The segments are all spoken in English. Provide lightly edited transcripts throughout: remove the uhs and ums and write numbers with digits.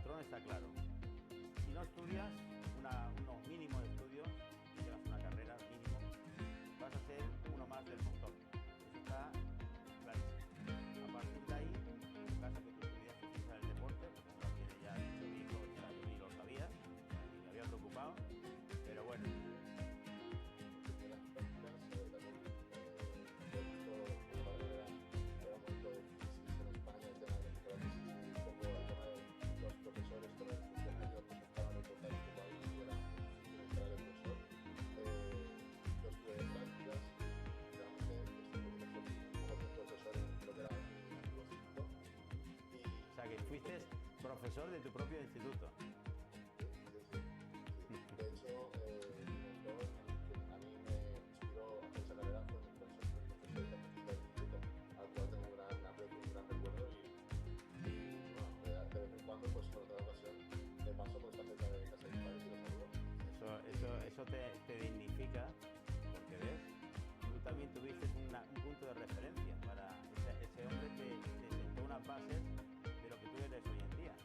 patrón está claro. Si no estudias unos mínimos de estudios, y llevas una carrera mínimo, vas a ser uno más del montón. Eso está clarísimo. A partir de ahí, en tu caso que tú estudiaste ciencia del deporte, porque no lo tiene ya dicho mi hijo, o sea, yo ni lo sabía, ni me había preocupado, pero bueno. O sea, que fuiste profesor de tu propio instituto. De hecho, a mí me inspiró a hacer esa carrera fue mi profesor del instituto, al cual tengo un gran recuerdo y bueno, de vez en cuando, pues por otra ocasión, me paso por esta fecha de casa de mis padres y los saludo. Eso te dignifica, porque ves, tú también tuviste un punto de referencia para ese hombre te sentó unas bases de lo que tú eres hoy en día.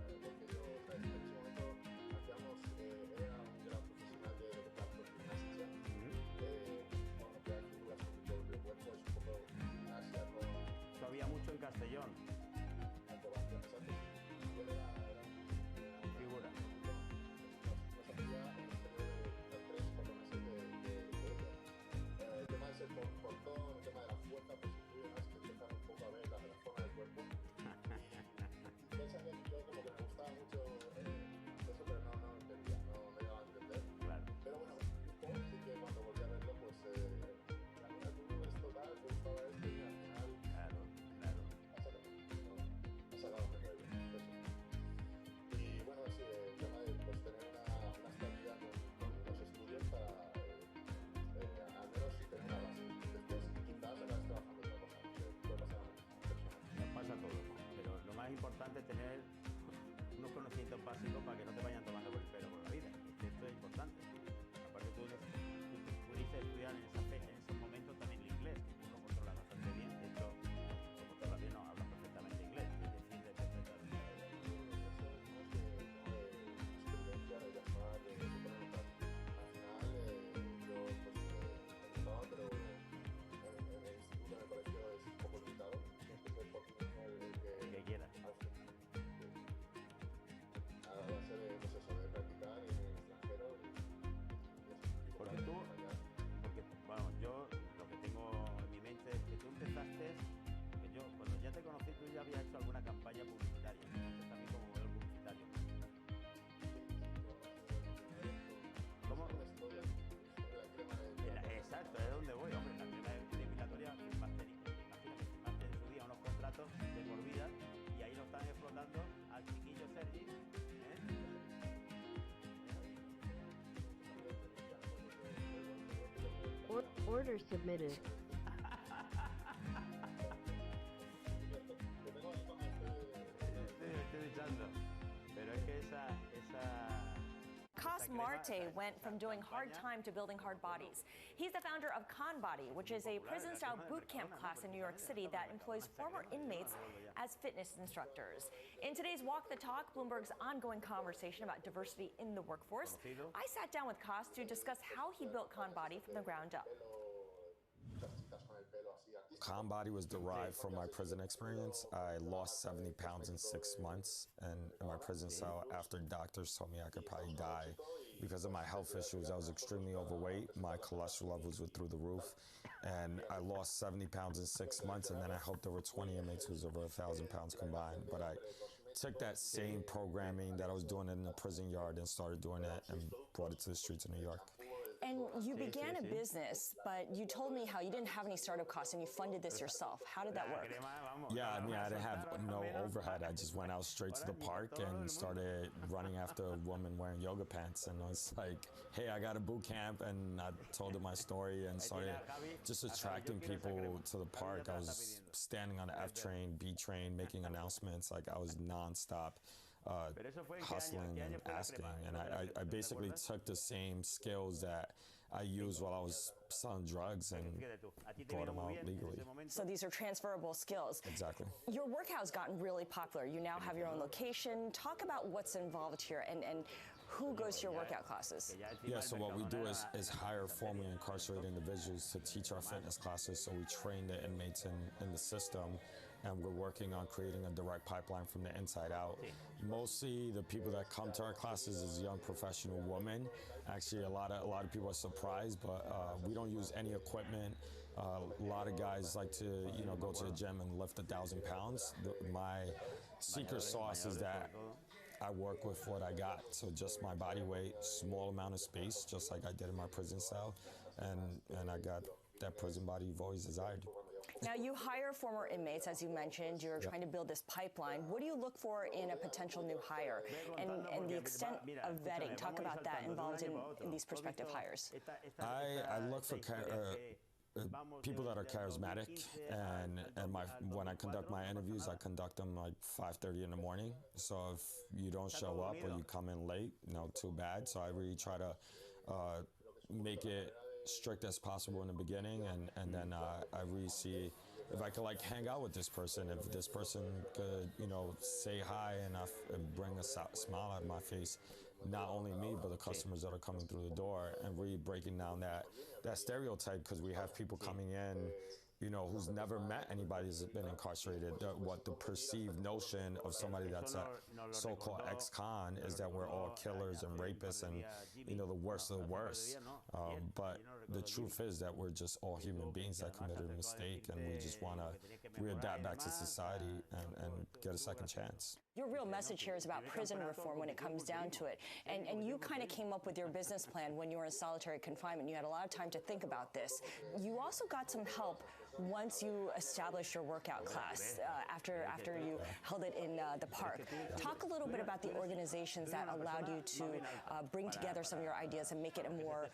En ese momento hacíamos, era un gran profesional de lo que está por gimnasia. Cuando crear figuras con tu propio cuerpo es un poco gimnasia con... Eso había mucho en Castellón. Acrobacia, exacto. Yo era figura. Nos hacía en el periodo de 3-4 meses de ello. El tema de ser cortón, el tema de la fuerza, pues tú además que empiezas un poco a ver la forma del cuerpo. Piensa que yo como que me gustaba mucho eso, pero no entendía, no llegaba a entender. Claro. Pero bueno, sí que cuando volví a verlo, pues esto tal, me gustaba esto y al final... Claro. Ha sacado un medio eso. Y bueno, sí, el tema de pues, tener una estabilidad con unos estudios para al menos tener una base. Después quizás acabas trabajando en otra cosa, que puede pasar a muchas personas. Nos pasa a todos, pero lo más importante es tener unos conocimientos básicos para que no te vayan tomando por el pelo por la vida. Esto es importante. Aparte tú pudiste estudiar en esos momentos también el inglés, que tú lo controlas bastante bien. De hecho, lo controlas bien, no, hablas perfectamente inglés, te defiendes perfectamente. Pero en el instituto, en el colegio es un poco limitado. El que quieras. A base de, pues eso, de practicar en el extranjero porque bueno, yo lo que tengo en mi mente es que tú empezaste, que yo cuando ya te conocí tú ya habías hecho alguna campaña publicitaria, empezaste también como modelo publicitario. ¿Cómo? Exacto, es donde voy, hombre, la crema depilatoria firmaste, imagino que firmaste en su día unos contratos de por vida y ahí lo están explotando al chiquillo Sergi. Order submitted. Estoy echando, pero es que esa Cos Marte went from doing hard time to building hard bodies. He's the founder of ConBody, which is a prison-style boot camp class in New York City that employs former inmates as fitness instructors. In today's Walk the Talk, Bloomberg's ongoing conversation about diversity in the workforce, I sat down with Cos to discuss how he built ConBody from the ground up. ConBody was derived from my prison experience. I lost 70 pounds in 6 months, and in my prison cell, after doctors told me I could probably die because of my health issues. I was extremely overweight. My cholesterol levels were through the roof, and I lost 70 pounds in 6 months, and then I helped over 20 inmates who was over 1,000 pounds combined. But I took that same programming that I was doing in the prison yard and started doing that and brought it to the streets of New York. And you began a business, but you told me how you didn't have any startup costs and you funded this yourself. How did that work? Yeah, I mean, I didn't have no overhead. I just went out straight to the park and started running after a woman wearing yoga pants. And I was like, hey, I got a boot camp. And I told her my story and started just attracting people to the park. I was standing on the F train, B train, making announcements. Like I was nonstop. Hustling and asking, and I basically took the same skills that I used while I was selling drugs and brought them out legally. So these are transferable skills. Exactly. Your workout has gotten really popular. You now have your own location. Talk about what's involved here and who goes to your workout classes. Yeah, so what we do is hire formerly incarcerated individuals to teach our fitness classes. So we train the inmates in the system, and we're working on creating a direct pipeline from the inside out. Mostly the people that come to our classes is young professional women. Actually, a lot of people are surprised, but we don't use any equipment. A lot of guys like to, go to the gym and lift 1,000 pounds. My secret sauce is that I work with what I got. So just my body weight, small amount of space, just like I did in my prison cell, and I got that prison body you've always desired. Now, you hire former inmates, as you mentioned. You're trying to build this pipeline. What do you look for in a potential new hire? And the extent of vetting, talk about that involved in these prospective hires. I look for people that are charismatic, and when I conduct my interviews, I conduct them like 5:30 in the morning. So if you don't show up or you come in late, too bad. So I really try to make it strict as possible in the beginning, and then I really see if I could hang out with this person, if this person could say hi and bring a smile out of my face, not only me but the customers that are coming through the door, and really breaking down that stereotype, because we have people coming in who's never met anybody who's been incarcerated. What the perceived notion of somebody that's a so-called ex-con is that we're all killers and rapists and, the worst of the worst. But the truth is that we're just all human beings that committed a mistake, and we just want to readapt back to society and get a second chance. Your real message here is about prison reform when it comes down to it. And you kind of came up with your business plan when you were in solitary confinement. You had a lot of time to think about this. You also got some help once you established your workout class, after you held it in the park. Talk a little bit about the organizations that allowed you to bring together some of your ideas and make it a more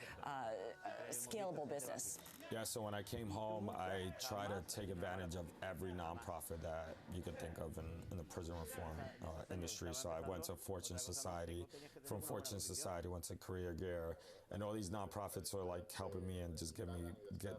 scalable business. Yeah, so when I came home, I tried to take advantage of every nonprofit that you could think of in the prison reform industry. So I went to Fortune Society. From Fortune Society, went to Career Gear, and all these nonprofits were helping me and just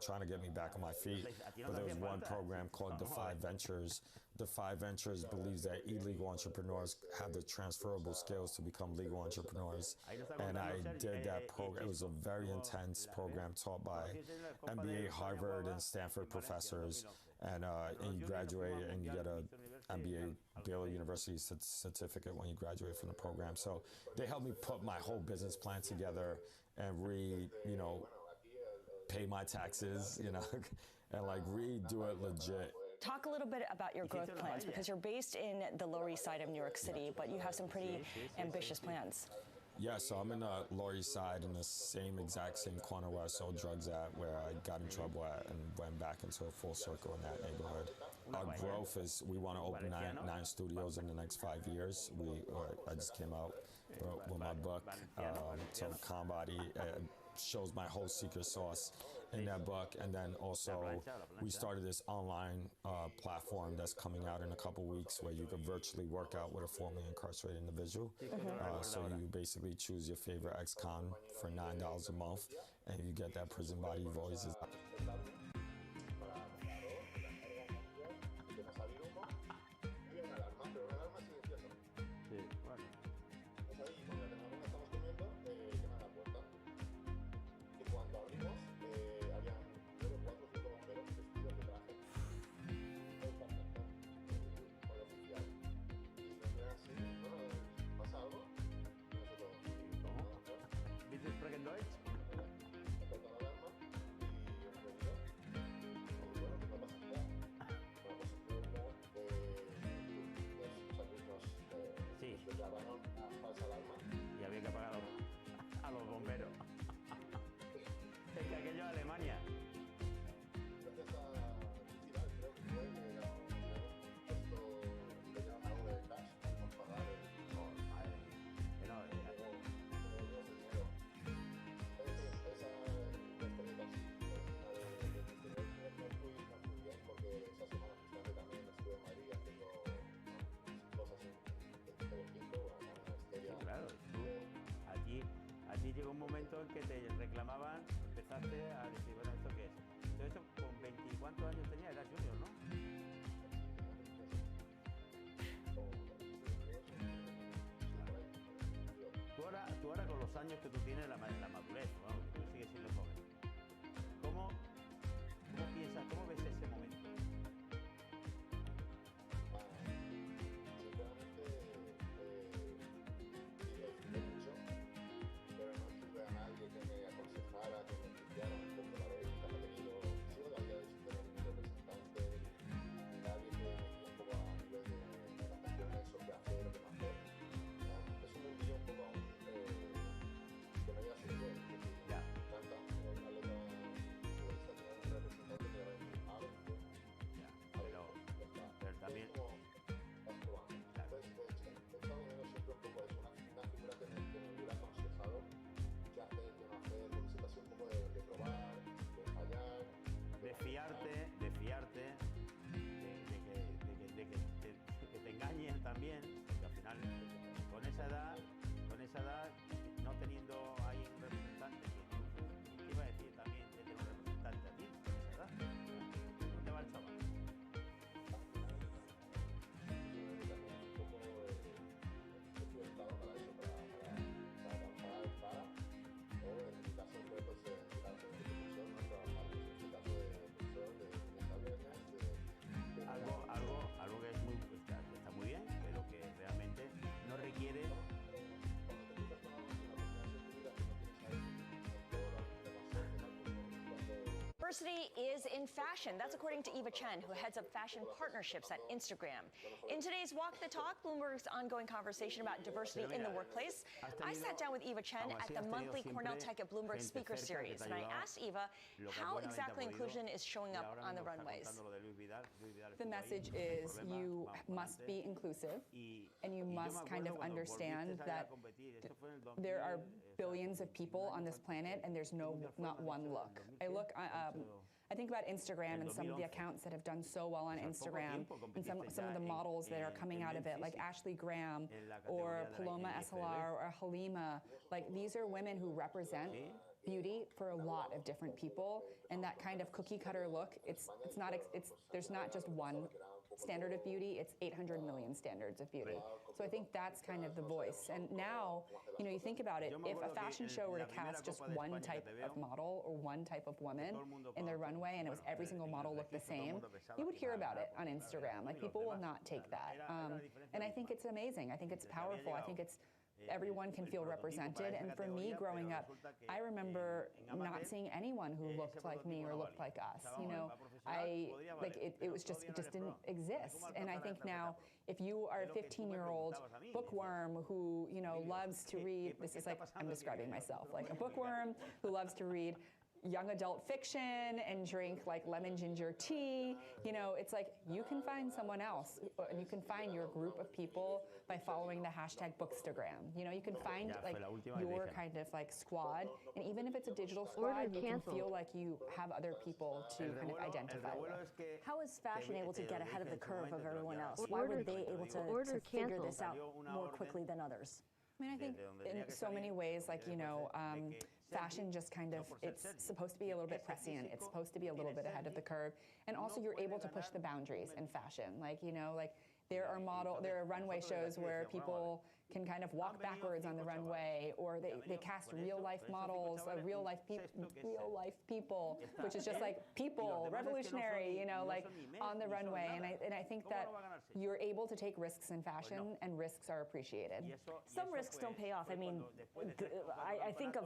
trying to get me back on my feet. But there was one program called Defy Ventures. Defy Ventures believes that illegal entrepreneurs have the transferable skills to become legal entrepreneurs. And I did that program. It was a very intense program taught by MBA, Harvard, and Stanford professors. And you graduate and you get an MBA Baylor University certificate when you graduate from the program. So they helped me put my whole business plan together and pay my taxes, and redo it legit. Talk a little bit about your growth plans, because you're based in the Lower East Side of New York City, but you have some pretty ambitious plans. Yeah, so I'm in the Lower East Side, in the exact same corner where I sold drugs at, where I got in trouble at, and went back into a full circle in that neighborhood. Our growth is we want to open nine studios in the next 5 years. I just came out with my book, so Conbody shows my whole secret sauce in that book. And then also we started this online platform that's coming out in a couple weeks, where you can virtually work out with a formerly incarcerated individual. So you basically choose your favorite ex-con for $9 a month, and you get that prison body you've always desired. Y había que apagar a los bomberos. Es que aquello es Alemania. Llegó un momento en que te reclamaban empezaste a decir, bueno, ¿esto qué es? Entonces, eso, con 20 y cuántos años tenía, era junior, ¿no? Tú ahora con los años que tú tienes, la madurez, vamos, que tú sigues siendo joven, ¿cómo piensas, cómo ves ese momento? Sinceramente, lo mucho, pero no tuve a nadie que me aconsejara, que me guiara un poco la vez. Nunca he tenido, yo todavía sin tener ningún representante, ni nadie que me guíe un poco a nivel de adaptaciones, o qué hacer, o qué no hacer. Es un mundillo un poco aún que no llega a su nivel. Ya. Me encanta, como un atleta futbolista, tener un representante que le va a decir, a ver, Ya, pero también... de fiarte, de que te engañen también, porque al final con esa edad, no teniendo ahí un representante, que iba a decir también de tener un representante a ti, con esa edad, ¿dónde va el chaval? Algo que está muy bien, pero que realmente no requiere... Diversity is in fashion. That's according to Eva Chen, who heads up fashion partnerships at Instagram. In today's Walk the Talk, Bloomberg's ongoing conversation about diversity in the workplace, I sat down with Eva Chen at the monthly Cornell Tech at Bloomberg Speaker Series, and I asked Eva how exactly inclusion is showing up on the runways. The message is you must be inclusive, and you must kind of understand that there are billions of people on this planet, and there's not one look. I think about Instagram and some of the accounts that have done so well on Instagram, and some of the models that are coming out of it, like Ashley Graham or Paloma SLR or Halima. Like, these are women who represent beauty for a lot of different people, and that kind of cookie cutter look, there's not just one standard of beauty, it's 800 million standards of beauty. So I think that's kind of the voice. And now, you think about it, if a fashion show were to cast just one type of model or one type of woman in their runway, and it was every single model looked the same, you would hear about it on Instagram. Like, people will not take that. And I think it's amazing. I think it's powerful. I think it's everyone can feel represented. And for me, growing up, I remember not seeing anyone who looked like me or looked like us. It just didn't exist. And I think now, if you are a 15-year-old bookworm who, loves to read, this is like, I'm describing myself, like a bookworm who loves to read young adult fiction and drink like lemon ginger tea, it's like you can find someone else, and you can find your group of people by following the hashtag Bookstagram. You can find like your kind of like squad, and even if it's a digital squad, you can feel like you have other people to kind of identify with. How is fashion able to get ahead of the curve of everyone else? Why were they able to figure this out more quickly than others? I mean, I think in so many ways, like, fashion just kind of, it's supposed to be a little bit prescient. It's supposed to be a little bit ahead of the curve. And also you're able to push the boundaries in fashion. Like, there are runway shows where people can kind of walk backwards on the runway, or they cast real life models, real life people, which is just like people, revolutionary, like on the runway. And I think that you're able to take risks in fashion, and risks are appreciated. Some risks don't pay off. I mean, I think of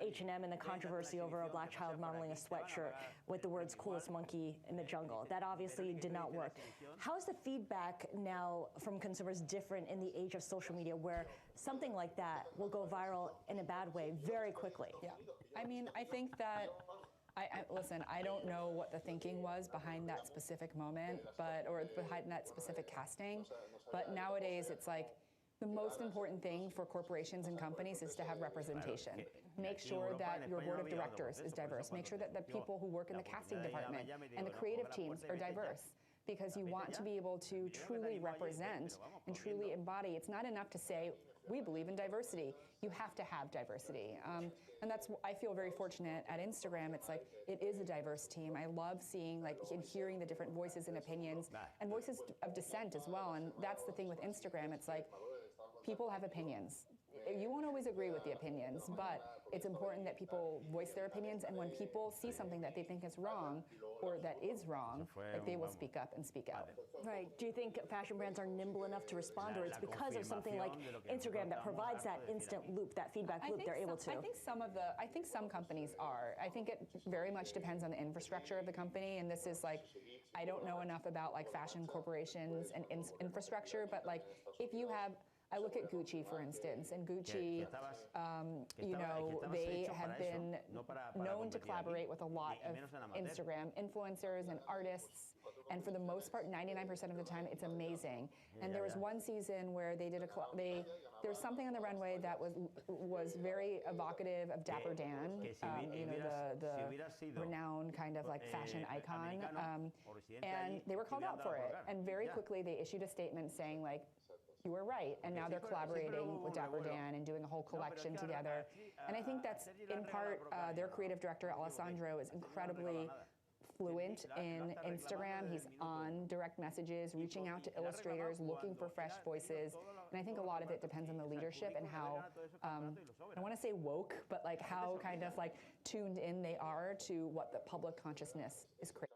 H&M and the controversy over a black child modeling a sweatshirt with the words "coolest monkey in the jungle." That obviously did not work. How is the feedback now from consumers different in the age of social media, where something like that will go viral in a bad way very quickly? Yeah, I mean, I think that, listen, I don't know what the thinking was behind that specific moment, or behind that specific casting, but nowadays it's like, the most important thing for corporations and companies is to have representation. Make sure that your board of directors is diverse. Make sure that the people who work in the casting department and the creative teams are diverse, because you want to be able to truly represent and truly embody. It's not enough to say, we believe in diversity. You have to have diversity. And that's, I feel very fortunate at Instagram. It's like, it is a diverse team. I love seeing like and hearing the different voices and opinions and voices of dissent as well. And that's the thing with Instagram. It's like, people have opinions. You won't always agree with the opinions, but it's important that people voice their opinions, and when people see something that they think is wrong or that is wrong, like they will speak up and speak out. Right. Do you think fashion brands are nimble enough to respond, or it's because of something like Instagram that provides that instant loop, that feedback loop, they're able to? I think some companies are. I think it very much depends on the infrastructure of the company, and this is like, I don't know enough about like fashion corporations and infrastructure, but like if you have, I look at Gucci, for instance, and Gucci, you know, they have been known to collaborate with a lot of Instagram influencers and artists, and for the most part, 99% of the time, it's amazing. And there was one season where they did there was something on the runway that was very evocative of Dapper Dan, you know, the renowned kind of like fashion icon, and they were called out for it. And very quickly, they issued a statement saying like, you were right, and now they're collaborating with Dapper Dan and doing a whole collection together. And I think that's in part, their creative director, Alessandro, is incredibly fluent in Instagram. He's on direct messages, reaching out to illustrators, looking for fresh voices. And I think a lot of it depends on the leadership and how, I don't want to say woke, but like how kind of like tuned in they are to what the public consciousness is creating.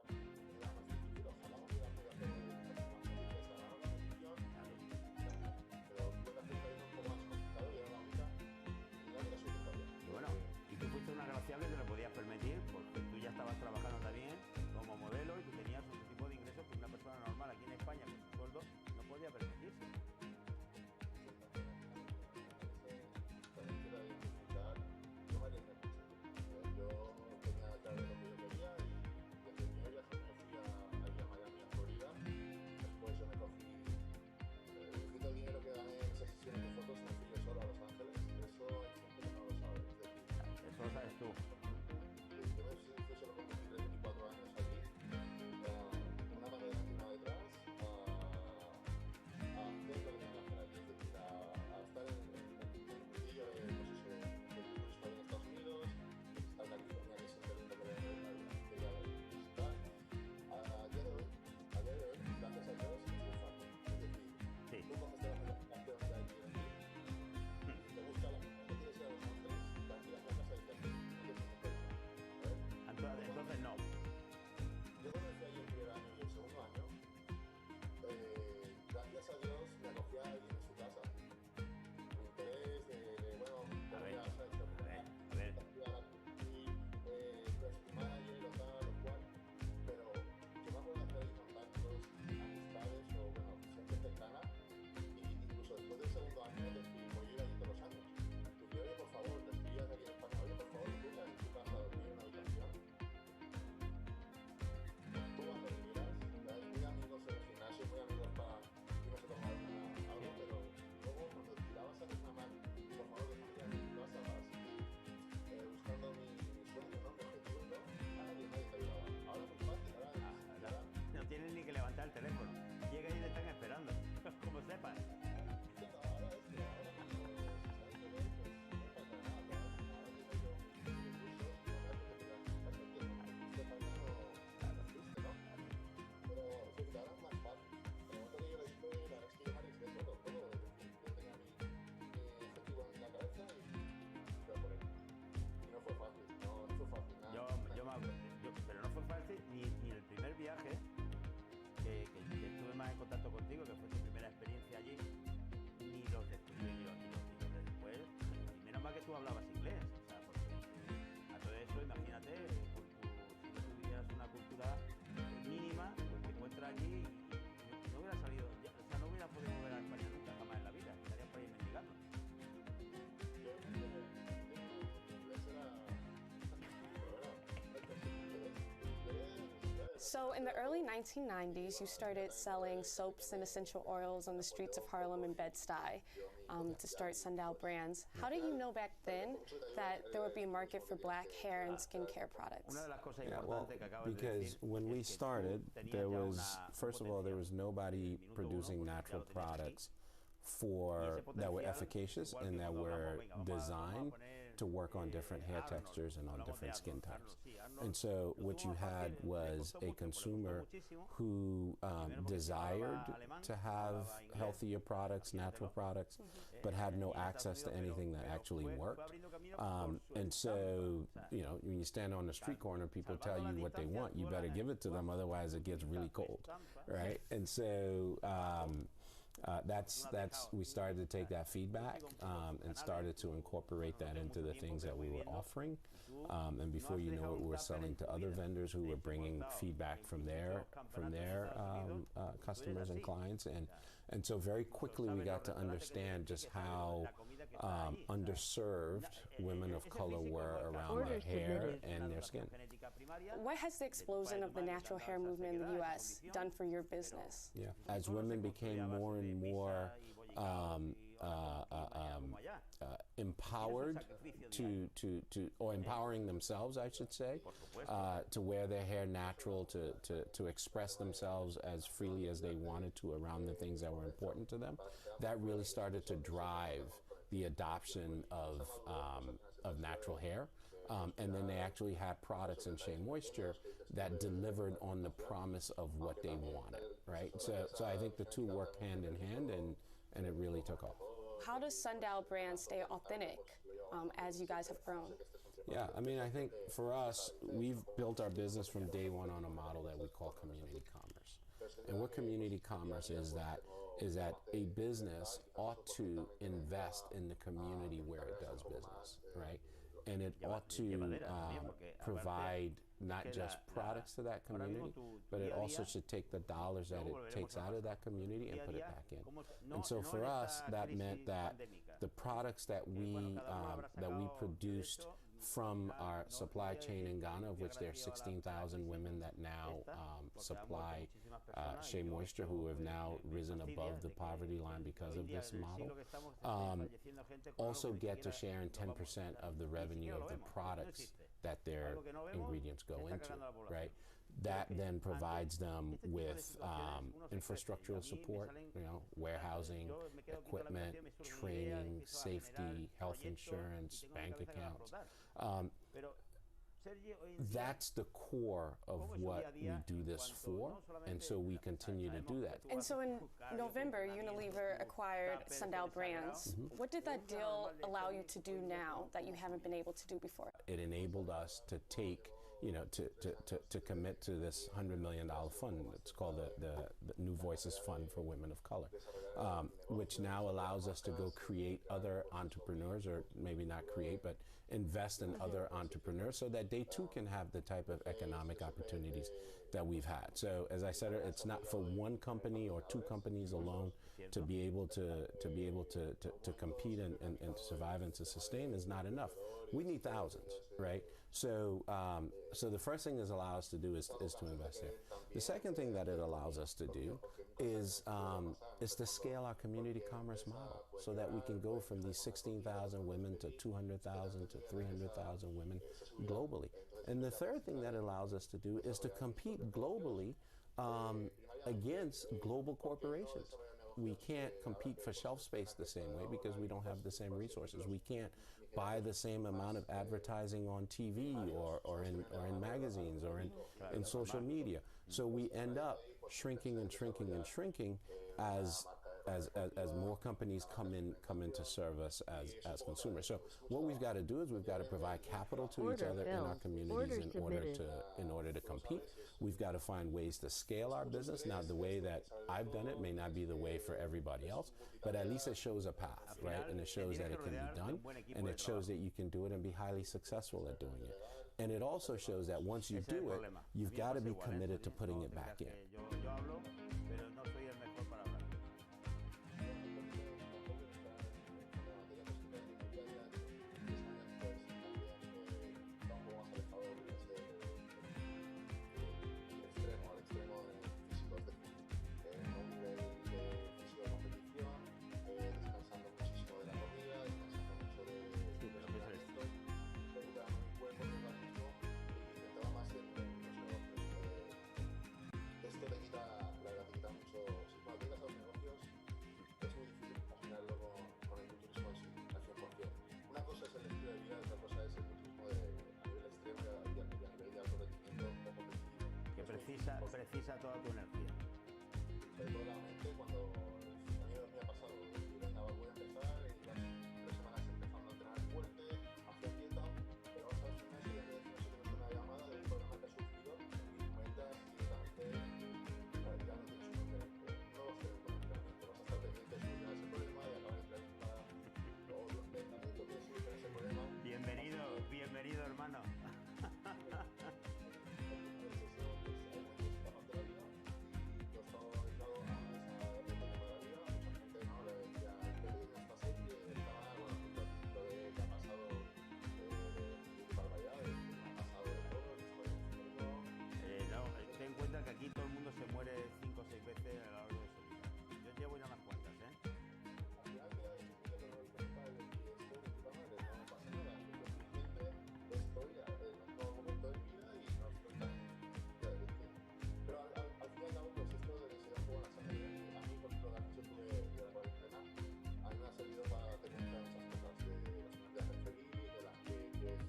Te lo podías permitir porque tú ya estabas trabajando también como modelo y tú tenías otro tipo de ingresos que una persona normal aquí en España con su sueldo no podía permitirse. Eso lo sabes tú. Entonces no. Yo conocí ahí el primer año y el segundo año. Gracias a Dios me acogí a alguien en su casa. Mi interés de bueno, a ver. Y pues mi manager o tal o cual. Pero yo me acuerdo de hacer ahí contactos, amistades o bueno, gente cercana. Y incluso después del segundo año decidí voy a ir allí todos los años. Dije, oye, por favor, te escribías aquí en España, oye, por favor, tú estás en tu casa a dormir en una habitación. Muy amigos en el gimnasio, muy amigos para irnos a tomar algo, pero luego cuando tirabas a una mano, por favor, déjame en mi casa para seguir buscando mi sueño, ¿no? Mi objetivo, ¿no? A nadie te ayudaba. Ahora es muy fácil, ahora no tienes ni que levantar el teléfono. Llega y le están esperando, como sepas. Pero no fue fácil ni el primer viaje que estuve más en contacto contigo, que fue tu primera experiencia allí, ni los de después. Y menos mal que tú hablabas inglés, o sea, porque a todo eso, imagínate, si no tuvieras una cultura mínima, pues te encuentras allí y no hubiera salido, o sea, no hubiera podido volver a España nunca jamás en la vida, estarías por ahí investigando. So in the early 1990s, you started selling soaps and essential oils on the streets of Harlem and Bed-Stuy to start Sundial Brands. How did you know back then that there would be a market for black hair and skincare products? Yeah, well, because when we started, there was, first of all, there was nobody producing natural products that were efficacious and that were designed to work on different hair textures and on different skin types. And so what you had was a consumer who desired to have healthier products, natural products, but had no access to anything that actually worked. And so, you know, when you stand on the street corner, people tell you what they want. You better give it to them, otherwise it gets really cold, right? And so we started to take that feedback and started to incorporate that into the things that we were offering. And before you know it, we were selling to other vendors who were bringing feedback from their customers and clients. And so very quickly we got to understand just how underserved women of color were around their hair and their skin. What has the explosion of the natural hair movement in the U.S. done for your business? Yeah, as women became more and more empowered or empowering themselves, I should say, to wear their hair natural, to express themselves as freely as they wanted to around the things that were important to them, that really started to drive the adoption of natural hair. And then they actually had products in Shea Moisture that delivered on the promise of what they wanted, right? So I think the two worked hand in hand, and it really took off. How does Sundial brand stay authentic as you guys have grown? Yeah, I mean, I think for us, we've built our business from day one on a model that we call community commerce. And what community commerce is that a business ought to invest in the community where it does business, right? And it ought to provide not just products to that community, but it also should take the dollars that it takes out of that community and put it back in. And so for us, that meant that the products that we produced from our supply chain in Ghana, of which there are 16,000 women that now supply Shea Moisture, who have now risen above the poverty line because of this model, also get to share in 10% of the revenue of the products that their ingredients go into, right? That then provides them with infrastructural support, you know, warehousing, equipment, training, safety, health insurance, bank accounts. That's the core of what we do this for, and so we continue to do that. And so in November, Unilever acquired Sundial Brands. What did that deal allow you to do now that you haven't been able to do before? It enabled us to take, you know, to commit to this $100 million fund. It's called the New Voices Fund for Women of Color, which now allows us to go create other entrepreneurs, or maybe not create, but invest in other entrepreneurs so that they too can have the type of economic opportunities that we've had. So as I said, it's not for one company or two companies alone to be able to compete and to survive and to sustain is not enough. We need thousands, right? So the first thing this allows us to do is to invest there. The second thing that it allows us to do is to scale our community commerce model so that we can go from these 16,000 women to 200,000 to 300,000 women globally. And the third thing that it allows us to do is to compete globally against global corporations. We can't compete for shelf space the same way because we don't have the same resources. We can't buy the same amount of advertising on TV or in magazines or in social media. So we end up shrinking and shrinking and shrinking as more companies come in to serve us as consumers. So what we've got to do is we've got to provide capital to each other in our communities in order to compete. We've got to find ways to scale our business. Now, the way that I've done it may not be the way for everybody else, but at least it shows a path, right? And it shows that it can be done, and it shows that you can do it and be highly successful at doing it. And it also shows that once you do it, you've got to be committed to putting it back in. Esto te quita la precisa toda tu energía. Seguramente cuando a mí me ha pasado, venga, voy a empezar y las 3 semanas empezando a entrenar fuerte, hacer dieta, pero vas a ver un mes y ya me decimos que tienes una llamada de un problema que ha surgido y comentas directamente, ya no tienes un entrenamiento, no vas a tener un entrenamiento, vas a estar pendiente de solucionar ese problema y acabar entrenando para o el entrenamiento que soluciona ese problema. Bienvenido hermano. Que aquí todo el mundo se muere 5 o 6 veces a lo largo de su vida. Yo llevo ya unas cuantas, ¿eh? Al final queda difícil que no doy cuenta de que estoy de puta madre, no pasa nada. Yo simplemente estoy en otro momento de mi vida y no estoy tan... Pero al fin y al cabo, pues esto de que se da un poco la sangre. A mí, por ejemplo, la noche tuve la cuarentena. A mí me ha servido para tener muchas cosas de las que me hacen feliz, de las que quieres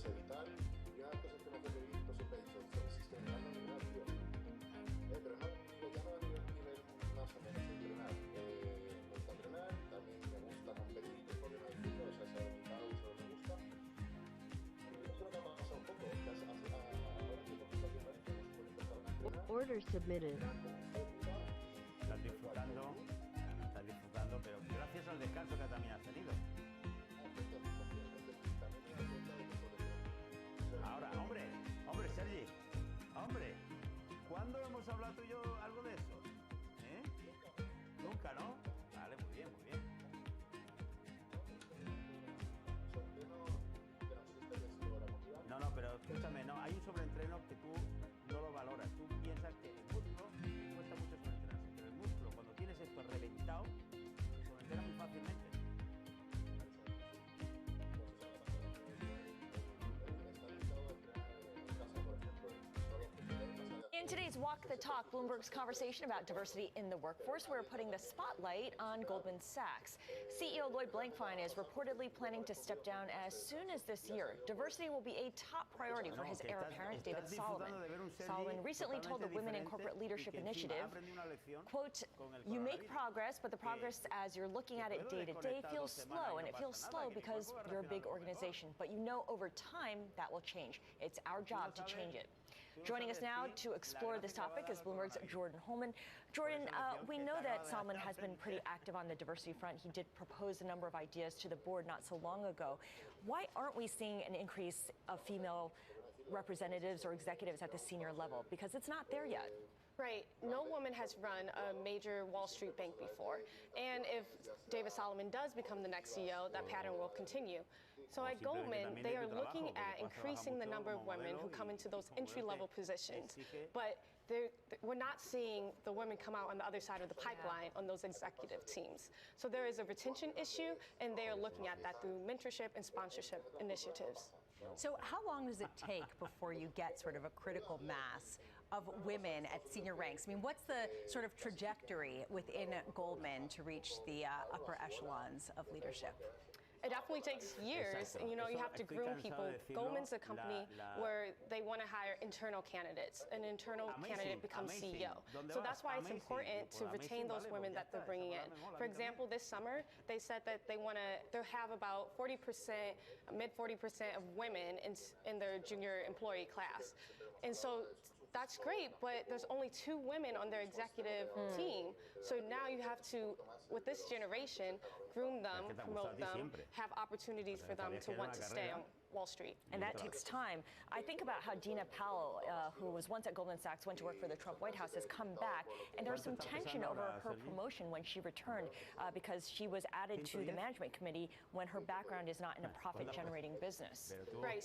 evitar. Y una de las cosas que me hace feliz, pues siempre he dicho, existe un gran nivel, tío. Pero no, ya no a nivel más o menos entrenar. Me gusta entrenar, también me gusta competir, por qué no decirlo, o sea, se ha dedicado y solo me gusta. Eso es lo que me ha pasado un poco, que ahora que por ejemplo aquí en Valencia no se puede empezar a entrenar. Order submitted. Estás disfrutando, pero gracias al descanso que también has tenido. Ahora, hombre, Sergi, hombre, ¿cuándo hemos hablado tú y yo algo de eso? ¿Eh? Nunca, ¿no? Vale, muy bien, muy bien. No, pero escúchame, no, hay un sobreentreno que tú no lo valoras. Tú piensas que el músculo cuesta mucho sobreentrenarse, pero el músculo, cuando tienes esto reventado, se sobreentrena muy fácilmente. In today's Walk the Talk, Bloomberg's conversation about diversity in the workforce, we're putting the spotlight on Goldman Sachs. CEO Lloyd Blankfein is reportedly planning to step down as soon as this year. Diversity will be a top priority for his heir apparent, David Solomon. Solomon recently told the Women in Corporate Leadership Initiative, quote, "You make progress, but the progress as you're looking at it day to day feels slow, and it feels slow because you're a big organization. But you know over time that will change. It's our job to change it." Joining us now to explore this topic is Bloomberg's Jordan Holman. Jordan, we know that Solomon has been pretty active on the diversity front. He did propose a number of ideas to the board not so long ago. Why aren't we seeing an increase of female representatives or executives at the senior level? Because it's not there yet. Right. No woman has run a major Wall Street bank before. And if David Solomon does become the next CEO, that pattern will continue. So at Goldman, they are looking at increasing the number of women who come into those entry-level positions. But we're not seeing the women come out on the other side of the pipeline on those executive teams. So there is a retention issue, and they are looking at that through mentorship and sponsorship initiatives. So how long does it take before you get sort of a critical mass of women at senior ranks? I mean, what's the sort of trajectory within Goldman to reach the upper echelons of leadership? It definitely takes years, and you know, you have to groom people. Goldman's a company where they want to hire internal candidates. An internal candidate becomes CEO. So that's why it's important to retain those women that they're bringing in. For example, this summer, they said that they have about 40%, mid 40% of women in their junior employee class. And so that's great, but there's only 2 women on their executive team. So now you have to, with this generation, groom them, promote them, have opportunities for them to want to stay on Wall Street. And that takes time. I think about how Dina Powell, who was once at Goldman Sachs, went to work for the Trump White House, has come back. And there's some tension over her promotion when she returned because she was added to the management committee when her background is not in a profit-generating business. Right.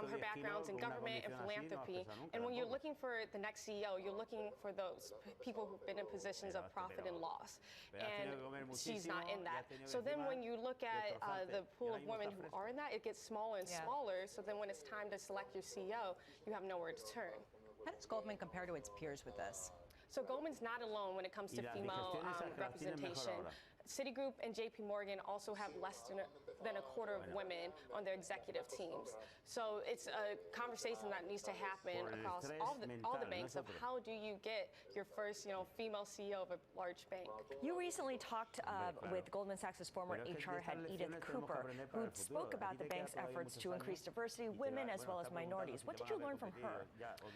Her background's in government and philanthropy. And when you're looking for the next CEO, you're looking for those people who've been in positions of profit and loss. And she's not in that. So then when you look at the pool of women who are in that, it gets smaller and smaller. So then when it's time to select your CEO, you have nowhere to turn. How does Goldman compare to its peers with this? So Goldman's not alone when it comes to female representation. Citigroup and JP Morgan also have less than than a quarter of women on their executive teams. So it's a conversation that needs to happen across all the banks of how do you get your first, female CEO of a large bank. You recently talked with Goldman Sachs' former HR head, Edith Cooper, who spoke about the bank's efforts to increase diversity, women as well as minorities. What did you learn from her?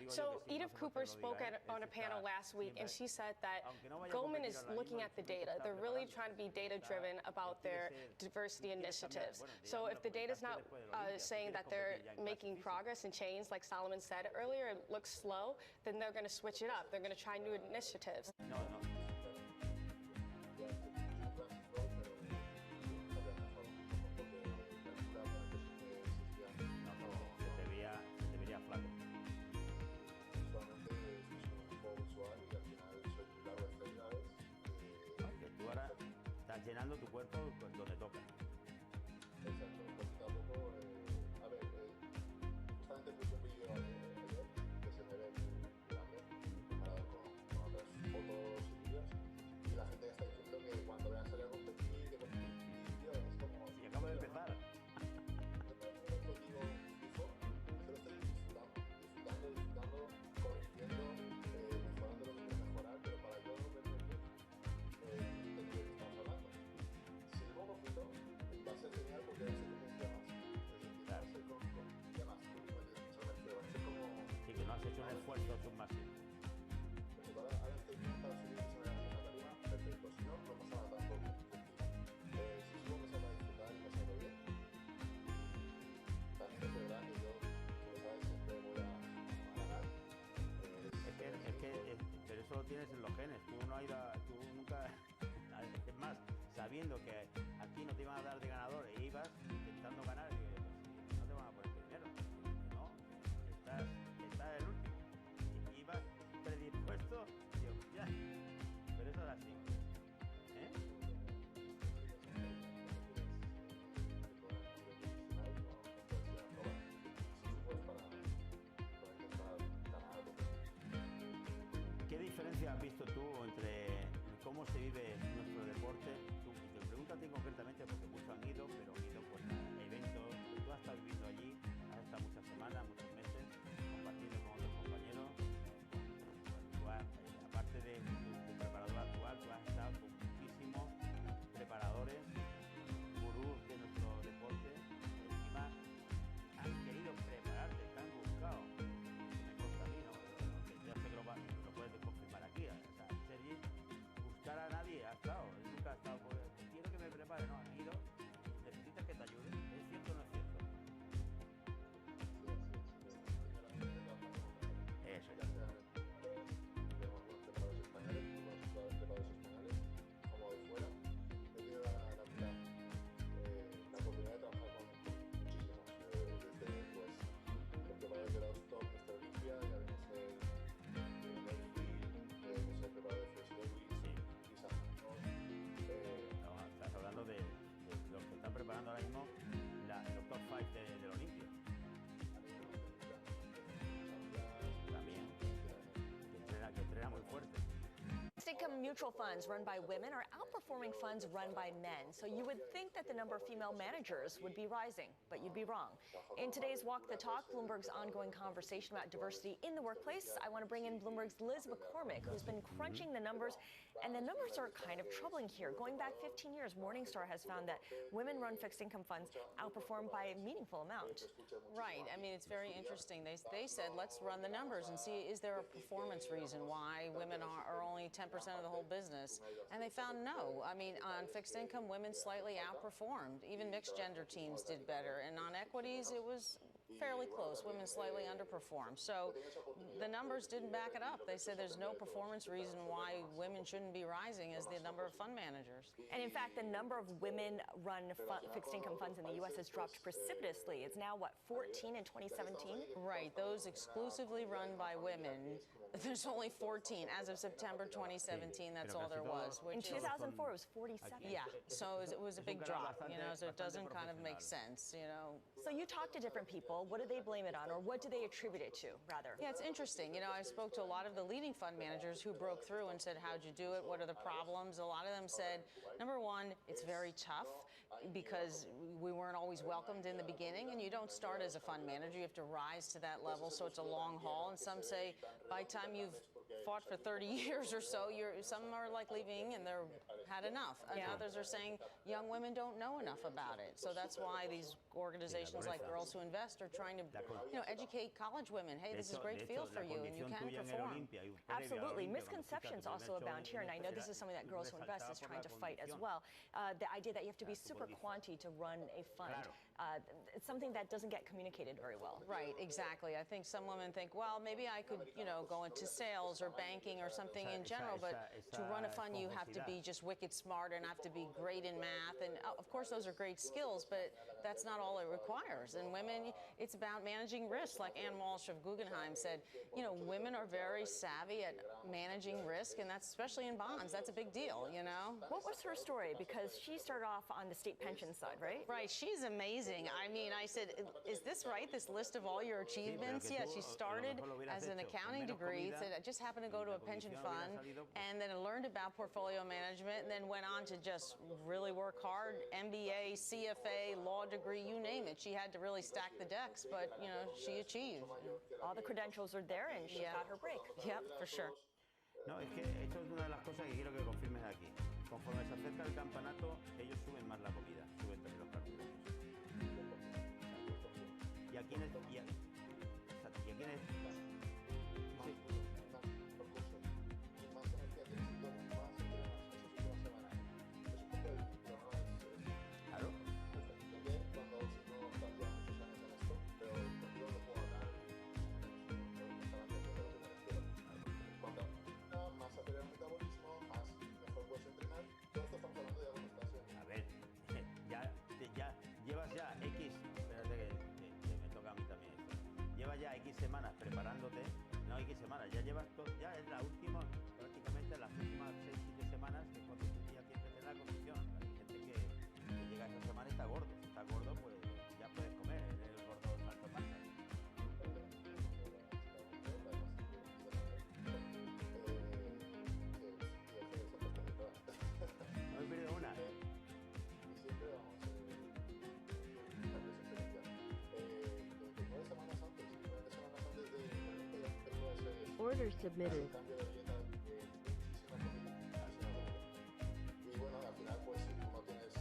So Edith Cooper spoke on a panel last week, and she said that Goldman is looking at the data. They're really trying to be data-driven about their diversity initiatives. So if the data's not saying that they're making progress and change, like Solomon said earlier, it looks slow, then they're going to switch it up. They're going to try new initiatives. Llenando tu cuerpo donde toca. Exacto, poquito a poco, a ver, justamente puse un vídeo ayer que se me ve muy grande comparado con otras fotos y vídeos, y la gente ya está diciendo que cuando vean salir a competir, que por fin, tío, es como... Y acabo de empezar. Yo tengo un objetivo fijo, pero estoy disfrutando, corrigiendo, mejorando lo que quiero mejorar, pero para yo no verme bien, de qué estamos hablando. Si luego poquito, va a ser genial porque va a ser como un temas. Es decir, va a ser con temas. Va a ser como... Sí, que no has hecho un esfuerzo submasivo. Ahora estoy bien para subir y sobre la tarima, perfecto. Si no, no pasaba tanto. Si subo me sale a disfrutar y pasarlo bien. También es verdad que yo, como sabes, siempre voy a ganar. Pero eso lo tienes en los genes. Tú nunca... Es más, sabiendo que aquí no te iban a dar de ganador e ibas intentando ganar, pues, no te van a poner primero. No, estás el último. Y ibas predispuesto, digo, ya. Pero eso era así. ¿Qué diferencia has visto tú entre cómo se vive nuestro deporte? Te pregunto a ti concretamente porque muchos han ido, pero han ido pues, a eventos. Tú has estado viviendo allí, has estado muchas semanas, muchos meses, compartiendo con otros compañeros. Aparte de tu preparador actual, tú has estado con muchísimos preparadores, gurús de nuestro deporte. Encima han querido prepararte, te han buscado. Me consta a mí, ¿no? Que ya sé que lo puedes confirmar aquí. O sea, Sergi, buscar a nadie ha estado. Nunca ha estado. Quiero que me prepare, no, han ido. Necesitas que te ayude. ¿Es cierto o no es cierto? Eso ya. Como de fuera, he tenido la oportunidad de trabajar con muchísimos, desde pues, los preparadores de la top, nuestra Olimpia, ya vemos el preparador de Fresh Lewis, quizás estás hablando de los que están preparando ahora mismo los top 5 de la Olimpia. También, que entrena muy fuerte. Fixed income mutual funds run by women are outperforming funds run by men. So you would think that the number of female managers would be rising, but you'd be wrong. In today's Walk the Talk, Bloomberg's ongoing conversation about diversity in the workplace, I want to bring in Bloomberg's Liz McCormick, who's been crunching the numbers, and the numbers are kind of troubling here. Going back 15 years, Morningstar has found that women-run fixed income funds outperform by a meaningful amount. Right. I mean, it's very interesting. They said, let's run the numbers and see, is there a performance reason why women are only 10% of the whole business? And they found no. I mean, on fixed income, women slightly outperformed. Even mixed gender teams did better. And on equities, it was fairly close. Women slightly underperformed. So the numbers didn't back it up. They said there's no performance reason why women shouldn't be rising as the number of fund managers. And in fact, the number of women-run fixed income funds in the U.S. has dropped precipitously. It's now, what, 14 in 2017? Right. Those exclusively run by women. There's only 14 as of September 2017. That's all there was. In 2004, it was 47. Yeah, so it was a big drop, you know, so it doesn't kind of make sense, you know. So you talk to different people. What do they blame it on, or what do they attribute it to, rather? Yeah, it's interesting. You know, I spoke to a lot of the leading fund managers who broke through and said, how'd you do it? What are the problems? A lot of them said, number one, it's very tough because we weren't always welcomed in the beginning, and you don't start as a fund manager. You have to rise to that level, so it's a long haul. And some say by the time you've fought for 30 years or so, some are like leaving and they're had enough. And others are saying young women don't know enough about it. So that's why these organizations like Girls Who Invest are trying to, educate college women. Hey, this is a great field for you, and you can perform. Absolutely. Misconceptions also abound here, and I know this is something that Girls Who Invest is trying to fight as well. The idea that you have to be super quanti to run a fund. It's something that doesn't get communicated very well. Right, exactly. I think some women think, well, maybe I could, go into sales or banking or something in general, but to run a fund, you have to be just wicked smart and have to be great in math. And of course, those are great skills, but that's not all it requires. And women, it's about managing risk. Like Ann Walsh of Guggenheim said, women are very savvy at managing risk, and that's especially in bonds. That's a big deal, What was her story? Because she started off on the state pension side, right? Right. She's amazing. I mean, I said, is this right, this list of all your achievements? Yeah, she started as an accounting degree, said I just happened to go to a pension fund, and then learned about portfolio management, and then went on to just really work hard, MBA, CFA, law degree, you name it. She had to really stack the decks, but, she achieved. All the credentials are there, and she got her break. Yep, for sure. No, es que esto es una de las cosas que quiero que confirmes aquí. Conforme se acerca el campanato, ellos suben más la comida, suben también los carbohidratos. Y a quienes... semanas preparándote, no hay que semanas, ya llevas ya es la última, prácticamente las últimas 6-7 semanas, que es cuando tú ya tienes que tener la condición. Hay gente que llega a esa semana y está gordo, si está gordo pues ya puedes comer, el gordo salto pasa. No he perdido una. Order submitted. Y bueno, al final pues si tú no tienes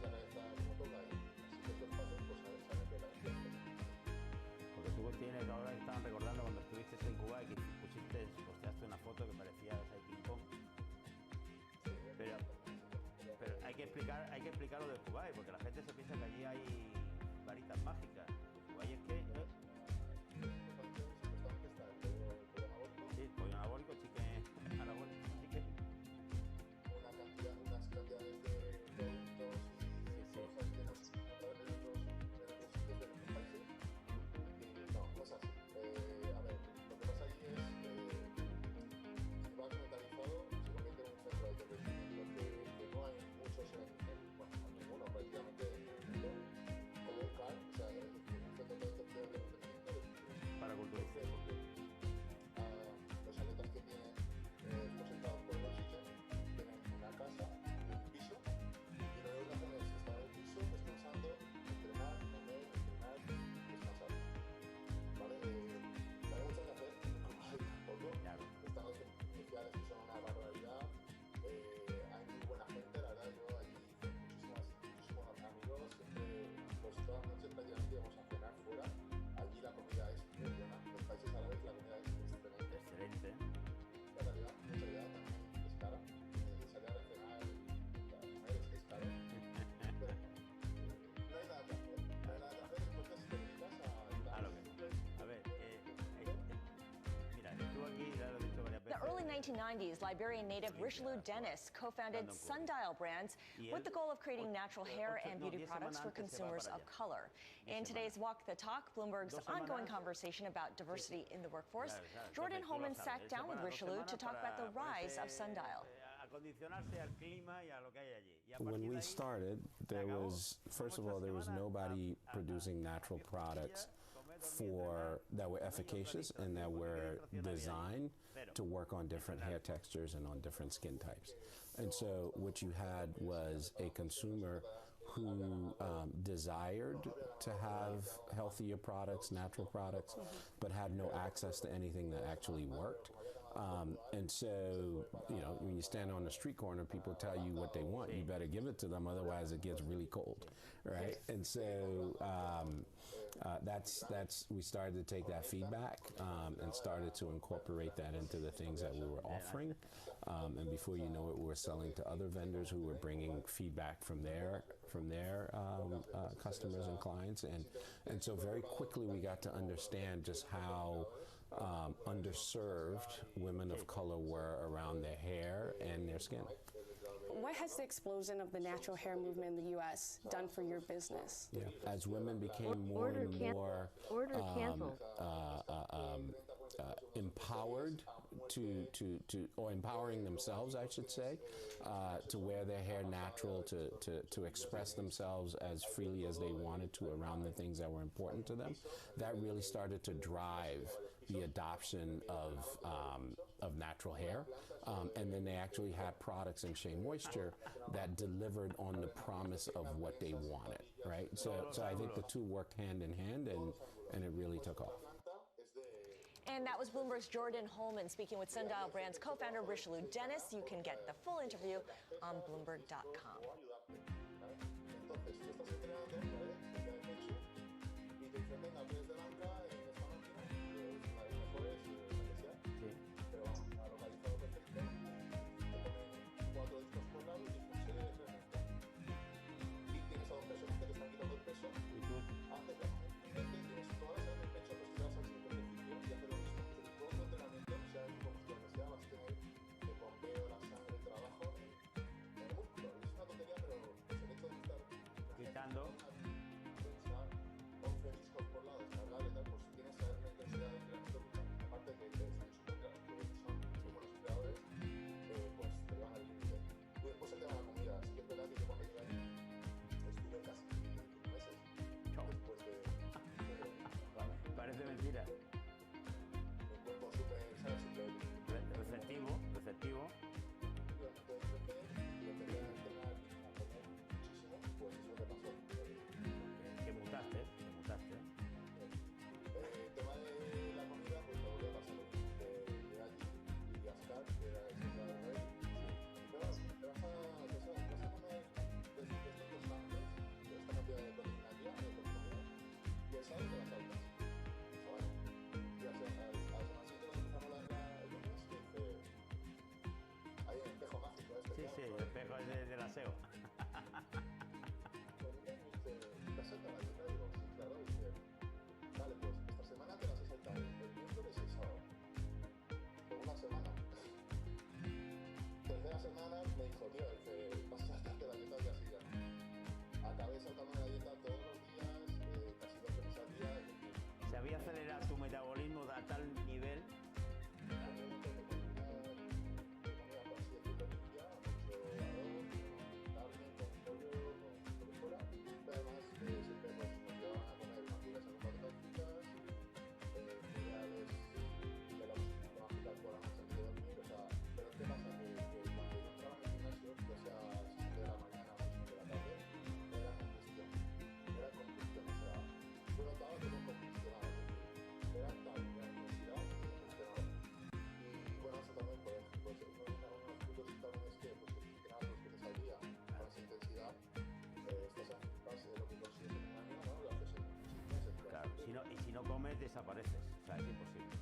la cabeza como toca y sigues los pasos, pues sabes que la entiendes. Porque tú tienes, ahora estaban recordando cuando estuviste en Cuba y que posteaste una foto que parecía ahí ping pong. Pero hay que explicar lo de Cuba, porque la gente se piensa que allí hay varitas mágicas. Cuba es que The early 1990s, Liberian native Richelieu Dennis co-founded Sundial Brands with the goal of creating natural hair and beauty products for consumers of color. In today's Walk the Talk, Bloomberg's ongoing conversation about diversity in the workforce, Jordan Holman sat down with Richelieu to talk about the rise of Sundial. When we started, there was, first of all, there was nobody producing natural products that were efficacious and that were designed to work on different hair textures and on different skin types. And so what you had was a consumer who desired to have healthier products, natural products, but had no access to anything that actually worked. And so, you know, when you stand on the street corner, people tell you what they want. You better give it to them, otherwise it gets really cold, right? And so we started to take that feedback and started to incorporate that into the things that we were offering. And before you know it, we were selling to other vendors who were bringing feedback from their customers and clients. And so very quickly we got to understand just how underserved women of color were around their hair and their skin. What has the explosion of the natural hair movement in the U.S. done for your business? Yeah, as women became more and more empowered or empowering themselves, I should say, to wear their hair natural, to express themselves as freely as they wanted to around the things that were important to them, that really started to drive the adoption of natural hair. And then they actually had products in Shea Moisture that delivered on the promise of what they wanted, right? So I think the two worked hand in hand, and it really took off. And that was Bloomberg's Jordan Holman speaking with Sundial Brands co-founder Richelieu Dennis. You can get the full interview on Bloomberg.com. Parece mentira. Receptivo. Que mutaste. El tema de la comida, pues me volvió a pasar lo mismo. Llegué allí y Ascar, que era el centro de rey, te vas a comer de estos 2 años, de esta cantidad de proteína al día, de comida, y el sábado te las saltas. Y al semana siguiente cuando empezamos el lunes, dice, hay un espejo mágico este. Sí, el espejo es del aseo. ¿Te has saltado la dieta? Digo, sí, claro. Y dice, vale, pues esta semana te las has saltado el miércoles y el sábado. Por una semana. Tercera semana me dijo, tío, dice, vas a saltarte la dieta al día siguiente. Acabé saltando la dieta todos los días, casi 2 veces al día. Se había acelerado tu metabolismo a tal nivel. Si no comes, desapareces. O sea, es imposible.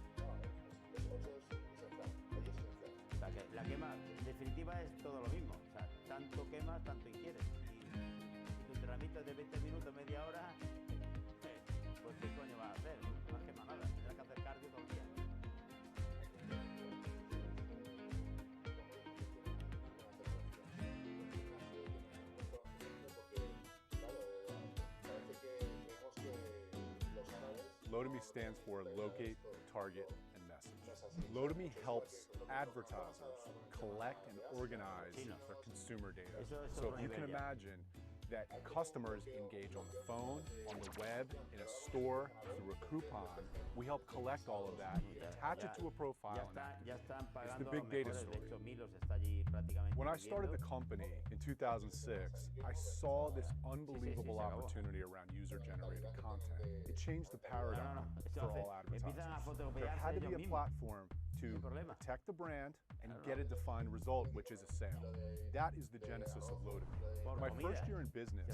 O sea, que la quema, en definitiva, es todo lo mismo. O sea, tanto quemas, tanto ingieres. Y tu entrenamiento es de 20 minutos, media hora, pues ¿qué coño vas a hacer? No has quemado nada. Tendrás que hacer cardio todo el día. LOTOME stands for Locate, Target, and Message. LOTOME helps advertisers collect and organize their consumer data. So if you can imagine, that customers engage on the phone, on the web, in a store, through a coupon. We help collect all of that, attach it to a profile, and it's the big data story. When I started the company in 2006, I saw this unbelievable opportunity around user-generated content. It changed the paradigm for all advertisers. There had to be a platform to protect the brand and get a defined result, which is a sale. That is the genesis of Loadme. My first year in business,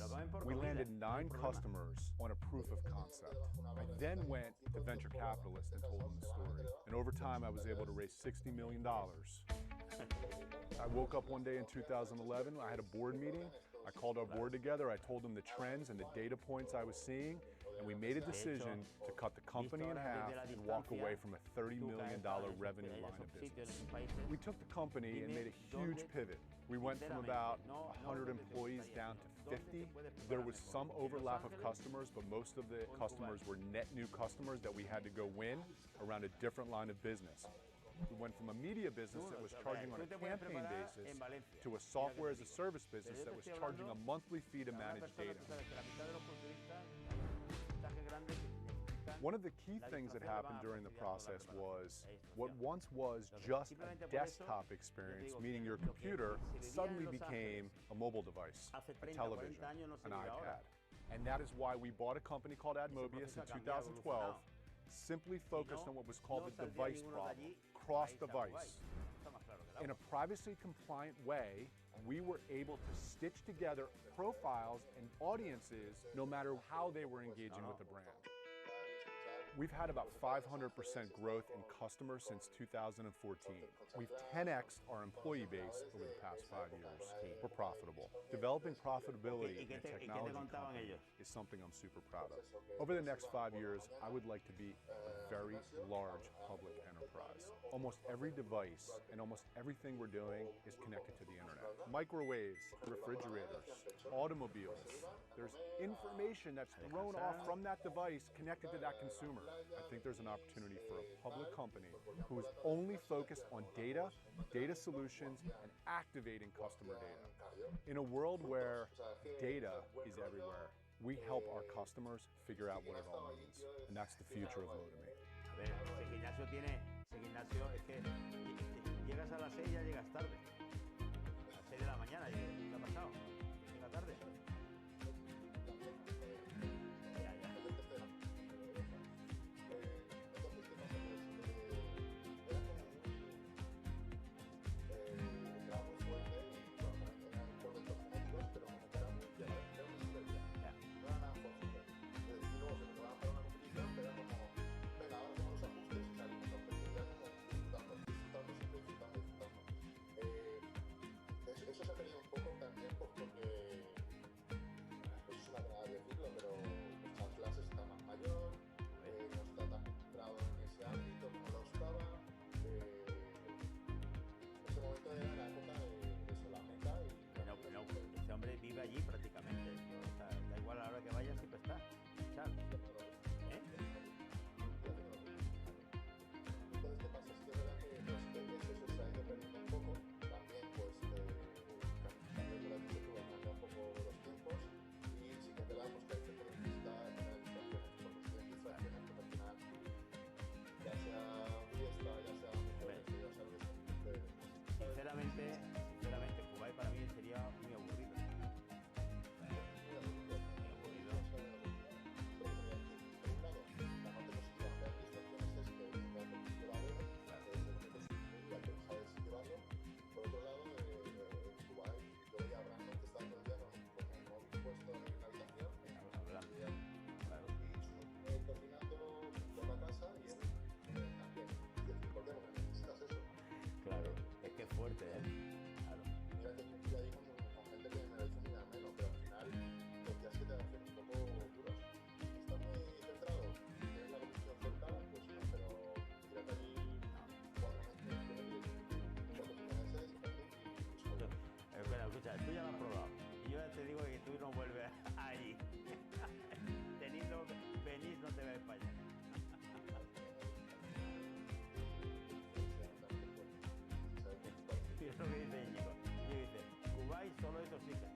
we landed 9 customers on a proof of concept. I then went to venture capitalists and told them the story. And over time, I was able to raise $60 million. I woke up one day in 2011, I had a board meeting. I called our board together, I told them the trends and the data points I was seeing, and we made a decision to cut the company in half and walk away from a $30 million revenue line of business. We took the company and made a huge pivot. We went from about 100 employees down to 50. There was some overlap of customers, but most of the customers were net new customers that we had to go win around a different line of business. We went from a media business that was charging on a campaign basis to a software as a service business that was charging a monthly fee to manage data. One of the key things that happened during the process was what once was just a desktop experience, meaning your computer, suddenly became a mobile device, a television, an iPad. And that is why we bought a company called Admobius in 2012, simply focused on what was called the device problem, cross-device. In a privacy-compliant way, we were able to stitch together profiles and audiences no matter how they were engaging with the brand. We've had about 500% growth in customers since 2014. We've 10x'd our employee base over the past 5 years. We're profitable. Developing profitability in a technology company is something I'm super proud of. Over the next 5 years, I would like to be a very large public enterprise. Almost every device and almost everything we're doing is connected to the internet. Microwaves, refrigerators, automobiles. There's information that's thrown off from that device connected to that consumer. I think there's an opportunity for a public company who is only focused on data, data solutions, and activating customer data. In a world where data is everywhere, we help our customers figure out what it all means. And that's the future of Loadme. A ver, ese gimnasio es que llegas a las 6 ya llegas tarde. A las 6 de la mañana, ¿qué ha pasado? Llega tarde. Eso se ha perdido un poco también porque, pues es una pena decirlo, pero nuestra clase está más mayor, no está tan centrado en ese ámbito como lo estaba. Ese momento era la época de la meta y... Bueno, ese hombre vive allí prácticamente. Da igual a la hora que vaya, siempre está. Charles. Entonces, ¿qué pasa? Sí que es verdad que eso se ha ido perdiendo un poco. También, pues, cambiar un poco los tiempos y sí que es verdad pues, que hay gente que necesita distracciones, porque si hay distracciones, pues al final, ya sea fiesta, ya sea mejores, ya sea Sinceramente, Kuwait para mí sería muy aburrido. Fuerte, claro. Mira que estoy ahí con gente que me lo dice muy ameno, pero al final los días que te hacen un poco duros. ¿Estás muy centrado? ¿Tienes la competición cerca? Pues no, pero tírate allí 4 meses Espera, escucha, tú ya lo has probado. Y yo ya te digo que tú no vuelves ahí. Teniendo venís, no te ves para allá. Es lo que dice Íñigo. Y dice, Kuwait solo es oxígeno.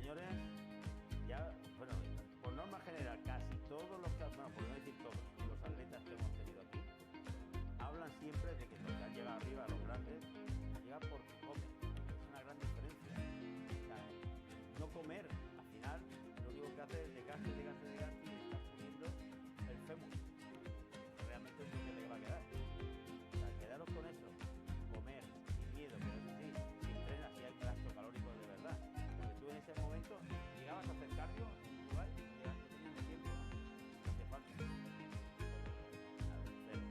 señores, ya, bueno, por norma general, casi todos los, bueno, por no decir todos, los atletas que hemos tenido aquí, hablan siempre de que los que han llegado arriba, los grandes, llegan porque comen. Es una gran diferencia. O sea, no comer, al final, lo único que hace es desgaste, desgaste, desgaste y está subiendo el fémur. Realmente es lo que te va a quedar. O sea, quedaros con eso, comer, sin miedo, pero eso sí, si entrenas, si hay gasto calórico de verdad. Porque tú en ese momento llegabas a hacer cardio en tu lugar, no tenías ni tiempo, no hacía falta. A ver, cero.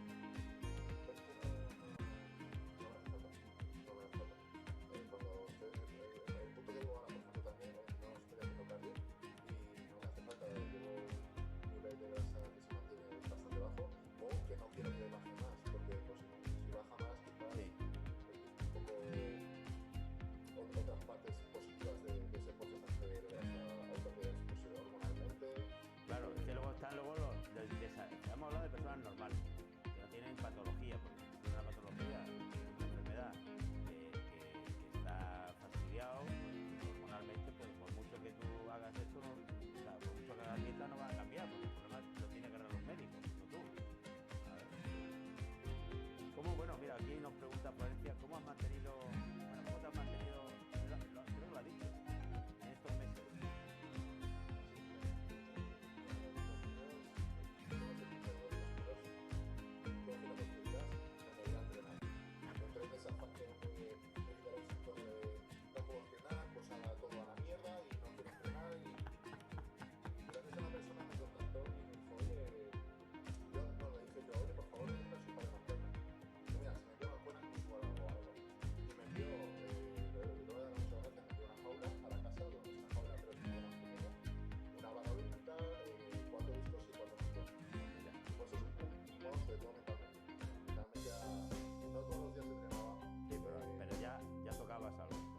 Claro, es que luego están los hemos hablado de personas normales, que no tienen patología, porque si tiene una patología, una enfermedad que está fastidiado, pues hormonalmente, pues por mucho que tú hagas esto, no, o sea, por mucho que hagas dieta no va a cambiar, porque el problema lo tiene que arreglar los médicos, no tú. A ver. ¿Cómo? Bueno, mira, aquí nos pregunta Florencia, ¿cómo has mantenido, bueno, cómo te has mantenido, creo que lo ha dicho, en estos meses?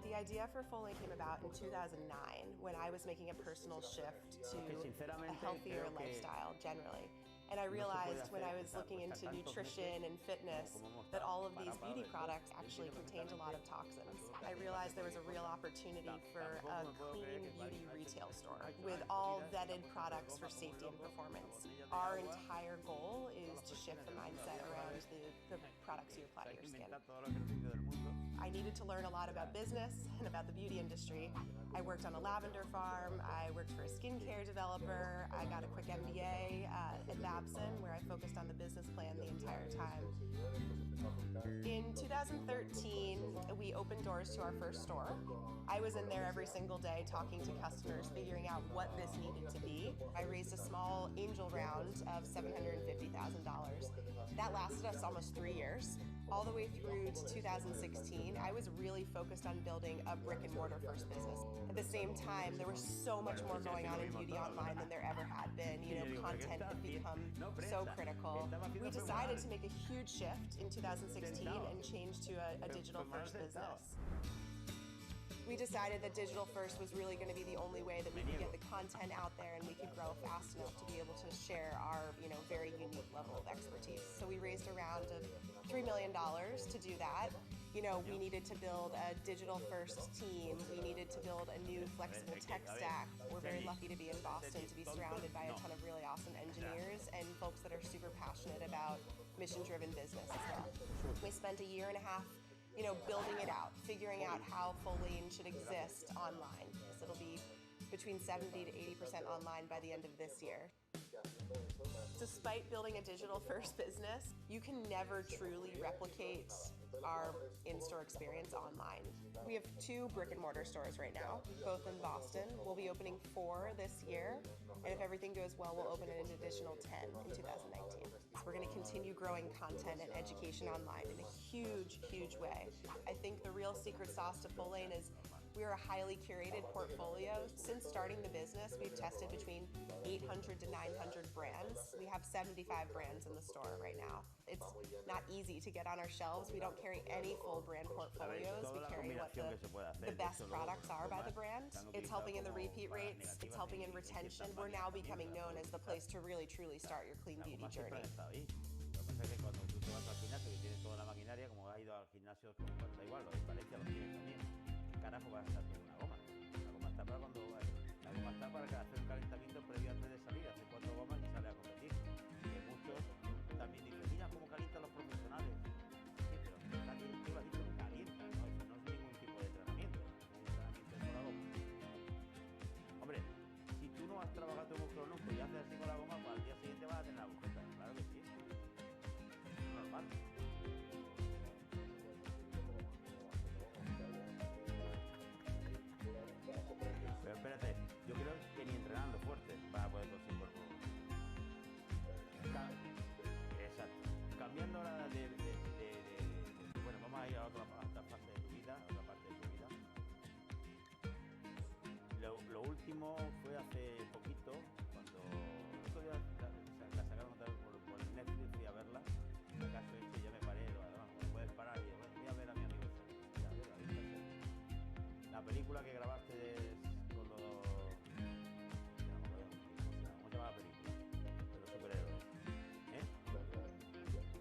The idea for Foley came about in 2009 when I was making a personal shift to a healthier lifestyle generally. And I realized when I was looking into nutrition and fitness that all of these beauty products actually contained a lot of toxins. I realized there was a real opportunity for a clean beauty retail store with all vetted products for safety and performance. Our entire goal is to shift the mindset around the products you apply to your skin. I needed to learn a lot about business and about the beauty industry. I worked on a lavender farm, I worked for a skincare developer, I got a quick MBA at Babson where I focused on the business plan the entire time. In 2013, we opened doors to our first store. I was in there every single day talking to customers, figuring out what this needed to be. I raised a small angel round of $750,000. That lasted us almost 3 years. All the way through to 2016, I was really focused on building a brick and mortar first business. At the same time, there was so much more going on in beauty online than there ever had been. You know, content had become so critical. We decided to make a huge shift in 2016 and change to a digital first business. We decided that digital first was really going to be the only way that we could get the content out there and we could grow fast enough to be able to share our, very unique level of expertise. So we raised a round of $3 million to do that. We needed to build a digital first team. We needed to build a new flexible tech stack. We're very lucky to be in Boston, to be surrounded by a ton of really awesome engineers and folks that are super passionate about mission-driven business as well. We spent a year and a half building it out, figuring out how Foley should exist online. So it'll be between 70 to 80% online by the end of this year. Despite building a digital-first business, you can never truly replicate our in-store experience online. We have 2 brick-and-mortar stores right now, both in Boston. We'll be opening 4 this year, and if everything goes well, we'll open an additional 10 in 2019. We're going to continue growing content and education online in a huge, huge way. I think the real secret sauce to Foley is we're a highly curated portfolio. Since starting the business, we've tested between 800 to 900 brands. We have 75 brands in the store right now. It's not easy to get on our shelves. We don't carry any full brand portfolios. We carry what the best products are by the brand. It's helping in the repeat rates. It's helping in retention. We're now becoming known as the place to really, truly start your clean beauty journey. Cuando tú te vas al gimnasio y tienes toda la maquinaria, como has ido al gimnasio, da igual, los de Valencia los tienes también. ¿Qué carajo vas a estar con una goma? La goma está para cuando está para hacer un calentamiento previo antes de salir, hace 4 gomas y sale a competir. Que muchos también dicen, mira cómo calientan los profesionales. Sí, pero tú lo has dicho, calienta, no es ningún tipo de entrenamiento. Es entrenamiento con la goma. Hombre, si tú no has trabajado tu músculo nunca y haces así con la goma, pues al día siguiente vas a tener agujetas. Claro que sí. Es normal. Pero espérate, yo creo que ni entrenando fuerte vas a poder conseguir cuerpo. Exacto. Cambiando ahora bueno, vamos a ir a otra fase de tu vida, a otra parte de tu vida. Lo último fue hace poquito, cuando la sacaron otra vez por Netflix, fui a verla. Acaso hecho, ya me paré, además, como puedes parar, y digo, voy a ver a mi amigo Sergio. La película que grabaste con los... ¿Cómo se llama la película? De los superhéroes.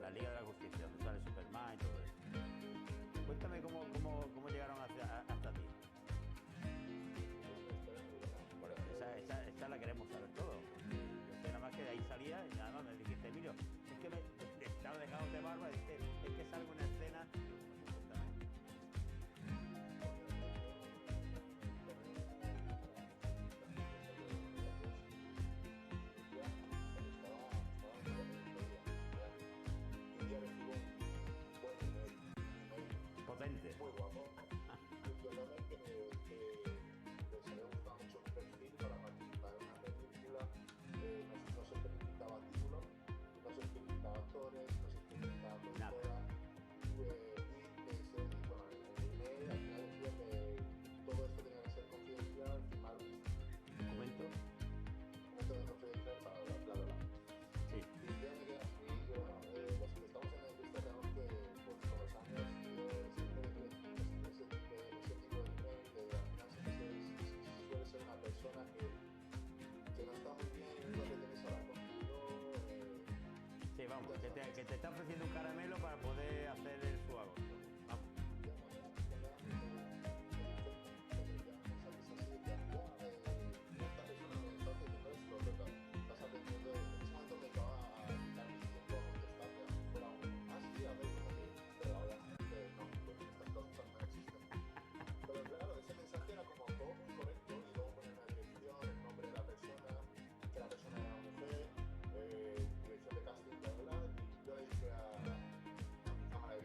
La Liga de la Justicia, donde sale Superman y todo eso. Cuéntame cómo llegaron hasta ti. Bueno, esa la queremos saber todo. Yo sé nada más que de ahí salía y nada más me dijiste, Emilio, es que me estaba dejando de barba, es que salgo en una escena. Potente. Muy guapo. Yo también que les había gustado mucho mi perfil para participar en una película. No se especificaba título, no se especificaba actores, no se especificaba productora. Y bueno, en el email al final decía que todo esto tenía que ser confidencial, firmar un documento de confidencial, bla, bla, bla, bla. Sí. Y yo me quedé así, y bueno, los que estamos en la industria sabemos que pues, con los años ese tipo de email de al final suele ser una persona que no está muy bien en lo que tienes ahora contigo. Sí, vamos, que te está ofreciendo un caramelo para poder hacer su agosto. Vamos. Dirección de casting, bla, bla, y yo le dije a mi cámara de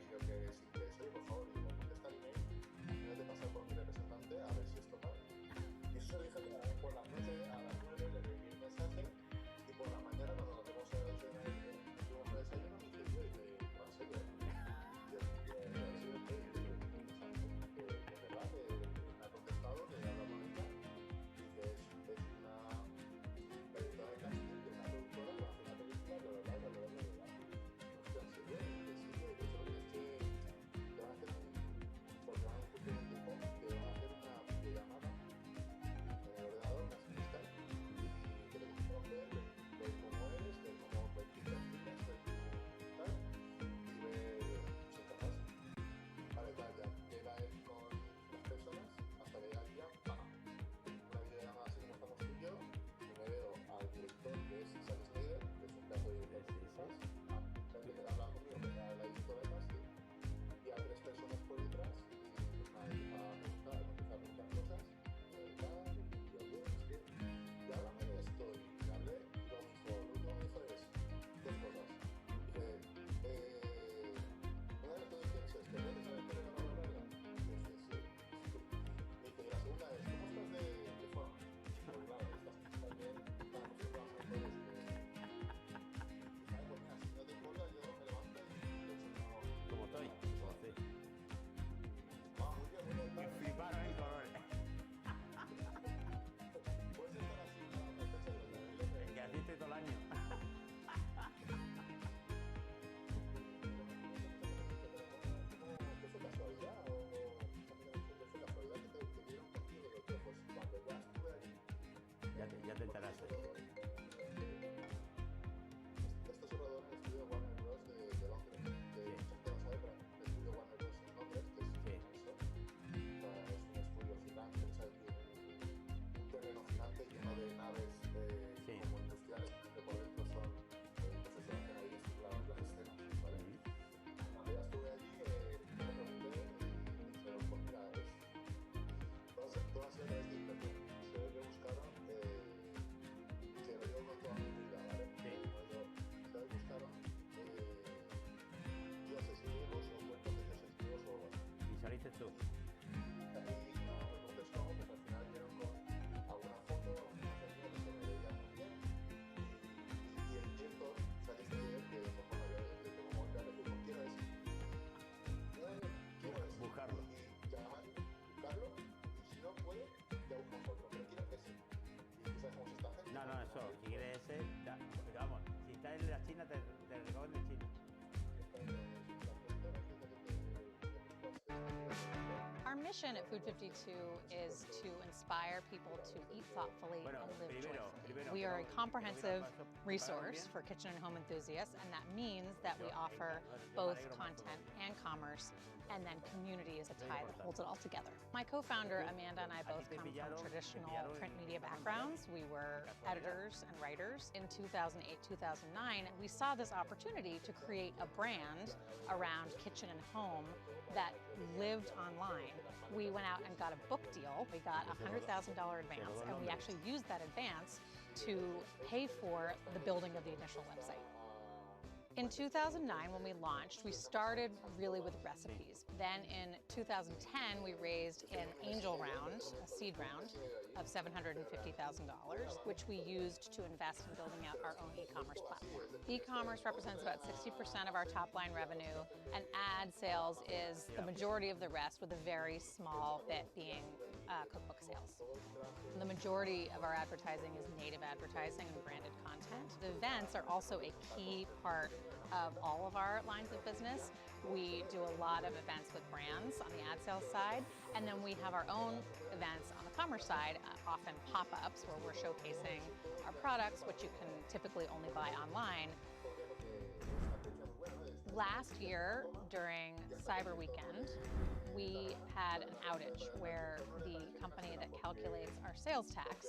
No, no, eso, quiere ese, vamos, si estás en la China, te recogen de China. Our mission at Food 52 is to inspire people to eat thoughtfully and live joyfully. We are a comprehensive resource for kitchen and home enthusiasts, and that means that we offer both content and commerce, and then community is a tie that holds it all together. My co-founder Amanda and I both come from traditional print media backgrounds. We were editors and writers. In 2008-2009, we saw this opportunity to create a brand around kitchen and home that lived online. We went out and got a book deal. We got a $100,000 advance, and we actually used that advance to pay for the building of the initial website. In 2009, when we launched, we started really with recipes. Then in 2010, we raised an angel round, a seed round, of $750,000, which we used to invest in building out our own e-commerce platform. E-commerce represents about 60% of our top-line revenue, and ad sales is the majority of the rest, with a very small bit being cookbook sales. The majority of our advertising is native advertising and branded content. The events are also a key part of all of our lines of business. We do a lot of events with brands on the ad sales side, and then we have our own events on the commerce side, often pop-ups where we're showcasing our products, which you can typically only buy online. Last year, during Cyber Weekend, we had an outage where the company that calculates our sales tax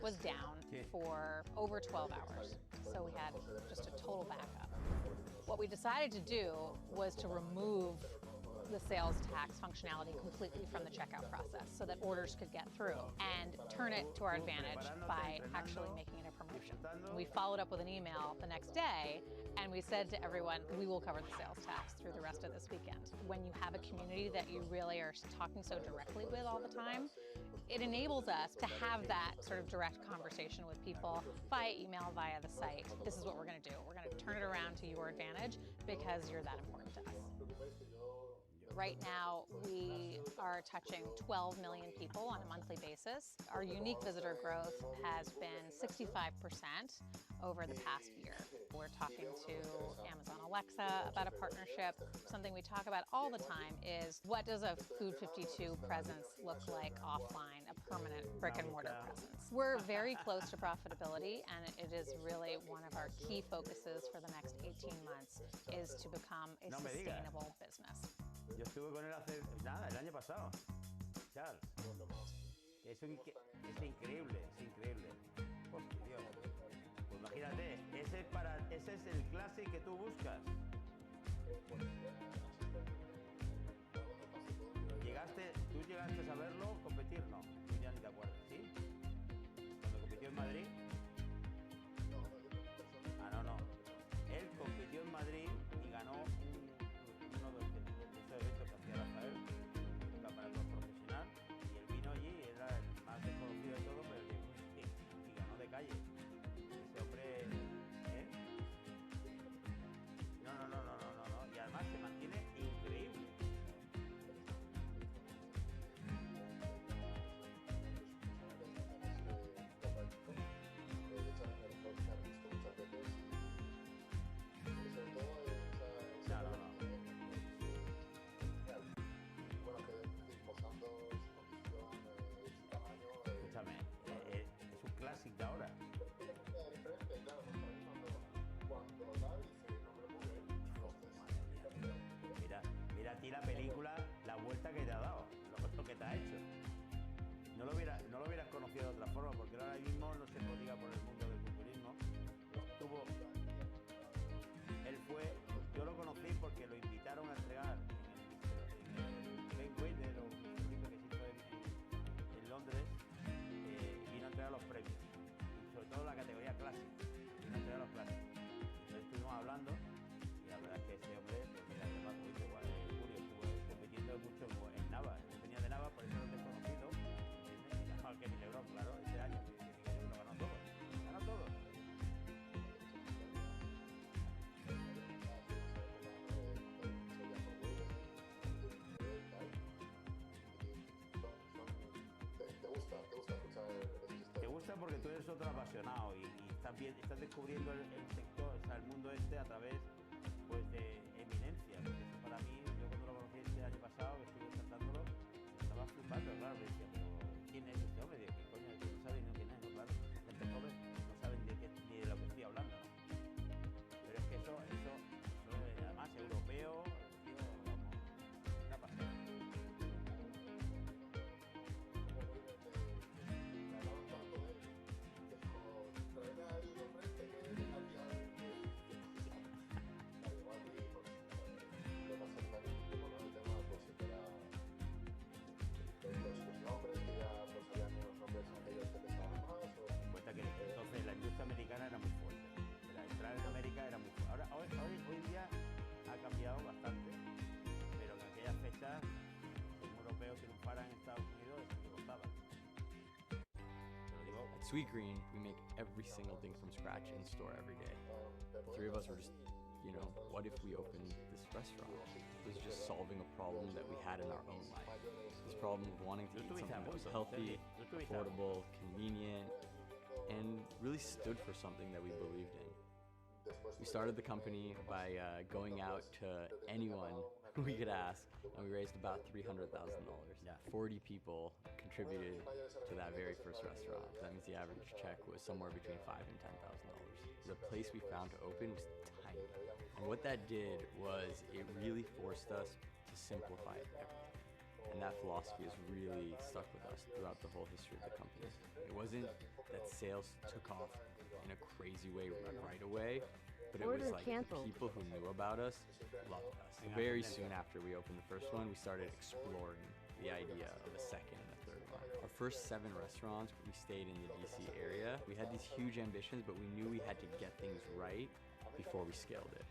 was down for over 12 hours. So we had just a total backup. What we decided to do was to remove the sales tax functionality completely from the checkout process so that orders could get through, and turn it to our advantage by actually making it a promotion. We followed up with an email the next day, and we said to everyone, we will cover the sales tax through the rest of this weekend. When you have a community that you really are talking so directly with all the time, it enables us to have that sort of direct conversation with people via email, via the site. This is what we're going to do. We're going to turn it around to your advantage because you're that important to us. Right now, we are touching 12 million people on a monthly basis. Our unique visitor growth has been 65% over the past year. We're talking to Amazon Alexa about a partnership. Something we talk about all the time is, what does a Food 52 presence look like offline, a permanent brick and mortar presence? We're very close to profitability, and it is really one of our key focuses for the next 18 months is to become a sustainable business. Yo estuve con él hace nada, el año pasado, Charles. Es increíble, es increíble. Hostia, Dios. Pues imagínate, ese es el clase que tú buscas. ¿Tú llegaste a verlo competir? No, tú ya ni te acuerdas, ¿sí? Cuando compitió en Madrid. Ah, no. Él compitió en Madrid y ganó uno de esos eventos que hacía Rafael, un campeonato profesional, y él vino allí, era el más desconocido de todo, pero y ganó de calle. Ese hombre, ¿eh? No, y además se mantiene porque tú eres otro apasionado y estás descubriendo el sector, o sea, el mundo este a través pues, de eminencias. Porque eso para mí, yo cuando lo conocí este año pasado, que estuve tratándolo, estaba flipando, claro, me decía, pero ¿quién es este hombre? Digo, ¿qué coño? No saben ni quién es, ¿no? Claro, gente joven no saben ni de lo que estoy hablando, ¿no? Pero es que eso además, europeo, tío, vamos, una pasada. Americana era muy fuerte, entrar en América era muy fuerte. Hoy en día ha cambiado bastante, pero en aquellas fechas un europeo triunfara en Estados Unidos es que costaba. At Sweetgreen, we make every single thing from scratch in store every day. The three of us were just, what if we opened this restaurant? It was just solving a problem that we had in our own life. This problem of wanting to eat something that was healthy, affordable, convenient, and really stood for something that we believed in. We started the company by going out to anyone we could ask, and we raised about $300,000. 40 people contributed to that very first restaurant. That means the average check was somewhere between $5,000 and $10,000. The place we found to open was tiny, and what that did was it really forced us to simplify everything. And that philosophy has really stuck with us throughout the whole history of the company. It wasn't that sales took off in a crazy way right away, but it was like the people who knew about us loved us. Very soon after we opened the first one, we started exploring the idea of a second and a third one. Our first 7 restaurants, we stayed in the DC area. We had these huge ambitions, but we knew we had to get things right before we scaled it.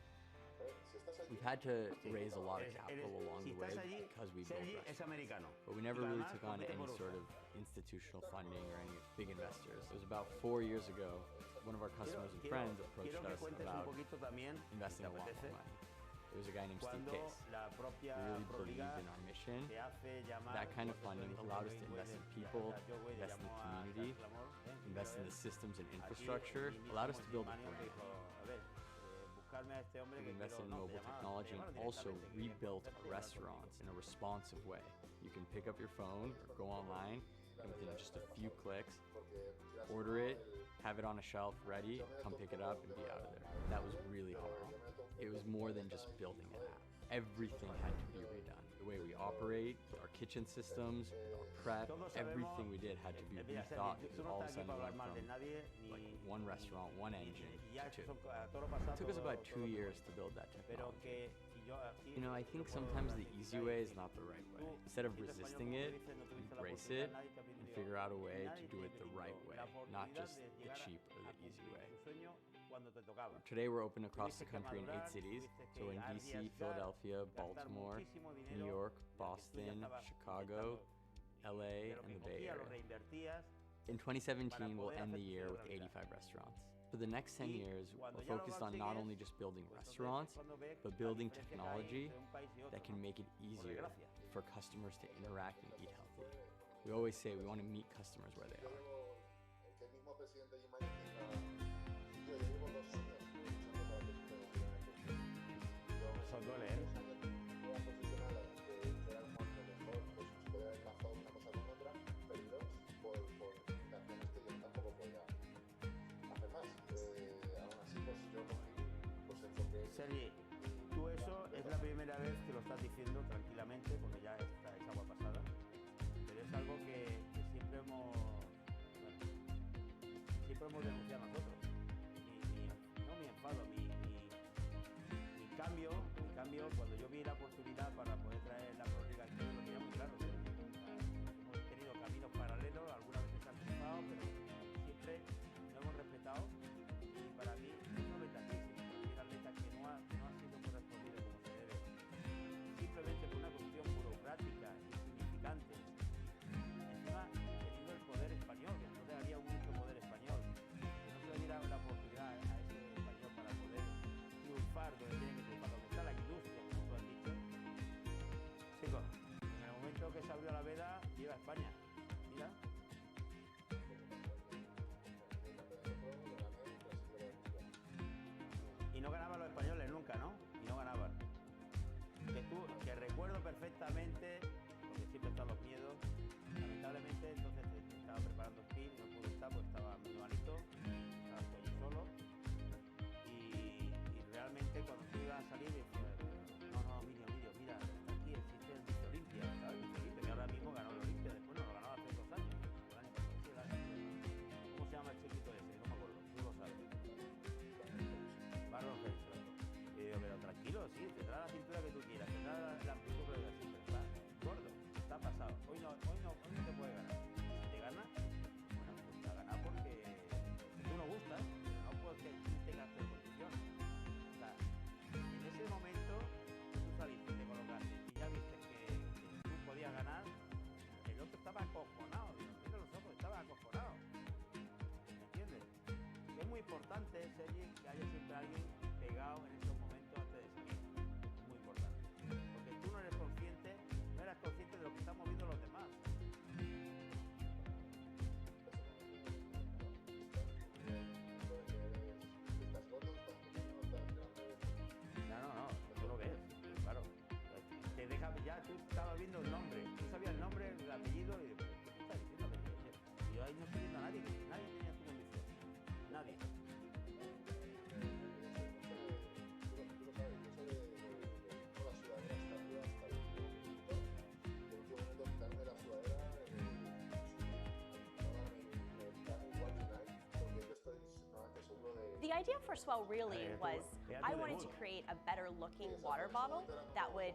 We've had to raise a lot of capital along the way because we built restaurants, but we never really took on any sort of institutional funding or any big investors. It was about 4 years ago, one of our customers and friends approached us about investing a lot more money. It was a guy named Steve Case. He really believed in our mission. That kind of funding allowed us to invest in people, invest in the community, invest in the systems and infrastructure, allowed us to build a brand. We invested in mobile technology and also rebuilt restaurants in a responsive way. You can pick up your phone or go online and within just a few clicks, order it, have it on a shelf ready, come pick it up and be out of there. That was really hard. It was more than just building an app. Everything had to be redone. The way we operate, our kitchen systems, our prep, everything we did had to be rethought because all of a sudden we went from like one restaurant, one engine to 2. It took us about 2 years to build that technology. I think sometimes the easy way is not the right way. Instead of resisting it, embrace it and figure out a way to do it the right way, not just the cheap or the easy way. Today we're open across the country in 8 cities, so in DC, Philadelphia, Baltimore, New York, Boston, Chicago, LA, and the Bay Area. In 2017, we'll end the year with 85 restaurants. For the next 10 years, we're focused on not only just building restaurants, but building technology that can make it easier for customers to interact and eat healthy. We always say we want to meet customers where they are. Sergi, tú eso es la primera vez que lo estás diciendo tranquilamente, porque ya es agua pasada, pero es algo que siempre hemos denunciado nosotros. No mi enfado, mi cambio, cuando yo vi la oportunidad para poder traer la prórroga aquí, lo tenía muy claro. Hemos tenido caminos paralelos, algunas veces se han cruzado, pero siempre lo hemos respetado y para mí es un ventajísimo. Que no ha sido correspondido como se debe, simplemente por una cuestión burocrática insignificante, encima teniendo el poder español, que no le daría un único poder español, que no se le diera la oportunidad a ese español para poder triunfar donde tiene que triunfar, donde está la industria, como tú has dicho. Chicos, en el momento que se abrió la veda, viva España, mira. perfectamente, porque siempre están los miedos. Lamentablemente, entonces estaba preparando spin, no pude estar porque estaba muy malito, estaba allí solo. Y realmente cuando tú ibas a salir, decía, no, mira, aquí existe el Mister Olimpia, ¿sabes? El Mister Olimpia, que ahora mismo ganó el Olimpia, después no lo ganaba hace 2 años. ¿Cómo se llama el chiquito ese? No me acuerdo, tú lo sabes. Barro Hensler. Y digo, pero tranquilo, sí, tendrá la cintura que tú quieras, tendrá la amplitud que quieras, sí, pero está gordo, está pasado. Hoy no te puede ganar. Si te gana, bueno, pues te ha ganado porque tú no gustas, no porque tú tengas tu condición. O sea, en ese momento tú saliste, te colocaste y ya viste que tú podías ganar, el otro estaba acojonado, digo, mira los ojos, estaba acojonado. ¿Me entiendes? Es muy importante, Sergi, que haya siempre alguien pegado en esos momentos antes de salir. Es muy importante. Porque tú no eras consciente de lo que están moviendo los demás. No, tú lo ves, claro. Te deja, ya tú estabas viendo el nombre, tú sabías el nombre, el apellido y después, ¿qué estás diciendo? Y yo ahí no estoy viendo a nadie tenía tu condición. Nadie. The idea for Swell really was I wanted to create a better looking water bottle that would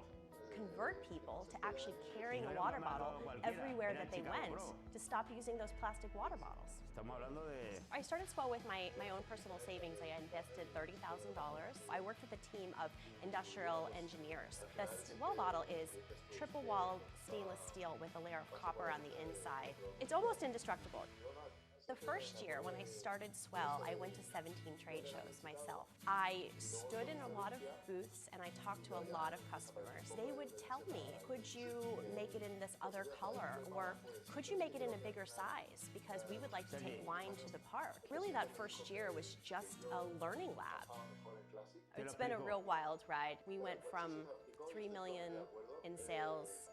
convert people to actually carrying a water bottle everywhere that they went to stop using those plastic water bottles. I started Swell with my own personal savings. I invested $30,000. I worked with a team of industrial engineers. The Swell bottle is triple-walled stainless steel with a layer of copper on the inside. It's almost indestructible. The first year when I started Swell, I went to 17 trade shows myself. I stood in a lot of booths and I talked to a lot of customers. They would tell me, could you make it in this other color? Or could you make it in a bigger size? Because we would like to take wine to the park. Really, that first year was just a learning lab. It's been a real wild ride. We went from 3 million in sales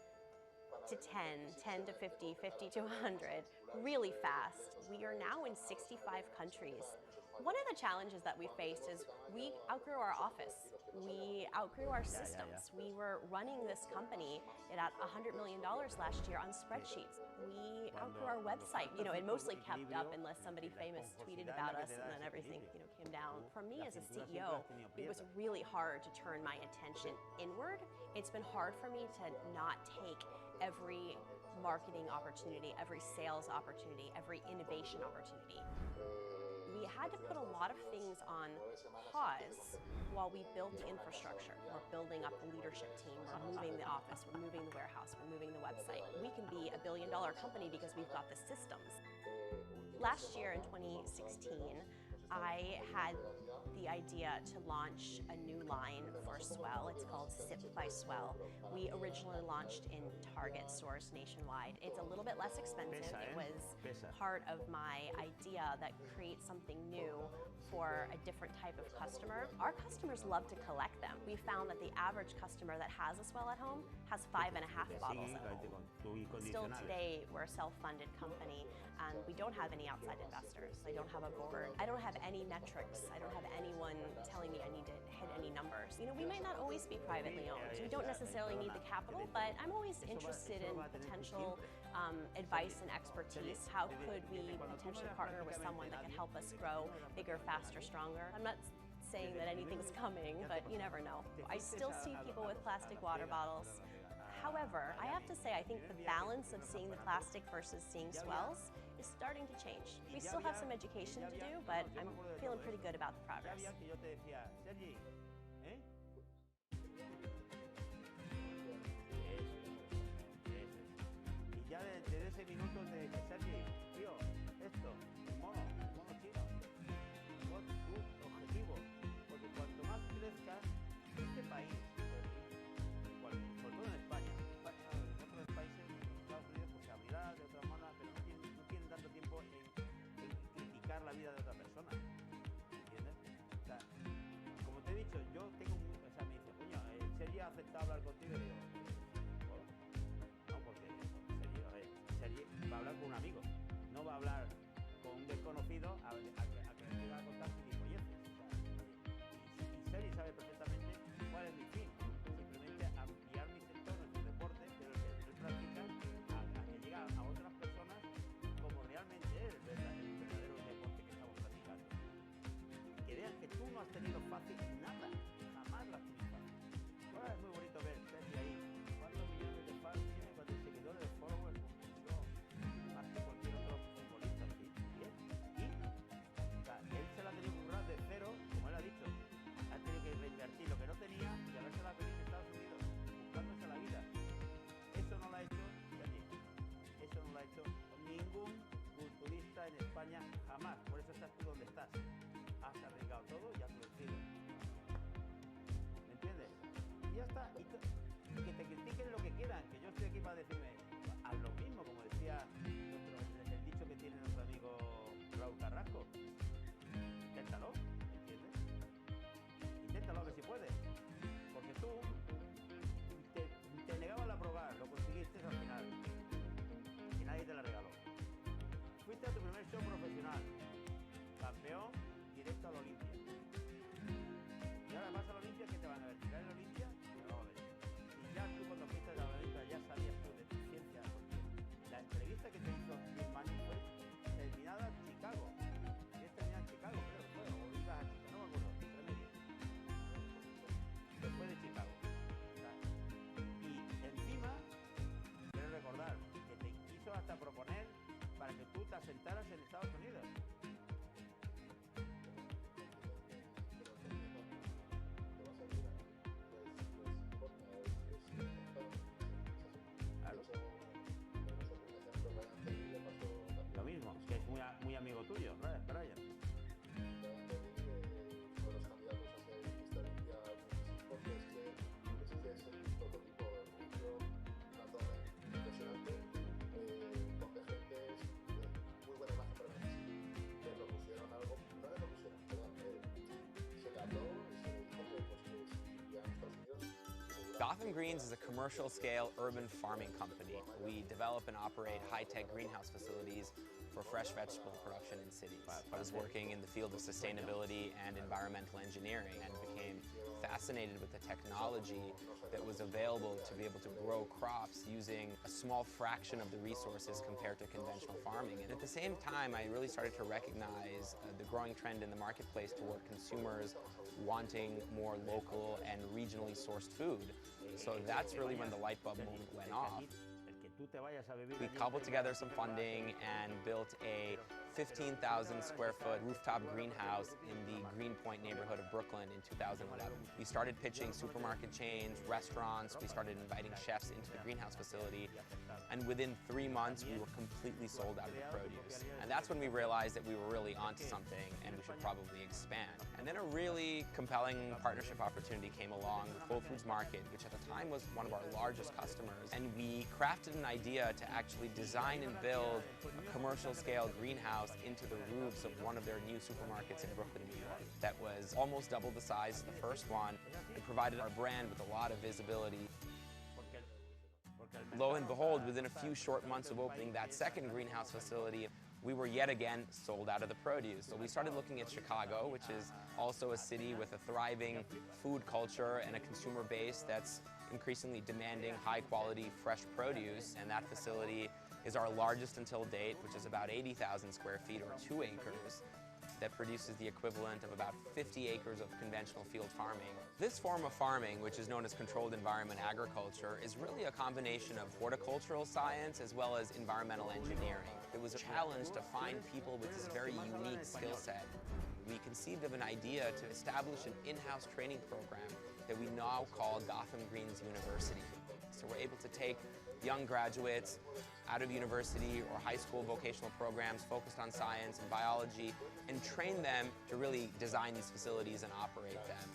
to 10 to 50, 50 to 100, really fast. We are now in 65 countries. One of the challenges that we faced is we outgrew our office. We outgrew our systems. We were running this company at $100 million last year on spreadsheets. We outgrew our website. You know, it mostly kept up unless somebody famous tweeted about us and then everything, came down. For me as a CEO, it was really hard to turn my attention inward. It's been hard for me to not take every marketing opportunity, every sales opportunity, every innovation opportunity. We had to put a lot of things on pause while we built the infrastructure. We're building up the leadership team, we're moving the office, we're moving the warehouse, we're moving the website. We can be a billion-dollar company because we've got the systems. Last year in 2016, I had the idea to launch a new line for Swell. It's called Sip by Swell. We originally launched in Target stores nationwide. It's a little bit less expensive. It was part of my idea that creates something new for a different type of customer. Our customers love to collect them. We found that the average customer that has a Swell at home has 5.5 bottles at home. Still today, we're a self-funded company and we don't have any outside investors. I don't have a board. I don't have any metrics. I don't have anyone telling me I need to hit any numbers. You know, we might not always be privately owned. We don't necessarily need the capital, but I'm always interested in potential advice and expertise. How could we potentially partner with someone that can help us grow bigger, faster, stronger? I'm not saying that anything's coming, but you never know. I still see people with plastic water bottles. However, I have to say, I think the balance of seeing the plastic versus seeing Swells is starting to change. We still have some education to do, but I'm feeling pretty good about the progress. Ya desde ese minuto te dije, Sergi, tío, esto, mono chino, tu objetivo, porque cuanto más crezcas, este país, sobre todo en España, en otros países, Estados Unidos, pues se abrirá de otra manera, pero no tienen tanto tiempo en criticar la vida de otra persona, ¿entiendes? O sea, como te he dicho, yo tengo, o sea, me dice, coño, Sergi ha aceptado hablar contigo y digo, hablar con un desconocido a que me llegue a contar gilipolleces. Y Seri sabe perfectamente cuál es mi fin. Simplemente ampliar mi sector, nuestro deporte, de lo que él practica, a que llegue a otras personas como realmente es el verdadero deporte que estamos practicando. Y que vean que tú no has tenido fácil nada, jamás lo has tenido fácil. Ahora es muy bonito ver Sergi ahí. ¿Cuántos millones de fans tiene? ¿Cuántos seguidores de followers? Más que cualquier otro futbolista, sí, bien. Y o sea, él se la ha tenido que currar de cero, como él ha dicho. Ha tenido que reinvertir lo que no tenía y haberse la venido en Estados Unidos, buscándose la vida. Eso no lo ha hecho Sergi. Eso no lo ha hecho ningún culturista en España jamás. Por eso estás tú donde estás. Has arriesgado todo y has vencido. ¿Me entiendes? Y ya está. Y que te critiquen lo que quieran, que yo estoy aquí para decirme, haz lo mismo, como decía el dicho que tiene nuestro amigo Raúl Carrasco. Inténtalo, ¿entiendes? Inténtalo a ver si puedes. Porque tú te negabas a probar, lo conseguiste al final. Y nadie te la regaló. Fuiste a tu primer show profesional. Campeón, directo a la Olimpia. Y ahora vas a la Olimpia, ¿qué te van a ver? ¿Tirar en la Olimpia? No, a ver. Y ya tú cuando fuiste a la Olimpia ya sabías tu deficiencia. Porque la entrevista que te hizo Bill Manning fue terminada en Chicago. Y es terminada en Chicago, creo que fue. O ibas a Chicago, no me acuerdo. Después de Chicago. Y encima, quiero recordar que te quiso hasta proponer para que tú te asentaras en Estados Unidos. Lo mismo, que es muy amigo tuyo, ¿verdad, Brian? Gotham Greens is a commercial-scale urban farming company. We develop and operate high-tech greenhouse facilities for fresh vegetable production in cities. I was working in the field of sustainability and environmental engineering and became fascinated with the technology that was available to be able to grow crops using a small fraction of the resources compared to conventional farming. And at the same time, I really started to recognize the growing trend in the marketplace toward consumers wanting more local and regionally sourced food. So that's really when the light bulb moment went off. We cobbled together some funding and built a 15,000 square foot rooftop greenhouse in the Greenpoint neighborhood of Brooklyn in 2011. We started pitching supermarket chains, restaurants, we started inviting chefs into the greenhouse facility, and within 3 months we were completely sold out of the produce. And that's when we realized that we were really onto something and we should probably expand. And then a really compelling partnership opportunity came along with Whole Foods Market, which at the time was one of our largest customers, and we crafted an idea to actually design and build a commercial-scale greenhouse into the roofs of one of their new supermarkets in Brooklyn, New York. That was almost double the size of the first one. It provided our brand with a lot of visibility. Lo and behold, within a few short months of opening that second greenhouse facility, we were yet again sold out of the produce. So we started looking at Chicago, which is also a city with a thriving food culture and a consumer base that's increasingly demanding high-quality fresh produce, and that facility is our largest until date, which is about 80,000 square feet or 2 acres. That produces the equivalent of about 50 acres of conventional field farming. This form of farming, which is known as controlled environment agriculture, is really a combination of horticultural science as well as environmental engineering. It was a challenge to find people with this very unique skill set. We conceived of an idea to establish an in-house training program that we now call Gotham Greens University. So we're able to take young graduates out of university or high school vocational programs focused on science and biology and train them to really design these facilities and operate them.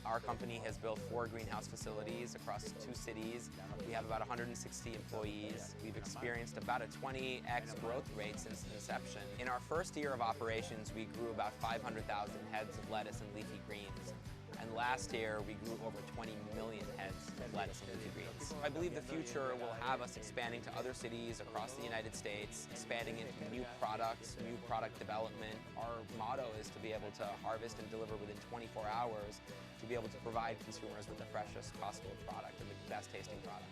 Our company has built 4 greenhouse facilities across 2 cities. We have about 160 employees. We've experienced about a 20x growth rate since inception. In our first year of operations, we grew about 500,000 heads of lettuce and leafy greens. And last year, we grew over 20 million heads of lettuce and leafy greens. I believe the future will have us expanding to other cities across the United States, expanding into new products, new product development. Our motto is to be able to harvest and deliver within 24 hours, to be able to provide consumers with the freshest possible product and the best tasting product.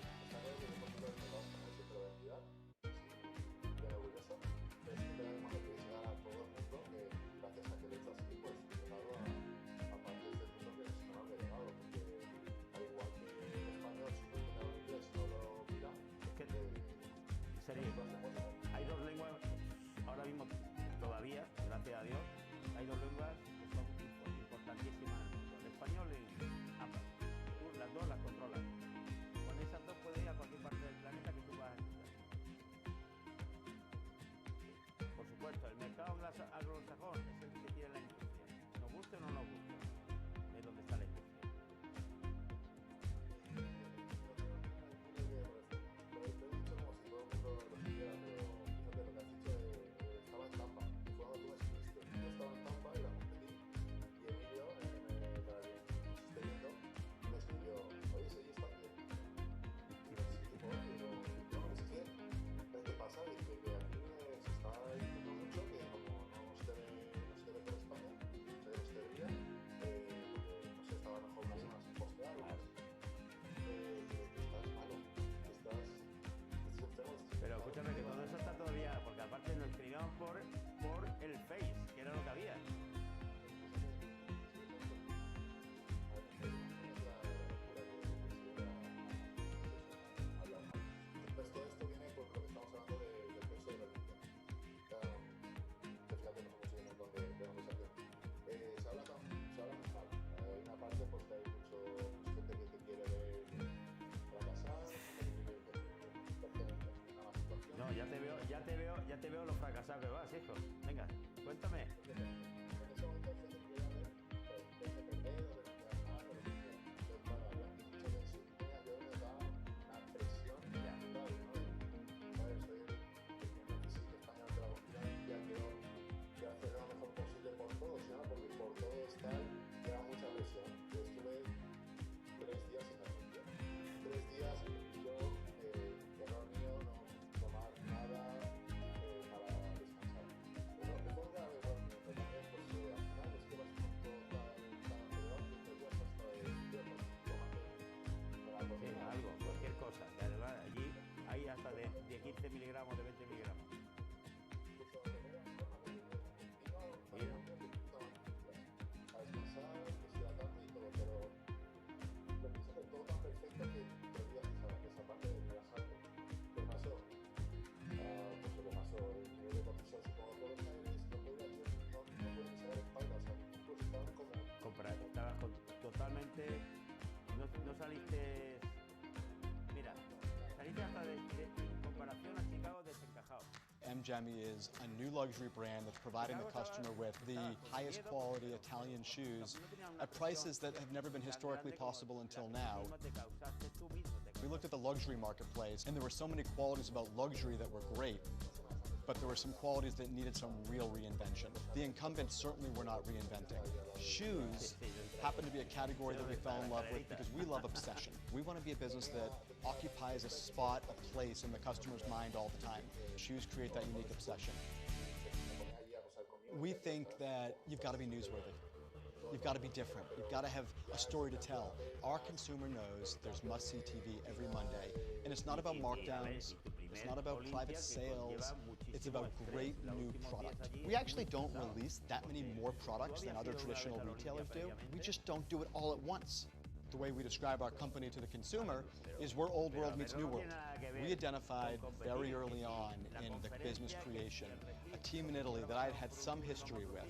Hay dos lenguas, ahora mismo todavía, gracias a Dios, hay dos lenguas que son importantísimas en el mundo, el español y ambas. Tú las dos las controlas. Con esas dos puedes ir a cualquier parte del planeta que tú vas a estudiar. Por supuesto, el mercado anglosajón es el que tiene la industria. Nos guste o no nos guste, es donde está la industria. Pero escúchame que todo eso está todavía, porque aparte nos escribíamos por el Face, que era lo que había. Entonces todo esto viene por lo que estamos hablando del peso de la línea. Que fíjate, nos hemos ido un montón de conversación. Se habla normal. Hay una parte pues que hay mucha gente que te quiere ver fracasar, No, ya te veo lo fracasado que vas, hijo. Venga, cuéntame. Cualquier cosa, que además allí hay hasta de 15 miligramos, de 20 miligramos. Estabas totalmente, no saliste, mira, saliste hasta en comparación a Chicago desencajado. MGEMI is a new luxury brand that's providing the customer with the highest quality Italian shoes at prices that have never been historically possible until now. We looked at the luxury marketplace, and there were so many qualities about luxury that were great, but there were some qualities that needed some real reinvention. The incumbents certainly were not reinventing. Shoes happened to be a category that we fell in love with because we love obsession. We want to be a business that occupies a spot, a place in the customer's mind all the time. Shoes create that unique obsession. We think that you've got to be newsworthy. You've got to be different. You've got to have a story to tell. Our consumer knows there's must-see TV every Monday, and it's not about markdowns. It's not about private sales. It's about great new product. We actually don't release that many more products than other traditional retailers do. We just don't do it all at once. The way we describe our company to the consumer is we're old world meets new world. We identified very early on in the business creation a team in Italy that I had some history with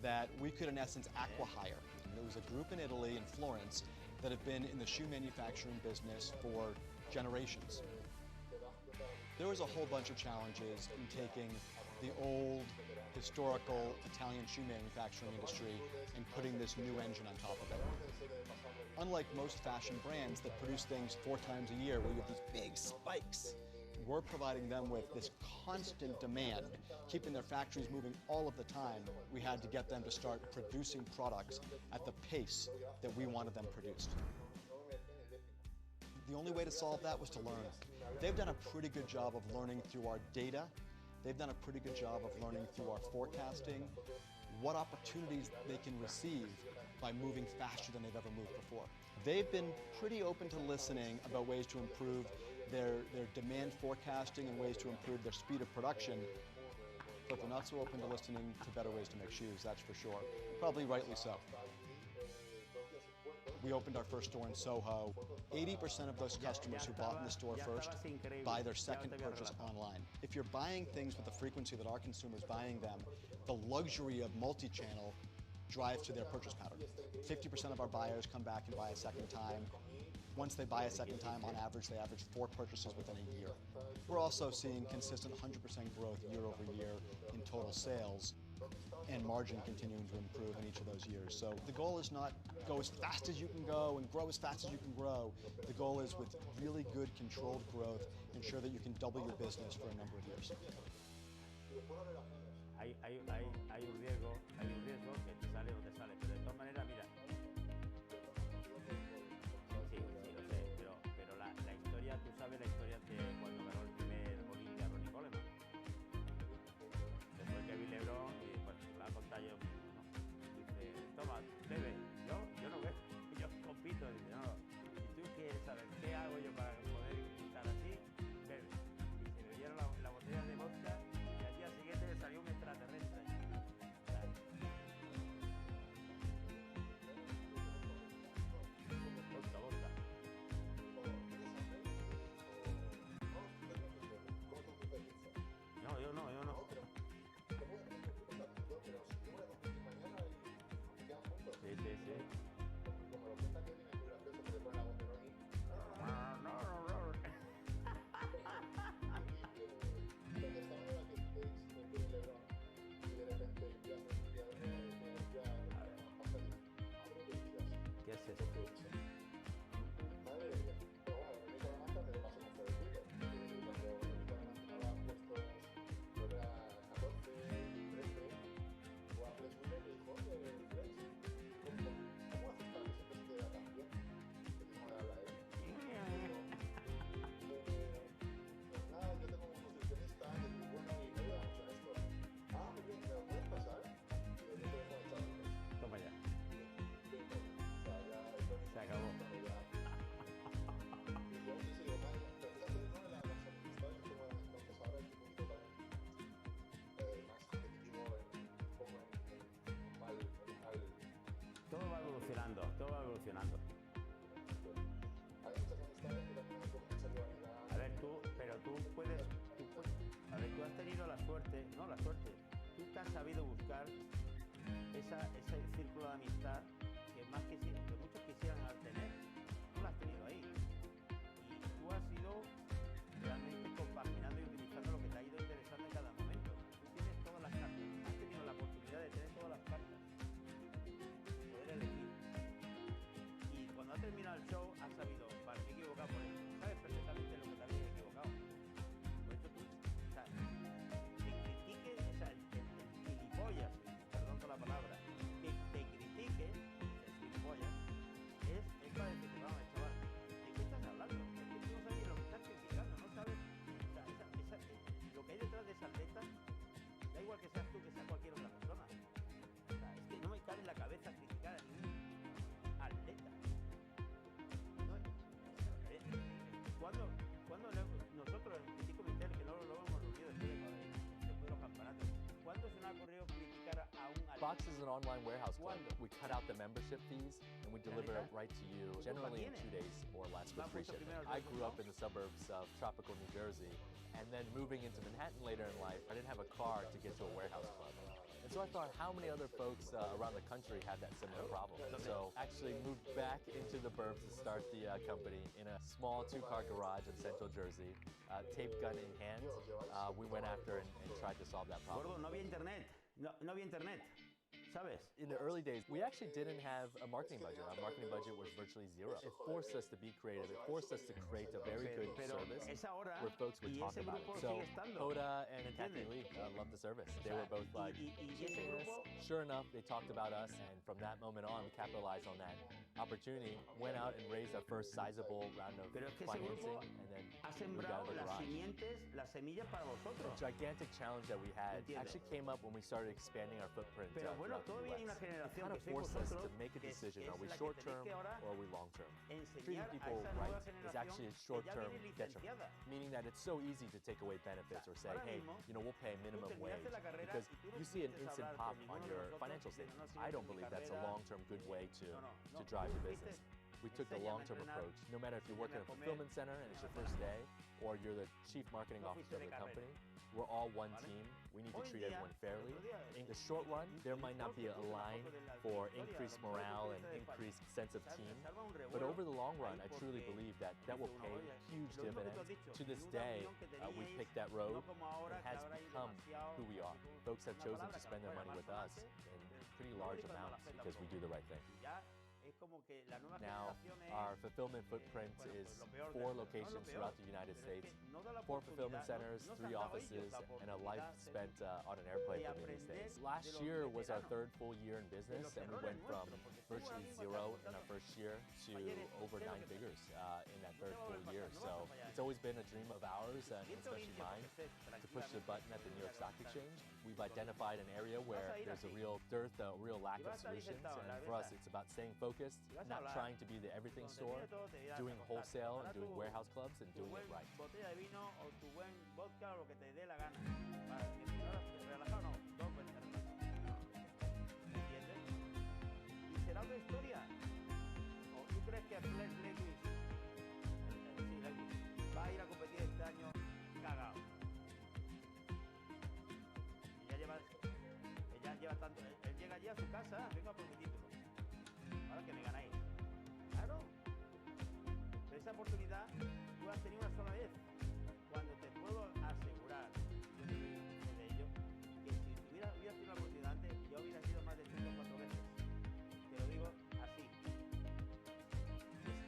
that we could in essence acqui-hire. There was a group in Italy, in Florence, that have been in the shoe manufacturing business for generations. There was a whole bunch of challenges in taking the old, historical Italian shoe manufacturing industry and putting this new engine on top of it. Unlike most fashion brands that produce things 4 times a year where you have these big spikes, we're providing them with this constant demand, keeping their factories moving all of the time. We had to get them to start producing products at the pace that we wanted them produced. The only way to solve that was to learn. They've done a pretty good job of learning through our data. They've done a pretty good job of learning through our forecasting what opportunities they can receive by moving faster than they've ever moved before. They've been pretty open to listening about ways to improve their demand forecasting and ways to improve their speed of production, but they're not so open to listening to better ways to make shoes, that's for sure. Probably rightly so. We opened our first store in Soho. 80% of those customers who bought in the store first buy their second purchase online. If you're buying things with the frequency that our consumers buying them, the luxury of multi-channel drives to their purchase pattern. 50% of our buyers come back and buy a second time. Once they buy a second time, on average, they average 4 purchases within a year. We're also seeing consistent 100% growth year over year in total sales, and margin continuing to improve in each of those years. So the goal is not go as fast as you can go and grow as fast as you can grow. The goal is with really good controlled growth, ensure that you can double your business for a number of years. Hay un riesgo que te sale o te sale, pero de todas maneras, mira. Sí, lo sé, pero la historia, tú sabes la historia de cuando ganó el primer Olimpia Ronnie Coleman. Después Kevin LeBron, y bueno, la contado yo mismo, ¿no? Dice, toma, bebe, yo no bebo, yo compito, dice, no, si tú quieres saber qué hago yo para poder estar así, bebe. Y se bebieron la botella de vodka y al día siguiente le salió un extraterrestre. Vodka. No, yo no. Sí. ¿Qué es eso? Toma ya. Se acabó. Todo va evolucionando. A ver, tú has tenido la suerte, tú te has sabido buscar ese círculo de amistad que muchos quisieran tener. Tú lo has tenido ahí. Y tú has ido realmente compaginando y utilizando lo que te ha ido interesando en cada momento. Tú tienes todas las cartas, has tenido la oportunidad de tener todas las cartas, poder elegir. Y cuando has terminado el show, has sabido, vale, me he equivocado por esto. Sabes perfectamente lo que te habías equivocado. Por eso tú, o sea, que critique, o sea, el gilipollas, perdón por la palabra, que te critique, el gilipollas, es para decirte, vamos, chaval, ¿de qué estás hablando? Es que tú no sabes lo que estás criticando, no sabes, o sea, lo que hay detrás de esas letras, da igual que seas tú, que sea cualquier otra persona. O sea, es que no me cabe en la cabeza criticar a ningún atleta. ¿Cuándo nosotros, el petit comité, que no lo hemos reunido después de los campeonatos, ¿cuándo se nos ha ocurrido criticar a un atleta? Box is an online warehouse club. We cut out the membership fees and we deliver it right to you, generally in 2 days or less with free shipping. I grew up in the suburbs of tropical New Jersey, and then moving into Manhattan later in life, I didn't have a car to get to a warehouse club. And so I thought, how many other folks around the country had that similar problem? So actually moved back into the burbs to start the company in a small 2-car garage in Central Jersey, tape gun in hand. We went after and tried to solve that problem. Gordo, no había internet, no había internet, ¿sabes? In the early days, we actually didn't have a marketing budget. Our marketing budget was virtually zero. It forced us to be creative. It forced us to create a very good service. where folks would talk about it. So Hoda and Kathy Lee loved the service. They were both like, chasing this. Sure enough, they talked about us, and from that moment on, we capitalized on that opportunity, went out and raised our first sizable round of financing, and then moved out of the garage. The gigantic challenge that we had actually came up when we started expanding our footprint throughout the US. It kind of forced us to make a decision, are we short-term or are we long-term? Treating people right is actually a short-term detriment, meaning that it's so easy to take away benefits or say, hey, you know, we'll pay minimum wage, because you see an instant pop on your financial statements. I don't believe that's a long-term good way to drive the business. We took the long-term approach. No matter if you work in a fulfillment center and it's your first day, or you're the chief marketing officer of the company, we're all one team. We need to treat everyone fairly. In the short run, there might not be a line for increased morale and increased sense of team, but over the long run, I truly believe that that will pay huge dividends. To this day, we picked that road. It has become who we are. Folks have chosen to spend their money with us in pretty large amounts because we do the right thing. Now, our fulfillment footprint is 4 locations throughout the United States, 4 fulfillment centers, 3 offices, and a life spent on an airplane for me these days. Last year was our 3rd full year in business, and we went from virtually 0 in our first year to over 9 figures in that 3rd full year. So it's always been a dream of ours, and especially mine, to push the button at the New York Stock Exchange. We've identified an area where there's a real dearth, a real lack of solutions, and for us, it's about staying focused, not trying to be the everything store, doing wholesale and doing warehouse clubs and doing it right. Botella de vino o tu buen vodka o lo que te dé la gana. Relajado no, 2 veces relajado. ¿Entiendes? ¿Y será otra historia? ¿O tú crees que Flex Lewis, sí, Lewis, va a ir a competir este año cagado? Y ya lleva tanto, él llega allí a su casa, vengo a por mi título. Ahora que me ganáis. Claro. Pero esa oportunidad tú has tenido una sola vez. Cuando te puedo asegurar, yo te doy fe de ello, que si hubieras tenido la oportunidad antes, ya hubieras ido más de 3 o 4 veces. Te lo digo así.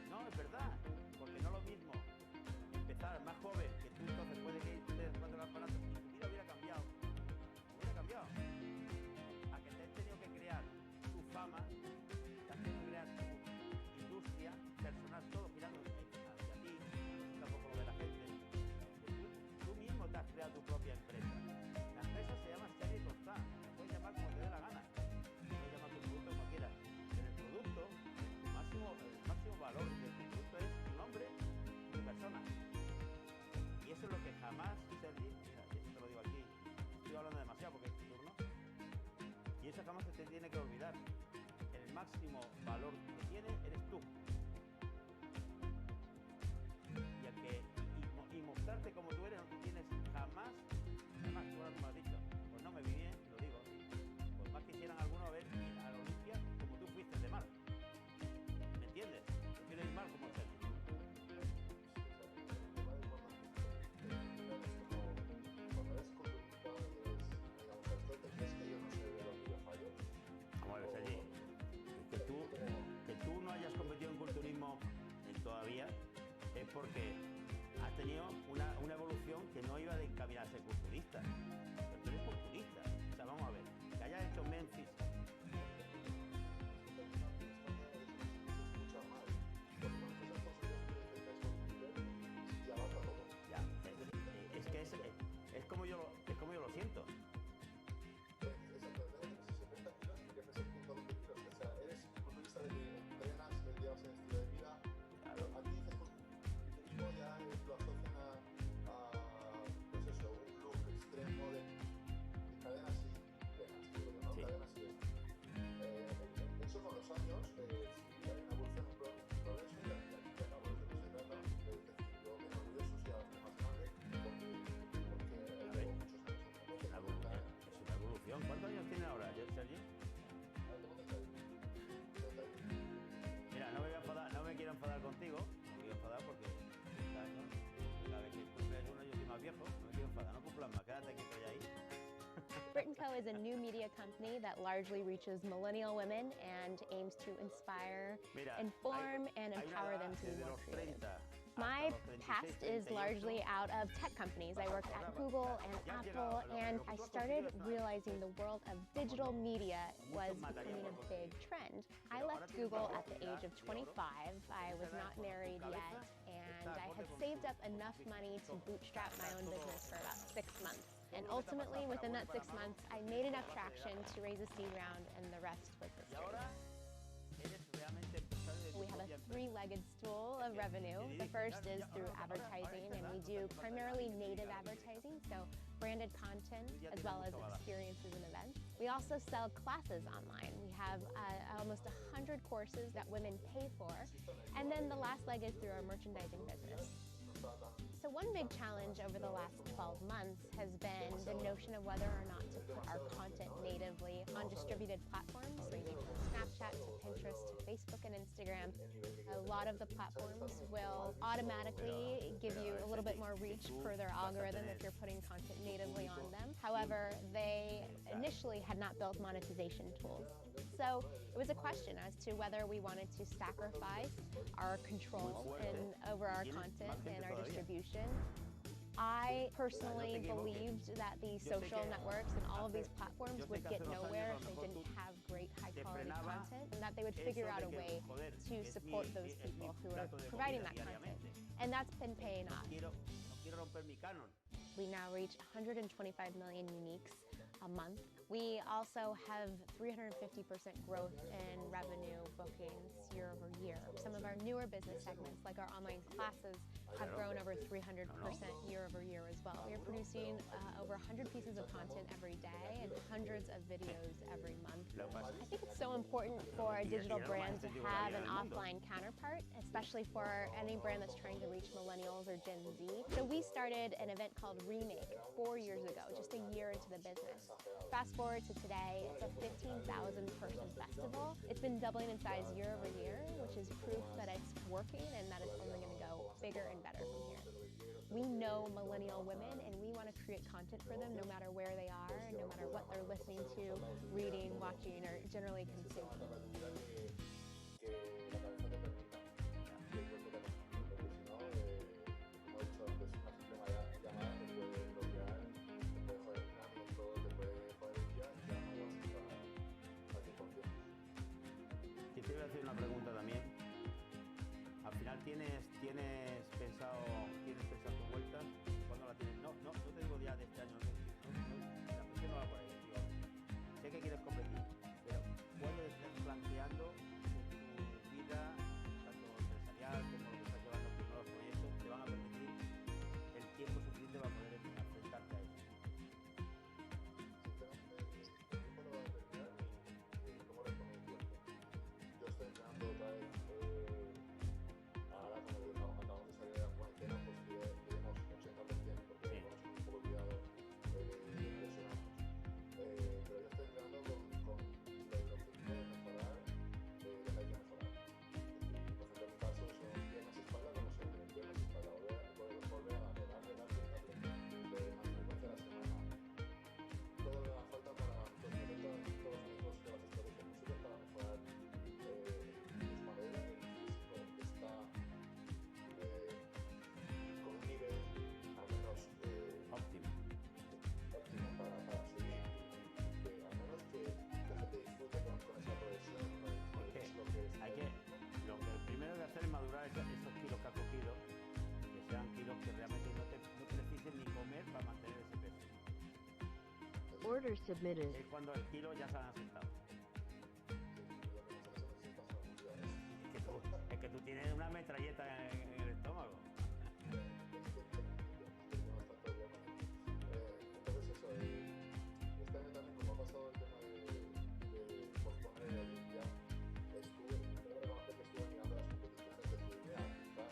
No, es verdad. Porque no es lo mismo empezar más joven, que tú entonces puedes ir 3 o 4 aparatos y tu vida hubiera cambiado. Hubiera cambiado. A que te has tenido que crear tu fama, personal, todo girando hacia ti, tampoco lo ve la gente. Tú mismo te has creado tu propia empresa. La empresa se llama Serie Costa, la puedes llamar como te dé la gana, puedes llamar tu producto como quieras, pero el producto, el máximo valor de tu producto es tu nombre y tu persona. Y eso es lo que jamás, Sergi, mira, y eso te lo digo aquí, estoy hablando demasiado porque es tu turno, y eso jamás se te tiene que olvidar. El máximo valor que tiene eres tú. Y mostrarte como tú eres, no te tienes jamás, tú ahora me has dicho, pues no me vi bien, lo digo así, pues más quisieran algunos ver ir a la Olimpia como tú fuiste de mal, ¿me entiendes? Yo quiero ir mal como el Sergi. Vamos a ver, Sergi, que tú no hayas competido en culturismo todavía es porque has tenido una evolución que no iba de encaminar a ser culturista. Pero tú eres culturista. O sea, vamos a ver, que hayas hecho Memphis. Ya, es como yo lo siento. ¿Cuántos años tiene ahora, Sergi? Mira, no me quiero enfadar contigo, no me quiero enfadar porque cada vez que cumples uno yo soy más viejo, no me quiero enfadar, no cumplas más, quédate quieto ya ahí. Brit & Co is a new media company that largely reaches millennial women and aims to inspire, inform, and empower them to be more creative. My past is largely out of tech companies. I worked at Google and Apple, and I started realizing the world of digital media was becoming a big trend. I left Google at the age of 25. I was not married yet, and I had saved up enough money to bootstrap my own business for about 6 months. And ultimately, within that 6 months, I made enough traction to raise a seed round, and the rest was history. We have a three-legged stool of revenue. The first is through advertising, and we do primarily native advertising, so branded content as well as experiences and events. We also sell classes online. We have almost 100 courses that women pay for. And then the last leg is through our merchandising business. So one big challenge over the last 12 months has been the notion of whether or not to put our content natively on distributed platforms, ranging from Snapchat to Pinterest to Facebook and Instagram. A lot of the platforms will automatically give you a little bit more reach per their algorithm if you're putting content natively on them. However, they initially had not built monetization tools. So it was a question as to whether we wanted to sacrifice our control over our content and our distribution. I personally believed that the social networks and all of these platforms would get nowhere if they didn't have great high-quality content, and that they would figure out a way to support those people who are providing that content. And that's been paying off. We now reach 125 million uniques a month. We also have 350% growth in revenue bookings year over year. Some of our newer business segments, like our online classes, have grown over 300% year over year as well. We are producing over 100 pieces of content every day and hundreds of videos every month. I think it's so important for a digital brand to have an offline counterpart, especially for any brand that's trying to reach millennials or Gen Z. So we started an event called Remake 4 years ago, just a year into the business. Fast forward to today, it's a 15,000 person festival. It's been doubling in size year over year, which is proof that it's working and that it's only going to go bigger and better from here. We know millennial women, and we want to create content for them no matter where they are and no matter what they're listening to, reading, watching, or generally consuming. Te voy a hacer una pregunta también. Al final tienes pensado tu vuelta. ¿Cuándo la tienes? No te digo ya de este año. La cuestión no va por ahí. Digo, sé que quieres competir, pero ¿cuándo estás planteando en tu vida, tanto empresarial como lo que estás llevando tus nuevos proyectos, te van a permitir el tiempo suficiente para poder enfrentarte a eso? Esos kilos que has cogido, que sean kilos que realmente no precisen ni comer para mantener ese peso. Order submitted. Es cuando el kilo ya se han asentado. Es que tú tienes una metralleta en el estómago. Entonces eso, este año también, como ha pasado el tema de posponer el Olimpia, tengo que reconocer que estuve mirando las competiciones de Junio,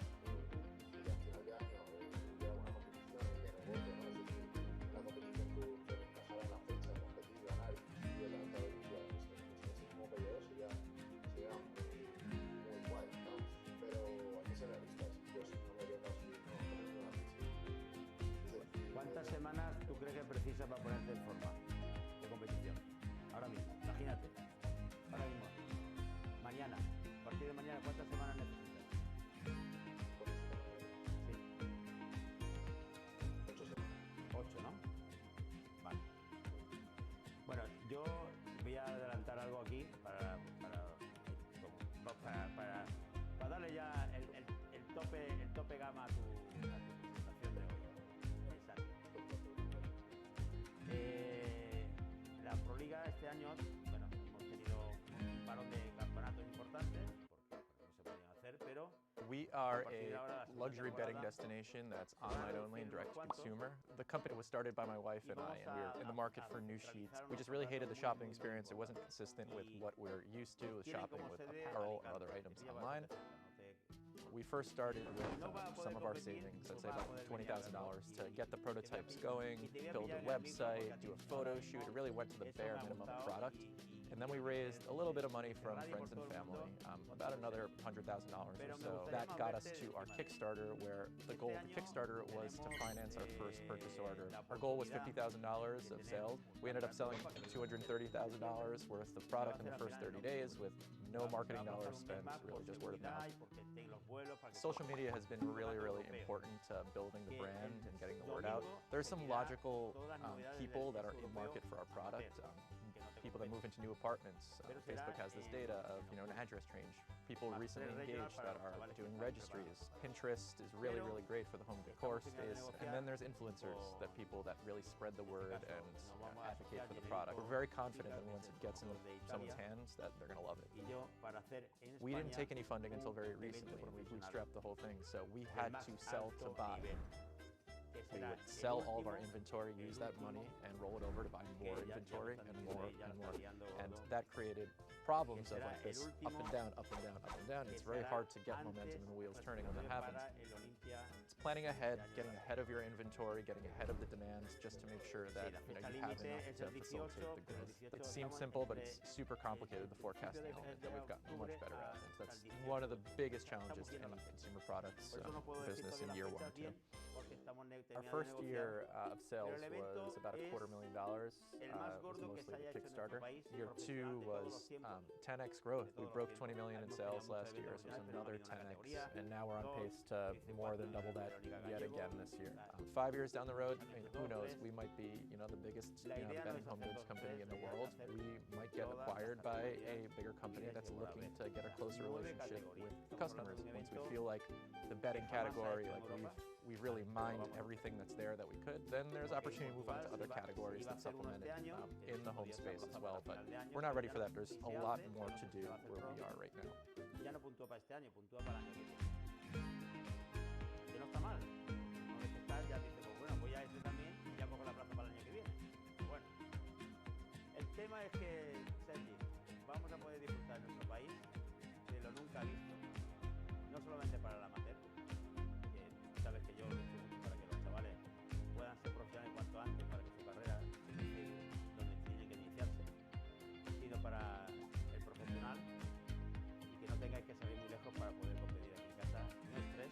quizás si a final de año hubiera alguna competición y de rebote, ¿no? Es decir, una competición que me encajara en la fecha, competir, ganar y adelantar el Olimpia, pues en ese mismo periodo sería muy guay, ¿no? Pero hay que ser realistas, yo si no me veo así, no me veo así. ¿Cuántas semanas tú crees que precisas para ponerte en forma de competición? Ahora mismo, imagínate. Ahora mismo. Mañana. A partir de mañana, ¿cuántas semanas necesitas? algo aquí para darle ya el tope gama a tu presentación de hoy. Exacto. La Proliga este año, bueno, hemos tenido un parón de campeonatos importantes porque no se podían hacer, pero we are a luxury betting destination that's online only and direct to consumer. The company was started by my wife and I, and we were in the market for new sheets. We just really hated the shopping experience. It wasn't consistent with what we're used to with shopping with apparel or other items online. We first started with some of our savings, I'd say about $20,000, to get the prototypes going, build a website, do a photo shoot. It really went to the bare minimum product. And then we raised a little bit of money from friends and family, about another $100,000 or so. That got us to our Kickstarter, where the goal of the Kickstarter was to finance our first purchase order. Our goal was $50,000 of sales. We ended up selling $230,000 worth of product in the first 30 days with no marketing dollars spent, really just word of mouth. Social media has been really, really important to building the brand and getting the word out. There's some logical people that are in market for our product. People that move into new apartments. Facebook has this data of, an address change. People recently engaged that are doing registries. Pinterest is really, really great for the home decor space. And then there's influencers, that people that really spread the word and advocate for the product. We're very confident that once it gets in someone's hands, that they're going to love it. We didn't take any funding until very recently when we bootstrapped the whole thing, so we had to sell to buy. We would sell all of our inventory, use that money, and roll it over to buy more inventory and more and more. And that created problems of like this up and down, up and down, up and down. It's very hard to get momentum in the wheels turning when that happens. It's planning ahead, getting ahead of your inventory, getting ahead of the demands, just to make sure that you have enough to facilitate the growth. It seems simple, but it's super complicated, the forecasting element that we've gotten much better at. And that's one of the biggest challenges in consumer products business in year 1 or 2. Our first year of sales was about $250,000. It was mostly the Kickstarter. Year 2 was 10x growth. We broke 20 million in sales last year, so it was another 10x, and now we're on pace to more than double that yet again this year. 5 years down the road, who knows? We might be, the biggest betting home goods company in the world. We might get acquired by a bigger company that's looking to get a closer relationship with customers. Once we feel like the betting category, like we've really mined everything that's there that we could, then there's opportunity to move on to other categories that supplement it in the home space as well. But we're not ready for that. There's a lot more to do where we are right now. Ya no puntúa para este año, puntúa para el año que viene. Que no está mal. No dejes estar, ya dice, pues bueno, voy a ese también y ya cojo la plaza para el año que viene. Bueno, el tema es que, Sergi, vamos a poder disfrutar en nuestro país de lo nunca visto, no solamente para el amateur, que sabes que yo lo he hecho mucho para que los chavales puedan ser profesionales cuanto antes, para que su carrera se inicie donde tiene que iniciarse, sino para el profesional y que no tengáis que salir muy lejos para poder competir aquí en casa. Nuestras.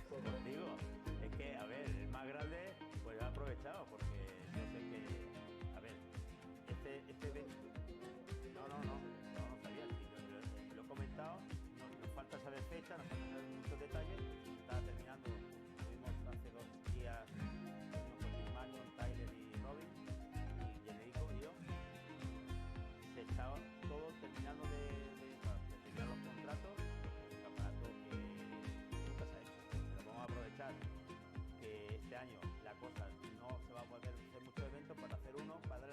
Porque yo sé que, a ver, este evento, no sabía, si lo he comentado, nos falta saber fecha, nos falta saber muchos detalles, está terminando, tuvimos hace 2 días, con Ismael, Tyler y Robin, y Generico y yo, se estaba todo terminando de terminar los contratos, un campeonato que nunca se ha hecho, pero vamos a aprovechar que este año la cosa no se va a poder hacer muchos eventos para hacer uno, para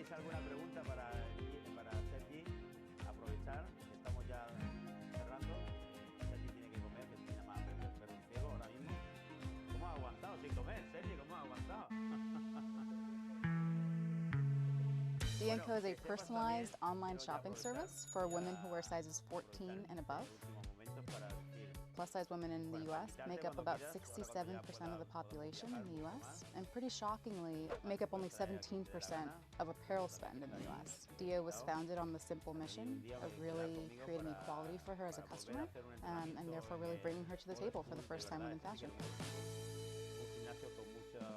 tenéis alguna pregunta para Sergi, aprovechar, estamos ya cerrando. Sergi tiene que comer, que tiene más hambre que el perro ciego ahora mismo. ¿Cómo has aguantado sin comer, Sergi? ¿Cómo has aguantado? D&Co is a personalized online shopping service for women who wear sizes 14 and above. Plus-size women in the U.S. make up about 67% of the population in the U.S. and pretty shockingly make up only 17% of apparel spend in the U.S. Dia was founded on the simple mission of really creating equality for her as a customer and therefore really bringing her to the table for the first time within fashion.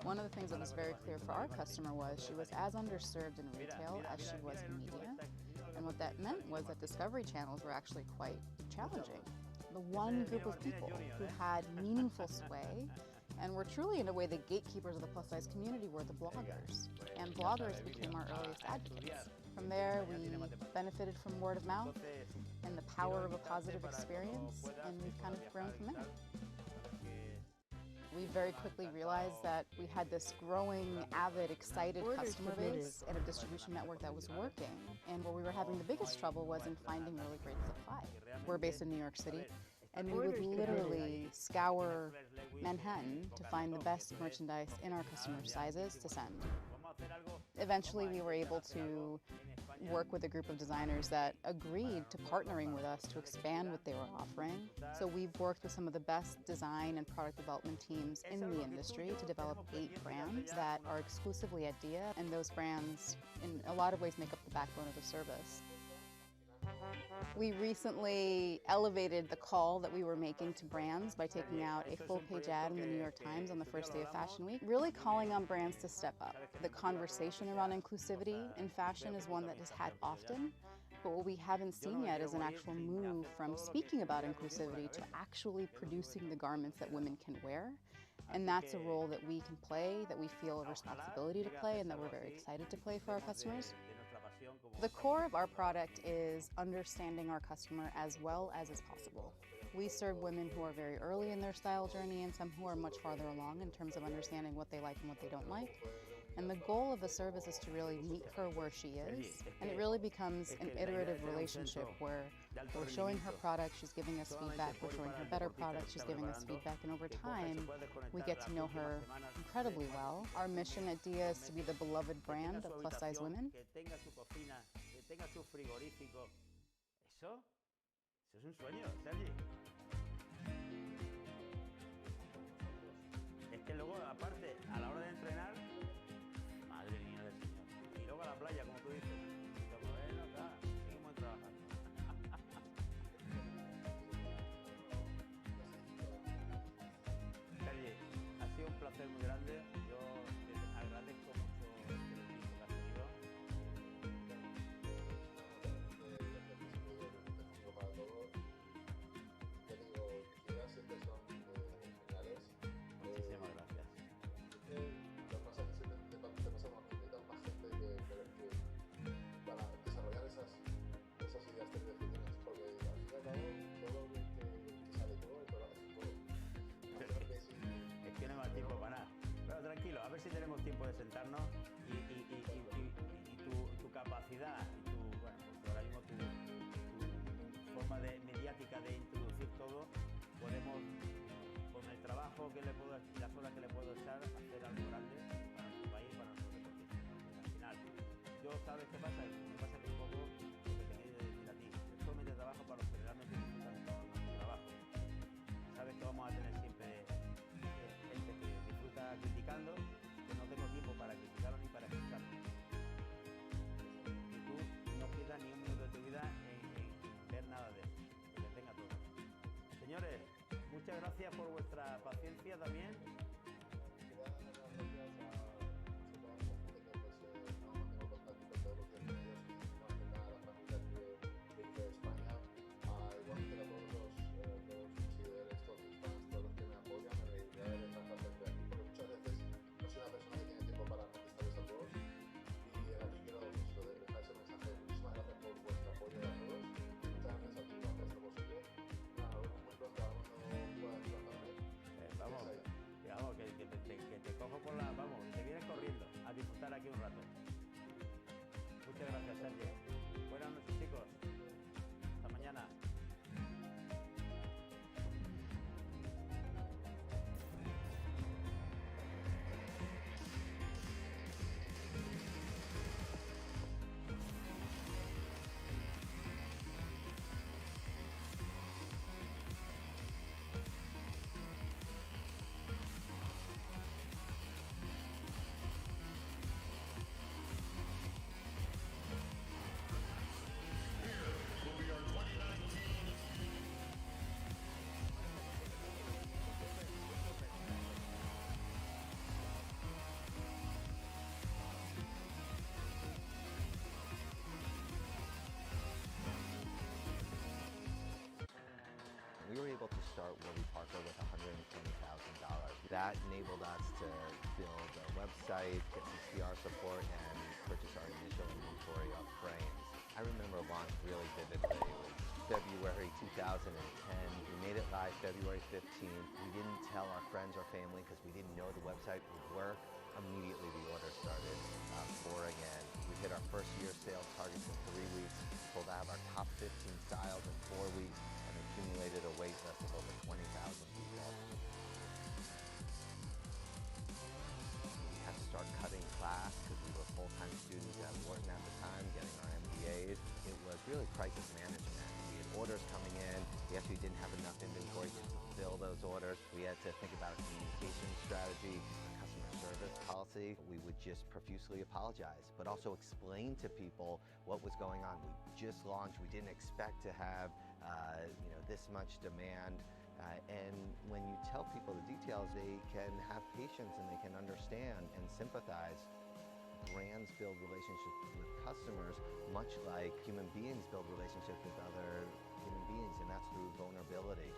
One of the things that was very clear for our customer was she was as underserved in retail as she was in media. And what that meant was that discovery channels were actually quite challenging. The one group of people who had meaningful sway and were truly, in a way, the gatekeepers of the plus-size community were the bloggers. And bloggers became our earliest advocates. From there, we benefited from word of mouth and the power of a positive experience, and we've kind of grown from there. We very quickly realized that we had this growing, avid, excited customer base and a distribution network that was working. And where we were having the biggest trouble was in finding really great supply. We're based in New York City, and we would literally scour Manhattan to find the best merchandise in our customers' sizes to send. Eventually, we were able to work with a group of designers that agreed to partnering with us to expand what they were offering. So we've worked with some of the best design and product development teams in the industry to develop 8 brands that are exclusively at Dia, and those brands in a lot of ways make up the backbone of the service. We recently elevated the call that we were making to brands by taking out a full-page ad in the New York Times on the first day of Fashion Week, really calling on brands to step up. The conversation around inclusivity in fashion is one that is had often, but what we haven't seen yet is an actual move from speaking about inclusivity to actually producing the garments that women can wear. And that's a role that we can play, that we feel a responsibility to play, and that we're very excited to play for our customers. The core of our product is understanding our customer as well as is possible. We serve women who are very early in their style journey and some who are much farther along in terms of understanding what they like and what they don't like. And the goal of the service is to really meet her where she is. And it really becomes an iterative relationship where we're showing her product, she's giving us feedback, we're showing her better product, she's giving us feedback, and over time, we get to know her incredibly well. Our mission at Dia is to be the beloved brand of plus-size women. Eso es un sueño, Sergi. Es que luego, aparte, a la hora de entrenar, madre mía del Señor. Y luego a la playa, como tú dices. Como bueno, acá, seguimos trabajando. Sergi, ha sido un placer muy grande. Yo te agradezco mucho el tiempo que has tenido. Muchísimas gracias. Lo que pasa es que te pasa cuando invitan más gente que para desarrollar esas ideas te definen, porque al fin y al cabo todo lo que sale todo y todo lo haces todo. Es que no hay más tiempo para nada. Pero tranquilo, a ver si tenemos tiempo de sentarnos y tu capacidad y bueno, pues ahora mismo tu forma mediática de introducir todo, podemos, con el trabajo que le puedo y las horas que le puedo echar, hacer algo grande para nuestro país, para nuestros deportistas. Al final, yo, ¿sabes qué pasa? Me pasa que un poco lo que te quería decir a ti. Yo solamente trabajo para los que realmente disfrutan de nuestro trabajo. Sabes que vamos a tener siempre gente que disfruta criticando, que no tengo tiempo para criticarlo ni para escucharlo. Y tú no pierdas ni un minuto de tu vida en ver nada de eso, que te tenga todo. Señores, muchas gracias por vuestra paciencia también. start Warby Parker with $120,000. That enabled us to build a website, get some PR support, and purchase our initial inventory of frames. I remember launch really vividly. It was February 2010. We made it live February 15th. We didn't tell our friends or family because we didn't know the website would work. Immediately the orders started pouring in. We hit our first year sales targets in 3 weeks, sold out of our top 15 styles in 4 weeks, and accumulated a wait list of over 20,000 people. We had to start cutting class because we were full-time students at Wharton at the time, getting our MBAs. It was really crisis management. We had orders coming in. We actually didn't have enough inventory to fulfill those orders. We had to think about a communication strategy, service policy. We would just profusely apologize, but also explain to people what was going on. We just launched. We didn't expect to have this much demand. And when you tell people the details, they can have patience and they can understand and sympathize. Brands build relationships with customers much like human beings build relationships with other human beings, and that's through vulnerability.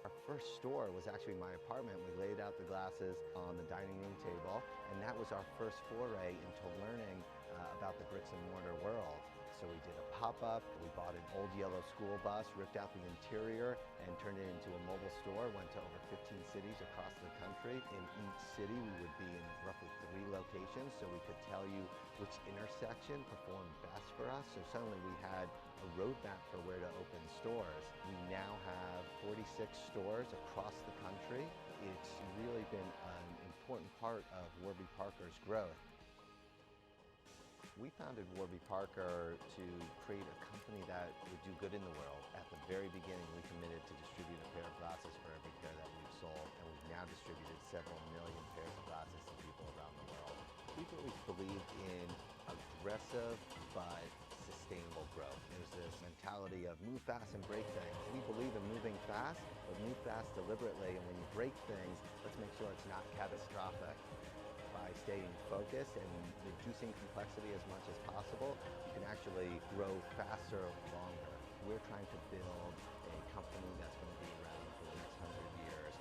Our first store was actually my apartment. We laid out the glasses on the dining room table, and that was our first foray into learning about the bricks and mortar world. So we did a pop-up. We bought an old yellow school bus, ripped out the interior, and turned it into a mobile store. Went to over 15 cities across the country. In each city, we would be in roughly 3 locations, so we could tell you which intersection performed best for us. So suddenly we had a roadmap for where to open stores. We now have 46 stores across the country. It's really been an important part of Warby Parker's growth. We founded Warby Parker to create a company that would do good in the world. At the very beginning, we committed to distribute a pair of glasses for every pair that we've sold, and we've now distributed several million pairs of glasses to people around the world. We've always believed in aggressive but sustainable growth. There's this mentality of move fast and break things. We believe in moving fast, but move fast deliberately, and when you break things, let's make sure it's not catastrophic. By staying focused and reducing complexity as much as possible, you can actually grow faster longer. We're trying to build a company that's going to be around for the next 100 years.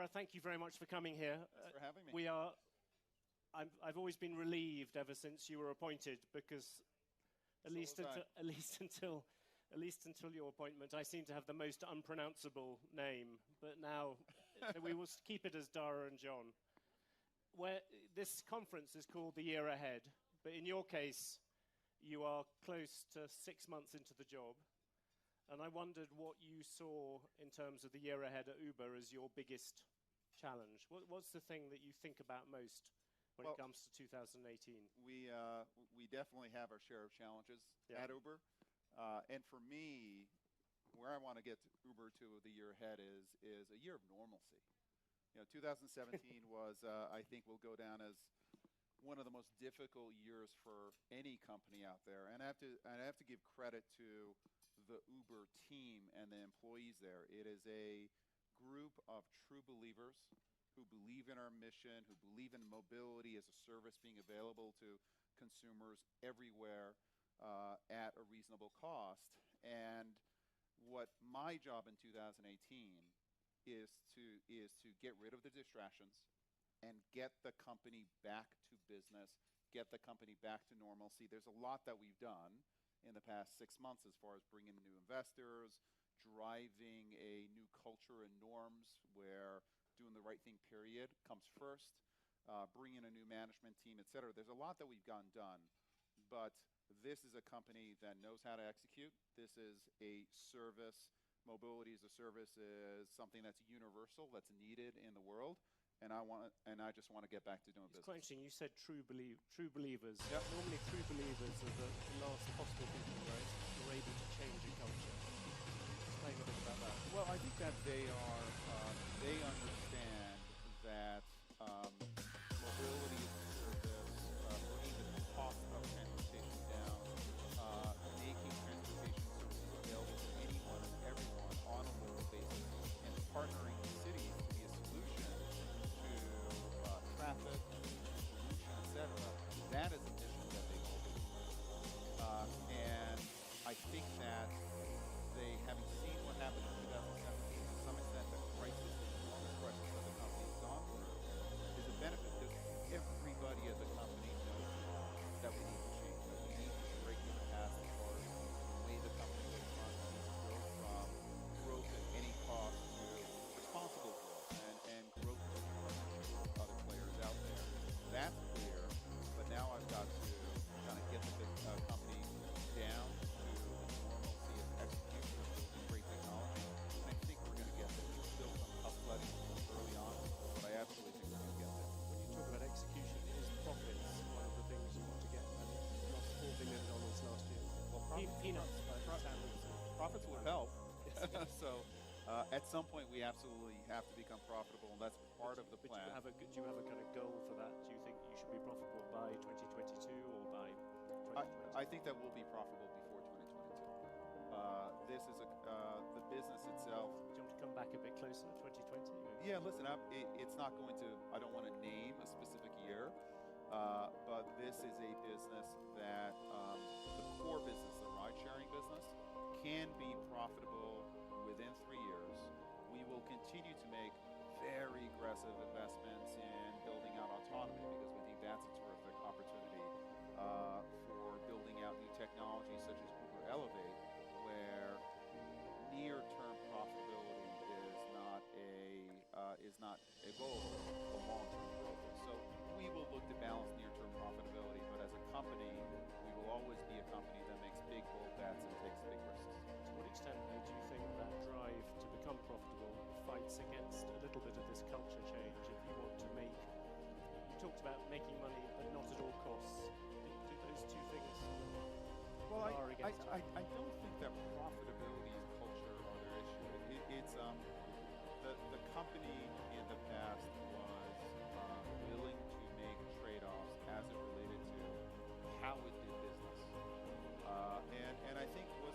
Dara, thank you very much for coming here. Thanks for having me. I've always been relieved ever since you were appointed, because at least until your appointment, I seem to have the most unpronounceable name. But now we will keep it as Dara and John. This conference is called The Year Ahead, but in your case, you are close to 6 months into the job. And I wondered what you saw in terms of the year ahead at Uber as your biggest challenge. What's the thing that you think about most when it comes to 2018? We definitely have our share of challenges at Uber. And for me, where I want to get Uber to the year ahead is a year of normalcy. 2017 was, I think, will go down as one of the most difficult years for any company out there. And I have to give credit to the Uber team and the employees there. It is a group of true believers who believe in our mission, who believe in mobility as a service being available to consumers everywhere at a reasonable cost. And what my job in 2018 is to get rid of the distractions and get the company back to business, get the company back to normalcy. There's a lot that we've done in the past 6 months as far as bringing new investors, driving a new culture and norms where doing the right thing, period, comes first, bringing a new management team, et cetera. There's a lot that we've gotten done, but this is a company that knows how to execute. This is a service. Mobility as a service is something that's universal, that's needed in the world, and I just want to get back to doing business. It's quite interesting. You said true believers. Yep. Normally, true believers are the last possible people, right? Who are able to change a culture. Explain a bit about that. Well, I think that they understand that mobility is a service, bringing the cost of transportation down, making transportation services available to anyone and everyone on a local basis, and partnering with cities to be a solution to traffic, pollution, etc. That is a mission that they hold. And I think that they, having seen what happened in 2017, to some extent, the crisis, the enormous crisis that the company has gone through, is a benefit, because everybody as a company knows that we need to change, that we need to break the past as far as the way the company was run. We need to go from growth at any cost to responsible growth and growth with partnership with other players out there. That's clear, but now I've got to kind of get the company down to normalcy of execution of building great technology. And I think we're going to get there. There's still some tough sledding early on, but I absolutely think we're going to get there. When you talk about execution, is profits one of the things you want to get? You lost $4 billion last year. Well, peanuts, profits would help. So at some point we absolutely have to become profitable, and that's part of the plan. Do you have a kind of goal for that? Do you think you should be profitable by 2022 or by 2020? I think that we'll be profitable before 2022. This is the business itself. Do you want to come back a bit closer, 2020? Yeah, listen, it's not going to, I don't want to name a specific year, but this is a business that the core business, the ride-sharing business, can be profitable within 3 years. We will continue to make very aggressive investments in building out autonomy, because we think that's a terrific opportunity for building out new technologies such as Uber Elevate, where near-term profitability is not a goal, a long-term goal. So we will look to balance near-term profitability, but as a company, we will always be a company that makes big, bold bets and takes big risks. To what extent, though, do you think that drive to become profitable fights against a little bit of this culture change? If you want to make, you talked about making money, but not at all costs. Do those two things are against it? I don't think that profitability and culture are their issue. It's the company in the past was willing to make trade-offs as it related to how it did business, and I think was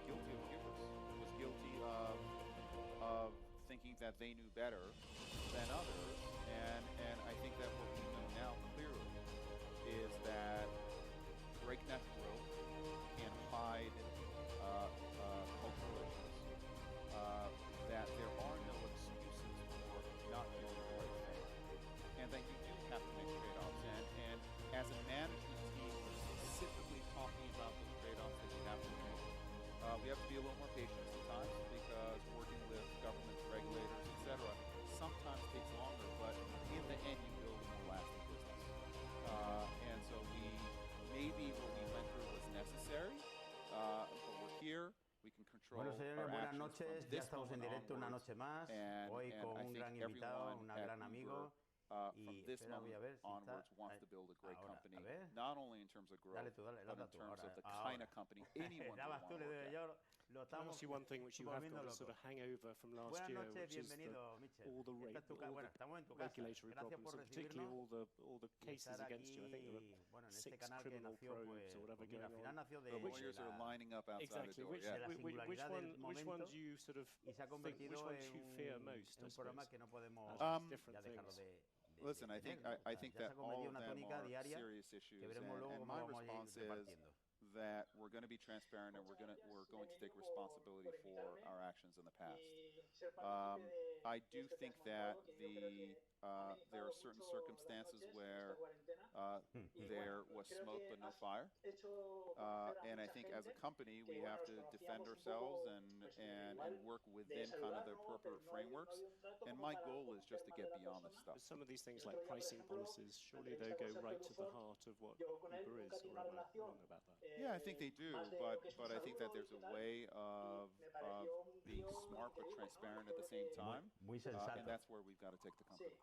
guilty of hubris, was guilty of thinking that they knew better than others, and I think that what we know now clearly is that breakneck growth can hide cultural issues, that there are no excuses for not noches, ya estamos en directo una noche más, hoy con un gran invitado, un gran amigo. From this moment onwards wants to build a great company, not only in terms of growth, but in terms of the kind of company anyone would want to work at. Can I ask you one thing which you have got a sort of hangover from last year, which is all the regulatory problems, and particularly all the cases against you. I think there were 6 criminal probes or whatever going on. The lawyers are lining up outside the door. Which one do you sort of think, which one do you fear most, I suppose, different things? Listen, I think that all of them are serious issues, and my response is that we're going to be transparent and we're going to take responsibility for our actions in the past. I do think that there are certain circumstances where there was smoke but no fire, and I think as a company we have to defend ourselves and work within kind of the appropriate frameworks. And my goal is just to get beyond this stuff. But some of these things like pricing policies, surely they go right to the heart of what Uber is, or am I wrong about that? Yeah, I think they do, but I think that there's a way of being smart but transparent at the same time, and that's where we've got to take the company.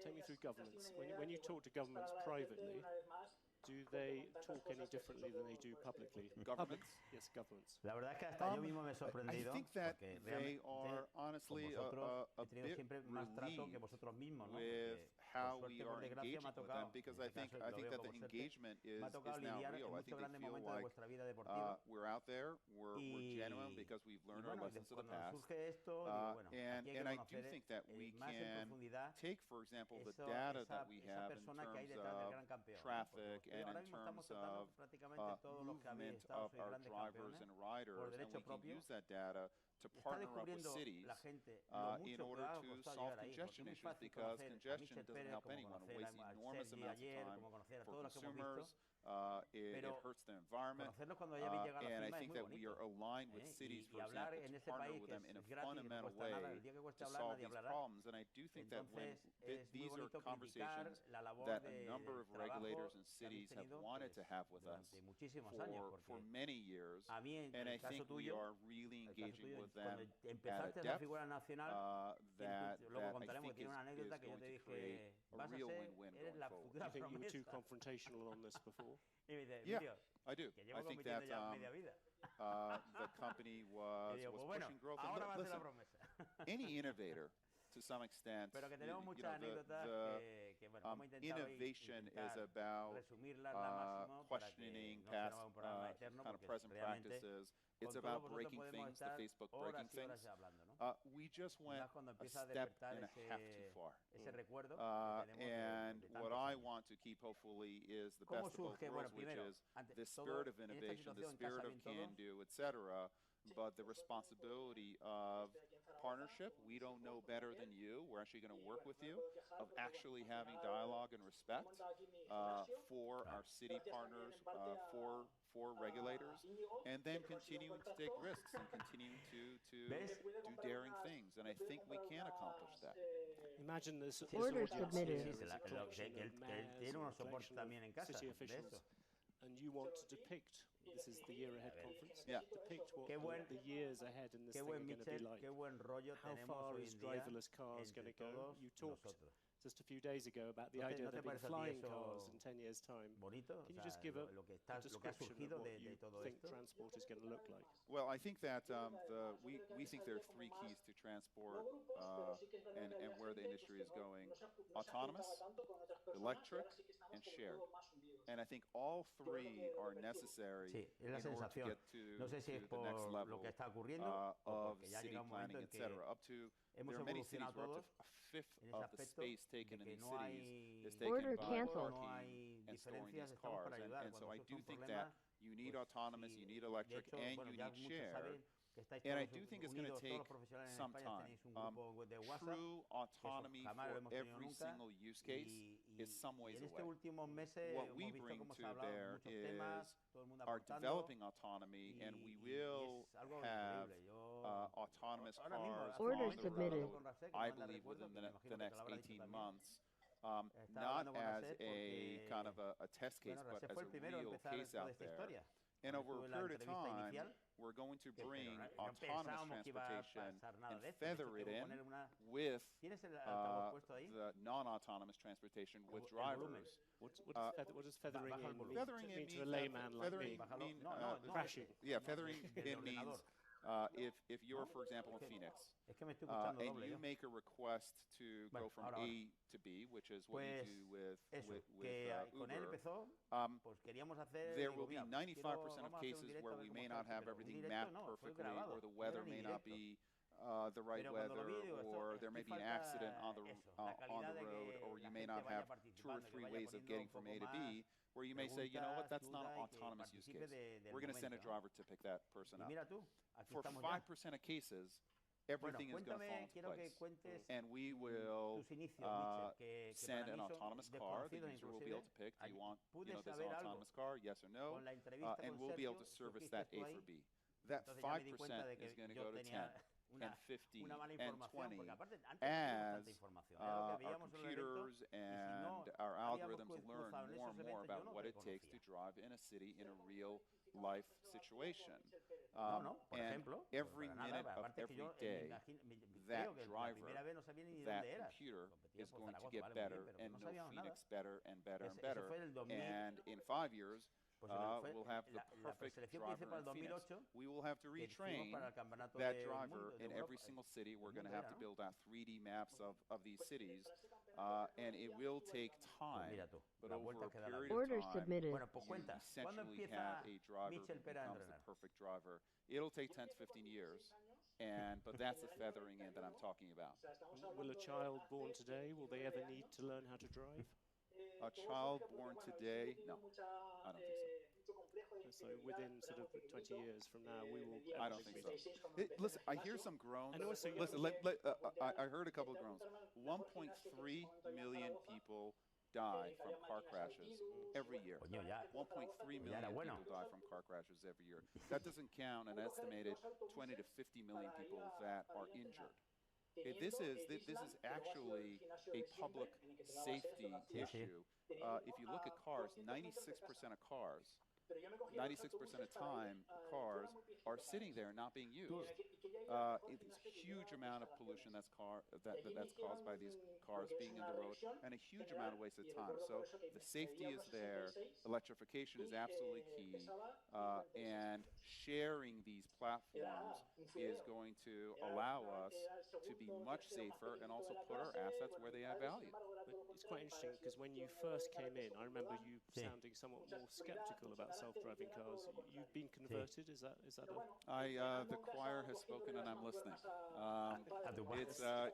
Take me through governments. When you talk to governments privately, do they talk any differently than they do publicly? Governments? Yes, governments. La verdad es que hasta yo mismo me he sorprendido. I think that they are honestly a bit relieved with how we are engaging with them, because I think that the engagement is now real. I think they feel like we're out there, we're genuine because we've learned our lessons of the past, and I do think that we can take, for example, the data that we have in terms of traffic and in terms of movement of our drivers and riders, and we can use that data to partner up with cities in order to solve congestion issues, because congestion doesn't help anyone. It wastes enormous amounts of time for consumers. It hurts the environment, and I think that we are aligned with cities, for example, to partner with them in a fundamental way to solve these problems. And I do think that when these are conversations that a number of regulators and cities have wanted to have with us for many years, and I think we are really engaging with them at a depth that I think is going to create a real win-win going forward. Do you think you were too confrontational on this before? Yeah, I do. I think that the company was pushing growth. And listen, any innovator, to some extent, innovation is about questioning past kind of present practices. It's about breaking things, the Facebook breaking things. We just went a step and a half too far. And what I want to keep, hopefully, is the best of both worlds, which is the spirit of innovation, the spirit of can-do, etc., but the responsibility of partnership. We don't know better than you. We're actually going to work with you, of actually having dialogue and respect for our city partners, for regulators, and then continuing to take risks and continuing to do daring things. And I think we can accomplish that. Imagine this Order submitted. City officials, and you want to depict, this is the Year Ahead Conference, depict what the years ahead in this thing are going to be like. How far is driverless cars going to go? You talked just a few days ago about the idea that there'll be flying cars in 10 years' time. Can you just give a description of what you think transport is going to look like? Well, I think that we think there are 3 keys to transport and where the industry is going: autonomous, electric, and shared. And I think all 3 are necessary in order to get to the next level of city planning, etc. There are many cities where up to a fifth of the space taken in these cities is taken by parking and storing these cars. And so I do think that you need autonomous, you need electric, and you need shared. And I do think it's going to take some time. True autonomy for every single use case is some ways away. What we bring to bear is our developing autonomy, and we will have autonomous cars on the road, I believe, within the next 18 months. Not as a kind of a test case, but as a real case out there. And over a period of time, we're going to bring autonomous transportation and feather it in with the non-autonomous transportation with drivers. What does feathering in mean? Feathering in mean to a layman like me? crashing. Yeah, feathering in means if you're, for example, in Phoenix, and you make a request to go from A to B, which is what you do with Uber, there will be 95% of cases where we may not have everything mapped perfectly, or the weather may not be the right weather, or there may be an accident on the road, or you may not have 2 or 3 ways of getting from A to B, where you may say, you know what, that's not an autonomous use case. We're going to send a driver to pick that person up. For 5% of cases, everything is going to fall into place. And we will send an autonomous car. The user will be able to pick, do you want this autonomous car, yes or no? And we'll be able to service that A for B. That 5% is going to go to 10. And 15 and 20 as our computers and our algorithms learn more and more about what it takes to drive in a city in a real life situation. And every minute of every day, that driver, that computer is going to get better and know Phoenix better and better and better. And in 5 years, we'll have the perfect driver in Phoenix. We will have to retrain that driver in every single city. We're going to have to build out 3D maps of these cities, and it will take time, but over a period of time, you essentially have a driver who becomes the perfect driver. It'll take 10 to 15 years, but that's the feathering in that I'm talking about. Will a child born today, will they ever need to learn how to drive? A child born today? No, I don't think so. So within sort of 20 years from now, we will... I don't think so. Listen, I hear some groans. Listen, I heard a couple of groans. 1.3 million people die from car crashes every year. 1.3 million people die from car crashes every year. That doesn't count an estimated 20 to 50 million people that are injured. This is actually a public safety issue. If you look at cars, 96% of cars, 96% of time, cars are sitting there not being used. It's a huge amount of pollution that's caused by these cars being in the road, and a huge amount of wasted time. So the safety is there. Electrification is absolutely key, and sharing these platforms is going to allow us to be much safer and also put our assets where they add value. But it's quite interesting because when you first came in, I remember you sounding somewhat more skeptical about self-driving cars. You've been converted, is that a... The choir has spoken and I'm listening.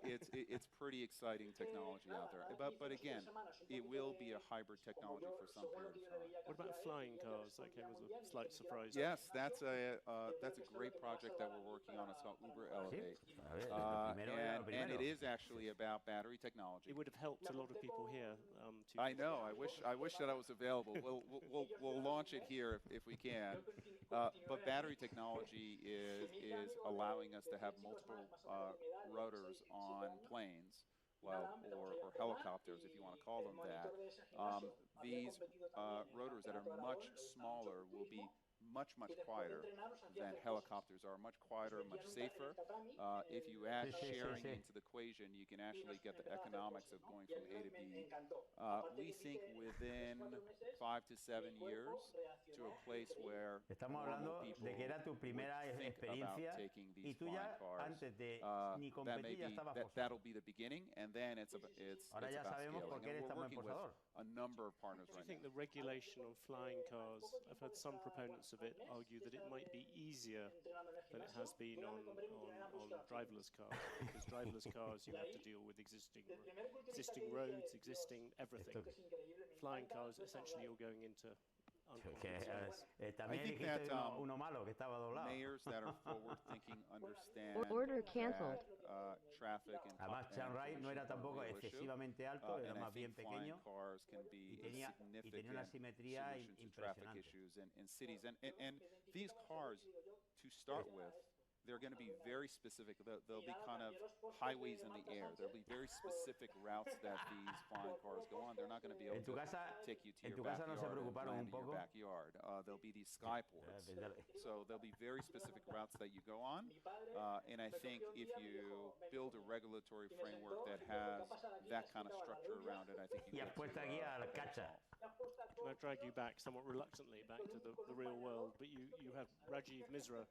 It's pretty exciting technology out there. But again, it will be a hybrid technology for some period of time. What about flying cars? That came as a slight surprise. Yes, that's a great project that we're working on. It's called Uber Elevate. And it is actually about battery technology. It would have helped a lot of people here. I know. I wish that I was available. We'll launch it here if we can. But battery technology is allowing us to have multiple rotors on planes, or helicopters, if you want to call them that. These rotors that are much smaller will be much quieter than helicopters are, much quieter, much safer. If you add sharing into the equation, you can actually get the economics of going from A to B. We think within 5 to 7 years to a place where normal people would think about taking these flying cars. That'll be the beginning, and then it's about scaling. And we're working with a number of partners right now. Do you think the regulation on flying cars, I've heard some proponents of it argue that it might be easier than it has been on driverless cars, because driverless cars you have to deal with existing roads, existing everything. Flying cars, essentially you're going into I think that mayors that are forward-thinking understand Order canceled. that traffic and pollution are real issues. And I think flying cars can be a significant solution to traffic issues in cities. And these cars, to start with, they're going to be very specific. They'll be kind of highways in the air. There'll be very specific routes that these flying cars go on. They're not going to be able to take you to your backyard and land in your backyard. There'll be these skyports. So there'll be very specific routes that you go on. And I think if you build a regulatory framework that has that kind of structure around it, I think you get Can I drag you back somewhat reluctantly back to the real world? But you have Rajiv Misra,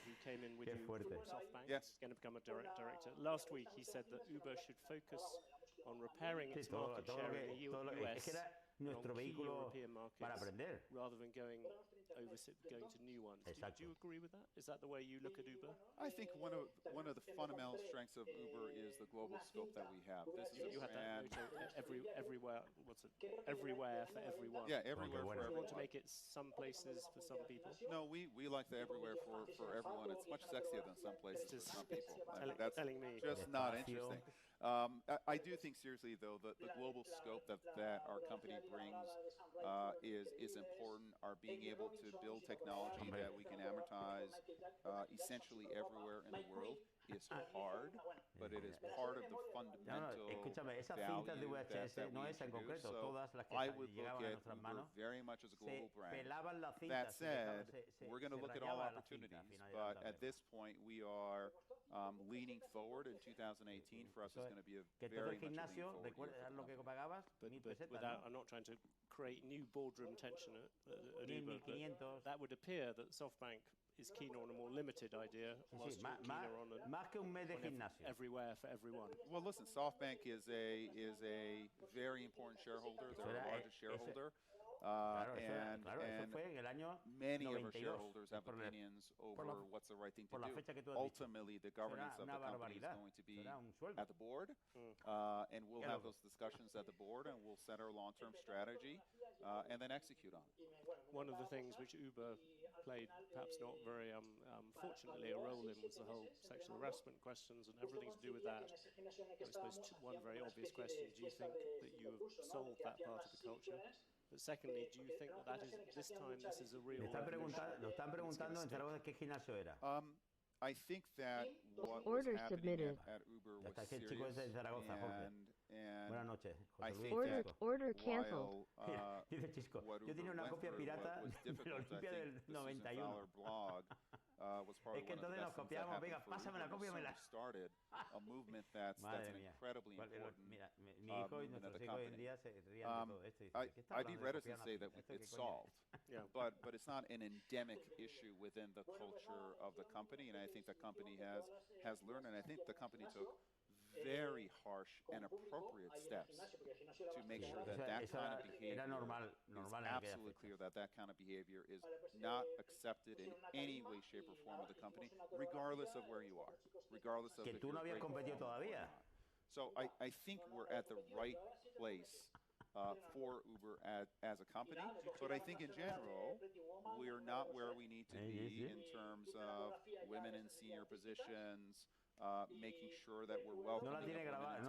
who came in with you from SoftBank. Yes. He's going to become a director. Last week, he said that Uber should focus on repairing its market share in the US and on key European markets rather than going to new ones. Do you agree with that? Is that the way you look at Uber? I think one of the fundamental strengths of Uber is the global scope that we have. This is you had that motto, everywhere. What's it? Everywhere for everyone. Yeah, everywhere for everyone. You want to make it some places for some people? No, we like the everywhere for everyone. It's much sexier than some places for some people. That's telling me. Just not interesting. I do think seriously though that the global scope that our company brings is important. Our being able to build technology that we can amortize essentially everywhere in the world is hard, but it is part of the fundamental value that we introduce. So I would look at Uber very much as a global brand. That said, we're going to look at all opportunities, but at this point we are leaning forward in 2018. For us, is going to be a very much lean forward year. But without, I'm not trying to create new boardroom tension at Uber, but that would appear that SoftBank is keener on a more limited idea, whilst you're keener on everywhere for everyone. Well, listen, SoftBank is a very important shareholder. They're the largest shareholder. And many of our shareholders have opinions over what's the right thing to do. Ultimately, the governance of the company is going to be at the board, and we'll have those discussions at the board, and we'll set our long-term strategy, and then execute on it. One of the things which Uber played, perhaps not very fortunately, a role in was the whole sexual harassment questions and everything to do with that. I suppose one very obvious question, do you think that you have solved that part of the culture? But secondly, do you think that is this is a real I think that what was happening at Uber was serious, and I think order that canceled. while what Uber went through, what was difficult, I think the Susan Fowler blog was probably one of the best things that happened for Uber. It started a movement that's an incredibly important movement at the company. I'd be reticent to say that it's solved, but it's not an endemic issue within the culture of the company, and I think the company has learned, and I think the company took very harsh and appropriate steps to make sure that kind of behavior is absolutely clear, that kind of behavior is not accepted in any way, shape, or form of the company, regardless of where you are, regardless of if you're a great performer or not. So I think we're at the right place for Uber as a company, but I think in general we're not where we need to be in terms of women in senior positions, making sure that we're welcoming of women in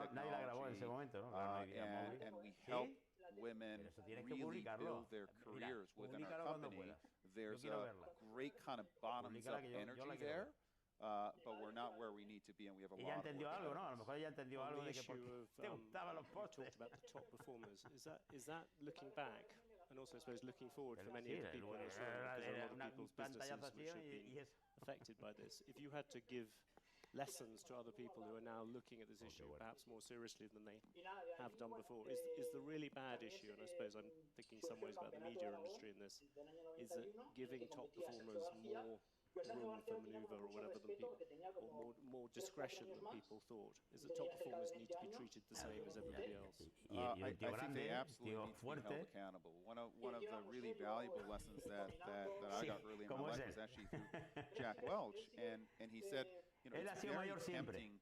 technology, and we help women really build their careers within our company. There's a great kind of bottoms-up energy there, but we're not where we need to be, and we have a lot of work to do. On the issue of, you talked about the top performers. Is that looking back, and also I suppose looking forward for many of the people in this room, because there are a lot of people's businesses which have been affected by this. If you had to give lessons to other people who are now looking at this issue perhaps more seriously than they have done before, is the really bad issue, and I suppose I'm thinking some ways about the media industry in this, is that giving top performers more room for maneuver or whatever than people, or more discretion than people thought, is that top performers need to be treated the same as everybody else? I think they absolutely need to be held accountable. One of the really valuable lessons that I got early in my life was actually through Jack Welch, and he said, you know, it's very tempting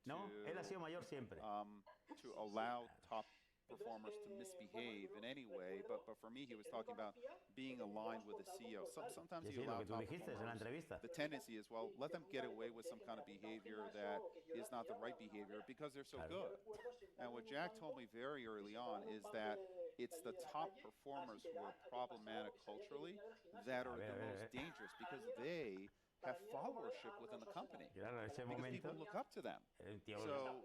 to allow top performers to misbehave in any way, but for me, he was talking about being aligned with the CEO. Sometimes you allow top performers. The tendency is, well, let them get away with some kind of behavior that is not the right behavior because they're so good. And what Jack told me very early on is that it's the top performers who are problematic culturally that are the most dangerous, because they have followership within the company because people look up to them.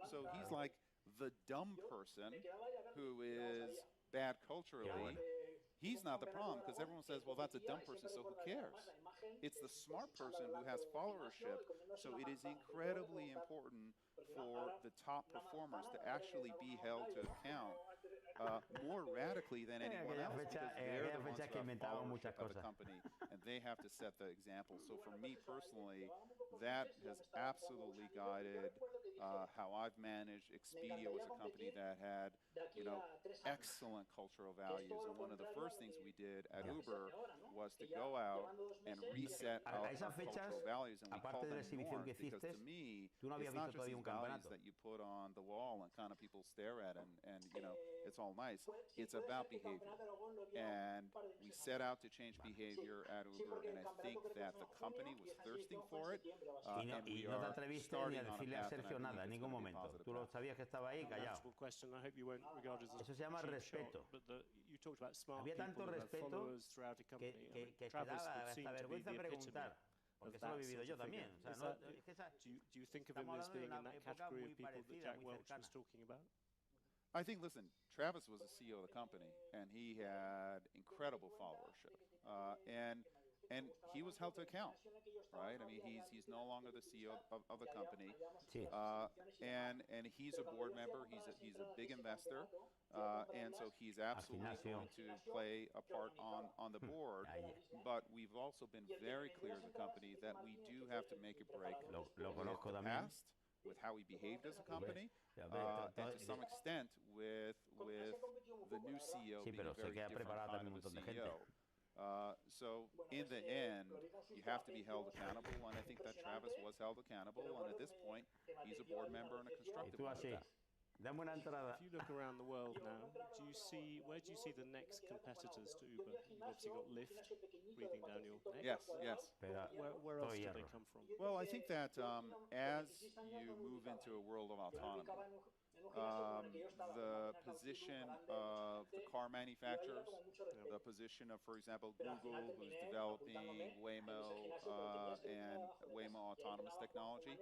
So he's like the dumb person who is bad culturally. He's not the problem because everyone says, well, that's a dumb person, so who cares? It's the smart person who has followership, so it is incredibly important for the top performers to actually be held to account more radically than anyone else because they're the ones who have followership of the company and they have to set the example. So for me personally, that has absolutely guided how I've managed. Expedia was a company that had, excellent cultural values, and one of the first things we did at Uber was to go out and reset our cultural values, and we call them norms, because to me, it's not just these values that you put on the wall and kind of people stare at and it's all nice. It's about behavior, and we set out to change behavior at Uber, and I think that the company was thirsting for it, and we are starting on a path that I believe is going to be positive. Tú lo sabías que estaba ahí callado. Question. I hope you won't regard it as Eso se llama respeto. But you talked about smart Había tanto people who have respeto followers throughout a company. que te Travis daba would seem hasta to be vergüenza the preguntar. Porque eso lo he vivido yo también. O sea, do you think of him as being in that category of people that Jack Welch was talking about? I think, listen, Travis was the CEO of the company, and he had incredible followership, and he was held to account, right? I mean, he's no longer the CEO of the company, and he's a board member. He's a big investor, and so he's absolutely going to play a part on the board. But we've also been very clear as a company that we do have to make a break with the past, with how we behaved as a company, and to some extent with the new CEO being a very different kind of a CEO. So in the end, you have to be held accountable, and I think that Travis was held accountable, and at this point, he's a board member and a constructive one of that. If you look around the world now, where do you see the next competitors to Uber? You've obviously got Lyft breathing down your neck. Yes. Where else do they come from? Well, I think that as you move into a world of autonomy, the position of the car manufacturers, the position of, for example, Google, who's developing Waymo and Waymo autonomous technology,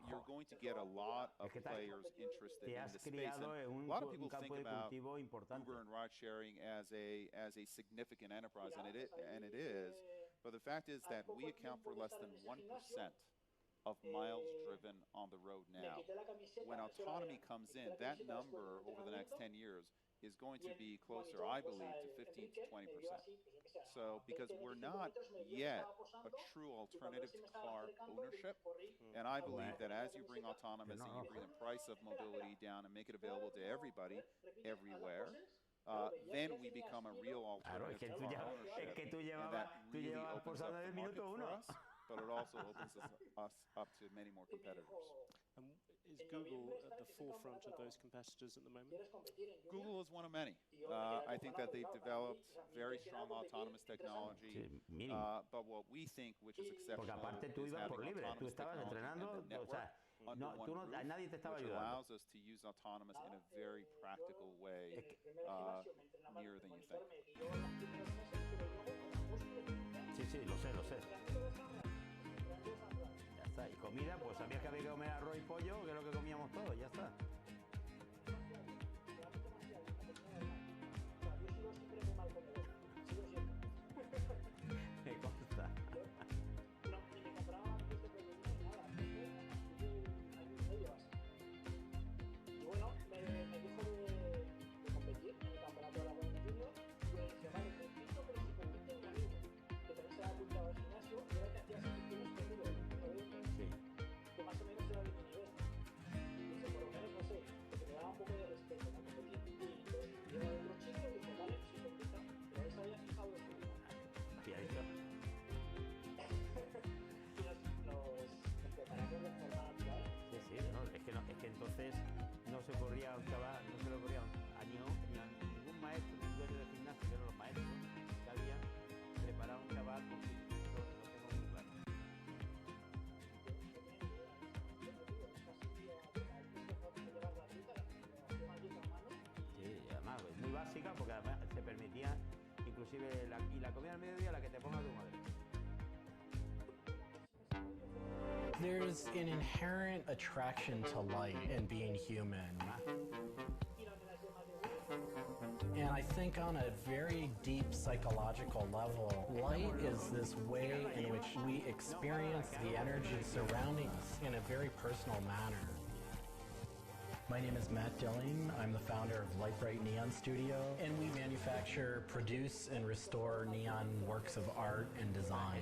you're going to get a lot of players interested in the space. And a lot of people think about Uber and ride sharing as a significant enterprise, and it is. But the fact is that we account for less than 1% of miles driven on the road now. When autonomy comes in, that number over the next 10 years is going to be closer, I believe, to 15 to 20%. So, because we're not yet a true alternative to car ownership, and I believe that as you bring autonomous and you bring the price of mobility down and make it available to everybody, everywhere, then we become a real alternative to car ownership, and that really opens up the market for us. But it also opens us up to many more competitors. And is Google at the forefront of those competitors at the moment? Google is one of many. I think that they've developed very strong autonomous technology. But what we think, which is exceptional, is having autonomous technology and the network under one roof, which allows us to use autonomous in a very practical way, nearer than you think. Sí, lo sé. Y comida, pues sabías que había que comer arroz y pollo, que es lo que comíamos todos, ya está. Me consta. Y bueno, me dijo de competir en el campeonato de la junio, pues se va de conflicto, pero si compite en amigo, que también se ha apuntado al gimnasio, y era que hacía selecciones conmigo. Que más o menos era de mi nivel. Dice, por lo menos, no sé, porque me daba un poco de respeto, ¿no? Competir. Y entonces llegó otro chico y dijo, vale, sí compita, pero él se había fijado en su vida. Había dicho. Y nos preparamos de forma natural. Sí, no, es que entonces no se ocurría a un chaval, no se le ocurría a ningún maestro, ni dueño de gimnasio, que eran los maestros, que habían preparado a un chaval con lo tengo muy claro. Sí, además es muy básica porque además se permitía inclusive la comida al mediodía la que te ponga tu madre. There's an inherent attraction to light and being human. And I think on a very deep psychological level, light is this way in which we experience the energy surrounding us in a very personal manner. My name is Matt Dilling. I'm the founder of Light Bright Neon Studio, and we manufacture, produce, and restore neon works of art and design.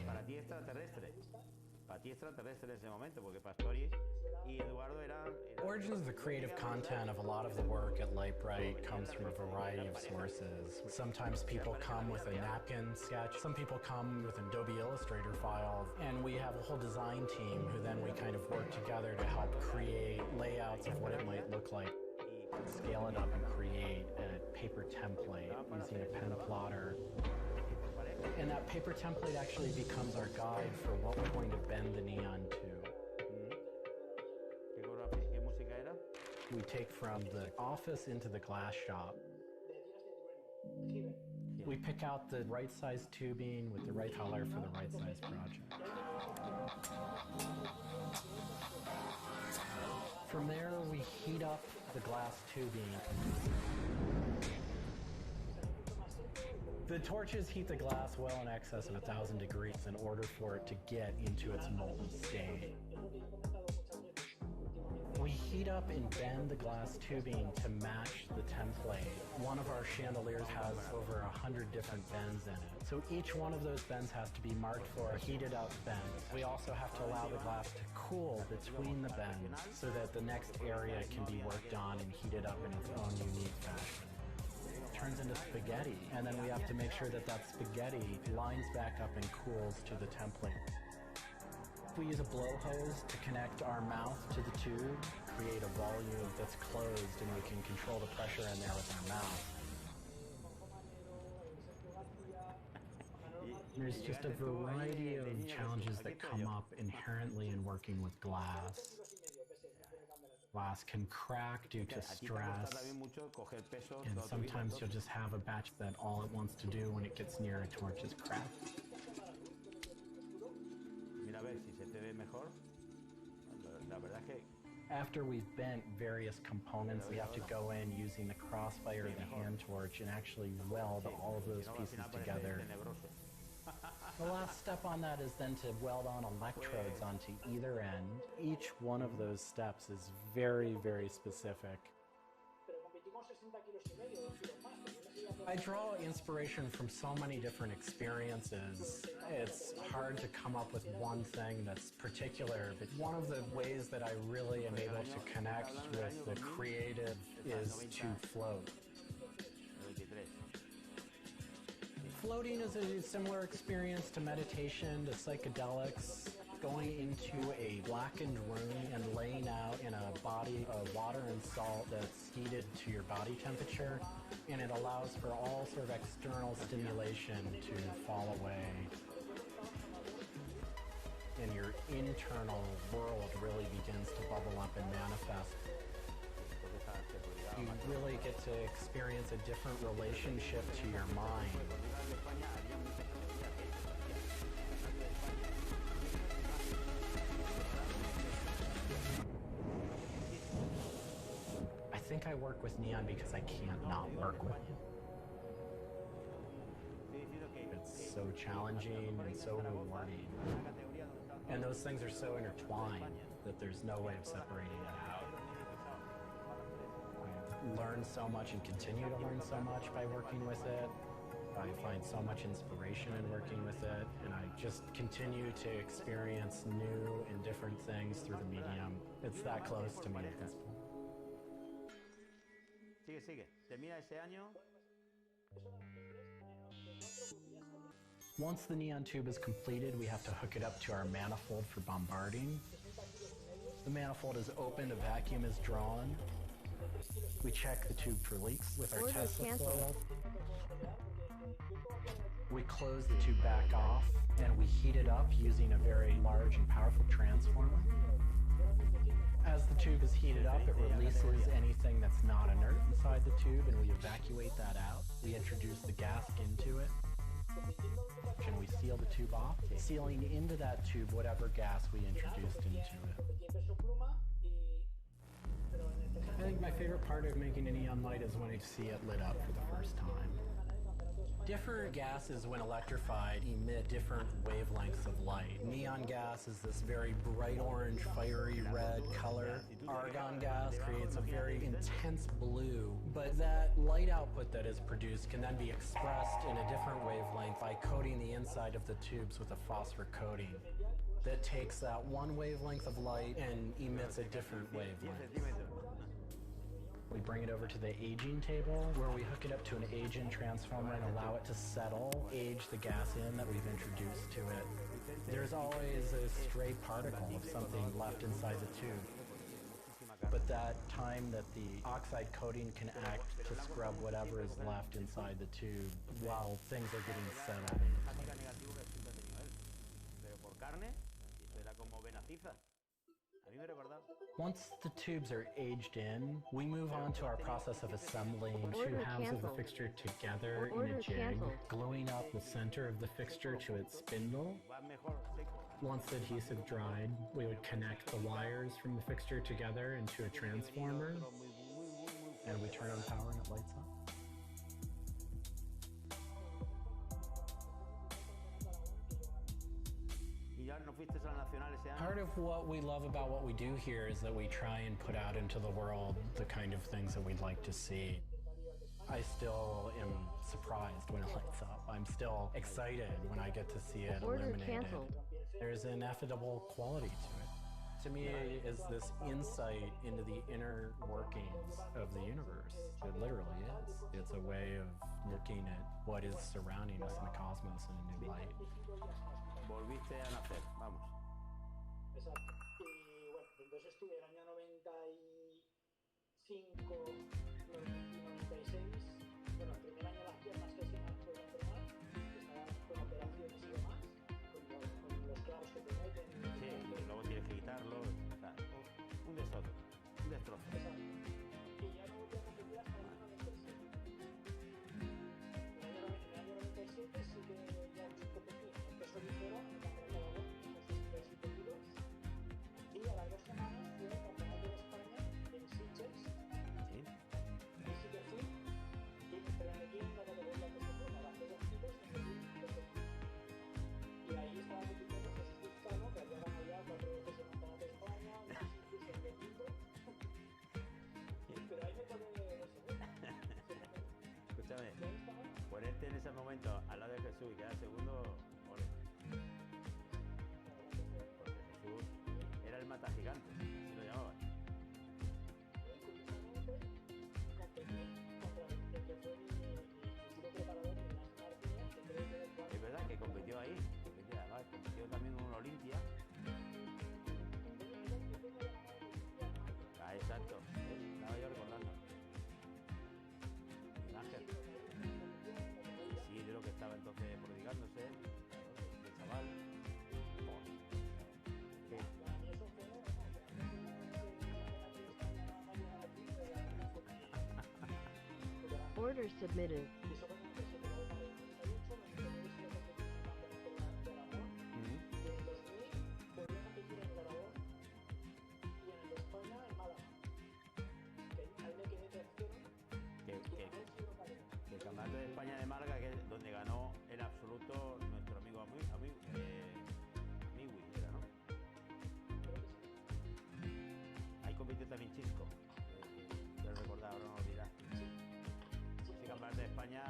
Origins of the creative content of a lot of the work at Light Bright comes from a variety of sources. Sometimes people come with a napkin sketch, some people come with an Adobe Illustrator file, and we have a whole design team who then we kind of work together to help create layouts of what it might look like. Scale it up and create a paper template using a pen plotter. And that paper template actually becomes our guide for what we're going to bend the neon to. We take from the office into the glass shop. We pick out the right size tubing with the right color for the right size project. From there, we heat up the glass tubing. The torches heat the glass well in excess of 1,000 degrees in order for it to get into its molten state. We heat up and bend the glass tubing to match the template. One of our chandeliers has over 100 different bends in it. So each one of those bends has to be marked for a heated up bend. We also have to allow the glass to cool between the bends so that the next area can be worked on and heated up in its own unique fashion. Turns into spaghetti, and then we have to make sure that that spaghetti lines back up and cools to the template. We use a blow hose to connect our mouth to the tube, create a volume that's closed, and we can control the pressure in there with our mouth. There's just a variety of challenges that come up inherently in working with glass. Glass can crack due to stress, and sometimes you'll just have a batch that all it wants to do when it gets near a torch is crack. After we've bent various components, we have to go in using the crossfire of the hand torch and actually weld all of those pieces together. The last step on that is then to weld on electrodes onto either end. Each one of those steps is very, very specific. I draw inspiration from so many different experiences. It's hard to come up with one thing that's particular, but one of the ways that I really am able to connect with the creative is to float. Floating is a similar experience to meditation, to psychedelics. Going into a blackened room and laying out in a body of water and salt that's heated to your body temperature, and it allows for all sort of external stimulation to fall away. And your internal world really begins to bubble up and manifest. You really get to experience a different relationship to your mind. I think I work with neon because I can't not work with it. It's so challenging and so rewarding. And those things are so intertwined that there's no way of separating it out. I've learned so much and continue to learn so much by working with it. I find so much inspiration in working with it, and I just continue to experience new and different things through the medium. It's that close to me at this point. Once the neon tube is completed, we have to hook it up to our manifold for bombarding. The manifold is opened, a vacuum is drawn. We check the tube for leaks with our Tesla coil. We close the tube back off, and we heat it up using a very large and powerful transformer. As the tube is heated up, it releases anything that's not inert inside the tube, and we evacuate that out. We introduce the gas into it. And we seal the tube off, sealing into that tube whatever gas we introduced into it. I think my favorite part of making a neon light is when I see it lit up for the first time. Different gases, when electrified, emit different wavelengths of light. Neon gas is this very bright orange, fiery red color. Argon gas creates a very intense blue, but that light output that is produced can then be expressed in a different wavelength by coating the inside of the tubes with a phosphor coating that takes that one wavelength of light and emits a different wavelength. We bring it over to the aging table where we hook it up to an age-in transformer and allow it to settle, age the gas in that we've introduced to it. There's always a stray particle of something left inside the tube. But that time that the oxide coating can act to scrub whatever is left inside the tube while things are getting settled. Once the tubes are aged in, we move on to our process of assembling two halves of the fixture together in a jig, gluing up the center of the fixture to its spindle. Once the adhesive dried, we would connect the wires from the fixture together into a transformer, and we turn on power and it lights up. Part of what we love about what we do here is that we try and put out into the world the kind of things that we'd like to see. I still am surprised when it lights up. I'm still excited when I get to see it illuminated. There's an ineffable quality to it. To me, it is this insight into the inner workings of the universe. It literally is. It's a way of looking at what is surrounding us in the cosmos in a new light. Volviste a nacer, vamos. Exacto. Y bueno, entonces estuve el año 95, 96. Bueno, el primer año las piernas casi no las puedo entrenar. Estaba con operaciones y demás, con los clavos que te meten. Sí, y luego tienes que quitarlo. O sea, un desastre, un destrozo. Exacto. Y ya no volví a competir hasta el año 97. En el año 97 sí que ya competí. Empezó ligero, me campeonato de Aragón, unos 3 y 2. Y a las 2 semanas fui al campeonato de España en Sitges. Sí. Y sí que fui. Pero me metí en la categoría que se pone, bajé 2 kilos y me metí en 2 kilos. Y ahí estaba compitiendo Jesús Vizcano, que había ganado ya 4 veces el campeonato de España, incluso el de quinto. Pero ahí me quedé de segundo. Escúchame, ponerte en ese momento al lado de Jesús y quedar segundo, ole. Porque Jesús era el mata gigante, así lo llamaban. Es verdad que compitió ahí, además compitió también en una Olimpia. Ah, exacto, estaba yo recordando. Miguel Ángel. Sí, de lo que estaba entonces prodigándose, el chaval. ¿Qué? Order submitted. El campeonato de España de Málaga, que es donde ganó en absoluto nuestro amigo Amigui, era, ¿no? Ahí compitió también Chisco, quiero recordar, ahora no lo dirás. Ese campeonato de España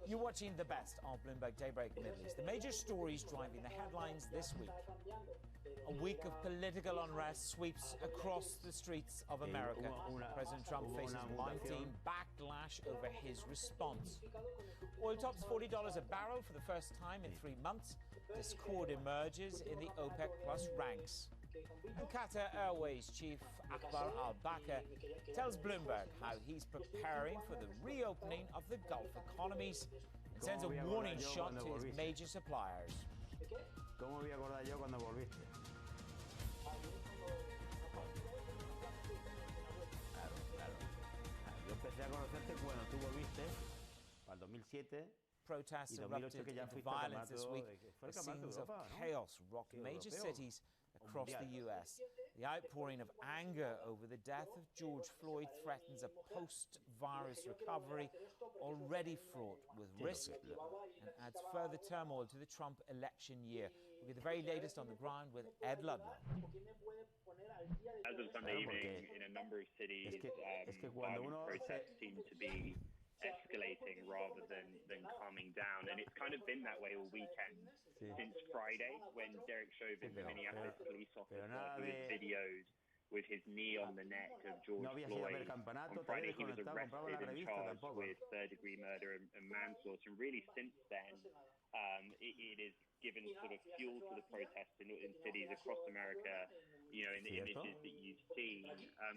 You're watching the best of Bloomberg Daybreak Middle East. The major stories driving the headlines this week. A week of political unrest sweeps across the streets of America. President Trump faces mounting backlash over his response. Oil tops $40 a barrel for the first time in 3 months. Discord emerges in the OPEC Plus ranks. And Qatar Airways chief Akbar al-Bakr tells Bloomberg how he's preparing for the reopening of the Gulf economies and sends a warning shot to his major suppliers. ¿Cómo voy a acordar yo cuando volviste? Claro. Yo empecé a conocerte cuando tú volviste, para el 2007. Protests erupted into violence this week as scenes of chaos rock major cities across the U.S. The outpouring of anger over the death of George Floyd threatens a post-virus recovery already fraught with risk and adds further turmoil to the Trump election year. We'll get the very latest on the ground with Ed Ludlow. As of Sunday evening, in a number of cities, protests seem to be escalating rather than calming down, and it's kind of been that way all weekend since Friday, when Derek Chauvin, the Minneapolis police officer who was videoed with his knee on the neck of George Floyd. On Friday he was arrested and charged with third-degree murder and manslaughter, and really since then it has given sort of fuel to the protests in cities across America. You know, in the images that you've seen.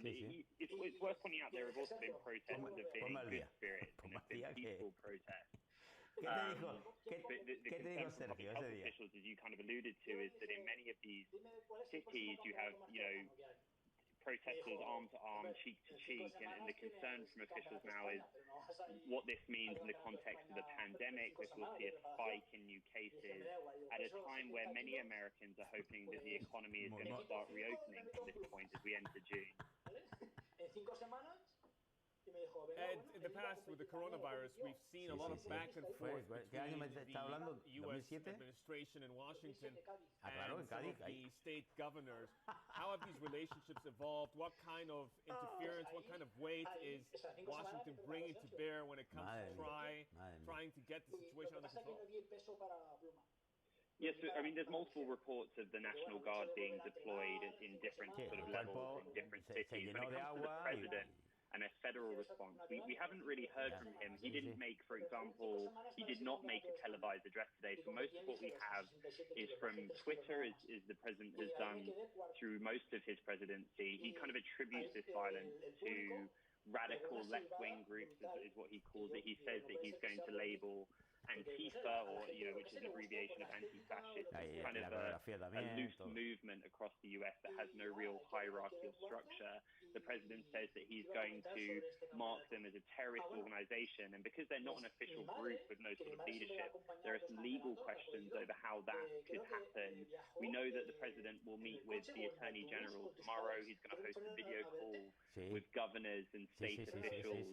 It's worth pointing out there have also been protests that have been in good spirits and have been peaceful protests. The concern from public health officials, as you kind of alluded to, is that in many of these cities you have, protesters arm to arm, cheek to cheek, and the concern from officials now is what this means in the context of the pandemic. If we'll see a spike in new cases at a time where many Americans are hoping that the economy is going to start reopening from this point as we enter June. Ed, in the past with the coronavirus, we've seen a lot of back and forth between the U.S. administration in Washington and some of the state governors. How have these relationships evolved? What kind of interference, what kind of weight is Washington bringing to bear when it comes to trying to get the situation under control? Yes, I mean, there's multiple reports of the National Guard being deployed in different sort of levels in different cities. When it comes to the president and a federal response, we haven't really heard from him. He didn't make, for example, he did not make a televised address today. So most of what we have is from Twitter, as the president has done through most of his presidency. He kind of attributes this violence to radical left-wing groups, is what he calls it. He says that he's going to label Antifa, or which is an abbreviation of anti-fascist, kind of a loose movement across the US that has no real hierarchical structure. The president says that he's going to mark them as a terrorist organization, and because they're not an official group with no sort of leadership, there are some legal questions over how that could happen. We know that the president will meet with the attorney general tomorrow. He's going to host a video call with governors and state officials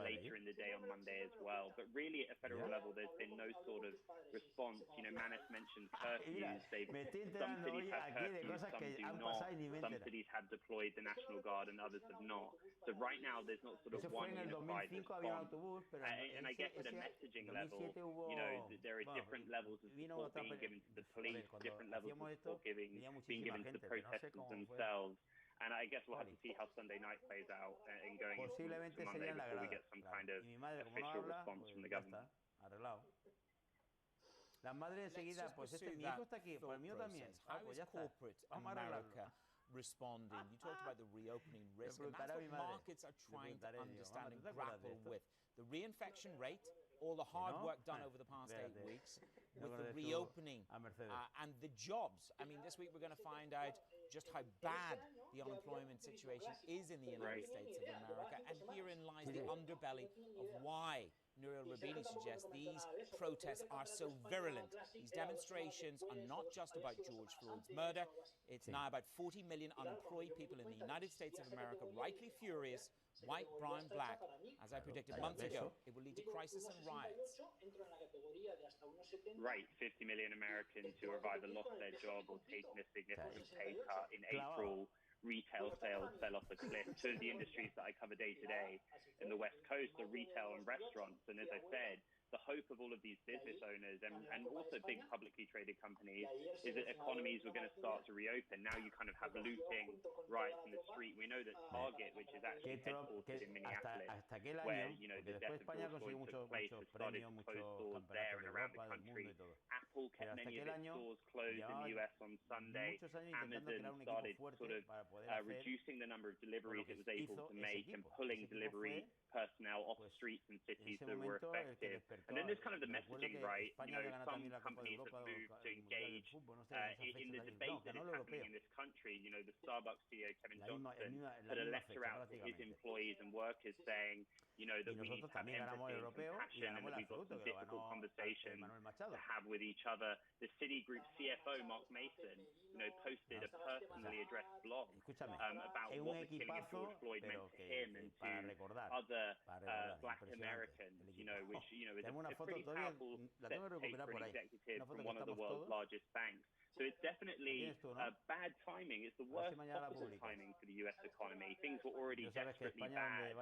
later in the day on Monday as well. But really, at a federal level, there's been no sort of response. Manis mentioned curfews. Some cities have curfews, some do not. Some cities have deployed the National Guard and others have not. So right now, there's not sort of one unified response. And I guess at a messaging level, there are different levels of support being given to the police, different levels of support being given to the protesters themselves. And I guess we'll have to see how Sunday night plays out and going into Monday before we get some kind of official response from the government. La madre enseguida, pues mi hijo está aquí, pues el mío también. Pues ya está. Corporate America responding. You talked about the reopening risk, and that's what markets are trying to understand and grapple with. The reinfection rate, all the hard work done over the past 8 weeks, with the reopening and the jobs. I mean, this week we're going to find out just how bad the unemployment situation is in the United States of America, and herein lies the underbelly of why Nouriel Roubini suggests these protests are so virulent. These demonstrations are not just about George Floyd's murder. It's now about 40 million unemployed people in the United States of America, rightly furious, white, brown, black. As I predicted months ago, it will lead to crisis and riots. Right, 50 million Americans who have either lost their job or taken a significant pay cut. In April, retail sales fell off a cliff. Two of the industries that I cover day to day in the West Coast are retail and restaurants. And as I said, the hope of all of these business owners and also big publicly traded companies is that economies were going to start to reopen. Now you kind of have looting riots in the street. We know that Target, which is actually headquartered in Minneapolis, where, you know, the death of George Floyd took place, has started to close stores there and around the country. Apple kept many of its stores closed in the US on Sunday. Amazon started sort of reducing the number of deliveries it was able to make and pulling delivery personnel off streets and cities that were affected. And then there's kind of the messaging, right? You know, some companies have moved to engage in the debate that is happening in this country. You know, the Starbucks CEO, Kevin Johnson, put a letter out to his employees and workers saying, you know, that we need to have empathy and compassion and that we've got some difficult conversations to have with each other. The Citigroup CFO, Mark Mason, you know, posted a personally addressed blog about what the killing of George Floyd meant to him and to other Black Americans, you know, which, you know, is a pretty powerful step to take for an executive from one of the world's largest banks. So it's definitely bad timing. It's the worst possible timing for the U.S. economy. Things were already desperately bad,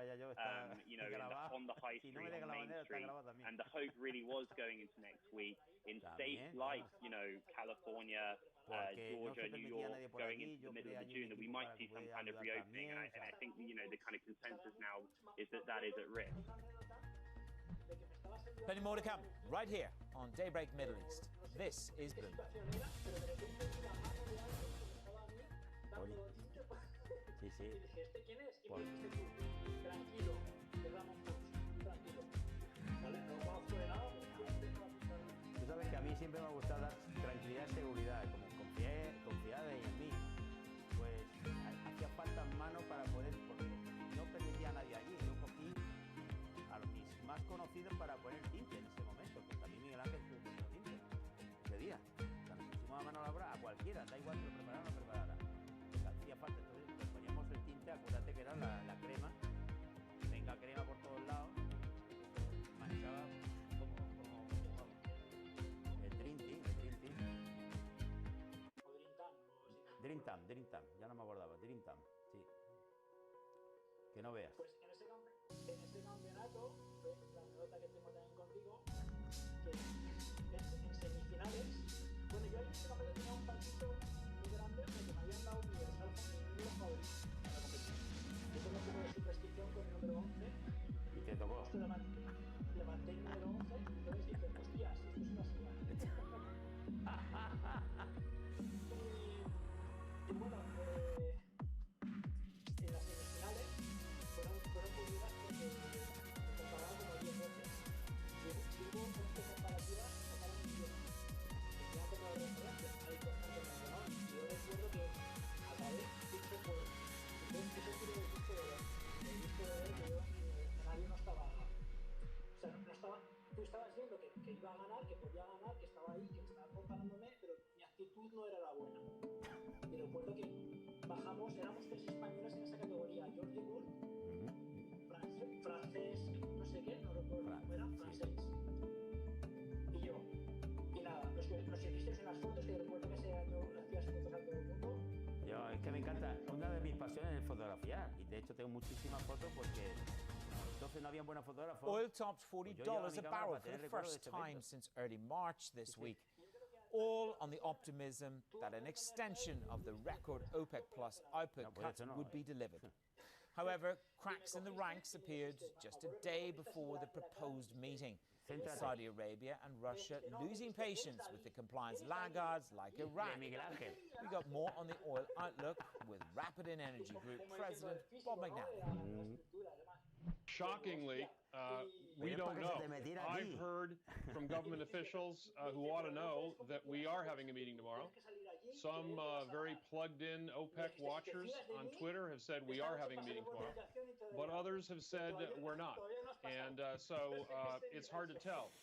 you know, on the high street, on Main Street, and the hope really was going into next week in states like, you know, California, Georgia, New York, going into the middle of June, that we might see some kind of reopening. And I think, you know, the kind of consensus now is that that is at risk. Plenty more to come right here on Daybreak Middle East. This is Bloomberg. Tú sabes que a mí siempre me ha gustado dar tranquilidad y seguridad, como confiad en mí. Pues hacía falta manos para poder, porque no permitía a nadie allí. Yo cogí a mis más conocidos para poner tinte en ese momento, que también Miguel Ángel estuvo poniendo tinte ese día. Cuando pusimos a mano a la obra, a cualquiera, da igual que lo preparara o no preparara. Pues hacía falta, entonces le poníamos el tinte, acuérdate que era la crema, y venga crema por todos lados, eso manchaba como el Dream Team. Dream Team, ya no me acordaba, Dream Team, sí. Que no veas. Pues en ese campeonato, la anécdota que tengo también contigo, que en semifinales, bueno, yo en ese campeonato tenía un partido muy grande porque me habían dado universal con mi número favorito para competir. Yo tengo un poco de superstición con el número 11. ¿Y te tocó? Levanté el número 11 y entonces dije, hostias, esto es una señal. Y bueno, en las semifinales fueron públicas porque me comparaban como 10 veces. Y hubo 11 comparativas que sacaron un 10. Tenía como de referencia al constante campeón. Y yo recuerdo que acabé disco por... Entonces eso quiere decir disco de ver. El disco de ver que yo en el escenario no estaba... O sea, no estaba... Tú estabas viendo que iba a ganar, que podía ganar, que estaba ahí, que estaba comparándome, pero mi actitud no era la buena. Y recuerdo que bajamos, éramos 3 españoles en esa categoría, Jordi Bull, francés, no sé qué, no recuerdo cómo era, francés. Y yo. Y nada, nos hicisteis unas fotos, que recuerdo que ese año hacías fotos a todo el mundo. Yo, es que me encanta, una de mis pasiones es fotografiar, y de hecho tengo muchísimas fotos porque... Entonces no había buenos fotógrafos. Oil topped $40 a barrel for the first time since early March this week, all on the optimism that an extension of the record OPEC Plus output cuts would be delivered. However, cracks in the ranks appeared just a day before the proposed meeting, with Saudi Arabia and Russia losing patience with the compliance laggards like Iraq. We got more on the oil outlook with Rapid Energy Group President Bob McNally. Shockingly, we don't know. I've heard from government officials who ought to know that we are having a meeting tomorrow. Some very plugged-in OPEC watchers on Twitter have said we are having a meeting tomorrow, but others have said we're not. And so it's hard to tell.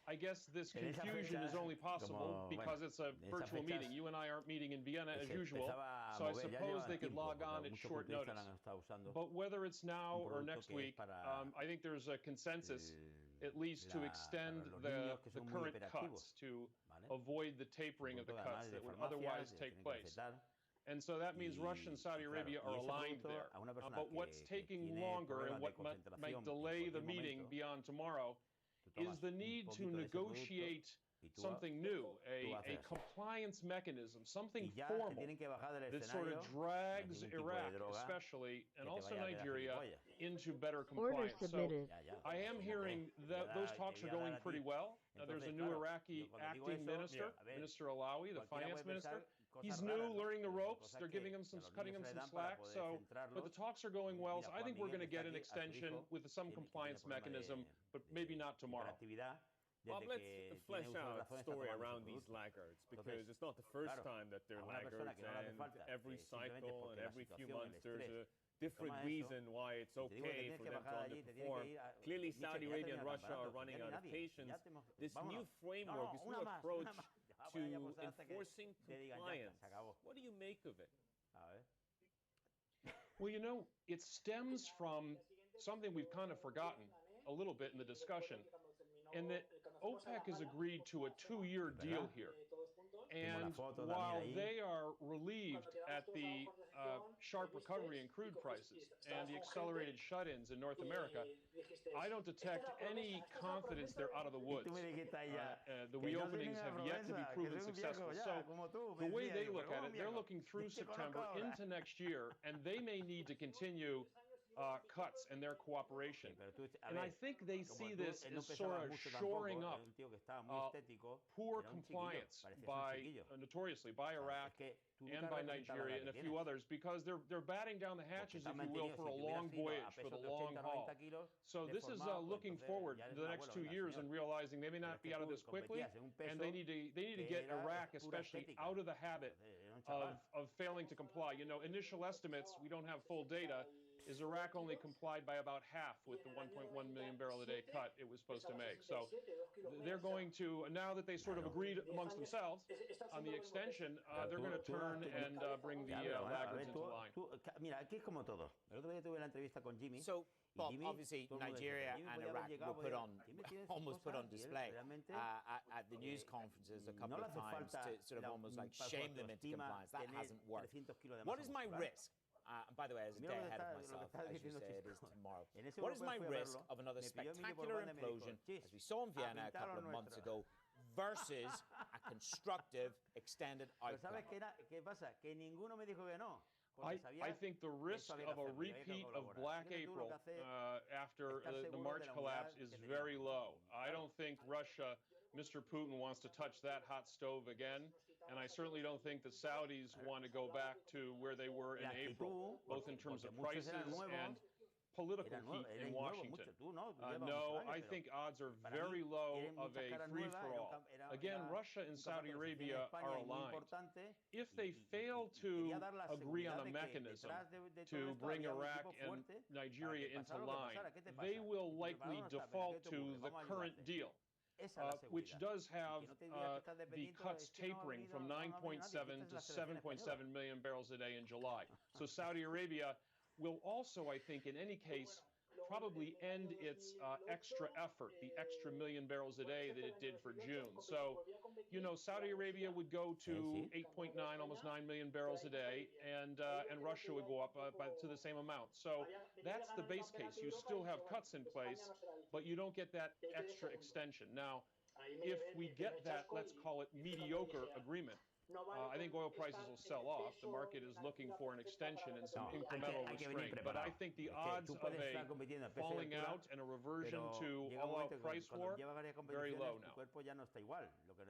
I guess this confusion is only possible because it's a virtual meeting. You and I aren't meeting in Vienna as usual, so I suppose they could log on at short notice. But whether it's now or next week, I think there's a consensus, at least to extend the current cuts, to avoid the tapering of the cuts that would otherwise take place. And so that means Russia and Saudi Arabia are aligned there. But what's taking longer and what might delay the meeting beyond tomorrow is the need to negotiate something new, a compliance mechanism, something formal that sort of drags Iraq, especially, and also Nigeria, into better compliance. So I am hearing that those talks are going pretty well. There's a new Iraqi acting minister, Minister Alawi, the finance minister. He's new, learning the ropes. They're cutting him some slack. So, but the talks are going well. So I think we're going to get an extension with some compliance mechanism, but maybe not tomorrow. Bob, let's flesh out a story around these laggards, because it's not the first time that they're laggards, and every cycle and every few months there's a different reason why it's okay for them to underperform. Clearly, Saudi Arabia and Russia are running out of patience. This new framework, this new approach to enforcing compliance, what do you make of it? Well, you know, it stems from something we've kind of forgotten a little bit in the discussion, and that OPEC has agreed to a 2-year deal here. And while they are relieved at the sharp recovery in crude prices and the accelerated shut-ins in North America, I don't detect any confidence they're out of the woods. The reopenings have yet to be proven successful. So the way they look at it, they're looking through September into next year, and they may need to continue cuts in their cooperation. And I think they see this as sort of shoring up poor compliance notoriously by Iraq and by Nigeria and a few others, because they're batting down the hatches, if you will, for a long voyage, for the long haul. So this is looking forward to the next 2 years and realizing they may not be out of this quickly, and they need to get Iraq especially out of the habit of failing to comply. You know, initial estimates, we don't have full data, is Iraq only complied by about half with the 1.1 million barrel a day cut it was supposed to make. So they're going to, now that they sort of agreed amongst themselves on the extension, they're going to turn and bring the laggards into line. So, Bob, obviously Nigeria and Iraq were almost put on display at the news conferences a couple of times to sort of almost like shame them into compliance. That hasn't worked. What is my risk? By the way, as a day ahead of myself, as you say, it is tomorrow. What is my risk of another spectacular implosion, as we saw in Vienna a couple of months ago, versus a constructive, extended outcome? I think the risk of a repeat of Black April after the March collapse is very low. I don't think Russia, Mr. Putin, wants to touch that hot stove again. And I certainly don't think the Saudis want to go back to where they were in April, both in terms of prices and political heat in Washington. No, I think odds are very low of a free-for-all. Again, Russia and Saudi Arabia are aligned. If they fail to agree on a mechanism to bring Iraq and Nigeria into line, they will likely default to the current deal. Which does have the cuts tapering from 9.7 to 7.7 million barrels a day in July. So Saudi Arabia will also, I think, in any case, probably end its extra effort, the extra million barrels a day that it did for June. So, you know, Saudi Arabia would go to 8.9, almost 9 million barrels a day, and Russia would go up to the same amount. So that's the base case. You still have cuts in place, but you don't get that extra extension. Now, if we get that, let's call it mediocre agreement, I think oil prices will sell off. The market is looking for an extension and some incremental restraint. But I think the odds of a falling out and a reversion to all-out price war, very low now.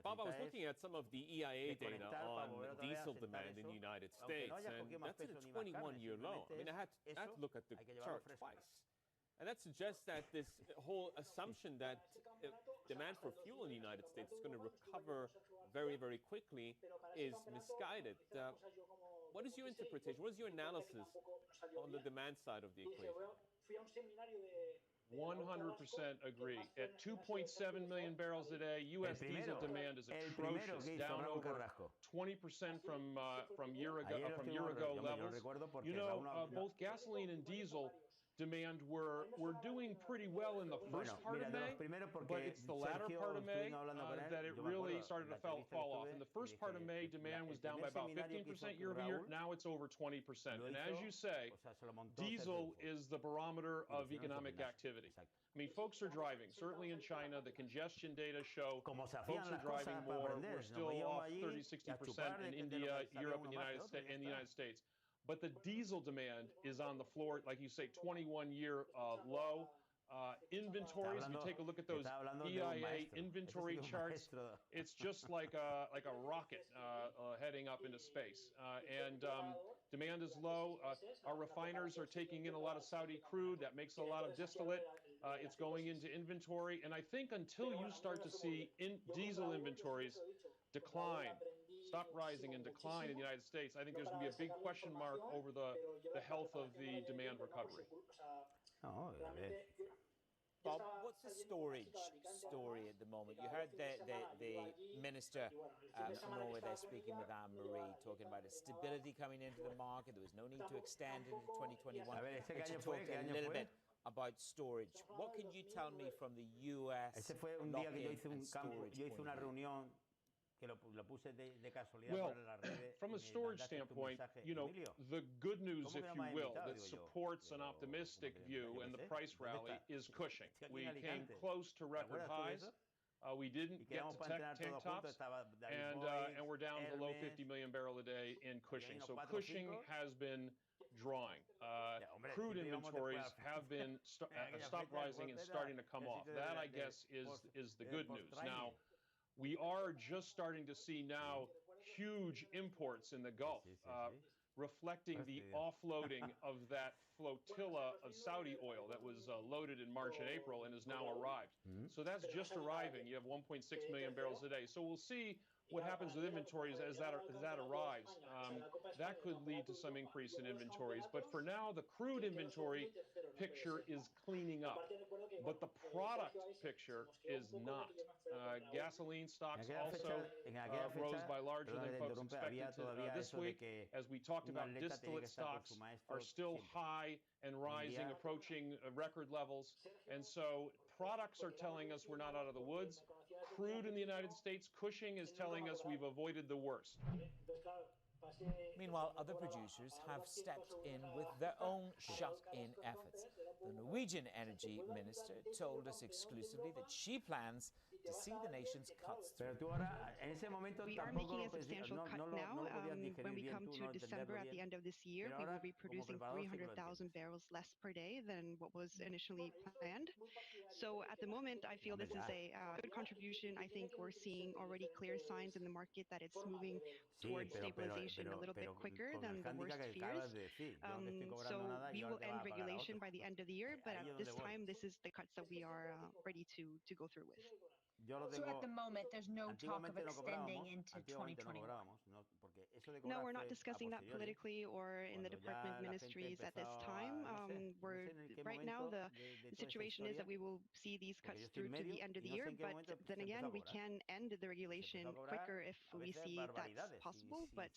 Bob, I was looking at some of the EIA data on diesel demand in the United States, and that's at a 21-year low. I mean, I had to look at the chart twice. And that suggests that this whole assumption that demand for fuel in the United States is going to recover very, very quickly is misguided. What is your interpretation? What is your analysis on the demand side of the equation? 100% agree. At 2.7 million barrels a day, U.S. diesel demand is atrocious, down over 20% from year ago levels. You know, both gasoline and diesel demand were doing pretty well in the first part of May, but it's the latter part of May that it really started to fall off. In the first part of May, demand was down by about 15% year over year. Now it's over 20%. And as you say, diesel is the barometer of economic activity. I mean, folks are driving. Certainly in China, the congestion data show folks are driving more. We're still off 30, 60% in India, Europe, and the United States. But the diesel demand is on the floor, like you say, 21-year low. Inventories, if you take a look at those EIA inventory charts, it's just like a rocket heading up into space. Demand is low. Our refiners are taking in a lot of Saudi crude. That makes a lot of distillate. It's going into inventory. And I think until you start to see diesel inventories decline, stop rising and decline in the United States, I think there's going to be a big question mark over the health of the demand recovery. Bob, what's the storage story at the moment? You heard the minister from Norway there speaking with Anne-Marie, talking about a stability coming into the market. There was no need to extend into 2021. But you talked a little bit about storage. What can you tell me from the U.S. lock-in and storage point of view? Well, from a storage standpoint, you know, the good news, if you will, that supports an optimistic view and the price rally is Cushing. We came close to record highs. We didn't get to tank tops, and we're down below 50 million barrel a day in Cushing. So Cushing has been drawing. Crude inventories have been stopped rising and starting to come off. That, I guess, is the good news. Now, we are just starting to see now huge imports in the Gulf, reflecting the offloading of that flotilla of Saudi oil that was loaded in March and April and has now arrived. So that's just arriving. You have 1.6 million barrels a day. So we'll see what happens with inventories as that arrives. That could lead to some increase in inventories. But for now, the crude inventory picture is cleaning up. But the product picture is not. Gasoline stocks also rose by larger than folks expected this week. As we talked about, distillate stocks are still high and rising, approaching record levels. And so products are telling us we're not out of the woods. Crude in the United States, Cushing is telling us we've avoided the worst. Meanwhile, other producers have stepped in with their own shut-in efforts. The Norwegian energy minister told us exclusively that she plans to see the nation's cuts through. We are making a substantial cut now. When we come to December at the end of this year, we will be producing 300,000 barrels less per day than what was initially planned. So at the moment, I feel this is a good contribution. I think we're seeing already clear signs in the market that it's moving towards stabilization a little bit quicker than the worst fears. So we will end regulation by the end of the year, but at this time, this is the cuts that we are ready to go through with. So at the moment, there's no talk of extending into 2021? No, we're not discussing that politically or in the department ministries at this time. Right now, the situation is that we will see these cuts through to the end of the year, but then again, we can end the regulation quicker if we see that's possible. But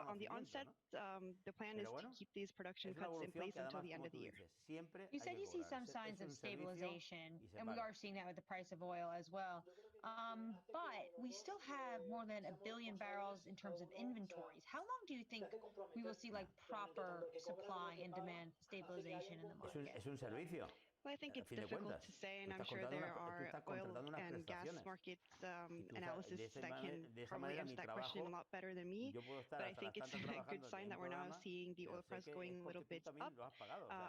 on the onset, the plan is to keep these production cuts in place until the end of the year. You said you see some signs of stabilization, and we are seeing that with the price of oil as well. But we still have more than 1 billion barrels in terms of inventories. How long do you think we will see like proper supply and demand stabilization in the market? Well, I think it's difficult to say, and I'm sure there are oil and gas markets analysts that can probably answer that question a lot better than me. But I think it's a good sign that we're now seeing the oil price going a little bit up.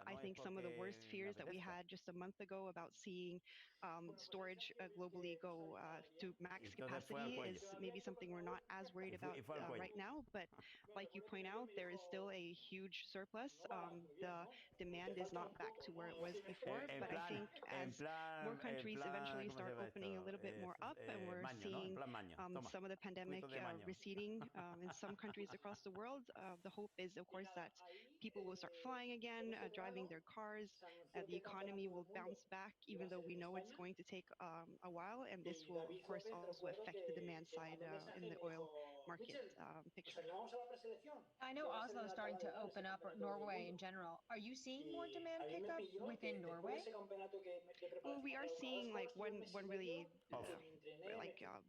I think some of the worst fears that we had just a month ago about seeing storage globally go to max capacity is maybe something we're not as worried about right now. But like you point out, there is still a huge surplus. The demand is not back to where it was before. But I think as more countries eventually start opening a little bit more up, and we're seeing some of the pandemic receding in some countries across the world, the hope is, of course, that people will start flying again, driving their cars. The economy will bounce back, even though we know it's going to take a while. And this will, of course, also affect the demand side in the oil market picture. I know Oslo is starting to open up, or Norway in general. Are you seeing more demand pickup within Norway? Well, we are seeing like one really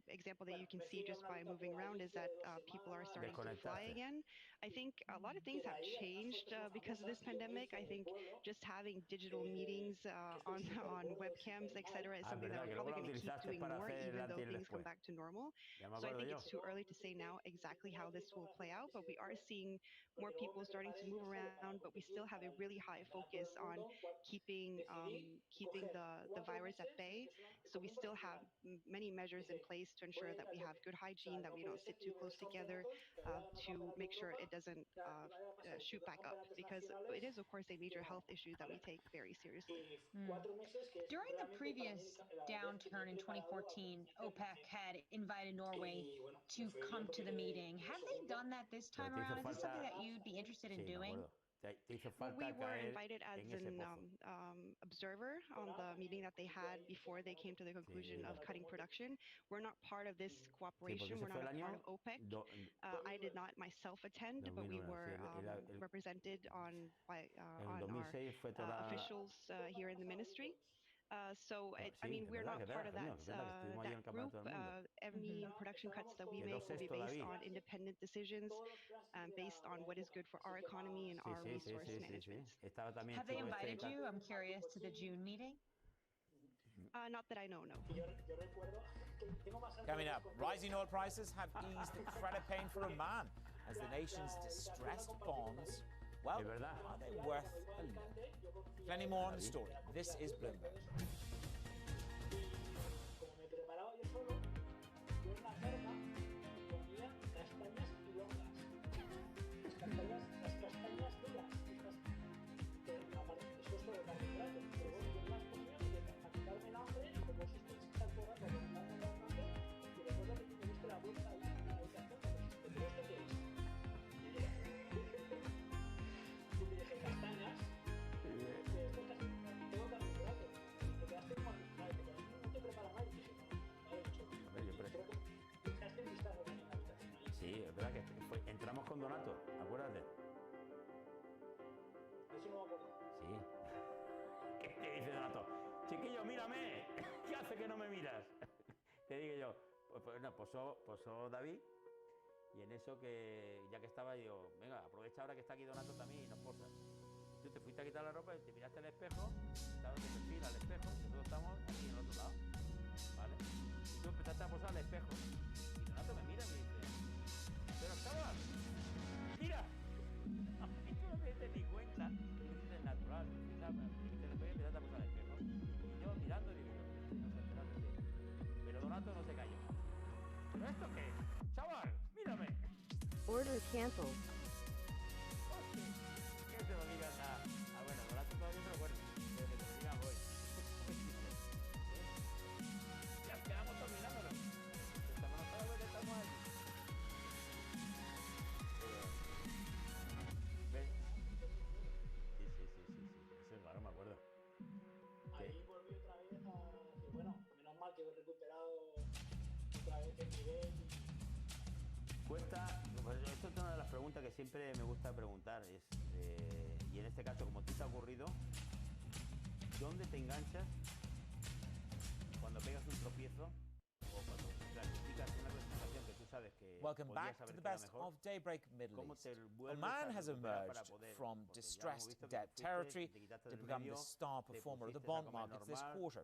example that you can see just by moving around is that people are starting to fly again. I think a lot of things have changed because of this pandemic. I think just having digital meetings on webcams, etc., is something that we're probably going to keep doing more, even though things come back to normal. So I think it's too early to say now exactly how this will play out, but we are seeing more people starting to move around, but we still have a really high focus on keeping the virus at bay. So we still have many measures in place to ensure that we have good hygiene, that we don't sit too close together, to make sure it doesn't shoot back up, because it is, of course, a major health issue that we take very seriously. During the previous downturn in 2014, OPEC had invited Norway to come to the meeting. Have they done that this time around? Is this something that you'd be interested in doing? Well, we were invited as an observer on the meeting that they had before they came to the conclusion of cutting production. We're not part of this cooperation. We're not a part of OPEC. I did not myself attend, but we were represented by our officials here in the ministry. So, I mean, we're not part of that group. Any production cuts that we make will be based on independent decisions, based on what is good for our economy and our resource management. Have they invited you? I'm curious, to the June meeting? Not that I know, no. Coming up, rising oil prices have eased the credit pain for Oman as the nation's distressed bonds, well, are they worth a look? Plenty more on the story. This is Bloomberg. Sí, es verdad que entramos con Donato, acuérdate. Eso no me acuerdo. Sí. ¿Qué te dice Donato? Chiquillo, mírame. ¿Qué hace que no me miras? Te digo yo, pues no, posó David, y en eso que ya que estaba, digo, venga, aprovecha ahora que está aquí Donato también y nos posas. Tú te fuiste a quitar la ropa y te miraste al espejo, estabas de perfil al espejo, y nosotros estamos aquí en el otro lado, ¿vale? Y tú empezaste a posar al espejo, y Donato me mira y me dice, pero chaval, mira. A mí tú no te diste ni cuenta, es natural, te le pegué y empezaste a posar al espejo. Y yo mirando digo, no se enteró de ti. Pero Donato no se cayó. ¿Pero esto qué es? Chaval, mírame. Order canceled. Que te lo digas bueno, Donato todavía no me acuerdo. Pero que te lo digan hoy. Ya quedamos todos mirándonos. Estamos todos que estamos ahí. ¿Ves? Sí. Eso es raro, me acuerdo. Ahí volví otra vez a decir, bueno, menos mal que he recuperado otra vez el nivel. Cuesta, pues esto es una de las preguntas que siempre me gusta preguntar, y en este caso, como a ti te ha ocurrido, ¿dónde te enganchas cuando pegas un tropiezo o cuando clasificas una clasificación que tú sabes que Welcome back to the best of Daybreak Middle East. Oman has emerged from distressed debt territory to become the star performer of the bond markets this quarter.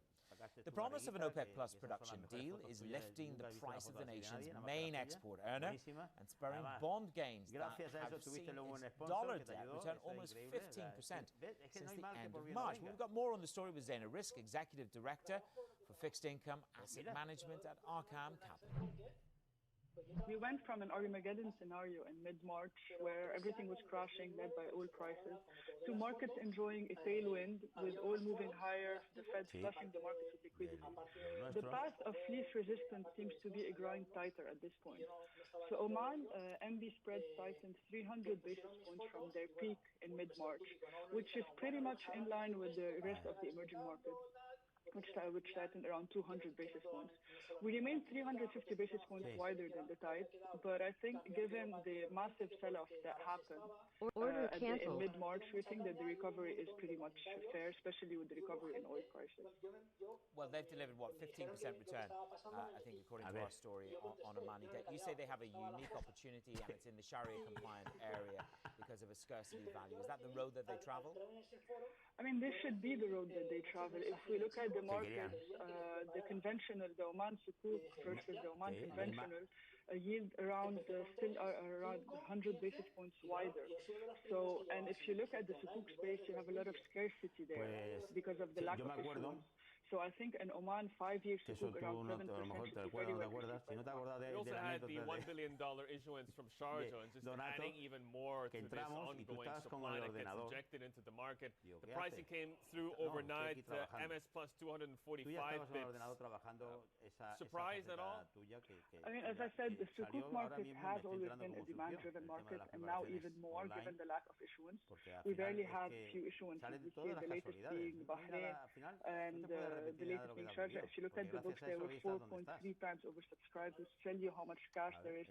The promise of an OPEC Plus production deal is lifting the price of the nation's main export earner and spurring bond gains that have seen its dollar debt return almost 15% since the end of March. We've got more on the story with Zaina Risk, Executive Director for Fixed Income Asset Management at Arkham Capital. We went from an Armageddon scenario in mid-March where everything was crashing, led by oil prices, to markets enjoying a tailwind with oil moving higher, the Fed flushing the markets with liquidity. The path of least resistance seems to be growing tighter at this point. So Oman, MB spreads tightened 300 basis points from their peak in mid-March, which is pretty much in line with the rest of the emerging markets. which tightened around 200 basis points. We remain 350 basis points wider than the tide, but I think given the massive sell-off that happened in mid-March, we think that the recovery is pretty much fair, especially with the recovery in oil prices. Well, they've delivered, what, 15% return, I think, according to our story on Omani debt. You say they have a unique opportunity and it's in the Sharia-compliant area because of a scarcity value. Is that the road that they travel? I mean, this should be the road that they travel. If we look at the markets, the conventional, the Oman Sukuk versus the Oman conventional, yield still around 100 basis points wider. So, and if you look at the Sukuk space, you have a lot of scarcity there because of the lack of issuance. So I think in Oman, 5-year Sukuk around 7% should be very well received. We also had the $1 billion issuance from Sharjah, and just adding even more to this ongoing supply that gets injected into the market. The pricing came through overnight, MS plus 245 bips. Surprised at all? I mean, as I said, the Sukuk market has always been a demand-driven market, and now even more given the lack of issuance. We barely had few issuances this year, the latest being Bahrain and the latest being Sharjah. If you look at the books, they were 4.3 times oversubscribed, which tell you how much cash there is.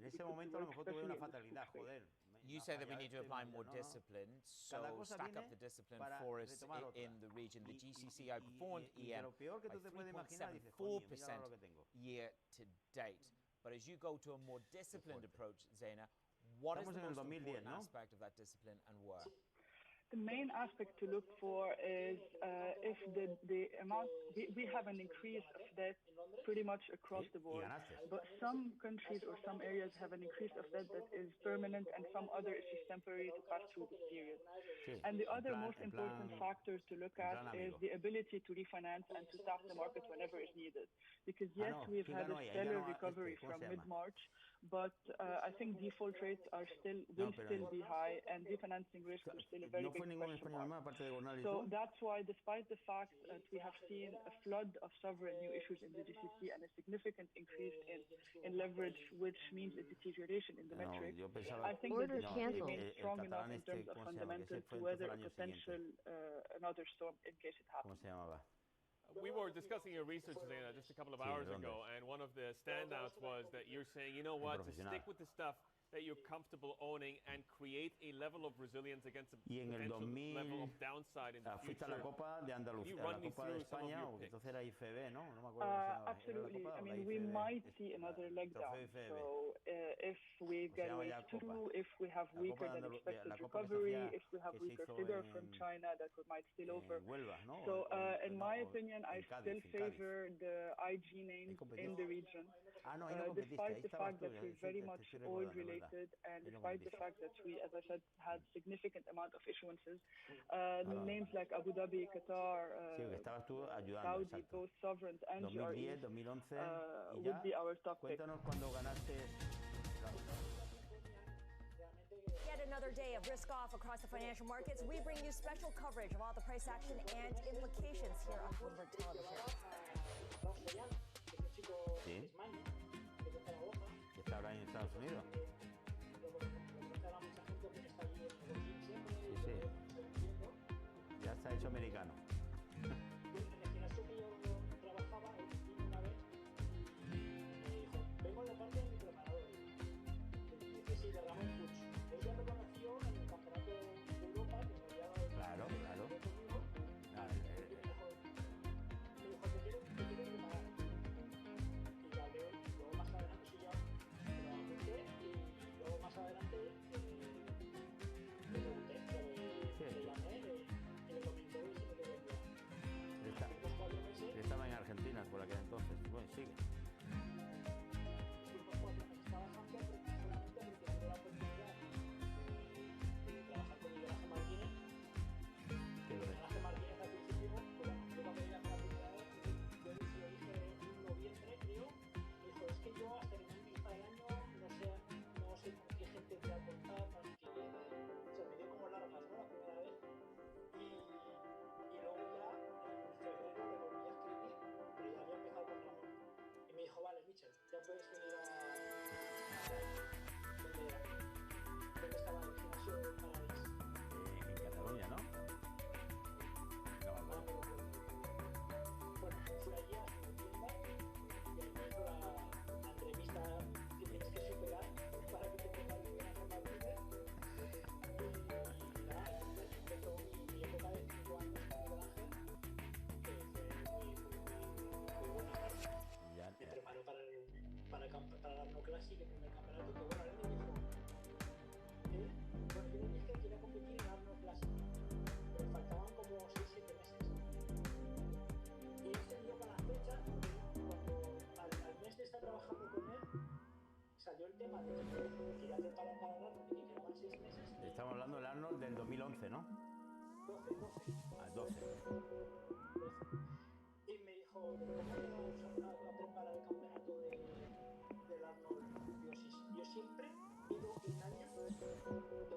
You say that we need to apply more discipline, so stack up the discipline for us in the region. The GCC outperformed EM by 3.74% year to date. But as you go to a more disciplined approach, Zeina, what is the most important aspect of that discipline and where? The main aspect to look for is if the amount, we have an increase of debt pretty much across the board, but some countries or some areas have an increase of debt that is permanent and some other is just temporary to pass through this period. And the other most important factor to look at is the ability to refinance and to tap the market whenever is needed. Because yes, we've had a stellar recovery from mid-March, but I think default rates will still be high, and refinancing risk is still a very big question mark. So that's why, despite the fact that we have seen a flood of sovereign new issues in the GCC and a significant increase in leverage, which means a deterioration in the metrics, I think that this remains strong enough in terms of fundamentals to weather a potential another storm in case it happens. We were discussing your research, Zeina, just a couple of hours ago, and one of the standouts was that you're saying, you know what, to stick with the stuff that you're comfortable owning and create a level of resilience against a potential level of downside in the future. You run me through some of your picks. Absolutely. I mean, we might see another leg down. So if we get wave 2, if we have weaker than expected recovery, if we have weaker figure from China that might spill over. So in my opinion, I still favor the IG names in the region, despite the fact that we're very much oil-related, and despite the fact that we, as I said, had significant amount of issuances. Names like Abu Dhabi, Qatar, Saudi, both sovereigns and GREs would be our top pick. Yet another day of risk off across the financial markets. We bring you special coverage of all the price action and implications here on Bloomberg Television. Sí. Está ahora en Estados Unidos. Sí, sí. Ya está hecho americano. Claro, claro. Estaba en Argentina por aquel entonces. Bueno, sigue. estamos hablando del Arnold del 2011, ¿no? 12. Ah, 12. Y me dijo, ¿pero cómo le vamos a preparar el campeonato del Arnold? Digo, sí, yo siempre pido un año de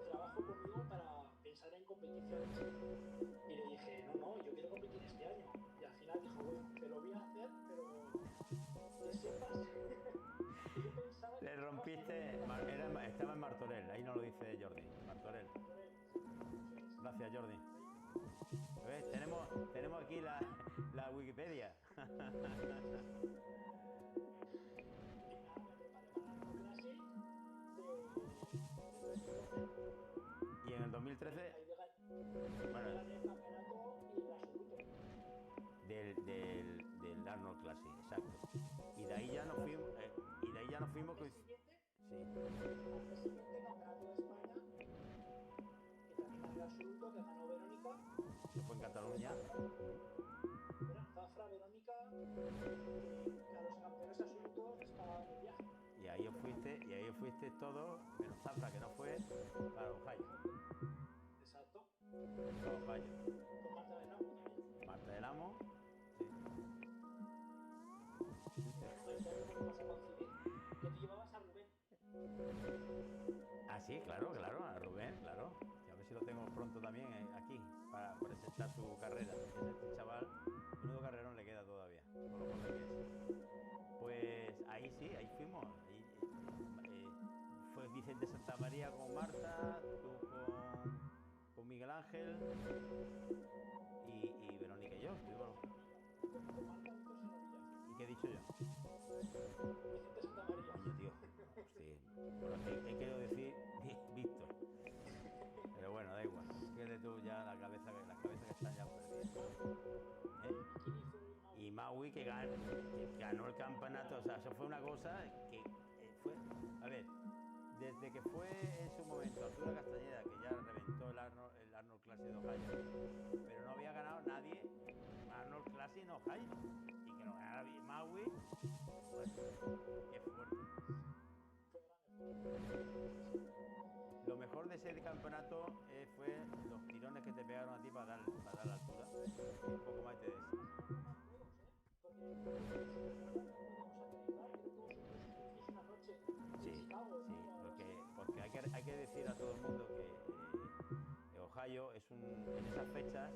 trabajo conmigo para pensar en competiciones. Y le dije, no, yo quiero competir este año. Y al final dijo, bueno, te lo voy a hacer, pero que sepas que yo pensaba que... Le rompiste, estaba en Martorell, ahí no lo dice Jordi, Martorell. Gracias, Jordi. ¿Ves? Tenemos aquí la Wikipedia. Y en el 2013, bueno, del Arnold Classic, exacto. Y de ahí ya nos fuimos, sí. Al mes siguiente, campeonato de España, que también gané el absoluto, que ganó Verónica. Eso fue en Cataluña. Zafra, Verónica, que a los campeones absolutos les pagaban el viaje. Y ahí os fuiste todos, menos Zafra, que no fue, para Ohio. Exacto. Para Ohio. Con Marta del Amo también. Marta del Amo, sí. Ahí también volvimos a coincidir, que tú llevabas a Rubén. Ah, sí, claro, a Rubén, claro. Y a ver si lo tengo pronto también aquí, para presentar su carrera. Este chaval, menudo carrerón le queda todavía, con lo joven que es. Pues ahí sí, ahí fuimos. Fue Vicente Santamaría con Marta, tú con Miguel Ángel y Verónica y yo. Con Marta Víctor Senovilla. ¿Y qué he dicho yo? Vicente Santamaría. Coño, tío. Sí. Bueno, he querido decir Víctor. Pero bueno, da igual. Fíjate tú ya las cabezas que están ya perdidas. Y Maui que ganó el campeonato. O sea, eso fue una cosa que fue... A ver, desde que fue en su momento Arturo Castañeda, que ya reventó el Arnold Classic de Ohio, pero no había ganado nadie Arnold Classic en Ohio. Y que lo ganara Maui, qué fuerte. Lo mejor de ese campeonato fue los tirones que te pegaron a ti para dar la altura. Y un poco más te des. Sí, porque hay que decir a todo el mundo que Ohio es en esas fechas,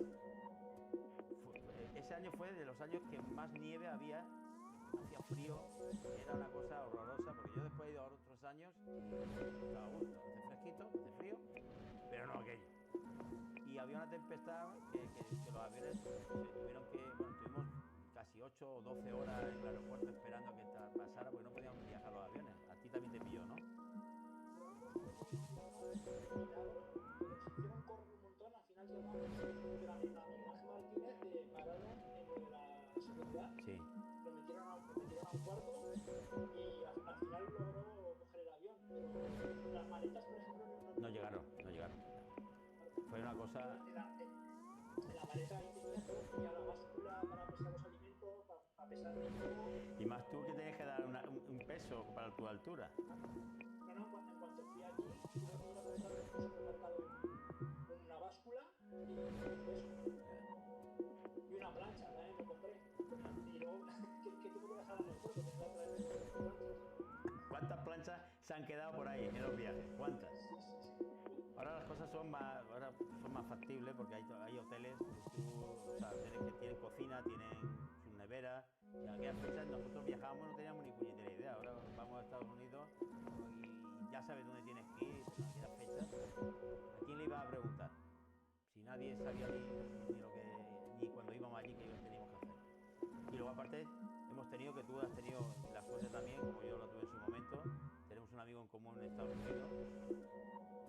ese año fue de los años que más nieve había, hacía frío, era una cosa horrorosa, porque yo después he ido a otros años y estaba a gusto, hace fresquito, hace frío, pero no aquello. Y había una tempestad que los aviones se tuvieron que, bueno, estuvimos casi 8 o 12 horas en el aeropuerto esperando a que pasara porque no podían viajar los aviones. A ti también te pilló, ¿no? Nosotros sí que pudimos viajar de milagro, porque nos hicieron correr un montón, al final llegamos, pero a Miguel Ángel Martínez le pararon en lo de la seguridad, sí. lo metieron a un cuarto y al final logró coger el avión, pero las maletas, por ejemplo, no llegaron. Fue una cosa... En la maleta ahí tenía todo, tenía la báscula para pesar los alimentos, para pesar el globo. Y más tú que tenías que dar un peso para tu altura. No, en cuanto fui allí, tuve que ir a comprarme en un supermercado una báscula y un peso. Y una plancha también me compré. Y luego, que tuve que dejar en el aeropuerto, tenía que traerme 2 o 3 planchas. ¿Cuántas planchas se han quedado por ahí en los viajes? ¿Cuántas? Sí. Ahora las cosas son más factibles porque hay hoteles, o sea, hoteles que tienen cocina, tienen sus neveras. Y en aquellas fechas nosotros viajábamos y no teníamos ni puñetera idea. Ahora vamos a Estados Unidos y ya sabes dónde tienes que ir, pero en aquellas fechas, ¿a quién le ibas a preguntar? Si nadie sabía ni cuando íbamos allí qué teníamos que hacer. Y luego aparte hemos tenido, que tú has tenido la suerte también, como yo la tuve en su momento, tenemos un amigo en común en Estados Unidos,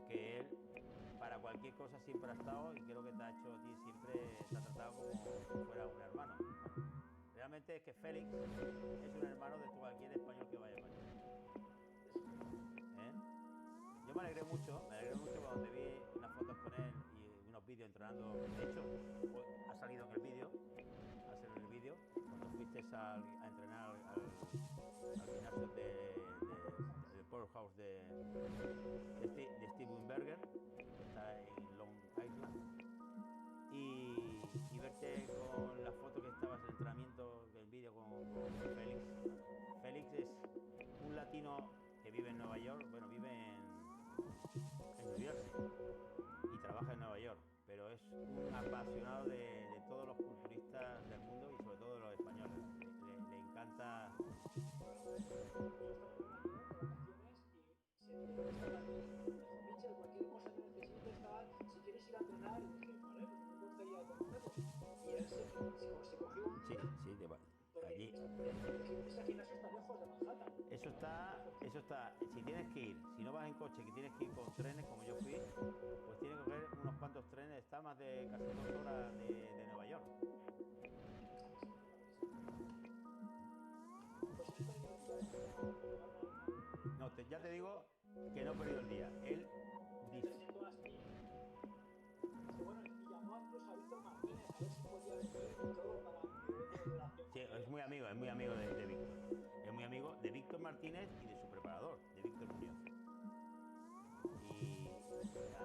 que él para cualquier cosa siempre ha estado y creo que te ha hecho a ti, siempre te ha tratado como si fuera un hermano. Bueno, realmente es que Félix es un hermano de cualquier español que vaya para allá. Yo me alegré mucho cuando te vi unas fotos con él y unos vídeos entrenando. De hecho, ha salido en el vídeo, cuando fuiste a entrenar al gimnasio del Powerhouse de Steve Wimberger, Eso está, si tienes que ir, si no vas en coche, que tienes que ir con trenes, como yo fui, pues tienes que coger unos cuantos trenes, está más de casi 2 horas de Nueva York. No, ya te digo que no he perdido el día. Él sí, es muy amigo de Víctor. Es muy amigo de Víctor Martínez y de su preparador, de Víctor Muñoz. Y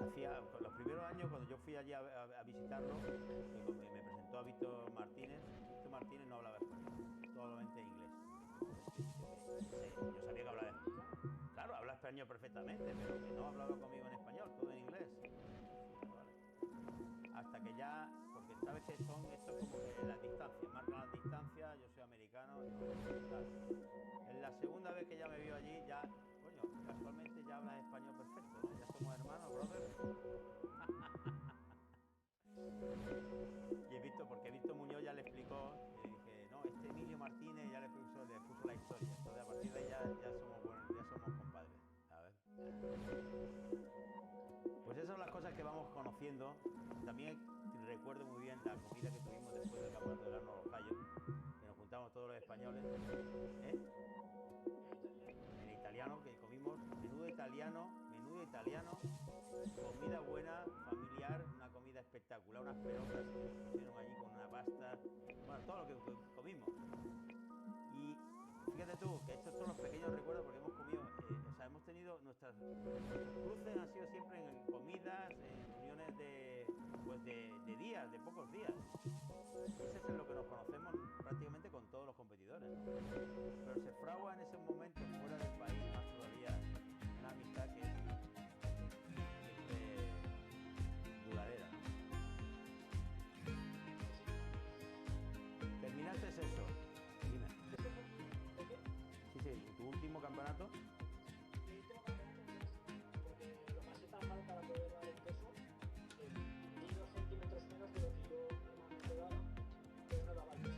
hacía los primeros años, cuando yo fui allí a visitarlo, me presentó a Víctor Martínez. Víctor Martínez no hablaba español, solamente inglés. Yo sabía que hablaba español. Claro, habla español perfectamente, pero que no hablaba conmigo en español, todo en inglés. Hasta que ya, porque sabes que esto es como que las distancias, marcan las distancias, yo soy americano, tal. En la segunda vez que ya me vio allí, ya, coño, casualmente ya hablas español perfecto, ¿no? Ya somos hermanos, brother. Y he visto, porque Víctor Muñoz ya le explicó, le dije, no, este Emilio Martínez ya le puso la historia. Entonces a partir de ahí ya somos buenos, ya somos compadres, ¿sabes? Pues esas son las cosas que vamos conociendo. También recuerdo muy bien la comida que tuvimos después del campeonato del Arno Ohio, que nos juntamos todos los españoles, en italiano, que comimos menudo italiano, comida buena, familiar, una comida espectacular, unas pelotas que nos pusieron allí con una pasta, bueno, todo lo que comimos. Y fíjate tú, que estos son los pequeños recuerdos porque hemos comido, o sea, hemos tenido nuestros cruces han sido siempre en comidas, en reuniones de días, de pocos días. Y ese es en lo que nos conocemos prácticamente con todos los competidores, ¿no? Pero se fragua en ese momento fuera del país más todavía una amistad que es siempre duradera, ¿no? ¿Terminaste eso? Dime. Sí, tu último campeonato. Lo pasé tan mal para poder dar el peso, 2 centímetros menos de lo que yo normalmente daba, pues no daba el peso.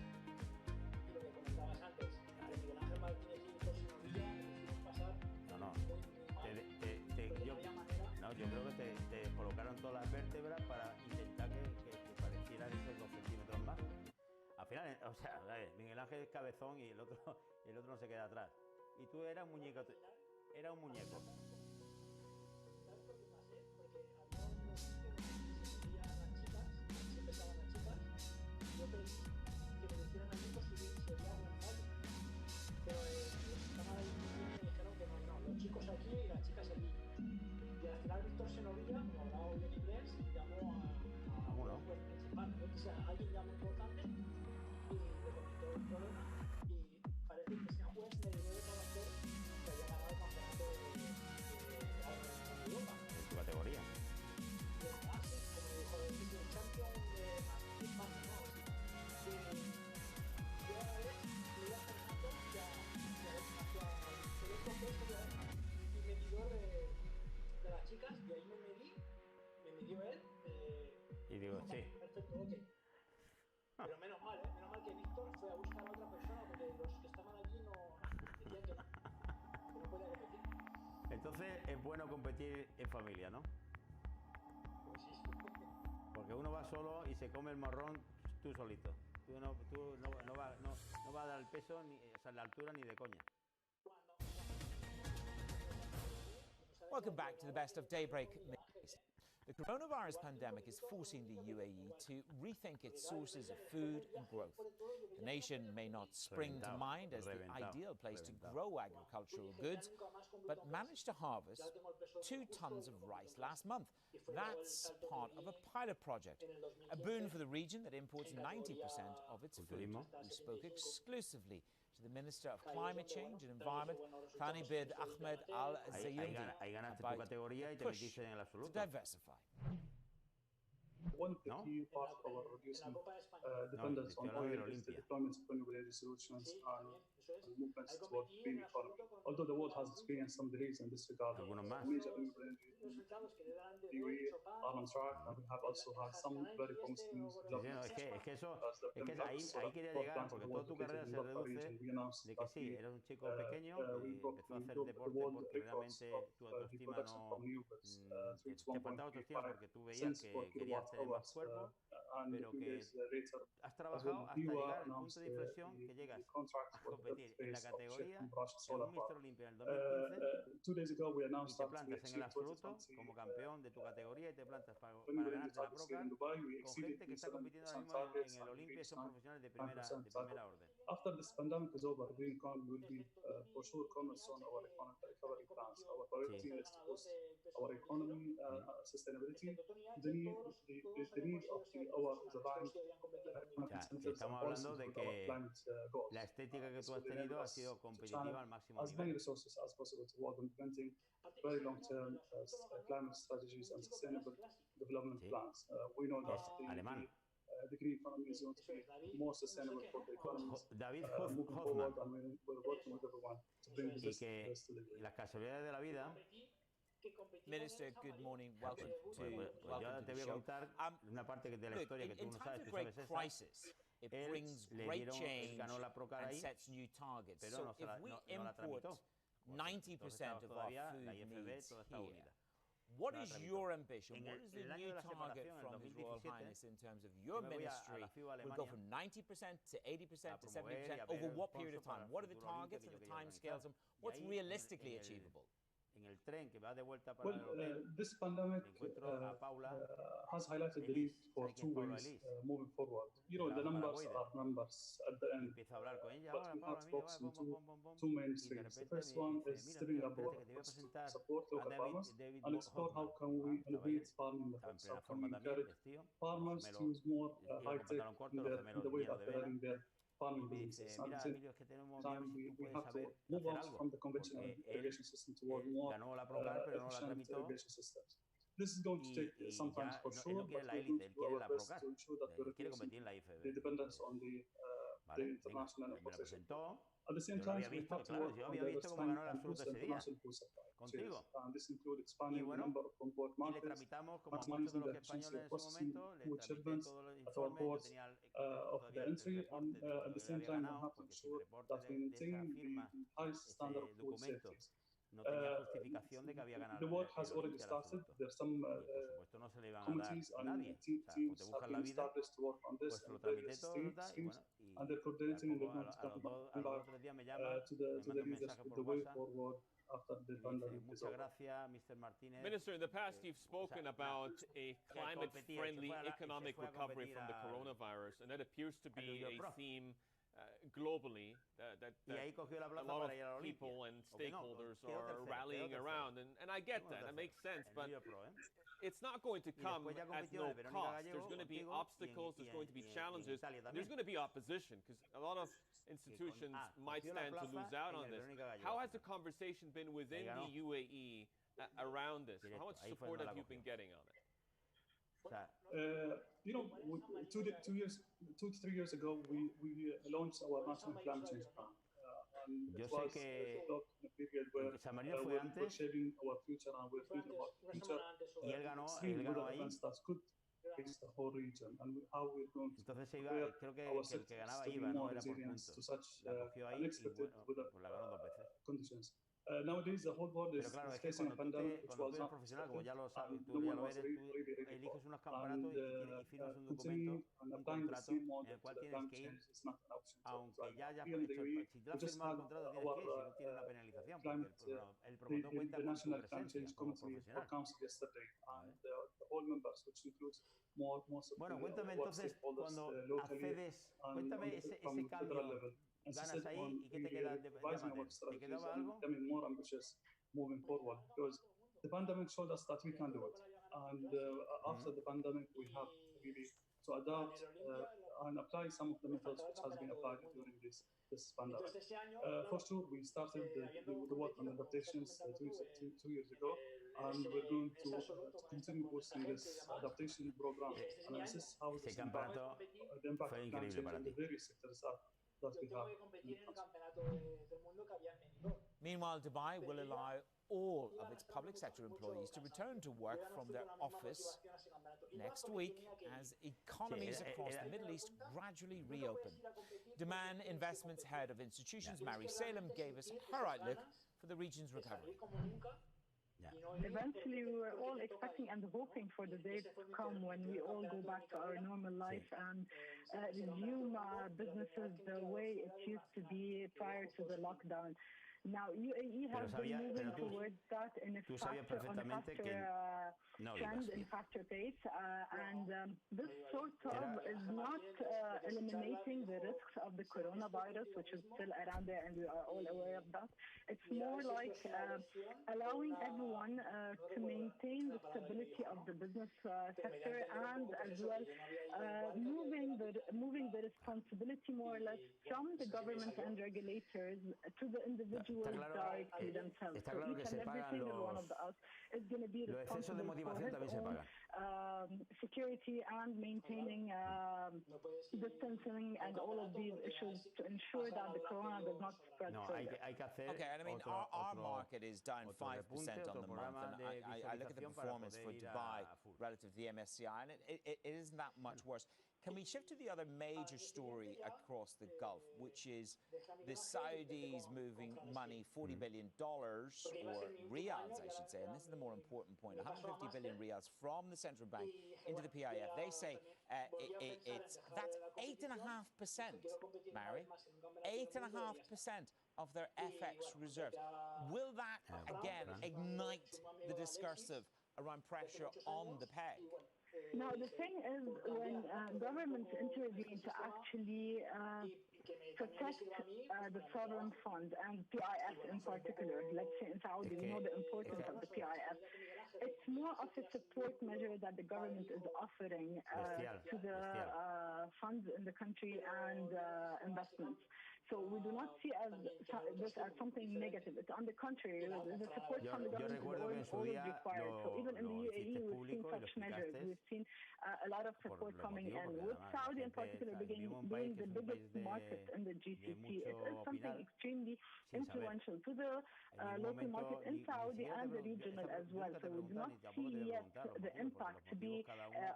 Y lo que comentabas antes, de Miguel Ángel Martínez y Víctor Sinovilla me hicieron pasar muy mal. Yo creo que te colocaron todas las vértebras para intentar que parecieran esos 2 centímetros más. Al final, o sea, Miguel Ángel es cabezón y el otro no se queda atrás. Y tú eras un muñeco. Era un muñeco. ¿Sabes lo que pasé? Porque había un momento en el que se subían las chicas, se pesaban las chicas, y yo pedí que me lo hicieran a mí por si sería buen fallo. Pero los que estaban ahí me dijeron que no, los chicos aquí y las chicas allí. Y al final Víctor Sinovilla, como hablaba bien inglés, llamó a un juez principal, o sea, alguien llamó importante y le comentó el problema y parece que ese juez me dio de conocer que había ganado el campeonato de Europa. En tu categoría. Y el sí, como dijo, es el champion de España, ¿no? Y yo a la vez me iba caminando hacia el segundo puesto y medidor de las chicas, y ahí me midió él. Y digo, sí. Perfecto, ok. Pero menos mal que Víctor fue a buscar a otra persona porque los que estaban allí decían que no podía competir. Entonces es bueno competir en familia, ¿no? Pues sí. Porque uno va solo y se come el marrón tú solito. Tú no vas a dar el peso, ni, o sea, la altura ni de coña. Welcome back to the Best of Daybreak. The coronavirus pandemic is forcing the UAE to rethink its sources of food and growth. The nation may not spring to mind as the ideal place to grow agricultural goods, but managed to harvest 2 tons of rice last month. That's part of a pilot project, a boon for the region that imports 90% of its food. We spoke exclusively to the Minister of Climate Change and Environment, Thani Bid Ahmed Al-Zayundi, about the push to diversify. One of the key parts of our reducing dependence on oil is the deployment of renewable energy solutions and movements toward green economy. Although the world has experienced some delays in this regard, major renewable energy the UAE are on track, and we have also had some very promising developments. Es que eso, es que ahí quería llegar, porque toda tu carrera se reduce de que sí, eres un chico pequeño, empezó a hacer deporte porque realmente tu autoestima no, te faltaba autoestima porque tú veías que querías tener más cuerpo, pero que has trabajado hasta llegar al punto de inflexión que llegas a competir en la categoría en un Mister Olympia en el 2015 y te plantas en el absoluto como campeón de tu categoría y te plantas para ganarte la Procard con gente que está compitiendo ahora mismo en el Olympia y son profesionales de primera orden. After this pandemic is over, Greencon will be for sure comments on our economic recovery plans. Our priority is to boost our economy sustainability. The need of the bank Estamos hablando de que la estética que tú has tenido ha sido competitiva al máximo as many nivel. resources as possible to work on implementing very long-term climate strategies and sustainable development plans. We know that the green economy is going to be more sustainable for the economies moving forward, and we're working with everyone to bring this to the las casualidades de la vida. Minister, good morning. Welcome to Yo te voy a contar una parte de la historia que tú no sabes, tú sabes esa. Crisis, it brings great change ganó la Procard and ahí, sets new targets. pero So no, if we no la import tramitó. 90% of our Todavía food la IFB needs toda está here, unida. what No la is tramitó. your ambition? En What el- is en el the año new de la target separación, en from His Royal 2017, Highness in terms of your yo me voy a la ministry? FIBA We'll go Alemania from 90% to 80% to promover y 70%. a ver Over what sponsor period of para time? el What are the futuro targets olímpico and que the yo quería timescales? And organizar. what's Y ahí, realistically achievable? en el tren que va de vuelta para el hotel, this pandemic me encuentro a Paula has highlighted the need Elis. for ¿Sabes quién two es Paula ways Elis? moving forward. You know, the Trabaja para numbers Boide. are numbers at the Y end, empiezo a hablar con ella, but hola we Paula, have to mira, focus pum, on pum, pum, pum, pum. two main Y de streams. The repente first me one dice, is mira, stepping espérate up our que te voy a efforts to presentar support a local farmers David and explore how can we Estaba ahí innovate farming estaba en methods. How plena can forma we también, encourage vestido, farmers gemelo, to use more iba con high-tech pantalón corto, in los the gemelos way llenos that de they're vela. running their farming Y me businesses. dice, At the mira, same Emilio, es que tenemos time, ver si tú we puedes have to saber move hacer out algo, from the conventional porque irrigation system toward more ganó la Procard, pero no la efficient tramitó. irrigation systems. This is going to take some time Ya for él sure, no quiere but la we're going élite, to él do quiere our la best Procard. to ensure that we're Él quiere reducing competir en la IFB. the dependence on the ¿Vale? Venga, international me la importation. presentó. At the same Yo lo time, había we visto, have to claro, work yo on había visto cómo diversifying ganó el and absoluto boost ese día. international pool supply Contigo. chains. And this includes Y expanding the bueno, number of import y le markets, tramitamos, como a muchos de maximizing los the efficiency españoles of en su processing momento, le food tramité shipments todos los at our informes. Yo ports tenía of todavía the el entry, reporte and de lo at the que same había time, we ganado, have to porque sin ensure reporte that we de maintain esa firma, the highest standard of ese food documento, safety. no tenía justificación de que había ganado The work has el already Olimpia el started. absoluto. There's some Y por supuesto no se le iban a dar committees a and nadie. O sea, como teams te have buscan la been vida, established to work on this pues in lo tramité various todo tal, y streams, bueno, and they're y al coordinating, and they're poco, going to come a los back 2 o 3 días me llama, to me the manda un leaders mensaje with por the way WhatsApp forward after the y me dice, pandemic is muchas over. gracias, Mr. Martínez. Minister, in the past you've spoken about a climate-friendly economic recovery from the coronavirus, and that appears to be a theme globally that a lot of people and stakeholders are rallying around. And I get that. That makes sense. But it's not going to come at no cost. There's going to be obstacles. There's going to be challenges. There's going to be opposition because a lot of institutions might stand to lose out on this. How has the conversation been within the UAE around this? How much support have you been getting on it? You know, 2 to 3 years ago, we launched our national climate change plan. And Yo it sé was que developed in a period where San Marino fue we're antes shaping our future and we're thinking about the future. y él ganó ahí. Events that could face the whole region and how we're going to Entonces se iba, prepare creo que our el que sectors ganaba to be iba, no more era por resilient puntos. to such La cogió ahí y unexpected bueno, weather pues la ganó 2 veces. conditions. Nowadays, the whole world is Pero claro, es que facing a cuando tú pandemic which was eres not profesional, como ya lo expected, sabes, and tú no ya one lo was eres, tú really ready for. eliges unos And campeonatos y firmas un documento, continuing and un applying the contrato same en model el cual to the tienes climate que ir, change is not an option. aunque ya hayas Here in the hecho, UAE, si tú we has just firmado had el contrato tienes que ir, si no tienes una penalización, porque el promotor cuenta the con tu National Climate presencia Change como Committee profesional. for Council yesterday, and the whole members, which includes most of Bueno, the cuéntame work entonces stakeholders cuando locally accedes, and cuéntame from ese federal cambio, level. ganas Insisted ahí on y qué te queda de revising our Amadeus, ¿te strategies quedaba and algo? becoming more ambitious moving forward, because the pandemic showed us that we can do it. And after the pandemic, we have really to adapt and apply some of the methods which has been applied during this pandemic. For sure, we started the work on adaptations 2 years ago, and we're going to continue boosting this adaptation program and assess how Ese this impact campeonato the impact fue of climate increíble change para in ti. the various sectors that we have. competir en el campeonato del mundo que había en México. Meanwhile, Dubai will allow all of its public sector employees to return to work from their office next week as economies across the Middle East gradually reopen. Demand Investments Head of Institutions, Mary Salem, gave us her outlook for the region's recovery. Eventually, we were all expecting and hoping for the day to come when we all go back to our normal life and resume businesses the way it used to be prior to the lockdown. Now, UAE has been moving towards that in a faster trend, in faster pace, and this sort of is not eliminating the risks of the coronavirus, which is still around there, and we are all aware of that. It's more like allowing everyone to maintain the stability of the business sector, and as well moving the responsibility more or less from the government and regulators to the individuals directly themselves. So each and every single one of us is going to be responsible for his own security and maintaining distancing and all of these issues to ensure that the corona does not spread further. Okay, and I mean, our market is down 5% on the month, and I look at the performance for Dubai relative to the MSCI, and it isn't that much worse. Can we shift to the other major story across the Gulf, which is the Saudis moving money, $40 billion, or riyals, I should say, and this is the more important point, 150 billion riyals from the central bank into the PIF. They say that's 8.5%, Mary, 8.5% of their FX reserves. Will that, again, ignite the discursive around pressure on the peg? Now, the thing is, when governments intervene to actually protect the sovereign fund and PIF in particular, let's say in Saudi, we know the importance of the PIF. It's more of a support measure that the government is offering to the funds in the country and investments. So we do not see this as something negative. It's on the contrary, the support from the government is always required. So even in the UAE, we've seen such measures. We've seen a lot of support coming in. With Saudi in particular being the biggest market in the GCC, it is something extremely influential to the local market in Saudi and the regional as well. So we do not see yet the impact to be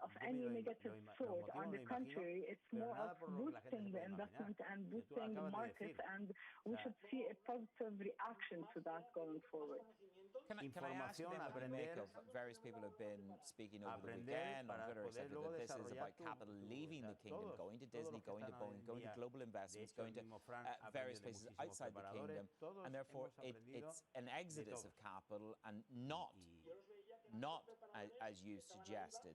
of any negative sort. On the contrary, it's more of boosting the investment and boosting the market, and we should see a positive reaction to that going forward. Can I ask you then what you make of various people have been speaking over the weekend on Twitter, etc., that this is about capital leaving the kingdom, going to Disney, going to Boeing, going to global investments, going to various places outside the kingdom, and therefore it's an exodus of capital and not as you suggested,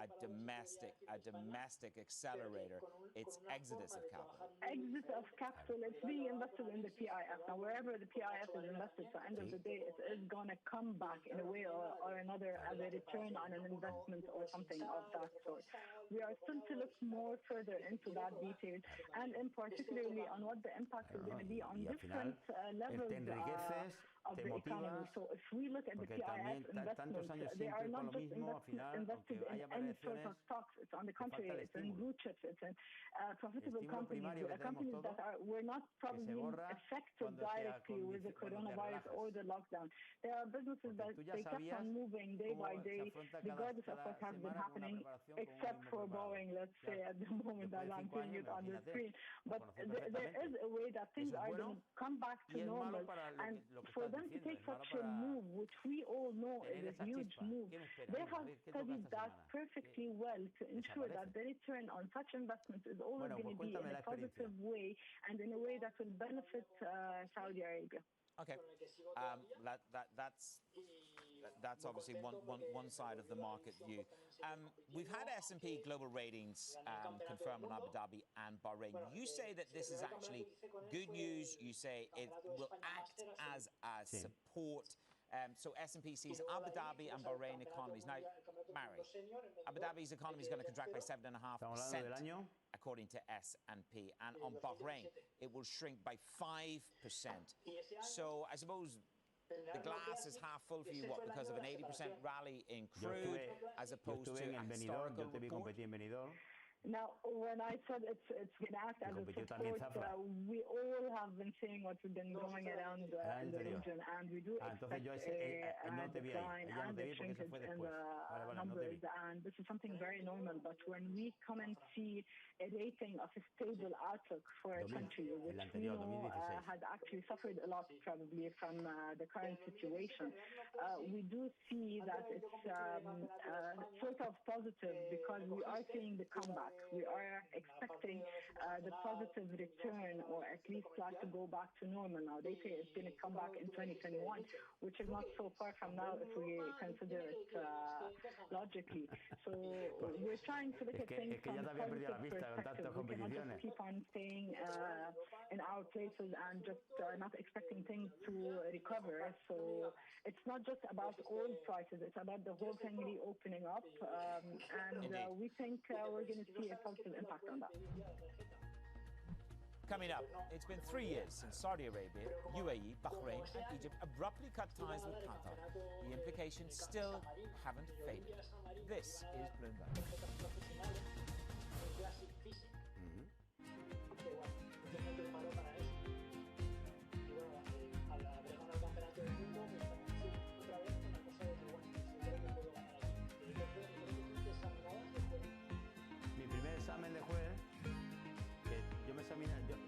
a domestic accelerator. It's exodus of capital. Exodus of capital, it's being invested in the PIF. Now, wherever the PIF is invested, at the end of the day, it is going to come back in a way or another as a return on an investment or something of that sort. We are still to look more further into that detail, and in particularly on what the impact is going to be on different levels of the economy. So if we look at the PIF investments, they are not just invested in any sort of stocks. It's on the contrary, it's in blue chips, it's in profitable companies that were not probably affected directly with the coronavirus or the lockdown. There are businesses that they kept on moving day by day, regardless of what has been happening, except for Boeing, let's say, at the moment that I'm seeing it on the screen. But there is a way that things are going to come back to normal, and for them to take such a move, which we all know is a huge move, they have studied that perfectly well to ensure that the return on such investments is always going to be in a positive way and in a way that will benefit Saudi Arabia. Okay, that's obviously one side of the market view. We've had S&P Global Ratings confirm on Abu Dhabi and Bahrain. You say that this is actually good news. You say it will act as a support. So S&P sees Abu Dhabi and Bahrain economies. Now, Mary, Abu Dhabi's economy is going to contract by 7.5%, according to S&P. And on Bahrain, it will shrink by 5%. So I suppose the glass is half full for you, what, because of an 80% rally in crude as opposed to a historical report? Now, when I said it's going to act as a support, we all have been saying what we've been going around in the region, and we do expect a decline and a shrinkage in the numbers, and this is something very normal. But when we come and see a rating of a stable outlook for a country, which we know has actually suffered a lot probably from the current situation, we do see that it's sort of positive because we are seeing the comeback. We are expecting the positive return, or at least start to go back to normal now. They say it's going to come back in 2021, which is not so far from now if we consider it logically. So we're trying to look at things from a positive perspective. We cannot just keep on staying in our places and just not expecting things to recover. So it's not just about oil prices, it's about the whole thing reopening up, and we think we're going to see a positive impact on that. Coming up, it's been 3 years since Saudi Arabia, UAE, Bahrain and Egypt abruptly cut ties with Qatar. The implications still haven't faded. This is Bloomberg. Mi primer examen de juez, que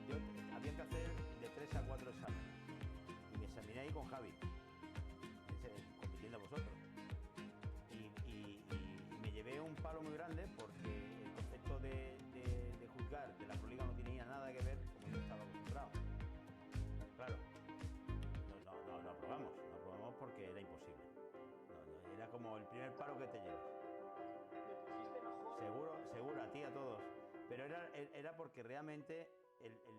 yo había que hacer de 3 a 4 exámenes. Y me examiné ahí con Javi, compitiendo a vosotros. Y me llevé un palo muy grande porque el concepto de juzgar de la proliga no tenía nada que ver como yo estaba acostumbrado. Claro, no aprobamos porque era imposible. Era como el primer paro que te llevas. Seguro, a ti, a todos. Pero era porque realmente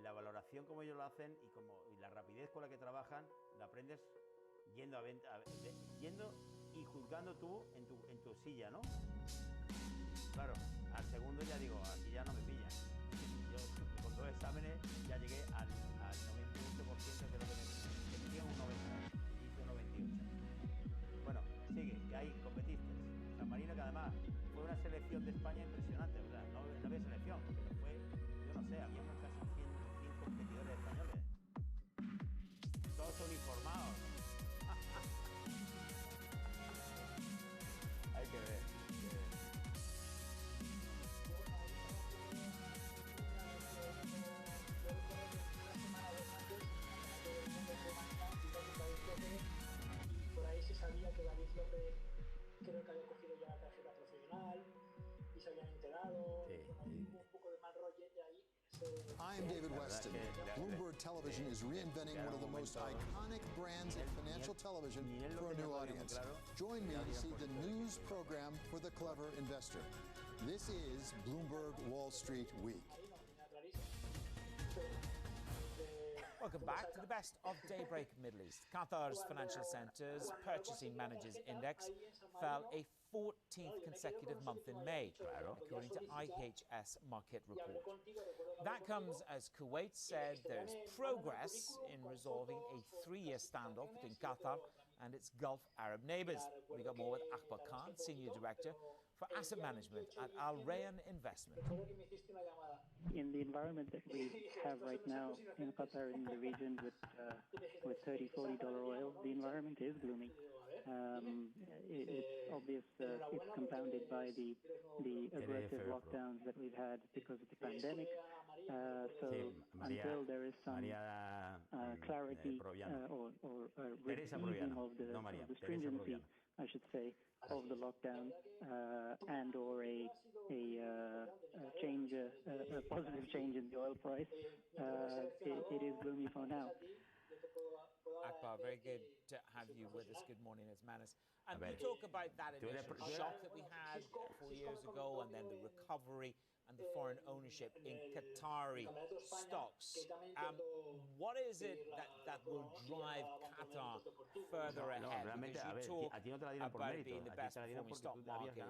la valoración como ellos lo hacen y la rapidez con la que trabajan, la aprendes yendo y juzgando tú en tu silla, ¿no? Claro, al segundo ya digo, aquí ya no me pillan. Yo con 2 exámenes ya llegué al 98%, que es lo que me pillan un 90, hice un 98. Bueno, sigue, y ahí competiste. San Marino, que además fue una selección de España impresionante, o sea, no había selección, pero fue, yo no sé, habíamos casi 100 competidores españoles. Todos uniformados. Hay que ver. Por ahí se sabía que David López creo que había cogido ya la tarjeta profesional y se habían enterado. Hubo un poco de mal rollete ahí. I'm David Weston. Bloomberg Television is reinventing one of the most iconic brands in financial television for a new audience. Join me to see the news program for the clever investor. This is Bloomberg Wall Street Week. Welcome back to the best of daybreak Middle East. Qatar's financial centers Purchasing Managers Index fell a 14th consecutive month in May, according to IHS Market Report. That comes as Kuwait said there's progress in resolving a 3-year standoff between Qatar and its Gulf Arab neighbors. We got more with Akbar Khan, Senior Director for Asset Management at Al Rayyan Investment. In the environment that we have right now in Qatar, in the region with $30, $40 oil, the environment is gloomy. It's obvious it's compounded by the aggressive lockdowns that we've had because of the pandemic. So until there is some clarity or easing of the stringency, I should say, of the lockdown and or a change, a positive change in the oil price, it is gloomy for now. Akbar, very good to have you with us. Good morning, it's Manis. And we talk about that initial shock that we had 4 years ago, and then the recovery and the foreign ownership in Qatari stocks. What is it that will drive Qatar further ahead? Because you talk about it being the best performing stock market in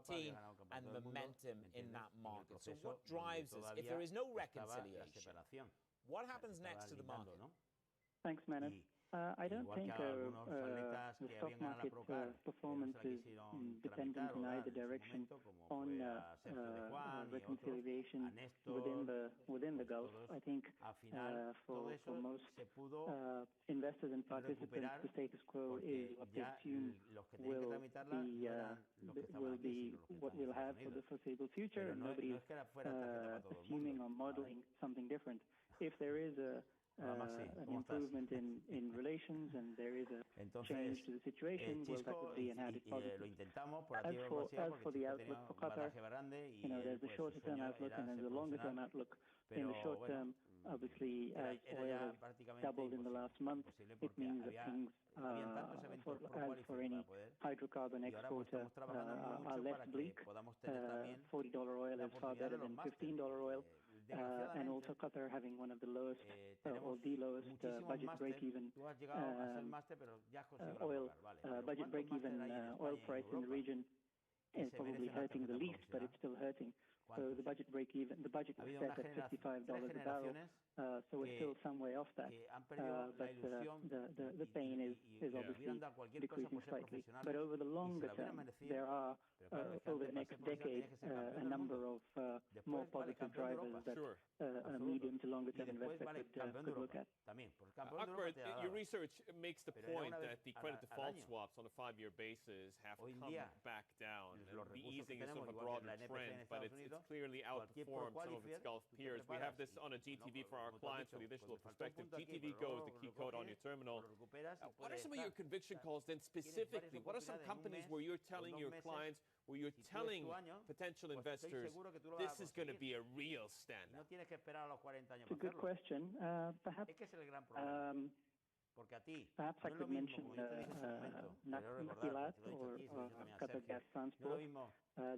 2018 and the momentum in that market. So what drives us? If there is no reconciliation, what happens next to the market? Thanks, Manis. I don't think the stock market performance is dependent in either direction on reconciliation within the Gulf. I think for most investors and participants, the status quo is what they assume will be what we'll have for the foreseeable future, and nobody is assuming or modeling something different. If there is an improvement in relations and there is a change to the situation, well, that would be an added positive. As for the outlook for Qatar, there's the shorter term outlook and there's the longer term outlook. In the short term, obviously, as oil has doubled in the last month, it means that things, as for any hydrocarbon exporter, are less bleak. $40 oil is far better than $15 oil. And also Qatar having one of the lowest or the lowest budget break-even oil price in the region is probably hurting the least, but it's still hurting. So the budget break-even, the budget was set at $55 a barrel, so we're still some way off that. But the pain is obviously decreasing slightly. But over the longer term, there are over the next decade a number of more positive drivers that a medium to longer term investor could look at. Akbar, your research makes the point that the credit default swaps on a 5-year basis have come back down. The easing is sort of a broader trend, but it's clearly outperformed some of its Gulf peers. We have this on a GTV for our clients for the additional perspective. GTV Go is the key code on your terminal. What are some of your conviction calls then specifically? What are some companies where you're telling your clients, where you're telling potential investors, this is going to be a real standout? It's a good question. Perhaps I could mention Nakilat or Qatar Gas Transport.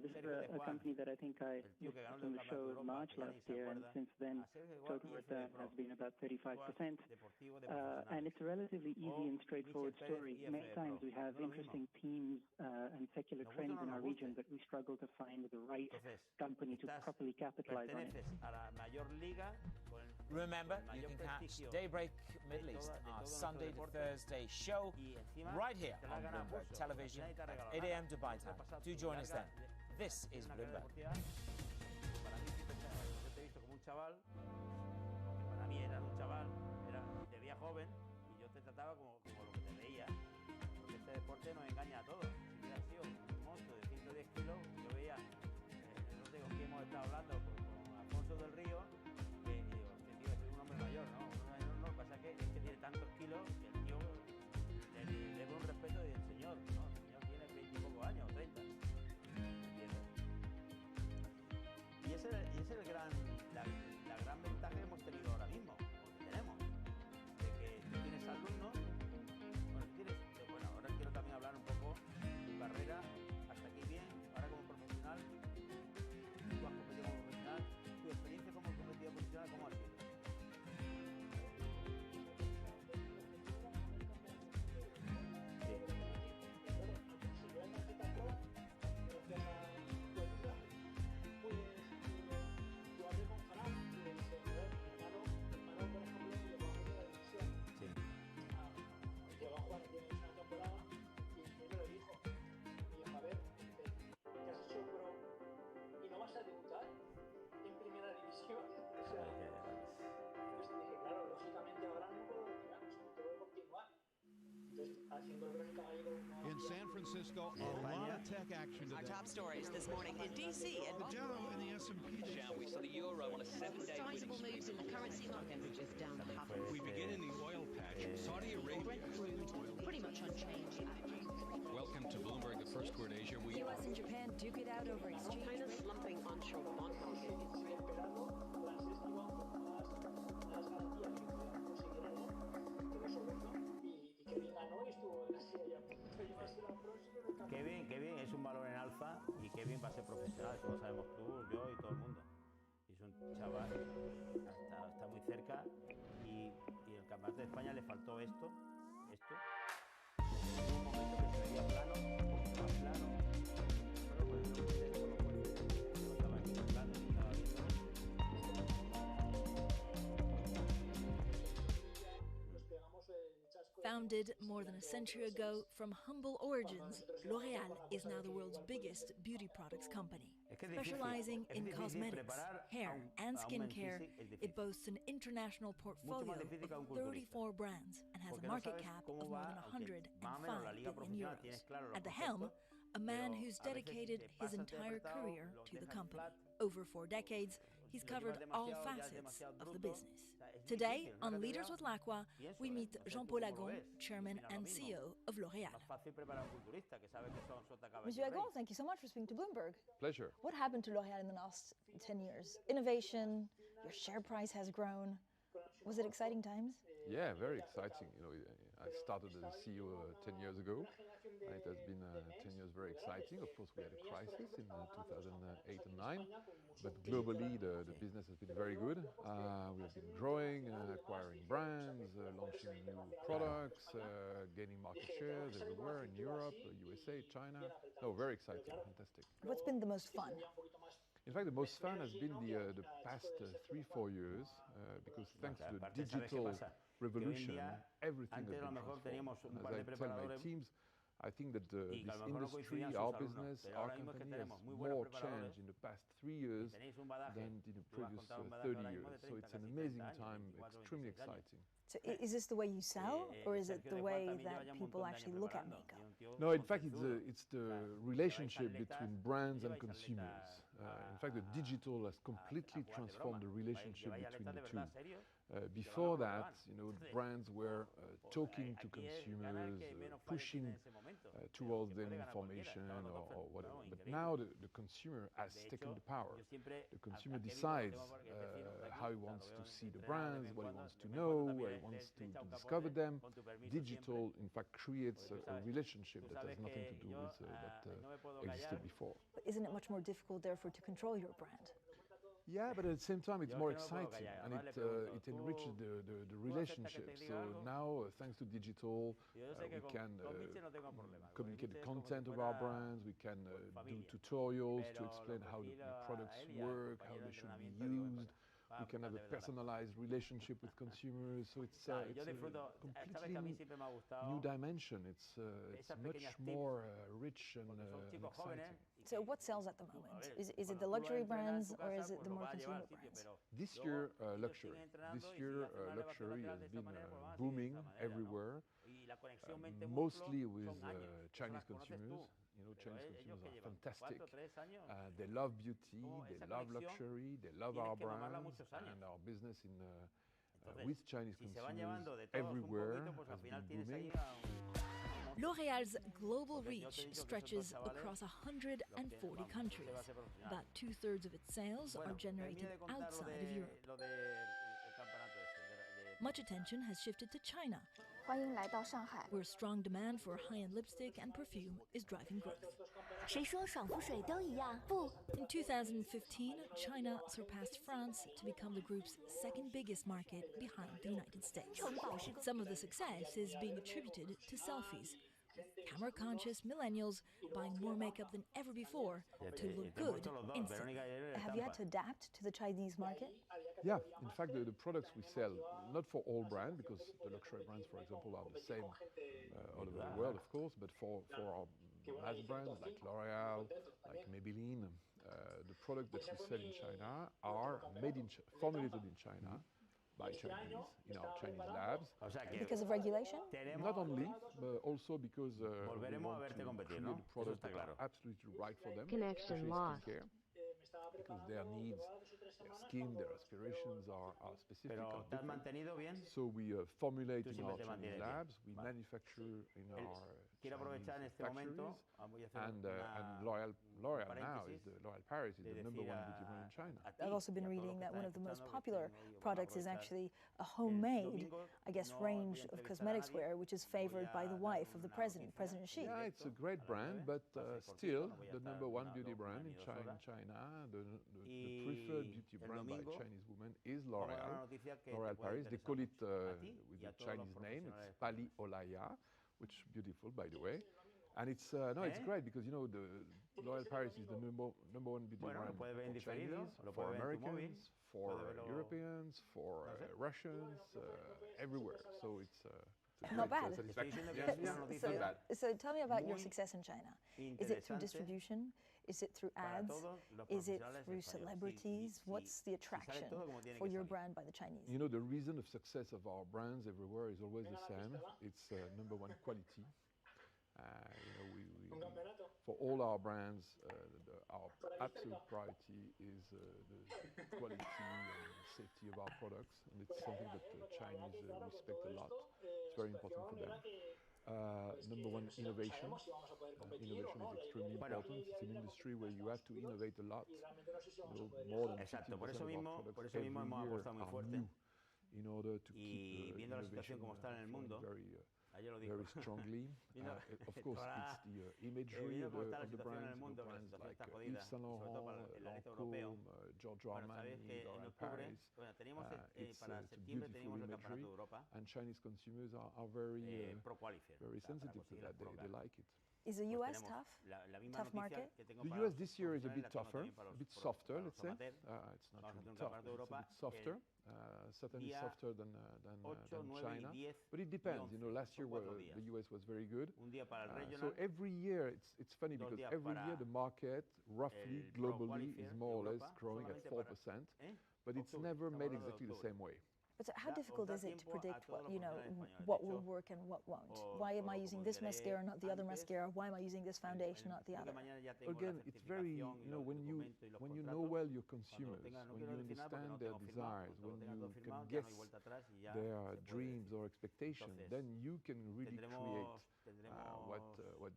This is a company that I think I listed on the show in March last year, and since then total return has been about 35%. And it's a relatively easy and straightforward story. Many times we have interesting themes and secular trends in our region, but we struggle to find the right company to properly capitalize on it. Remember, you can catch Daybreak Middle East, our Sunday to Thursday show, right here on Bloomberg Television at 8 a.m. Dubai time. Do join us then. This is Bloomberg. Para mí siempre yo te he visto como un chaval, que para mí eras un chaval, te veía joven y yo te trataba como lo que te veía, porque este deporte nos engaña a todos. Si hubiera sido un monstruo de 110 kilos, yo veía, no sé con quién hemos estado hablando, con Alfonso del Río, que digo, este tío es un hombre mayor, ¿no? Un hombre mayor no, lo que pasa es que tiene tantos kilos que el tío le ve un respeto del señor, ¿no? El señor tiene 20 y pocos años, 30. Y esa es la gran ventaja que hemos tenido ahora mismo, porque tenemos, de que tú tienes alumnos, bueno, ahora quiero también hablar un poco de tu carrera, hasta aquí bien, ahora como profesional, tú has competido como profesional, tu experiencia como competidor profesional, ¿cómo ha sido? In San Francisco, a lot of tech action today. Our top stories this morning in D.C. and the Dow and the S&P. Shall we? So the euro on a 7-day sizable moves in the currency market, which is down half. We begin in the oil patch. Saudi Arabia. Crude, pretty much unchanged. Welcome to Bloomberg, the first court Asia. U.S. and Japan duke it out over exchange. China's slumping onshore bond market. Qué bien, es un valor en alza y qué bien va a ser profesional, eso lo sabemos tú, yo y todo el mundo. Es un chaval, está muy cerca y en el campeonato de España le faltó esto. En un momento que se veía plano, un poquito más plano, solo por el nombre de lo fuerte, no estaba aquí plano, ni estaba viendo. Nos pegamos el chasco Founded more than a century ago from humble origins, L'Oréal is now the world's biggest beauty products company. Specializing in cosmetics, hair, and skincare, it boasts an international portfolio of 34 brands and has a market cap of more than 105 billion euros. At the helm, a man who's dedicated his entire career to the company. Over 4 decades, he's covered all facets of the business. Today, on Leaders with Lacroix, we meet Jean-Paul Agon, Chairman and CEO of L'Oréal. Monsieur Agon, thank you so much for speaking to Bloomberg. Pleasure. What happened to L'Oréal in the last 10 years? Innovation, your share price has grown. Was it exciting times? Yeah, very exciting. I started as a CEO 10 years ago. It has been 10 years very exciting. Of course, we had a crisis in 2008 and 9, but globally the business has been very good. We have been growing, acquiring brands, launching new products, gaining market shares everywhere in Europe, USA, China. No, very exciting, fantastic. What's been the most fun? In fact, the most fun has been the past 3-4 years, because thanks to the digital revolution, everything has been transformed. As I tell my teams, I think that this industry, our business, our company has more changed in the past 3 years than in the previous 30 years. So it's an amazing time, extremely exciting. So is this the way you sell, or is it the way that people actually look at makeup? No, in fact, it's the relationship between brands and consumers. In fact, the digital has completely transformed the relationship between the two. Before that, brands were talking to consumers, pushing towards them information or whatever. But now the consumer has taken the power. The consumer decides how he wants to see the brands, what he wants to know, where he wants to discover them. Digital, in fact, creates a relationship that has nothing to do with that existed before. But isn't it much more difficult, therefore, to control your brand? Yeah, but at the same time, it's more exciting, and it enriches the relationship. So now, thanks to digital, we can communicate the content of our brands, we can do tutorials to explain how the products work, how they should be used. We can have a personalized relationship with consumers, so it's a completely new dimension. It's much more rich and exciting. So what sells at the moment? Is it the luxury brands or is it the more consumer brands? This year, luxury. This year, luxury has been booming everywhere, mostly with Chinese consumers. Chinese consumers are fantastic. They love beauty, they love luxury, they love our brands, and our business with Chinese consumers everywhere has been booming. L'Oréal's global reach stretches across 140 countries. About 2/3 of its sales are generated outside of Europe. Much attention has shifted to China, where strong demand for high-end lipstick and perfume is driving growth. In 2015, China surpassed France to become the group's second biggest market behind the United States. Some of the success is being attributed to selfies. Camera-conscious millennials buying more makeup than ever before to look good instantly. Have you had to adapt to the Chinese market? Yeah, in fact, the products we sell, not for all brands, because the luxury brands, for example, are the same all over the world, of course, but for our mass brands like L'Oréal, like Maybelline, the products that we sell in China are formulated in China by Chinese, in our Chinese labs. Because of regulation? Not only, but also because we want to create products that are absolutely right for them, Connection lost. Skincare, because their needs, their skin, their aspirations are specific. So we formulate in our Chinese labs, we manufacture in our Chinese factories, and L'Oréal now is L'Oréal Paris is the #1 beauty brand in China. I've also been reading that one of the most popular products is actually a homemade, I guess, range of cosmetics wear, which is favored by the wife of the president, President Xi. Yeah, it's a great brand, but still the #1 beauty brand in China. The preferred beauty brand by Chinese women is L'Oréal. L'Oréal Paris. They call it with the Chinese name. It's Pali Olaya, which is beautiful, by the way. And it's it's great because the L'Oréal Paris is the #1 beauty brand for Chinese, for Americans, for Europeans, for Russians, everywhere. So it's Not bad. Yes, not bad. So tell me about your success in China. Is it through distribution? Is it through ads? Is it through celebrities? What's the attraction for your brand by the Chinese? You know, the reason of success of our brands everywhere is always the same. It's number one, quality. You know, for all our brands, our absolute priority is the quality and safety of our products, and it's something that the Chinese respect a lot. It's very important for them. Number one, innovation. Innovation is extremely important. It's an industry where you have to innovate a lot. You know, more than 50% of our products every year are new in order to keep innovation very strongly. Of course, it's the imagery of the brands, brands like Yves Saint Laurent, Lancôme, Giorgio Armani, L'Oréal Paris. It's a beautiful imagery, and Chinese consumers are very sensitive to that. They like it. Is the US tough? Tough market? The US this year is a bit tougher, a bit softer, let's say. It's not really tough, it's a bit softer. Certainly softer than China, but it depends. You know, last year the US was very good. So every year it's funny because every year the market roughly globally is more or less growing at 4%, but it's never made exactly the same way. But so how difficult is it to predict what will work and what won't? Why am I using this mascara, not the other mascara? Why am I using this foundation, not the other? Again, it's very, you know, when you know well your consumers, when you understand their desires, when you can guess their dreams or expectations, then you can really create what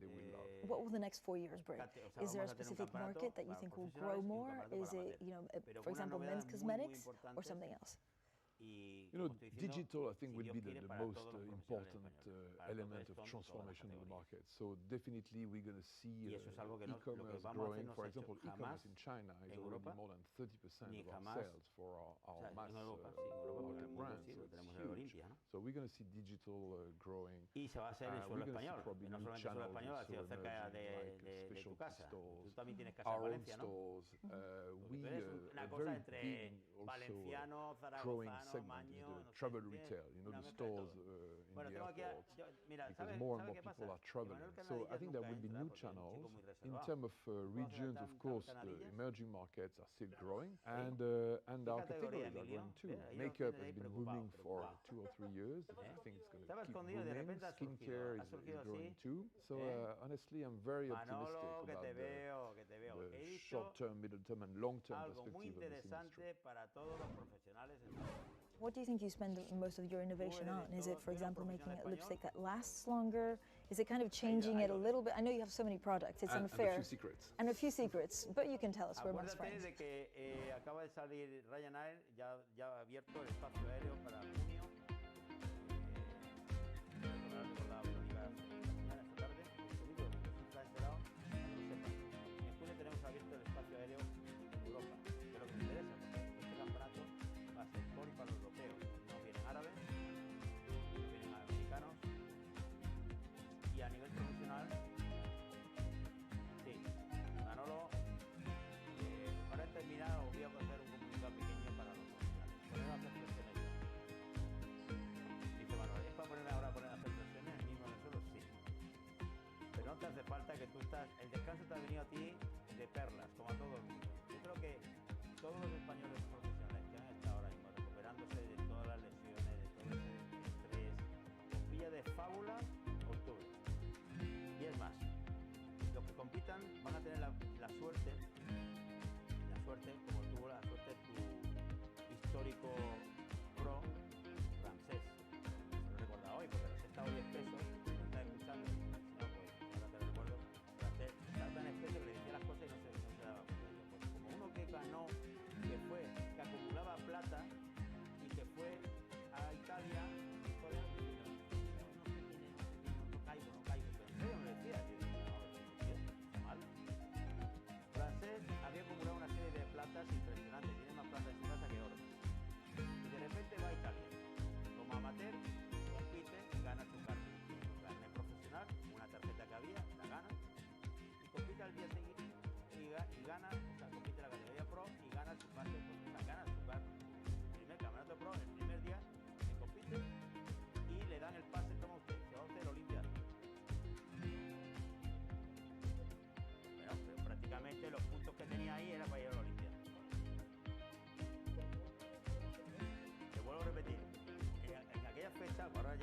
they will love. What will the next 4 years bring? Is there a specific market that you think will grow more? Is it, you know, for example, men's cosmetics or something else? You know, digital, I think, will be the most important element of transformation in the market. So definitely we're going to see e-commerce growing. For example, e-commerce in China is already more than 30% of our sales for our mass market brands. So it's huge. So we're going to see digital growing. We're going to see probably new channels also emerging, like specialty stores, our own stores. We are very big also growing segment is the travel retail, you know, the stores in the airports, because more and more people are traveling. So I think there will be new channels. In terms of regions, of course, the emerging markets are still growing, and our categories are growing too. Makeup has been booming for 2 or 3 years. I think it's going to keep booming. Skincare is growing too. So honestly, I'm very optimistic about the short-term, middle-term, and long-term perspective of this industry. What do you think you spend most of your innovation on? Is it, for example, making a lipstick that lasts longer? Is it kind of changing it a little bit? I know you have so many products, it's unfair. And a few secrets. And a few secrets, but you can tell us, we're most friends. Acaba de salir Ryanair, ya ha abierto el espacio aéreo para junio. Hace falta que tú estás, el descanso te ha venido a ti de perlas, como a todo el mundo. Yo creo que todos los españoles profesionales que han estado ahora mismo recuperándose de todas las lesiones, de todo ese estrés, con pilla de fábula octubre. Y es más, los que compitan van a tener la suerte, como tuvo la suerte tu histórico pro Ramsés. Se lo recordaba hoy, porque Ramsés está hoy espeso, no está escuchando. Que acumulaba plata y que fue a Italia, no caigo, pero en serio me decía, yo dije, no, está mal. Francés había acumulado una serie de platas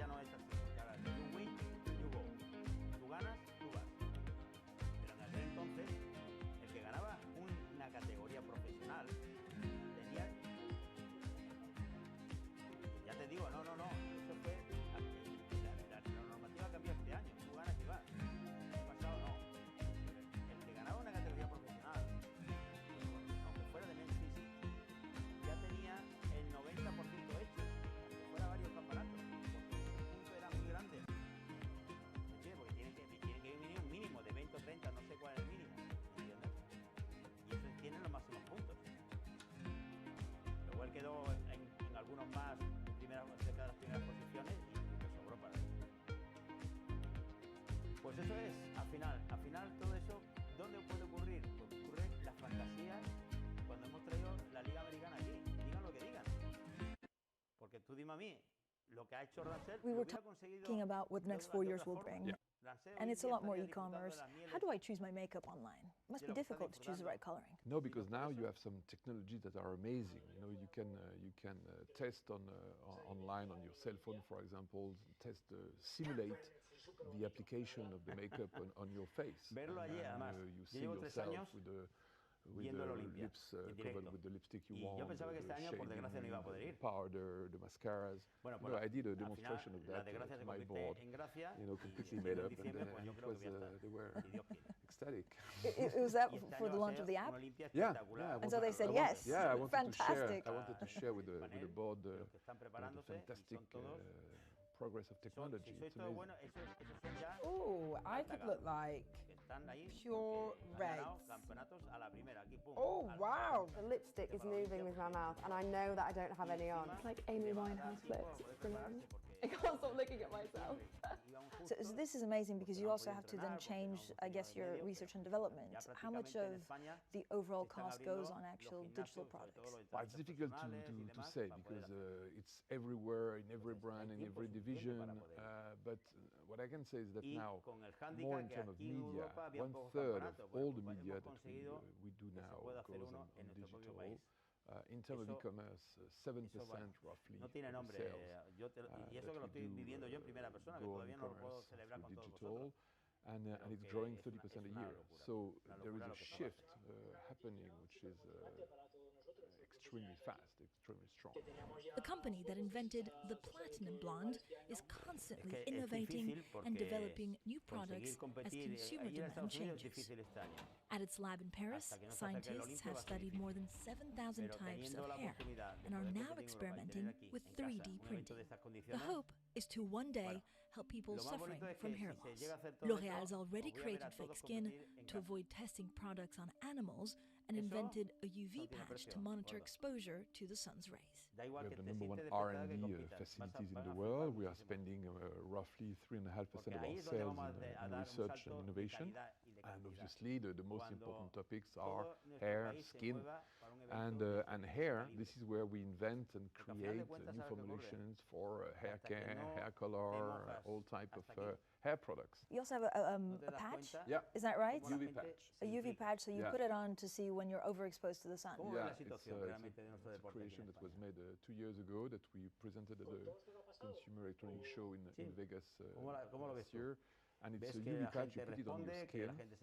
ya no es así, porque ahora you win, you go. Tú ganas, tú vas. Pero en aquel entonces, el que ganaba una categoría profesional tenía... Ya te digo, no, eso fue... La normativa cambió este año, tú ganas y vas. El pasado no. El que ganaba una categoría profesional, aunque fuera de men's physique, ya tenía el 90% hecho, aunque fuera varios campeonatos, porque el punto era muy grande. ¿Entiendes? Porque tiene que venir un mínimo de 20 o 30, no sé cuál es el mínimo. ¿Entiendes? Y eso tiene los máximos puntos. Luego él quedó en algunos más cerca de las primeras posiciones y le sobró para él. Pues eso es, al final todo eso, ¿dónde puede ocurrir? Pues ocurre las fantasías cuando hemos traído la Liga Americana aquí. Digan lo que digan. Porque tú dime a mí, lo que ha hecho Rancel, We were talking about what the next 4 years will bring. And it's a lot more e-commerce. How do I choose my makeup online? It must be difficult to choose the right coloring. No, because now you have some technologies that are amazing. You know, you can test online on your cell phone, for example, simulate the application of the makeup on your face. Verlo allí, además. You see yourself with the lips covered with the lipstick you want, yo pensaba que este año, por desgracia, no iba a poder ir. The powder, the mascaras. Bueno, no, I did a demonstration of that to my board, completely made up, and it was, they were ecstatic. It was that for the launch of the app? Yeah. And so they said yes. Yeah, I wanted fantastic. I wanted to share with the board the fantastic progress of technology. It's amazing. Oh, I could look like pure red. Oh, wow. The lipstick is moving with my mouth, and I know that I don't have any on. It's like Amy Winehouse lips. It's brilliant. I can't stop looking at myself. So this is amazing because you also have to then change, I guess, your research and development. How much of the overall cost goes on actual digital products? Well, it's difficult to say because it's everywhere, in every brand, in every division. But what I can say is that now, more in terms of media, 1/3 of all the media that we do now goes on digital. In terms of e-commerce, 7% roughly no tiene nombre, y eso que lo estoy viviendo yo en primera persona, que todavía no lo puedo celebrar con todos vosotros. And it's growing 30% a year. So there is a shift happening, which is extremely fast, extremely strong. The company that invented the platinum blonde is constantly innovating and developing new products as consumer demand changes. At its lab in Paris, scientists have studied more than 7,000 types of hair and are now experimenting with 3D printing. The hope is to one day help people suffering from hair loss. L'Oréal's already created fake skin to avoid testing products on animals and invented a UV patch to monitor exposure to the sun's rays. We have the number one R&D facilities in the world. We are spending roughly 3.5% of our sales in research and innovation. And obviously the most important topics are hair, skin, and hair. This is where we invent and create new formulations for hair care, hair color, all type of hair products. You also have a patch? Yeah. Is that right? UV patch. A UV patch, so you put it on to see when you're overexposed to the sun. Yeah, it's a creation that was made 2 years ago that we presented at the Consumer Electronics Show in Vegas this year. And it's a UV patch, you put it on your skin, and it's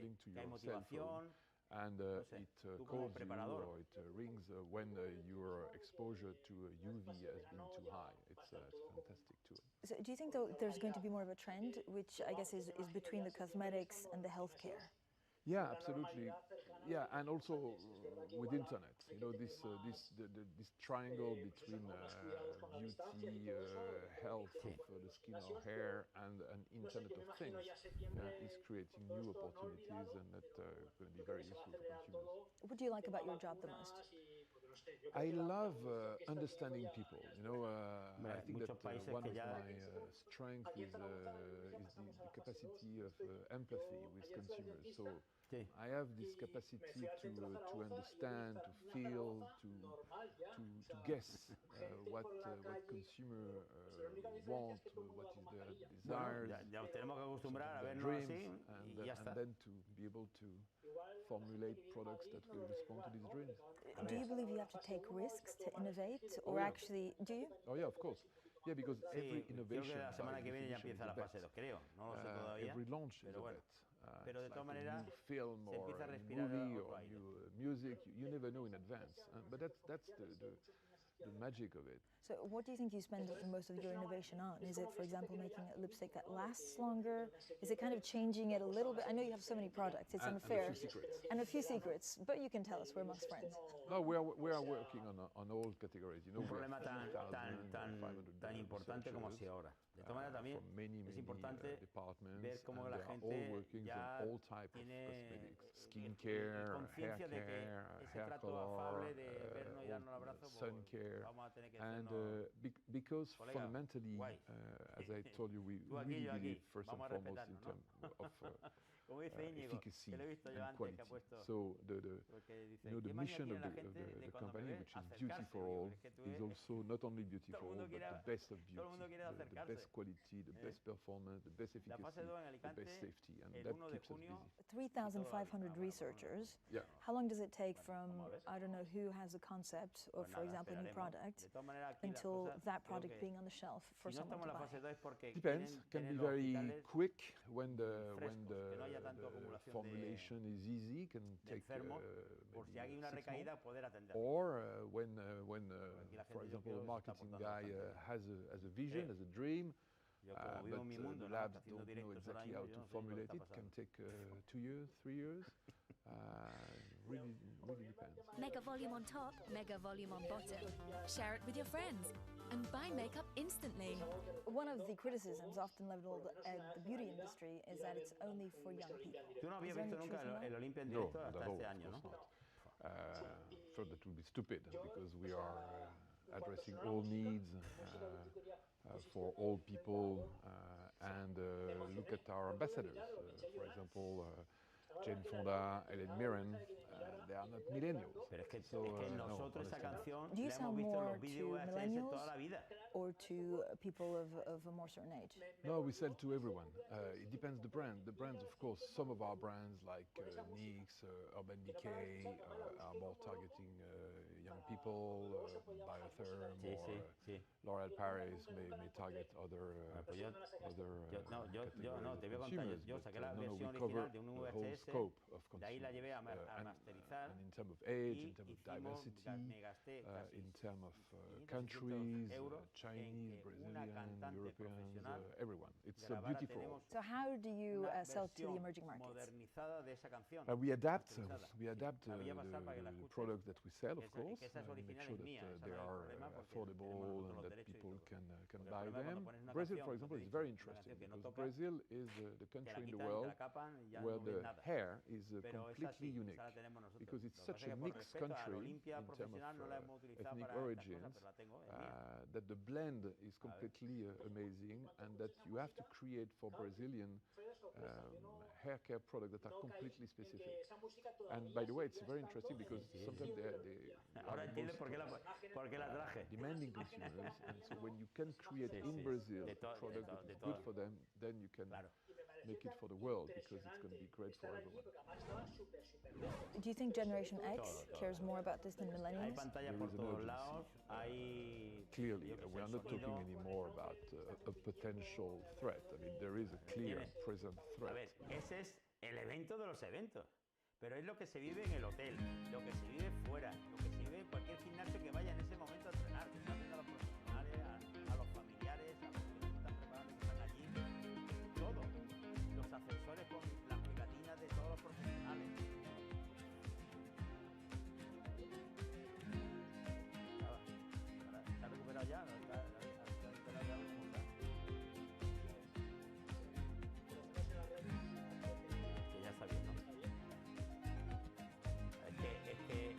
linked to your cell phone. And it calls you or it rings when your exposure to UV has been too high. It's a fantastic tool. So do you think though there's going to be more of a trend, which I guess is between the cosmetics and the healthcare? Yeah, absolutely. Yeah, and also with internet, you know, this triangle between beauty, health of the skin or hair, and Internet of Things is creating new opportunities, and that are going to be very useful for consumers. What do you like about your job the most? I love understanding people. You know, I think that one of my strengths is the capacity of empathy with consumers. So I have this capacity to understand, to feel, to guess what consumer want, what is their desires, their dreams, and then to be able to formulate products that will respond to these dreams. Do you believe you have to take risks to innovate, or actually, do you? Oh yeah, of course. Yeah, because every innovation, creo que la semana que viene ya empieza la fase 2, creo. No lo sé todavía. Every launch is a bet. Pero de todas maneras, new film or a movie or new music, you never know in advance. But that's the magic of it. So what do you think you spend most of your innovation on? Is it, for example, making a lipstick that lasts longer? Is it kind of changing it a little bit? I know you have so many products, it's unfair. And a few secrets, but you can tell us, we're amongst friends. No, we are working on all categories. You know, un problema tan importante como si ahora. De todas maneras también es importante ver cómo la gente ya tiene conciencia de que ese trato afable de vernos y darnos el abrazo, sun care, vamos a tener que and because fundamentally, as I told you, we really believe first and foremost in terms of efficacy and quality. So the mission of the company, which is beauty for all, is also not only beauty for all, but the best of beauty, the best quality, the best performance, the best efficacy, the best safety, and that keeps us busy. 3,500 researchers. Yeah. How long does it take from, I don't know, who has a concept, or for example, a new product, until that product being on the shelf for someone to buy? Depends. Can be very quick when the formulation is easy. Can take maybe 6 months. Or when for example, a marketing guy has a vision, has a dream. But the labs don't know exactly how to formulate it. Can take 2 years, 3 years. Really depends. Mega volume on top, mega volume on bottom. Share it with your friends and buy makeup instantly. One of the criticisms often leveled at the beauty industry is that it's only for young people. Tú no habías visto nunca el Olympia en directo hasta este año, ¿no? First, that would be stupid because we are addressing all needs for all people, and look at our ambassadors. For example, Jane Fonda, Helen Mirren, they are not millennials. Pero es que nosotros esa canción Do you la sell hemos visto en more los to vídeos VHS millennials toda la vida. or to people of a more certain age? No, we sell to everyone. It depends the brand. The brands, of course, some of our brands like NYX, Urban Decay are more targeting young people, Biotherm or L'Oréal Paris may target other te voy a contar, yo saqué la versión original de un VHS, de ahí la llevé a masterizar, and in terms of age, in terms of diversity, in terms of countries, Chinese, Brazilian, Europeans, everyone. It's beautiful. So how do you sell to the emerging markets? We adapt the products that we sell, of course, and make sure that they are affordable and that people can buy them. Brazil, for example, is very interesting because Brazil is the country in the world where the hair is completely unique because it's such a mixed country in terms of ethnic origins that the blend is completely amazing, and that you have to create for Brazilian hair care products that are completely specific. And by the way, it's very interesting because sometimes they are demanding consumers, and so when you can create in Brazil a product that is good for them, then you can make it for the world because it's going to be great for everyone. Do you think Generation X cares more about this than millennials? Clearly, we are not talking anymore about a potential threat. I mean, there is a clear present threat. Ese es el evento de los eventos, pero es lo que se vive en el hotel, lo que se vive fuera, lo que se vive en cualquier gimnasio que vaya en ese momento a entrenar, que están viendo a los profesionales, a los familiares, a los que se están preparando, que están allí, todo, los ascensores con las pegatinas de todos los profesionales. ¿Está recuperado ya? ¿Está recuperado ya? ¿Cómo está? Que ya está bien, ¿no? Es que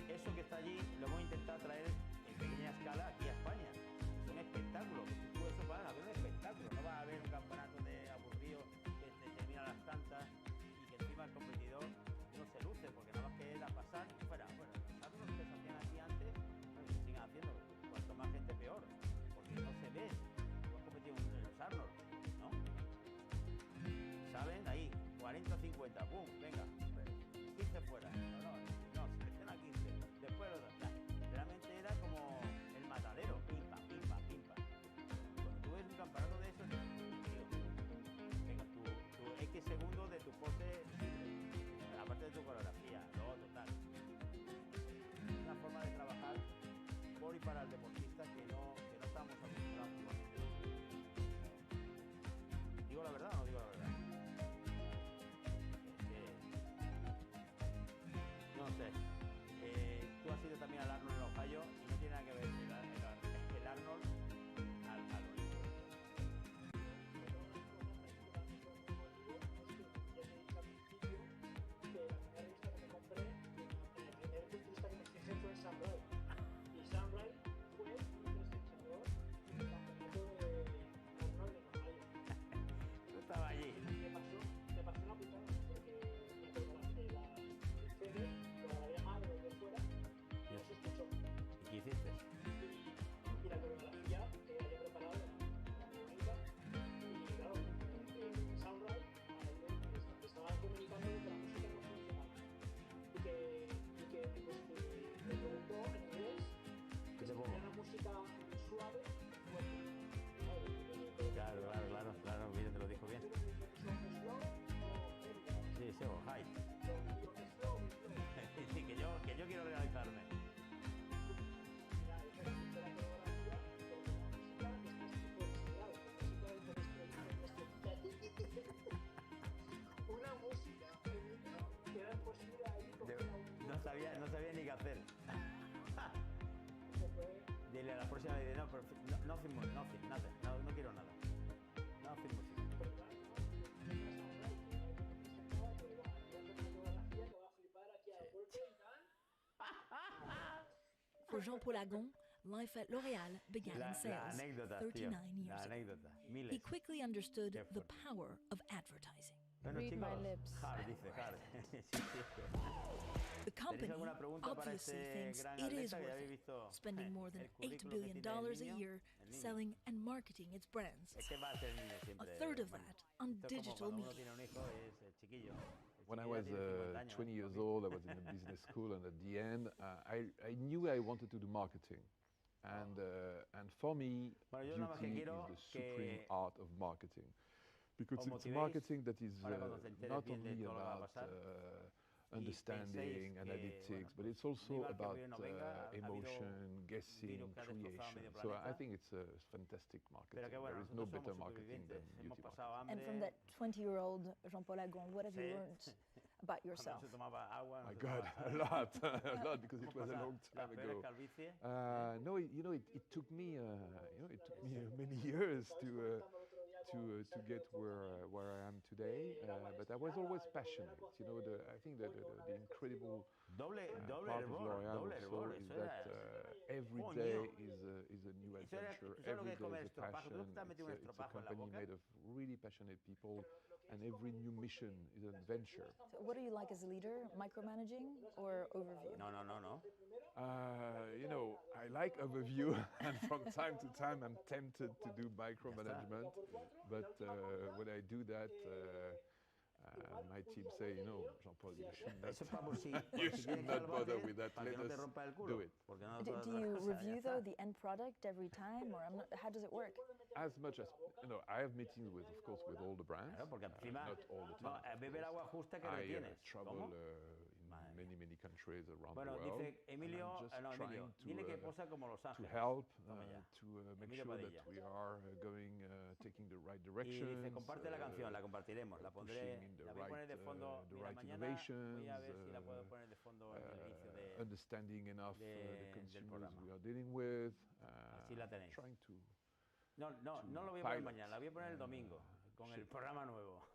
eso que está allí lo hemos intentado traer en pequeña escala aquí a España. Es un espectáculo. Tú eso vas a ver un espectáculo. No vas a ver un campeonato de aburrido que te termina las tantas y que encima el competidor no se luce, porque nada más que era pasar y fuera. Bueno, los Arnold que se hacían aquí antes, bueno, se siguen haciendo. Cuanto más gente peor, porque no se ve. Tú has competido en los Arnold, ¿no? Salen ahí, 40 o 50, ¡pum! Venga, 15 fuera. No, selecciona 15. Después lo da. Realmente era como el matadero, pim pam, pim pam, pim pam. no sabía ni qué hacer. Dile a la próxima, dice, no, pero no firmo, nada, no quiero nada. No firmo. For Jean-Paul Agon, life at L'Oréal began in sales 39 years ago. He quickly understood the power of advertising. Read my lips. The company obviously thinks it is worth it, spending more than $8 billion a year selling and marketing its brands. A third of that on digital media. When I was 20 years old, I was in a business school, and at the end, I knew I wanted to do marketing. And for me, beauty is the supreme art of marketing. Because it's marketing that is not only about understanding, analytics, but it's also about emotion, guessing, creation. So I think it's a fantastic marketing. There is no better marketing than beauty marketing. And from that 20-year-old Jean-Paul Agon, what have you learned about yourself? My God, a lot, because it was a long time ago. No, it took me, many years to get where I am today, but I was always passionate. I think that the incredible part of L'Oréal also is that every day is a new adventure. Every day is a passion. It's a company made of really passionate people, and every new mission is an adventure. So what do you like as a leader? Micromanaging or overview? No. I like overview, and from time to time I'm tempted to do micromanagement, but when I do that, my team say, Jean-Paul, you should not bother with that. Let us do it. Do you review, though, the end product every time, or how does it work? As much as, I have meetings with, of course, with all the brands, not all the time. I travel in many countries around the world, and I'm just trying to help, to make sure that we are taking the right direction, pushing in the right innovations, understanding enough the consumers we are dealing with, trying to No lo voy a poner mañana, la voy a poner el domingo con el programa nuevo.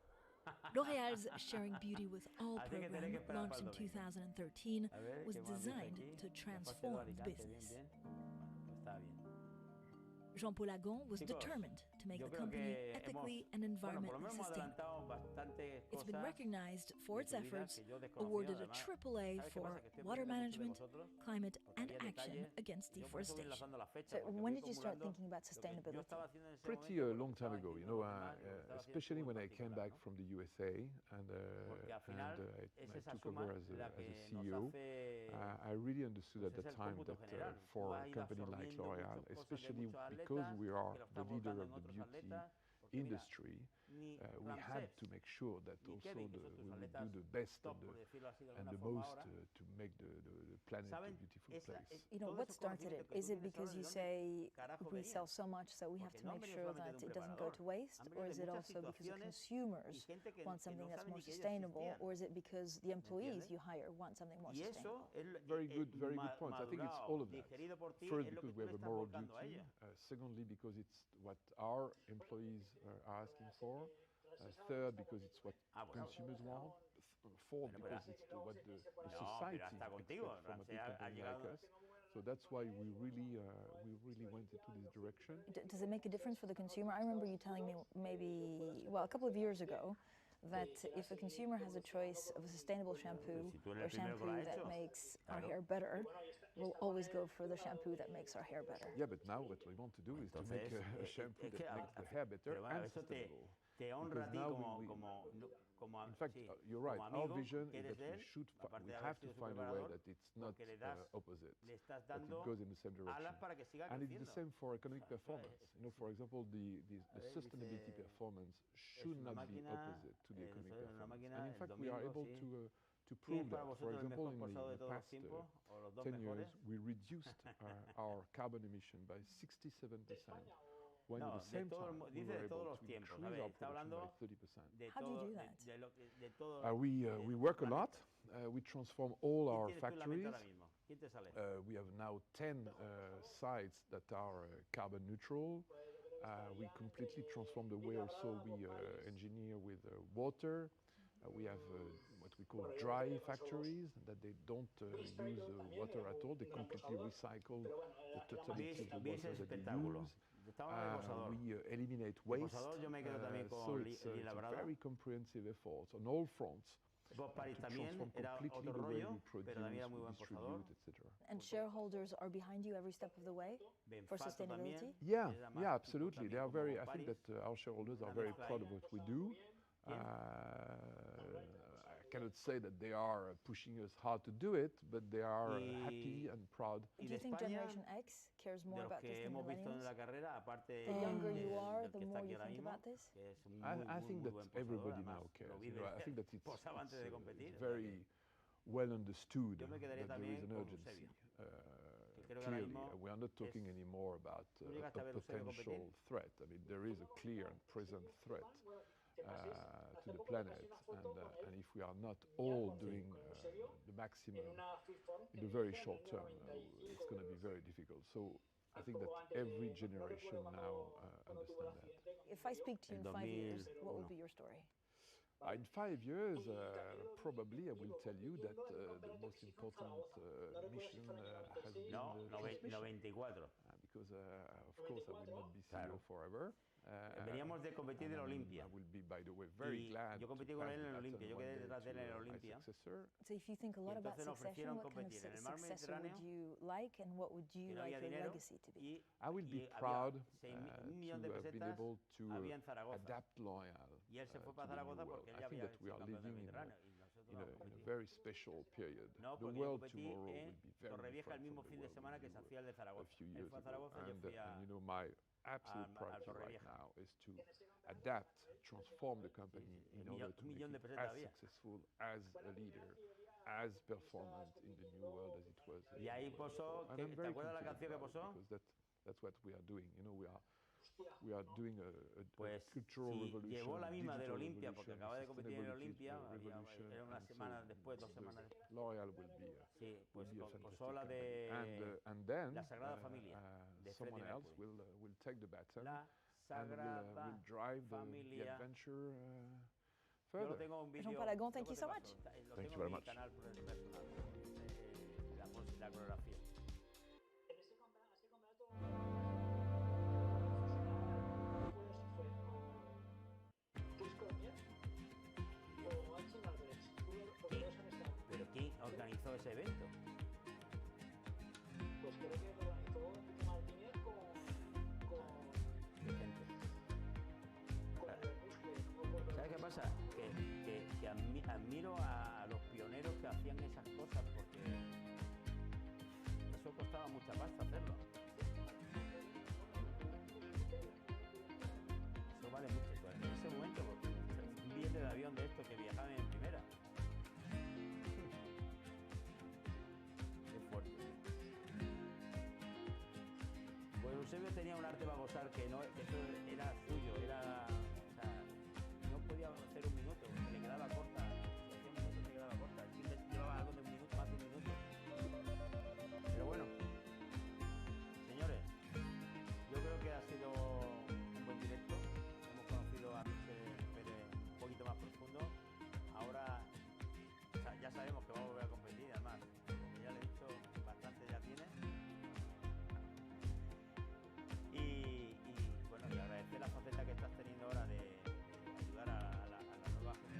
L'Oréal's Sharing Beauty with All program, launched in 2013, was designed to transform the business. Jean-Paul Agon was determined to make the company ethically and environmentally sustainable. It's been recognized for its efforts, awarded a AAA for water management, climate, and action against deforestation. So when did you start thinking about sustainability? Pretty a long time ago, especially when I came back from the USA and I took over as a CEO. I really understood at the time that for a company like L'Oréal, especially because we are the leader of the beauty industry, we had to make sure that also we would do the best and the most to make the planet a beautiful place. What started it? Is it because you say we sell so much that we have to make sure that it doesn't go to waste? Or is it also because the consumers want something that's more sustainable? Or is it because the employees you hire want something more sustainable? Very good point. I think it's all of that. First, because we have a moral duty. Secondly, because it's what our employees are asking for. Third, because it's what consumers want. Fourth, because it's what the society expects from a big company like us. So that's why we really went into this direction. Does it make a difference for the consumer? I remember you telling me a couple of years ago, that if a consumer has a choice of a sustainable shampoo or shampoo that makes our hair better, we'll always go for the shampoo that makes our hair better. Yeah, but now what we want to do is to make a shampoo that makes the hair better and sustainable. Because now in fact, you're right. Our vision is that we have to find a way that it's not opposite, that it goes in the same direction. And it's the same for economic performance. For example, the sustainability performance should not be opposite to the economic performance. And in fact, we are able to prove that. For example, in the past 10 years, we reduced our carbon emission by 67%. When at the same time, we were able to increase our production by 30%. How do you do that? We work a lot. we transform all our ¿Quién tienes tú en la mente factories. ahora mismo? ¿Quién te sale? We have now 10 sites that are carbon neutral. We completely transform the way also we engineer with water. We have what we call dry factories, that they don't use water at all. They completely recycle the totality of the water that they use. We eliminate waste. So it's a very comprehensive effort on all fronts. To transform completely the way we produce, we distribute, etc. And shareholders are behind you every step of the way for sustainability? Yeah, absolutely. They are very. I think that our shareholders are very proud of what we do. I cannot say that they are pushing us hard to do it, but they are happy and proud. Do you think Generation X cares more about this than millennials? The younger you are, the more you think about this? I think that everybody now cares. I think that it's very well understood that there is an urgency. Clearly, we are not talking anymore about a potential threat. I mean, there is a clear and present threat to the planet, and if we are not all doing the maximum in the very short term, it's going to be very difficult. So I think that every generation now understands that. If I speak to you in 5 years, what will be your story? In 5 years, probably I will tell you that the most important mission has been transmission. Because, of course, I will not be CEO forever. Veníamos de competir en Olimpia. I will be, by the way, very glad yo competí con él en Olimpia. Yo quedé detrás de él en Olimpia. So if you think a lot about succession, what kind of successor would you like, and what would you like your legacy to be? I will be proud to have been able to adapt L'Oréal to the new world. I think that we are living in a very special period. The world tomorrow will be very different from the world a few years ago. And my absolute priority right now is to adapt, transform the company in order to make it as successful as a leader, as performant in the new world as it was. Y ahí posó, And I'm very ¿te acuerdas la canción que confident posó? because that's what we are doing. We are doing a cultural revolution. Llevó la misma del digital Olimpia, porque revolution, acaba de competir en el sustainability Olimpia, revolution, era una and semana so después, 2 semanas después. L'Oréal will be Sí, pues will be a posó fantastic la de company. And then La Sagrada Familia, de someone Freddie else Mercury. will take the baton La and Sagrada will drive the Familia. adventure Yo lo further. tengo un vídeo. Jean Paragon, thank you so much. Lo Thank tengo you very en mi much. canal personal, la coreografía. ¿Pero quién organizó ese evento? Pues creo que lo organizó Enrique Martínez con gente. ¿Sabes qué pasa? Que admiro a los pioneros que hacían esas cosas, porque eso costaba mucha pasta hacerlo. Eso vale mucho. Pues en ese momento, un billete de avión de estos que viajaban en primera. Qué fuerte. Pues Eusebio tenía un arte babosar que eso era suyo, o sea, no podía hacer un minuto, se le quedaba corta, si hacía un minuto se le quedaba corta, siempre llevaba algo de un minuto, más de un minuto. Pero bueno, señores, yo creo que ha sido un buen directo, hemos conocido a Michel Pérez un poquito más profundo, ahora ya sabemos que vamos a volver a competir, además, como ya le he dicho, bastante ya tiene. Y bueno, y agradecer la faceta que estás teniendo ahora de ayudar a la nueva generación.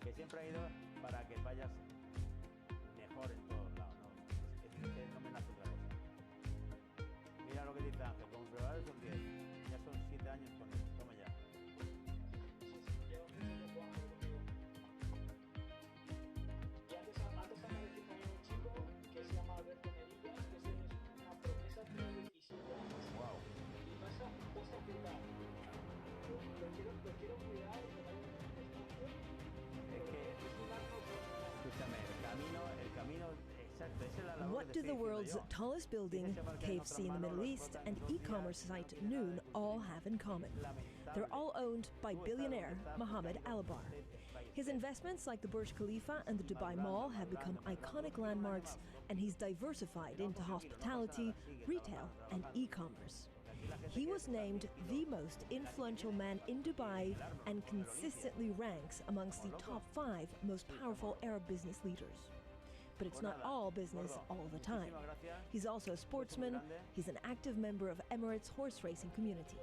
que siempre ha ido para que vayas mejor en todos lados, ¿no? Es que no me nace otra cosa. Mira lo que dice Ángel, como probadores son 10, ya son 7 años con él, toma ya. Y antes acaba de decir también un chico que se llama Alberto Medilla, que es una promesa, tiene 17 años. Wow. Y pasa a jugar. Lo quiero cuidar, es que, escúchame, el camino, exacto, esa es la labor. What do the world's tallest building, KFC in the Middle East, and e-commerce site Noon all have in common? They're all owned by billionaire Mohammed Alabar. His investments like the Burj Khalifa and the Dubai Mall have become iconic landmarks, and he's diversified into hospitality, retail, and e-commerce. He was named the most influential man in Dubai and consistently ranks amongst the top 5 most powerful Arab business leaders. But it's not all business all the time. He's also a sportsman. He's an active member of Emirates' horse racing community.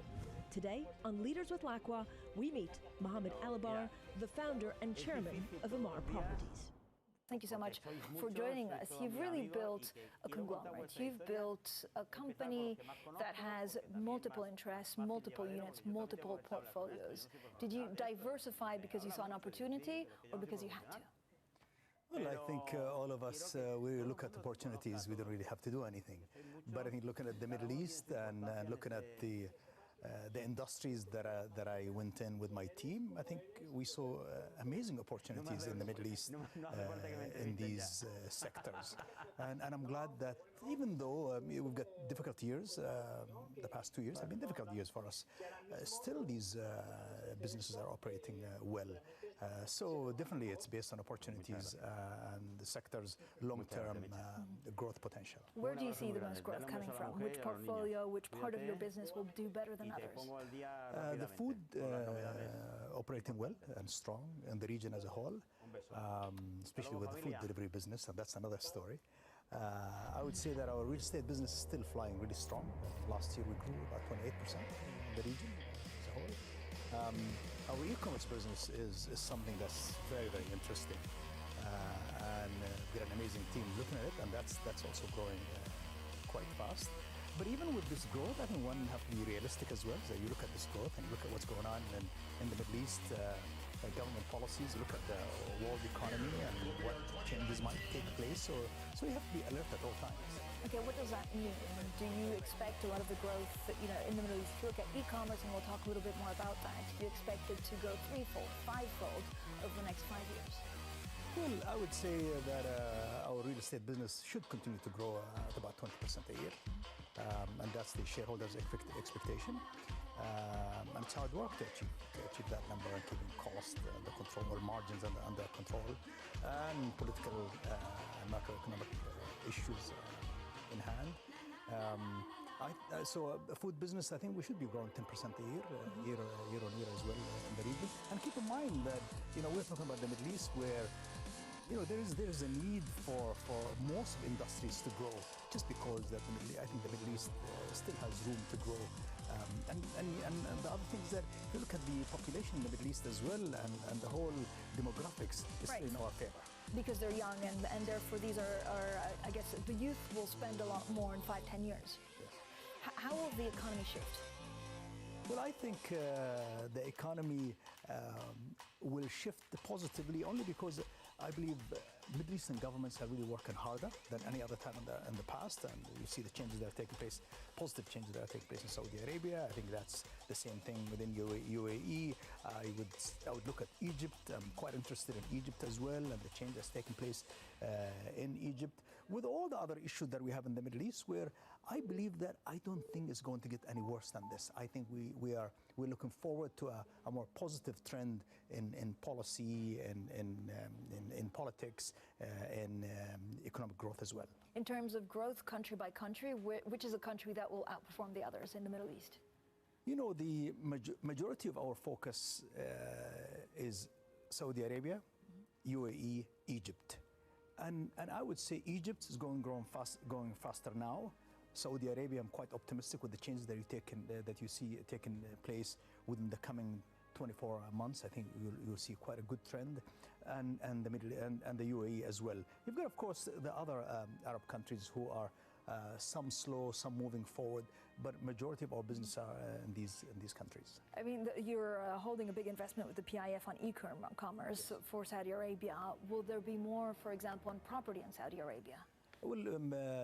Today, on Leaders with Laqwa, we meet Mohammed Alabar, the founder and chairman of Amar Properties. Thank you so much for joining us. You've really built a conglomerate. You've built a company that has multiple interests, multiple units, multiple portfolios. Did you diversify because you saw an opportunity or because you had to? Well, I think all of us, we look at opportunities, we don't really have to do anything. But I think looking at the Middle East and looking at the industries that I went in with my team, I think we saw amazing opportunities in the Middle East in these sectors. And I'm glad that even though we've got difficult years, the past 2 years have been difficult years for us, still these businesses are operating well. So definitely it's based on opportunities and the sector's long-term growth potential. Where do you see the most growth coming from? Which portfolio, which part of your business will do better than others? The food operating well and strong in the region as a whole, especially with the food delivery business, and that's another story. I would say that our real estate business is still flying really strong. Last year we grew about 28% in the region as a whole. Our e-commerce business is something that's very, very interesting. And we've got an amazing team looking at it, and that's also growing quite fast. But even with this growth, I think one have to be realistic as well. So you look at this growth and you look at what's going on in the Middle East, government policies, look at the world economy and what changes might take place. So you have to be alert at all times. Okay, what does that mean? Do you expect a lot of the growth in the Middle East? If you look at e-commerce, and we'll talk a little bit more about that, do you expect it to go threefold, fivefold over the next 5 years? Well, I would say that our real estate business should continue to grow at about 20% a year. And that's the shareholders' expectation. And it's hard work to achieve that number and keeping cost under control, or margins under control, and political and macroeconomic issues in hand. So a food business, I think we should be growing 10% a year on year as well in the region. And keep in mind that we're talking about the Middle East, where there is a need for most industries to grow, just because I think the Middle East still has room to grow. And the other thing is that if you look at the population in the Middle East as well, and the whole demographics is still in our favor. Because they're young, and therefore these are, I guess, the youth will spend a lot more in 5-10 years. Yes. How will the economy shift? Well, I think the economy will shift positively only because I believe Middle Eastern governments are really working harder than any other time in the past, and you see the changes that are taking place, positive changes that are taking place in Saudi Arabia. I think that's the same thing within UAE. I would look at Egypt. I'm quite interested in Egypt as well, and the change that's taking place in Egypt. With all the other issues that we have in the Middle East, where I believe that I don't think it's going to get any worse than this. I think we're looking forward to a more positive trend in policy, in politics, in economic growth as well. In terms of growth, country by country, which is a country that will outperform the others in the Middle East? The majority of our focus is Saudi Arabia, UAE, Egypt. And I would say Egypt is going faster now. Saudi Arabia, I'm quite optimistic with the changes that you see taking place within the coming 24 months, I think you'll see quite a good trend, and the Middle and the UAE as well. You've got, of course, the other Arab countries who are some slow, some moving forward, but majority of our business are in these countries. I mean, you're holding a big investment with the PIF on e-commerce for Saudi Arabia. Will there be more, for example, on property in Saudi Arabia? Well,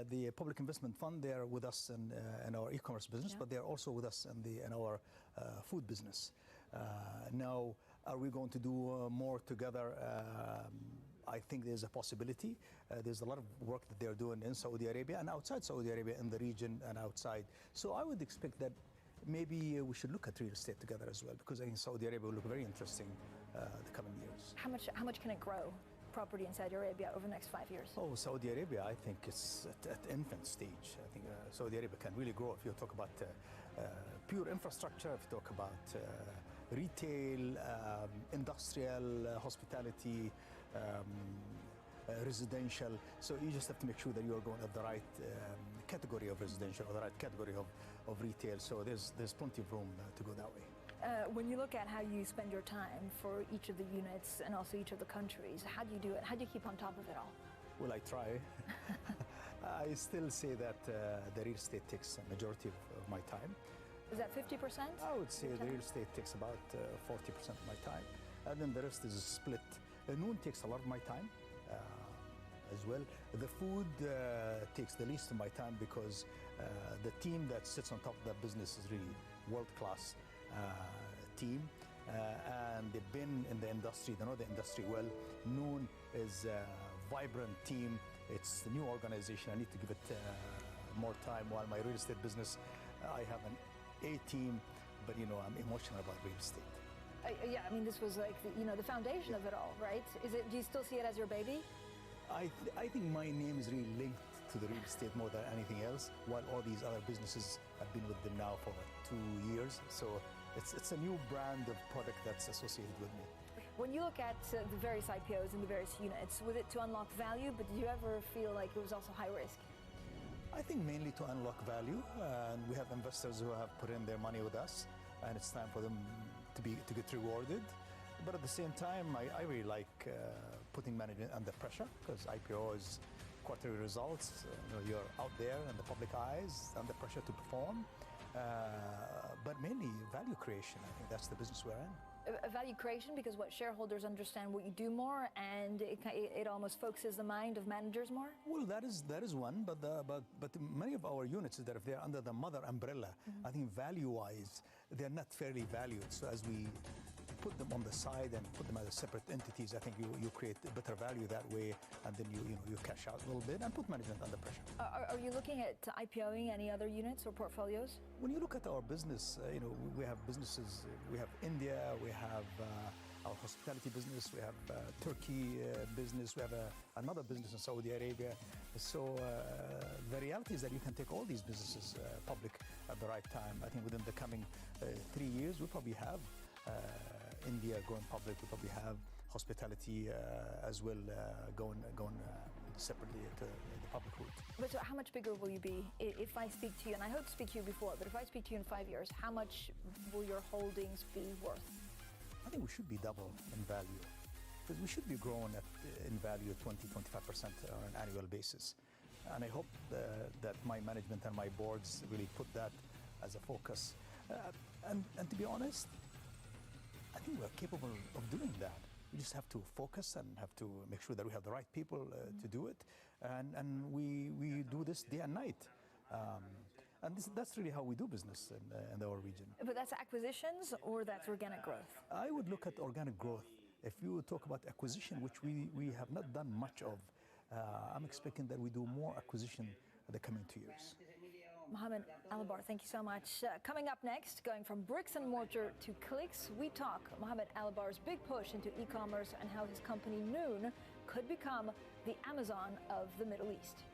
the Public Investment Fund, they are with us in our e-commerce business, but they are also with us in our food business. Now, are we going to do more together? I think there's a possibility. There's a lot of work that they're doing in Saudi Arabia and outside Saudi Arabia, in the region and outside. So I would expect that maybe we should look at real estate together as well, because I think Saudi Arabia will look very interesting the coming years. How much can it grow, property in Saudi Arabia, over the next 5 years? Oh, Saudi Arabia, I think it's at infant stage. I think Saudi Arabia can really grow. If you talk about pure infrastructure, if you talk about retail, industrial, hospitality, residential. So you just have to make sure that you are going at the right category of residential or the right category of retail. So there's plenty of room to go that way. When you look at how you spend your time for each of the units and also each of the countries, how do you do it? How do you keep on top of it all? Well, I try. I still say that the real estate takes a majority of my time. Is that 50%? I would say the real estate takes about 40% of my time, and then the rest is split. Noon takes a lot of my time as well. The food takes the least of my time, because the team that sits on top of that business is really world-class team, and they've been in the industry, they know the industry well. Noon is a vibrant team. It's the new organization. I need to give it more time, while my real estate business, I have an A team, but I'm emotional about real estate. Yeah, I mean, this was like the foundation of it all, right? Do you still see it as your baby? I think my name is really linked to the real estate more than anything else, while all these other businesses, I've been with them now for 2 years. So it's a new brand of product that's associated with me. When you look at the various IPOs and the various units, was it to unlock value, but did you ever feel like it was also high risk? I think mainly to unlock value, and we have investors who have put in their money with us, and it's time for them to get rewarded. But at the same time, I really like putting management under pressure, because IPO is quarterly results. You're out there in the public eyes, under pressure to perform. But mainly value creation. I think that's the business we're in. Value creation, because what, shareholders understand what you do more, and it almost focuses the mind of managers more? Well, that is one, but many of our units, that if they're under the mother umbrella, I think value-wise, they're not fairly valued. So as we put them on the side and put them as separate entities, I think you create better value that way, and then you cash out a little bit and put management under pressure. Are you looking at IPOing any other units or portfolios? When you look at our business, we have businesses. We have India, we have our hospitality business, we have Turkey business, we have another business in Saudi Arabia. So the reality is that you can take all these businesses public at the right time. I think within the coming 3 years, we'll probably have India going public. We probably have hospitality as well going separately to the public route. But so how much bigger will you be if I speak to you, and I hope to speak to you before, but if I speak to you in 5 years, how much will your holdings be worth? I think we should be double in value, because we should be growing in value 20-25% on an annual basis. And I hope that my management and my boards really put that as a focus. And to be honest, I think we're capable of doing that. We just have to focus and have to make sure that we have the right people to do it. And we do this day and night. And that's really how we do business in our region. But that's acquisitions, or that's organic growth? I would look at organic growth. If you talk about acquisition, which we have not done much of, I'm expecting that we do more acquisition in the coming 2 years. Mohammed Albar, thank you so much. Coming up next, going from bricks and mortar to clicks, we talk Mohammed Albar's big push into e-commerce and how his company Noon could become the Amazon of the Middle East.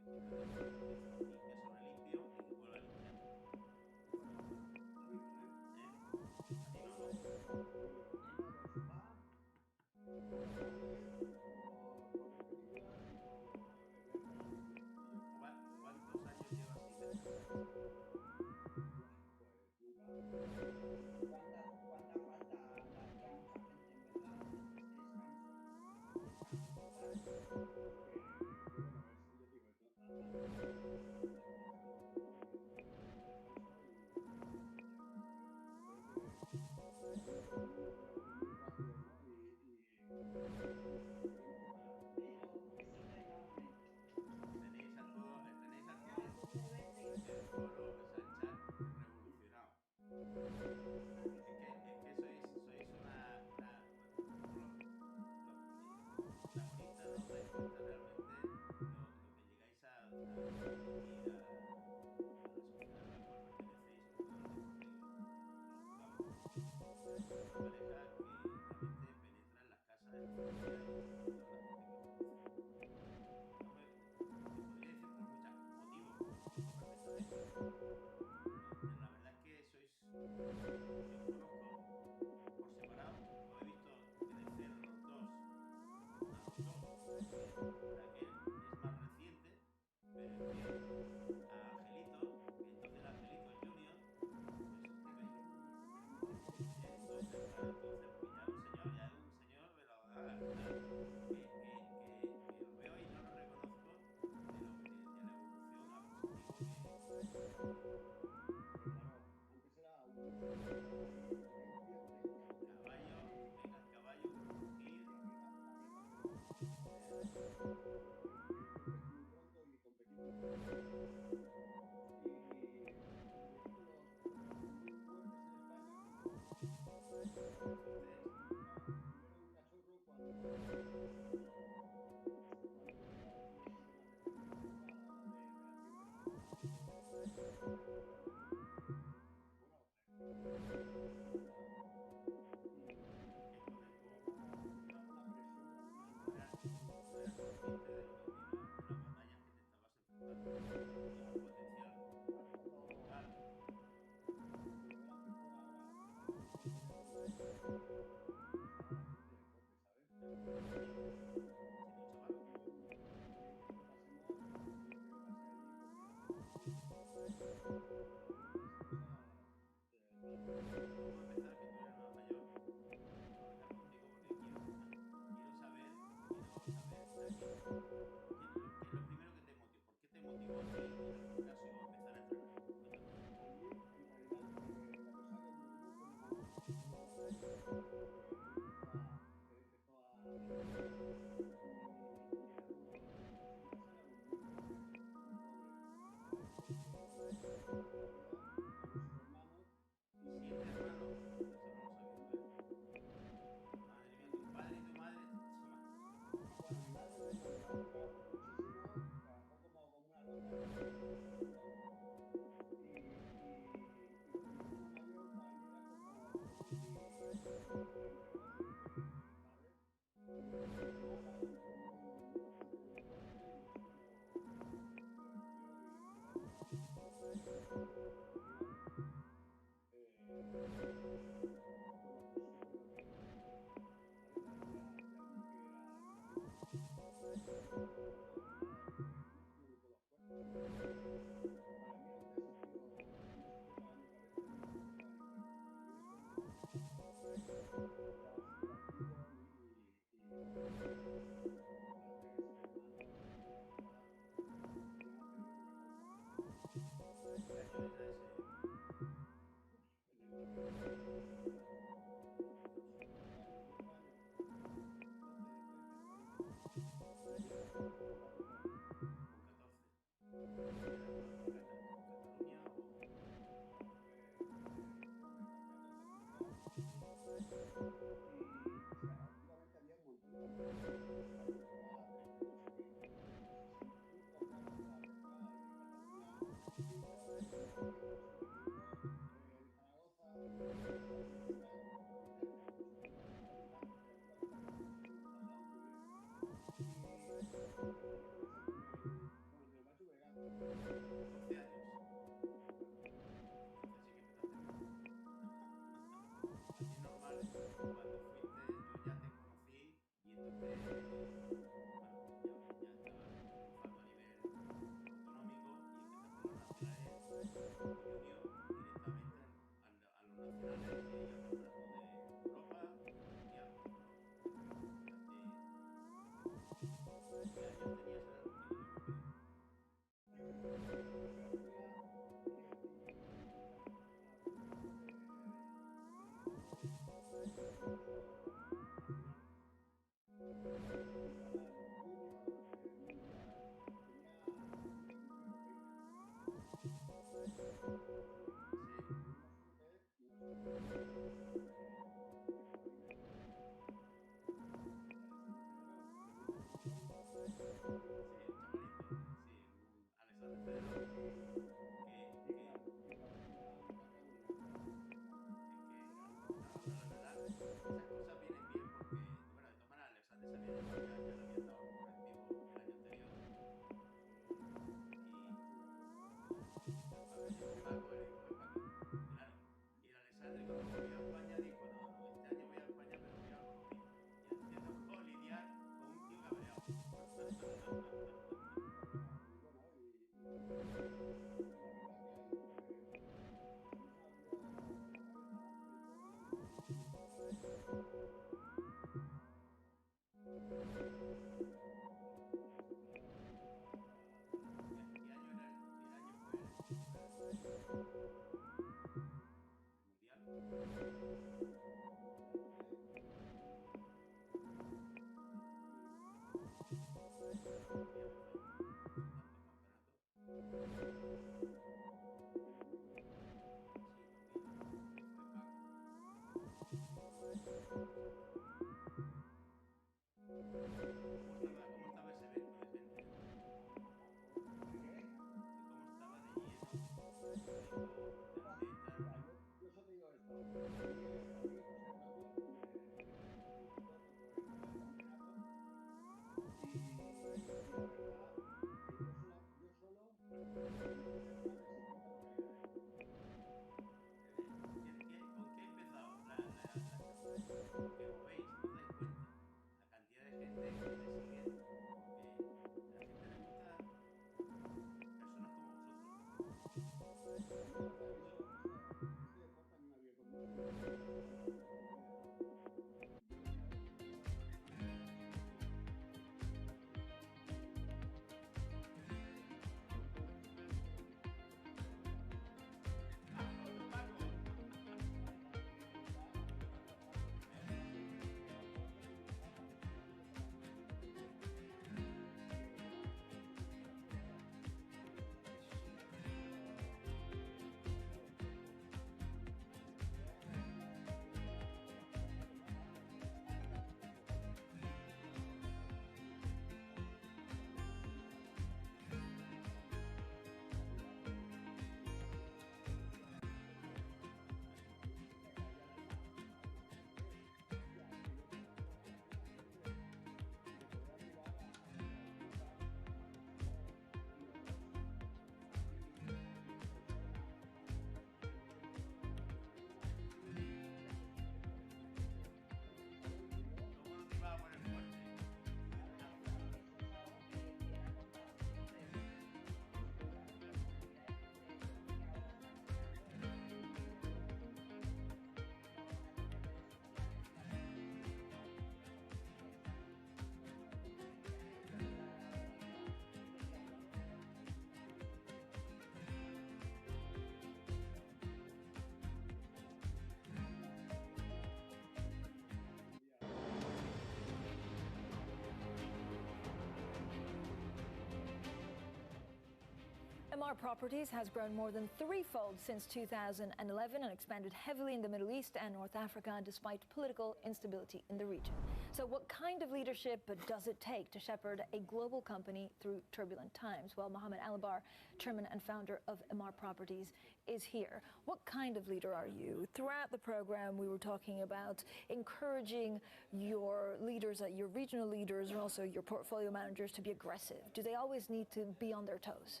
MR Properties has grown more than threefold since 2011 and expanded heavily in the Middle East and North Africa despite political instability in the region. So what kind of leadership does it take to shepherd a global company through turbulent times? Well, Mohammed Alibar, chairman and founder of MR Properties, is here. What kind of leader are you? Throughout the program, we were talking about encouraging your leaders, your regional leaders, and also your portfolio managers to be aggressive. Do they always need to be on their toes?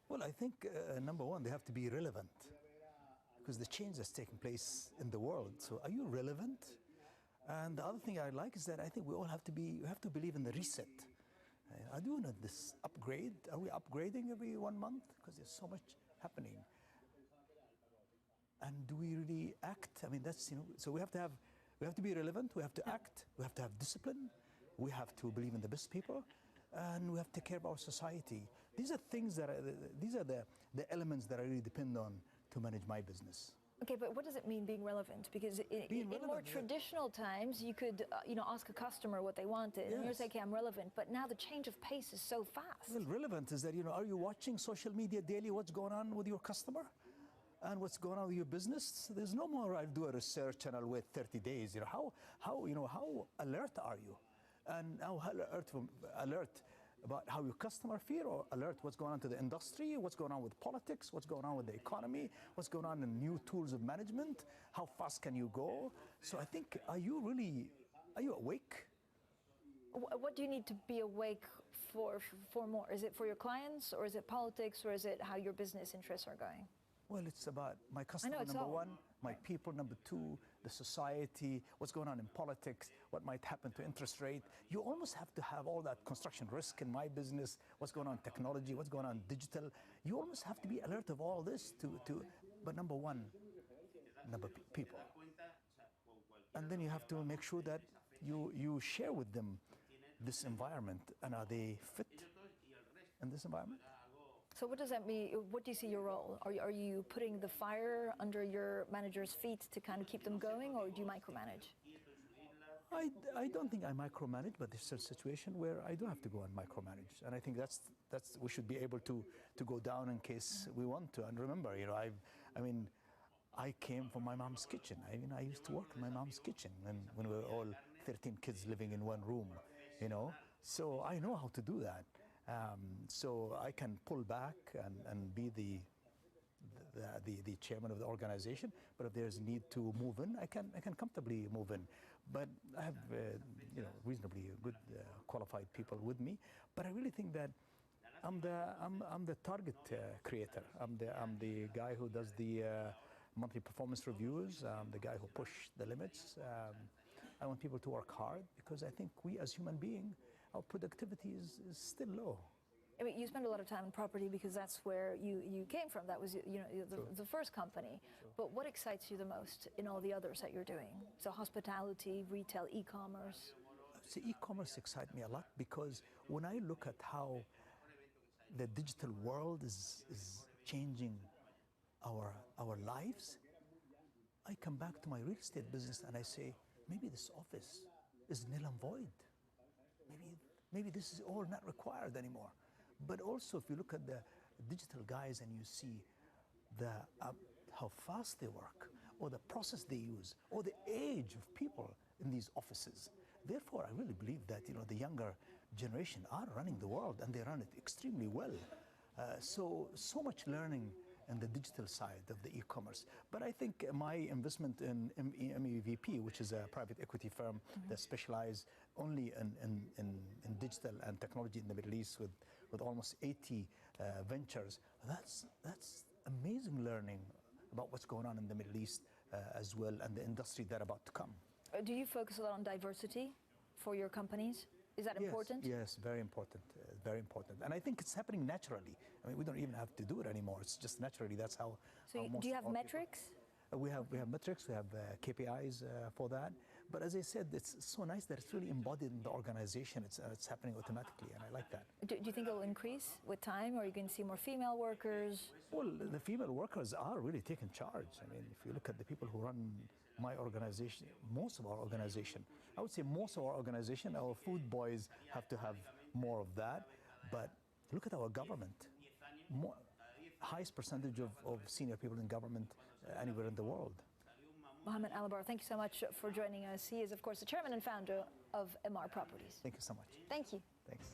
Well, I think, number one, they have to be relevant because the change that's taking place in the world. So are you relevant? And the other thing I like is that I think we all have to believe in the reset. Are we doing this upgrade? Are we upgrading every 1 month? Because there's so much happening. And do we really act? I mean, that's, so we have to be relevant, we have to act, we have to have discipline, we have to believe in the best people, and we have to take care of our society. These are things that these are the elements that I really depend on to manage my business. Okay, but what does it mean being relevant? Because in more traditional times, you could ask a customer what they wanted, and you're saying, okay, I'm relevant. But now the change of pace is so fast. Well, relevant is that, are you watching social media daily, what's going on with your customer? And what's going on with your business? There's no more I'll do a research and I'll wait 30 days. How alert are you? And how alert about how your customer feel, or alert what's going on to the industry, what's going on with politics, what's going on with the economy, what's going on in new tools of management, how fast can you go? So I think, are you awake? What do you need to be awake for more? Is it for your clients, or is it politics, or is it how your business interests are going? Well, it's about my customer, number one, my people, number two, the society, what's going on in politics, what might happen to interest rate. You almost have to have all that construction risk in my business, what's going on in technology, what's going on in digital. You almost have to be alert of all this but number one, people. And then you have to make sure that you share with them this environment, and are they fit in this environment? So what does that mean? What do you see your role? Are you putting the fire under your manager's feet to kind of keep them going, or do you micromanage? I don't think I micromanage, but there's a situation where I do have to go and micromanage, and I think that's we should be able to go down in case we want to. And remember, I came from my mom's kitchen. I used to work in my mom's kitchen when we were all 13 kids living in one room, So I know how to do that. So I can pull back and be the chairman of the organization. But if there's need to move in, I can comfortably move in. But I have reasonably good qualified people with me. But I really think that I'm the target creator. I'm the guy who does the monthly performance reviews. I'm the guy who push the limits. I want people to work hard because I think we as human beings, our productivity is still low. I mean, you spend a lot of time in property because that's where you came from. That was the first company. But what excites you the most in all the others that you're doing? So hospitality, retail, e-commerce. See, e-commerce excites me a lot because when I look at how the digital world is changing our lives, I come back to my real estate business and I say, maybe this office is null and void. Maybe this is all not required anymore. But also, if you look at the digital guys and you see how fast they work, or the process they use, or the age of people in these offices. Therefore, I really believe that the younger generation are running the world, and they run it extremely well. So much learning in the digital side of the e-commerce. But I think my investment in MEVP, which is a private equity firm that specializes only in digital and technology in the Middle East with almost 80 ventures, that's amazing learning about what's going on in the Middle East as well, and the industry that are about to come. Do you focus a lot on diversity for your companies? Is that important? Yes, very important, very important. And I think it's happening naturally. I mean, we don't even have to do it anymore. It's just naturally. That's how. So do you have metrics? We have metrics. We have KPIs for that. But as I said, it's so nice that it's really embodied in the organization. It's happening automatically, and I like that. Do you think it will increase with time, or are you going to see more female workers? Well, the female workers are really taking charge. I mean, if you look at the people who run my organization, most of our organization, I would say most of our organization, our food boys have to have more of that. But look at our government. highest percentage of senior people in government anywhere in the world. Mohammed Alabar, thank you so much for joining us. He is, of course, the chairman and founder of MR Properties. Thank you so much. Thank you. Thanks.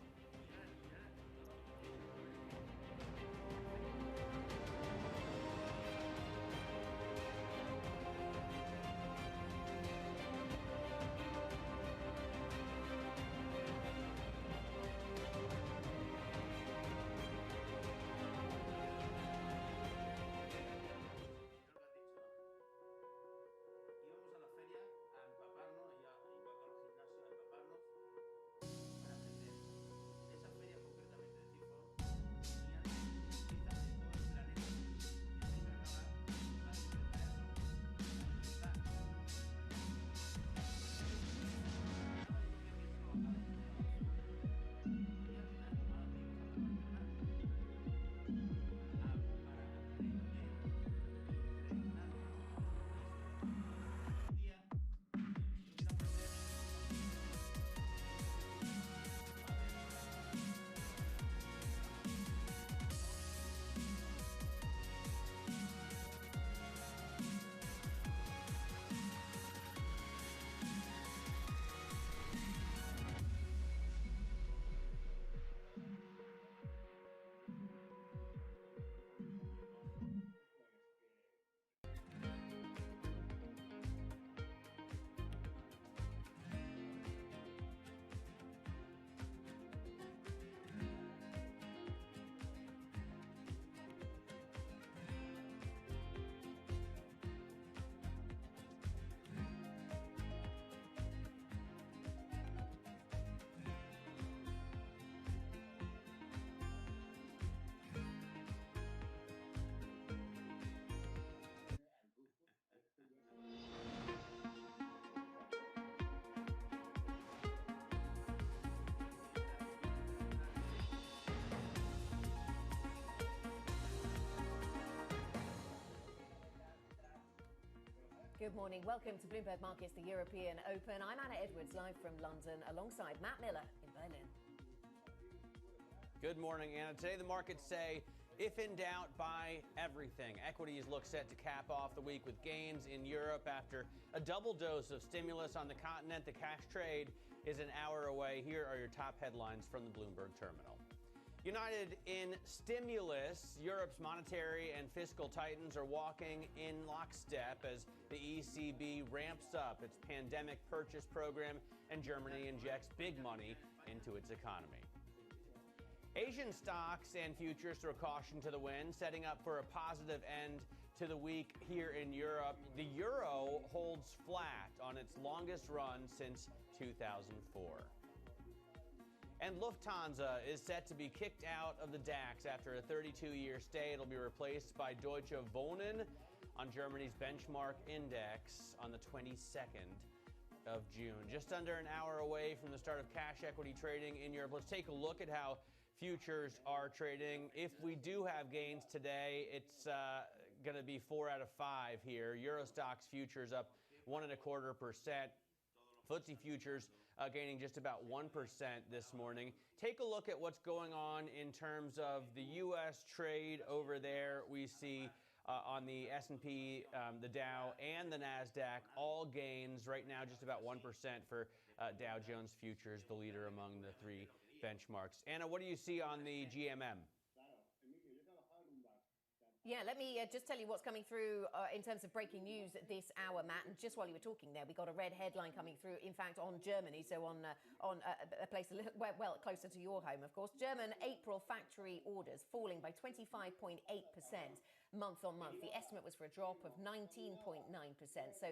Good morning. Welcome to Bloomberg Markets, the European Open. I'm Anna Edwards, live from London, alongside Matt Miller in Berlin. Good morning, Anna. Today the markets say, if in doubt, buy everything. Equities look set to cap off the week with gains in Europe after a double dose of stimulus on the continent. The cash trade is an hour away. Here are your top headlines from the Bloomberg terminal. United in stimulus, Europe's monetary and fiscal titans are walking in lockstep as the ECB ramps up its pandemic purchase program and Germany injects big money into its economy. Asian stocks and futures throw caution to the wind, setting up for a positive end to the week here in Europe. The euro holds flat on its longest run since 2004. And Lufthansa is set to be kicked out of the DAX after a 32-year stay. It'll be replaced by Deutsche Wohnen on Germany's benchmark index on the 22nd of June. Just under an hour away from the start of cash equity trading in Europe. Let's take a look at how futures are trading. If we do have gains today, it's going to be 4 out of 5 here. Euro Stoxx futures up 1.25%. FTSE futures gaining just about 1% this morning. Take a look at what's going on in terms of the U.S. trade over there. We see on the S&P, the Dow, and the Nasdaq, all gains right now, just about 1% for Dow Jones futures, the leader among the three benchmarks. Anna, what do you see on the GMM? Yeah, let me just tell you what's coming through in terms of breaking news this hour, Matt. And just while you were talking there, we got a red headline coming through, in fact, on Germany, so on a place a little, well, closer to your home, of course. German April factory orders falling by 25.8% month on month. The estimate was for a drop of 19.9%. So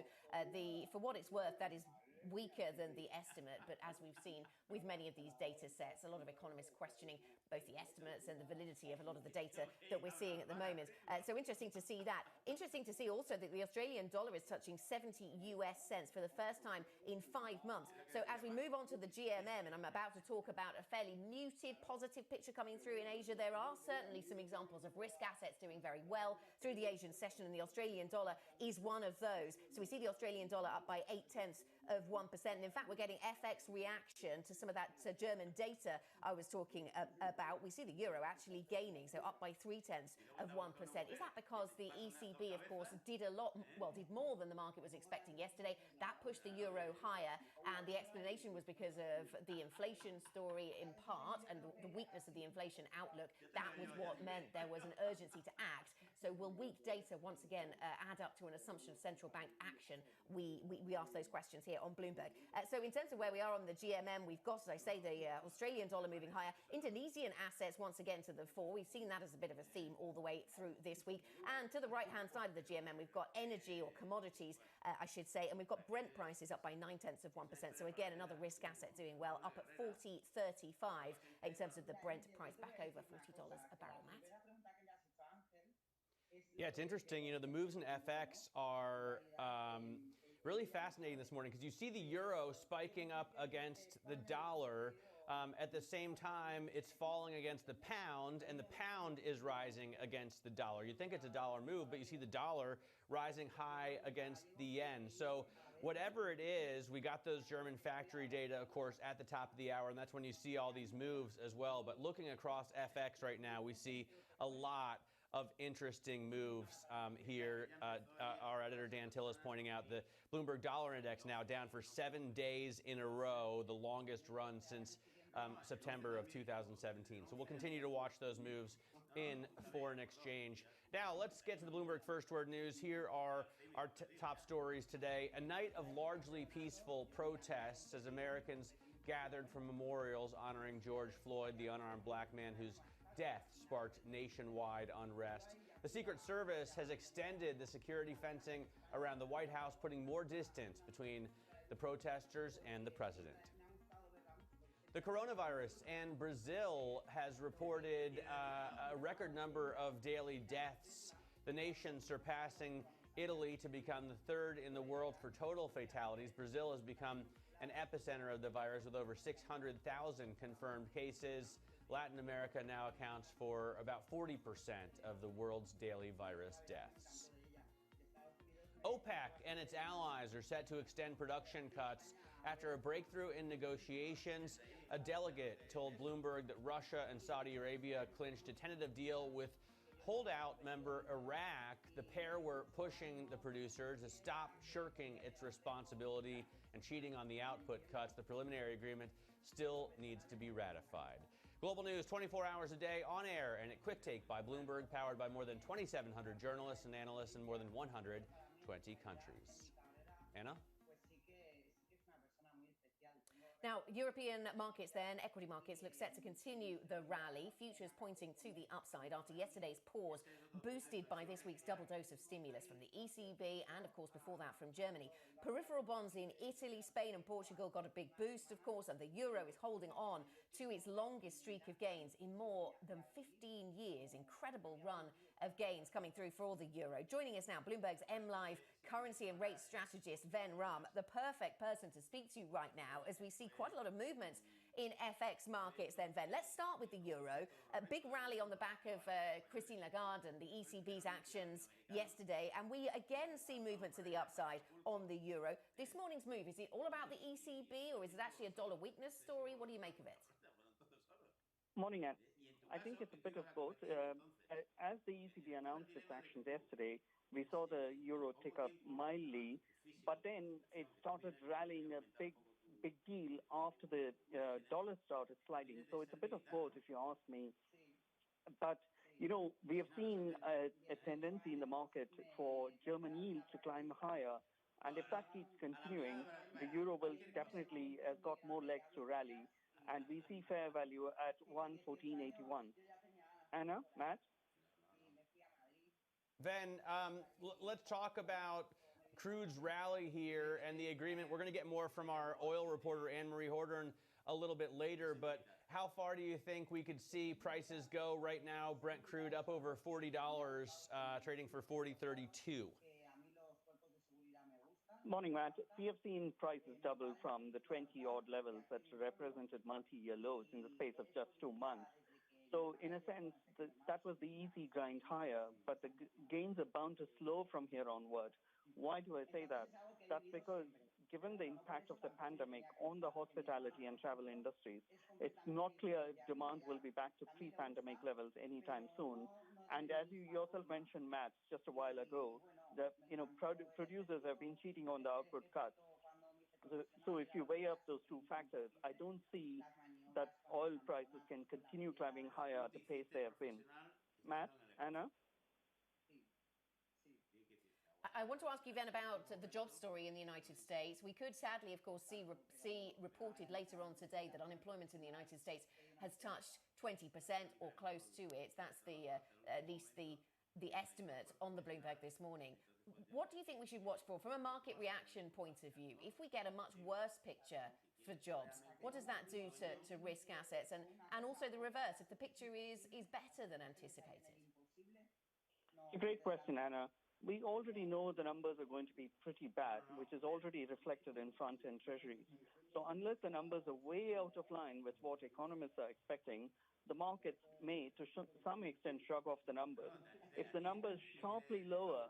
for what it's worth, that is weaker than the estimate, but as we've seen with many of these data sets, a lot of economists questioning both the estimates and the validity of a lot of the data that we're seeing at the moment. So interesting to see that. Interesting to see also that the Australian dollar is touching 70 US cents for the first time in 5 months. So as we move on to the GMM, and I'm about to talk about a fairly muted positive picture coming through in Asia, there are certainly some examples of risk assets doing very well through the Asian session, and the Australian dollar is one of those. So we see the Australian dollar up by 0.8 of 1%. And in fact, we're getting FX reaction to some of that German data I was talking about. We see the euro actually gaining, so up by 0.3%. Is that because the ECB, of course, did more than the market was expecting yesterday? That pushed the euro higher, and the explanation was because of the inflation story in part and the weakness of the inflation outlook. That was what meant there was an urgency to act. So will weak data once again add up to an assumption of central bank action? We ask those questions here on Bloomberg. So in terms of where we are on the GMM, we've got, as I say, the Australian dollar moving higher. Indonesian assets once again to the fore. We've seen that as a bit of a theme all the way through this week. And to the right-hand side of the GMM, we've got energy or commodities, I should say, and we've got Brent prices up by 0.9%. So again, another risk asset doing well, up at 40.35 in terms of the Brent price, back over $40 a barrel, Matt. Yeah, it's interesting. You know, the moves in FX are really fascinating this morning because you see the euro spiking up against the dollar. At the same time, it's falling against the pound, and the pound is rising against the dollar. You think it's a dollar move, but you see the dollar rising high against the yen. So whatever it is, we got those German factory data, of course, at the top of the hour, and that's when you see all these moves as well. But looking across FX right now, we see a lot of interesting moves here. Our editor Dan Till is pointing out the Bloomberg Dollar Index now down for 7 days in a row, the longest run since September of 2017. So we'll continue to watch those moves in foreign exchange. Now let's get to the Bloomberg First Word News. Here are our top stories today. A night of largely peaceful protests as Americans gathered for memorials honoring George Floyd, the unarmed black man whose death sparked nationwide unrest. The Secret Service has extended the security fencing around the White House, putting more distance between the protesters and the president. The coronavirus, and Brazil has reported a record number of daily deaths, the nation surpassing Italy to become the third in the world for total fatalities. Brazil has become an epicenter of the virus with over 600,000 confirmed cases. Latin America now accounts for about 40% of the world's daily virus deaths. OPEC and its allies are set to extend production cuts after a breakthrough in negotiations. A delegate told Bloomberg that Russia and Saudi Arabia clinched a tentative deal with holdout member Iraq. The pair were pushing the producers to stop shirking its responsibility and cheating on the output cuts. The preliminary agreement still needs to be ratified. Global news 24 hours a day on air and at Quick Take by Bloomberg, powered by more than 2,700 journalists and analysts in more than 120 countries. Anna? Now, European markets then, equity markets, look set to continue the rally. Futures pointing to the upside after yesterday's pause, boosted by this week's double dose of stimulus from the ECB and, of course, before that from Germany. Peripheral bonds in Italy, Spain and Portugal got a big boost, of course, and the euro is holding on to its longest streak of gains in more than 15 years. Incredible run of gains coming through for all the euro. Joining us now, Bloomberg's MLive currency and rate strategist, Ven Rum, the perfect person to speak to right now as we see quite a lot of movements in FX markets then, Ven. Let's start with the euro. A big rally on the back of Christine Lagarde and the ECB's actions yesterday, and we again see movement to the upside on the euro. This morning's move, is it all about the ECB or is it actually a dollar weakness story? What do you make of it? Morning, Anne. I think it's a bit of both. As the ECB announced its actions yesterday, we saw the euro tick up mildly, but then it started rallying a big deal after the dollar started sliding. So it's a bit of both, if you ask me. But, you know, we have seen a tendency in the market for German yields to climb higher. And if that keeps continuing, the euro will definitely got more legs to rally. And we see fair value at 114.81. Anna, Matt? Ven, let's talk about crude's rally here and the agreement. We're going to get more from our oil reporter, Anne-Marie Hordern, a little bit later. But how far do you think we could see prices go right now? Brent crude up over $40, trading for $40.32. Morning, Matt. We have seen prices double from the 20-odd levels that represented multi-year lows in the space of just 2 months. So in a sense, that was the easy grind higher, but the gains are bound to slow from here onward. Why do I say that? That's because given the impact of the pandemic on the hospitality and travel industries, it's not clear if demand will be back to pre-pandemic levels anytime soon. And as you yourself mentioned, Matt, just a while ago, that producers have been cheating on the output cuts. So if you weigh up those two factors, I don't see that oil prices can continue climbing higher at the pace they have been. Matt, Anna? I want to ask you then about the job story in the United States. We could sadly, of course, see reported later on today that unemployment in the United States has touched 20% or close to it. That's at least the estimate on the Bloomberg this morning. What do you think we should watch for from a market reaction point of view? If we get a much worse picture for jobs, what does that do to risk assets? And also the reverse, if the picture is better than anticipated? It's a great question, Anna. We already know the numbers are going to be pretty bad, which is already reflected in front-end treasuries. So unless the numbers are way out of line with what economists are expecting, the markets may, to some extent, shrug off the numbers. If the numbers sharply lower,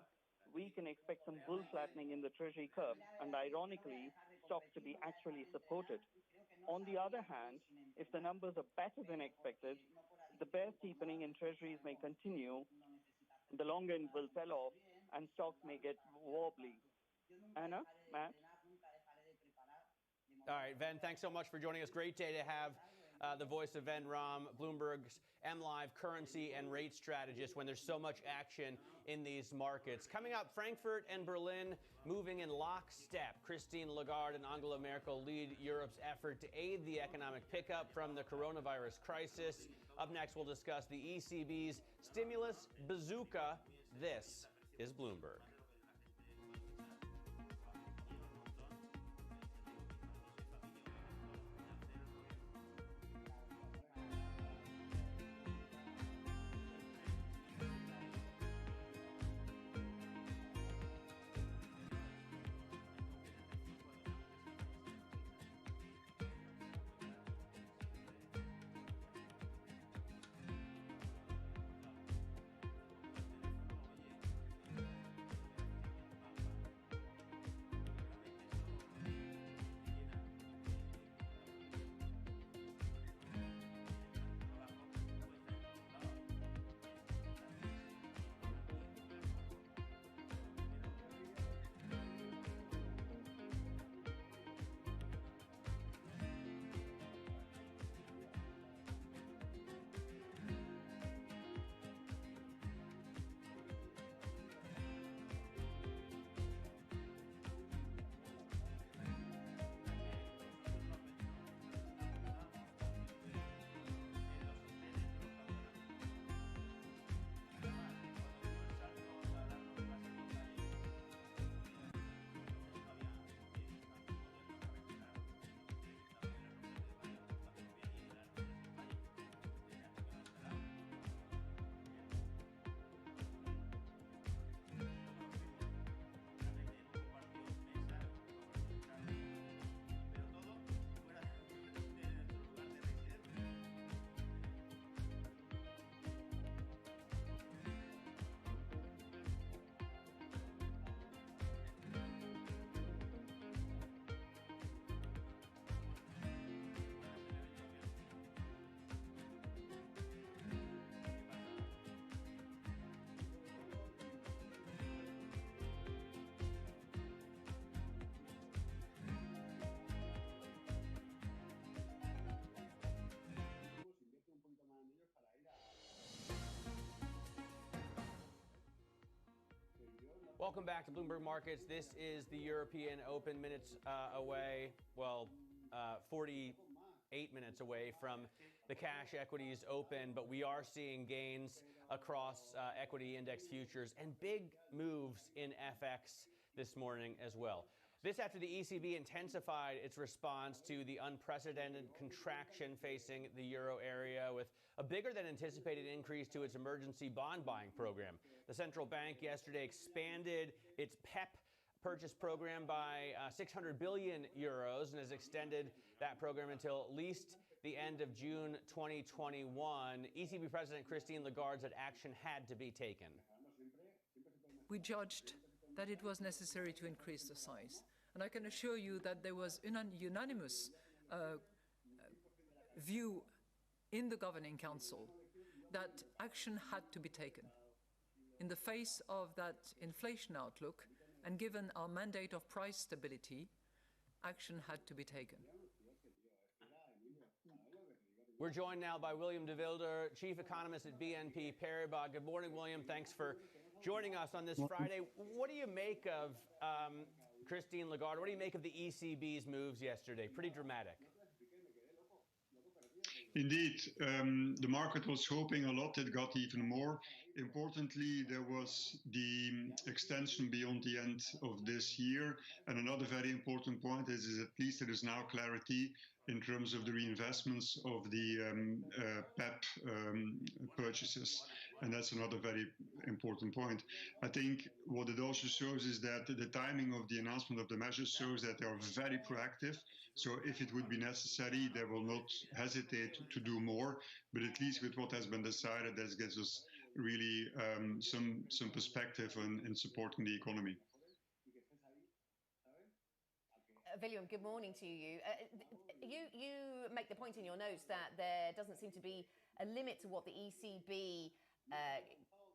we can expect some bull flattening in the treasury curve, and ironically, stocks to be actually supported. On the other hand, if the numbers are better than expected, the bear steepening in treasuries may continue, the long end will sell off, and stocks may get wobbly. Anna, Matt? All right, Ven, thanks so much for joining us. Great day to have the voice of Ven Ram, Bloomberg's MLive currency and rate strategist when there's so much action in these markets. Coming up, Frankfurt and Berlin moving in lockstep. Christine Lagarde and Angela Merkel lead Europe's effort to aid the economic pickup from the coronavirus crisis. Up next, we'll discuss the ECB's stimulus bazooka. This is Bloomberg. Welcome back to Bloomberg Markets. This is the European Open, minutes away, 48 minutes away from the cash equities open, but we are seeing gains across equity index futures and big moves in FX this morning as well. This after the ECB intensified its response to the unprecedented contraction facing the euro area with a bigger than anticipated increase to its emergency bond buying program. The central bank yesterday expanded its PEP purchase program by 600 billion euros and has extended that program until at least the end of June 2021. ECB President Christine Lagarde said action had to be taken. We judged that it was necessary to increase the size And I can assure you that there was a unanimous view in the Governing Council that action had to be taken. In the face of that inflation outlook, and given our mandate of price stability, action had to be taken. We're joined now by William de Wilder, Chief Economist at BNP Paribas. Good morning, William. Thanks for joining us on this Friday. What do you make of Christine Lagarde? What do you make of the ECB's moves yesterday? Pretty dramatic. Indeed, the market was hoping a lot. It got even more. Importantly, there was the extension beyond the end of this year. And another very important point is at least there is now clarity in terms of the reinvestments of the PEP purchases. And that's another very important point. I think what it also shows is that the timing of the announcement of the measures shows that they are very proactive. So if it would be necessary, they will not hesitate to do more. But at least with what has been decided, that gives us really some perspective in supporting the economy. William, good morning to you. You make the point in your notes that there doesn't seem to be a limit to what the ECB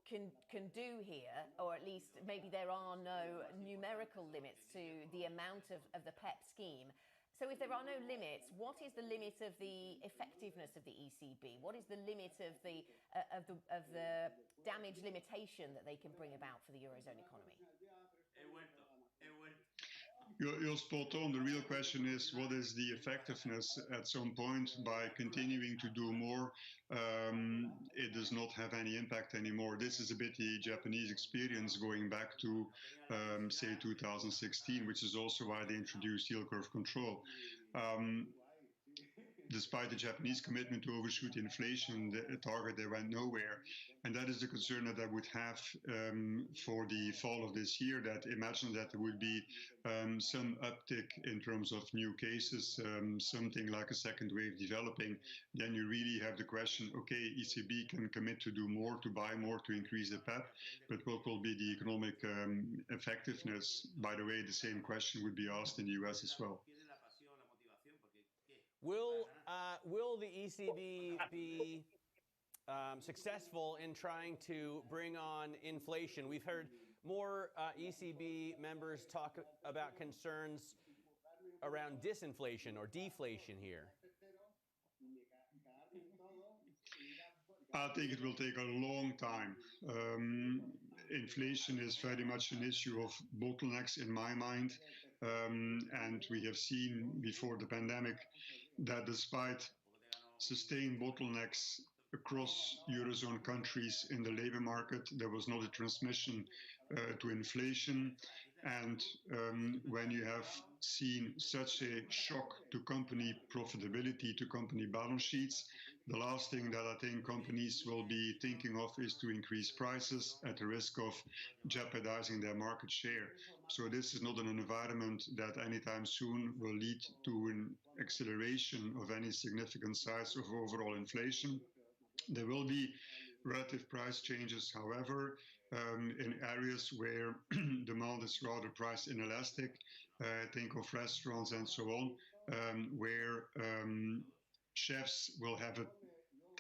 can do here, or at least maybe there are no numerical limits to the amount of the PEP scheme. So if there are no limits, what is the limit of the effectiveness of the ECB? What is the limit of the damage limitation that they can bring about for the Eurozone economy? You're spot on. The real question is, what is the effectiveness at some point? By continuing to do more, it does not have any impact anymore. This is a bit the Japanese experience going back to, say, 2016, which is also why they introduced yield curve control. Despite the Japanese commitment to overshoot inflation, the target, they went nowhere. And that is the concern that I would have for the fall of this year, that imagine that there would be some uptick in terms of new cases, something like a second wave developing. Then you really have the question, okay, ECB can commit to do more, to buy more, to increase the PEP, but what will be the economic effectiveness? By the way, the same question would be asked in the US as well. Will the ECB be successful in trying to bring on inflation? We've heard more ECB members talk about concerns around disinflation or deflation here. I think it will take a long time. Inflation is very much an issue of bottlenecks in my mind. And we have seen before the pandemic that despite sustained bottlenecks across Eurozone countries in the labor market, there was not a transmission to inflation. And when you have seen such a shock to company profitability, to company balance sheets, the last thing that I think companies will be thinking of is to increase prices at the risk of jeopardizing their market share. So this is not an environment that anytime soon will lead to an acceleration of any significant size of overall inflation. There will be relative price changes, however, in areas where demand is rather price inelastic. Think of restaurants and so on, where chefs will have a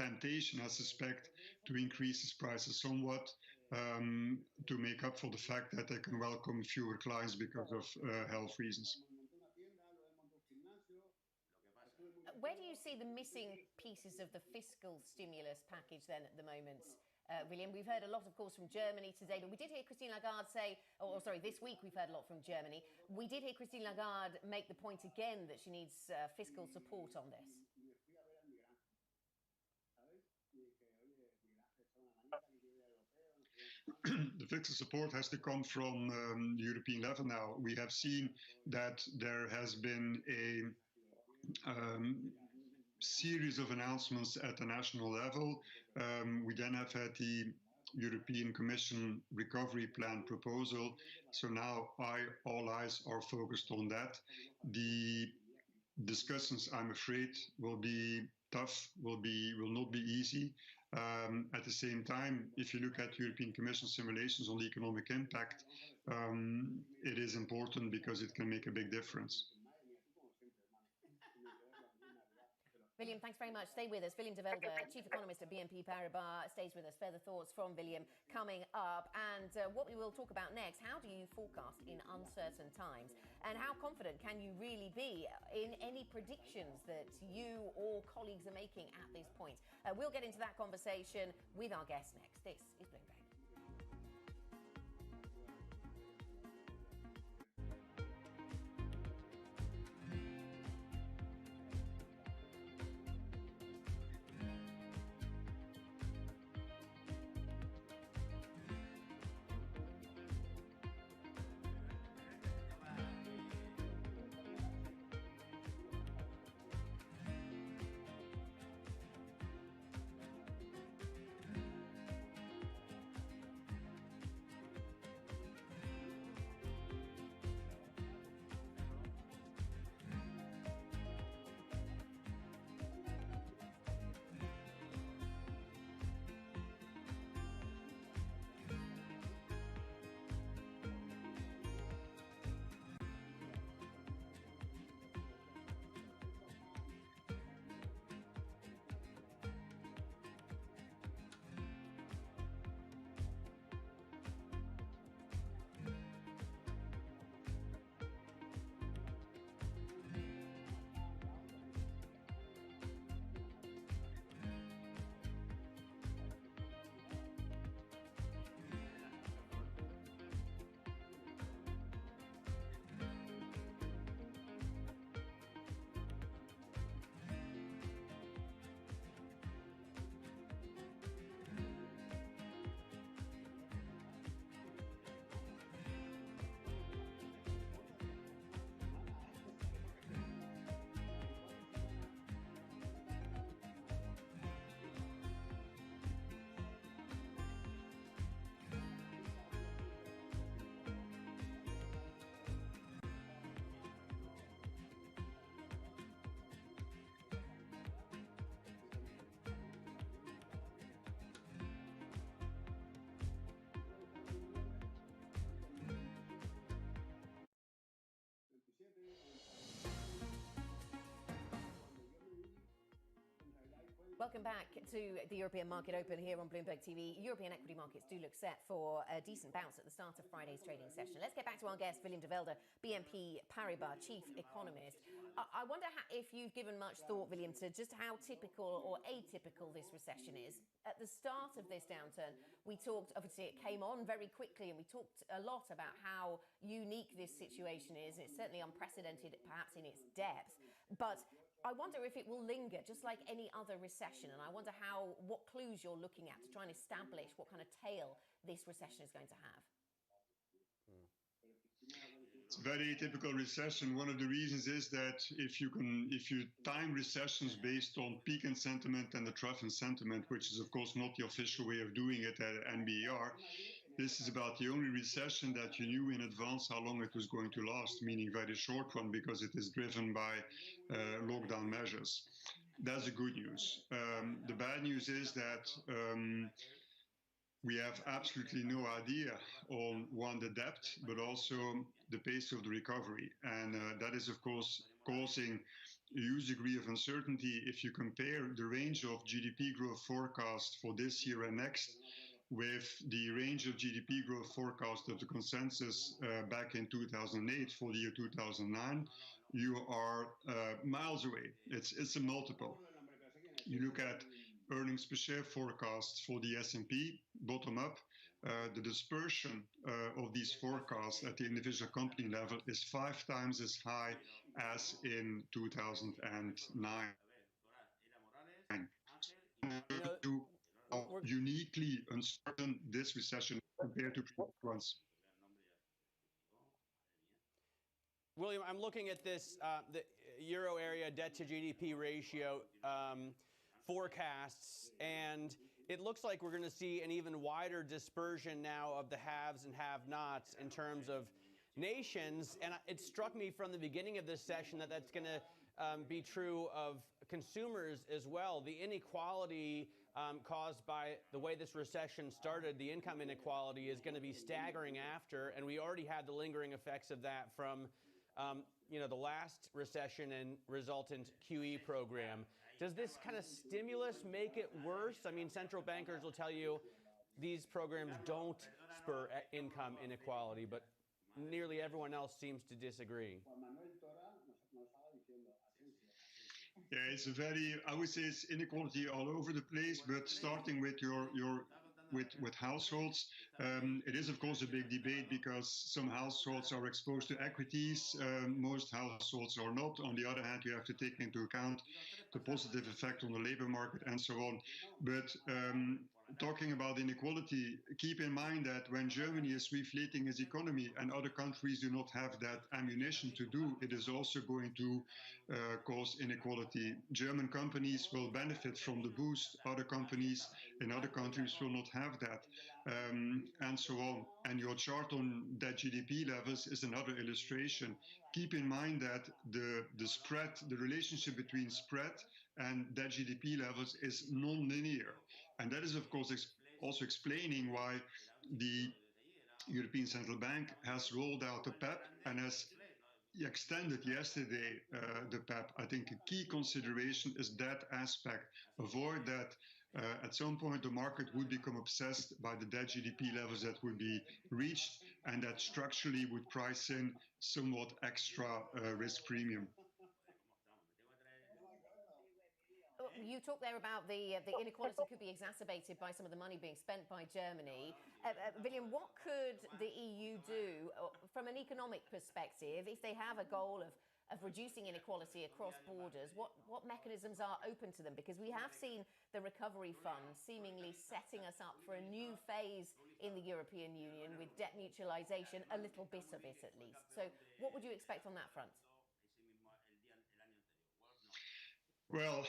temptation, I suspect, to increase his prices somewhat to make up for the fact that they can welcome fewer clients because of health reasons. Where do you see the missing pieces of the fiscal stimulus package then at the moment, William? We've heard a lot, of course, from Germany today, but we did hear Christine Lagarde say, this week we've heard a lot from Germany. We did hear Christine Lagarde make the point again that she needs fiscal support on this. The fiscal support has to come from the European level now. We have seen that there has been a series of announcements at the national level. We then have had the European Commission recovery plan proposal. So now all eyes are focused on that. The discussions, I'm afraid, will be tough, will not be easy. At the same time, if you look at European Commission simulations on the economic impact, it is important because it can make a big difference. William, thanks very much. Stay with us. William de Velde, Chief Economist at BNP Paribas, stays with us. Further thoughts from William coming up. And what we will talk about next, how do you forecast in uncertain times? And how confident can you really be in any predictions that you or colleagues are making at this point? We'll get into that conversation with our guest next. This is Bloomberg. Welcome back to the European Market Open here on Bloomberg TV. European equity markets do look set for a decent bounce at the start of Friday's trading session. Let's get back to our guest, William de Velde, BNP Paribas Chief Economist. I wonder if you've given much thought, William, to just how typical or atypical this recession is. At the start of this downturn, we talked, obviously it came on very quickly, and we talked a lot about how unique this situation is. It's certainly unprecedented, perhaps in its depth. But I wonder if it will linger, just like any other recession. And I wonder what clues you're looking at to try and establish what kind of tail this recession is going to have. It's a very atypical recession. One of the reasons is that if you time recessions based on peak in sentiment and the trough in sentiment, which is of course not the official way of doing it at NBER, this is about the only recession that you knew in advance how long it was going to last, meaning very short one, because it is driven by lockdown measures. That's the good news. The bad news is that we have absolutely no idea on, one, the depth, but also the pace of the recovery. And that is, of course, causing a huge degree of uncertainty if you compare the range of GDP growth forecast for this year and next with the range of GDP growth forecast of the consensus back in 2008 for the year 2009, you are miles away. It's a multiple. You look at earnings per share forecasts for the S&P, bottom up, the dispersion of these forecasts at the individual company level is 5 times as high as in 2009. Uniquely uncertain this recession compared to previous ones. William, I'm looking at this, the Euro area debt to GDP ratio forecasts, and it looks like we're going to see an even wider dispersion now of the haves and have-nots in terms of nations. And it struck me from the beginning of this session that that's going to be true of consumers as well. The inequality caused by the way this recession started. The income inequality is going to be staggering after, and we already had the lingering effects of that from the last recession and resultant QE program. Does this kind of stimulus make it worse? I mean, central bankers will tell you these programs don't spur income inequality, but nearly everyone else seems to disagree. Yeah, it's a very, I would say it's inequality all over the place, but starting with with households, it is of course a big debate because some households are exposed to equities, most households are not. On the other hand, you have to take into account the positive effect on the labor market and so on. But talking about inequality, keep in mind that when Germany is reflating its economy and other countries do not have that ammunition to do, it is also going to cause inequality. German companies will benefit from the boost, other companies in other countries will not have that, and so on. And your chart on debt GDP levels is another illustration. Keep in mind that the spread, the relationship between spread and debt GDP levels is non-linear. And that is, of course, also explaining why the European Central Bank has rolled out the PEP and has extended yesterday the PEP. I think a key consideration is that aspect. Avoid that at some point the market would become obsessed by the debt GDP levels that would be reached, and that structurally would price in somewhat extra risk premium. You talked there about the inequality could be exacerbated by some of the money being spent by Germany. William, what could the EU do from an economic perspective if they have a goal of reducing inequality across borders? What mechanisms are open to them? Because we have seen the recovery fund seemingly setting us up for a new phase in the European Union with debt mutualisation, a little bit of it at least. So what would you expect on that front? Well,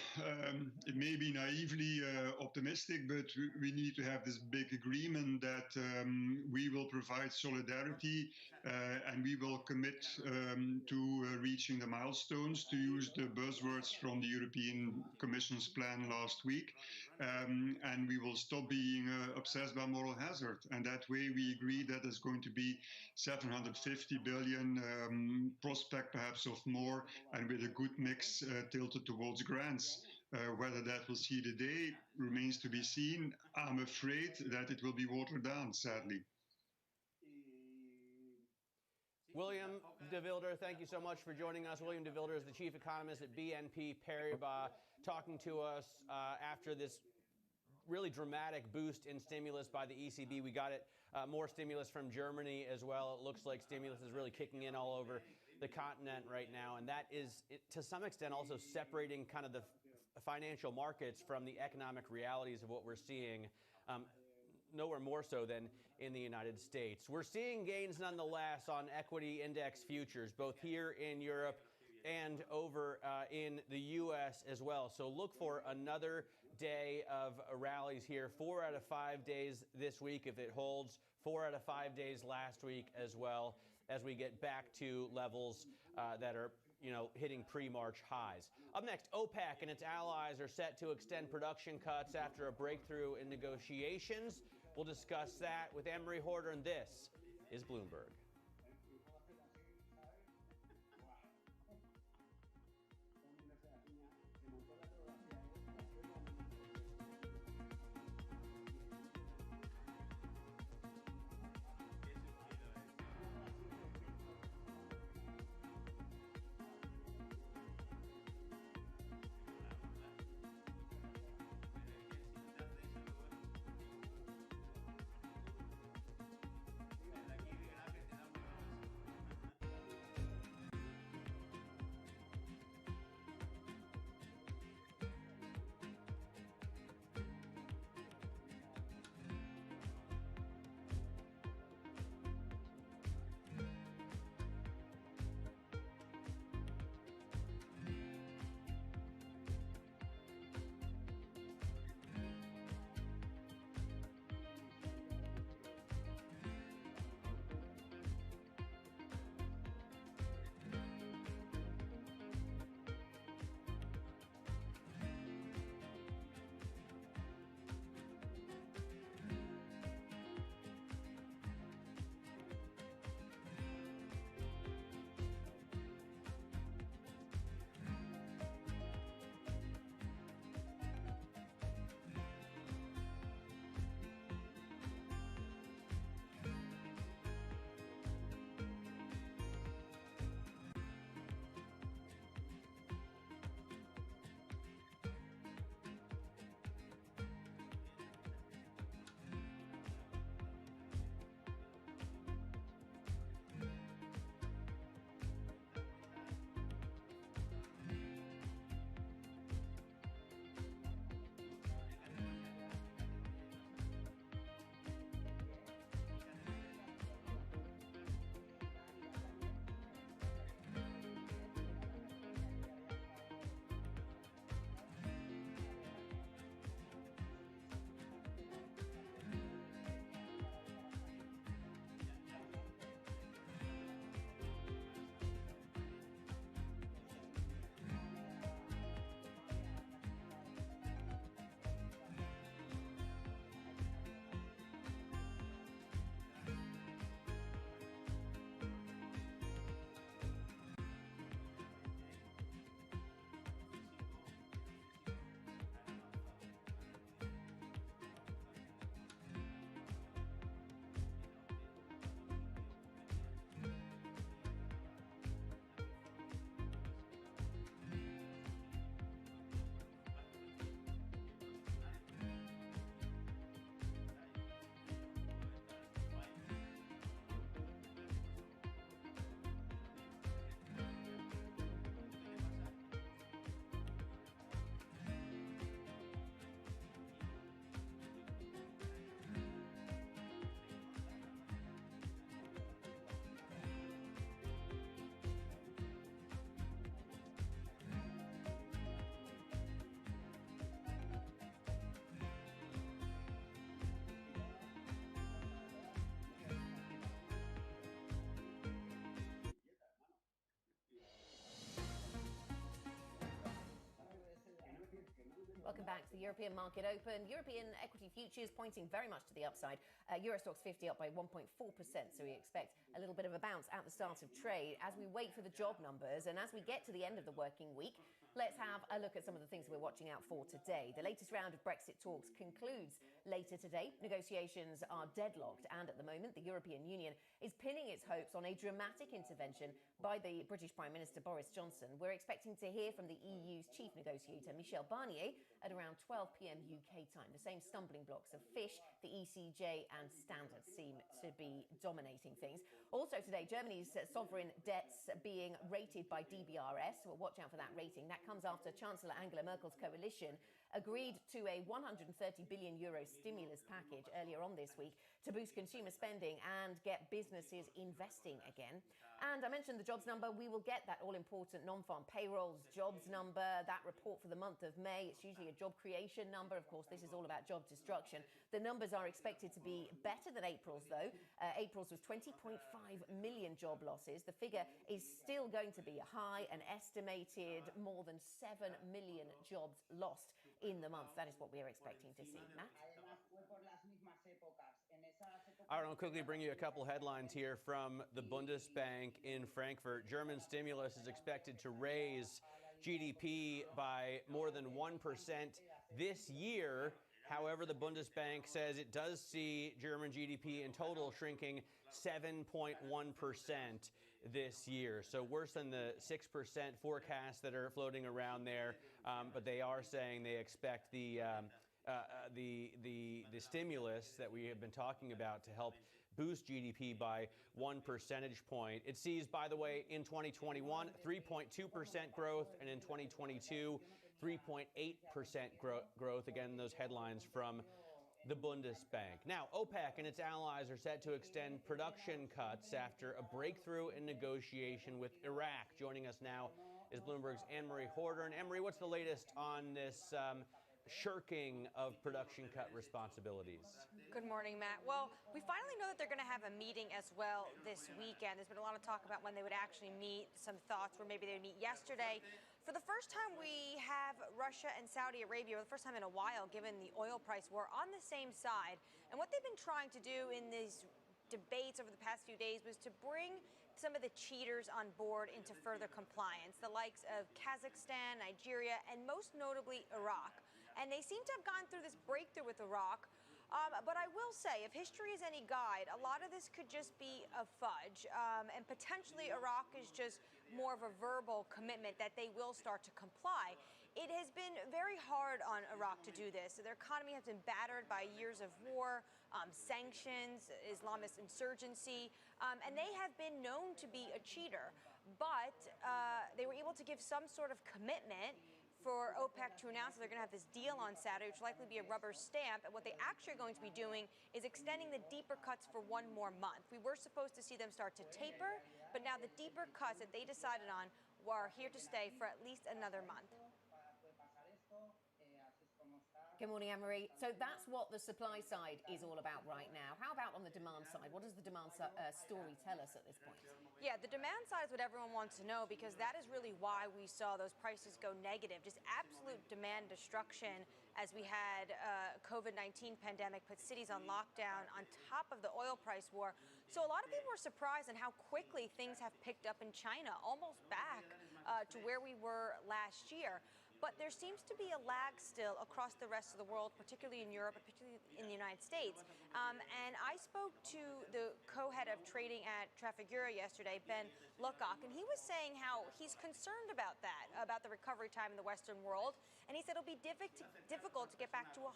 it may be naively optimistic, but we need to have this big agreement that we will provide solidarity and we will commit to reaching the milestones, to use the buzzwords from the European Commission's plan last week. And we will stop being obsessed by moral hazard. And that way we agree that there's going to be 750 billion, prospect perhaps of more, and with a good mix tilted towards grants. Whether that will see the day remains to be seen. I'm afraid that it will be watered down, sadly. William de Wilder, thank you so much for joining us. William de Wilder is the chief economist at BNP Paribas, talking to us after this really dramatic boost in stimulus by the ECB. We got more stimulus from Germany as well. It looks like stimulus is really kicking in all over the continent right now, and that is, to some extent, also separating kind of the financial markets from the economic realities of what we're seeing, nowhere more so than in the United States. We're seeing gains nonetheless on equity index futures, both here in Europe and over in the U.S. as well. So look for another day of rallies here. 4 out of 5 days this week if it holds. 4 out of 5 days last week as well, as we get back to levels that are hitting pre-March highs. Up next, OPEC and its allies are set to extend production cuts after a breakthrough in negotiations. We'll discuss that with Anne-Marie Horder, and this is Bloomberg. welcome back to the European market open. European equity futures pointing very much to the upside. Euro Stoxx 50 up by 1.4%, so we expect a little bit of a bounce at the start of trade as we wait for the job numbers. And as we get to the end of the working week, let's have a look at some of the things we're watching out for today. The latest round of Brexit talks concludes later today. Negotiations are deadlocked, and at the moment, the European Union is pinning its hopes on a dramatic intervention by the British Prime Minister Boris Johnson. We're expecting to hear from the EU's chief negotiator, Michel Barnier, at around 12 p.m. UK time. The same stumbling blocks of fish, the ECJ and Standard seem to be dominating things. Also today, Germany's sovereign debts being rated by DBRS. Well, watch out for that rating. That comes after Chancellor Angela Merkel's coalition agreed to a 130 billion euro stimulus package earlier on this week to boost consumer spending and get businesses investing again. And I mentioned the jobs number. We will get that all-important non-farm payrolls jobs number, that report for the month of May. It's usually a job creation number. Of course, this is all about job destruction. The numbers are expected to be better than April's, though. April's was 20.5 million job losses. The figure is still going to be high, an estimated more than 7 million jobs lost in the month. That is what we are expecting to see. Matt? All right, I'll quickly bring you a couple headlines here from the Bundesbank in Frankfurt. German stimulus is expected to raise GDP by more than 1% this year. However, the Bundesbank says it does see German GDP in total shrinking 7.1% this year. So worse than the 6% forecast that are floating around there. But they are saying they expect the stimulus that we have been talking about to help boost GDP by 1 percentage point. It sees, by the way, in 2021, 3.2% growth, and in 2022, 3.8% growth. Again, those headlines from the Bundesbank. Now, OPEC and its allies are set to extend production cuts after a breakthrough in negotiation with Iraq. Joining us now is Bloomberg's Anne-Marie Horder. And Anne-Marie, what's the latest on this shirking of production cut responsibilities? Good morning, Matt. Well, we finally know that they're going to have a meeting as well this weekend. There's been a lot of talk about when they would actually meet, some thoughts where maybe they would meet yesterday. For the first time, we have Russia and Saudi Arabia, for the first time in a while, given the oil price war, on the same side. And what they've been trying to do in these debates over the past few days was to bring some of the cheaters on board into further compliance, the likes of Kazakhstan, Nigeria, and most notably Iraq. And they seem to have gone through this breakthrough with Iraq. But I will say, if history is any guide, a lot of this could just be a fudge. And potentially Iraq is just more of a verbal commitment that they will start to comply. It has been very hard on Iraq to do this. Their economy has been battered by years of war, sanctions, Islamist insurgency, and they have been known to be a cheater. But they were able to give some sort of commitment for OPEC to announce that they're going to have this deal on Saturday, which will likely be a rubber stamp. And what they actually are going to be doing is extending the deeper cuts for 1 more month. We were supposed to see them start to taper, but now the deeper cuts that they decided on are here to stay for at least another month. Good morning, Anne-Marie. So that's what the supply side is all about right now. How about on the demand side? What does the demand story tell us at this point? Yeah, the demand side is what everyone wants to know, because that is really why we saw those prices go negative. Just absolute demand destruction as we had COVID-19 pandemic put cities on lockdown on top of the oil price war. So a lot of people were surprised at how quickly things have picked up in China, almost back to where we were last year. But there seems to be a lag still across the rest of the world, particularly in Europe, particularly in the United States. And I spoke to the co-head of trading at Trafigura yesterday, Ben Lookock, and he was saying how he's concerned about that, about the recovery time in the Western world. And he said it'll be difficult to get back to 100%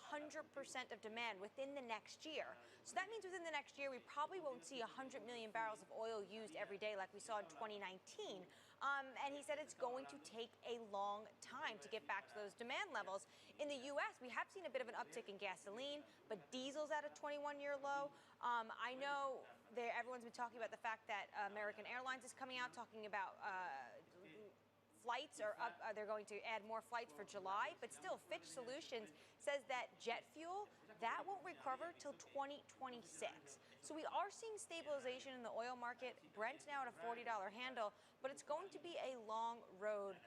of demand within the next year. So that means within the next year, we probably won't see 100 million barrels of oil used every day like we saw in 2019. And he said it's going to take a long time to get back to those demand levels. In the U.S., we have seen a bit of an uptick in gasoline, but diesel's at a 21-year low. I know everyone's been talking about the fact that American Airlines is coming out talking about flights are up. They're going to add more flights for July, but still Fitch Solutions says that jet fuel, that won't recover till 2026. So we are seeing stabilization in the oil market. Brent's now at a $40 handle, but it's going to be a long road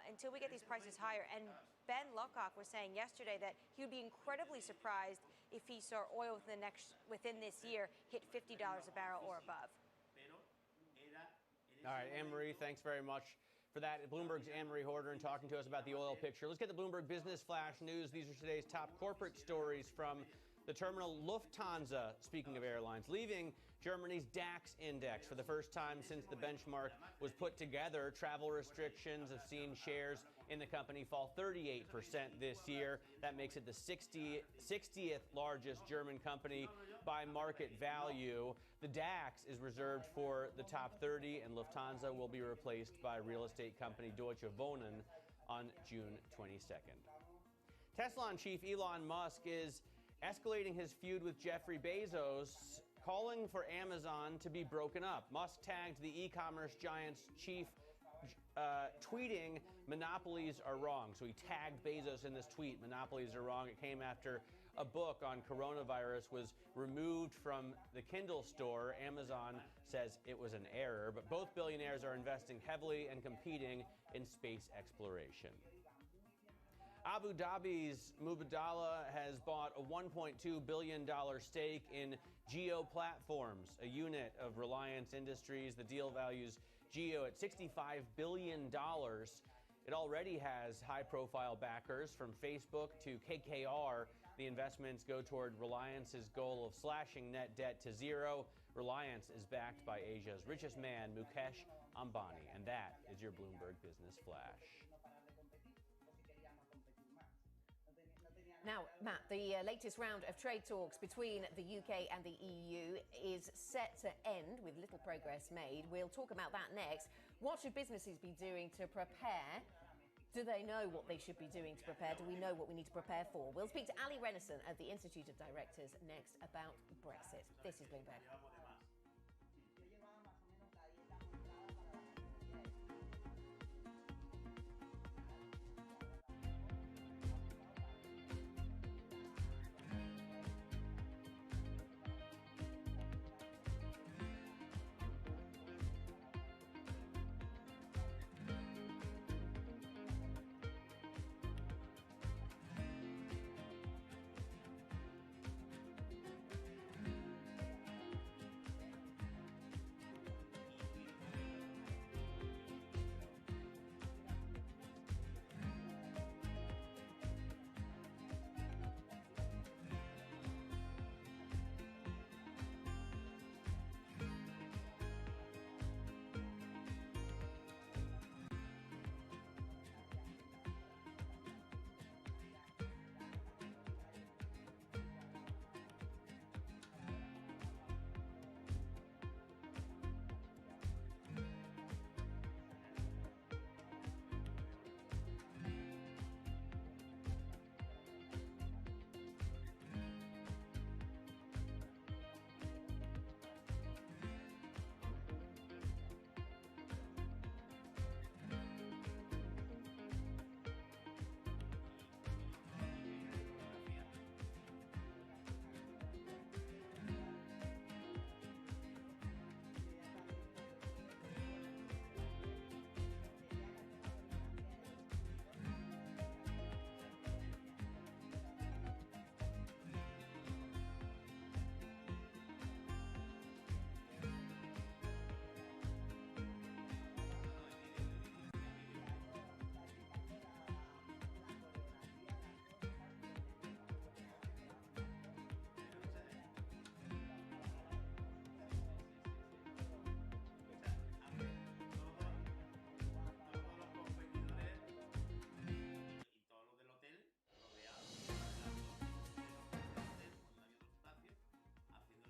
until we get these prices higher. And Ben Luckock was saying yesterday that he would be incredibly surprised if he saw oil within this year hit $50 a barrel or above. All right, Anne-Marie, thanks very much for that. Bloomberg's Anne-Marie Horder talking to us about the oil picture. Let's get the Bloomberg Business Flash News. These are today's top corporate stories from the terminal. Lufthansa, speaking of airlines, leaving Germany's DAX index for the first time since the benchmark was put together. Travel restrictions have seen shares in the company fall 38% this year. That makes it the 60th largest German company by market value. The DAX is reserved for the top 30, and Lufthansa will be replaced by real estate company Deutsche Wohnen on June 22nd. Tesla chief Elon Musk is escalating his feud with Jeffrey Bezos, calling for Amazon to be broken up. Musk tagged the e-commerce giant's chief tweeting, "Monopolies are wrong." So he tagged Bezos in this tweet, "Monopolies are wrong." It came after a book on coronavirus was removed from the Kindle store. Amazon says it was an error, but both billionaires are investing heavily and competing in space exploration. Abu Dhabi's Mubadala has bought a $1.2 billion stake in Geo Platforms, a unit of Reliance Industries. The deal values Geo at $65 billion. It already has high-profile backers from Facebook to KKR. The investments go toward Reliance's goal of slashing net debt to zero. Reliance is backed by Asia's richest man, Mukesh Ambani. And that is your Bloomberg Business Flash. Now, Matt, the latest round of trade talks between the UK and the EU is set to end with little progress made. We'll talk about that next. What should businesses be doing to prepare? Do they know what they should be doing to prepare? Do we know what we need to prepare for? We'll speak to Ali Renison at the Institute of Directors next about Brexit. This is Bloomberg.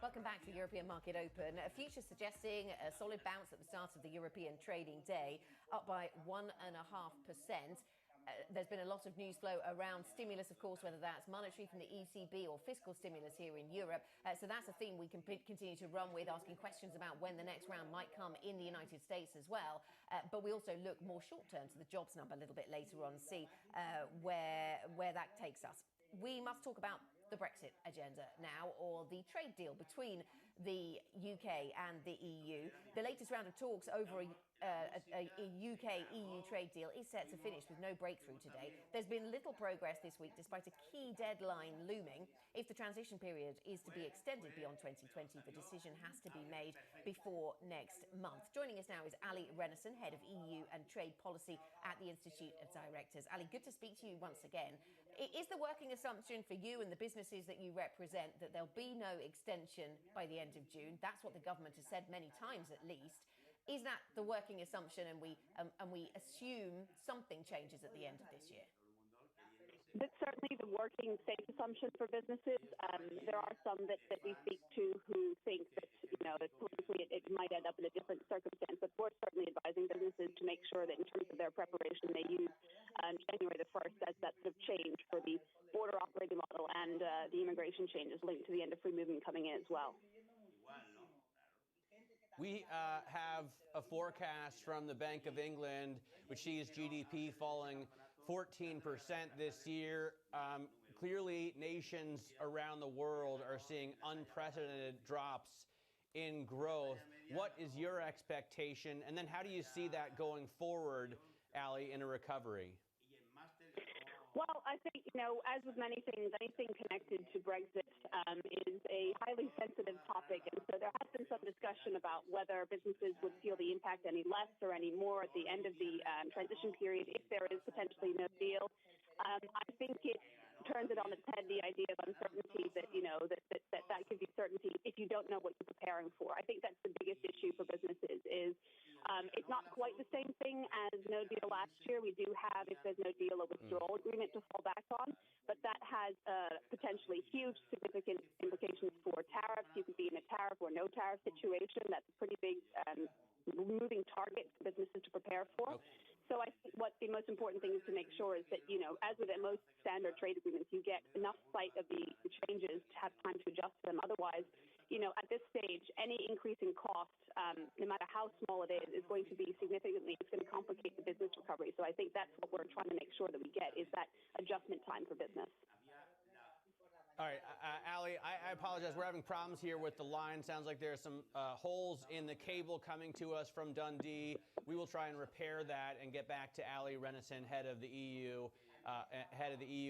Welcome back to the European Market Open. Futures suggesting a solid bounce at the start of the European trading day, up by 1.5%. There's been a lot of news flow around stimulus, of course, whether that's monetary from the ECB or fiscal stimulus here in Europe. So that's a theme we can continue to run with, asking questions about when the next round might come in the United States as well. But we also look more short-term to the jobs number a little bit later on, see where that takes us. We must talk about the Brexit agenda now, or the trade deal between the UK and the EU. The latest round of talks over a UK-EU trade deal is set to finish with no breakthrough today. There's been little progress this week despite a key deadline looming. If the transition period is to be extended beyond 2020, the decision has to be made before next month. Joining us now is Ali Renison, Head of EU and Trade Policy at the Institute of Directors. Ali, good to speak to you once again. Is the working assumption for you and the businesses that you represent that there'll be no extension by the end of June? That's what the government has said many times at least. Is that the working assumption, and we assume something changes at the end of this year? That's certainly the working safe assumption for businesses. There are some that we speak to who think that, that politically it might end up in a different circumstance, but we're certainly advising businesses to make sure that in terms of their preparation, they use January the 1st as that sort of change for the border operating model and the immigration changes linked to the end of free movement coming in as well. We have a forecast from the Bank of England, which sees GDP falling 14% this year. Clearly, nations around the world are seeing unprecedented drops in growth. What is your expectation? And then how do you see that going forward, Ali, in a recovery? Well, I think, as with many things, anything connected to Brexit is a highly sensitive topic. And so there has been some discussion about whether businesses would feel the impact any less or any more at the end of the transition period if there is potentially no deal. I think it turns it on its head, the idea of uncertainty that, that gives you certainty if you don't know what you're preparing for. I think that's the biggest issue for businesses is it's not quite the same thing as no deal last year. We do have, if there's no deal, a withdrawal agreement to fall back on, but that has potentially huge significant implications for tariffs. You could be in a tariff or no tariff situation. That's a pretty big moving target for businesses to prepare for. So I think what the most important thing is to make sure is that, as with most standard trade agreements, you get enough sight of the changes to have time to adjust them. Otherwise, at this stage, any increase in cost, no matter how small it is going to be significantly, it's going to complicate the business recovery. So I think that's what we're trying to make sure that we get is that adjustment time for business. All right, Ali, I apologize. We're having problems here with the line. Sounds like there's some holes in the cable coming to us from Dundee. We will try and repair that and get back to Ali Renison, head of the EU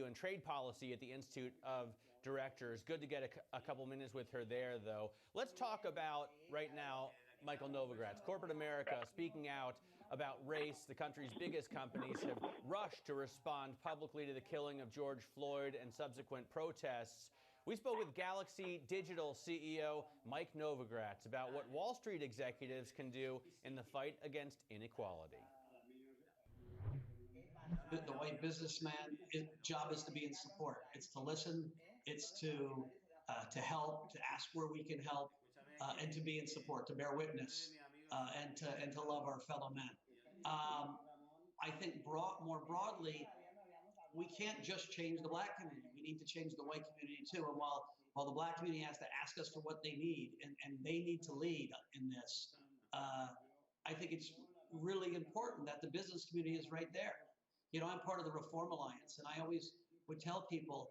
and Trade Policy at the Institute of Directors. Good to get a couple minutes with her there, though. Let's talk about, right now, Michael Novogratz. Corporate America speaking out about race. The country's biggest companies have rushed to respond publicly to the killing of George Floyd and subsequent protests. We spoke with Galaxy Digital CEO Mike Novogratz about what Wall Street executives can do in the fight against inequality. The white businessman, his job is to be in support. It's to listen. It's to help, to ask where we can help, and to be in support, to bear witness, and to love our fellow men. I think more broadly, we can't just change the black community. We need to change the white community too. And while the black community has to ask us for what they need, and they need to lead in this, I think it's really important that the business community is right there. I'm part of the Reform Alliance, and I always would tell people,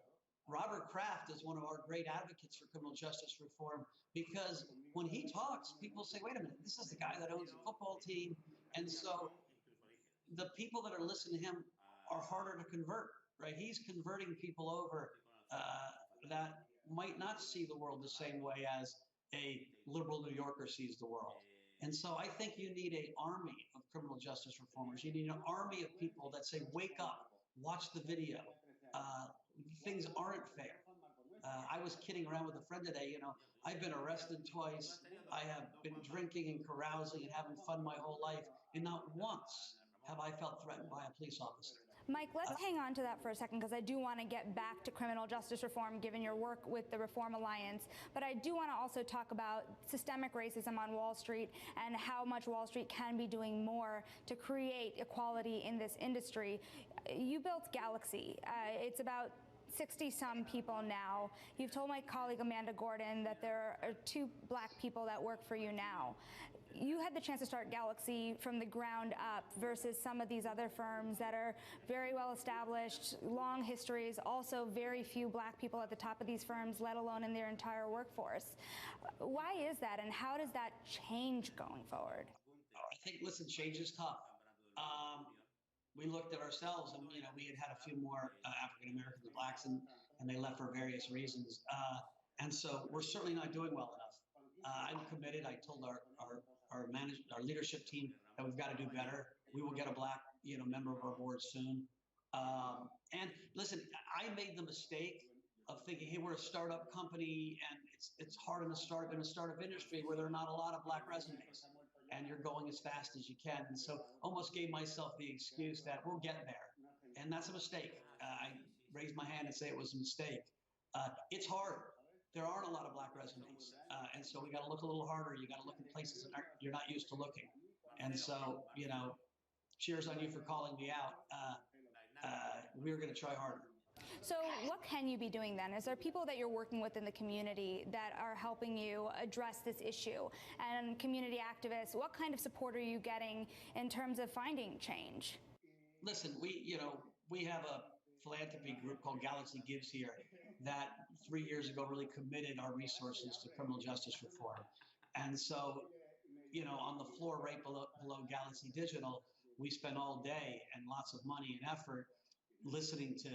Robert Kraft is one of our great advocates for criminal justice reform, because when he talks, people say, wait a minute, this is the guy that owns a football team. And so the people that are listening to him are harder to convert, right? He's converting people over that might not see the world the same way as a liberal New Yorker sees the world. And so I think you need an army of criminal justice reformers. You need an army of people that say, wake up, watch the video. Things aren't fair. I was kidding around with a friend today. I've been arrested twice. I have been drinking and carousing and having fun my whole life. And not once have I felt threatened by a police officer. Mike, let's hang on to that for a second, because I do want to get back to criminal justice reform, given your work with the Reform Alliance. But I do want to also talk about systemic racism on Wall Street and how much Wall Street can be doing more to create equality in this industry. You built Galaxy. It's about 60-some people now. You've told my colleague Amanda Gordon that there are 2 black people that work for you now. You had the chance to start Galaxy from the ground up versus some of these other firms that are very well established, long histories, also very few black people at the top of these firms, let alone in their entire workforce. Why is that, and how does that change going forward? I think, listen, change is tough. We looked at ourselves, and we had a few more African Americans and blacks, and they left for various reasons. And so we're certainly not doing well enough. I'm committed. I told our leadership team that we've got to do better. We will get a black, member of our board soon. And listen, I made the mistake of thinking, hey, we're a startup company, and it's hard in a startup industry where there are not a lot of black resumes, and you're going as fast as you can. And so almost gave myself the excuse that we'll get there. And that's a mistake. I raise my hand and say it was a mistake. It's hard. There aren't a lot of black resumes. And so we got to look a little harder. You got to look in places that you're not used to looking. And so, cheers on you for calling me out. We're going to try harder. So what can you be doing then? Is there people that you're working with in the community that are helping you address this issue? And community activists, what kind of support are you getting in terms of finding change? Listen, we have a philanthropy group called Galaxy Gives here that 3 years ago really committed our resources to criminal justice reform. And so, on the floor right below Galaxy Digital, we spend all day and lots of money and effort listening to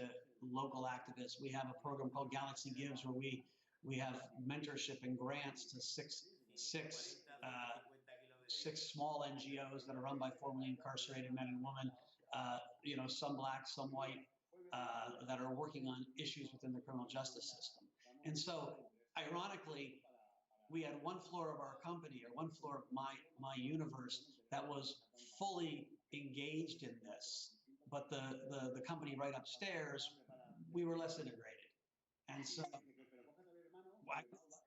local activists. We have a program called Galaxy Gives where we have mentorship and grants to six small NGOs that are run by formerly incarcerated men and women, some black, some white, that are working on issues within the criminal justice system. And so, ironically, we had one floor of our company, or one floor of my universe, that was fully engaged in this. But the company right upstairs, we were less integrated. And so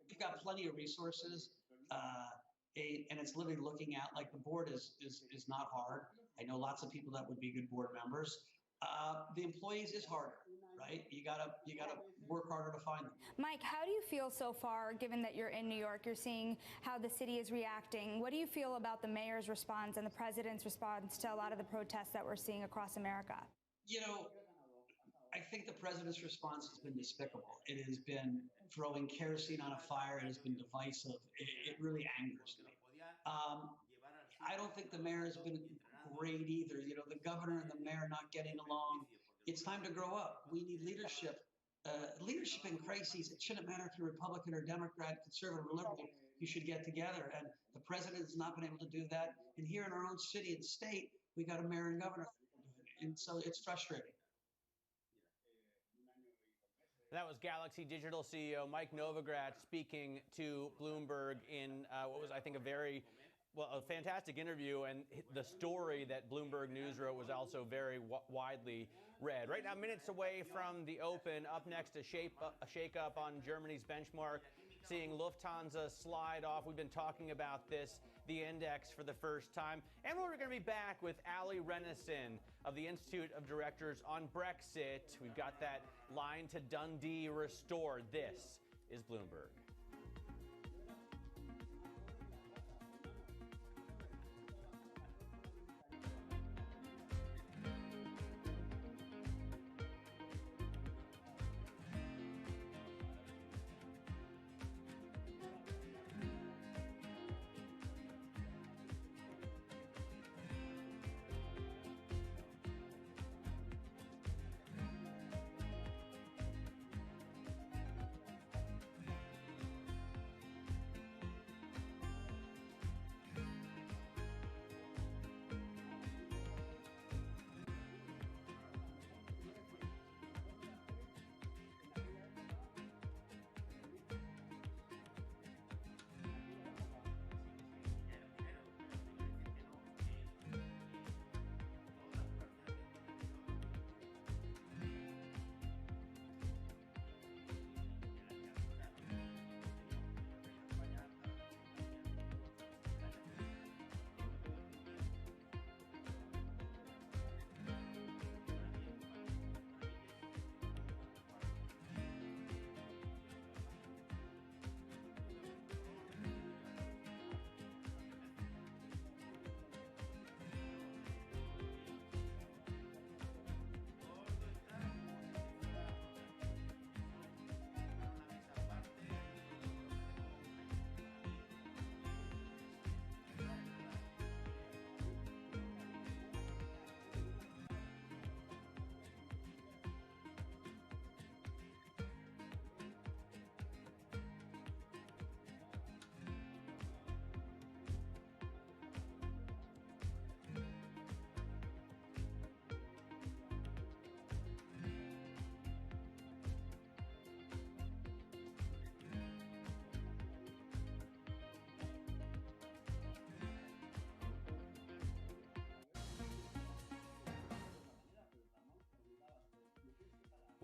we've got plenty of resources. And it's literally looking at, like, the board is not hard. I know lots of people that would be good board members. The employees is harder, right? You gotta work harder to find them. Mike, how do you feel so far, given that you're in New York, you're seeing how the city is reacting? What do you feel about the mayor's response and the president's response to a lot of the protests that we're seeing across America? I think the president's response has been despicable. It has been throwing kerosene on a fire. It has been divisive. It really angers me. I don't think the mayor has been great either. The governor and the mayor not getting along. It's time to grow up. We need leadership. Leadership in crises, it shouldn't matter if you're Republican or Democrat, conservative or liberal, you should get together. And the president has not been able to do that. And here in our own city and state, we got a mayor and governor. And so it's frustrating. That was Galaxy Digital CEO Mike Novogratz speaking to Bloomberg in what was, I think, a fantastic interview, and the story that Bloomberg News wrote was also very widely read. Right now, minutes away from the open, up next, a shake-up on Germany's benchmark, seeing Lufthansa slide off. We've been talking about this, the index, for the first time. And we're going to be back with Ali Renison of the Institute of Directors on Brexit. We've got that line to Dundee restored. This is Bloomberg.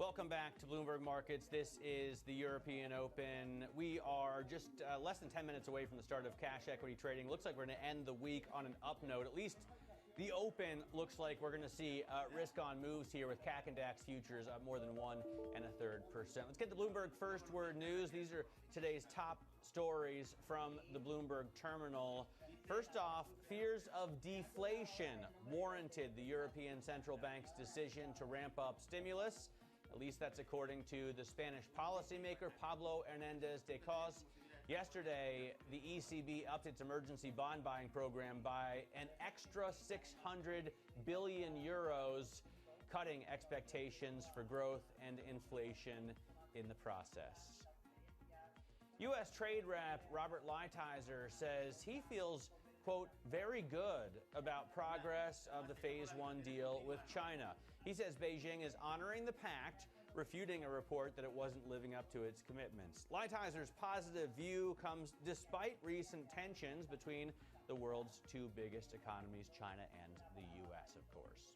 Welcome back to Bloomberg Markets. This is the European Open. We are just less than 10 minutes away from the start of cash equity trading. Looks like we're going to end the week on an up note. At least the open looks like we're going to see risk-on moves here with CAC and DAX futures up more than 1 1/3%. Let's get to Bloomberg First Word News. These are today's top stories from the Bloomberg terminal. First off, fears of deflation warranted the European Central Bank's decision to ramp up stimulus. At least that's according to the Spanish policymaker Pablo Hernández de Cos. Yesterday, the ECB upped its emergency bond buying program by an extra 600 billion euros, cutting expectations for growth and inflation in the process. U.S. Trade Rep Robert Lighthizer says he feels, quote, very good about progress of the Phase 1 deal with China. He says Beijing is honoring the pact, refuting a report that it wasn't living up to its commitments. Lighthizer's positive view comes despite recent tensions between the world's two biggest economies, China and the U.S., of course.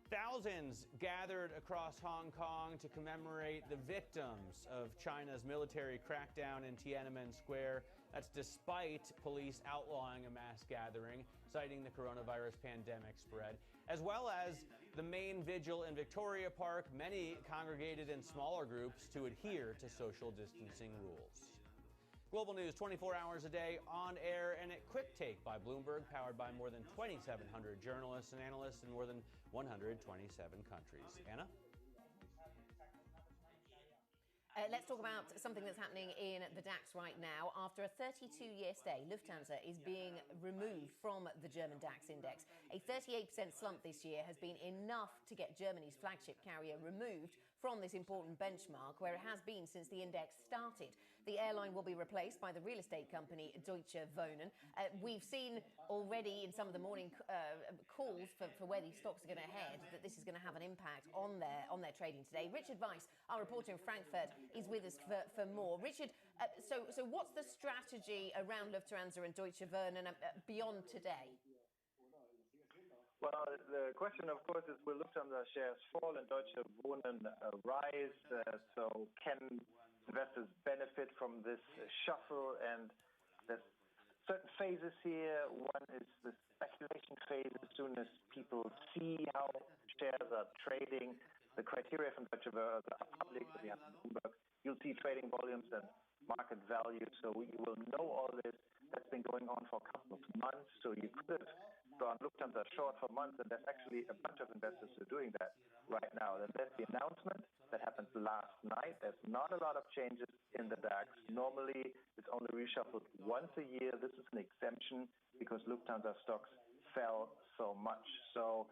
Thousands gathered across Hong Kong to commemorate the victims of China's military crackdown in Tiananmen Square. That's despite police outlawing a mass gathering, citing the coronavirus pandemic spread. As well as the main vigil in Victoria Park, many congregated in smaller groups to adhere to social distancing rules. Global news 24 hours a day, on air and at Quick Take by Bloomberg, powered by more than 2,700 journalists and analysts in more than 127 countries. Anna? Let's talk about something that's happening in the DAX right now. After a 32-year stay, Lufthansa is being removed from the German DAX index. A 38% slump this year has been enough to get Germany's flagship carrier removed from this important benchmark, where it has been since the index started. The airline will be replaced by the real estate company Deutsche Wohnen. We've seen already in some of the morning calls for where these stocks are going to head that this is going to have an impact on their trading today. Richard Weiss, our reporter in Frankfurt, is with us for more. Richard, so what's the strategy around Lufthansa and Deutsche Wohnen beyond today? Well, the question, of course, is will Lufthansa shares fall and Deutsche Wohnen rise? So can investors benefit from this shuffle? And there's certain phases here. One is the speculation phase. As soon as people see how shares are trading, the criteria from Deutsche Wohnen are public. We have Bloomberg. You'll see trading volumes and market value. So you will know all this. That's been going on for a couple of months. So you could have gone Lufthansa short for months, and there's actually a bunch of investors who are doing that right now. And there's the announcement that happened last night. There's not a lot of changes in the DAX. Normally, it's only reshuffled once a year. This is an exemption because Lufthansa stocks fell so much. So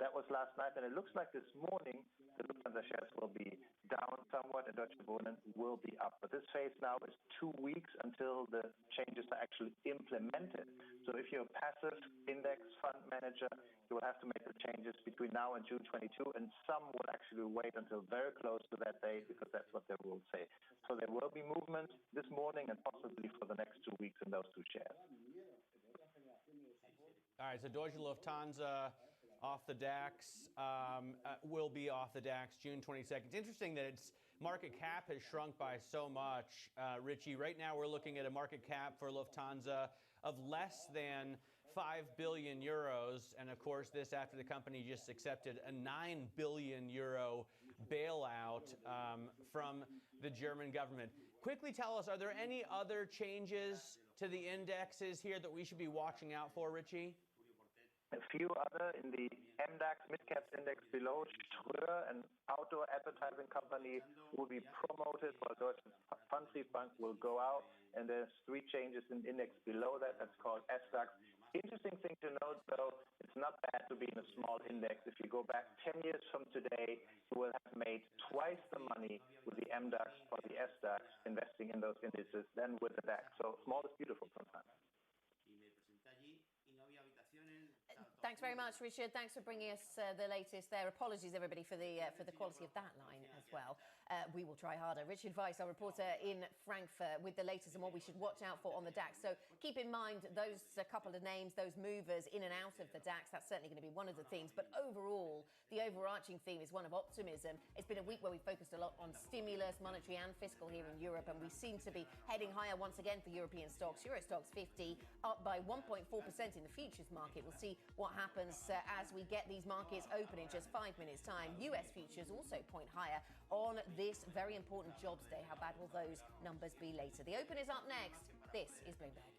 that was last night, and it looks like this morning the Lufthansa shares will be down somewhat and Deutsche Wohnen will be up. But this phase now is 2 weeks until the changes are actually implemented. So if you're a passive index fund manager, you will have to make the changes between now and June 22, and some will actually wait until very close to that date because that's what their rules say. So there will be movement this morning and possibly for the next 2 weeks in those two shares. All right, so Deutsche Lufthansa off the DAX, will be off the DAX June 22nd. It's interesting that its market cap has shrunk by so much, Richie. Right now we're looking at a market cap for Lufthansa of less than 5 billion euros. And of course, this after the company just accepted a 9 billion euro bailout from the German government. Quickly tell us, are there any other changes to the indexes here that we should be watching out for, Richie? A few other in the MDAX mid-cap index below. Ströer, an outdoor advertising company, will be promoted, while Deutsche Pfandbriefbank will go out. And there's 3 changes in the index below that. That's called SDAX. Interesting thing to note, though, it's not bad to be in a small index. If you go back 10 years from today, you will have made twice the money with the MDAX or the SDAX investing in those indices than with the DAX. So small is beautiful sometimes. Thanks very much, Richard. Thanks for bringing us the latest there. Apologies, everybody, for the quality of that line as as well. We will try harder. Richard Weiss, our reporter in Frankfurt, with the latest and what we should watch out for on the DAX. So keep in mind those couple of names, those movers in and out of the DAX. That's certainly going to be one of the themes. But overall, the overarching theme is one of optimism. It's been a week where we focused a lot on stimulus, monetary and fiscal here in Europe, and we seem to be heading higher once again for European stocks. Euro Stoxx 50 up by 1.4% in the futures market. We'll see what happens as we get these markets open in just 5 minutes' time. US futures also point higher on this very important jobs day. How bad will those numbers be later? The Open is up next. This is Bloomberg.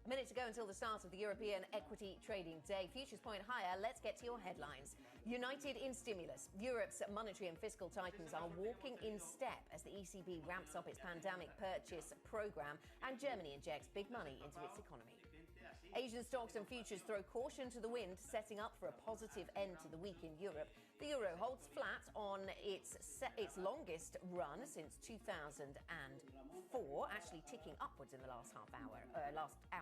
A minute to go until the start of the European equity trading day. Futures point higher. Let's get to your headlines. United in stimulus. Europe's monetary and fiscal titans are walking in step as the ECB ramps up its pandemic purchase program and Germany injects big money into its economy. Asian stocks and futures throw caution to the wind, setting up for a positive end to the week in Europe. The euro holds flat on its longest run since 2004, actually ticking upwards in the last hour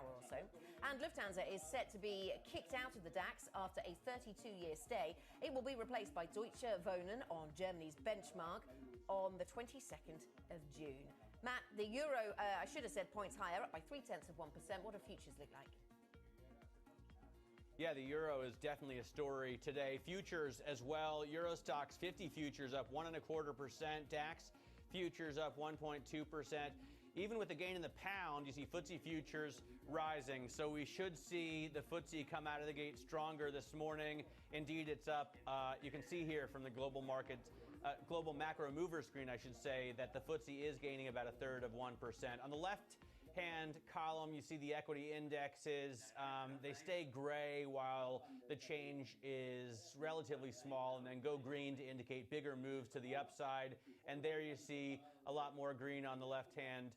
or so. And Lufthansa is set to be kicked out of the DAX after a 32-year stay. It will be replaced by Deutsche Wohnen on Germany's benchmark on the 22nd of June. Matt, the euro, I should have said points higher, up by 0.3%. What do futures look like? Yeah, the euro is definitely a story today. Futures as well. Euro Stoxx 50 futures up 1.25%. DAX futures up 1.2%. Even with the gain in the pound, you see FTSE futures rising. So we should see the FTSE come out of the gate stronger this morning. Indeed, it's up. You can see here from the global markets global macro mover screen, I should say, that the FTSE is gaining about 1/3 of 1%. On the left-hand column, you see the equity indexes. They stay gray while the change is relatively small, and then go green to indicate bigger moves to the upside. And there you see a lot more green on the left-hand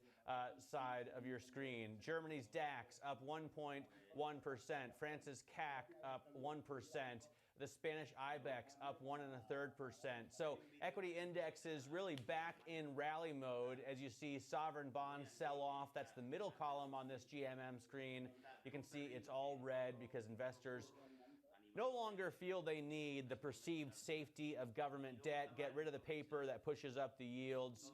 side of your screen. Germany's DAX up 1.1%. France's CAC up 1%. The Spanish IBEX up 1.33%. So equity indexes really back in rally mode as you see sovereign bonds sell off. That's the middle column on this GMM screen. You can see it's all red because investors no longer feel they need the perceived safety of government debt. Get rid of the paper that pushes up the yields.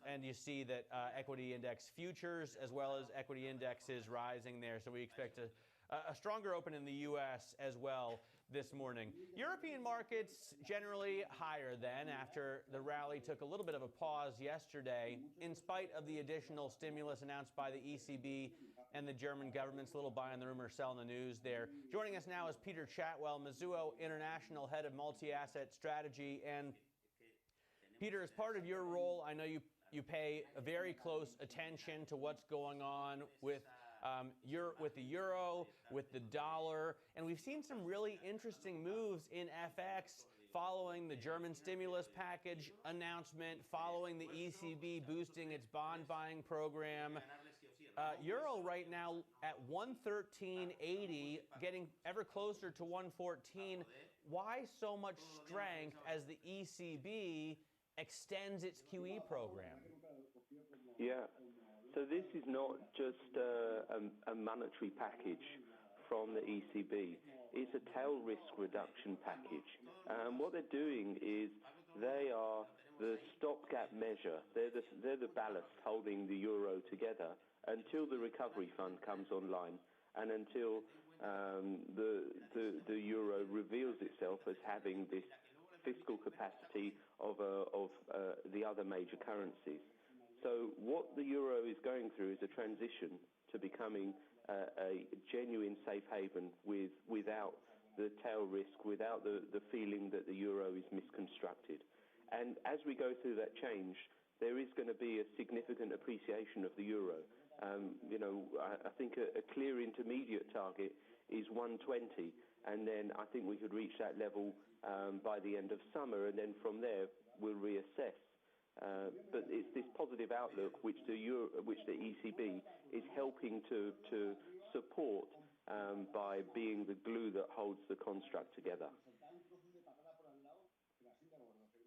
And you see that equity index futures as well as equity indexes rising there. So we expect a stronger open in the U.S. as well this morning. European markets generally higher then after the rally took a little bit of a pause yesterday in spite of the additional stimulus announced by the ECB and the German government's little buy on the rumor, sell on the news there. Joining us now is Peter Chatwell, Mizuho International Head of Multi-Asset Strategy. And Peter, as part of your role, I know you pay a very close attention to what's going on with the euro, with the dollar, and we've seen some really interesting moves in FX following the German stimulus package announcement, following the ECB boosting its bond buying program. Euro right now at 113.80, getting ever closer to 114. Why so much strength as the ECB extends its QE program? Yeah. So this is not just a monetary package from the ECB. It's a tail risk reduction package. What they're doing is they are the stopgap measure. They're the ballast holding the euro together until the recovery fund comes online and until the euro reveals itself as having this fiscal capacity of the other major currencies. So what the euro is going through is a transition to becoming a genuine safe haven without the tail risk, without the feeling that the euro is misconstructed. And as we go through that change, there is going to be a significant appreciation of the euro. I think a clear intermediate target is 120, and then I think we could reach that level by the end of summer, and then from there we'll reassess. But it's this positive outlook which the ECB is helping to support by being the glue that holds the construct together.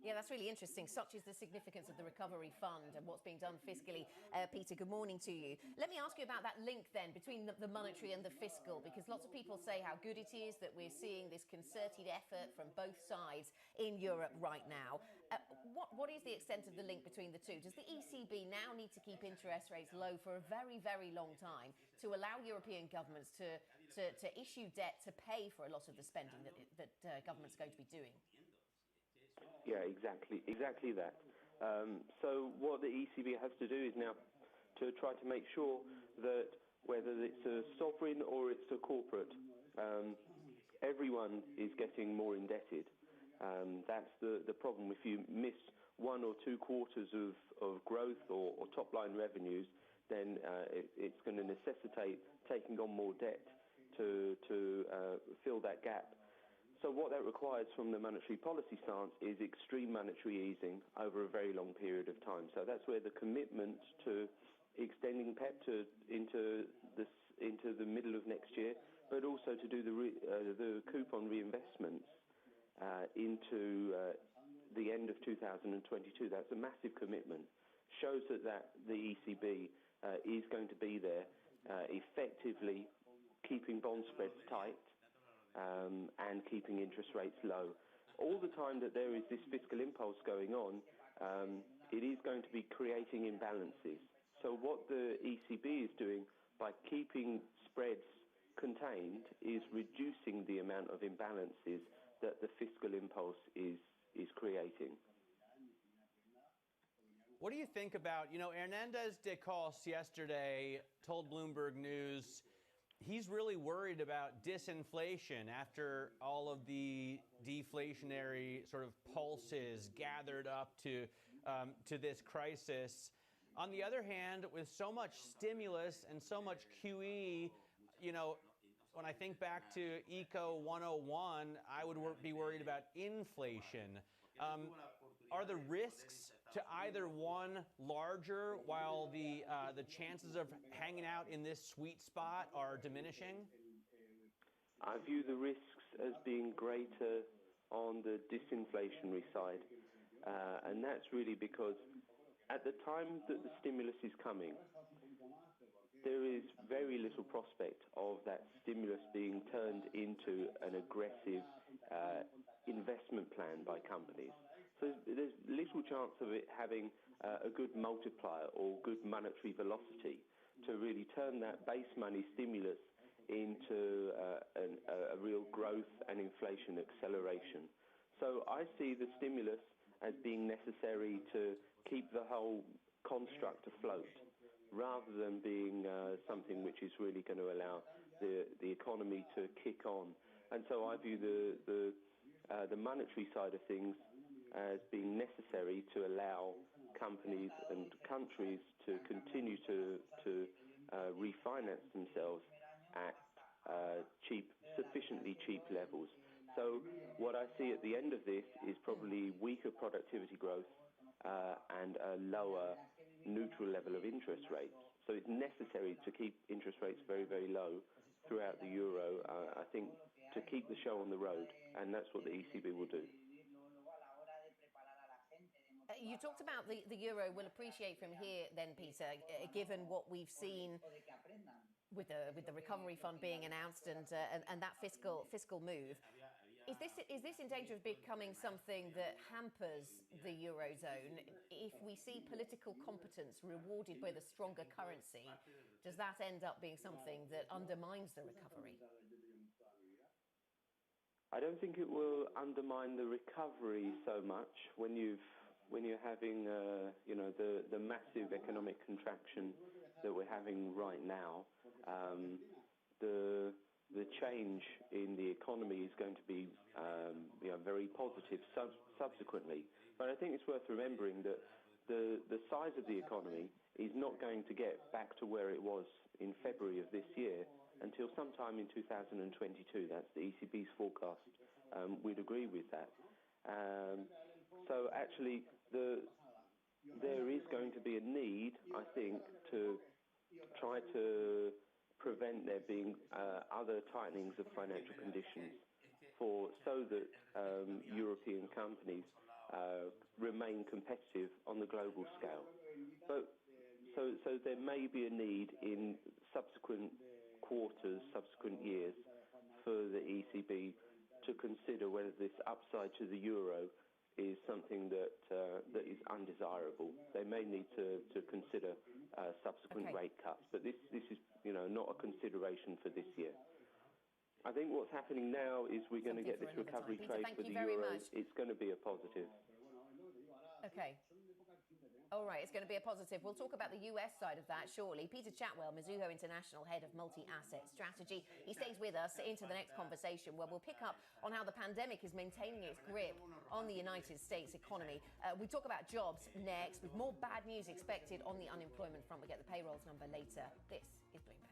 Yeah, that's really interesting. Such is the significance of the recovery fund and what's being done fiscally. Peter, good morning to you. Let me ask you about that link then between the monetary and the fiscal, because lots of people say how good it is that we're seeing this concerted effort from both sides in Europe right now. What is the extent of the link between the two? Does the ECB now need to keep interest rates low for a very, very long time to allow European governments to issue debt to pay for a lot of the spending that governments are going to be doing? Yeah, exactly that. So what the ECB has to do is now to try to make sure that whether it's a sovereign or it's a corporate, everyone is getting more indebted. That's the problem. If you miss 1 or 2 quarters of growth or top-line revenues, then it's going to necessitate taking on more debt to fill that gap. So what that requires from the monetary policy stance is extreme monetary easing over a very long period of time. So that's where the commitment to extending PEP into the middle of next year, but also to do the coupon reinvestments into the end of 2022. That's a massive commitment. Shows that the ECB is going to be there effectively keeping bond spreads tight, and keeping interest rates low. All the time that there is this fiscal impulse going on, it is going to be creating imbalances. So what the ECB is doing by keeping spreads contained is reducing the amount of imbalances that the fiscal impulse is creating. What do you think about, Hernandez de Cos yesterday told Bloomberg News he's really worried about disinflation after all of the deflationary sort of pulses gathered up to this crisis. On the other hand, with so much stimulus and so much QE, you know, when I think back to Eco 101, I would be worried about inflation. Are the risks to either one larger while the chances of hanging out in this sweet spot are diminishing? I view the risks as being greater on the disinflationary side. And that's really because at the time that the stimulus is coming, there is very little prospect of that stimulus being turned into an aggressive investment plan by companies. So there's little chance of it having a good multiplier or good monetary velocity to really turn that base money stimulus into a real growth and inflation acceleration. So I see the stimulus as being necessary to keep the whole construct afloat, rather than being something which is really going to allow the economy to kick on. And so I view the monetary side of things as being necessary to allow companies and countries to continue to refinance themselves at sufficiently cheap levels. So what I see at the end of this is probably weaker productivity growth and a lower neutral level of interest rates. So it's necessary to keep interest rates very, very low throughout the euro, I think, to keep the show on the road, and that's what the ECB will do. You talked about the euro will appreciate from here then, Peter, given what we've seen with the recovery fund being announced and that fiscal move. Is this in danger of becoming something that hampers the eurozone? If we see political competence rewarded with a stronger currency, does that end up being something that undermines the recovery? I don't think it will undermine the recovery so much when you're having the massive economic contraction that we're having right now. The change in the economy is going to be very positive subsequently. But I think it's worth remembering that the size of the economy is not going to get back to where it was in February of this year until sometime in 2022. That's the ECB's forecast. We'd agree with that. So actually, there is going to be a need, I think, to try to prevent there being other tightenings of financial conditions so that European companies remain competitive on the global scale. So there may be a need in subsequent quarters, subsequent years, for the ECB to consider whether this upside to the euro is something that is undesirable. They may need to consider subsequent rate cuts, but this is not a consideration for this year. I think what's happening now is we're going to get this recovery trade for the euro. It's going to be a positive. Okay. All right, it's going to be a positive. We'll talk about the US side of that shortly. Peter Chatwell, Mizuho International Head of Multi-Asset Strategy. He stays with us into the next conversation where we'll pick up on how the pandemic is maintaining its grip on the United States economy. We talk about jobs next, with more bad news expected on the unemployment front. We'll get the payrolls number later. This is Bloomberg.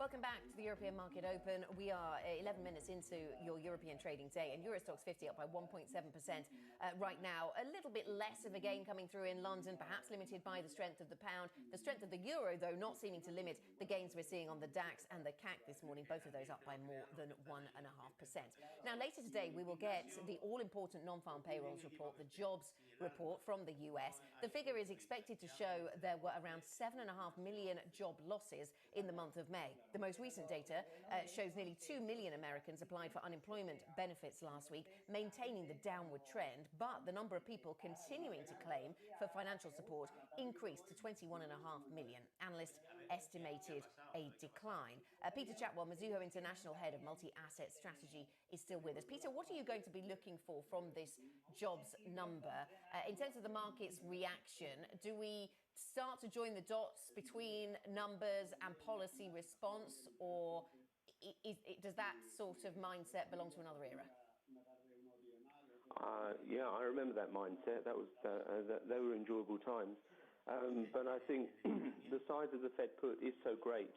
Welcome back to the European Market Open. We are 11 minutes into your European trading day, and Euro Stoxx 50 up by 1.7% right now. A little bit less of a gain coming through in London, perhaps limited by the strength of the pound. The strength of the euro, though, not seeming to limit the gains we're seeing on the DAX and the CAC this morning, both of those up by more than 1.5%. Now, later today, we will get the all-important non-farm payrolls report, the jobs report from the US. The figure is expected to show there were around 7.5 million job losses in the month of May. The most recent data shows nearly 2 million Americans applied for unemployment benefits last week, maintaining the downward trend. But the number of people continuing to claim for financial support increased to 21.5 million. Analysts estimated a decline. Peter Chatwell, Mizuho International Head of Multi-Asset Strategy, is still with us. Peter, what are you going to be looking for from this jobs number? In terms of the market's reaction, do we start to join the dots between numbers and policy response, or does that sort of mindset belong to another era? Yeah, I remember that mindset. That was they were enjoyable times. But I think the size of the Fed put is so great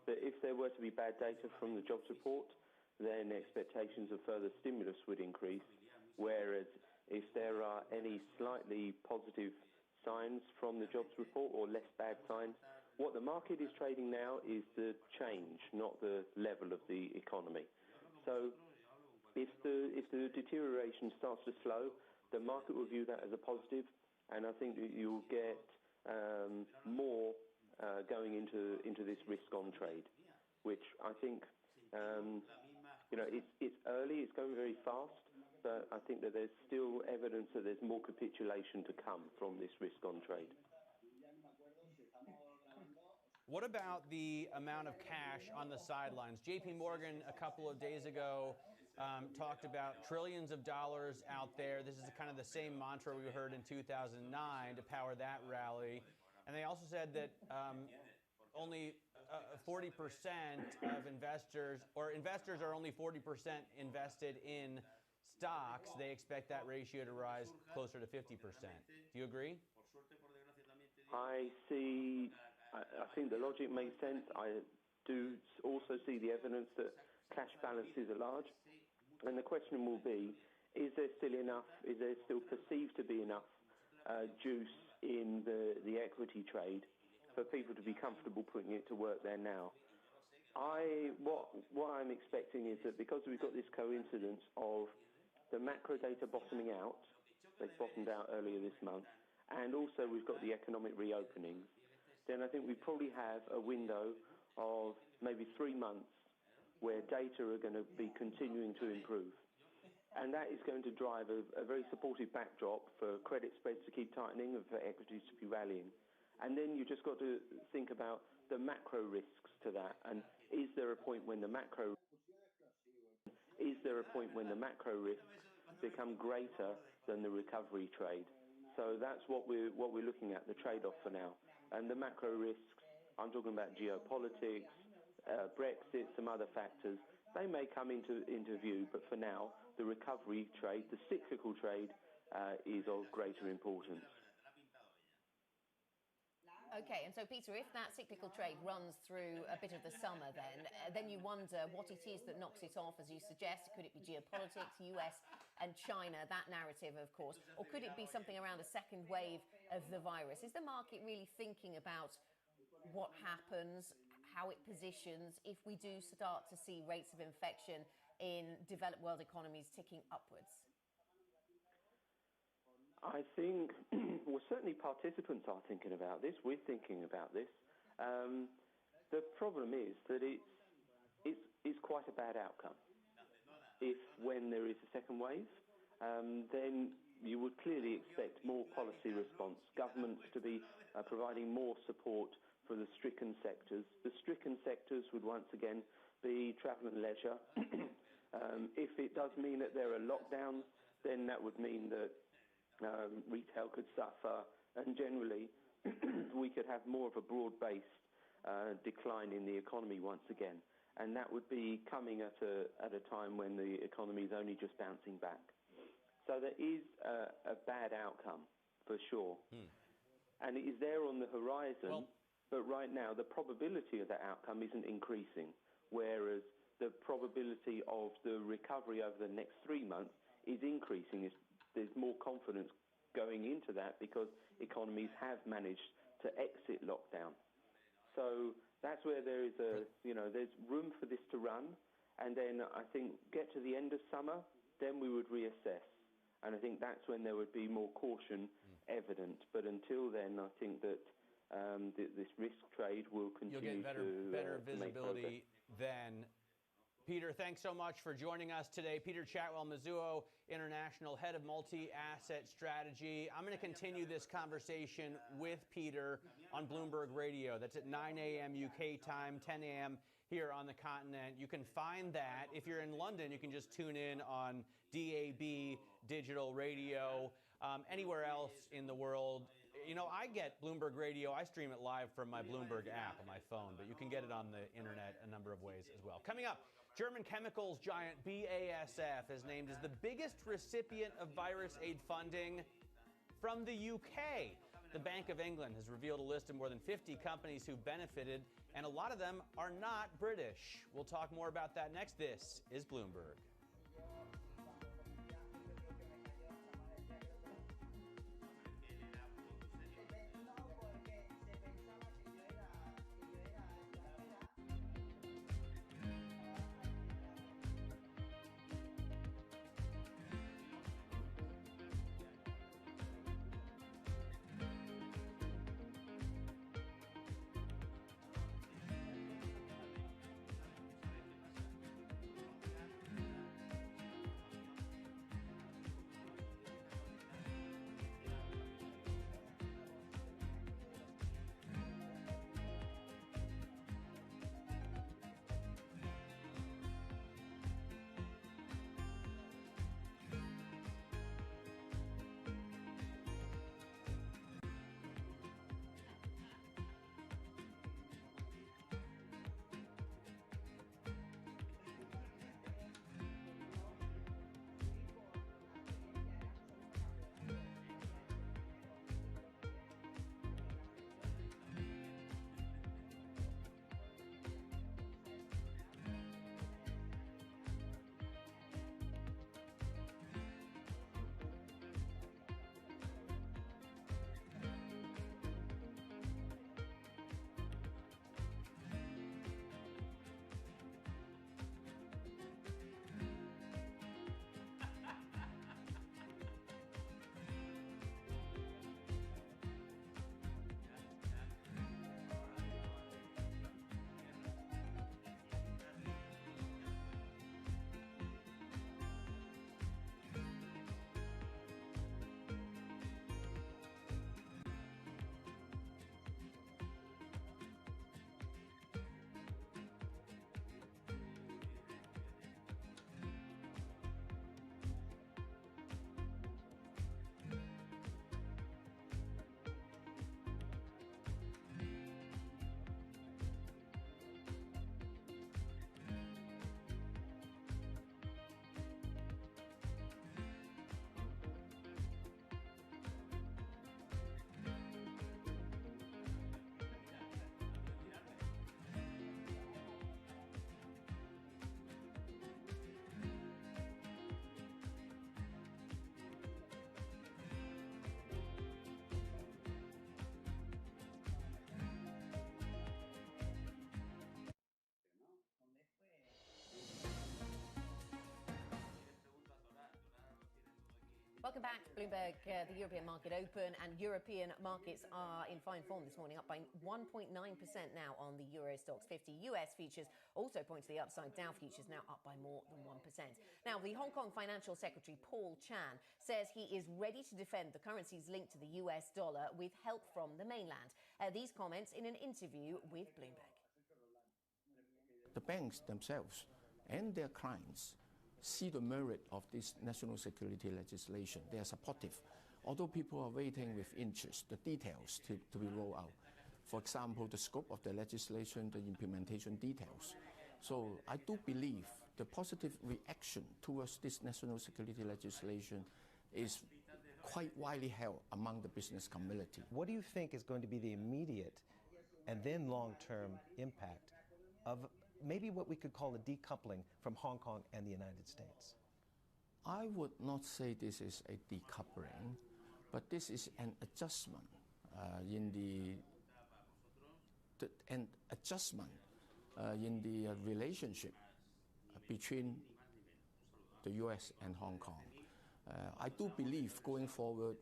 that if there were to be bad data from the jobs report, then expectations of further stimulus would increase. Whereas if there are any slightly positive signs from the jobs report or less bad signs, what the market is trading now is the change, not the level of the economy. So if the deterioration starts to slow, the market will view that as a positive, and I think that you'll get more going into this risk-on trade, which I think it's early, it's going very fast. But I think that there's still evidence that there's more capitulation to come from this risk-on trade. What about the amount of cash on the sidelines? JP Morgan a couple of days ago talked about trillions of dollars out there. This is kind of the same mantra we heard in 2009 to power that rally. And they also said that only 40% of investors are only 40% invested in stocks. They expect that ratio to rise closer to 50%. Do you agree? I think the logic makes sense. I do also see the evidence that cash balances are large. And the question will be, is there still perceived to be enough juice in the equity trade for people to be comfortable putting it to work there now? What I'm expecting is that because we've got this coincidence of the macro data bottoming out, they bottomed out earlier this month, and also we've got the economic reopenings, then I think we probably have a window of maybe 3 months where data are going to be continuing to improve. And that is going to drive a very supportive backdrop for credit spreads to keep tightening and for equities to be rallying. And then you just got to think about the macro risks to that. And is there a point when the macro risks become greater than the recovery trade? So that's what we're looking at, the trade-off for now. And the macro risks, I'm talking about geopolitics, Brexit, some other factors, they may come into view, but for now, the recovery trade, the cyclical trade, is of greater importance. Okay, and so Peter, if that cyclical trade runs through a bit of the summer then you wonder what it is that knocks it off, as you suggest. Could it be geopolitics, US and China, that narrative, of course, or could it be something around a second wave of the virus? Is the market really thinking about what happens, how it positions, if we do start to see rates of infection in developed world economies ticking upwards? I think, well, certainly participants are thinking about this. We're thinking about this. The problem is that it's quite a bad outcome. If when there is a second wave, then you would clearly expect more policy response, governments to be providing more support for the stricken sectors. The stricken sectors would once again be travel and leisure. If it does mean that there are lockdowns, then that would mean that retail could suffer, and generally we could have more of a broad-based decline in the economy once again, and that would be coming at a time when the economy is only just bouncing back. So there is a bad outcome for sure, and it is there on the horizon. But right now, the probability of that outcome isn't increasing, whereas the probability of the recovery over the next 3 months is increasing. There's more confidence going into that because economies have managed to exit lockdown. So that's where there is there's room for this to run. And then I think get to the end of summer, then we would reassess. And I think that's when there would be more caution evident. But until then, I think that this risk trade will continue. You'll get better visibility then. Peter, thanks so much for joining us today. Peter Chatwell-Mizuho, International Head of Multi-Asset Strategy. I'm going to continue this conversation with Peter on Bloomberg Radio. That's at 9 a.m. UK time, 10 a.m. here on the continent. You can find that. If you're in London, you can just tune in on DAB Digital Radio. Anywhere else in the world, you know, I get Bloomberg Radio. I stream it live from my Bloomberg app on my phone, but you can get it on the internet a number of ways as well. Coming up, German chemicals giant BASF is named as the biggest recipient of virus aid funding from the UK. The Bank of England has revealed a list of more than 50 companies who benefited, and a lot of them are not British. We'll talk more about that next. This is Bloomberg. Welcome back. Bloomberg, the European market open, and European markets are in fine form this morning, up by 1.9% now on the Euro Stoxx 50. US futures also point to the upside. Dow futures now up by more than 1%. Now, the Hong Kong Financial Secretary Paul Chan says he is ready to defend the currencies linked to the US dollar with help from the mainland. These comments in an interview with Bloomberg. The banks themselves and their clients see the merit of this national security legislation. They are supportive, although people are waiting with interest the details to be rolled out. For example, the scope of the legislation, the implementation details. So I do believe the positive reaction towards this national security legislation is quite widely held among the business community. What do you think is going to be the immediate and then long-term impact of maybe what we could call a decoupling from Hong Kong and the United States? I would not say this is a decoupling, but this is an adjustment in the relationship between the U.S. and Hong Kong. I do believe going forward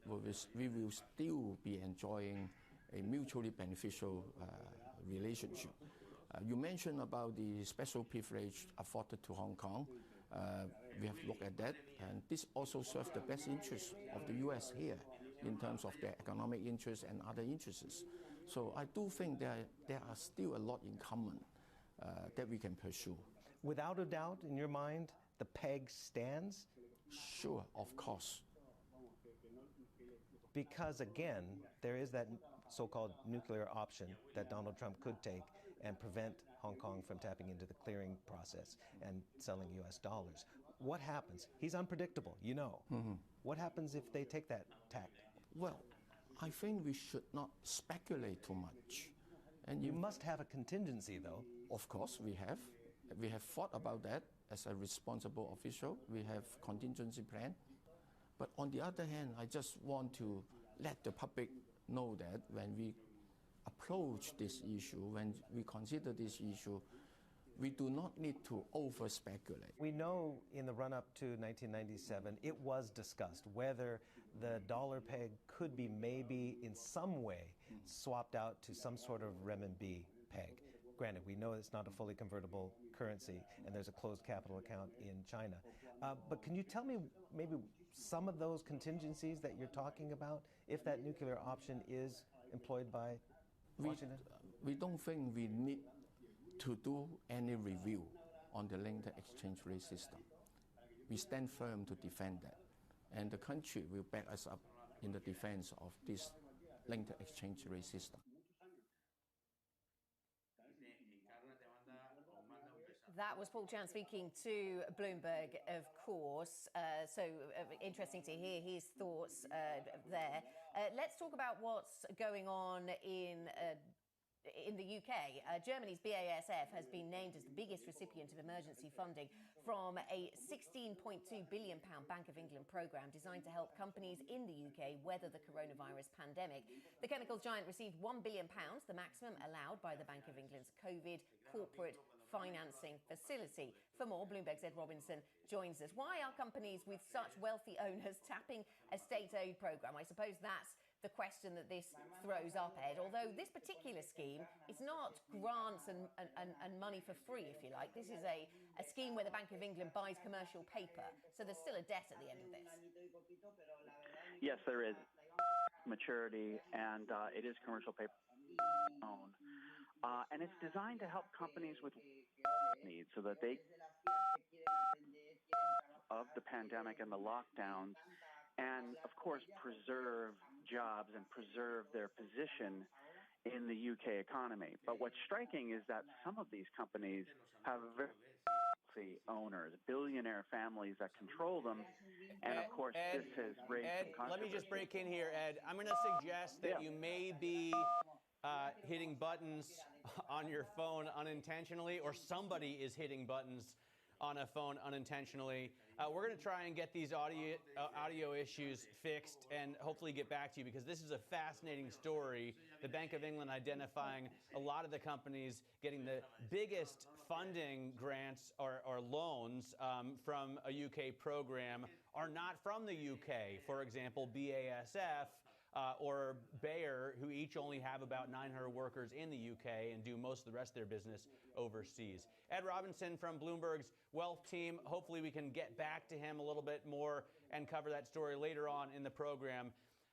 we will still be enjoying a mutually beneficial relationship. You mentioned about the special privilege afforded to Hong Kong. We have looked at that, and this also serves the best interests of the U.S. here in terms of their economic interests and other interests. So I do think there are still a lot in common that we can pursue. Without a doubt, in your mind, the peg stands? Sure, of course. Because again, there is that so-called nuclear option that Donald Trump could take and prevent Hong Kong from tapping into the clearing process and selling US dollars. What happens? He's unpredictable, you know. What happens if they take that tack? Well, I think we should not speculate too much. And you must have a contingency, though. Of course, we have. We have thought about that as a responsible official. We have contingency plan. But on the other hand, I just want to let the public know that when we approach this issue, when we consider this issue, we do not need to over-speculate. We know in the run-up to 1997, it was discussed whether the dollar peg could be maybe in some way swapped out to some sort of renminbi peg. Granted, we know it's not a fully convertible currency and there's a closed capital account in China. But can you tell me maybe some of those contingencies that you're talking about if that nuclear option is employed by Washington? We don't think we need to do any review on the linked exchange rate system. We stand firm to defend that, and the country will back us up in the defense of this linked exchange rate system. That was Paul Chan speaking to Bloomberg, of course. So interesting to hear his thoughts there. Let's talk about what's going on in the UK. Germany's BASF has been named as the biggest recipient of emergency funding from a £16.2 billion Bank of England programme designed to help companies in the UK weather the coronavirus pandemic. The chemicals giant received £1 billion, the maximum allowed by the Bank of England's COVID corporate financing facility. For more, Bloomberg's Ed Robinson joins us. Why are companies with such wealthy owners tapping a state aid programme? I suppose that's the question that this throws up, Ed, although this particular scheme is not grants and money for free, if you like. This is a scheme where the Bank of England buys commercial paper, so there's still a debt at the end of this. Yes, there is maturity, and it is commercial paper owned. And it's designed to help companies with needs so that they of the pandemic and the lockdowns, and of course preserve jobs and preserve their position in the UK economy. But what's striking is that some of these companies have very wealthy owners, billionaire families that control them, and of course this has raised some controversy. Let me just break in here, Ed. I'm going to suggest that you may be hitting buttons on your phone unintentionally, or somebody is hitting buttons on a phone unintentionally. We're going to try and get these audio issues fixed and hopefully get back to you, because this is a fascinating story. The Bank of England identifying a lot of the companies getting the biggest funding grants or loans from a UK program are not from the UK. For example, BASF or Bayer, who each only have about 900 workers in the UK and do most of the rest of their business overseas. Ed Robinson from Bloomberg's Wealth Team. Hopefully we can get back to him a little bit more and cover that story later on in the program.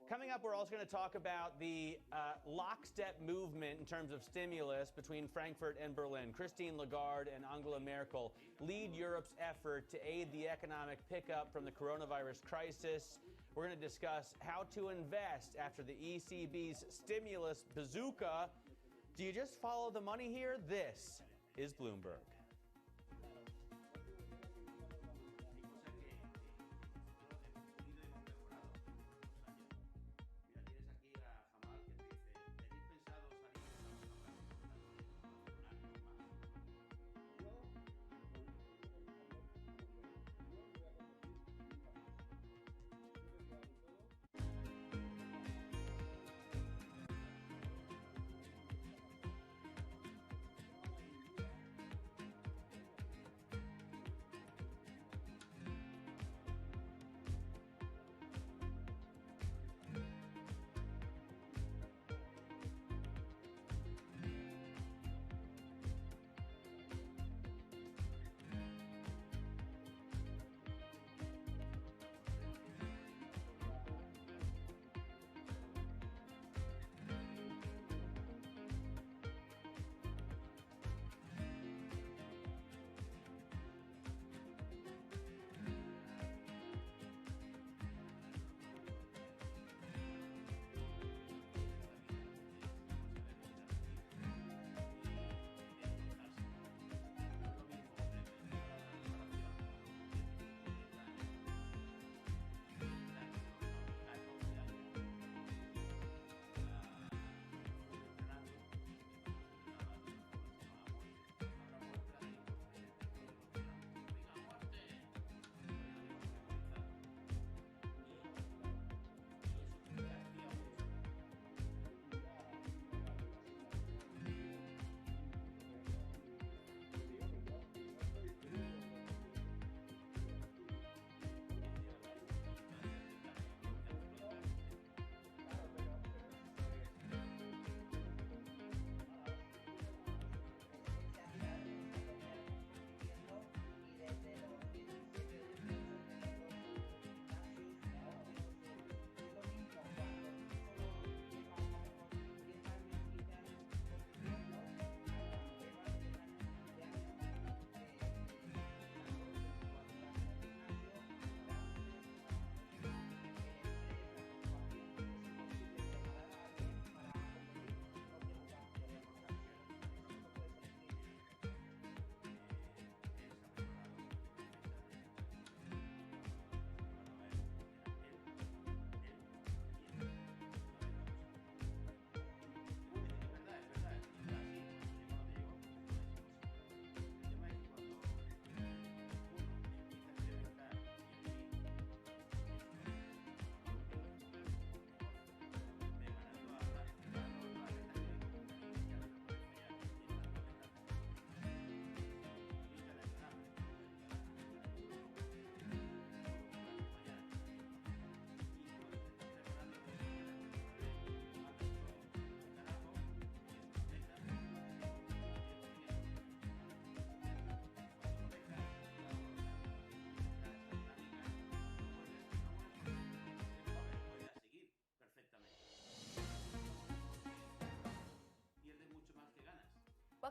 Coming up, we're also going to talk about the lockstep movement in terms of stimulus between Frankfurt and Berlin. Christine Lagarde and Angela Merkel lead Europe's effort to aid the economic pickup from the coronavirus crisis. We're going to discuss how to invest after the ECB's stimulus bazooka. Do you just follow the money here? This is Bloomberg.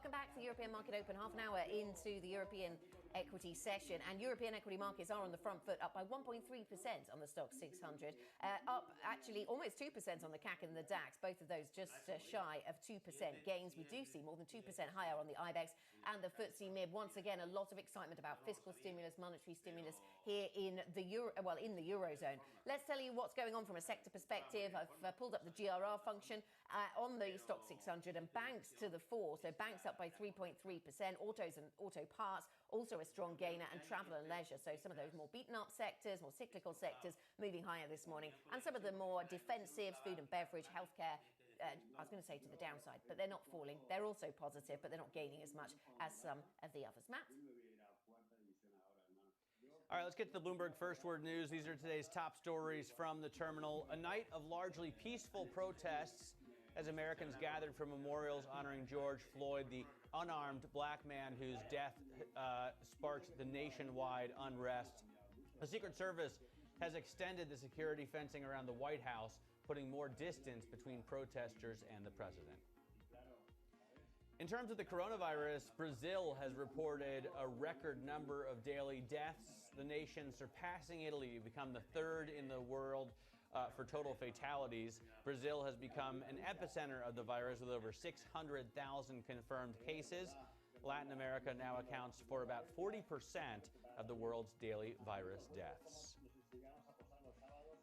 Welcome back to the European Market Open, half an hour into the European equity session, and European equity markets are on the front foot, up by 1.3% on the Stoxx 600, up actually almost 2% on the CAC and the DAX, both of those just shy of 2% gains. We do see more than 2% higher on the IBEX and the FTSE MIB. Once again, a lot of excitement about fiscal stimulus, monetary stimulus here in the Eurozone. Let's tell you what's going on from a sector perspective. I've pulled up the GRR function on the Stoxx 600, and banks to the fore. So banks up by 3.3%, autos and auto parts also a strong gainer, and travel and leisure. So some of those more beaten up sectors, more cyclical sectors moving higher this morning, and some of the more defensive, food and beverage, healthcare, I was going to say to the downside, but they're not falling. They're also positive, but they're not gaining as much as some of the others. Matt? All right, let's get to the Bloomberg First Word News. These are today's top stories from the terminal. A night of largely peaceful protests as Americans gathered for memorials honoring George Floyd, the unarmed black man whose death sparked the nationwide unrest. The Secret Service has extended the security fencing around the White House, putting more distance between protesters and the president. In terms of the coronavirus, Brazil has reported a record number of daily deaths, the nation surpassing Italy to become the third in the world for total fatalities. Brazil has become an epicenter of the virus with over 600,000 confirmed cases. Latin America now accounts for about 40% of the world's daily virus deaths.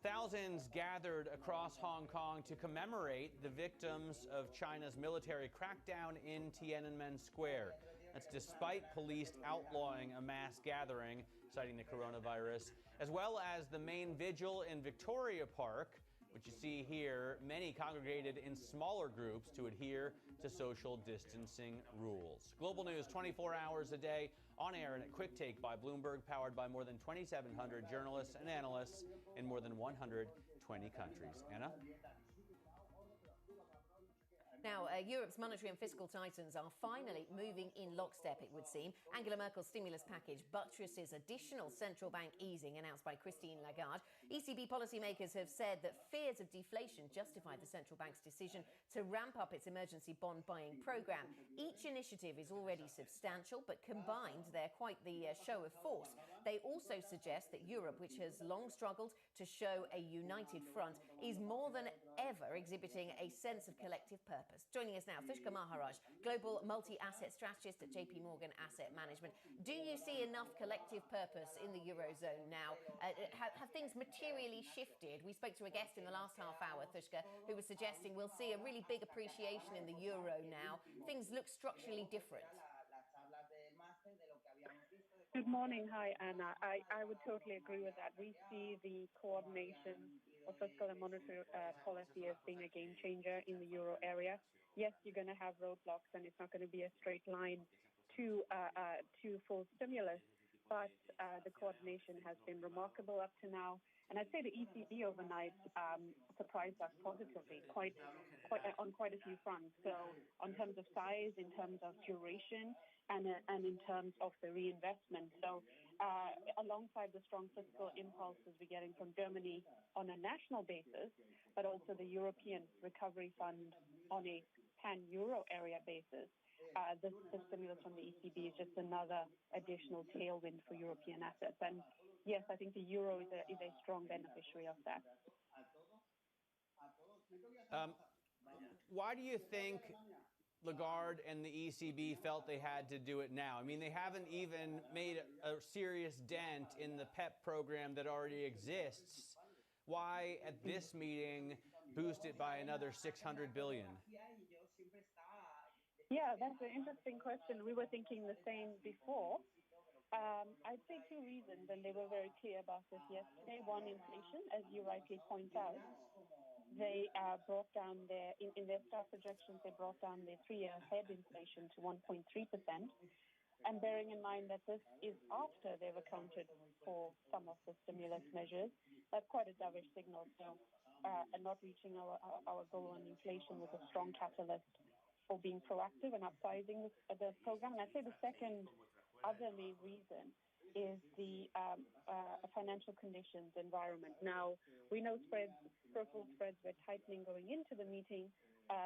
Thousands gathered across Hong Kong to commemorate the victims of China's military crackdown in Tiananmen Square. That's despite police outlawing a mass gathering, citing the coronavirus, as well as the main vigil in Victoria Park, which you see here. Many congregated in smaller groups to adhere to social distancing rules. Global news 24 hours a day, on air and at Quick Take by Bloomberg, powered by more than 2,700 journalists and analysts in more than 120 countries. Anna? Now, Europe's monetary and fiscal titans are finally moving in lockstep, it would seem. Angela Merkel's stimulus package buttresses additional central bank easing announced by Christine Lagarde. ECB policymakers have said that fears of deflation justified the central bank's decision to ramp up its emergency bond buying program. Each initiative is already substantial, but combined, they're quite the show of force. They also suggest that Europe, which has long struggled to show a united front, is more than ever exhibiting a sense of collective purpose. Joining us now, Thushka Maharaj, global multi-asset strategist at JP Morgan Asset Management. Do you see enough collective purpose in the Eurozone now? Have things materially shifted? We spoke to a guest in the last half hour, Thushka, who was suggesting we'll see a really big appreciation in the euro now. Things look structurally different. Good morning. Hi, Anna. I would totally agree with that. We see the coordination of fiscal and monetary policy as being a game changer in the euro area. Yes, you're going to have roadblocks, and it's not going to be a straight line to full stimulus, but the coordination has been remarkable up to now. And I'd say the ECB overnight surprised us positively on quite a few fronts. So in terms of size, in terms of duration, and in terms of the reinvestment. So alongside the strong fiscal impulses we're getting from Germany on a national basis, but also the European Recovery Fund on a pan-euro area basis, the stimulus from the ECB is just another additional tailwind for European assets. And yes, I think the euro is a strong beneficiary of that. Why do you think Lagarde and the ECB felt they had to do it now? I mean, they haven't even made a serious dent in the PEP program that already exists. Why, at this meeting, boost it by another $600 billion? Yeah, that's an interesting question. We were thinking the same before. I'd say two reasons, and they were very clear about this yesterday. One, inflation, as you rightly point out. They brought down in their staff projections, they brought down their 3-year ahead inflation to 1.3%. And bearing in mind that this is after they've accounted for some of the stimulus measures, that's quite a dovish signal. So not reaching our goal on inflation was a strong catalyst for being proactive and upsizing the program. And I'd say the second other main reason is the financial conditions environment. Now, we know spreads, purple spreads were tightening going into the meeting,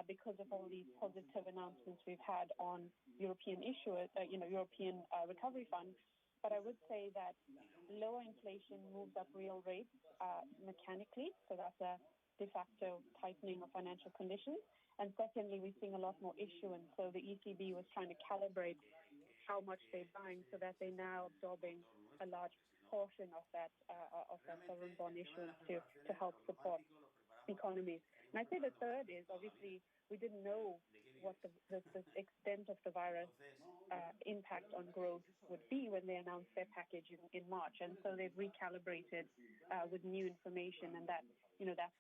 because of all these positive announcements we've had on European European recovery funds. But I would say that lower inflation moves up real rates mechanically, so that's a de facto tightening of financial conditions. And secondly, we're seeing a lot more issuance. So the ECB was trying to calibrate how much they're buying so that they're now absorbing a large portion of that sovereign bond issuance to help support economies. And I'd say the third is, obviously, we didn't know what the extent of the virus impact on growth would be when they announced their package in March. And so they've recalibrated with new information, and that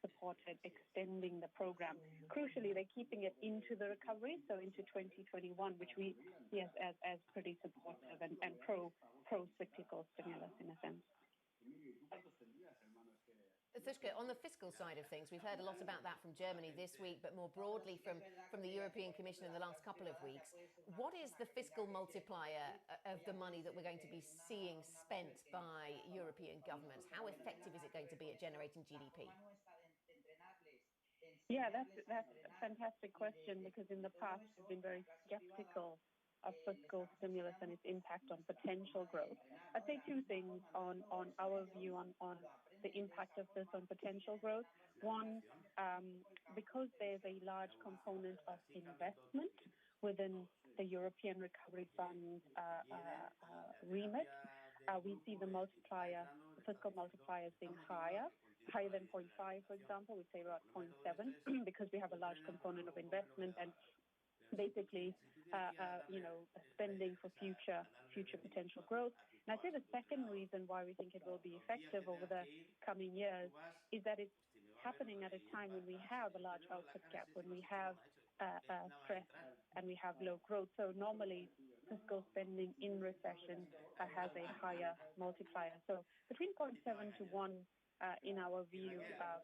supported extending the program. Crucially, they're keeping it into the recovery, so into 2021, which we see as pretty supportive and pro-cyclical stimulus in a sense. Sushka, on the fiscal side of things, we've heard a lot about that from Germany this week, but more broadly from the European Commission in the last couple of weeks. What is the fiscal multiplier of the money that we're going to be seeing spent by European governments? How effective is it going to be at generating GDP? Yeah, that's a fantastic question, because in the past we've been very skeptical of fiscal stimulus and its impact on potential growth. I'd say two things on our view on the impact of this on potential growth. One, because there's a large component of investment within the European Recovery Fund remit, we see the fiscal multipliers being higher than 0.5, for example. We'd say about 0.7 because we have a large component of investment and basically spending for future potential growth. And I'd say the second reason why we think it will be effective over the coming years is that it's happening at a time when we have a large output gap, when we have stress and we have low growth. So normally fiscal spending in recession has a higher multiplier. So between 0.7 to 1 in our view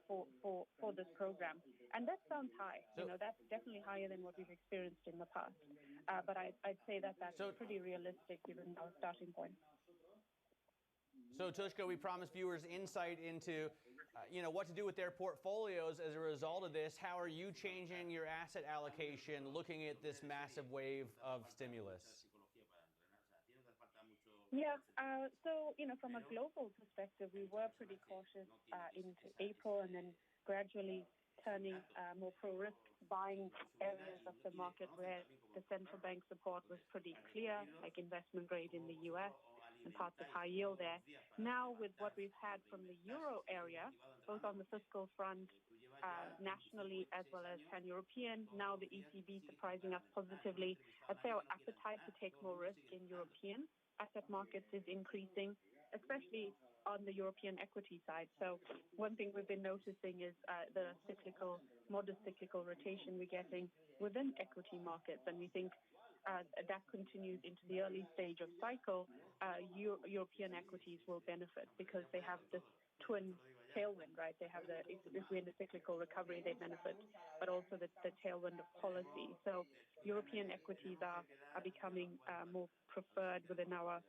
for this program. And that sounds high. That's definitely higher than what we've experienced in the past. But I'd say that's pretty realistic given our starting point. So, Tushka, we promised viewers insight into what to do with their portfolios as a result of this. How are you changing your asset allocation looking at this massive wave of stimulus? Yeah, so, from a global perspective, we were pretty cautious into April and then gradually turning more pro-risk, buying areas of the market where the central bank support was pretty clear, like investment grade in the US and parts of high yield there. Now, with what we've had from the euro area, both on the fiscal front, nationally as well as pan-European, now the ECB surprising us positively. I'd say our appetite to take more risk in European asset markets is increasing, especially on the European equity side. So one thing we've been noticing is the modest cyclical rotation we're getting within equity markets. And we think that continues into the early stage of cycle. European equities will benefit because they have this twin tailwind, right? They have if we're in the cyclical recovery, they benefit, but also the tailwind of policy. So European equities are becoming more preferred within our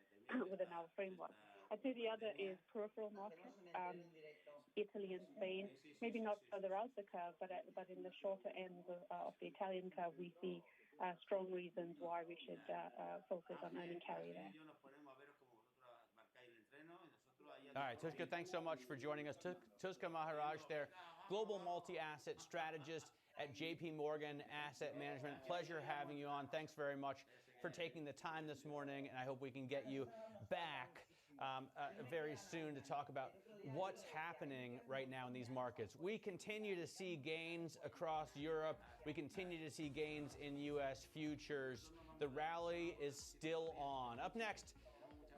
framework. I'd say the other is peripheral markets, Italy and Spain, maybe not further out the curve, but in the shorter ends of the Italian curve, we see strong reasons why we should focus on earning carry there. All right, Tushka, thanks so much for joining us. Tushka Maharaj there, global multi-asset strategist at JP Morgan Asset Management. Pleasure having you on. Thanks very much for taking the time this morning, and I hope we can get you back very soon to talk about what's happening right now in these markets. We continue to see gains across Europe. We continue to see gains in U.S. futures. The rally is still on. Up next,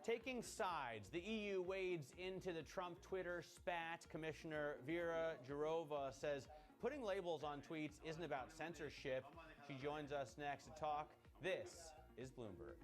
taking sides, the EU wades into the Trump Twitter spat. Commissioner Vera Jourova says putting labels on tweets isn't about censorship. She joins us next to talk. This is Bloomberg.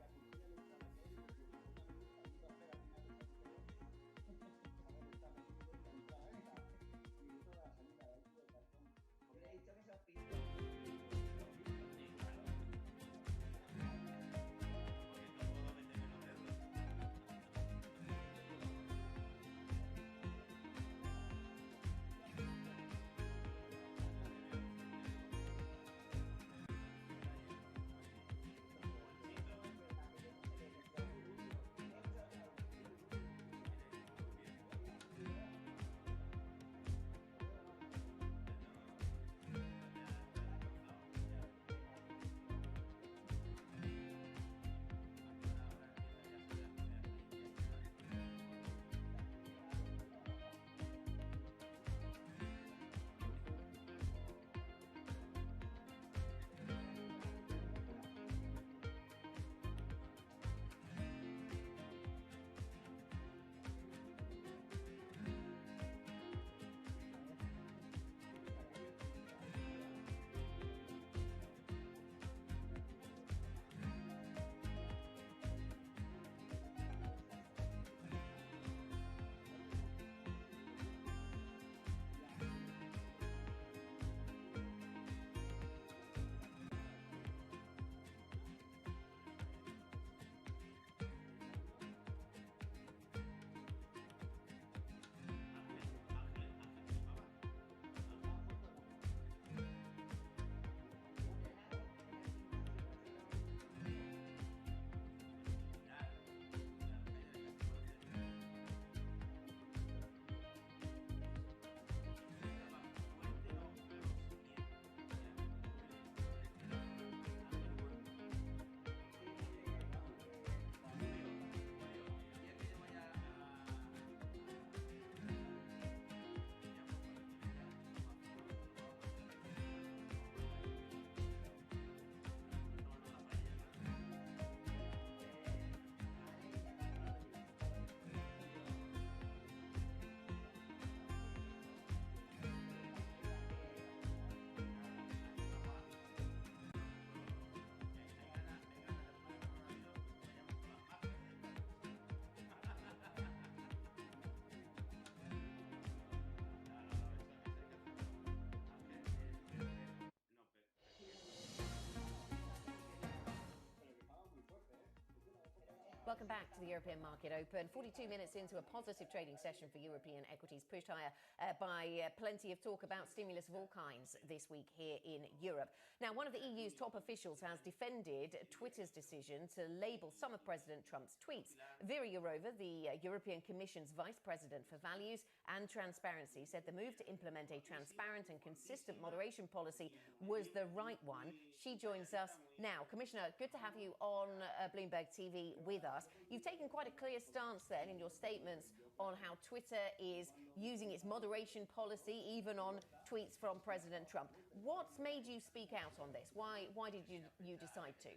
Welcome back to the European Market Open. 42 minutes into a positive trading session for European equities, pushed higher by plenty of talk about stimulus of all kinds this week here in Europe. Now, one of the EU's top officials has defended Twitter's decision to label some of President Trump's tweets. Vera Jourova, the European Commission's Vice President for Values and Transparency, said the move to implement a transparent and consistent moderation policy was the right one. She joins us now. Commissioner, good to have you on Bloomberg TV with us. You've taken quite a clear stance then in your statements on how Twitter is using its moderation policy, even on tweets from President Trump. What's made you speak out on this? Why did you decide to?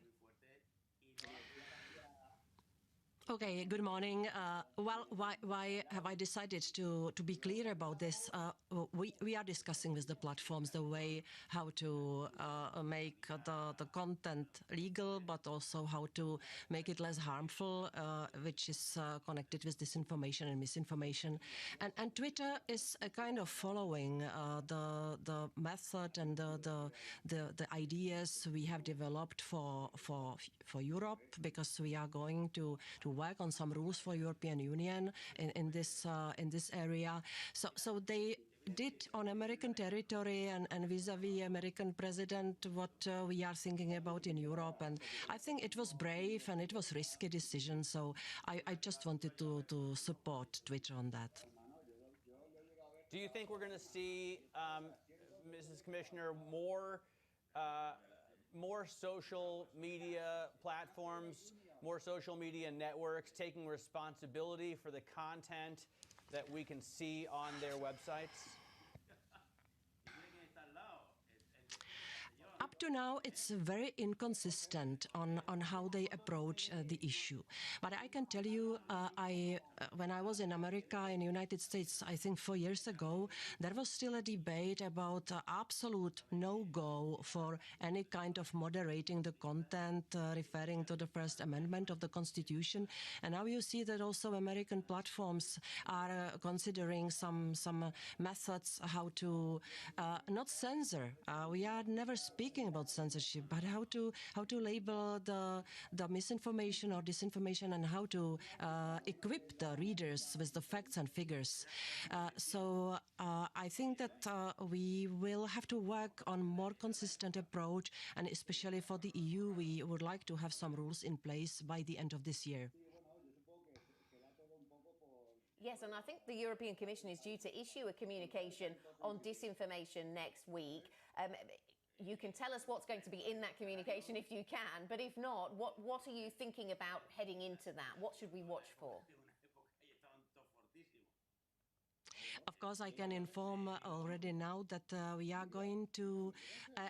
Okay, good morning. Well, why have I decided to be clear about this? We are discussing with the platforms the way how to make the content legal, but also how to make it less harmful, which is connected with disinformation and misinformation. And Twitter is a kind of following the method and the ideas we have developed for Europe, because we are going to work on some rules for European Union in this area. So they did on American territory and vis-a-vis American president what we are thinking about in Europe. And I think it was brave and it was risky decision. So I just wanted to support Twitter on that. Do you think we're going to see, Mrs. Commissioner, more social media platforms, more social media networks taking responsibility for the content that we can see on their websites? Up to now, it's very inconsistent on how they approach the issue. But I can tell you, when I was in America, in the United States, I think 4 years ago, there was still a debate about absolute no-go for any kind of moderating the content, referring to the First Amendment of the Constitution. And now you see that also American platforms are considering some methods how to not censor. We are never speaking about censorship, but how to label the misinformation or disinformation, and how to equip the readers with the facts and figures. So I think that we will have to work on more consistent approach, and especially for the EU, we would like to have some rules in place by the end of this year. Yes, and I think the European Commission is due to issue a communication on disinformation next week. You can tell us what's going to be in that communication if you can, but if not, what are you thinking about heading into that? What should we watch for? Of course, I can inform already now that we are going to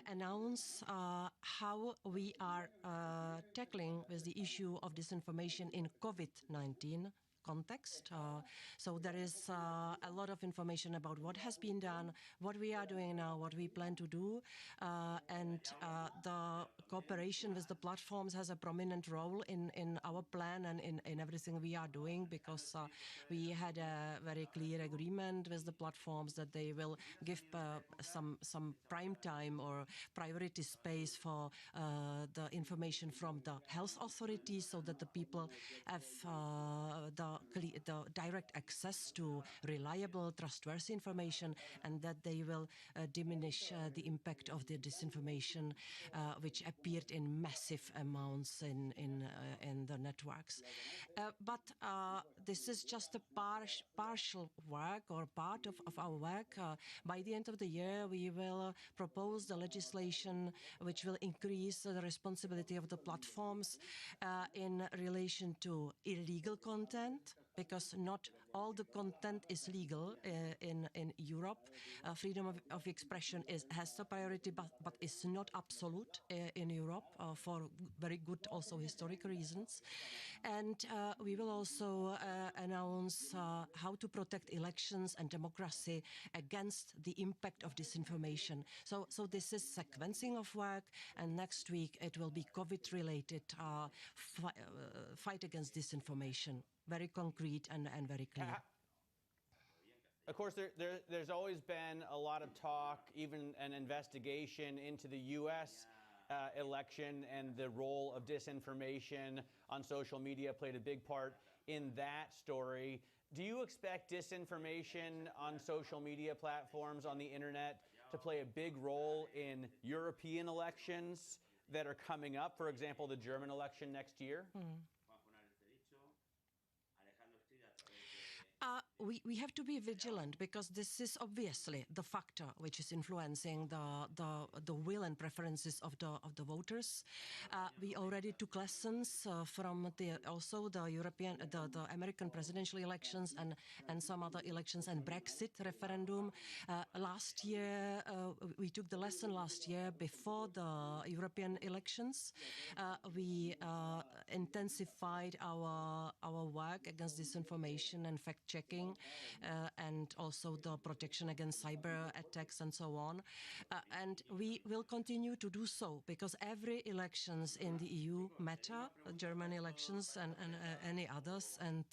announce how we are tackling with the issue of disinformation in COVID-19 context. So there is a lot of information about what has been done, what we are doing now, what we plan to do, and the cooperation with the platforms has a prominent role in our plan and in everything we are doing, because we had a very clear agreement with the platforms that they will give some prime time or priority space for the information from the health authorities, so that the people have the direct access to reliable, trustworthy information, and that they will diminish the impact of the disinformation which appeared in massive amounts in the networks. But this is just a partial work or part of our work. By the end of the year, we will propose the legislation which will increase the responsibility of the platforms in relation to illegal content, because not all the content is legal in Europe. Freedom of expression has the priority, but is not absolute in Europe for very good also historic reasons. And we will also announce how to protect elections and democracy against the impact of disinformation. So this is sequencing of work, and next week it will be COVID-related fight against disinformation. Very concrete and very clear. Of course, there's always been a lot of talk, even an investigation into the U.S. election and the role of disinformation on social media played a big part in that story. Do you expect disinformation on social media platforms on the internet to play a big role in European elections that are coming up? For example, the German election next year? We have to be vigilant because this is obviously the factor which is influencing the will and preferences of the voters. We already took lessons from the American presidential elections and some other elections and Brexit referendum. Last year, we took the lesson last year before the European elections. We intensified our work against disinformation and fact-checking, and also the protection against cyber attacks and so on. And we will continue to do so because every elections in the EU matter, German elections and any others. And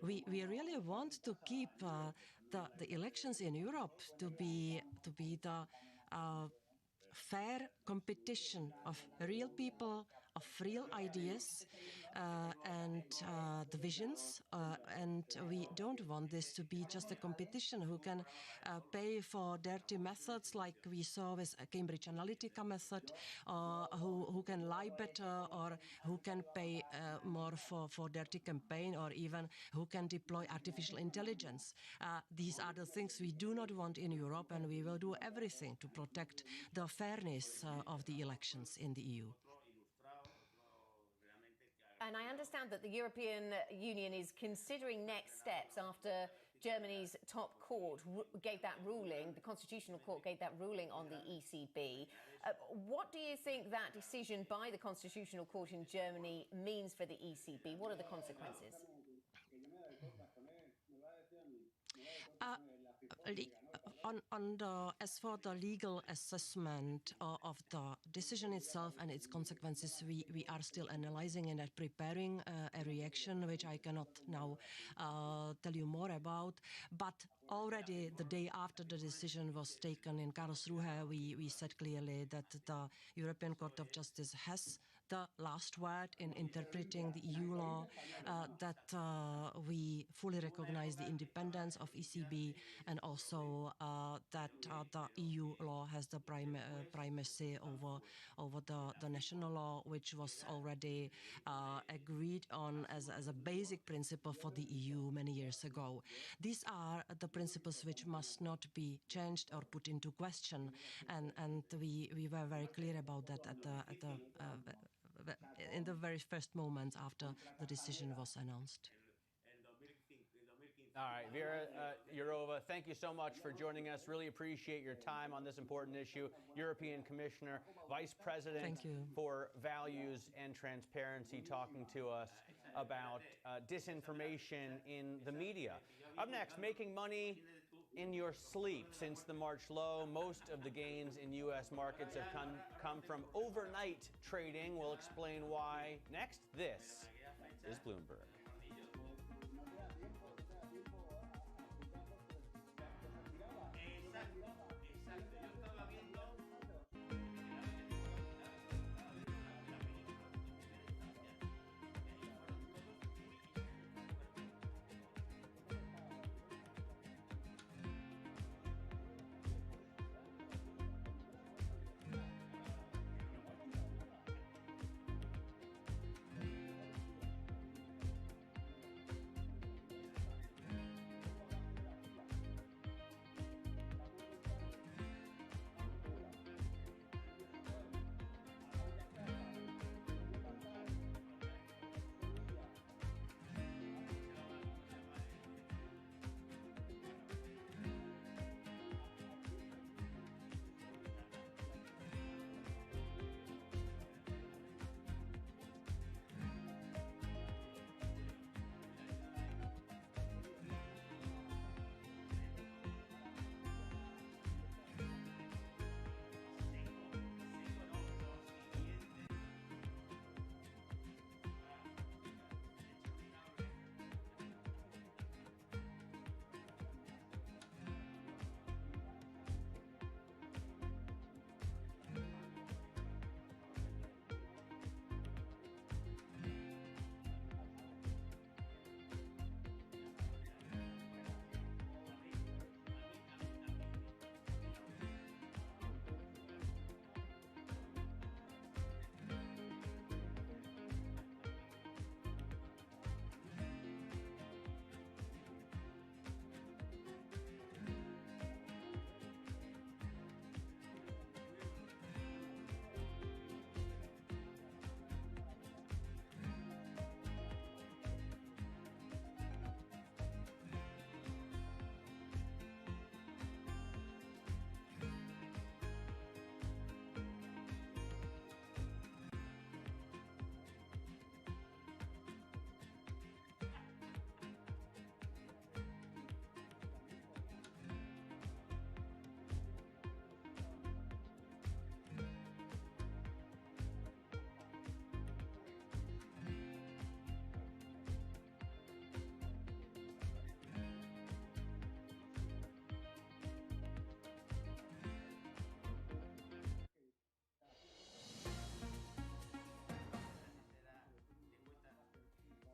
we really want to keep the elections in Europe to be the fair competition of real people, of real ideas and the visions. And we don't want this to be just a competition who can pay for dirty methods like we saw with Cambridge Analytica method, or who can lie better, or who can pay more for dirty campaign, or even who can deploy artificial intelligence. These are the things we do not want in Europe, and we will do everything to protect the fairness of the elections in the EU. And I understand that the European Union is considering next steps after Germany's top court gave that ruling, the Constitutional Court gave that ruling on the ECB. What do you think that decision by the Constitutional Court in Germany means for the ECB? What are the consequences? As for the legal assessment of the decision itself and its consequences, we are still analyzing and preparing a reaction, which I cannot now tell you more about. But already the day after the decision was taken in Karlsruhe, we said clearly that the European Court of Justice has the last word in interpreting the EU law, that we fully recognize the independence of ECB, and also that the EU law has the primacy over the national law, which was already agreed on as a basic principle for the EU many years ago. These are the principles which must not be changed or put into question, and we were very clear about that in the very first moments after the decision was announced. All right, Vera Jourova, thank you so much for joining us. Really appreciate your time on this important issue. European Commissioner, Vice President for Values and Transparency, talking to us about disinformation in the media. Up next, making money in your sleep. Since the March low, most of the gains in U.S. markets have come from overnight trading. We'll explain why. Next, this is Bloomberg.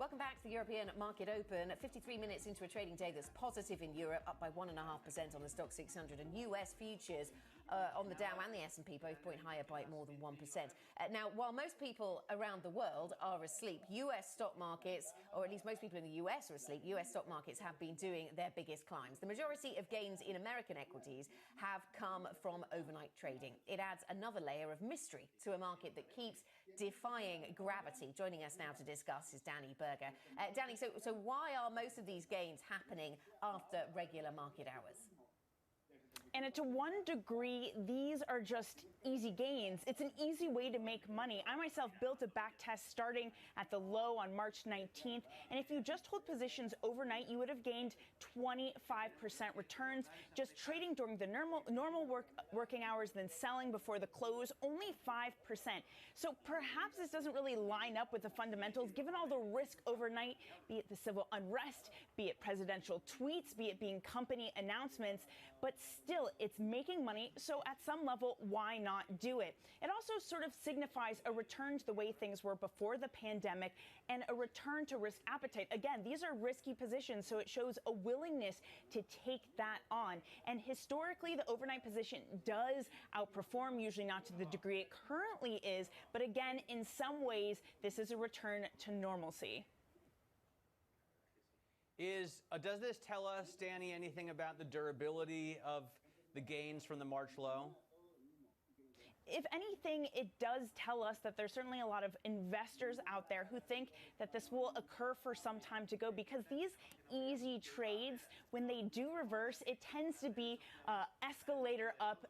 Welcome back to the European market open. 53 minutes into a trading day that's positive in Europe, up by 1.5% on the stock 600, and US futures on the Dow and the S&P both point higher by more than 1%. Now, while most people around the world are asleep, US stock markets, or at least most people in the US are asleep, US stock markets have been doing their biggest climbs. The majority of gains in American equities have come from overnight trading. It adds another layer of mystery to a market that keeps defying gravity. Joining us now to discuss is Danny Berger. Danny, so why are most of these gains happening after regular market hours? And to one degree, these are just easy gains. It's an easy way to make money. I myself built a back test starting at the low on March 19th. And if you just hold positions overnight, you would have gained 25% returns. Just trading during the normal working hours, then selling before the close, only 5%. So perhaps this doesn't really line up with the fundamentals, given all the risk overnight, be it the civil unrest, be it presidential tweets, be it being company announcements. But still, it's making money, so at some level, why not do it? It also sort of signifies a return to the way things were before the pandemic and a return to risk appetite. Again, these are risky positions, so it shows a willingness to take that on. And historically, the overnight position does outperform, usually not to the degree it currently is, but again, in some ways, this is a return to normalcy. Does this tell us, Danny, anything about the durability of the gains from the March low? If anything, it does tell us that there's certainly a lot of investors out there who think that this will occur for some time to go, because these easy trades, when they do reverse, it tends to be escalator up,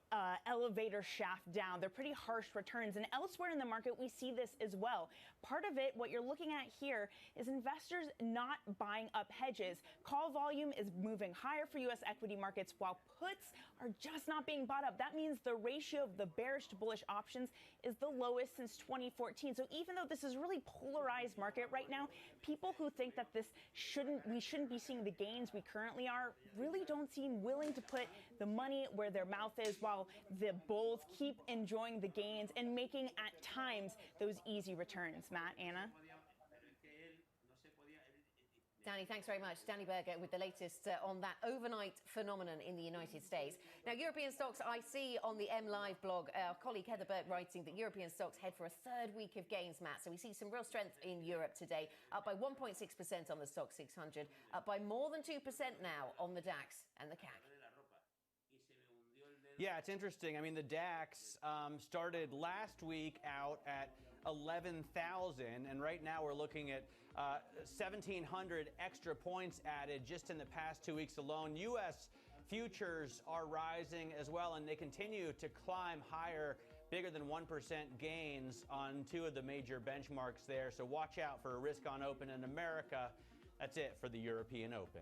elevator shaft down. They're pretty harsh returns. And elsewhere in the market, we see this as well. Part of it, what you're looking at here, is investors not buying up hedges. Call volume is moving higher for U.S. equity markets, while puts are just not being bought up. That means the ratio of the bearish to bullish options is the lowest since 2014. So even though this is a really polarized market right now, people who think that we shouldn't be seeing the gains we currently are really don't seem willing to put the money where their mouth is, while the bulls keep enjoying the gains and making at times those easy returns. Matt, Anna? Danny, thanks very much. Danny Berger with the latest on that overnight phenomenon in the United States. Now, European stocks, I see on the MLive blog, our colleague Heather Burke writing that European stocks head for a third week of gains, Matt. So we see some real strength in Europe today, up by 1.6% on the stock 600, up by more than 2% now on the DAX and the CAC. Yeah, it's interesting. I mean, the DAX started last week out at 11,000, and right now we're looking at 1,700 extra points added just in the past 2 weeks alone. U.S. futures are rising as well, and they continue to climb higher, bigger than 1% gains on two of the major benchmarks there. So watch out for a risk on open in America. That's it for the European Open.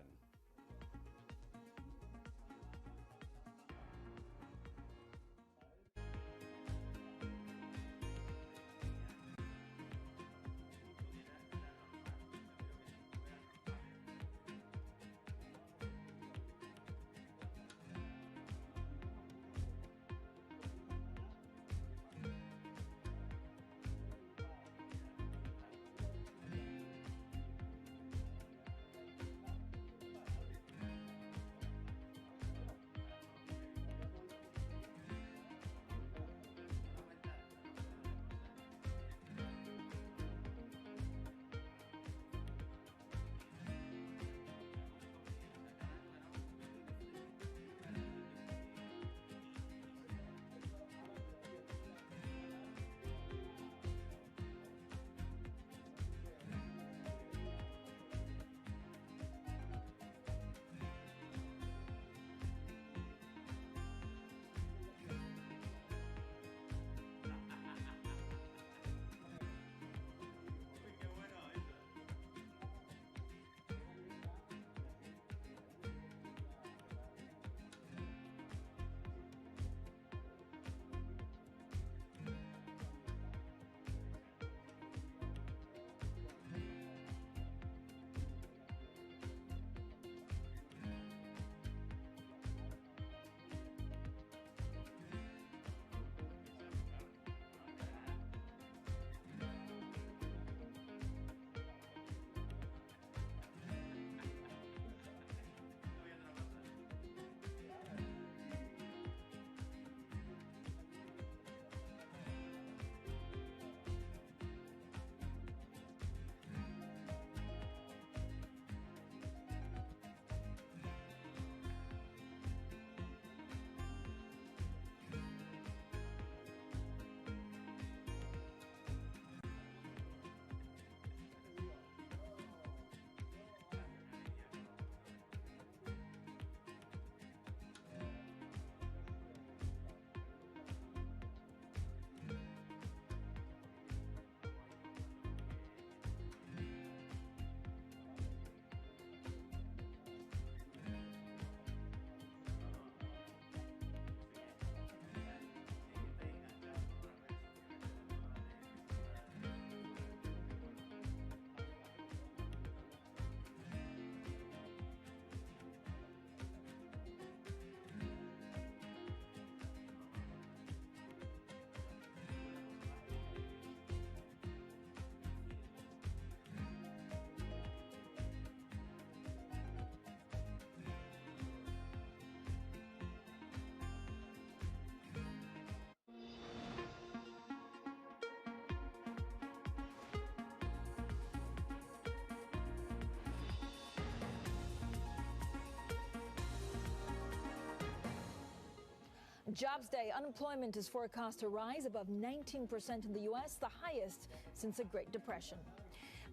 Jobs Day, unemployment is forecast to rise above 19% in the U.S., the highest since the Great Depression.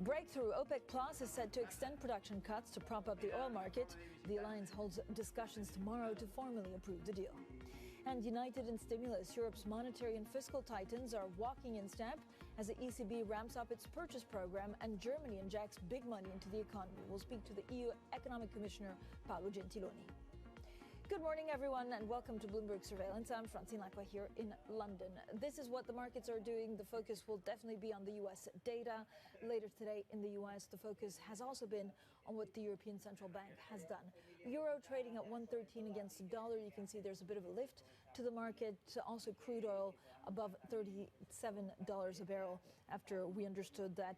Breakthrough, OPEC Plus is set to extend production cuts to prop up the oil market. The alliance holds discussions tomorrow to formally approve the deal. And united in stimulus, Europe's monetary and fiscal titans are walking in step as the ECB ramps up its purchase program and Germany injects big money into the economy. We'll speak to the EU Economic Commissioner, Paolo Gentiloni. Good morning, everyone, and welcome to Bloomberg Surveillance. I'm Francine Lacqua here in London. This is what the markets are doing. The focus will definitely be on the U.S. data. Later today in the U.S., the focus has also been on what the European Central Bank has done. Euro trading at 113 against the dollar. You can see there's a bit of a lift to the market. Also, crude oil above $37 a barrel after we understood that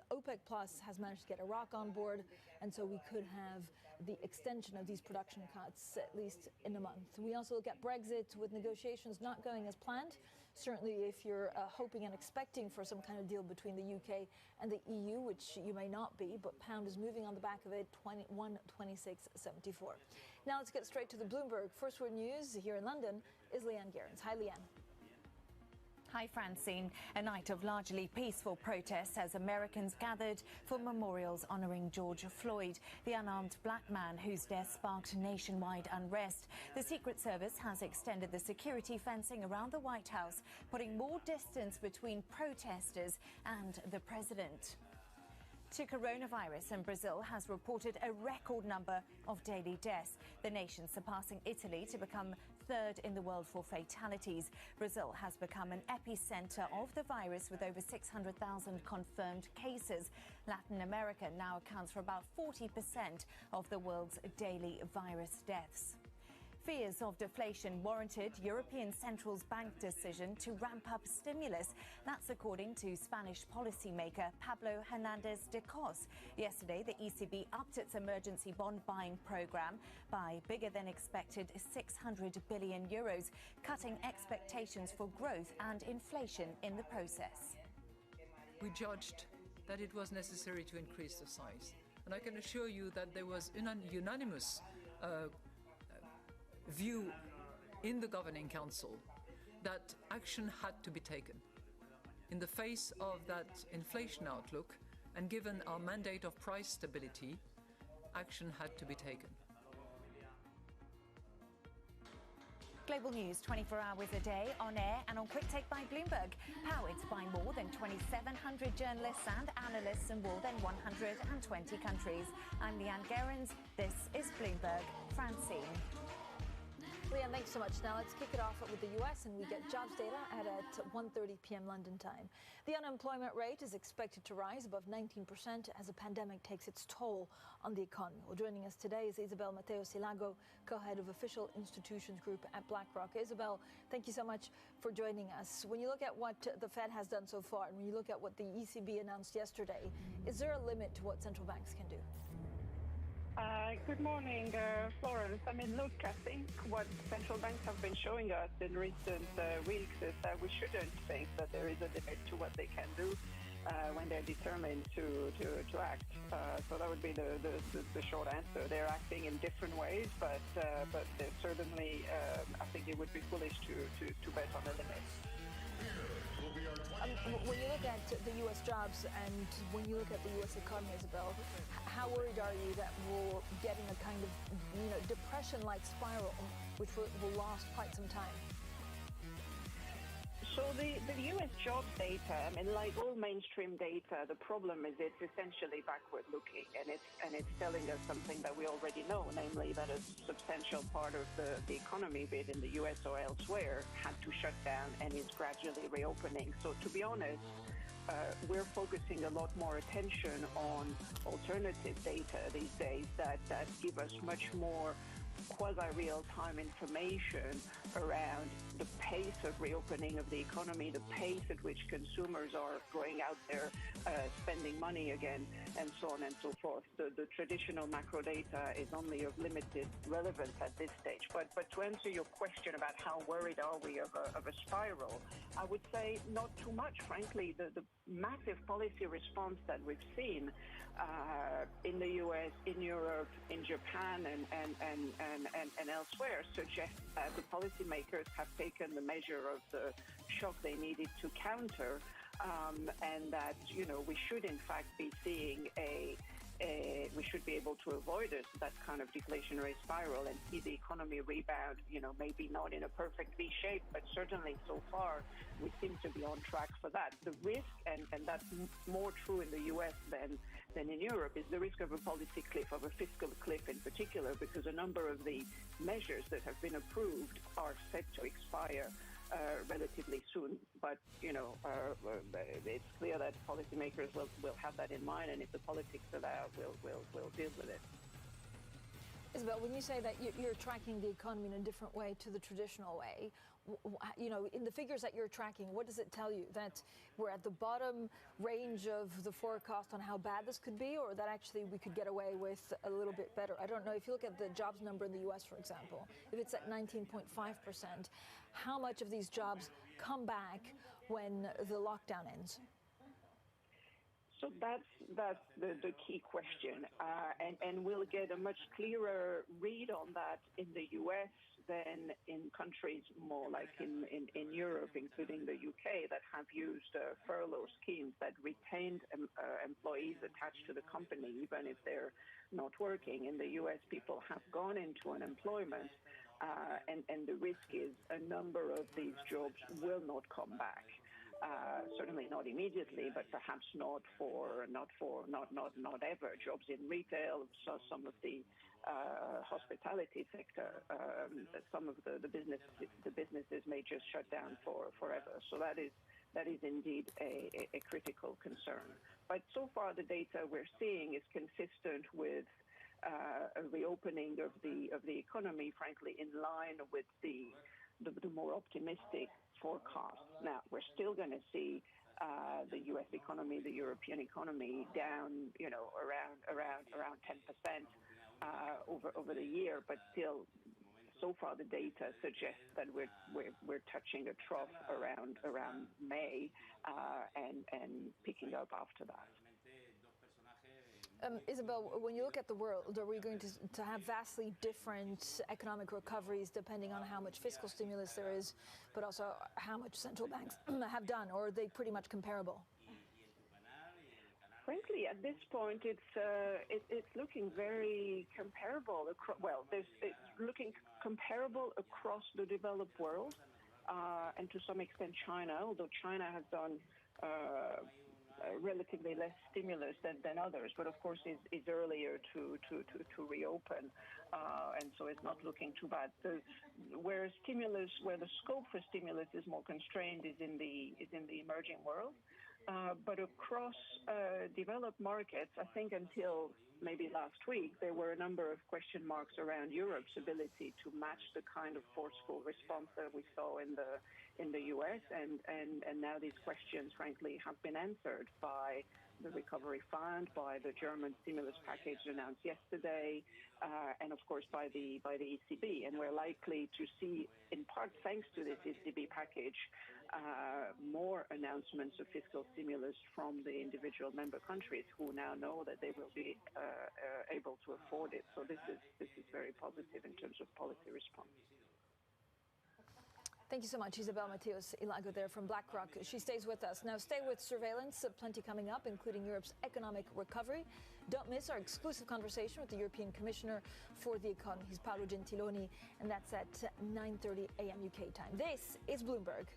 OPEC Plus has managed to get Iraq on board, and so we could have the extension of these production cuts at least in a month. We also look at Brexit with negotiations not going as planned. Certainly if you're hoping and expecting for some kind of deal between the UK and the EU, which you may not be, but pound is moving on the back of it, 126.74. Now let's get straight to the Bloomberg. First word news here in London is Leanne Gerrans. Hi, Leanne. Hi, Francine. A night of largely peaceful protests as Americans gathered for memorials honouring George Floyd, the unarmed black man whose death sparked nationwide unrest. The Secret Service has extended the security fencing around the White House, putting more distance between protesters and the president. To coronavirus, and Brazil has reported a record number of daily deaths, the nation surpassing Italy to become third in the world for fatalities. Brazil has become an epicenter of the virus with over 600,000 confirmed cases. Latin America now accounts for about 40% of the world's daily virus deaths. Fears of deflation warranted European Central Bank's decision to ramp up stimulus. That's according to Spanish policymaker Pablo Hernández de Cos. Yesterday, the ECB upped its emergency bond buying program by bigger than expected 600 billion euros, cutting expectations for growth and inflation in the process. We judged that it was necessary to increase the size. And I can assure you that there was unanimous view in the Governing Council that action had to be taken. In the face of that inflation outlook, and given our mandate of price stability, action had to be taken. Global news 24 hours a day, on air and on Quick Take by Bloomberg. Powered by more than 2,700 journalists and analysts in more than 120 countries. I'm Leanne Gerrans. This is Bloomberg. Francine. Leanne, thanks so much. Now let's kick it off with the U.S. and we get jobs data at 1:30 p.m. London time. The unemployment rate is expected to rise above 19% as the pandemic takes its toll on the economy. Well, joining us today is Isabel Mateo-Silago, co-head of Official Institutions Group at BlackRock. Isabel, thank you so much for joining us. When you look at what the Fed has done so far, and when you look at what the ECB announced yesterday, is there a limit to what central banks can do? Good morning, Florence. I mean, look, I think what central banks have been showing us in recent weeks is that we shouldn't think that there is a limit to what they can do when they're determined to act. So that would be the short answer. They're acting in different ways, but certainly I think it would be foolish to bet on a limit. When you look at the U.S. jobs and when you look at the U.S. economy, Isabel, how worried are you that we're getting a kind of depression-like spiral which will last quite some time? So the U.S. jobs data, I mean, like all mainstream data, the problem is it's essentially backward-looking, and it's telling us something that we already know, namely that a substantial part of the economy, be it in the U.S. or elsewhere, had to shut down and is gradually reopening. So to be honest, we're focusing a lot more attention on alternative data these days that give us much more quasi-real-time information around the pace of reopening of the economy, the pace at which consumers are going out there spending money again, and so on and so forth. The traditional macro data is only of limited relevance at this stage. But to answer your question about how worried are we of a spiral, I would say not too much. Frankly, the massive policy response that we've seen in the US, in Europe, in Japan, and elsewhere suggest that the policymakers have taken the measure of the shock they needed to counter, and that, you know, we should in fact be seeing we should be able to avoid that kind of deflationary spiral and see the economy rebound, you know, maybe not in a perfect V shape, but certainly so far we seem to be on track for that. The risk, and that's more true in the US than in Europe, is the risk of a policy cliff, of a fiscal cliff in particular, because a number of the measures that have been approved are set to expire relatively soon. But, you know, it's clear that policymakers will have that in mind, and if the politics allow, we'll deal with it. Isabel, when you say that you're tracking the economy in a different way to the traditional way, you know, in the figures that you're tracking, what does it tell you? That we're at the bottom range of the forecast on how bad this could be, or that actually we could get away with a little bit better? I don't know. If you look at the jobs number in the US, for example, if it's at 19.5%, how much of these jobs come back when the lockdown ends? So that's the key question, and we'll get a much clearer read on that in the US than in countries more like in Europe, including the UK, that have used furlough schemes that retained employees attached to the company, even if they're not working. In the US, people have gone into unemployment, and the risk is a number of these jobs will not come back. Certainly not immediately, but perhaps not ever. Jobs in retail, so some of the hospitality sector, some of the businesses may just shut down forever. So that is indeed a critical concern. But so far, the data we're seeing is consistent with a reopening of the economy, frankly, in line with the more optimistic forecast. Now, we're still going to see the U.S. economy, the European economy down, you know, around 10% over the year, but still, so far the data suggests that we're touching a trough around May and picking up after that. Isabel, when you look at the world, are we going to have vastly different economic recoveries depending on how much fiscal stimulus there is, but also how much central banks have done, or are they pretty much comparable? Frankly, at this point, it's looking very comparable. It's looking comparable across the developed world, and to some extent China, although China has done relatively less stimulus than others, but of course is earlier to reopen, and so it's not looking too bad. Where the scope for stimulus is more constrained is in the emerging world, but across developed markets, I think until maybe last week there were a number of question marks around Europe's ability to match the kind of forceful response that we saw in the US, and now these questions, frankly, have been answered by the Recovery Fund, by the German stimulus package announced yesterday, and of course by the ECB. And we're likely to see, in part thanks to this ECB package, more announcements of fiscal stimulus from the individual member countries who now know that they will be able to afford it. So this is very positive in terms of policy response. Thank you so much, Isabel Mateos Ilago there from BlackRock. She stays with us. Now stay with surveillance, plenty coming up, including Europe's economic recovery. Don't miss our exclusive conversation with the European Commissioner for the Economy. He's Paolo Gentiloni, and that's at 9:30 a.m. UK time. This is Bloomberg.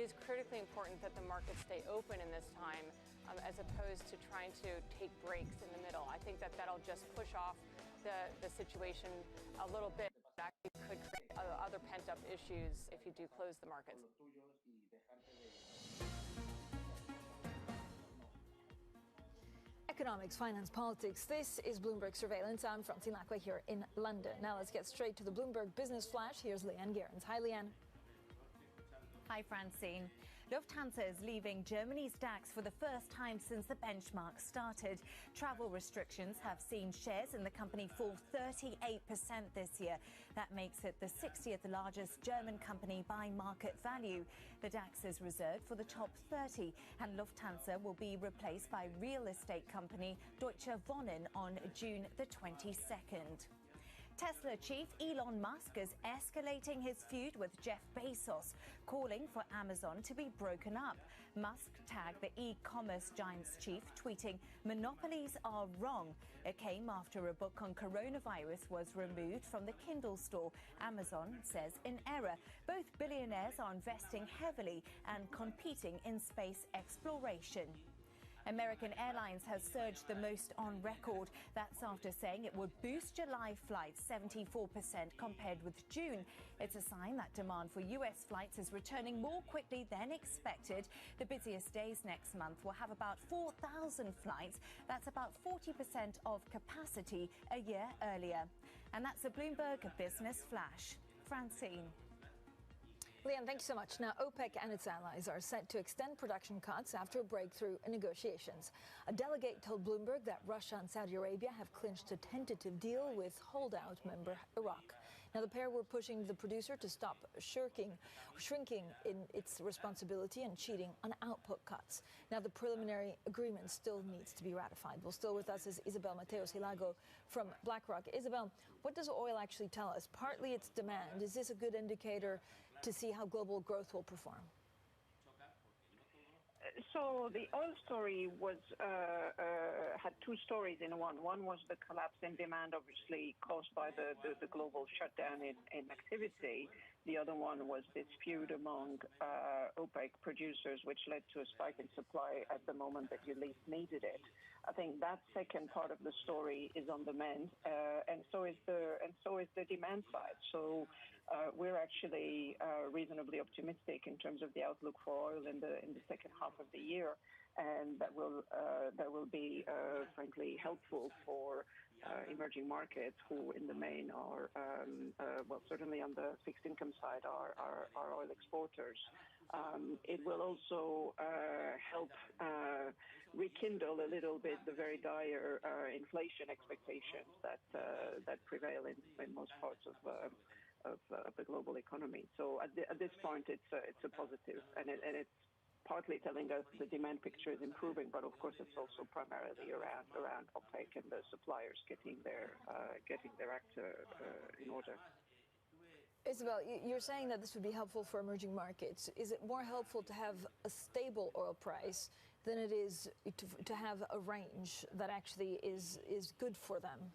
is critically important that the markets stay open in this time as opposed to trying to take breaks in the middle. I think that that'll just push off the situation a little bit. It actually could create other pent-up issues if you do close the markets. Economics, finance, politics. This is Bloomberg Surveillance. I'm Francine Lacqua here in London. Now let's get straight to the Bloomberg Business Flash. Here's Leanne Gerrans. Hi, Leanne. Hi, Francine. Lufthansa is leaving Germany's DAX for the first time since the benchmark started. Travel restrictions have seen shares in the company fall 38% this year. That makes it the 60th largest German company by market value. The DAX is reserved for the top 30, and Lufthansa will be replaced by real estate company Deutsche Wohnen on June the 22nd. Tesla chief Elon Musk is escalating his feud with Jeff Bezos, calling for Amazon to be broken up. Musk tagged the e-commerce giant's chief, tweeting, "Monopolies are wrong." It came after a book on coronavirus was removed from the Kindle store. Amazon says in error. Both billionaires are investing heavily and competing in space exploration. American Airlines has surged the most on record. That's after saying it would boost July flights 74% compared with June. It's a sign that demand for U.S. flights is returning more quickly than expected. The busiest days next month will have about 4,000 flights. That's about 40% of capacity a year earlier. And that's a Bloomberg Business Flash. Francine. Leanne, thank you so much. Now, OPEC and its allies are set to extend production cuts after a breakthrough in negotiations. A delegate told Bloomberg that Russia and Saudi Arabia have clinched a tentative deal with holdout member Iraq. Now, the pair were pushing the producer to stop shrinking in its responsibility and cheating on output cuts. Now, the preliminary agreement still needs to be ratified. Well, still with us is Isabel Mateos-Hilago from BlackRock. Isabel, what does oil actually tell us? Partly it's demand. Is this a good indicator to see how global growth will perform? So the oil story was had two stories in one. One was the collapse in demand, obviously caused by the global shutdown in activity. The other one was this feud among OPEC producers, which led to a spike in supply at the moment that you least needed it. I think that second part of the story is on the mend, and so is the demand side. So we're actually reasonably optimistic in terms of the outlook for oil in the second half of the year, and that will be frankly helpful for emerging markets, who in the main are well, certainly on the fixed income side are oil exporters. It will also help rekindle a little bit the very dire inflation expectations that prevail in most parts of the global economy. So at this point, it's a positive, and it's partly telling us the demand picture is improving, but of course it's also primarily around OPEC and the suppliers getting their act in order. Isabel, you're saying that this would be helpful for emerging markets. Is it more helpful to have a stable oil price than it is to have a range that actually is good for them?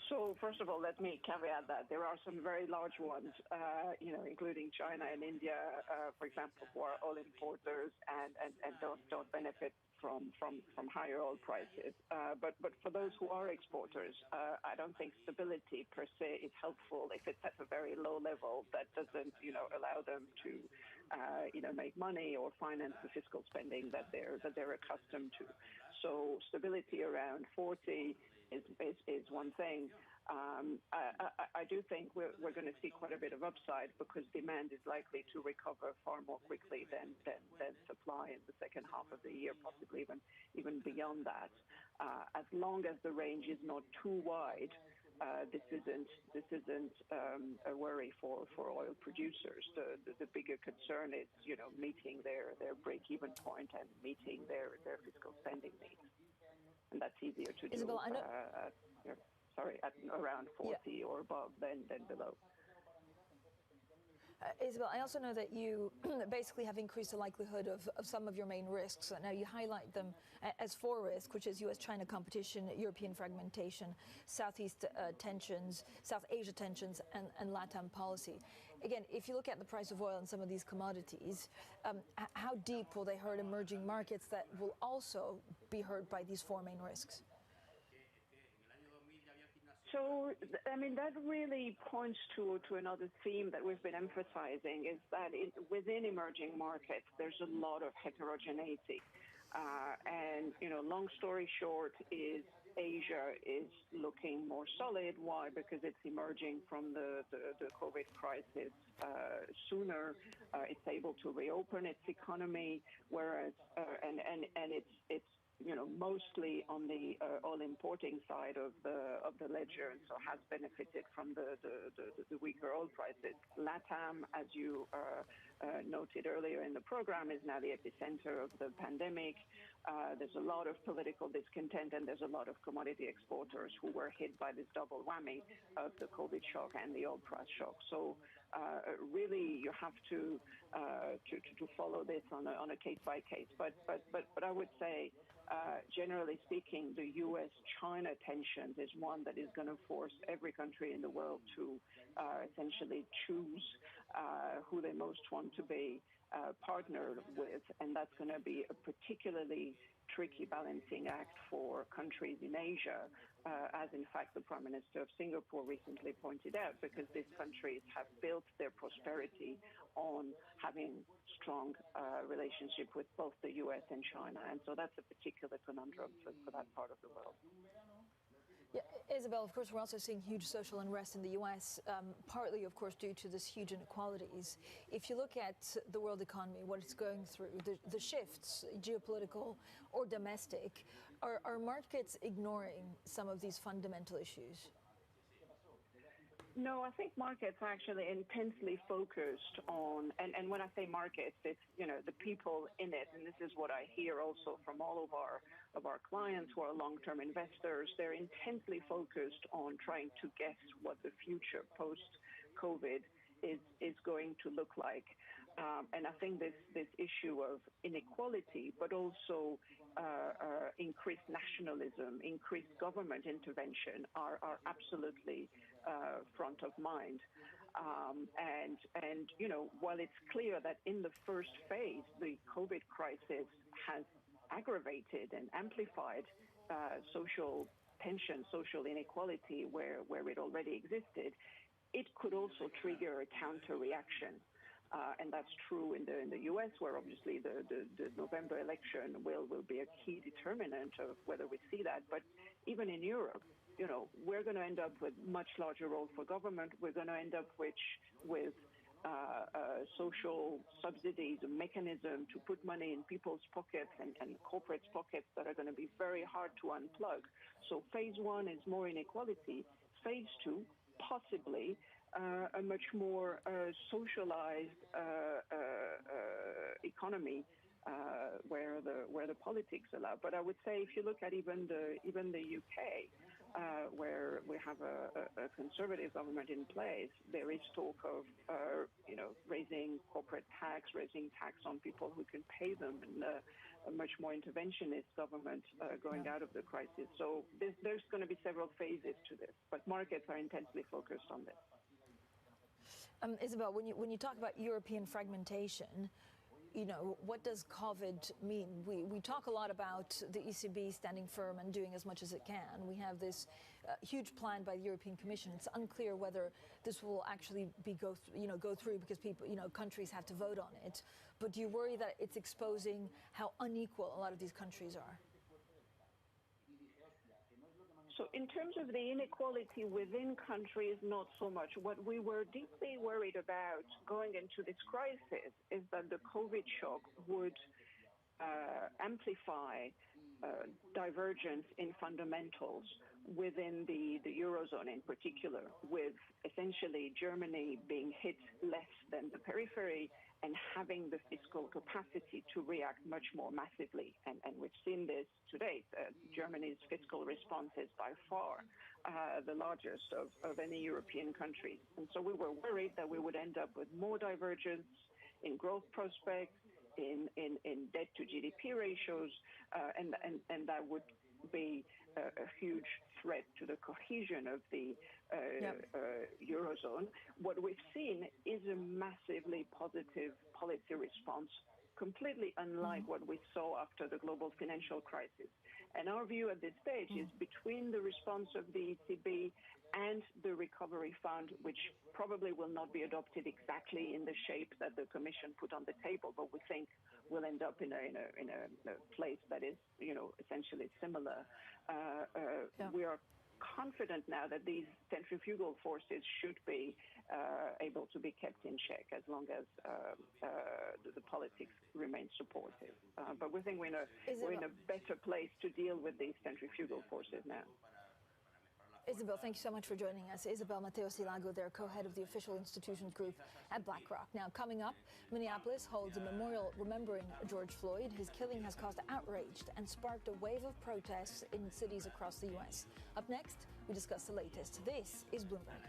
So first of all, let me caveat that there are some very large ones, including China and India, for example, who are oil importers and don't benefit from higher oil prices. But for those who are exporters, I don't think stability per se is helpful if it's at a very low level that doesn't allow them to make money or finance the fiscal spending that they're accustomed to. So stability around 40 is one thing. I do think we're going to see quite a bit of upside because demand is likely to recover far more quickly than supply in the second half of the year, possibly even beyond that. As long as the range is not too wide, this isn't a worry for oil producers. The bigger concern is meeting their break-even point and meeting their fiscal spending needs, and that's easier to do. Isabel, I know. At around 40 or above than below. Isabel, I also know that you basically have increased the likelihood of some of your main risks. Now you highlight them as 4 risks, which is U.S.-China competition, European fragmentation, Southeast tensions, South Asia tensions, and LATAM policy. again, if you look at the price of oil and some of these commodities, how deep will they hurt emerging markets that will also be hurt by these four main risks? So, I mean, that really points to another theme that we've been emphasizing, is that within emerging markets, there's a lot of heterogeneity. And, you know, long story short is Asia is looking more solid. Why? Because it's emerging from the COVID crisis sooner. It's able to reopen its economy, whereas, and it's you know, mostly on the oil importing side of the ledger, and so has benefited from the weaker oil prices. LATAM, as you noted earlier in the program, is now the epicenter of the pandemic. There's a lot of political discontent, and there's a lot of commodity exporters who were hit by this double whammy of the COVID shock and the oil price shock. So really, you have to follow this on a case by case. But I would say, generally speaking, the U.S.-China tensions is one that is going to force every country in the world to essentially choose who they most want to be partnered with, and that's going to be a particularly tricky balancing act for countries in Asia, as in fact the Prime Minister of Singapore recently pointed out, because these countries have built their prosperity on having strong relationship with both the US and China, and so that's a particular conundrum for that part of the world. Yeah, Isabel, of course, we're also seeing huge social unrest in the U.S., partly, of course, due to this huge inequalities. If you look at the world economy, what it's going through, the shifts, geopolitical or domestic, are markets ignoring some of these fundamental issues? No, I think markets are actually intensely focused on, and when I say markets, it's, you know, the people in it, and this is what I hear also from all of our clients who are long-term investors. They're intensely focused on trying to guess what the future post-COVID is going to look like. And I think this issue of inequality, but also increased nationalism, increased government intervention are absolutely front of mind. And you know, while it's clear that in the first phase, the COVID crisis has aggravated and amplified social tension, social inequality where it already existed, it could also trigger a counter reaction. And that's true in the U.S., where obviously the November election will be a key determinant of whether we see that. But even in Europe, you know, we're going to end up with much larger role for government. We're going to end up with social subsidies, a mechanism to put money in people's pockets and corporates' pockets that are going to be very hard to unplug. So phase one is more inequality. Phase two, possibly a much more socialized economy where the politics allow. But I would say, if you look at even the UK, where we have a conservative government in place, there is talk of raising corporate tax, raising tax on people who can pay them, and a much more interventionist government going out of the crisis. So there's going to be several phases to this, but markets are intensely focused on this. Isabel, when you talk about European fragmentation, you know, what does COVID mean? We talk a lot about the ECB standing firm and doing as much as it can. We have this huge plan by the European Commission. It's unclear whether this will actually go through because countries have to vote on it. But do you worry that it's exposing how unequal a lot of these countries are? So in terms of the inequality within countries, not so much. What we were deeply worried about going into this crisis is that the COVID shock would amplify divergence in fundamentals within the Eurozone in particular, with essentially Germany being hit less than the periphery and having the fiscal capacity to react much more massively. And we've seen this to date. Germany's fiscal response is by far the largest of any European country. And so we were worried that we would end up with more divergence in growth prospects, in debt to GDP ratios, and that would be a huge threat to the cohesion of the Eurozone. What we've seen is a massively positive policy response, completely unlike what we saw after the global financial crisis. And our view at this stage is between the response of the ECB and the recovery fund, which probably will not be adopted exactly in the shape that the Commission put on the table, but we think will end up in a place that is, essentially similar. We are confident now that these centrifugal forces should be able to be kept in check as long as the politics remain supportive. But we think we're in a better place to deal with these centrifugal forces now. Isabel, thank you so much for joining us. Isabel Mateo-Silago, they're co-head of the Official Institutions Group at BlackRock. Now, coming up, Minneapolis holds a memorial remembering George Floyd. His killing has caused outrage and sparked a wave of protests in cities across the U.S. Up next, we discuss the latest. This is Bloomberg.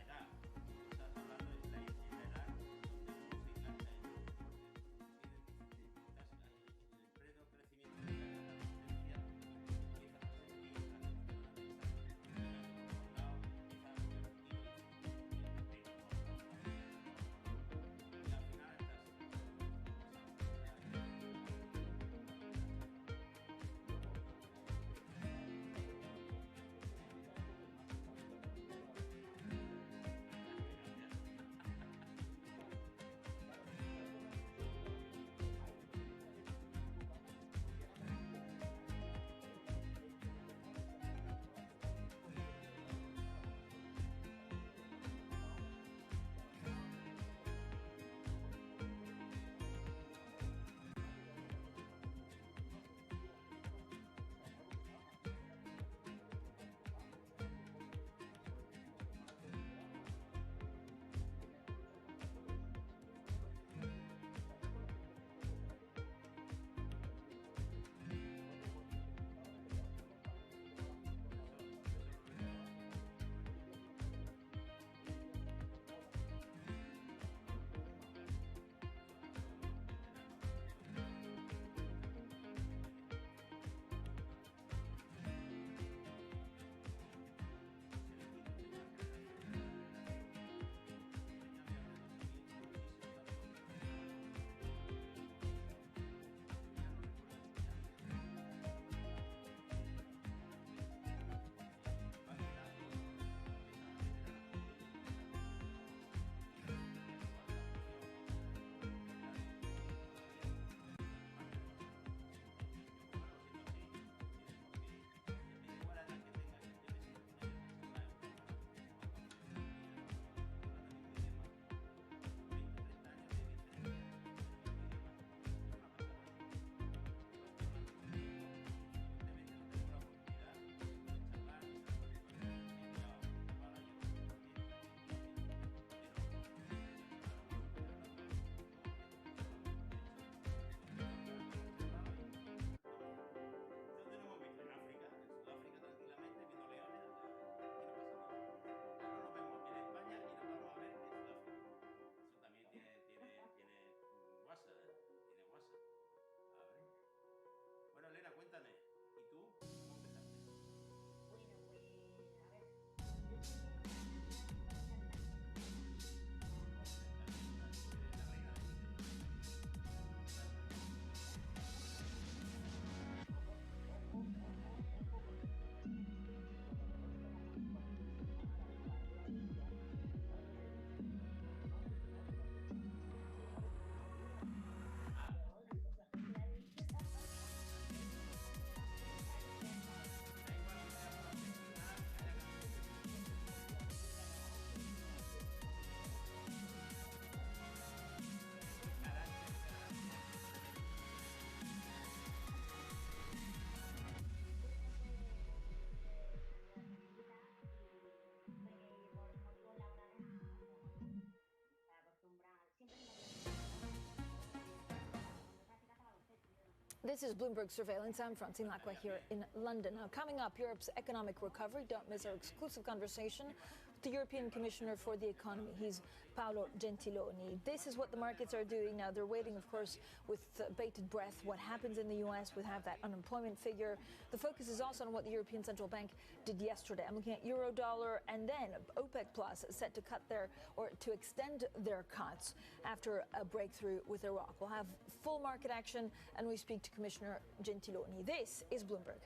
This is Bloomberg Surveillance. I'm Francine Lacqua here in London. Now, coming up, Europe's economic recovery. Don't miss our exclusive conversation with the European Commissioner for the Economy. He's Paolo Gentiloni. This is what the markets are doing now. They're waiting, of course, with bated breath what happens in the U.S. We have that unemployment figure. The focus is also on what the European Central Bank did yesterday. I'm looking at euro dollar, and then OPEC Plus set to cut their, or to extend their cuts after a breakthrough with Iraq. We'll have full market action, and we speak to Commissioner Gentiloni. This is Bloomberg.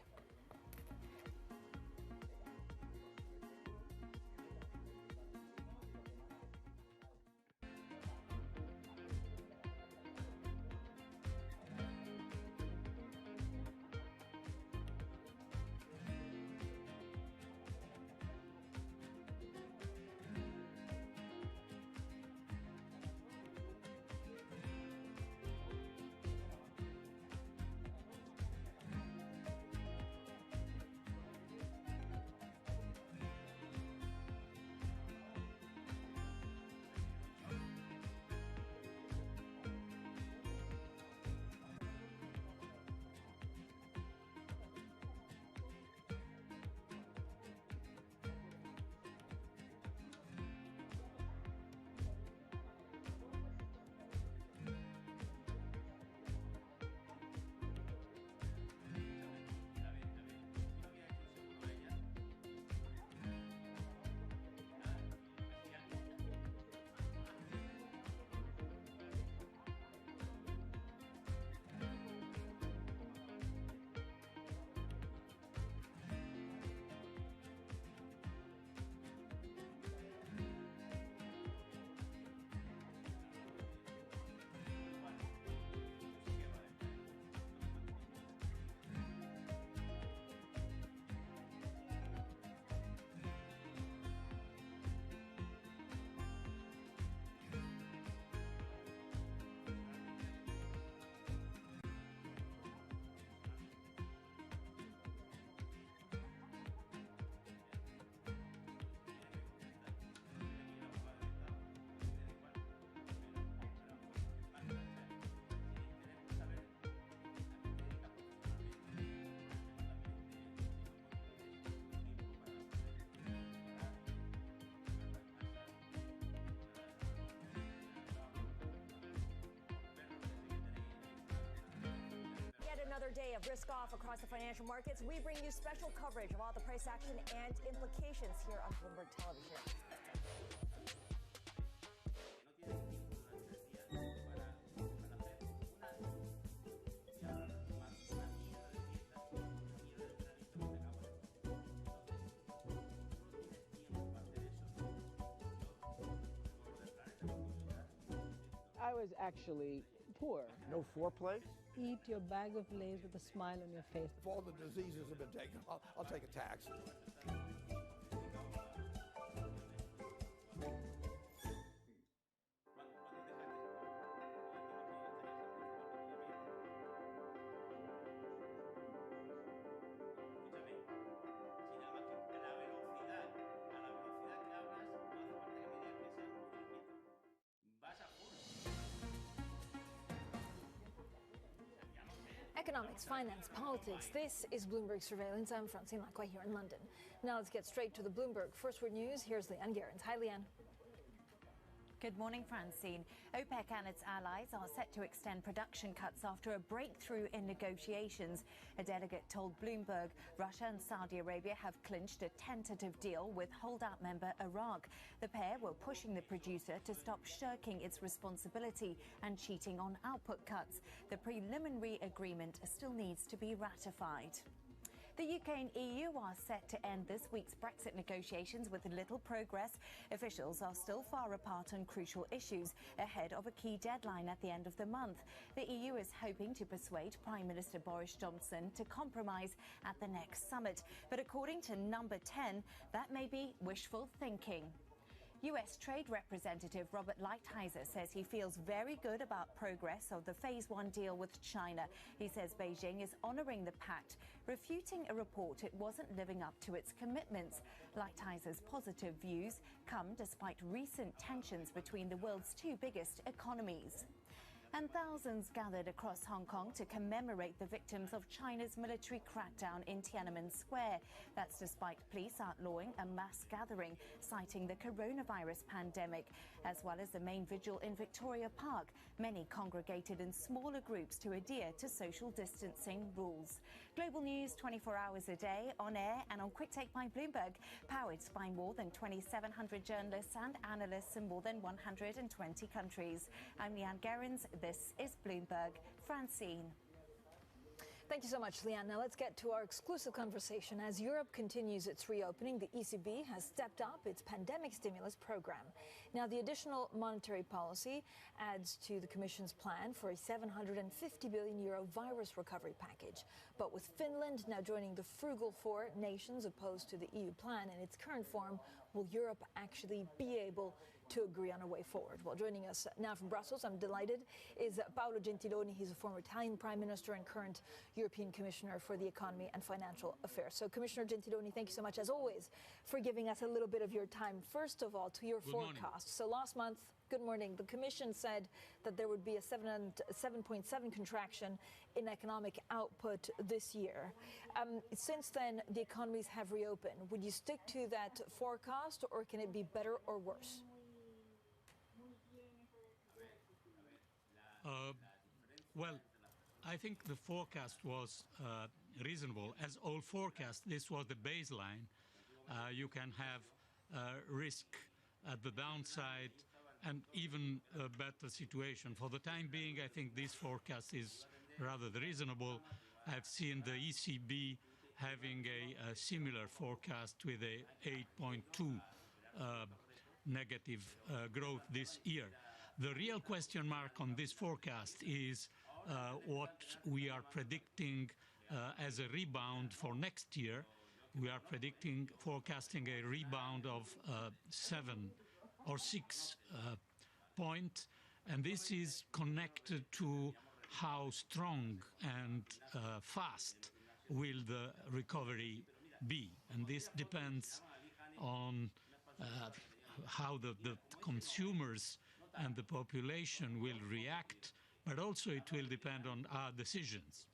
Another day of risk off across the financial markets. We bring you special coverage of all the price action and implications here on Bloomberg Television. I was actually poor. No foreplay? Eat your bag of Lay's with a smile on your face. If all the diseases have been taken, I'll take a tax. Economics, finance, politics. This is Bloomberg Surveillance. I'm Francine Lacroix here in London. Now let's get straight to the Bloomberg First Word News. Here's Leanne Gerrans. Hi, Leanne. Good morning, Francine. OPEC and its allies are set to extend production cuts after a breakthrough in negotiations. A delegate told Bloomberg Russia and Saudi Arabia have clinched a tentative deal with holdout member Iraq. The pair were pushing the producer to stop shirking its responsibility and cheating on output cuts. The preliminary agreement still needs to be ratified. The UK and EU are set to end this week's Brexit negotiations with little progress. Officials are still far apart on crucial issues ahead of a key deadline at the end of the month. The EU is hoping to persuade Prime Minister Boris Johnson to compromise at the next summit. But according to Number 10, that may be wishful thinking. U.S. Trade Representative Robert Lighthizer says he feels very good about progress of the Phase 1 deal with China. He says Beijing is honoring the pact, refuting a report it wasn't living up to its commitments. Lighthizer's positive views come despite recent tensions between the world's two biggest economies. And thousands gathered across Hong Kong to commemorate the victims of China's military crackdown in Tiananmen Square. That's despite police outlawing a mass gathering, citing the coronavirus pandemic, as well as the main vigil in Victoria Park. Many congregated in smaller groups to adhere to social distancing rules. Global news 24 hours a day, on air and on Quick Take by Bloomberg, powered by more than 2,700 journalists and analysts in more than 120 countries. I'm Leanne Gerrans. This is Bloomberg. Francine. Thank you so much, Leanne. Now let's get to our exclusive conversation. As Europe continues its reopening, the ECB has stepped up its pandemic stimulus program. Now, the additional monetary policy adds to the Commission's plan for a €750 billion virus recovery package. But with Finland now joining the frugal four nations opposed to the EU plan in its current form, will Europe actually be able to agree on a way forward? Well, joining us now from Brussels, I'm delighted, is Paolo Gentiloni. He's a former Italian Prime Minister and current European Commissioner for the Economy and Financial Affairs. So, Commissioner Gentiloni, thank you so much, as always, for giving us a little bit of your time. First of all, to your forecast. So last month, good morning, the Commission said that there would be a 7.7 contraction in economic output this year. Since then, the economies have reopened. Would you stick to that forecast, or can it be better or worse? Well, I think the forecast was reasonable. As all forecasts, this was the baseline. You can have risk at the downside and even a better situation. For the time being, I think this forecast is rather reasonable. I've seen the ECB having a similar forecast with a 8.2 negative growth this year. The real question mark on this forecast is what we are predicting as a rebound for next year. We are forecasting a rebound of 7 or 6 points, and this is connected to how strong and fast will the recovery be. And this depends on how the consumers and the population will react, but also it will depend on our decisions.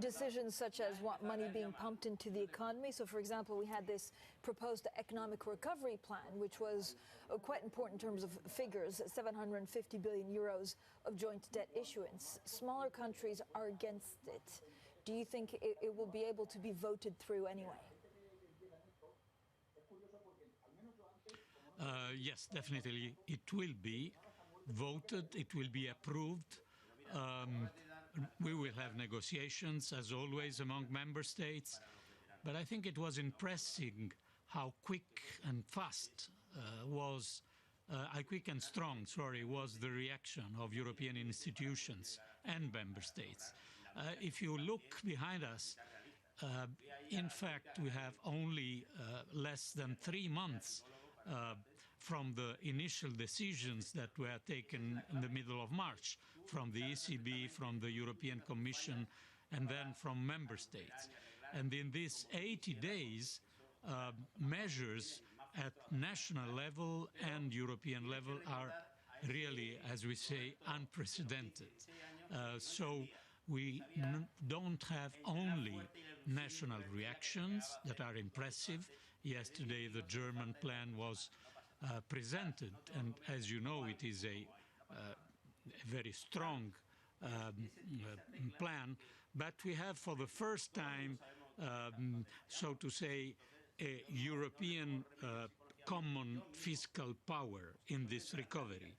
Decisions such as what money being pumped into the economy. So, for example, we had this proposed economic recovery plan, which was quite important in terms of figures, 750 billion euros of joint debt issuance. Smaller countries are against it. Do you think it will be able to be voted through anyway? Yes, definitely it will be voted, it will be approved. We will have negotiations, as always, among member states. But I think it was impressive how quick and fast quick and strong, was the reaction of European institutions and member states. If you look behind us, in fact, we have only less than 3 months from the initial decisions that were taken in the middle of March, from the ECB, from the European Commission, and then from member states. And in these 80 days, measures at national level and European level are really, as we say, unprecedented. So we don't have only national reactions that are impressive. Yesterday, the German plan was presented, and as you know, it is a very strong plan, but we have for the first time, so to say, a European common fiscal power in this recovery.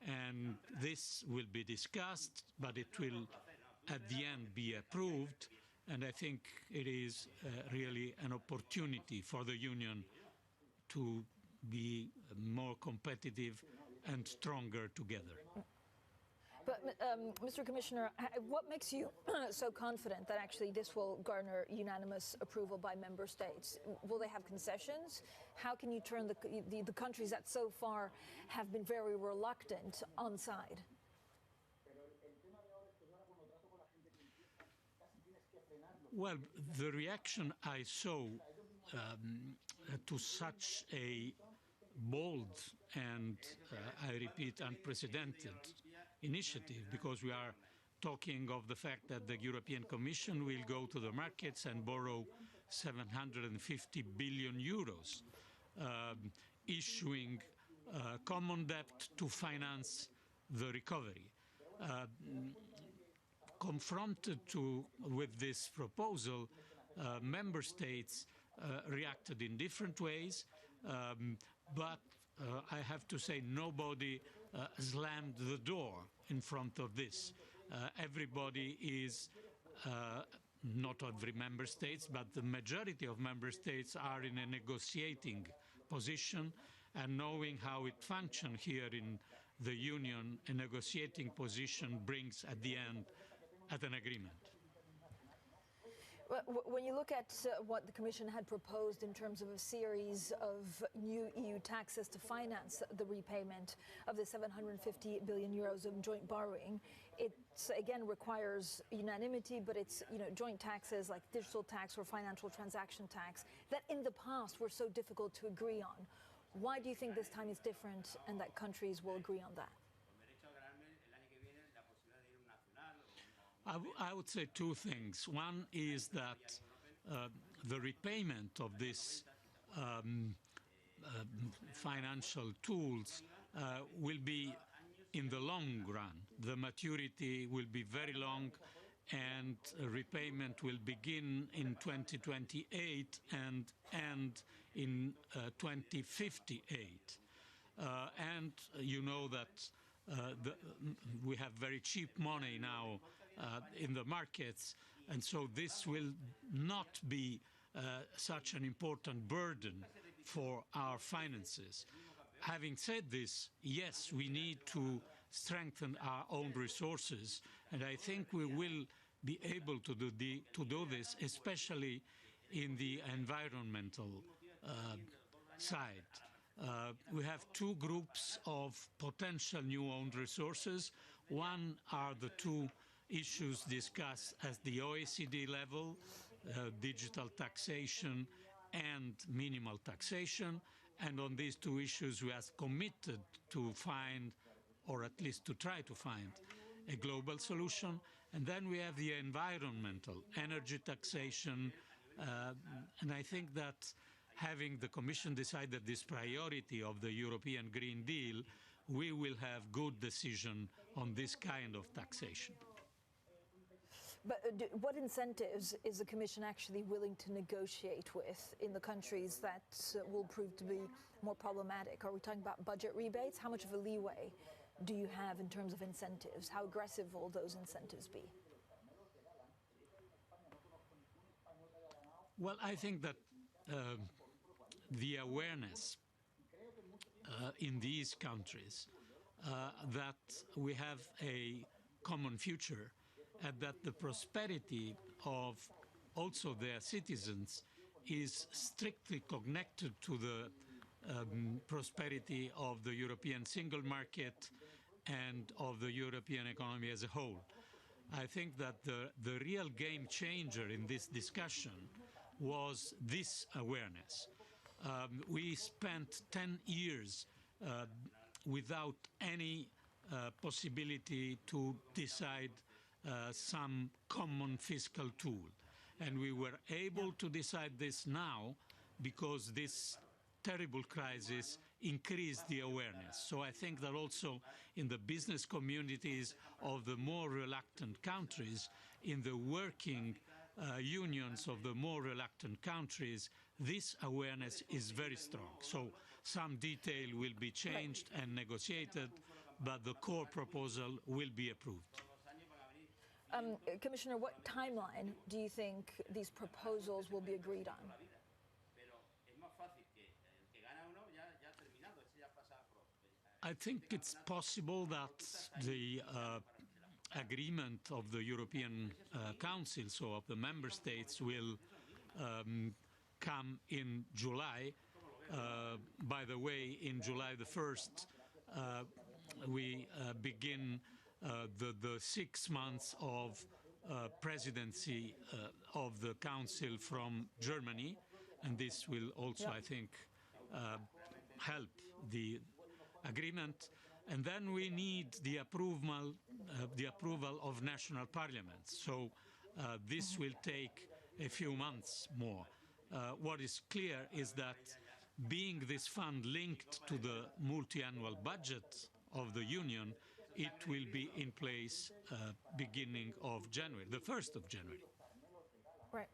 And this will be discussed, but it will at the end be approved, and I think it is really an opportunity for the Union to be more competitive and stronger together. But, Mr. Commissioner, what makes you so confident that actually this will garner unanimous approval by member states? Will they have concessions? How can you turn the countries that so far have been very reluctant on side? Well, the reaction I saw to such a bold and, I repeat, unprecedented initiative, because we are talking of the fact that the European Commission will go to the markets and borrow 750 billion euros, issuing common debt to finance the recovery. Confronted with this proposal, member states reacted in different ways, but I have to say nobody slammed the door in front of this. Everybody is, not every member states, but the majority of member states are in a negotiating position, and knowing how it functions here in the Union, a negotiating position brings at the end at an agreement. When you look at what the Commission had proposed in terms of a series of new EU taxes to finance the repayment of the 750 billion euros of joint borrowing, it again requires unanimity, but it's joint taxes like digital tax or financial transaction tax that in the past were so difficult to agree on. Why do you think this time is different and that countries will agree on that? I would say two things. One is that the repayment of these financial tools will be in the long run. The maturity will be very long, and repayment will begin in 2028 and end in 2058. And you know that we have very cheap money now in the markets, and so this will not be such an important burden for our finances. Having said this, yes, we need to strengthen our own resources, and I think we will be able to do this, especially in the environmental side. We have two groups of potential new owned resources. One are the two issues discussed at the OECD level, digital taxation and minimal taxation. And on these two issues, we are committed to find, or at least to try to find, a global solution. And then we have the environmental, energy taxation. And I think that having the Commission decided this priority of the European Green Deal, we will have good decision on this kind of taxation. But what incentives is the Commission actually willing to negotiate with in the countries that will prove to be more problematic? Are we talking about budget rebates? How much of a leeway do you have in terms of incentives? How aggressive will those incentives be? Well, I think that the awareness in these countries that we have a common future and that the prosperity of also their citizens is strictly connected to the prosperity of the European single market and of the European economy as a whole. I think that the real game changer in this discussion was this awareness. We spent 10 years without any possibility to decide some common fiscal tool. And we were able to decide this now because this terrible crisis increased the awareness. So I think that also in the business communities of the more reluctant countries, in the working unions of the more reluctant countries, this awareness is very strong. So some detail will be changed and negotiated, but the core proposal will be approved. Commissioner, what timeline do you think these proposals will be agreed on? I think it's possible that the agreement of the European Council, so of the member states, will come in July. By the way, in July the 1st, we begin the 6 months of presidency of the Council from Germany, and this will also, I think, help the agreement. And then we need the approval of national parliaments. So this will take a few months more. What is clear is that being this fund linked to the multi-annual budget of the Union, it will be in place beginning of January, the 1st of January. Right.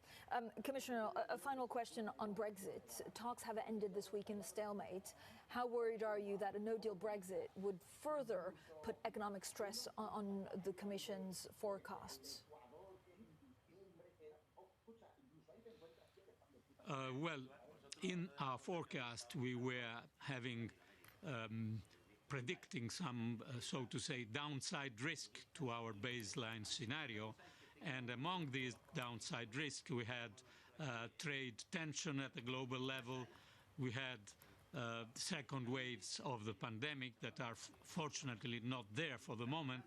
Commissioner, a final question on Brexit. Talks have ended this week in a stalemate. How worried are you that a no-deal Brexit would further put economic stress on the Commission's forecasts? Well, in our forecast, we were having predicting some, so to say, downside risk to our baseline scenario. And among these downside risks, we had trade tension at the global level. We had second waves of the pandemic that are fortunately not there for the moment.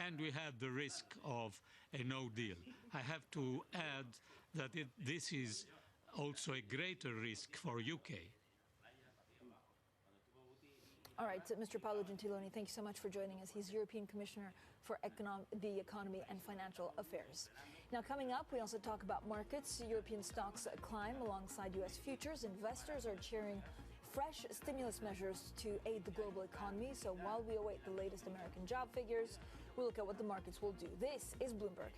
And we had the risk of a no deal. I have to add that this is also a greater risk for UK. All right, Mr. Paolo Gentiloni, thank you so much for joining us. He's European Commissioner for the Economy and Financial Affairs. Now, coming up, we also talk about markets. European stocks climb alongside U.S. futures. Investors are cheering fresh stimulus measures to aid the global economy. So while we await the latest American job figures, we'll look at what the markets will do. This is Bloomberg.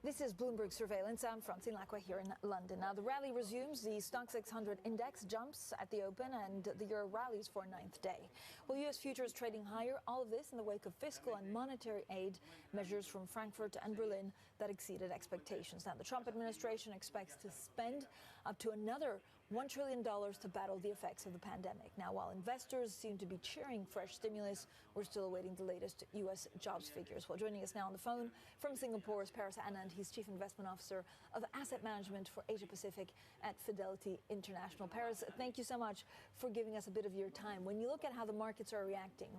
This is Bloomberg Surveillance. I'm Francine Lacqua here in London. Now, the rally resumes. The Stoxx 600 index jumps at the open, and the euro rallies for a ninth day. Well, U.S. futures trading higher. All of this in the wake of fiscal and monetary aid measures from Frankfurt and Berlin that exceeded expectations. Now, the Trump administration expects to spend up to another $1 trillion to battle the effects of the pandemic. Now, while investors seem to be cheering fresh stimulus, we're still awaiting the latest U.S. jobs figures. Well, joining us now on the phone from Singapore is Paris Anand. He's Chief Investment Officer of Asset Management for Asia Pacific at Fidelity International. Paris, thank you so much for giving us a bit of your time. When you look at how the markets are reacting,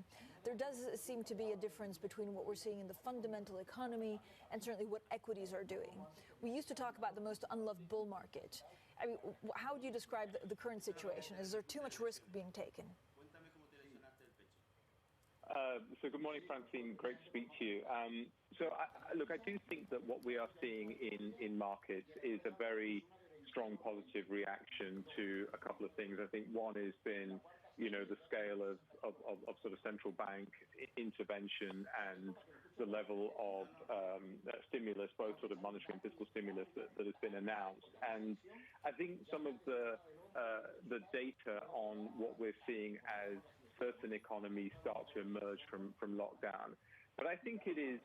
there does seem to be a difference between what we're seeing in the fundamental economy and certainly what equities are doing. We used to talk about the most unloved bull market. I mean, how would you describe the current situation? Is there too much risk being taken? So good morning, Francine. Great to speak to you. Look, I do think that what we are seeing in markets is a very strong positive reaction to a couple of things. I think one has been, the scale of sort of central bank intervention and the level of stimulus, both sort of monetary and fiscal stimulus that has been announced. And I think some of the data on what we're seeing as certain economies start to emerge from lockdown. But I think it is,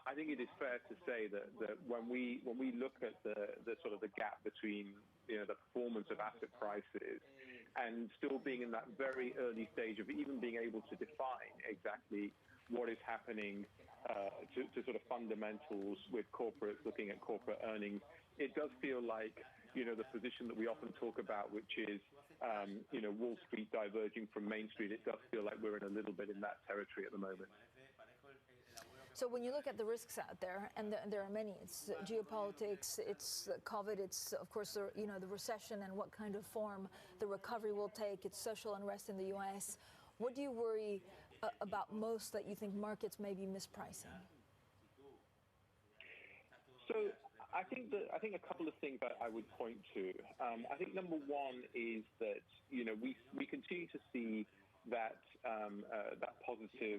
I think it is fair to say that when we look at the sort of the gap between the performance of asset prices and still being in that very early stage of even being able to define exactly what is happening to sort of fundamentals with corporates looking at corporate earnings, it does feel like the position that we often talk about, which is Wall Street diverging from Main Street. It does feel like we're in a little bit in that territory at the moment. So when you look at the risks out there, and there are many, it's geopolitics, it's COVID, it's of course the recession and what kind of form the recovery will take, it's social unrest in the U.S. What do you worry about most that you think markets may be mispricing? So I think a couple of things that I would point to. I think number one is that we continue to see that that positive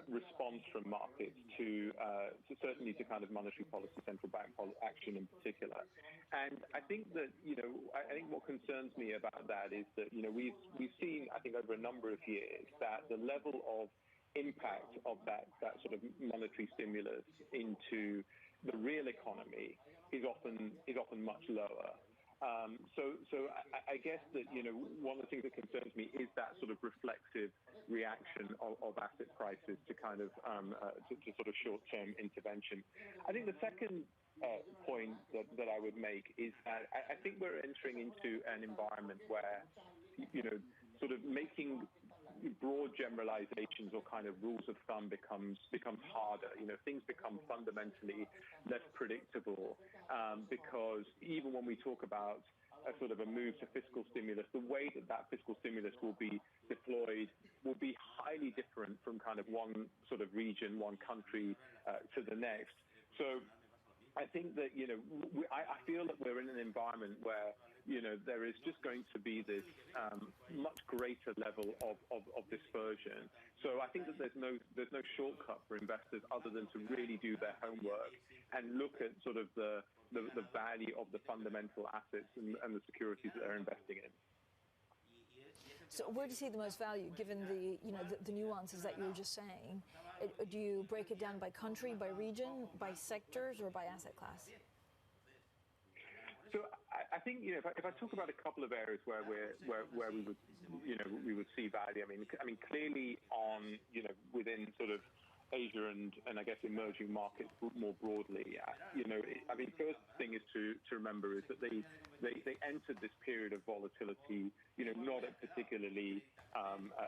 response from markets to certainly to kind of monetary policy, central bank action in particular. And I think that I think what concerns me about that is that we've seen, I think, over a number of years that the level of impact of that sort of monetary stimulus into the real economy is often much lower. So I guess that one of the things that concerns me is that sort of reflexive reaction of asset prices to kind of to sort of short-term intervention. I think the second point that I would make is that I think we're entering into an environment where sort of making broad generalizations or kind of rules of thumb becomes harder. Things become fundamentally less predictable because even when we talk about a sort of a move to fiscal stimulus, the way that fiscal stimulus will be deployed will be highly different from kind of one sort of region, one country to the next. So I think that I feel that we're in an environment where there is just going to be this much greater level of dispersion. So I think that there's no shortcut for investors other than to really do their homework and look at sort of the value of the fundamental assets and the securities that they're investing in. So where do you see the most value, given the nuances that you were just saying? Do you break it down by country, by region, by sectors, or by asset class? So I think if I talk about a couple of areas where we would we would see value. I mean clearly on within sort of Asia and I guess emerging markets more broadly. I mean first thing is to remember is that they entered this period of volatility not at particularly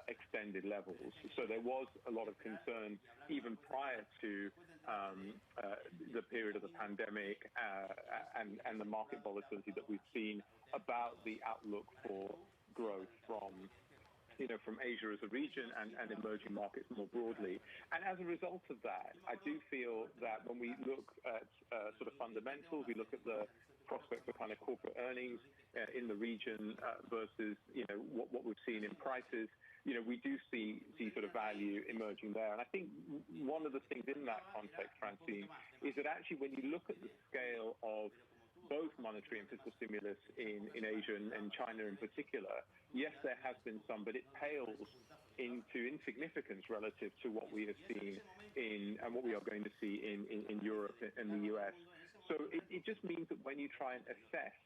extended levels. So there was a lot of concern even prior to the period of the pandemic and the market volatility that we've seen about the outlook for growth from Asia as a region and emerging markets more broadly. And as a result of that, I do feel that when we look at sort of fundamentals, we look at the prospect for kind of corporate earnings in the region versus what we've seen in prices, we do see sort of value emerging there. And I think one of the things in that context, Francine, is that actually when you look at the scale of both monetary and fiscal stimulus in Asia and China in particular, yes, there has been some, but it pales into insignificance relative to what we have seen and what we are going to see in Europe and the US. So it just means that when you try and assess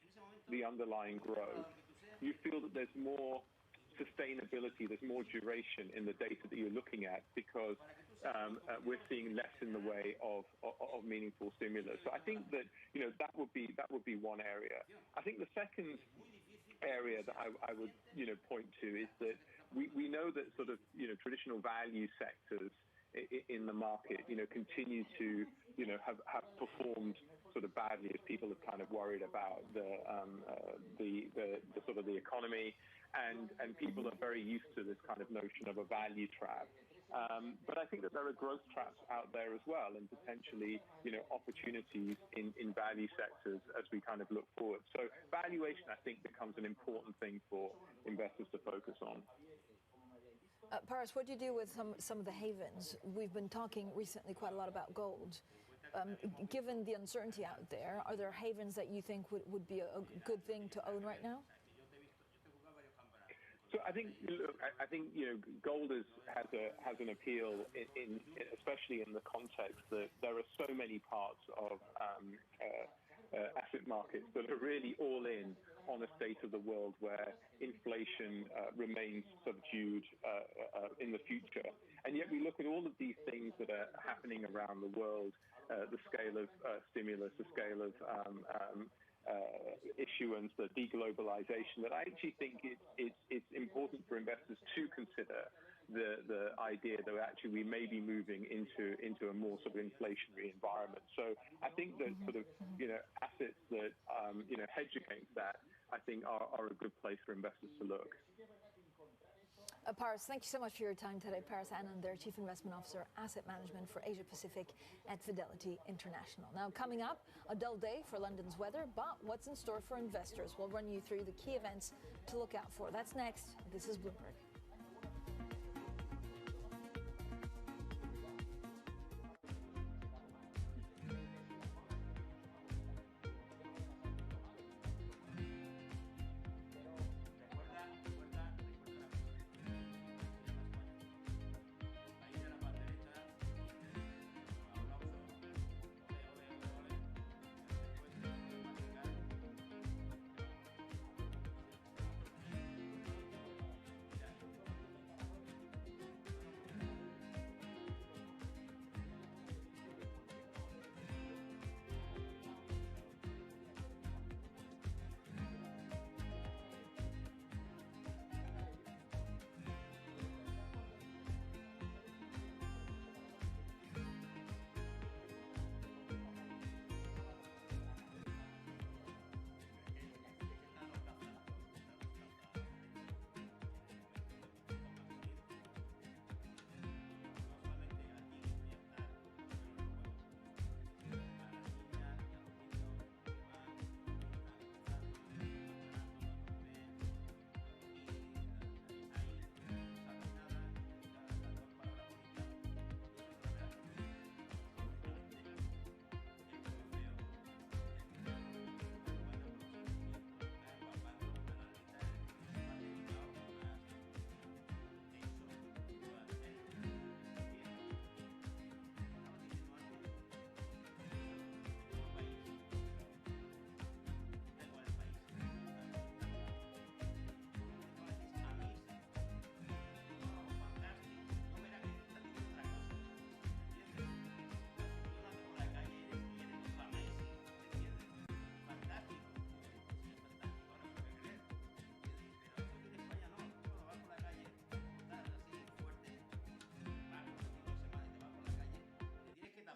the underlying growth, you feel that there's more sustainability, there's more duration in the data that you're looking at because we're seeing less in the way of meaningful stimulus. So I think that that would be one area. I think the second area that I would point to is that we know that sort of traditional value sectors in the market continue to have performed sort of badly as people have kind of worried about the sort of the economy. and people are very used to this kind of notion of a value trap. But I think that there are growth traps out there as well, and potentially, opportunities in value sectors as we kind of look forward. So valuation, I think, becomes an important thing for investors to focus on. Paris, what do you do with some of the havens? We've been talking recently quite a lot about gold. Given the uncertainty out there, are there havens that you think would be a good thing to own right now? So I think gold has an appeal in especially in the context that there are so many parts of asset markets that are really all in on a state of the world where inflation remains subdued in the future. And yet we look at all of these things that are happening around the world, the scale of stimulus, the scale of issuance, the deglobalization, that I actually think it's important for investors to consider the idea that actually we may be moving into a more sort of inflationary environment. So I think that sort of assets that hedge against that, I think are a good place for investors to look. Paris, thank you so much for your time today. Paris Anand, their Chief Investment Officer, Asset Management for Asia Pacific at Fidelity International. Now, coming up, a dull day for London's weather, but what's in store for investors? We'll run you through the key events to look out for. That's next. This is Bloomberg.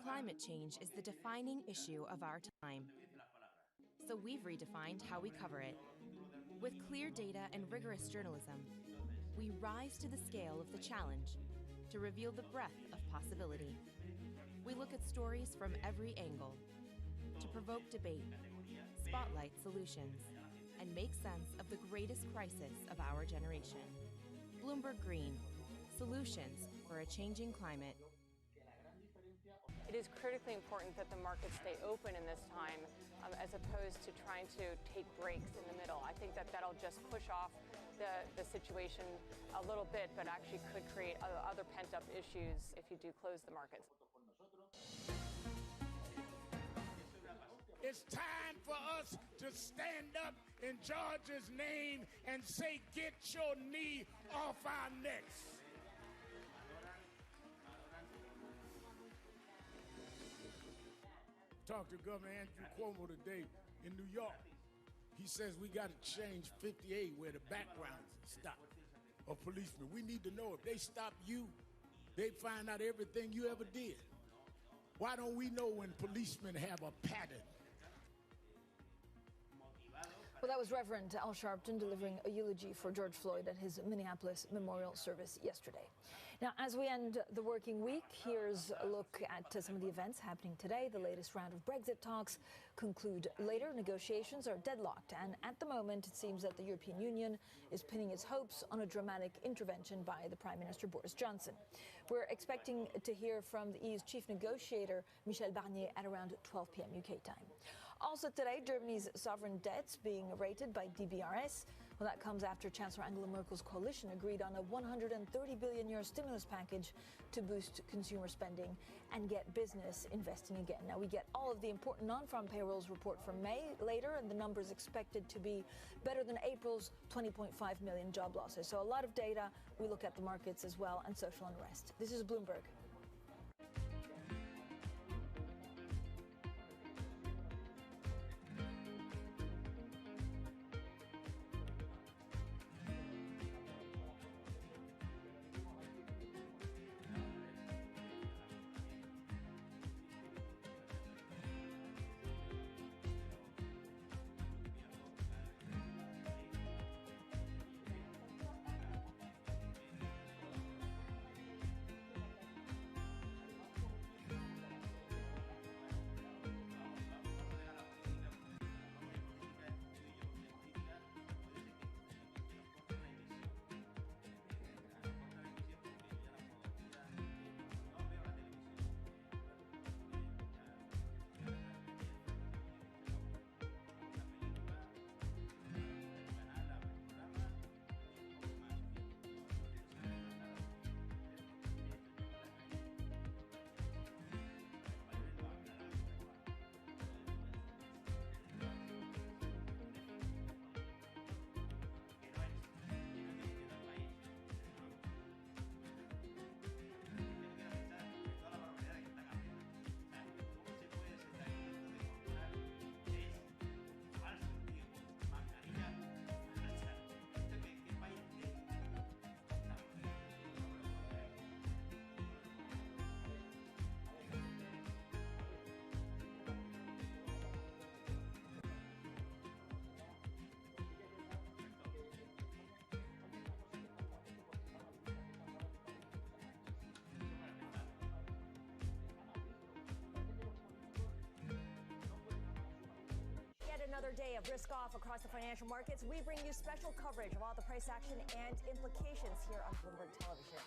Climate change is the defining issue of our time. So we've redefined how we cover it. With clear data and rigorous journalism, we rise to the scale of the challenge to reveal the breadth of possibility. We look at stories from every angle to provoke debate, spotlight solutions, and make sense of the greatest crisis of our generation. Bloomberg Green, solutions for a changing climate. It is critically important that the markets stay open in this time as opposed to trying to take breaks in the middle. I think that that'll just push off the situation a little bit, but actually could create other pent-up issues if you do close the markets. It's time for us to stand up in Georgia's name and say, get your knee off our necks. Talked to Governor Andrew Cuomo today in New York. He says we got to change 58 where the backgrounds stop of policemen. We need to know if they stop you, they find out everything you ever did. Why don't we know when policemen have a pattern? Well, That was Reverend Al Sharpton delivering a eulogy for George Floyd at his Minneapolis memorial service yesterday. Now, as we end the working week, here's a look at some of the events happening today. The latest round of Brexit talks conclude later. Negotiations are deadlocked, and at the moment, it seems that the European Union is pinning its hopes on a dramatic intervention by the Prime Minister Boris Johnson. We're expecting to hear from the EU's chief negotiator, Michel Barnier, at around 12 p.m. UK time. Also today, Germany's sovereign debt's being rated by DBRS. Well, that comes after Chancellor Angela Merkel's coalition agreed on a 130 billion euro stimulus package to boost consumer spending and get business investing again. Now, we get all of the important non-farm payrolls report from May later, and the numbers expected to be better than April's 20.5 million job losses. So a lot of data. We look at the markets as well and social unrest. This is Bloomberg. Another day of risk off across the financial markets. We bring you special coverage of all the price action and implications here on Bloomberg Television.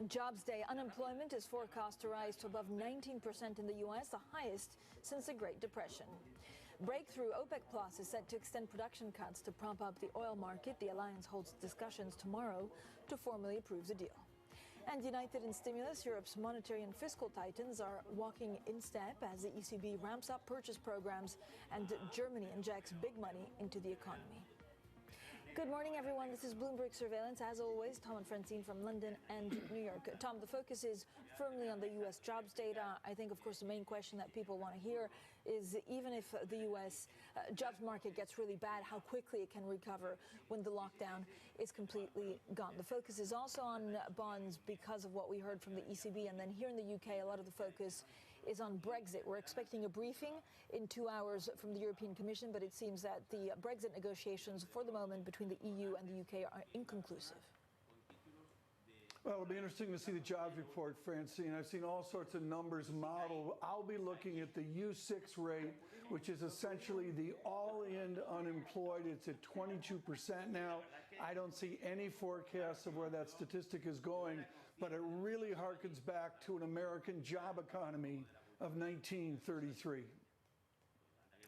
Jobs Day. Unemployment is forecast to rise to above 19% in the U.S., the highest since the Great Depression. Breakthrough OPEC Plus is set to extend production cuts to prop up the oil market. The alliance holds discussions tomorrow to formally approve the deal. And united in stimulus, Europe's monetary and fiscal titans are walking in step as the ECB ramps up purchase programs and Germany injects big money into the economy. Good morning, everyone. This is Bloomberg Surveillance. As always, Tom and Francine from London and New York. Tom, the focus is firmly on the U.S. jobs data. I think, of course, the main question that people want to hear is even if the U.S. Jobs market gets really bad, how quickly it can recover when the lockdown is completely gone. The focus is also on bonds because of what we heard from the ECB. And then here in the UK, a lot of the focus is on Brexit. We're expecting a briefing in 2 hours from the European Commission, but it seems that the Brexit negotiations for the moment between the EU and the UK are inconclusive. Well, it'll be interesting to see the jobs report, Francine. I've seen all sorts of numbers modeled. I'll be looking at the U6 rate, which is essentially the all-in unemployed. It's at 22% now. I don't see any forecasts of where that statistic is going, but it really harkens back to an American job economy of 1933.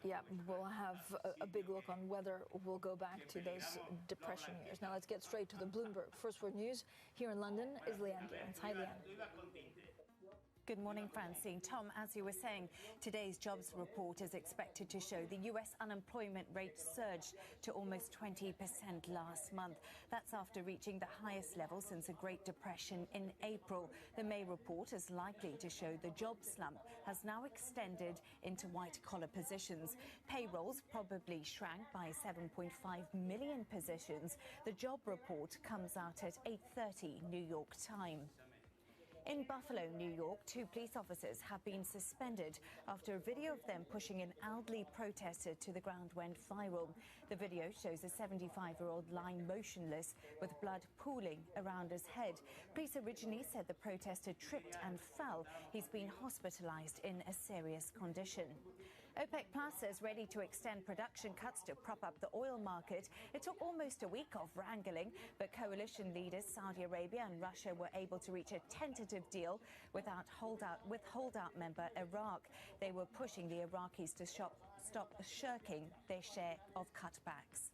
Yeah, we'll have a big look on whether we'll go back to those depression years. Now let's get straight to the Bloomberg First Word News. Here in London is Leanne Garens. Hi, Leanne. Good morning, Francine. Tom, as you were saying, today's jobs report is expected to show the U.S. unemployment rate surged to almost 20% last month. That's after reaching the highest level since the Great Depression in April. The May report is likely to show the job slump has now extended into white-collar positions. Payrolls probably shrank by 7.5 million positions. The job report comes out at 8:30 New York time. In Buffalo, New York, 2 police officers have been suspended after a video of them pushing an elderly protester to the ground went viral. The video shows a 75-year-old lying motionless with blood pooling around his head. Police originally said the protester tripped and fell. He's been hospitalized in a serious condition. OPEC Plus is ready to extend production cuts to prop up the oil market. It took almost a week of wrangling, but coalition leaders Saudi Arabia and Russia were able to reach a tentative deal with holdout member Iraq. They were pushing the Iraqis to stop shirking their share of cutbacks.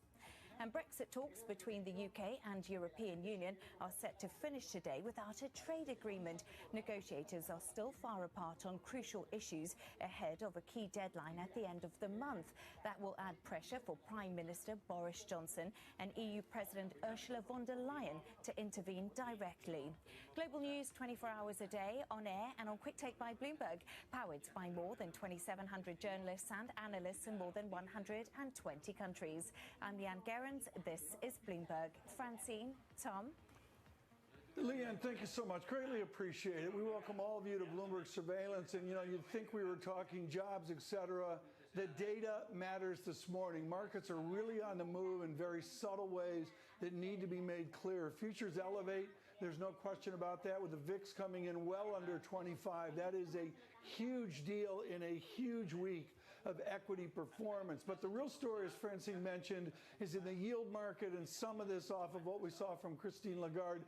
And Brexit talks between the UK and European Union are set to finish today without a trade agreement. Negotiators are still far apart on crucial issues ahead of a key deadline at the end of the month. That will add pressure for Prime Minister Boris Johnson and EU President Ursula von der Leyen to intervene directly. Global news 24 hours a day on air and on Quick Take by Bloomberg, powered by more than 2,700 journalists and analysts in more than 120 countries. I'm Leanne Garens. This is Bloomberg. Francine, Tom. Leanne, thank you so much. Greatly appreciate it. We welcome all of you to Bloomberg Surveillance. And, you'd think we were talking jobs, et cetera. The data matters this morning. Markets are really on the move in very subtle ways that need to be made clear. Futures elevate. There's no question about that, with the VIX coming in well under 25. That is a huge deal in a huge week of equity performance. But the real story, as Francine mentioned, is in the yield market, and some of this off of what we saw from Christine Lagarde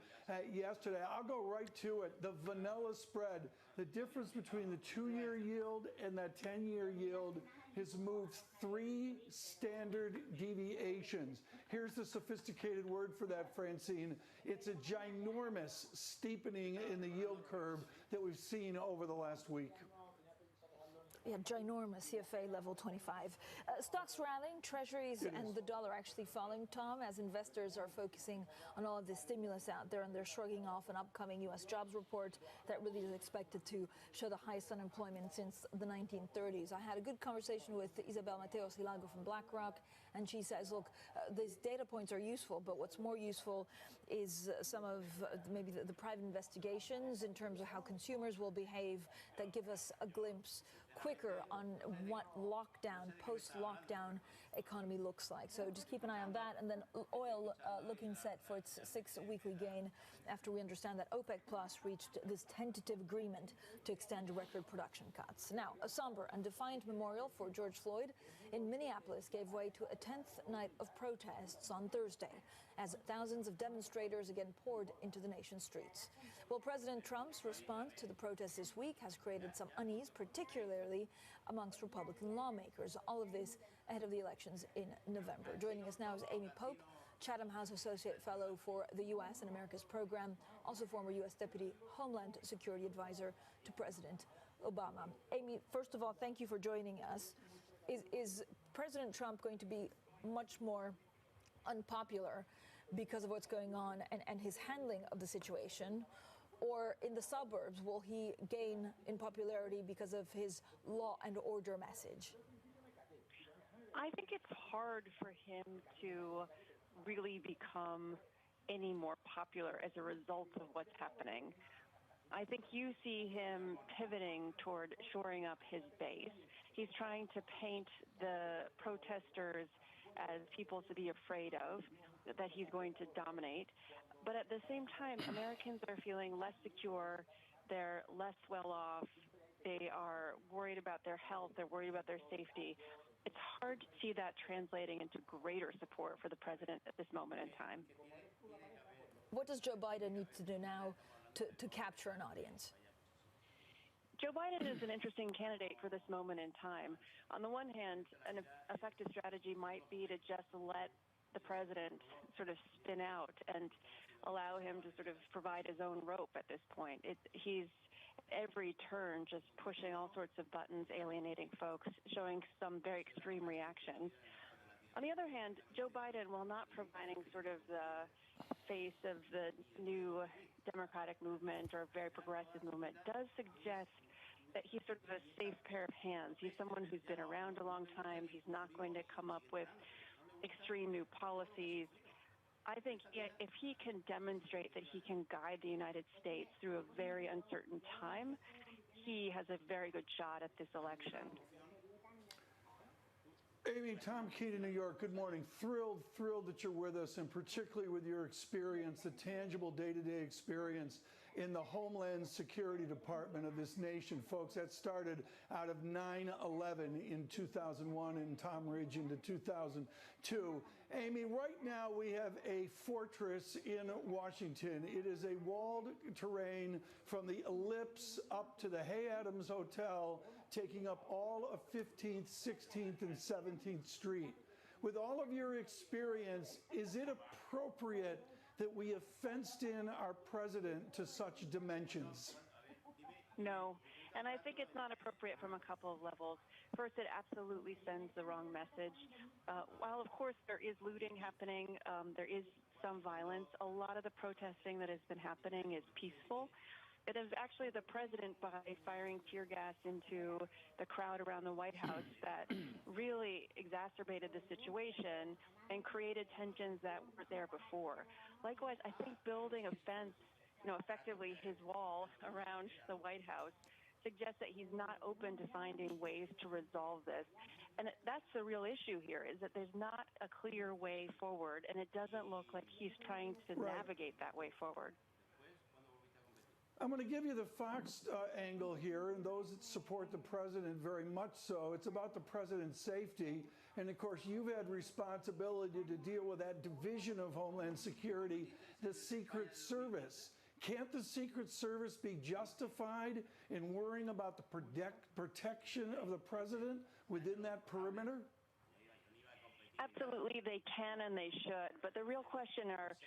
yesterday. I'll go right to it. The vanilla spread, the difference between the 2-year yield and that 10-year yield has moved 3 standard deviations. Here's the sophisticated word for that, Francine. It's a ginormous steepening in the yield curve that we've seen over the last week. Yeah, ginormous, CFA level 25. Stocks rallying, treasuries and the dollar actually falling, Tom, as investors are focusing on all of the stimulus out there, and they're shrugging off an upcoming U.S. jobs report that really is expected to show the highest unemployment since the 1930s. I had a good conversation with Isabel Mateos Hilago from BlackRock, and she says, look, these data points are useful, but what's more useful is some of maybe the private investigations in terms of how consumers will behave that give us a glimpse quicker on what lockdown, post-lockdown economy looks like. So just keep an eye on that. And then oil looking set for its 6th weekly gain after we understand that OPEC Plus reached this tentative agreement to extend record production cuts. Now, a somber and defiant memorial for George Floyd in Minneapolis gave way to a 10th night of protests on Thursday as thousands of demonstrators again poured into the nation's streets. Well, President Trump's response to the protests this week has created some unease, particularly amongst Republican lawmakers. All of this ahead of the elections in November. Joining us now is Amy Pope, Chatham House Associate Fellow for the U.S. and America's Program, also former U.S. Deputy Homeland Security Advisor to President Obama. Amy, first of all, thank you for joining us. Is President Trump going to be much more unpopular because of what's going on and his handling of the situation? Or in the suburbs, will he gain in popularity because of his law and order message? I think it's hard for him to really become any more popular as a result of what's happening. I think you see him pivoting toward shoring up his base. He's trying to paint the protesters as people to be afraid of, that he's going to dominate. But at the same time, Americans are feeling less secure. They're less well off. They are worried about their health. They're worried about their safety. It's hard to see that translating into greater support for the president at this moment in time. What does Joe Biden need to do now to capture an audience? Joe Biden is an interesting candidate for this moment in time. On the one hand, an effective strategy might be to just let the president sort of spin out and allow him to sort of provide his own rope at this point. He's every turn just pushing all sorts of buttons, alienating folks, showing some very extreme reactions. On the other hand, Joe Biden, while not providing sort of the face of the new Democratic movement or very progressive movement, does suggest that he's sort of a safe pair of hands. He's someone who's been around a long time. He's not going to come up with extreme new policies. I think if he can demonstrate that he can guide the United States through a very uncertain time, he has a very good shot at this election. Amy, Tom Keene in New York, good morning. Thrilled that you're with us, and particularly with your experience, the tangible day-to-day experience in the Homeland Security Department of this nation. Folks, that started out of 9/11 in 2001 and Tom Ridge into 2002. Amy, right now we have a fortress in Washington. It is a walled terrain from the Ellipse up to the Hay Adams Hotel, taking up all of 15th, 16th, and 17th Street. With all of your experience, is it appropriate that we have fenced in our president to such dimensions? No, and I think it's not appropriate from a couple of levels. First, it absolutely sends the wrong message. While, of course, there is looting happening, there is some violence, a lot of the protesting that has been happening is peaceful. It is actually the president, by firing tear gas into the crowd around the White House, that really exacerbated the situation and created tensions that weren't there before. Likewise, I think building a fence, effectively his wall around the White House, suggests that he's not open to finding ways to resolve this. And that's the real issue here, is that there's not a clear way forward, and it doesn't look like he's trying to navigate that way forward. I'm going to give you the Fox angle here, and those that support the president very much so. It's about the president's safety. And of course, you've had responsibility to deal with that division of Homeland Security, the Secret Service. Can't the Secret Service be justified in worrying about the protection of the president within that perimeter? Absolutely, they can and they should. But the real question are,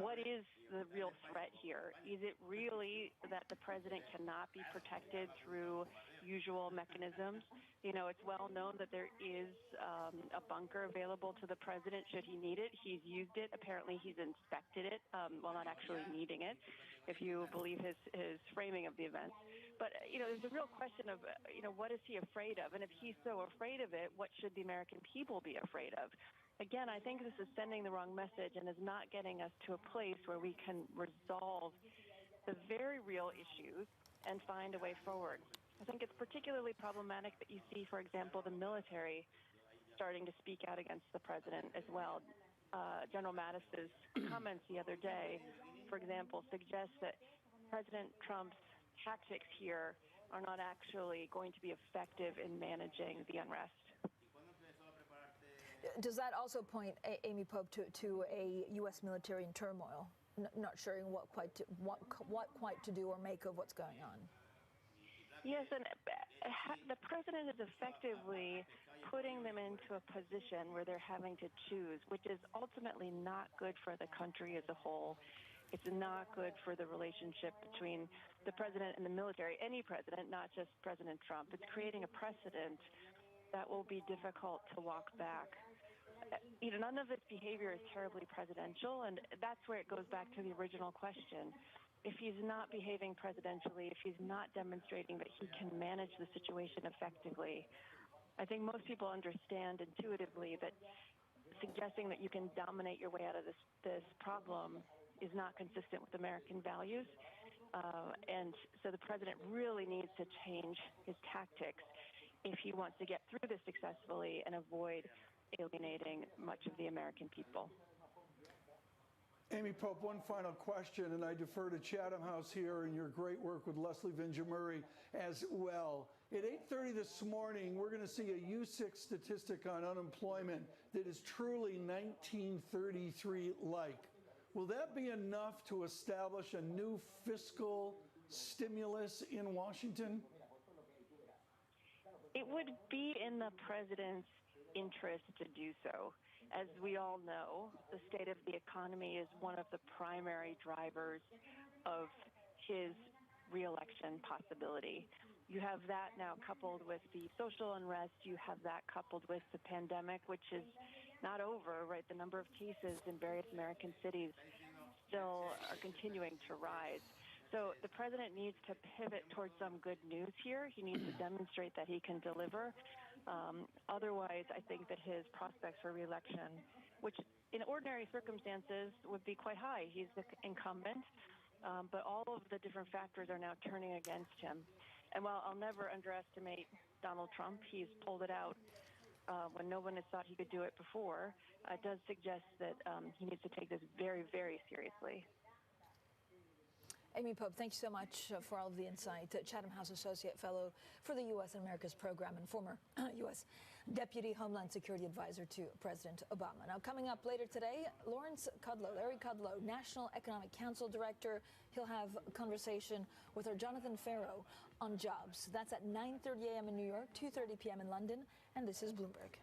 what is the real threat here? Is it really that the president cannot be protected through usual mechanisms? It's well known that there is a bunker available to the president should he need it. He's used it. Apparently, he's inspected it while not actually needing it, if you believe his framing of the event. But, there's a real question of, what is he afraid of? And if he's so afraid of it, what should the American people be afraid of? Again, I think this is sending the wrong message and is not getting us to a place where we can resolve the very real issues and find a way forward. I think it's particularly problematic that you see, for example, the military starting to speak out against the president as well. General Mattis's comments the other day, for example, suggest that President Trump's tactics here are not actually going to be effective in managing the unrest. Does that also point, Amy Pope, to a U.S. military in turmoil, not sure what quite to do or make of what's going on? Yes, and the president is effectively putting them into a position where they're having to choose, which is ultimately not good for the country as a whole. It's not good for the relationship between the president and the military, any president, not just President Trump. It's creating a precedent that will be difficult to walk back. None of this behavior is terribly presidential, and that's where it goes back to the original question. If he's not behaving presidentially, if he's not demonstrating that he can manage the situation effectively, I think most people understand intuitively that suggesting that you can dominate your way out of this problem is not consistent with American values. And so the president really needs to change his tactics if he wants to get through this successfully and avoid alienating much of the American people. Amy Pope, one final question, and I defer to Chatham House here and your great work with Leslie Vinja-Murray as well. At 8:30 this morning, we're going to see a U6 statistic on unemployment that is truly 1933-like. Will that be enough to establish a new fiscal stimulus in Washington? It would be in the president's interest to do so. As we all know, the state of the economy is one of the primary drivers of his reelection possibility. You have that now coupled with the social unrest. You have that coupled with the pandemic, which is not over, right? The number of cases in various American cities still are continuing to rise. So the president needs to pivot towards some good news here. He needs to demonstrate that he can deliver. Otherwise, I think that his prospects for reelection, which in ordinary circumstances would be quite high. He's the incumbent, but all of the different factors are now turning against him. And while I'll never underestimate Donald Trump, he's pulled it out when no one has thought he could do it before. It does suggest that he needs to take this very, very seriously. Amy Pope, thank you so much for all of the insight. Chatham House Associate Fellow for the U.S. and America's Program and former U.S. Deputy Homeland Security Advisor to President Obama. Now, coming up later today, Larry Kudlow, National Economic Council Director. He'll have a conversation with our Jonathan Farrow on jobs. That's at 9:30 a.m. in New York, 2:30 p.m. in London, and this is Bloomberg.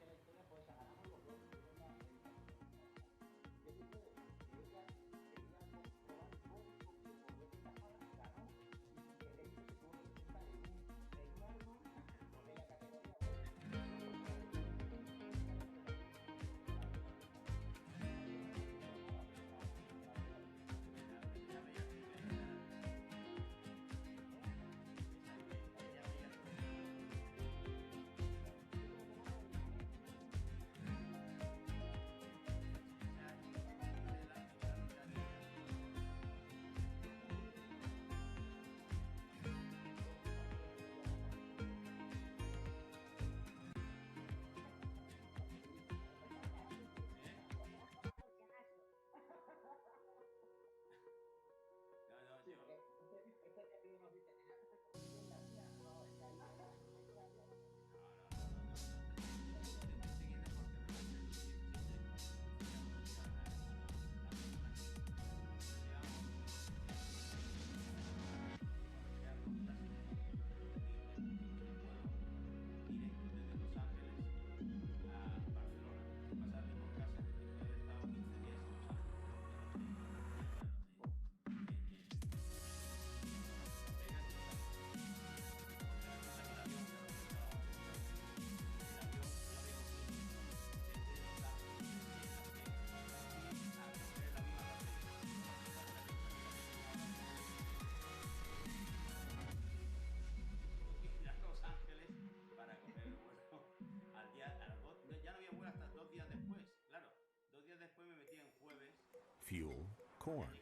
Fuel, corn,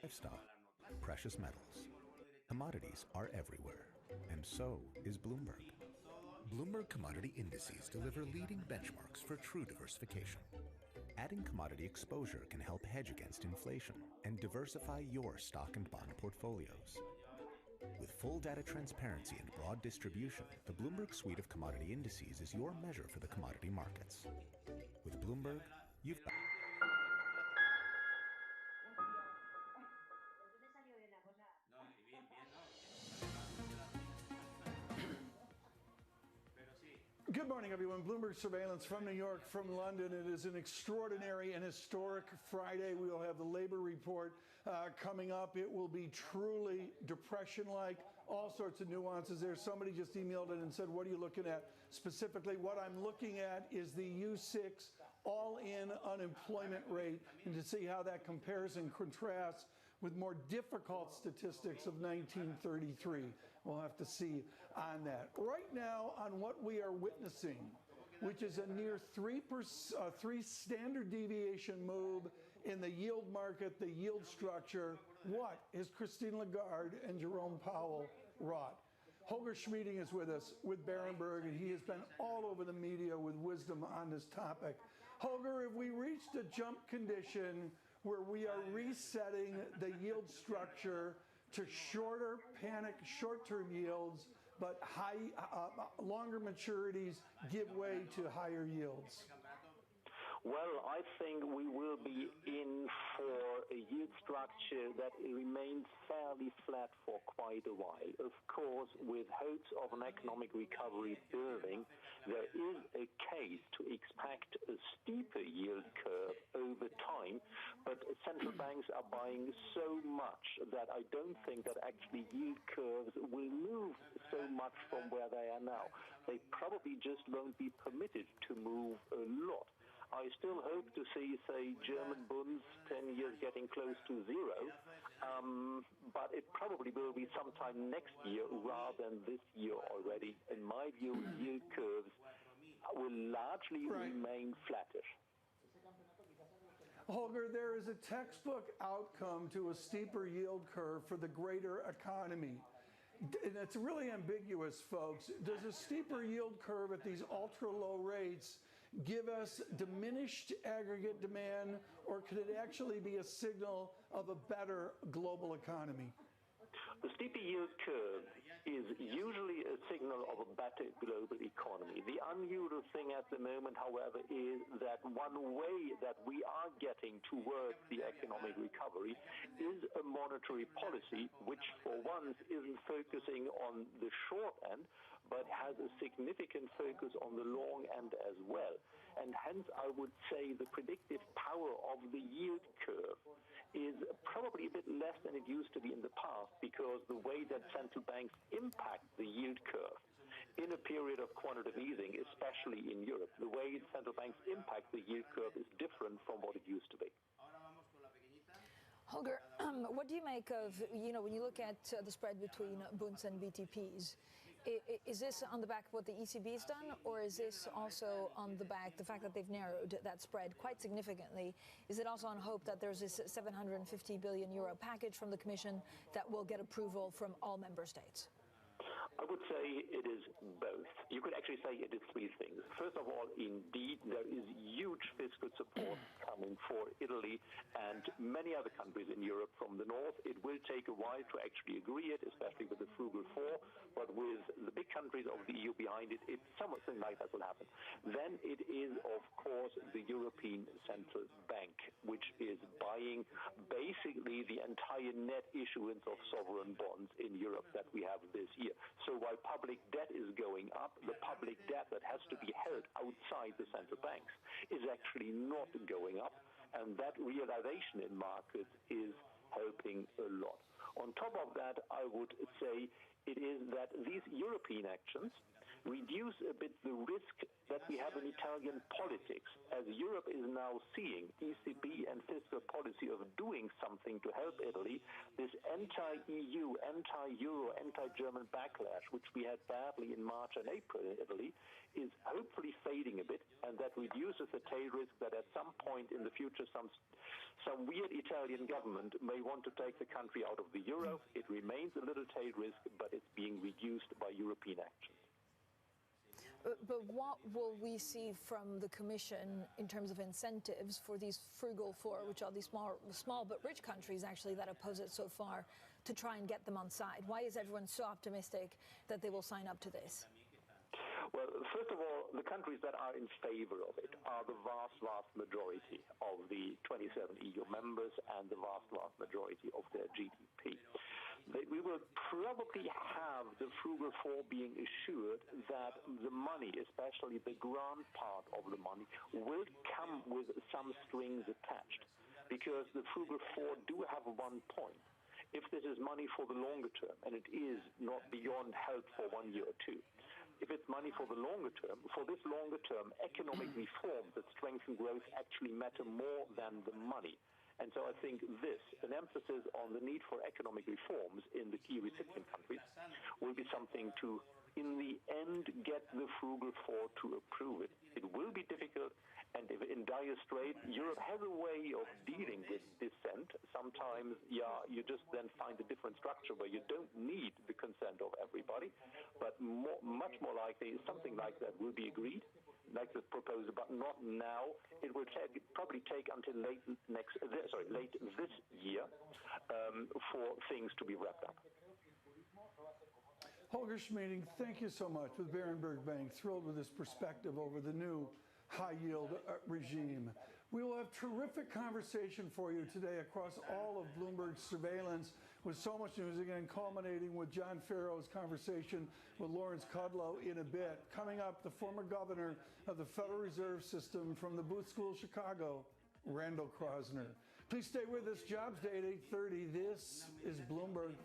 livestock, precious metals. Commodities are everywhere, and so is Bloomberg. Bloomberg commodity indices deliver leading benchmarks for true diversification. Adding commodity exposure can help hedge against inflation and diversify your stock and bond portfolios. With full data transparency and broad distribution, the Bloomberg suite of commodity indices is your measure for the commodity markets. With Bloomberg, you've got... Good morning, everyone. Bloomberg Surveillance from New York, from London. It is an extraordinary and historic Friday. We will have the labor report coming up. It will be truly depression-like, all sorts of nuances there. Somebody just emailed in and said, what are you looking at specifically? What I'm looking at is the U6 all-in unemployment rate, and to see how that compares and contrasts with more difficult statistics of 1933. We'll have to see on that. Right now, on what we are witnessing, which is a near 3 standard deviation move in the yield market, the yield structure. What is Christine Lagarde and Jerome Powell wrought? Holger Schmieding is with us with Berenberg, and he has been all over the media with wisdom on this topic. Holger, have we reached a jump condition where we are resetting the yield structure to shorter panic short-term yields, but longer maturities give way to higher yields? Well, I think we will be in for a yield structure that remains fairly flat for quite a while. Of course, with hopes of an economic recovery building, there is a case to expect a steeper yield curve over time, but central banks are buying so much that I don't think that actually yield curves will move so much from where they are now. They probably just won't be permitted to move a lot. I still hope to see, say, German bonds 10 years getting close to zero, but it probably will be sometime next year rather than this year already. In my view, yield curves will largely remain flattish. Holger, there is a textbook outcome to a steeper yield curve for the greater economy. And it's really ambiguous, folks. Does a steeper yield curve at these ultra-low rates give us diminished aggregate demand, or could it actually be a signal of a better global economy? The steeper yield curve is usually a signal of a better global economy. The unusual thing at the moment, however, is that one way that we are getting towards the economic recovery is a monetary policy which for once isn't focusing on the short end, but has a significant focus on the long end as well. And hence, I would say the predictive power of the yield curve is probably a bit less than it used to be in the past, because the way that central banks impact the yield curve in a period of quantitative easing, especially in Europe, the way central banks impact the yield curve is different from what it used to be. Holger, what do you make of, when you look at the spread between bunds and BTPs? Is this on the back of what the ECB's done, or is this also on the back, the fact that they've narrowed that spread quite significantly? Is it also on hope that there's this 750 billion euro package from the Commission that will get approval from all member states? I would say it is both. You could actually say it is three things. First of all, indeed, there is huge fiscal support coming for Italy and many other countries in Europe from the north. It will take a while to actually agree it, especially with the Frugal Four, but with the big countries of the EU behind it, something like that will happen. Then it is, of course, the European Central Bank, which is buying basically the entire net issuance of sovereign bonds in Europe that we have this year. So while public debt is going up, the public debt that has to be held outside the central banks is actually not going up, and that realization in markets is helping a lot. On top of that, I would say it is that these European actions reduce a bit the risk that we have in Italian politics, as Europe is now seeing ECB and fiscal policy of doing something to help Italy. This anti-EU, anti-Euro, anti-German backlash, which we had badly in March and April in Italy, is hopefully fading a bit, and that reduces the tail risk that at some point in the future some weird Italian government may want to take the country out of the euro. It remains a little tail risk, but it's being reduced by European actions. But what will we see from the Commission in terms of incentives for these Frugal Four, which are these small but rich countries actually that oppose it so far, to try and get them on side? Why is everyone so optimistic that they will sign up to this? Well, first of all, the countries that are in favor of it are the vast, vast majority of the 27 EU members and the vast, vast majority of their GDP. We will probably have the Frugal Four being assured that the money, especially the grant part of the money, will come with some strings attached, because the Frugal Four do have one point. If this is money for the longer term, and it is not beyond help for 1 year or two, if it's money for the longer term, for this longer term, economic reforms that strengthen growth actually matter more than the money. And so I think an emphasis on the need for economic reforms in the key recipient countries will be something to in the end get the frugal four to approve it. It will be difficult, and if in dire strait, Europe has a way of dealing with dissent. Sometimes, you just then find a different structure where you don't need the consent of everybody, but much more likely something like that will be agreed, like the proposal, but not now. It will probably take until late this year for things to be wrapped up. Holger Schmieding, thank you so much with Berenberg Bank. Thrilled with this perspective over the new high-yield regime. We will have terrific conversation for you today across all of Bloomberg's surveillance with so much news, again, culminating with John Farrow's conversation with Lawrence Kudlow in a bit. Coming up, the former governor of the Federal Reserve System from the Booth School of Chicago, Randall Krosner. Please stay with us. Jobs Day at 8:30. This is Bloomberg.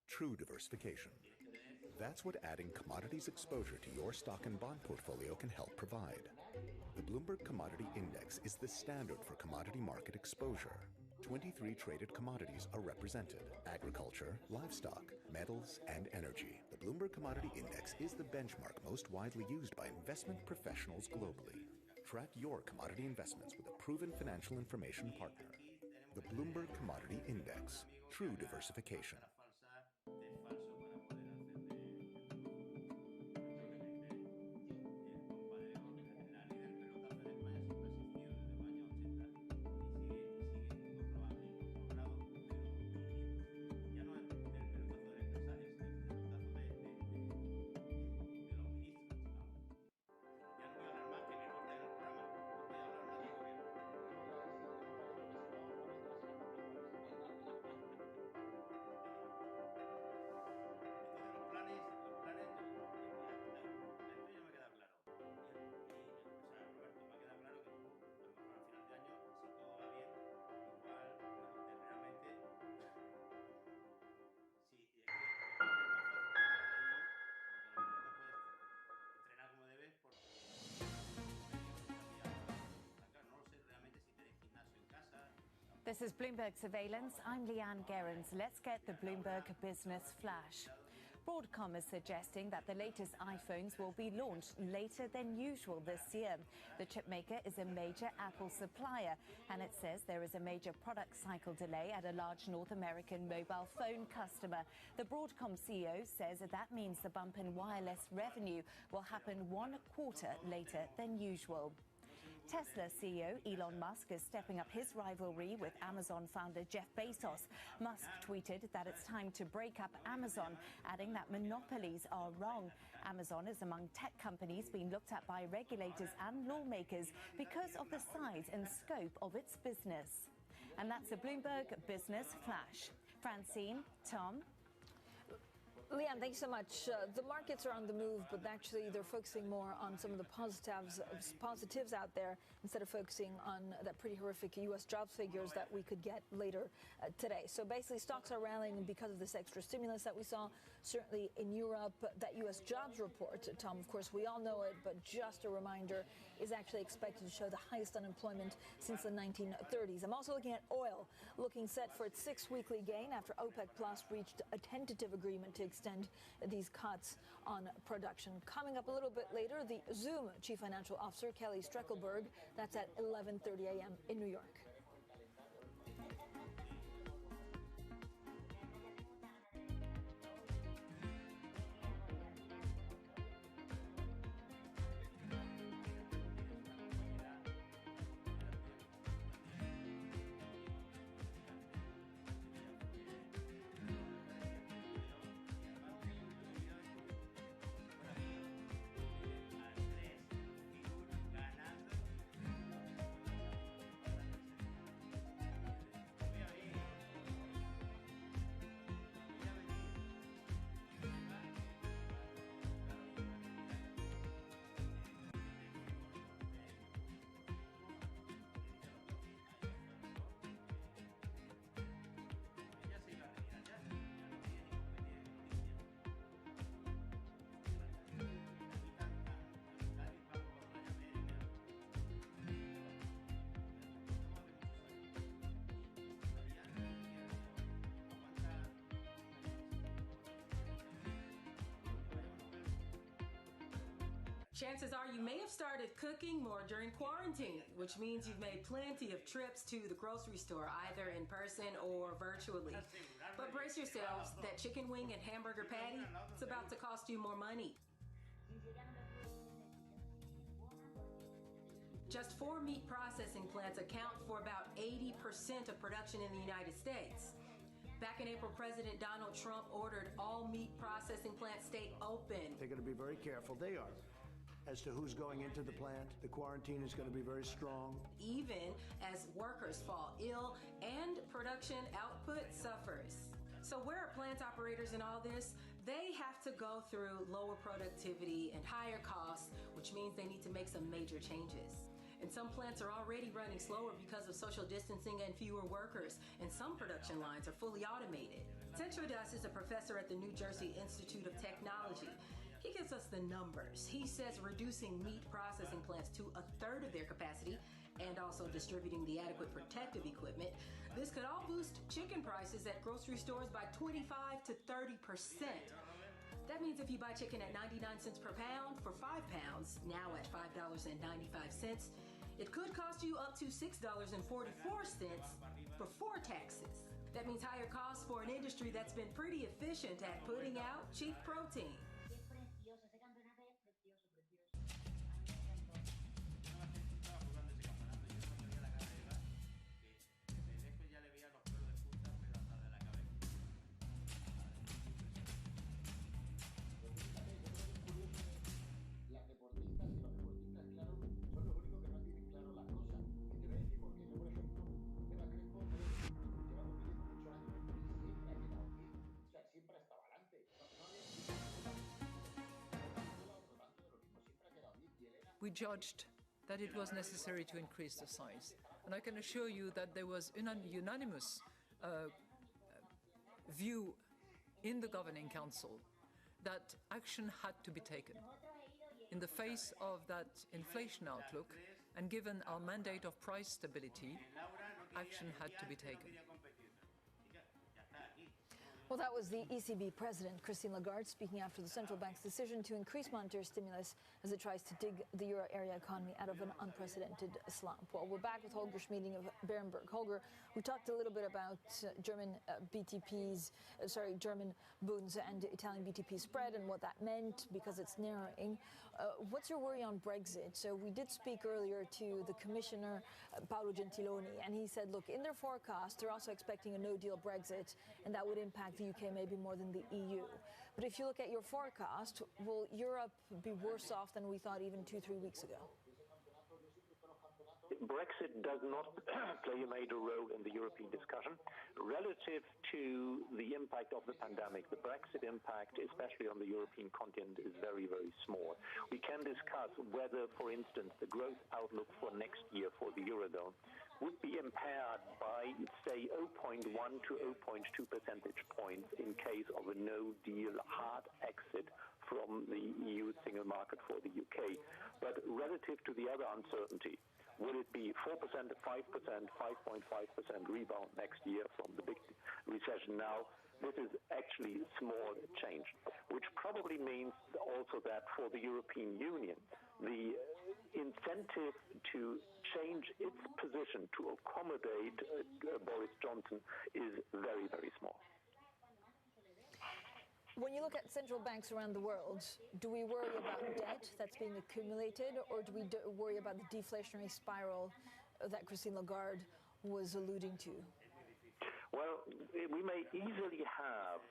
True diversification. That's what adding commodities exposure to your stock and bond portfolio can help provide. The Bloomberg Commodity Index is the standard for commodity market exposure. 23 traded commodities are represented: agriculture, livestock, metals, and energy. The Bloomberg Commodity Index is the benchmark most widely used by investment professionals globally. Track your commodity investments with a proven financial information partner. The Bloomberg Commodity Index. True diversification. This is Bloomberg Surveillance. I'm Leanne Gerrans. Let's get the Bloomberg Business Flash. Broadcom is suggesting that the latest iPhones will be launched later than usual this year. The chipmaker is a major Apple supplier, and it says there is a major product cycle delay at a large North American mobile phone customer. The Broadcom CEO says that means the bump in wireless revenue will happen 1 quarter later than usual. Tesla CEO Elon Musk is stepping up his rivalry with Amazon founder Jeff Bezos. Musk tweeted that it's time to break up Amazon, adding that monopolies are wrong. Amazon is among tech companies being looked at by regulators and lawmakers because of the size and scope of its business. And that's a Bloomberg Business Flash. Francine, Tom. Leanne, thanks so much. The markets are on the move, but actually they're focusing more on some of the positives out there instead of focusing on that pretty horrific U.S. jobs figures that we could get later today. So basically stocks are rallying because of this extra stimulus that we saw, certainly in Europe. That U.S. jobs report, Tom, of course, we all know it, but just a reminder, is actually expected to show the highest unemployment since the 1930s. I'm also looking at oil, looking set for its 6th weekly gain after OPEC Plus reached a tentative agreement to extend these cuts on production. Coming up a little bit later, the Zoom Chief Financial Officer, Kelly Streckelberg. That's at 11:30 a.m. in New York. Chances are you may have started cooking more during quarantine, which means you've made plenty of trips to the grocery store, either in person or virtually. But brace yourselves, that chicken wing and hamburger patty, it's about to cost you more money. Just 4 meat processing plants account for about 80% of production in the United States. Back in April, President Donald Trump ordered all meat processing plants stay open. They're going to be very careful. They are. As to who's going into the plant, the quarantine is going to be very strong. Even as workers fall ill and production output suffers. So where are plant operators in all this? They have to go through lower productivity and higher costs, which means they need to make some major changes. And some plants are already running slower because of social distancing and fewer workers, and some production lines are fully automated. Centro Das is a professor at the New Jersey Institute of Technology. He gives us the numbers. He says reducing meat processing plants to 1/3 of their capacity and also distributing the adequate protective equipment, this could all boost chicken prices at grocery stores by 25 to 30%. That means if you buy chicken at 99 cents per pound for 5 pounds, now at $5.95, it could cost you up to $6.44 before taxes. That means higher costs for an industry that's been pretty efficient at putting out cheap protein. We judged that it was necessary to increase the size. And I can assure you that there was unanimous view in the Governing Council that action had to be taken. In the face of that inflation outlook, and given our mandate of price stability, action had to be taken. Well, that was the ECB President, Christine Lagarde, speaking after the central bank's decision to increase monetary stimulus as it tries to dig the euro area economy out of an unprecedented slump. Well, we're back with Holger Schmieding of Berenberg. Holger, we talked a little bit about German German Bunds and Italian BTP spread and what that meant because it's narrowing. What's your worry on Brexit? So we did speak earlier to the Commissioner, Paolo Gentiloni, and he said, look, in their forecast, they're also expecting a no-deal Brexit, and that would impact the UK maybe more than the EU. But if you look at your forecast, will Europe be worse off than we thought even 2-3 weeks ago? Brexit does not play a major role in the European discussion. Relative to the impact of the pandemic, the Brexit impact, especially on the European continent, is very, very small. We can discuss whether, for instance, the growth outlook for next year for the Eurozone would be impaired by, say, 0.1 to 0.2 percentage points in case of a no-deal hard exit from the EU single market for the UK. But relative to the other uncertainty, will it be 4%, 5%, 5.5% rebound next year from the big recession now? This is actually small change, which probably means also that for the European Union, the incentive to change its position to accommodate Boris Johnson is very, very small. When you look at central banks around the world, do we worry about debt that's being accumulated, or do we worry about the deflationary spiral that Christine Lagarde was alluding to? Well, we may easily have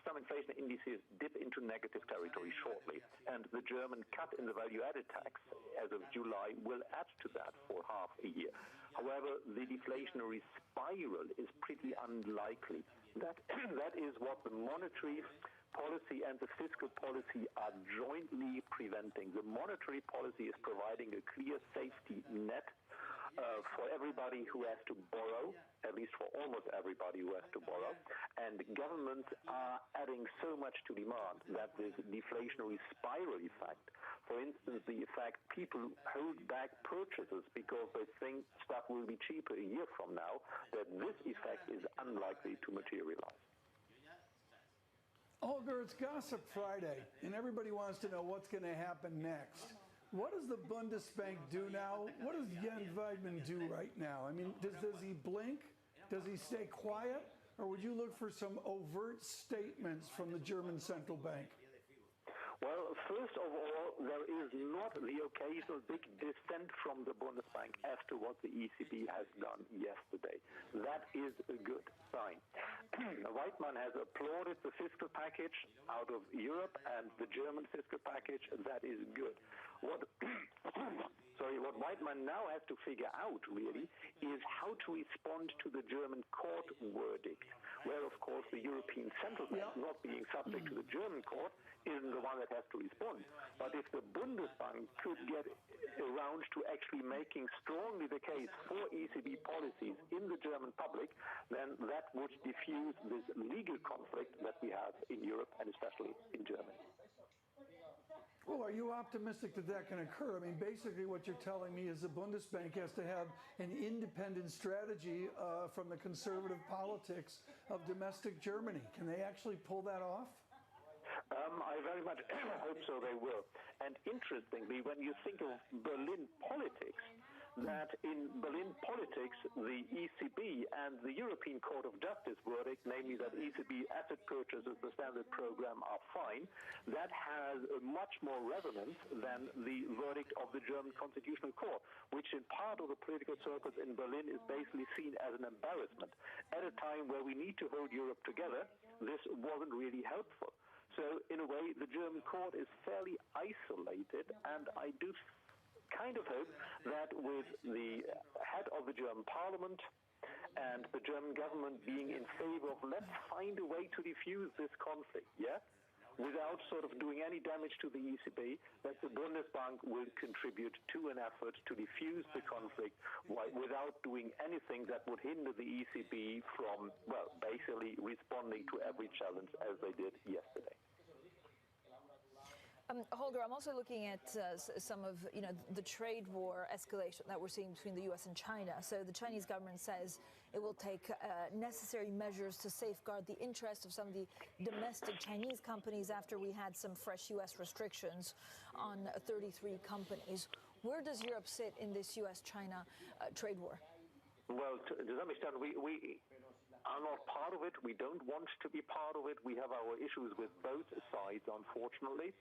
some inflation indices dip into negative territory shortly, and the German cut in the value-added tax as of July will add to that for half a year. However, the deflationary spiral is pretty unlikely. That is what the monetary policy and the fiscal policy are jointly preventing. The monetary policy is providing a clear safety net for everybody who has to borrow, at least for almost everybody who has to borrow, and governments are adding so much to demand that this deflationary spiral effect, for instance, the effect people hold back purchases because they think stuff will be cheaper a year from now, that this effect is unlikely to materialize. Holger, it's Gossip Friday, and everybody wants to know what's going to happen next. What does the Bundesbank do now? What does Jens Weidmann do right now? I mean, does he blink? Does he stay quiet? Or would you look for some overt statements from the German central bank? Well, first of all, there is not the occasional big dissent from the Bundesbank as to what the ECB has done yesterday. That is a good sign. Weidmann has applauded the fiscal package out of Europe and the German fiscal package. That is good. What Weidmann now has to figure out, really, is how to respond to the German court verdict, where, of course, the European Central Bank, not being subject to the German court, isn't the one that has to respond. But if the Bundesbank could get around to actually making strongly the case for ECB policies in the German public, then that would diffuse this legal conflict that we have in Europe and especially in Germany. Well, are you optimistic that that can occur? I mean, basically what you're telling me is the Bundesbank has to have an independent strategy from the conservative politics of domestic Germany. Can they actually pull that off? I very much hope so they will. And interestingly, when you think of Berlin politics, that in Berlin politics, the ECB and the European Court of Justice verdict, namely that ECB asset purchases, the standard program, are fine, that has a much more resonance than the verdict of the German Constitutional Court, which in part of the political circles in Berlin is basically seen as an embarrassment. At a time where we need to hold Europe together, this wasn't really helpful. So in a way, the German court is fairly isolated, and I do kind of hope that with the head of the German parliament and the German government being in favor of let's find a way to diffuse this conflict, without sort of doing any damage to the ECB, that the Bundesbank will contribute to an effort to diffuse the conflict without doing anything that would hinder the ECB from, well, basically responding to every challenge as they did yesterday. Holger, I'm also looking at some of the trade war escalation that we're seeing between the U.S. and China. So the Chinese government says it will take necessary measures to safeguard the interest of some of the domestic Chinese companies after we had some fresh U.S. restrictions on 33 companies. Where does Europe sit in this U.S.-China trade war? Well, to some extent, we are not part of it. We don't want to be part of it. We have our issues with both sides, unfortunately,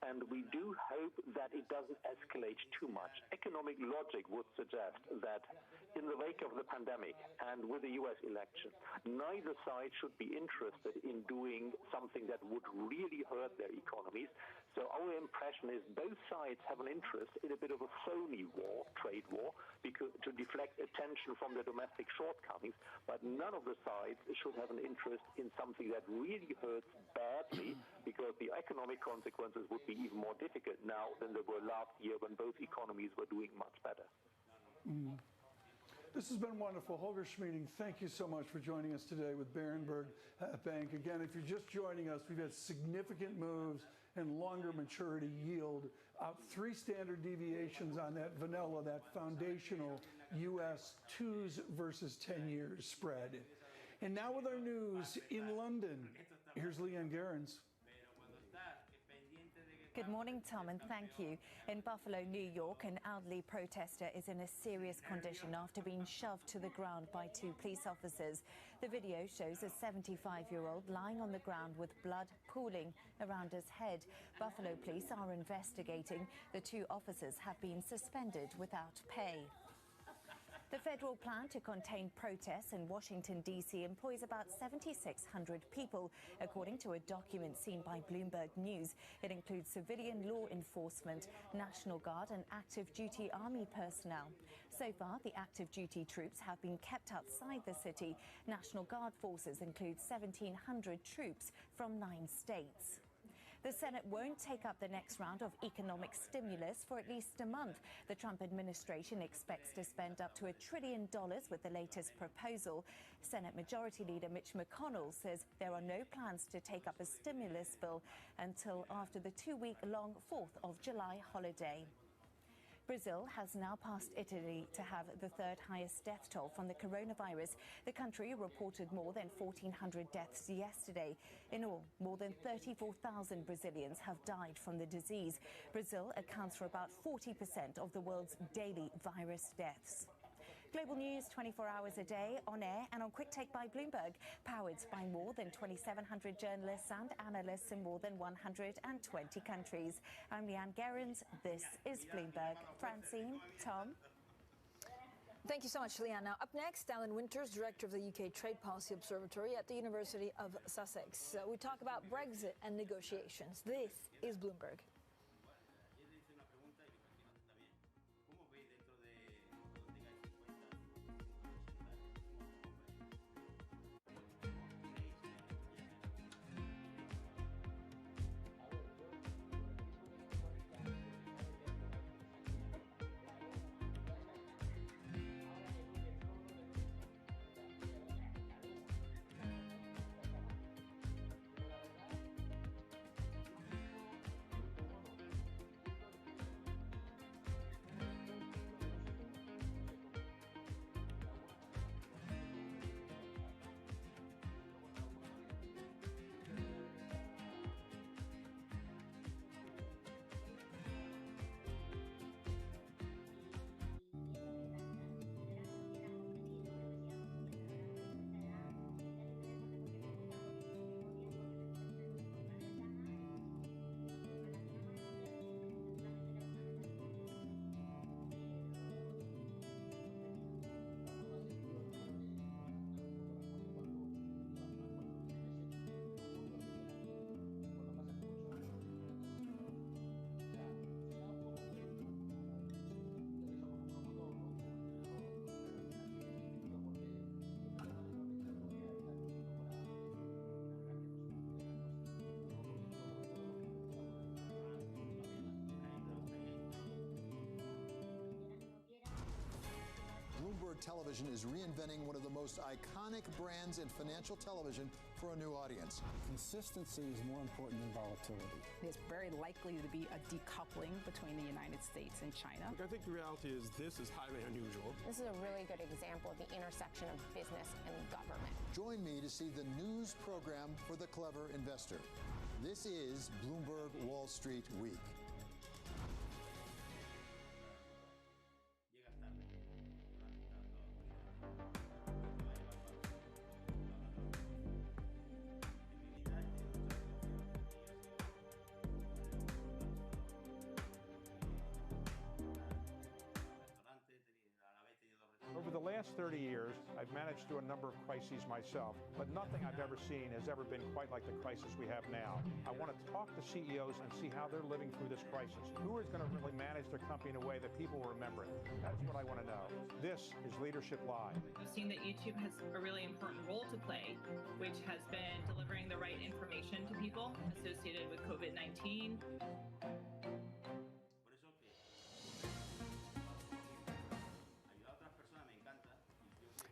and we do hope that it doesn't escalate too much. Economic logic would suggest that in the wake of the pandemic and with the US election, neither side should be interested in doing something that would really hurt their economies. So our impression is both sides have an interest in a bit of a phony war, trade war, because to deflect attention from their domestic shortcomings, but none of the sides should have an interest in something that really hurts badly, because the economic consequences would be even more difficult now than they were last year when both economies were doing much better. This has been wonderful. Holger Schmieding, thank you so much for joining us today with Berenberg Bank. Again, if you're just joining us, we've had significant moves and longer maturity yield, out 3 standard deviations on that vanilla, that foundational U.S. 2s versus 10 years spread. And now with our news in London, here's Leanne Gerrans. Good morning, Tom, and thank you. In Buffalo, New York, an elderly protester is in a serious condition after being shoved to the ground by 2 police officers. The video shows a 75-year-old lying on the ground with blood pooling around his head. Buffalo police are investigating. The 2 officers have been suspended without pay. The federal plan to contain protests in Washington, D.C. employs about 7,600 people, according to a document seen by Bloomberg News. It includes civilian law enforcement, National Guard and active duty Army personnel. So far, the active duty troops have been kept outside the city. National Guard forces include 1,700 troops from 9 states. The Senate won't take up the next round of economic stimulus for at least a month. The Trump administration expects to spend up to $1 trillion with the latest proposal. Senate Majority Leader Mitch McConnell says there are no plans to take up a stimulus bill until after the 2-week-long 4th of July holiday. Brazil has now passed Italy to have the 3rd highest death toll from the coronavirus. The country reported more than 1,400 deaths yesterday. In all, more than 34,000 Brazilians have died from the disease. Brazil accounts for about 40% of the world's daily virus deaths. Global news 24 hours a day, on air and on Quick Take by Bloomberg, powered by more than 2,700 journalists and analysts in more than 120 countries. I'm Leanne Gerrans. This is Bloomberg. Francine, Tom. Thank you so much, Leanne. Now, up next, Alan Winters, Director of the UK Trade Policy Observatory at the University of Sussex. We talk about Brexit and negotiations. This is Bloomberg. Bloomberg Television is reinventing one of the most iconic brands in financial television for a new audience. Consistency is more important than volatility. There's very likely to be a decoupling between the United States and China. Look, I think the reality is this is highly unusual. This is a really good example of the intersection of business and government. Join me to see the news program for the clever investor. This is Bloomberg Wall Street Week. Over the last 30 years, I've managed through a number of crises myself, but nothing I've ever seen has ever been quite like the crisis we have now. I want to talk to CEOs and see how they're living through this crisis. Who is going to really manage their company in a way that people will remember it? That's what I want to know. This is Leadership Live. We've seen that YouTube has a really important role to play, which has been delivering the right information to people associated with COVID-19.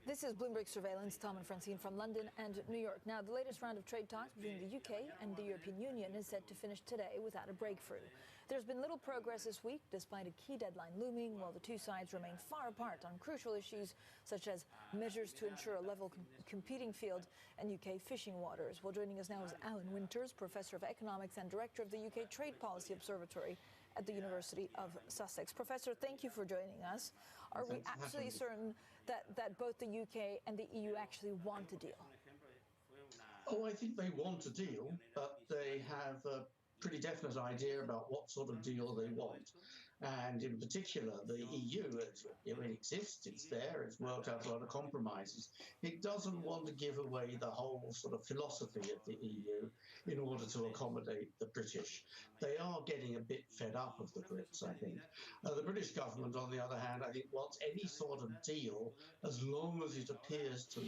This is Bloomberg Surveillance. Tom and Francine from London and New York. Now, the latest round of trade talks between the UK and the European Union is set to finish today without a breakthrough. There's been little progress this week, despite a key deadline looming, while the two sides remain far apart on crucial issues such as measures to ensure a level competing field and UK fishing waters. Well, joining us now is Alan Winters, Professor of Economics and Director of the UK Trade Policy Observatory at the University of Sussex. Professor, thank you for joining us. Are we absolutely certain that both the UK and the EU actually want a deal? Oh, I think they want a deal, but they have a pretty definite idea about what sort of deal they want. And in particular, the EU, it exists, it's there, it's worked out a lot of compromises. It doesn't want to give away the whole sort of philosophy of the EU in order to accommodate the British. They are getting a bit fed up of the Brits, I think. The British government, on the other hand, I think wants any sort of deal as long as it appears to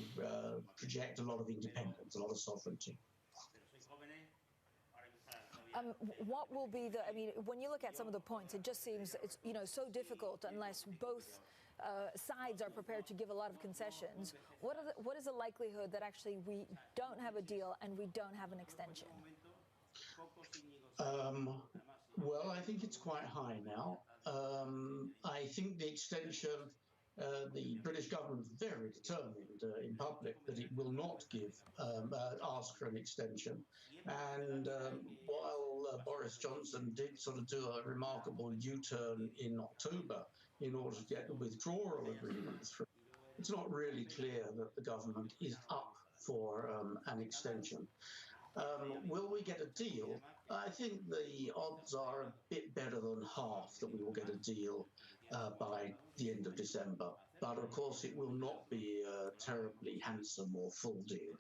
project a lot of independence, a lot of sovereignty. What will be the, I mean, when you look at some of the points, it just seems it's, so difficult unless both sides are prepared to give a lot of concessions. What is the likelihood that actually we don't have a deal and we don't have an extension? Well, I think it's quite high now. I think the extension, the British government is very determined in public that it will not ask for an extension. And while Boris Johnson did sort of do a remarkable U-turn in October in order to get the withdrawal agreement through, it's not really clear that the government is up for an extension. Will we get a deal? I think the odds are a bit better than half that we will get a deal by the end of December. But of course, it will not be a terribly handsome or full deal.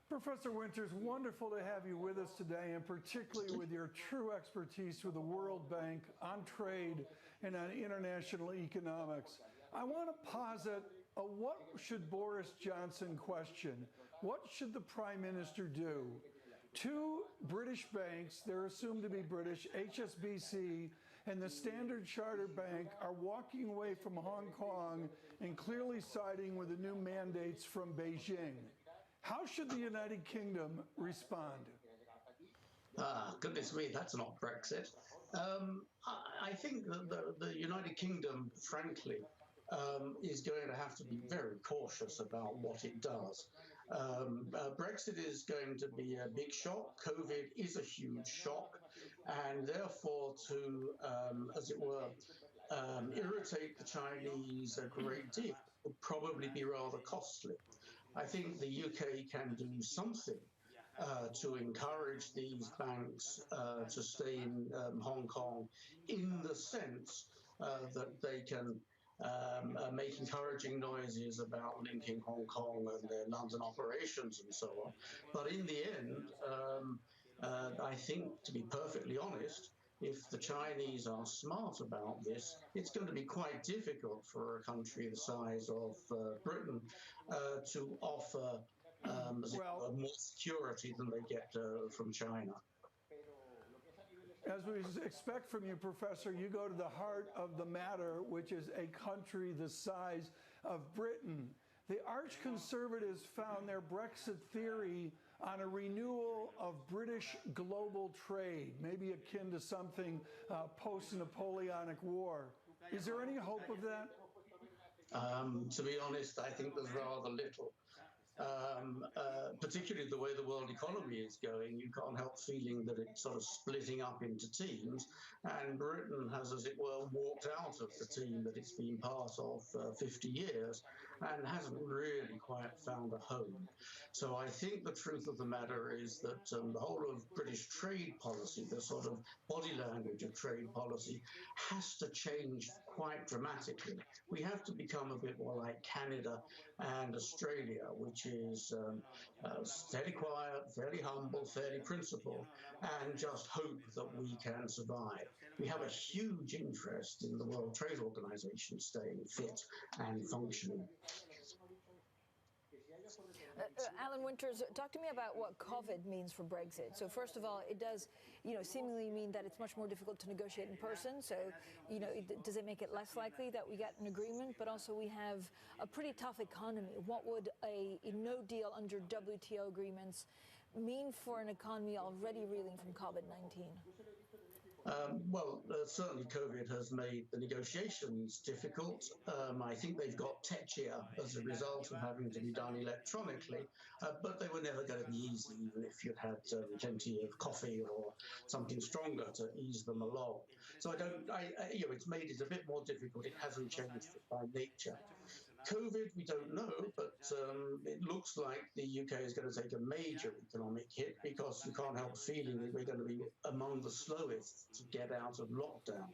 Professor Winters, wonderful to have you with us today, and particularly with your true expertise with the World Bank on trade and on international economics. I want to posit a what should Boris Johnson question? What should the Prime Minister do? Two British banks, they're assumed to be British, HSBC and the Standard Chartered Bank, are walking away from Hong Kong and clearly siding with the new mandates from Beijing. How should the United Kingdom respond? Goodness me, that's not Brexit. I think that the United Kingdom, frankly, is going to have to be very cautious about what it does. Brexit is going to be a big shock. COVID is a huge shock. And therefore, to, as it were, irritate the Chinese a great deal would probably be rather costly. I think the UK can do something to encourage these banks to stay in Hong Kong, in the sense that they can make encouraging noises about linking Hong Kong and their London operations and so on. But in the end, I think, to be perfectly honest, if the Chinese are smart about this, it's going to be quite difficult for a country the size of Britain to offer more security than they get from China. As we expect from you, Professor, you go to the heart of the matter, which is a country the size of Britain. The arch conservatives found their Brexit theory on a renewal of British global trade, maybe akin to something post-Napoleonic War. Is there any hope of that? To be honest, I think there's rather little. Particularly the way the world economy is going, you can't help feeling that it's sort of splitting up into teams, and Britain has, as it were, walked out of the team that it's been part of 50 years and hasn't really quite found a home. So I think the truth of the matter is that the whole of British trade policy, the sort of body language of trade policy, has to change quite dramatically. We have to become a bit more like Canada and Australia, which is fairly quiet, fairly humble, fairly principled, and just hope that we can survive. We have a huge interest in the World Trade Organization staying fit and functioning. Alan Winters, talk to me about what COVID means for Brexit. So first of all, it does, seemingly mean that it's much more difficult to negotiate in person. So, does it make it less likely that we get an agreement? But also we have a pretty tough economy. What would a no deal under WTO agreements mean for an economy already reeling from COVID-19? Certainly COVID has made the negotiations difficult. I think they've got tetchier as a result of having to be done electronically, but they were never going to be easy, even if you'd had plenty of coffee or something stronger to ease them along. So it's made it a bit more difficult. It hasn't changed by nature. COVID, we don't know, but it looks like the UK is going to take a major economic hit because you can't help feeling that we're going to be among the slowest to get out of lockdown.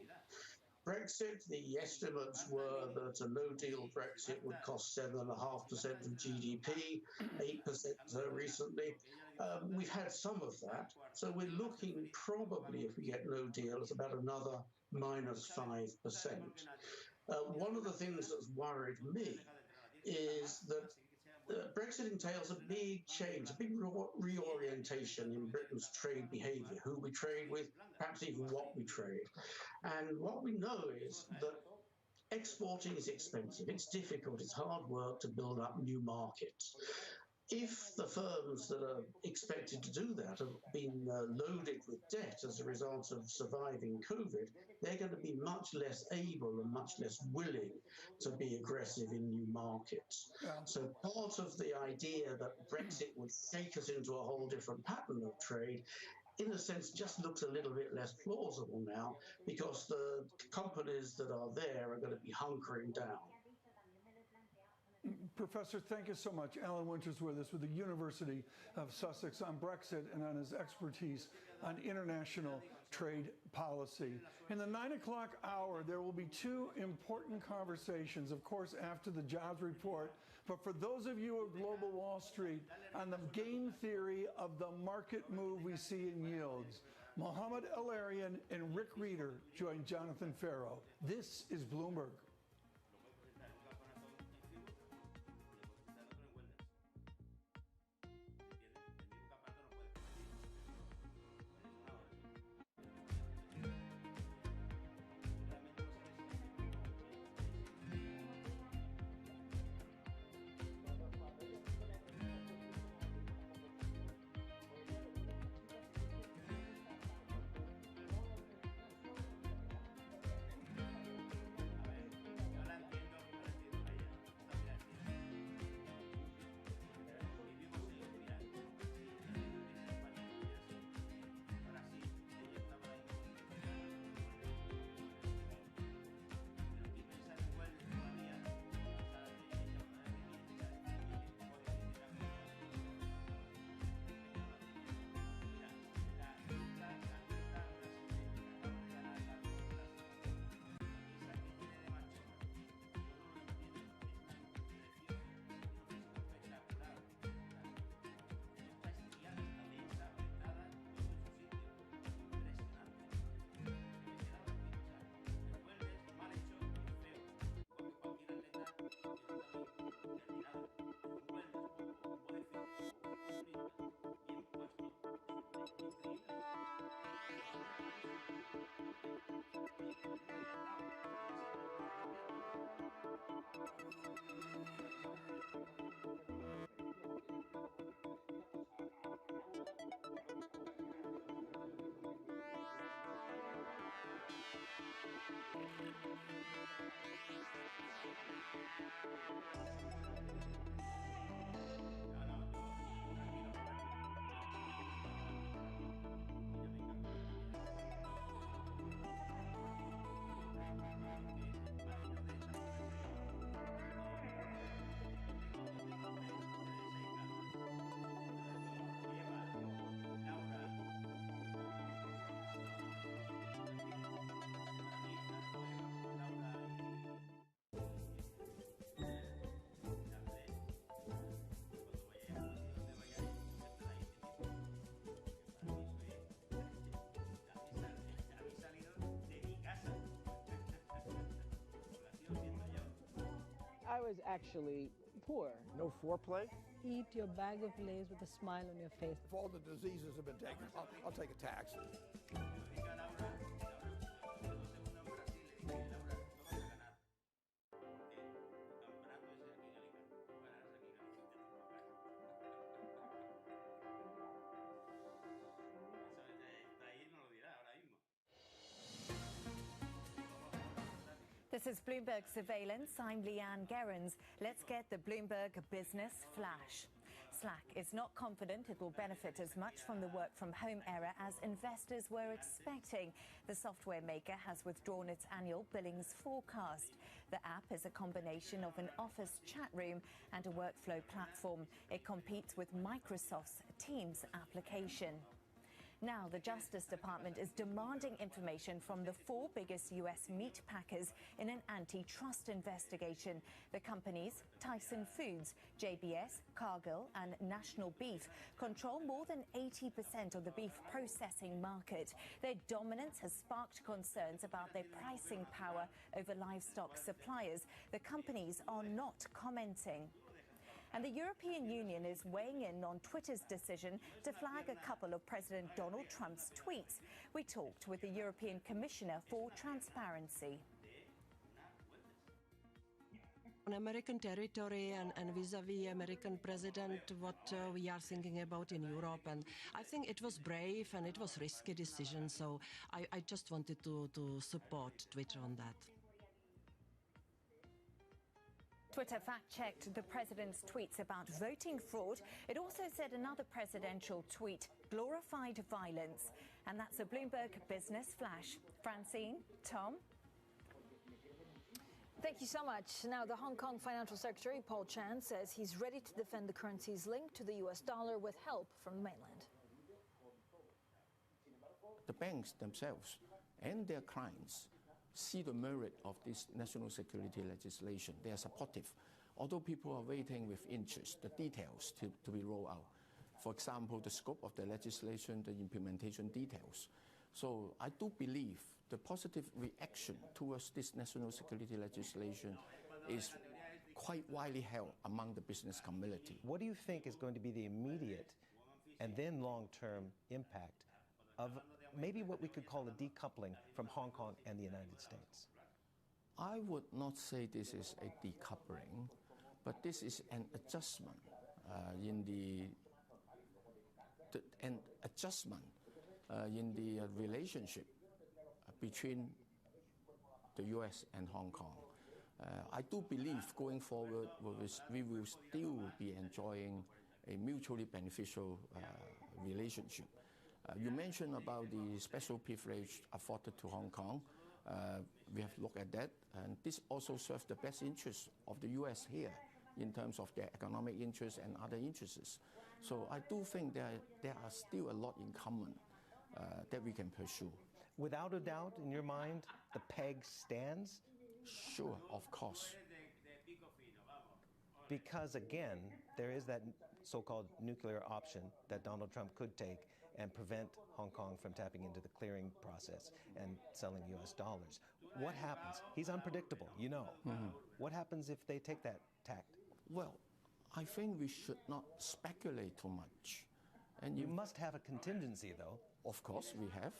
Brexit, the estimates were that a no-deal Brexit would cost 7.5% of GDP, 8% recently. We've had some of that, so we're looking probably, if we get no deal, at about another -5%. One of the things that's worried me is that Brexit entails a big change, a big reorientation in Britain's trade behaviour, who we trade with, perhaps even what we trade. And what we know is that exporting is expensive, it's difficult, it's hard work to build up new markets. If the firms that are expected to do that have been loaded with debt as a result of surviving COVID, they're going to be much less able and much less willing to be aggressive in new markets. Yeah. So part of the idea that Brexit would shake us into a whole different pattern of trade, in a sense, just looks a little bit less plausible now, because the companies that are there are going to be hunkering down. Professor, thank you so much. Alan Winters with us with the University of Sussex on Brexit and on his expertise on international trade policy. In the 9 o'clock hour, there will be two important conversations, of course, after the jobs report. But for those of you at Global Wall Street, on the game theory of the market move we see in yields, Mohammed El-Arian and Rick Reeder join Jonathan Farrow. This is Bloomberg. is actually poor. No foreplay? Eat your bag of Lay's with a smile on your face. If all the diseases have been taken, I'll take a tax. This is Bloomberg Surveillance. I'm Leanne Gerrans. Let's get the Bloomberg Business Flash. Slack is not confident it will benefit as much from the work-from-home era as investors were expecting. The software maker has withdrawn its annual billings forecast. The app is a combination of an office chat room and a workflow platform. It competes with Microsoft's Teams application. Now, the Justice Department is demanding information from the 4 biggest U.S. meat packers in an antitrust investigation. The companies, Tyson Foods, JBS, Cargill and National Beef, control more than 80% of the beef processing market. Their dominance has sparked concerns about their pricing power over livestock suppliers. The companies are not commenting. And the European Union is weighing in on Twitter's decision to flag a couple of President Donald Trump's tweets. We talked with the European Commissioner for Transparency. On American territory and vis-a-vis American president, what we are thinking about in Europe, and I think it was brave and it was risky decision, so I just wanted to support Twitter on that. Twitter fact-checked the president's tweets about voting fraud. It also said another presidential tweet glorified violence. And that's a Bloomberg Business Flash. Francine, Tom? Thank you so much. Now, the Hong Kong Financial Secretary, Paul Chan, says he's ready to defend the currency's link to the US dollar with help from the mainland. The banks themselves and their clients see the merit of this national security legislation. They are supportive, although people are waiting with interest the details to be rolled out. For example, the scope of the legislation, the implementation details. So I do believe the positive reaction towards this national security legislation is quite widely held among the business community. What do you think is going to be the immediate and then long-term impact of maybe what we could call a decoupling from Hong Kong and the United States? I would not say this is a decoupling, but this is an adjustment in the relationship between the U.S. and Hong Kong. I do believe going forward we will still be enjoying a mutually beneficial relationship. You mentioned about the special privilege afforded to Hong Kong. We have looked at that, and this also serves the best interests of the U.S. here in terms of their economic interests and other interests. So I do think there are still a lot in common that we can pursue. Without a doubt, in your mind, the peg stands? Sure, of course. Because again, there is that so-called nuclear option that Donald Trump could take and prevent Hong Kong from tapping into the clearing process and selling US dollars. What happens? He's unpredictable, you know. Mm-hmm. What happens if they take that tact? Well, I think we should not speculate too much. And you must have a contingency, though. Of course, we have.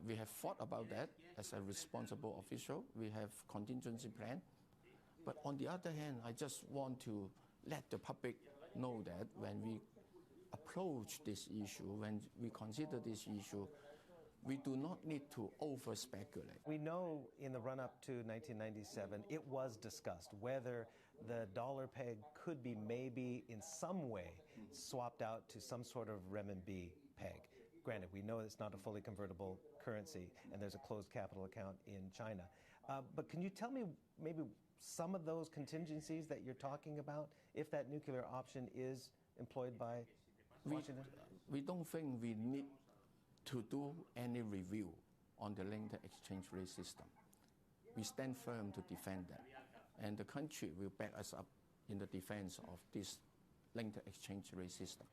We have thought about that as a responsible official. We have contingency plan. But on the other hand, I just want to let the public know that when we approach this issue, when we consider this issue, we do not need to over-speculate. We know in the run-up to 1997, it was discussed whether the dollar peg could be maybe in some way swapped out to some sort of renminbi peg. Granted, we know it's not a fully convertible currency and there's a closed capital account in China. But can you tell me maybe some of those contingencies that you're talking about if that nuclear option is employed by Washington? We don't think we need to do any review on the linked exchange rate system. We stand firm to defend that. And the country will back us up in the defense of this linked exchange rate system.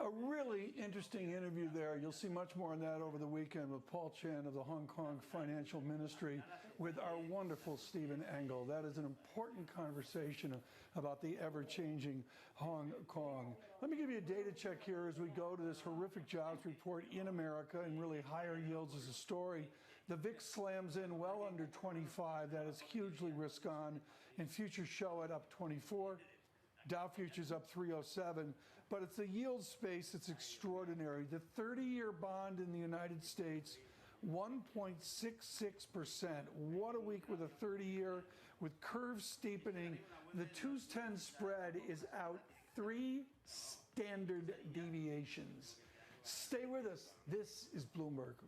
A really interesting interview there. You'll see much more on that over the weekend with Paul Chan of the Hong Kong Financial Ministry with our wonderful Stephen Engel. That is an important conversation about the ever-changing Hong Kong. Let me give you a data check here as we go to this horrific jobs report in America, and really higher yields as a story. The VIX slams in well under 25. That is hugely risk-on, and futures show it up 24. Dow futures up 307. But it's the yield space that's extraordinary. The 30-year bond in the United States, 1.66%. What a week with a 30-year, with curves steepening. The 2-10 spread is out 3 standard deviations. Stay with us. This is Bloomberg.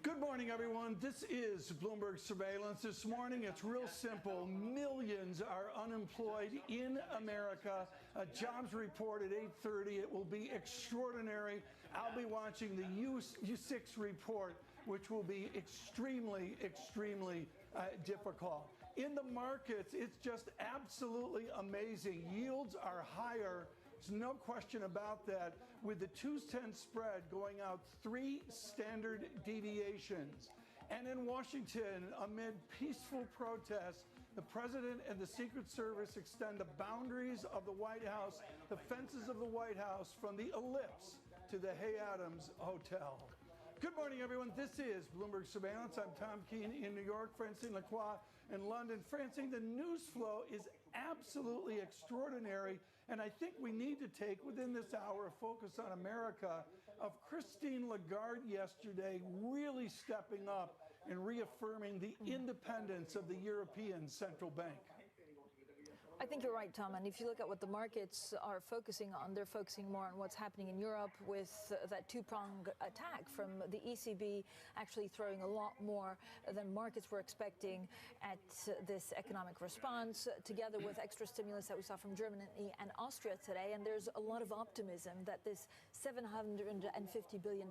Good morning, everyone. This is Bloomberg Surveillance. This morning, it's real simple. Millions are unemployed in America. A jobs report at 8:30. It will be extraordinary. I'll be watching the U6 report, which will be extremely difficult. In the markets, it's just absolutely amazing. Yields are higher. There's no question about that, with the 2-10 spread going out 3 standard deviations. And in Washington, amid peaceful protests, the president and the Secret Service extend the boundaries of the White House, the fences of the White House, from the Ellipse to the Hay Adams Hotel. Good morning, everyone. This is Bloomberg Surveillance. I'm Tom Keene in New York, Francine Lacroix in London. Francine, the news flow is absolutely extraordinary, and I think we need to take within this hour a focus on America of Christine Lagarde yesterday really stepping up and reaffirming the independence of the European Central Bank. I think you're right, Tom. And if you look at what the markets are focusing on, they're focusing more on what's happening in Europe with that two-pronged attack from the ECB actually throwing a lot more than markets were expecting at this economic response, together with extra stimulus that we saw from Germany and Austria today. And there's a lot of optimism that this $750 billion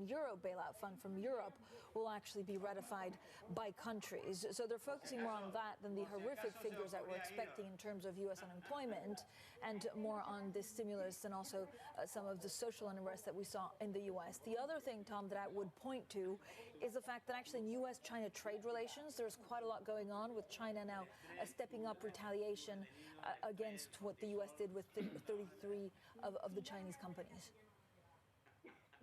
euro bailout fund from Europe will actually be ratified by countries. So they're focusing more on that than the horrific figures that we're expecting in terms of U.S. unemployment, and more on this stimulus and also some of the social unrest that we saw in the U.S. The other thing, Tom, that I would point to is the fact that actually in U.S.-China trade relations, there's quite a lot going on, with China now stepping up retaliation against what the U.S. did with 33 of the Chinese companies.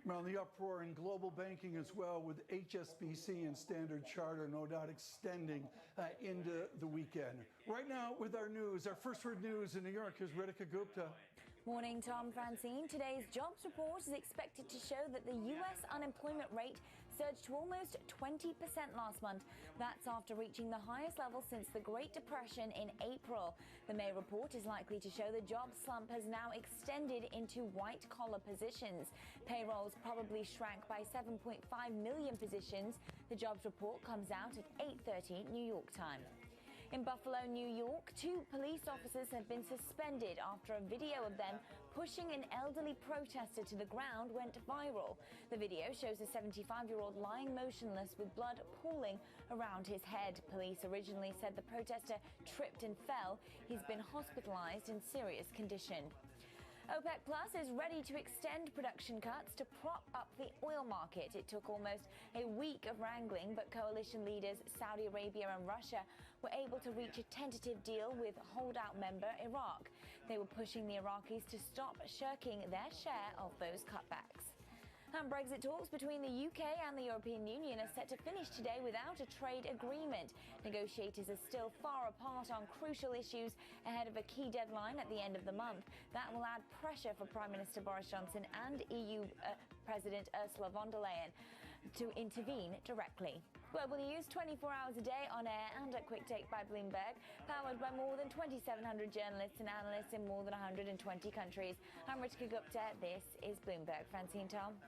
Well, the uproar in global banking as well, with HSBC and Standard Chartered no doubt extending into the weekend. Right now with our news, our first word news in New York is Ritika Gupta. Morning, Tom, Francine. Today's jobs report is expected to show that the U.S. unemployment rate surged to almost 20% last month. That's after reaching the highest level since the Great Depression in April. The May report is likely to show the job slump has now extended into white-collar positions. Payrolls probably shrank by 7.5 million positions. The jobs report comes out at 8:30 New York time. In Buffalo, New York, 2 police officers have been suspended after a video of them pushing an elderly protester to the ground went viral. The video shows a 75-year-old lying motionless with blood pooling around his head. Police originally said the protester tripped and fell. He's been hospitalized in serious condition. OPEC Plus is ready to extend production cuts to prop up the oil market. It took almost a week of wrangling, but coalition leaders Saudi Arabia and Russia were able to reach a tentative deal with holdout member Iraq. They were pushing the Iraqis to stop shirking their share of those cutbacks. And Brexit talks between the UK and the European Union are set to finish today without a trade agreement. Negotiators are still far apart on crucial issues ahead of a key deadline at the end of the month. That will add pressure for Prime Minister Boris Johnson and EU President Ursula von der Leyen to intervene directly. Global news 24 hours a day on air and a quick take by Bloomberg, powered by more than 2,700 journalists and analysts in more than 120 countries. I'm Ritika Gupta. This is Bloomberg. Francine, Tom.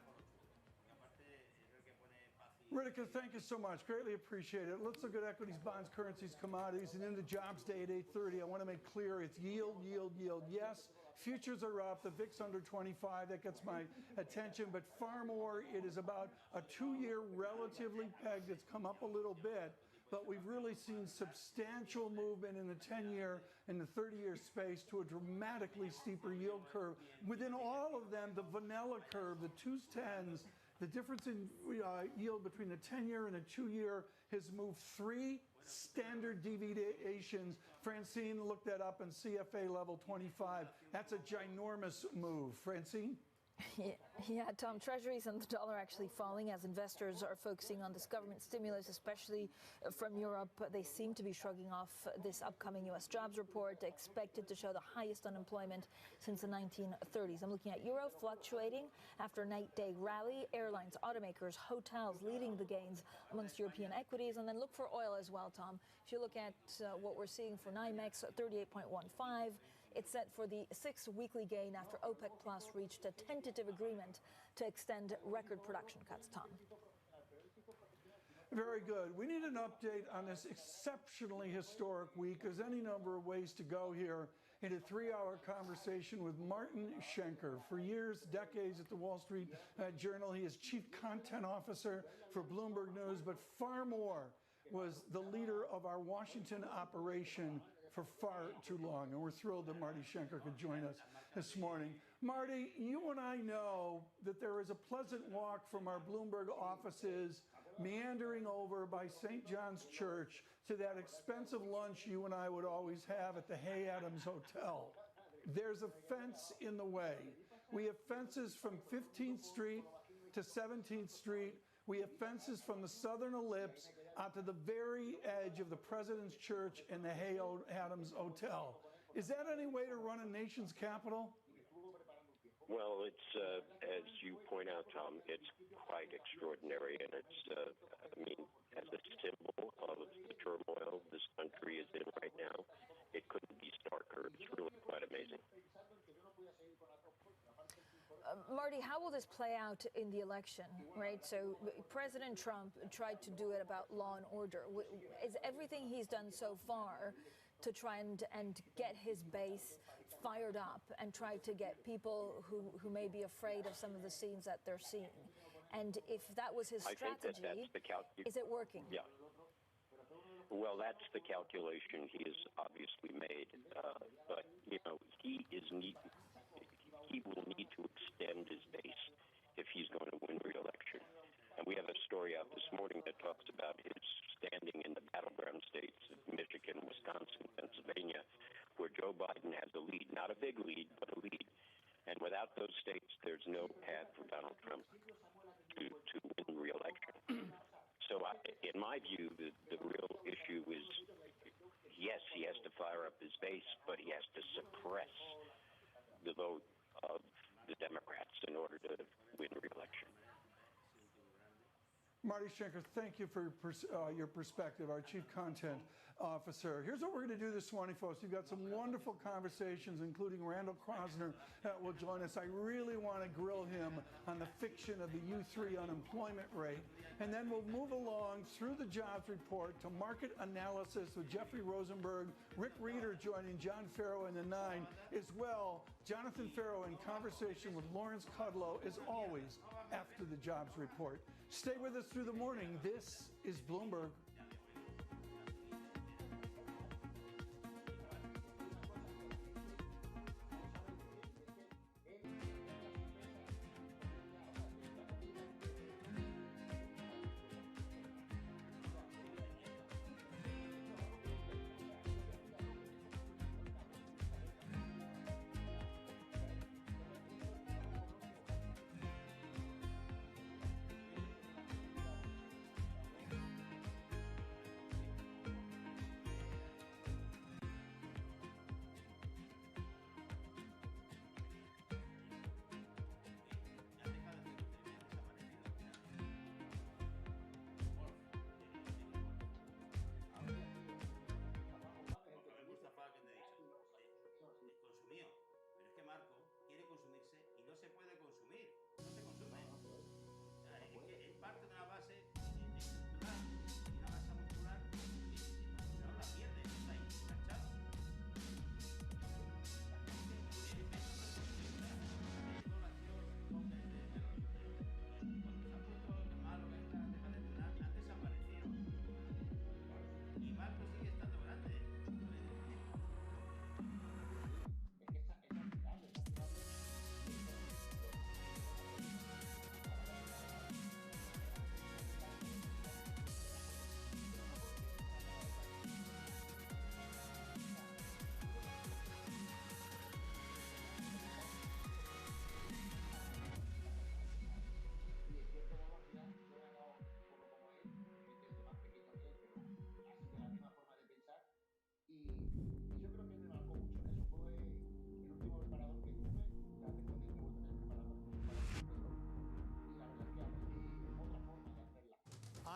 Ritika, thank you so much. Greatly appreciate it. Let's look at equities, bonds, currencies, commodities, and into jobs day at 8:30. I want to make clear it's yield, yield, yield. Yes, futures are up. The VIX under 25. That gets my attention. But far more, it is about a 2-year relatively pegged. It's come up a little bit. But we've really seen substantial movement in the 10-year and the 30-year space to a dramatically steeper yield curve. Within all of them, the vanilla curve, the 2s, 10s, the difference in yield between the 10-year and the 2-year has moved 3 standard deviations. Francine looked that up in CFA level 25. That's a ginormous move. Francine? Yeah, Tom, treasuries and the dollar actually falling as investors are focusing on this government stimulus, especially from Europe. They seem to be shrugging off this upcoming U.S. jobs report, expected to show the highest unemployment since the 1930s. I'm looking at euro fluctuating after a night-day rally, airlines, automakers, hotels leading the gains amongst European equities. And then look for oil as well, Tom. If you look at what we're seeing for NYMEX, 38.15. It's set for the 6th weekly gain after OPEC Plus reached a tentative agreement to extend record production cuts, Tom. Very good. We need an update on this exceptionally historic week. There's any number of ways to go here in a 3-hour conversation with Martin Schenker. For years, decades at the Wall Street Journal, he is chief content officer for Bloomberg News, but far more was the leader of our Washington operation for far too long. And we're thrilled that Marty Schenker could join us this morning. Marty, you and I know that there is a pleasant walk from our Bloomberg offices meandering over by St. John's Church to that expensive lunch you and I would always have at the Hay Adams Hotel. There's a fence in the way. We have fences from 15th Street to 17th Street. We have fences from the southern ellipse onto the very edge of the President's Church and the Hay Adams Hotel. Is that any way to run a nation's capital? Well, it's, as you point out, Tom, it's quite extraordinary, and it's, I mean, as a symbol of the turmoil this country is in right now, it couldn't be starker. It's really quite amazing. Marty, how will this play out in the election, right? So President Trump tried to do it about law and order. Is everything he's done so far to try and get his base fired up and try to get people who may be afraid of some of the scenes that they're seeing? And if that was his strategy, is it working? Yeah. Well, that's the calculation he has obviously made. But, you know, he will need to extend his base if he's going to win re-election. And we have a story out this morning that talks about his standing in the battleground states of Michigan, Wisconsin, Pennsylvania, where Joe Biden has a lead, not a big lead, but a lead. And without those states, there's no path for Donald Trump to win re-election. So in my view, the real issue is, yes, he has to fire up his base, but he has to suppress the vote of the Democrats in order to win re-election. Marty Schenker, thank you for your perspective, our Chief Content Officer. Here's what we're going to do this morning, folks. We've got some wonderful conversations, including Randall Krosner will join us. I really want to grill him on the fiction of the U3 unemployment rate. And then we'll move along through the jobs report to market analysis with Jeffrey Rosenberg, Rick Reeder joining John Farrow in the 9, as well. Jonathan Farrow in conversation with Lawrence Kudlow, as always, after the jobs report. Stay with us through the morning. This is Bloomberg.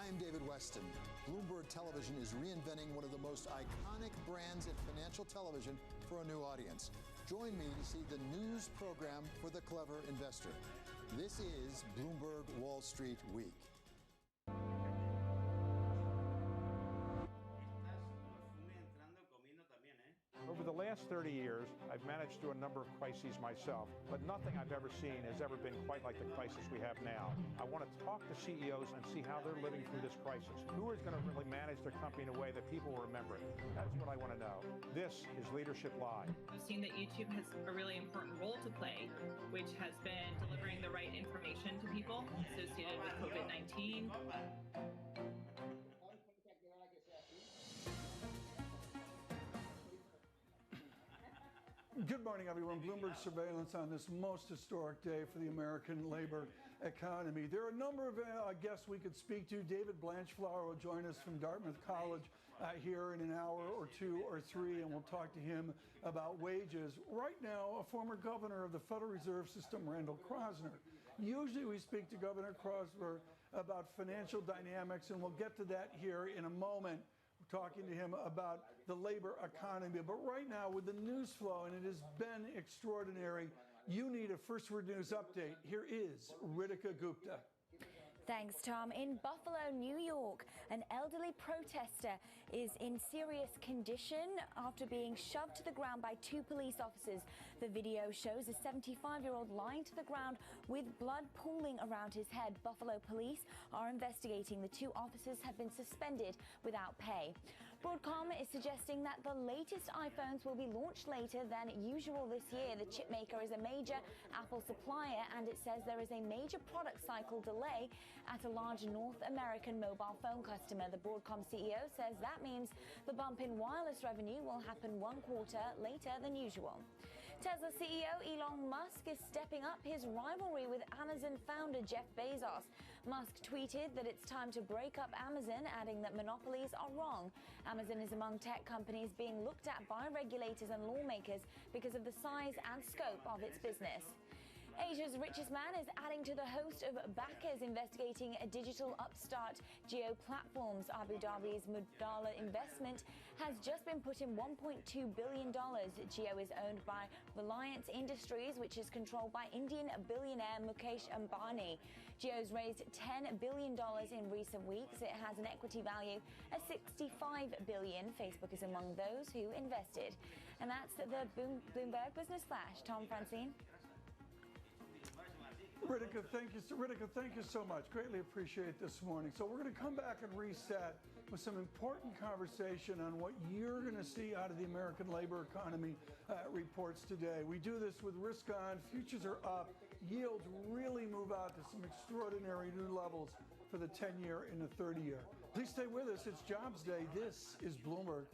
I'm David Weston. Bloomberg Television is reinventing one of the most iconic brands in financial television for a new audience. Join me to see the news program for the clever investor. This is Bloomberg Wall Street Week. Over the last 30 years, I've managed through a number of crises myself, but nothing I've ever seen has ever been quite like the crisis we have now. I want to talk to CEOs and see how they're living through this crisis. Who is going to really manage their company in a way that people will remember it? That's what I want to know. This is Leadership Live. I've seen that YouTube has a really important role to play, which has been delivering the right information to people associated with COVID-19. Good morning, everyone. Bloomberg surveillance on this most historic day for the American labor economy. There are a number of guests we could speak to. David Blanchflower will join us from Dartmouth College here in an hour or two or three, and we'll talk to him about wages. Right now, a former governor of the Federal Reserve System, Randall Kroszner. Usually we speak to Governor Kroszner about financial dynamics, and we'll get to that here in a moment, talking to him about the labor economy. But right now, with the news flow, and it has been extraordinary, you need a First Word News update. Here is Ritika Gupta. Thanks, Tom. In Buffalo, New York, an elderly protester is in serious condition after being shoved to the ground by two police officers. The video shows a 75-year-old lying to the ground with blood pooling around his head. Buffalo police are investigating. The two officers have been suspended without pay. Broadcom is suggesting that the latest iPhones will be launched later than usual this year. The chipmaker is a major Apple supplier, and it says there is a major product cycle delay at a large North American mobile phone customer. The Broadcom CEO says that means the bump in wireless revenue will happen 1 quarter later than usual. Tesla CEO Elon Musk is stepping up his rivalry with Amazon founder Jeff Bezos. Musk tweeted that it's time to break up Amazon, adding that monopolies are wrong. Amazon is among tech companies being looked at by regulators and lawmakers because of the size and scope of its business. Asia's richest man is adding to the host of backers investigating a digital upstart Geo Platforms. Abu Dhabi's Mudala investment has just been put in $1.2 billion. Geo is owned by Reliance Industries, which is controlled by Indian billionaire Mukesh Ambani. Geo's raised $10 billion in recent weeks. It has an equity value of $65 billion. Facebook is among those who invested. And that's the Bloomberg Business Flash. Tom, Francine. Ritika, thank you so much. Greatly appreciate it this morning. So we're going to come back and reset with some important conversation on what you're going to see out of the American labor economy reports today. We do this with risk on, futures are up, yields really move out to some extraordinary new levels for the 10-year and the 30-year. Please stay with us. It's Jobs Day. This is Bloomberg.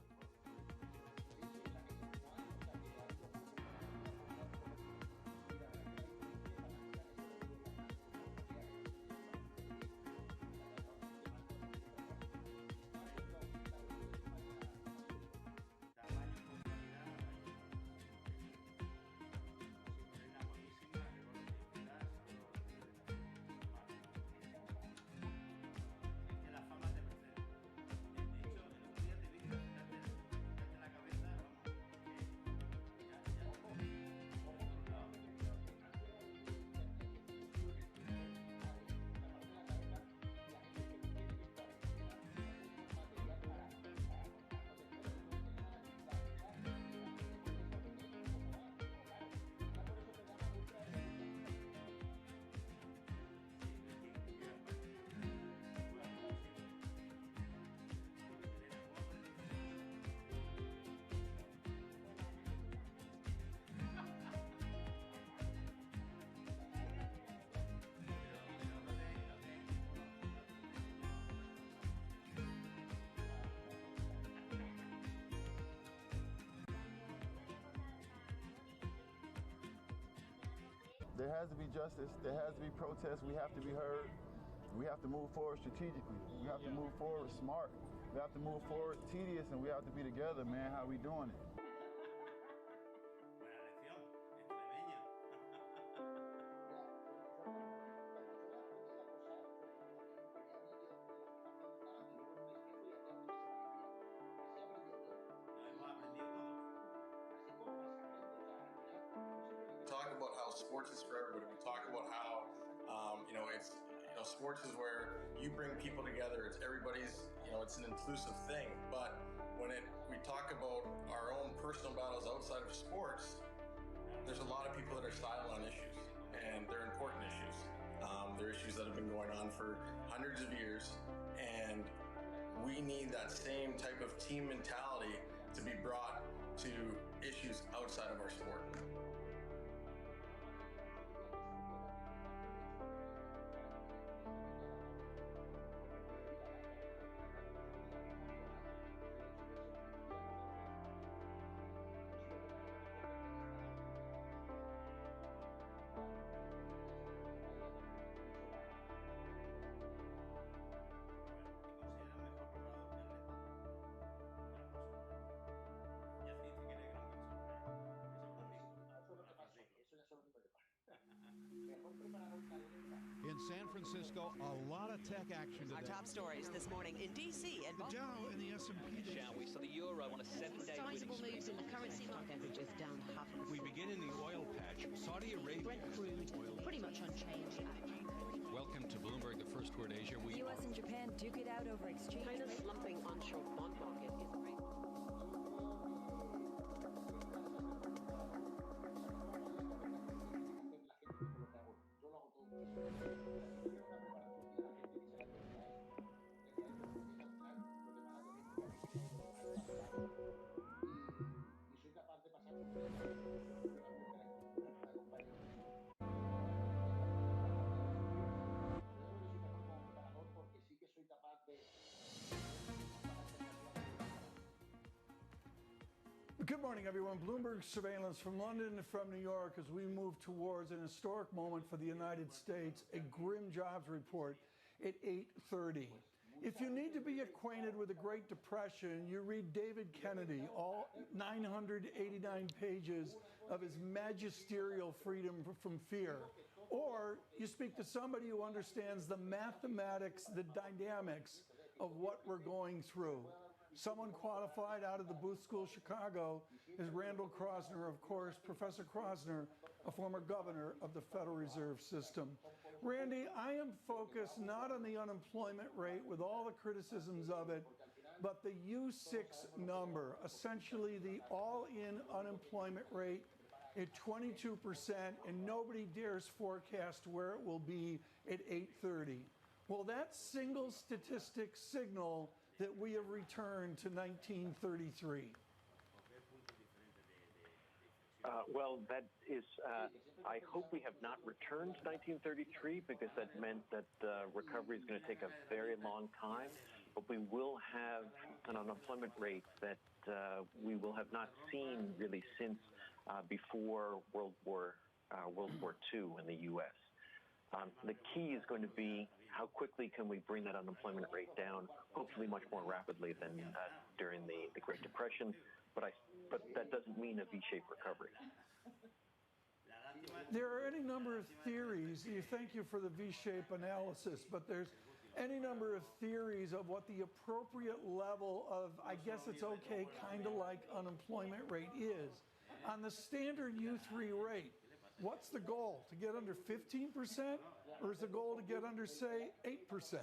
There has to be justice. There has to be protest. We have to be heard. We have to move forward strategically. We have to move forward smart. We have to move forward tedious, and we have to be together, man. How we doing it? Talk about how sports is for everybody. We talk about how, sports is where you bring people together. It's everybody's, it's an inclusive thing. But when we talk about our own personal battles outside of sports, there's a lot of people that are silent on issues, and they're important issues. They're issues that have been going on for hundreds of years, and we need that same type of team mentality to be brought to issues outside of our sport. Francisco, a lot of tech action today. Our top stories this morning in D.C. and the Dow and the S&P. Shall we? So the euro on a 7-day sizable moves in the currency market. Temperatures down 0.5%. We begin in the oil patch. Saudi Arabia. Brent crude pretty much unchanged. Welcome to Bloomberg, the first word Asia. The U.S. and Japan duke it out over exchange. China's slumping onshore bond market is great. Good morning, everyone. Bloomberg surveillance from London and from New York as we move towards an historic moment for the United States, a grim jobs report at 8:30. If you need to be acquainted with the Great Depression, you read David Kennedy, all 989 pages of his magisterial Freedom from Fear. Or you speak to somebody who understands the mathematics, the dynamics of what we're going through. Someone qualified out of the Booth School, Chicago, is Randall Krosner, of course, Professor Krosner, a former governor of the Federal Reserve System. Randy, I am focused not on the unemployment rate with all the criticisms of it, but the U6 number, essentially the all-in unemployment rate at 22%, and nobody dares forecast where it will be at 8:30. Will that single statistic signal that we have returned to 1933? Well, that is, I hope we have not returned to 1933 because that meant that recovery is going to take a very long time. But we will have an unemployment rate that we will have not seen really since before World War II in the U.S. The key is going to be how quickly can we bring that unemployment rate down, hopefully much more rapidly than during the Great Depression, but that doesn't mean a V-shaped recovery. There are any number of theories. Thank you for the V-shape analysis, but there's any number of theories of what the appropriate level of, I guess it's okay, kind of like unemployment rate is. On the standard U3 rate, what's the goal? To get under 15%? Or is the goal to get under, say, 8%?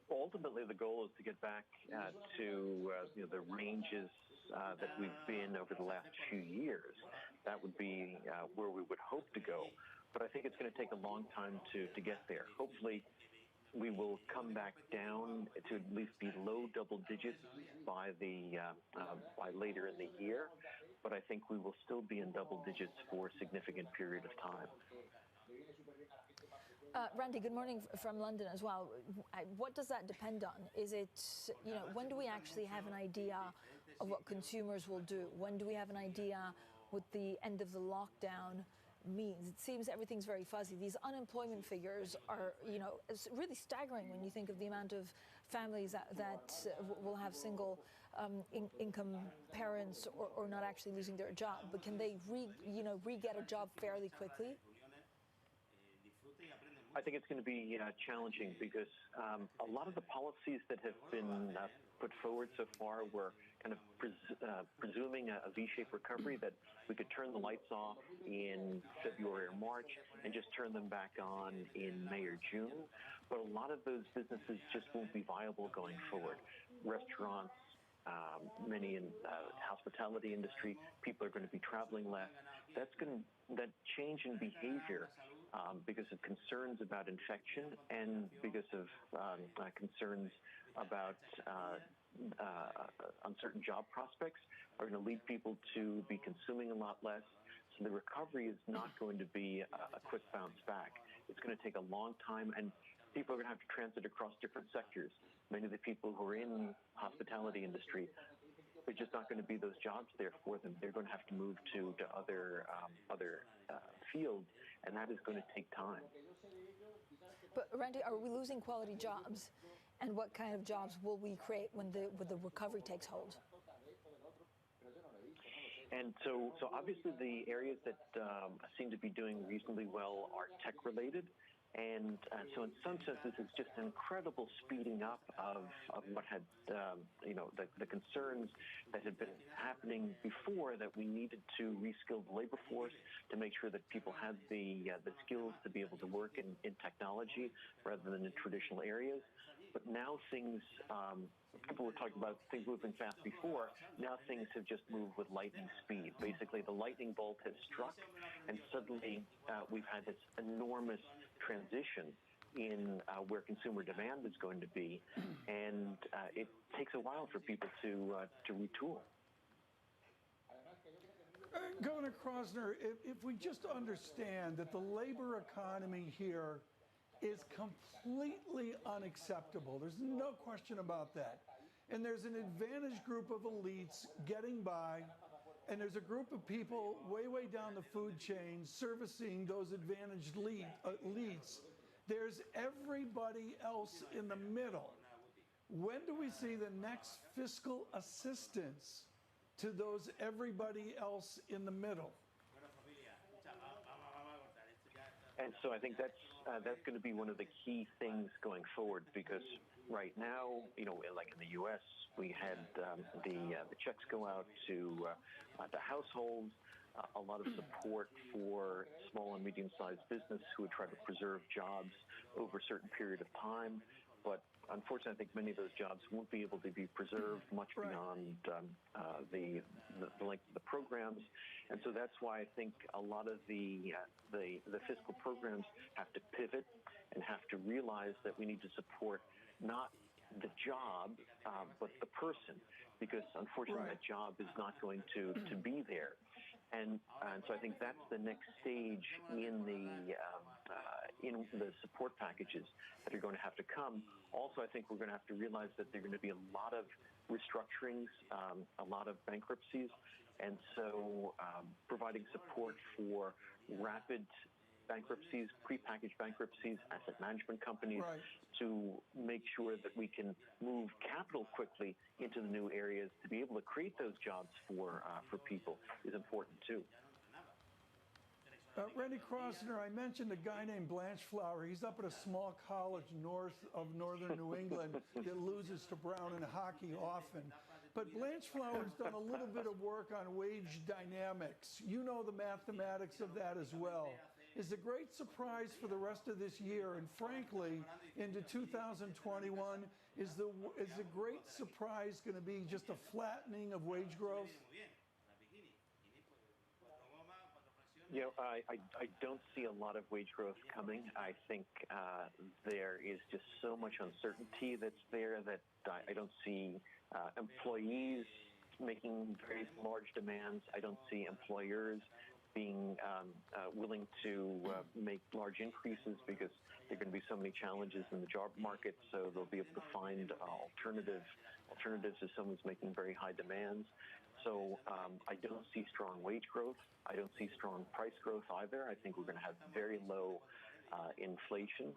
Ultimately, the goal is to get back to the ranges that we've been over the last few years. That would be where we would hope to go. But I think it's going to take a long time to get there. Hopefully, we will come back down to at least be low double digits by later in the year. But I think we will still be in double digits for a significant period of time. Randy, good morning from London as well. What does that depend on? Is it, when do we actually have an idea of what consumers will do? When do we have an idea what the end of the lockdown means? It seems everything's very fuzzy. These unemployment figures are, it's really staggering when you think of the amount of families that will have single income parents or not actually losing their job. But can they re-get a job fairly quickly? I think it's going to be challenging because a lot of the policies that have been put forward so far were kind of presuming a V-shaped recovery, that we could turn the lights off in February or March and just turn them back on in May or June. But a lot of those businesses just won't be viable going forward. Restaurants, many in hospitality industry, people are going to be traveling less. That change in behavior because of concerns about infection and because of concerns about uncertain job prospects are going to lead people to be consuming a lot less. So the recovery is not going to be a quick bounce back. It's going to take a long time, and people are going to have to transit across different sectors. Many of the people who are in hospitality industry, there's just not going to be those jobs there for them. They're going to have to move to other fields, and that is going to take time. But Randy, are we losing quality jobs? And what kind of jobs will we create when the recovery takes hold? And so obviously the areas that seem to be doing reasonably well are tech-related, And so in some senses, it's just an incredible speeding up of what had, the concerns that had been happening before, that we needed to reskill the labor force to make sure that people had the skills to be able to work in technology rather than in traditional areas. But now things, people were talking about things moving fast before. Now things have just moved with lightning speed. Basically, the lightning bolt has struck, and suddenly we've had this enormous transition in where consumer demand is going to be, and it takes a while for people to retool. Governor Krosner, if we just understand that the labor economy here is completely unacceptable, there's no question about that, and there's an advantaged group of elites getting by, and there's a group of people way down the food chain servicing those advantaged elites. There's everybody else in the middle. When do we see the next fiscal assistance to those everybody else in the middle? And so I think that's going to be one of the key things going forward, because right now, like in the U.S., we had the checks go out to households, a lot of support for small and medium-sized business who would try to preserve jobs over a certain period of time. But unfortunately, I think many of those jobs won't be able to be preserved much beyond the length of the programs. And so that's why I think a lot of the fiscal programs have to pivot and have to realize that we need to support not the job, but the person, because unfortunately that job is not going to be there. And so I think that's the next stage in the support packages that are going to have to come. Also, I think we're going to have to realize that there are going to be a lot of restructurings, a lot of bankruptcies, and so providing support for rapid bankruptcies, prepackaged bankruptcies, asset management companies, to make sure that we can move capital quickly into the new areas to be able to create those jobs for people is important too. Randy Krosner, I mentioned a guy named Blanchflower. He's up at a small college north of northern New England that loses to Brown in hockey often. But Blanchflower's done a little bit of work on wage dynamics. You know the mathematics of that as well. Is a great surprise for the rest of this year, and frankly, into 2021, is a great surprise going to be just a flattening of wage growth? I don't see a lot of wage growth coming. I think there is just so much uncertainty that's there that I don't see employees making very large demands. I don't see employers being willing to make large increases, because there are going to be so many challenges in the job market, so they'll be able to find alternatives if someone's making very high demands. So I don't see strong wage growth. I don't see strong price growth either. I think we're going to have very low inflation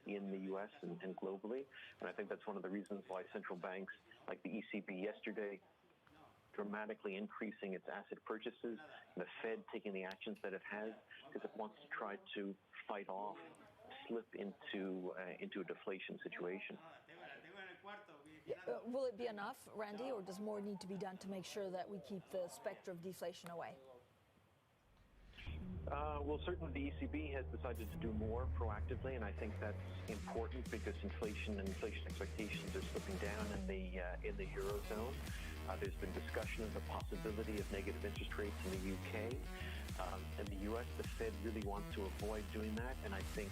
in the U.S. and globally, and I think that's one of the reasons why central banks like the ECB yesterday dramatically increasing its asset purchases, and the Fed taking the actions that it has, because it wants to try to fight off slip into a deflation situation. Will it be enough, Randy, or does more need to be done to make sure that we keep the specter of deflation away? Well, certainly the ECB has decided to do more proactively, and I think that's important because inflation and inflation expectations are slipping down in the Eurozone. There's been discussion of the possibility of negative interest rates in the UK. In the US, the Fed really wants to avoid doing that, and I think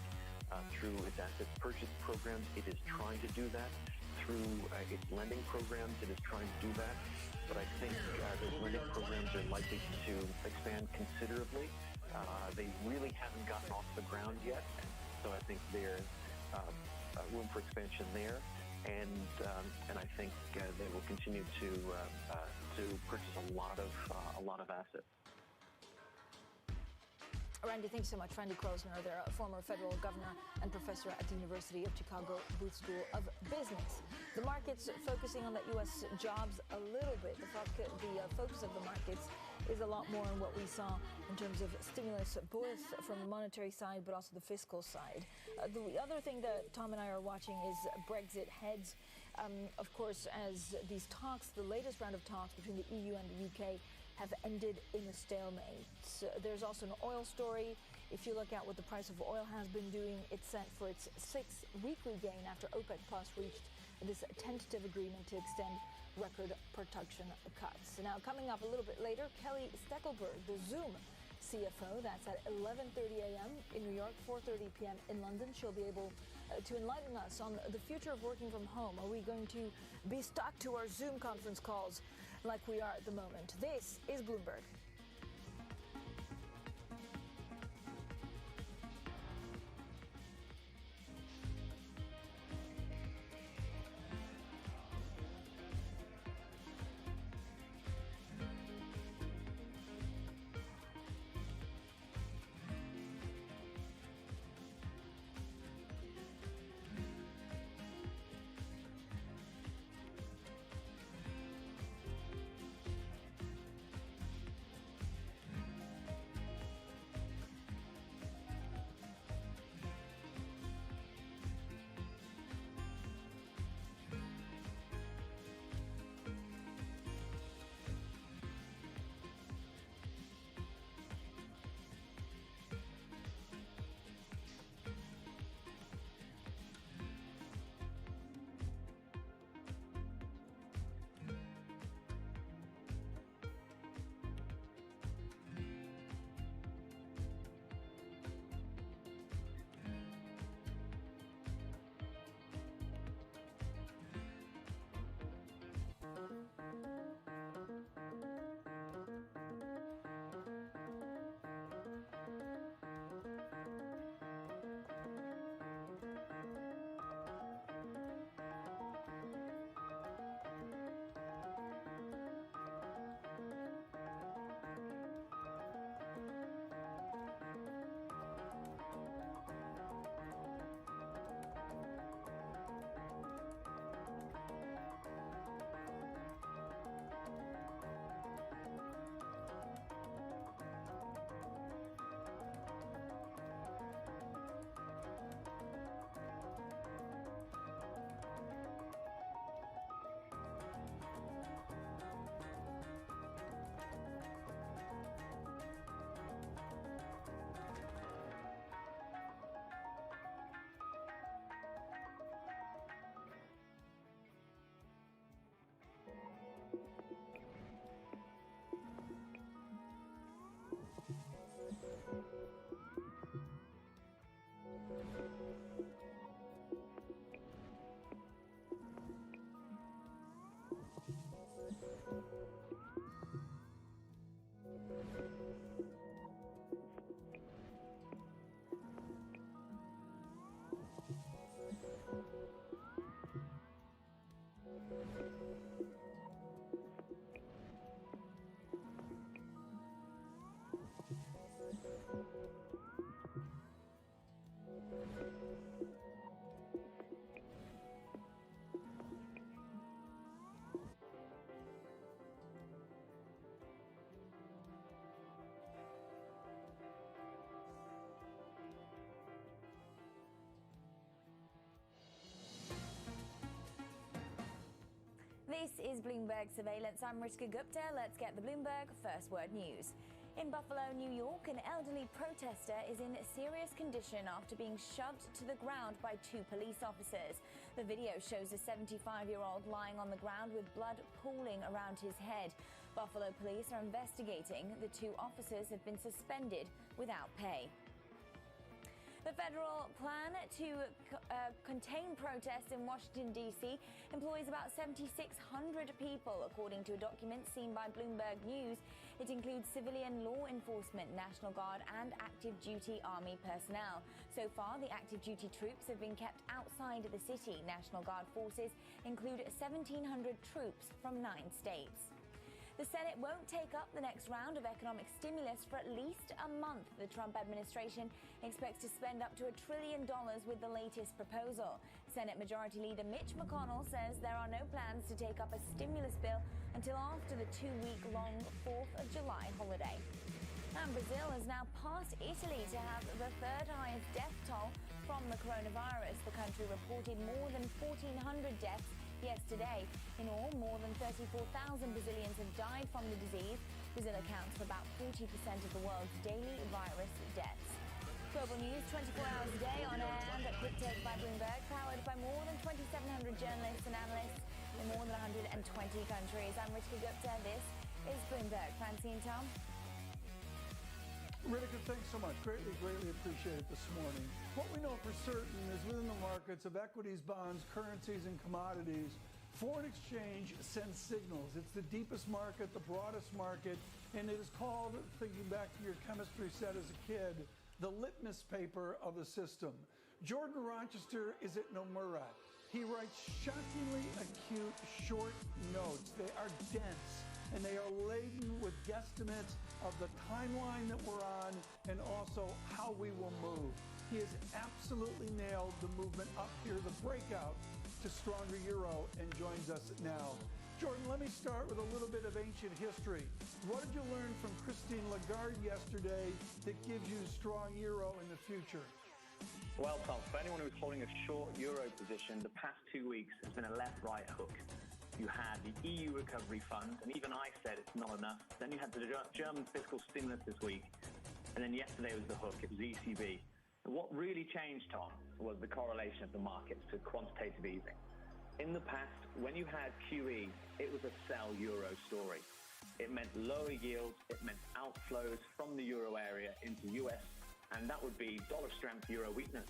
through its asset purchase programs, it is trying to do that. Through its lending programs, it is trying to do that. But I think those lending programs are likely to expand considerably. They really haven't gotten off the ground yet, so I think there's room for expansion there. And I think they will continue to purchase a lot of assets. Randy, thanks so much. Randy Krosner, there, a former federal governor and professor at the University of Chicago Booth School of Business. The market's focusing on the U.S. jobs a little bit. The focus of the markets is a lot more on what we saw in terms of stimulus, both from the monetary side but also the fiscal side. The other thing that Tom and I are watching is Brexit heads. Of course, as these talks, the latest round of talks between the EU and the UK have ended in a stalemate. There's also an oil story. If you look at what the price of oil has been doing, it's set for its 6th weekly gain after OPEC Plus reached this tentative agreement to extend record production cuts. Now, coming up a little bit later, Kelly Steckelberg, the Zoom CFO, that's at 11:30 a.m. in New York, 4:30 p.m. in London. She'll be able to enlighten us on the future of working from home. Are we going to be stuck to our Zoom conference calls like we are at the moment? This is Bloomberg. This is Bloomberg Surveillance. I'm Riska Gupta. Let's get the Bloomberg First Word News. In Buffalo, New York, an elderly protester is in serious condition after being shoved to the ground by 2 police officers. The video shows a 75-year-old lying on the ground with blood pooling around his head. Buffalo police are investigating. The 2 officers have been suspended without pay. The federal plan to contain protests in Washington, D.C. employs about 7,600 people, according to a document seen by Bloomberg News. It includes civilian law enforcement, National Guard, and active duty Army personnel. So far, the active duty troops have been kept outside the city. National Guard forces include 1,700 troops from 9 states. The Senate won't take up the next round of economic stimulus for at least a month. The Trump administration expects to spend up to $1 trillion with the latest proposal. Senate Majority Leader Mitch McConnell says there are no plans to take up a stimulus bill until after the 2-week-long 4th of July holiday. And Brazil has now passed Italy to have the third highest death toll from the coronavirus. The country reported more than 1,400 deaths yesterday. In all, more than 34,000 Brazilians have died from the disease. Brazil accounts for about 40% of the world's daily virus deaths. Global news 24 hours a day on air and at quick take by Bloomberg, powered by more than 2,700 journalists and analysts in more than 120 countries. I'm Ritika Gupta. This is Bloomberg. Francine, Tom. Ritika, thanks so much. Greatly appreciate it this morning. What we know for certain is within the markets of equities, bonds, currencies, and commodities, foreign exchange sends signals. It's the deepest market, the broadest market, and it is called, thinking back to your chemistry set as a kid, the litmus paper of the system. Jordan Rochester is at Nomura. He writes shockingly acute short notes. They are dense, and they are laden with guesstimates of the timeline that we're on and also how we will move. He has absolutely nailed the movement up here, the breakout to stronger euro, and joins us now. Jordan, let me start with a little bit of ancient history. What did you learn from Christine Lagarde yesterday that gives you strong euro in the future? Well, Tom, for anyone who's holding a short euro position, the past 2 weeks has been a left-right hook. You had the EU recovery fund, and even I said it's not enough. Then you had the German fiscal stimulus this week, and then yesterday was the hook. It was the ECB. And what really changed, Tom, was the correlation of the markets to quantitative easing. In the past, when you had QE, it was a sell euro story. It meant lower yields, it meant outflows from the euro area into US, and that would be dollar strength, euro weakness.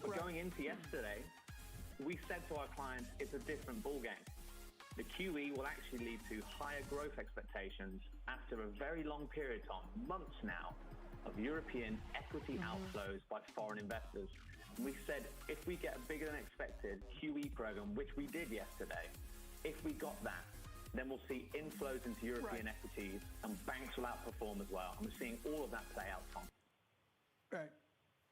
But going into yesterday, we said to our clients, it's a different ballgame. The QE will actually lead to higher growth expectations after a very long period, Tom, months now, of European equity outflows by foreign investors. And we said if we get a bigger than expected QE program, which we did yesterday, if we got that, then we'll see inflows into European equities and banks will outperform as well. And we're seeing all of that play out, Tom. Right.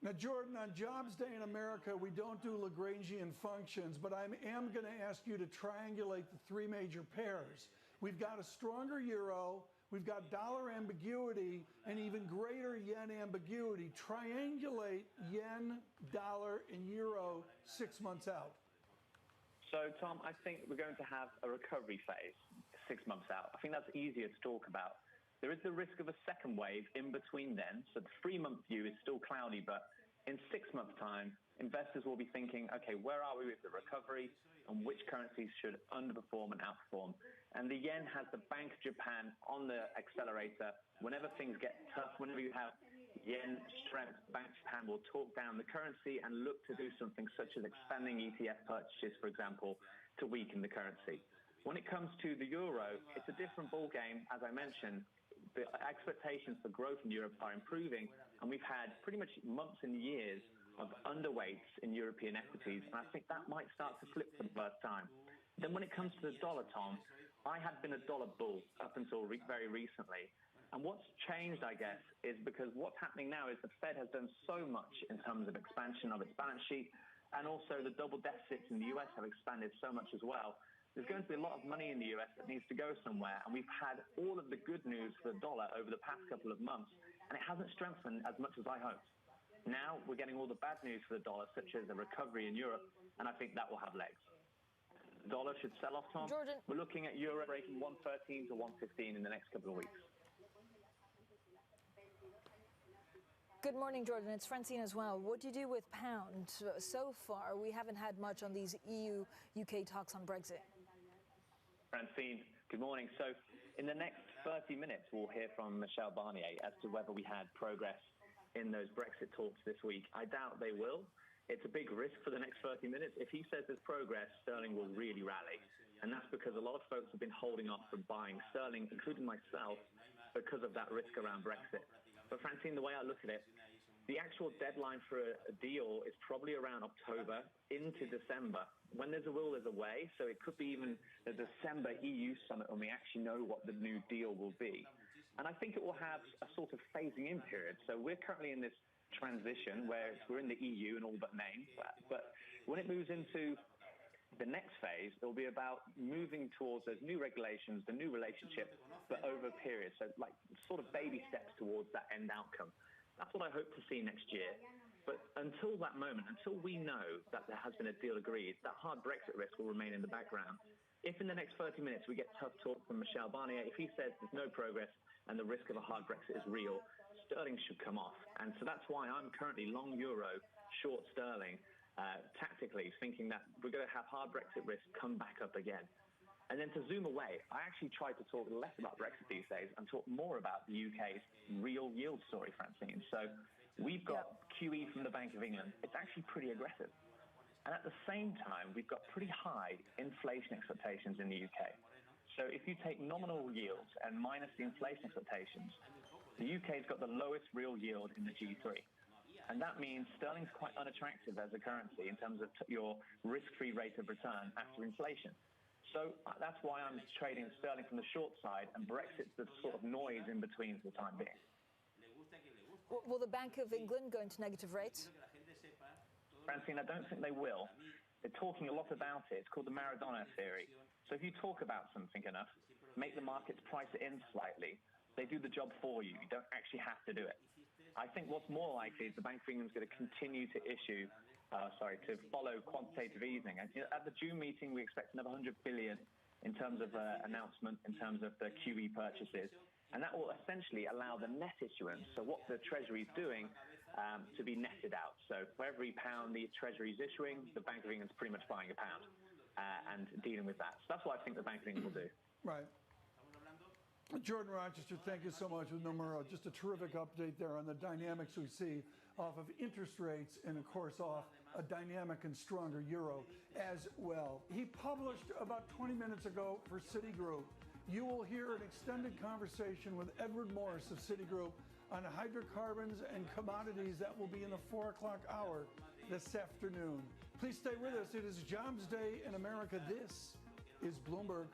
Now, Jordan, on Jobs Day in America, we don't do Lagrangian functions, but I am going to ask you to triangulate the three major pairs. We've got a stronger euro, we've got dollar ambiguity, and even greater yen ambiguity. Triangulate yen, dollar, and euro 6 months out. So, Tom, I think we're going to have a recovery phase 6 months out. I think that's easier to talk about. There is the risk of a second wave in between then. So the 3-month view is still cloudy, but in 6 months' time, investors will be thinking, okay, where are we with the recovery and which currencies should underperform and outperform? And the yen has the Bank of Japan on the accelerator. Whenever things get tough, whenever you have yen strength, Bank of Japan will talk down the currency and look to do something such as expanding ETF purchases, for example, to weaken the currency. When it comes to the euro, it's a different ballgame, as I mentioned. The expectations for growth in Europe are improving, and we've had pretty much months and years of underweights in European equities, and I think that might start to flip for the first time. Then when it comes to the dollar, Tom, I had been a dollar bull up until very recently, and what's changed, I guess, is because what's happening now is the Fed has done so much in terms of expansion of its balance sheet, and also the double deficits in the US have expanded so much as well. There's going to be a lot of money in the US that needs to go somewhere, and we've had all of the good news for the dollar over the past couple of months, and it hasn't strengthened as much as I hoped. Now we're getting all the bad news for the dollar, such as the recovery in Europe, and I think that will have legs. The dollar should sell off, Tom. Jordan. We're looking at euro breaking 113 to 115 in the next couple of weeks. Good morning, Jordan. It's Francine as well. What do you do with pound? So far, we haven't had much on these EU-UK talks on Brexit. Francine, good morning. So in the next 30 minutes, we'll hear from Michel Barnier as to whether we had progress in those Brexit talks this week. I doubt they will. It's a big risk for the next 30 minutes. If he says there's progress, sterling will really rally. And that's because a lot of folks have been holding off from buying sterling, including myself, because of that risk around Brexit. But Francine, the way I look at it, the actual deadline for a deal is probably around October into December. When there's a will, there's a way. So it could be even the December EU summit when we actually know what the new deal will be. And I think it will have a sort of phasing in period. So we're currently in this transition where we're in the EU in all but name. But When it moves into the next phase, it will be about moving towards those new regulations, the new relationship, but over a period. So like sort of baby steps towards that end outcome. That's what I hope to see next year. But until that moment, until we know that there has been a deal agreed, that hard Brexit risk will remain in the background. If in the next 30 minutes we get tough talk from Michel Barnier, if he says there's no progress and the risk of a hard Brexit is real, sterling should come off. And so that's why I'm currently long euro, short sterling, tactically thinking that we're going to have hard Brexit risk come back up again. And then to zoom away, I actually try to talk less about Brexit these days and talk more about the UK's real yield story, Francine. So we've got QE from the Bank of England. It's actually pretty aggressive. And at the same time, we've got pretty high inflation expectations in the UK. So if you take nominal yields and minus the inflation expectations, the UK's got the lowest real yield in the G3. And that means sterling's quite unattractive as a currency in terms of your risk-free rate of return after inflation. So that's why I'm trading sterling from the short side, and Brexit's the sort of noise in between for the time being. Will the Bank of England go into negative rates? Francine, I don't think they will. They're talking a lot about it. It's called the Maradona theory. So if you talk about something enough, make the markets price it in slightly, they do the job for you. You don't actually have to do it. I think what's more likely is the Bank of England is going to continue to to follow quantitative easing. And at the June meeting, we expect another 100 billion in terms of announcement, in terms of the QE purchases. And that will essentially allow the net issuance, so what the Treasury is doing, to be netted out. So for every pound the Treasury is issuing, the Bank of England is pretty much buying a pound and dealing with that. So that's what I think the Bank of England will do. Right. Jordan Rochester, thank you so much with Nomura. Just a terrific update there on the dynamics we see off of interest rates and, of course, off a dynamic and stronger euro as well. He published about 20 minutes ago for Citigroup. You will hear an extended conversation with Edward Morris of Citigroup on hydrocarbons and commodities. That will be in the 4 o'clock hour this afternoon. Please stay with us. It is Jobs Day in America. This is Bloomberg.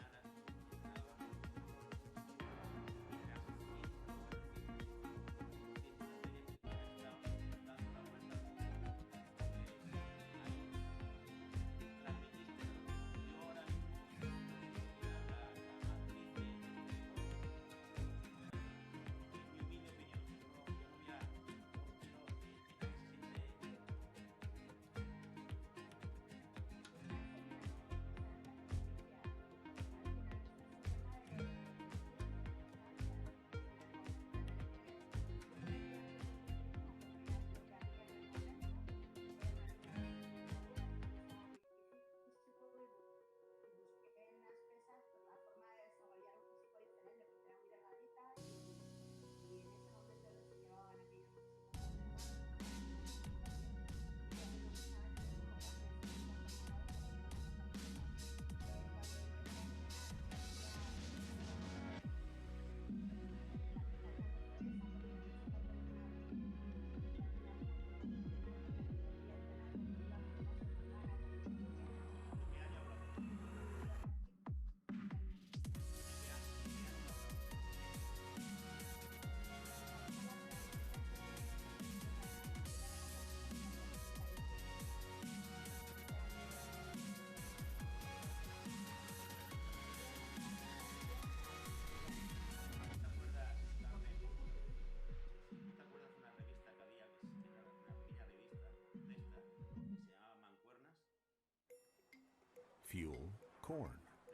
Fuel, corn,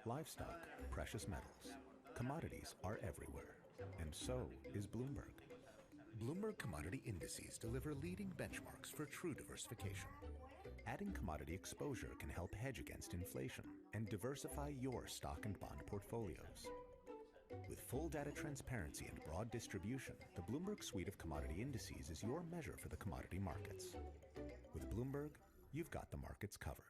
livestock, precious metals. Commodities are everywhere, and so is Bloomberg. Bloomberg commodity indices deliver leading benchmarks for true diversification. Adding commodity exposure can help hedge against inflation and diversify your stock and bond portfolios. With full data transparency and broad distribution, the Bloomberg suite of commodity indices is your measure for the commodity markets. With Bloomberg, you've got the markets covered.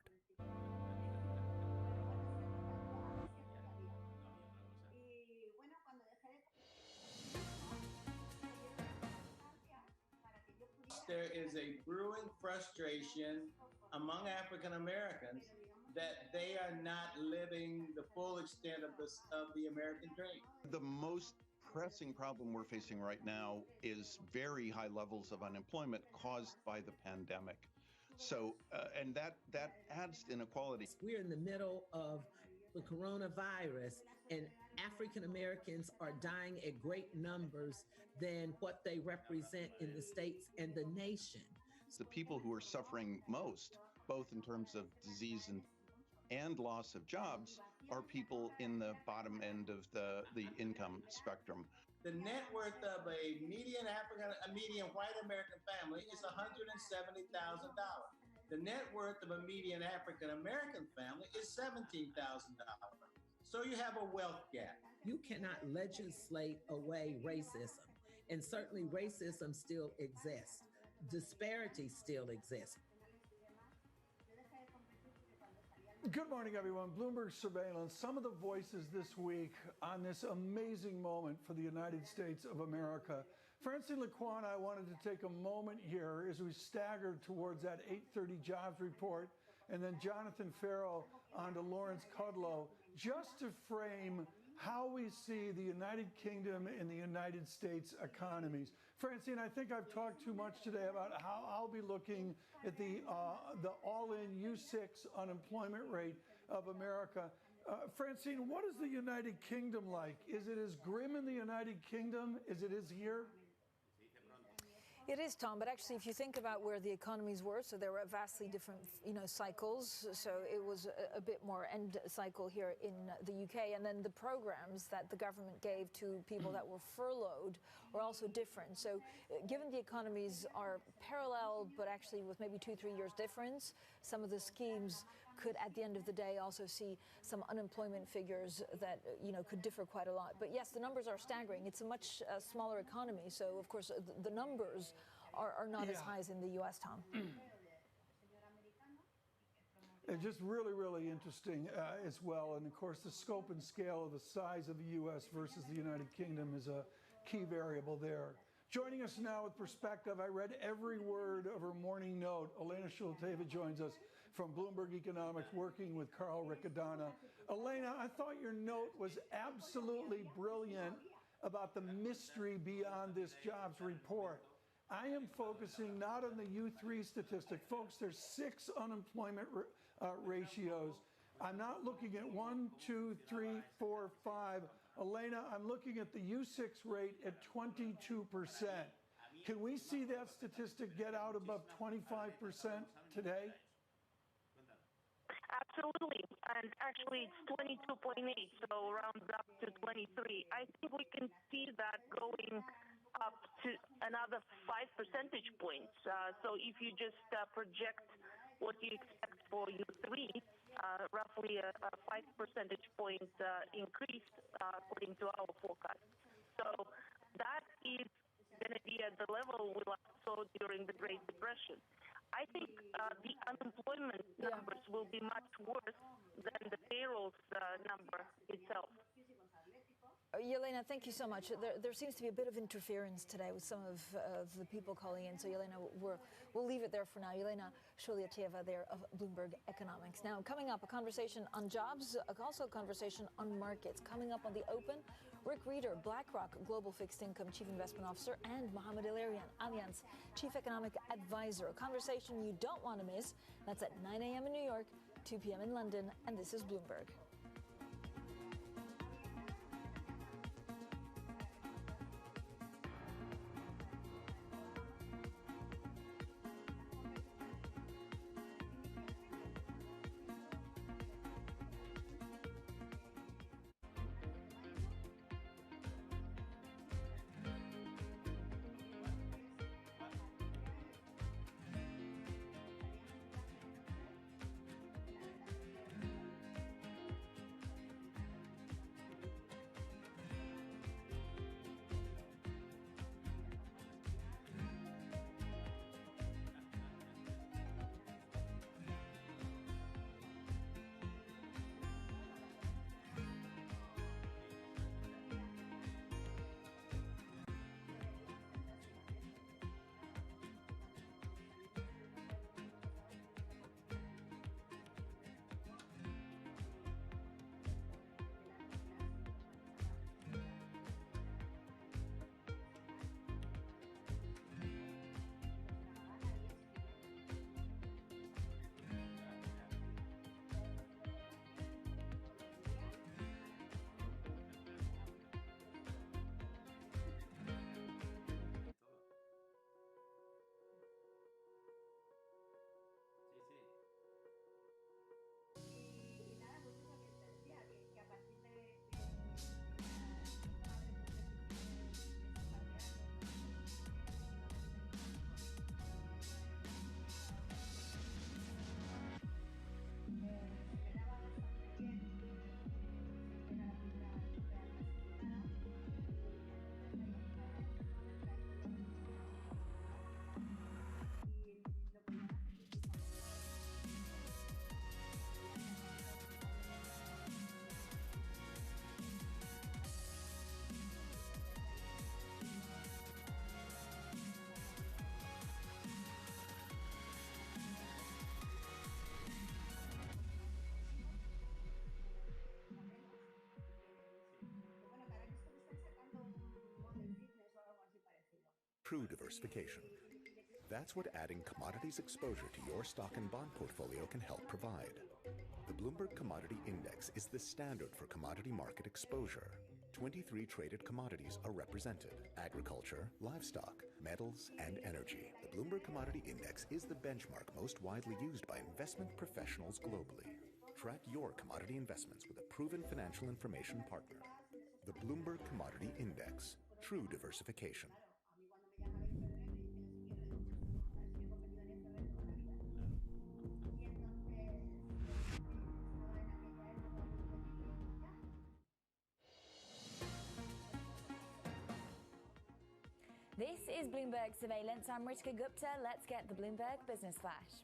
There is a brewing frustration among African Americans that they are not living the full extent of the American dream. The most pressing problem we're facing right now is very high levels of unemployment caused by the pandemic. So, and that adds inequality. We're in the middle of the coronavirus, and African Americans are dying at great numbers than what they represent in the states and the nation. The people who are suffering most, both in terms of disease and loss of jobs, are people in the bottom end of the income spectrum. The net worth of a median white American family is $170,000. The net worth of a median African American family is $17,000. So you have a wealth gap. You cannot legislate away racism, and certainly racism still exists. Disparity still exists. Good morning, everyone. Bloomberg Surveillance. Some of the voices this week on this amazing moment for the United States of America. Francine Lequan, I wanted to take a moment here as we staggered towards that 8:30 jobs report, and then Jonathan Farrell on to Lawrence Kudlow, just to frame how we see the United Kingdom and the United States economies. Francine, I think I've talked too much today about how I'll be looking at the all-in U6 unemployment rate of America. Francine, what is the United Kingdom like? Is it as grim in the United Kingdom as it is here? It is, Tom, but actually if you think about where the economies were, so there were vastly different, cycles. So it was a bit more end cycle here in the UK. And then the programs that the government gave to people that were furloughed were also different. So given the economies are parallel, but actually with maybe 2-3 years difference, some of the schemes could at the end of the day also see some unemployment figures that could differ quite a lot. But yes, the numbers are staggering. It's a much smaller economy, so of course the numbers are not as high as in the US, Tom. It's just really, really interesting as well. And of course, the scope and scale of the size of the US versus the United Kingdom is a key variable there. Joining us now with perspective, I read every word of her morning note. Elena Shulteva joins us from Bloomberg Economics, working with Carl Riccadonna. Elena, I thought your note was absolutely brilliant about the mystery beyond this jobs report. I am focusing not on the U3 statistic. Folks, there's 6 unemployment ratios. I'm not looking at 1, 2, 3, 4, 5. Elena, I'm looking at the U6 rate at 22%. Can we see that statistic get out above 25% today? Absolutely. And actually, it's 22.8, so rounds up to 23. I think we can see that going up to another 5 percentage points. So if you just project what you expect for U3, roughly a 5 percentage point increase according to our forecast. So that is going to be at the level we saw during the Great Depression. I think the unemployment numbers will be much worse than the payrolls number itself. Yelena, thank you so much. There seems to be a bit of interference today with some of the people calling in. So, Yelena, we'll leave it there for now. Yelena Shulteva there of Bloomberg Economics. Now, coming up, a conversation on jobs, also a conversation on markets. Coming up on the Open, Rick Reeder, BlackRock Global Fixed Income Chief Investment Officer, and Mohamed El-Erian, Allianz Chief Economic Advisor. A conversation you don't want to miss. That's at 9 a.m. in New York, 2 p.m. in London, and this is Bloomberg. true diversification. That's what adding commodities exposure to your stock and bond portfolio can help provide. The Bloomberg Commodity Index is the standard for commodity market exposure. 23 traded commodities are represented: agriculture, livestock, metals, and energy. The Bloomberg Commodity Index is the benchmark most widely used by investment professionals globally. Track your commodity investments with a proven financial information partner. The Bloomberg Commodity Index. True diversification. This is Bloomberg Surveillance. I'm Ritika Gupta. Let's get the Bloomberg Business Flash.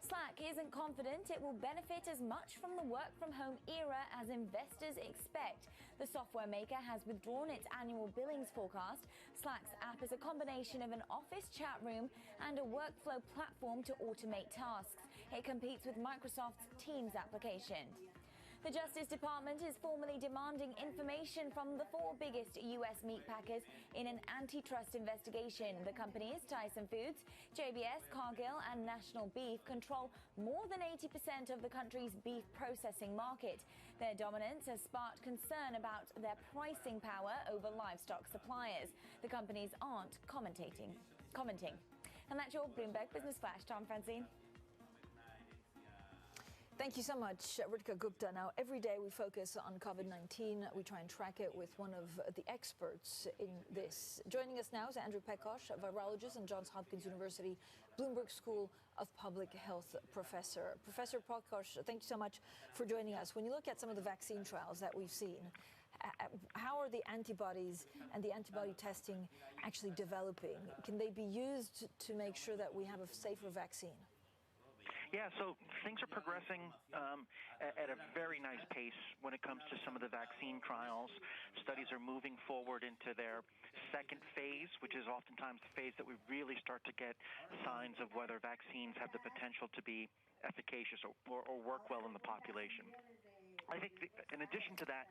Slack isn't confident it will benefit as much from the work-from-home era as investors expect. The software maker has withdrawn its annual billings forecast. Slack's app is a combination of an office chat room and a workflow platform to automate tasks. It competes with Microsoft's Teams application. The Justice Department is formally demanding information from the 4 biggest U.S. meat packers in an antitrust investigation. The companies, Tyson Foods, JBS, Cargill, and National Beef, control more than 80% of the country's beef processing market. Their dominance has sparked concern about their pricing power over livestock suppliers. The companies aren't commenting. And that's your Bloomberg Business Flash. Tom, Francine. Thank you so much, Ritika Gupta. Now, every day we focus on COVID-19. We try and track it with one of the experts in this. Joining us now is Andrew Pekosh, a virologist and Johns Hopkins University Bloomberg School of Public Health professor. Professor Pekosh, thank you so much for joining us. When you look at some of the vaccine trials that we've seen, how are the antibodies and the antibody testing actually developing? Can they be used to make sure that we have a safer vaccine? Yeah, so things are progressing at a very nice pace when it comes to some of the vaccine trials. Studies are moving forward into their second phase, which is oftentimes the phase that we really start to get signs of whether vaccines have the potential to be efficacious or work well in the population. I think in addition to that,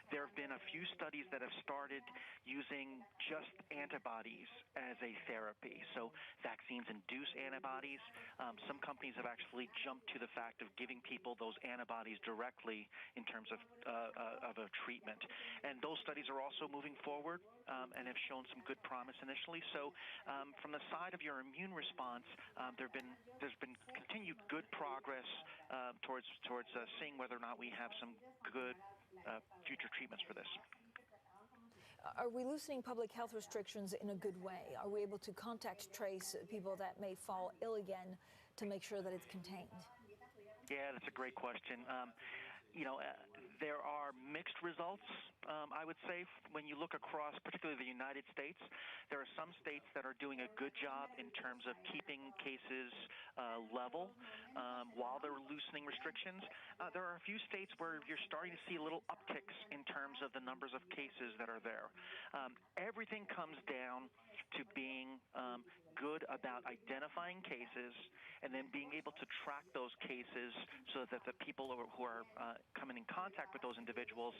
there have been a few studies that have started using just antibodies as a therapy. So vaccines induce antibodies. Some companies have actually jumped to the fact of giving people those antibodies directly in terms of a treatment. And those studies are also moving forward and have shown some good promise initially. So from the side of your immune response, there's been continued good progress towards seeing whether or not we have some good future treatments for this. Are we loosening public health restrictions in a good way? Are we able to contact trace people that may fall ill again to make sure that it's contained? Yeah, that's a great question. There are mixed results, I would say, when you look across, particularly the United States. There are some states that are doing a good job in terms of keeping cases level while they're loosening restrictions. There are a few states where you're starting to see little upticks in terms of the numbers of cases that are there. Everything comes down to being good about identifying cases and then being able to track those cases so that the people who are coming in contact with those individuals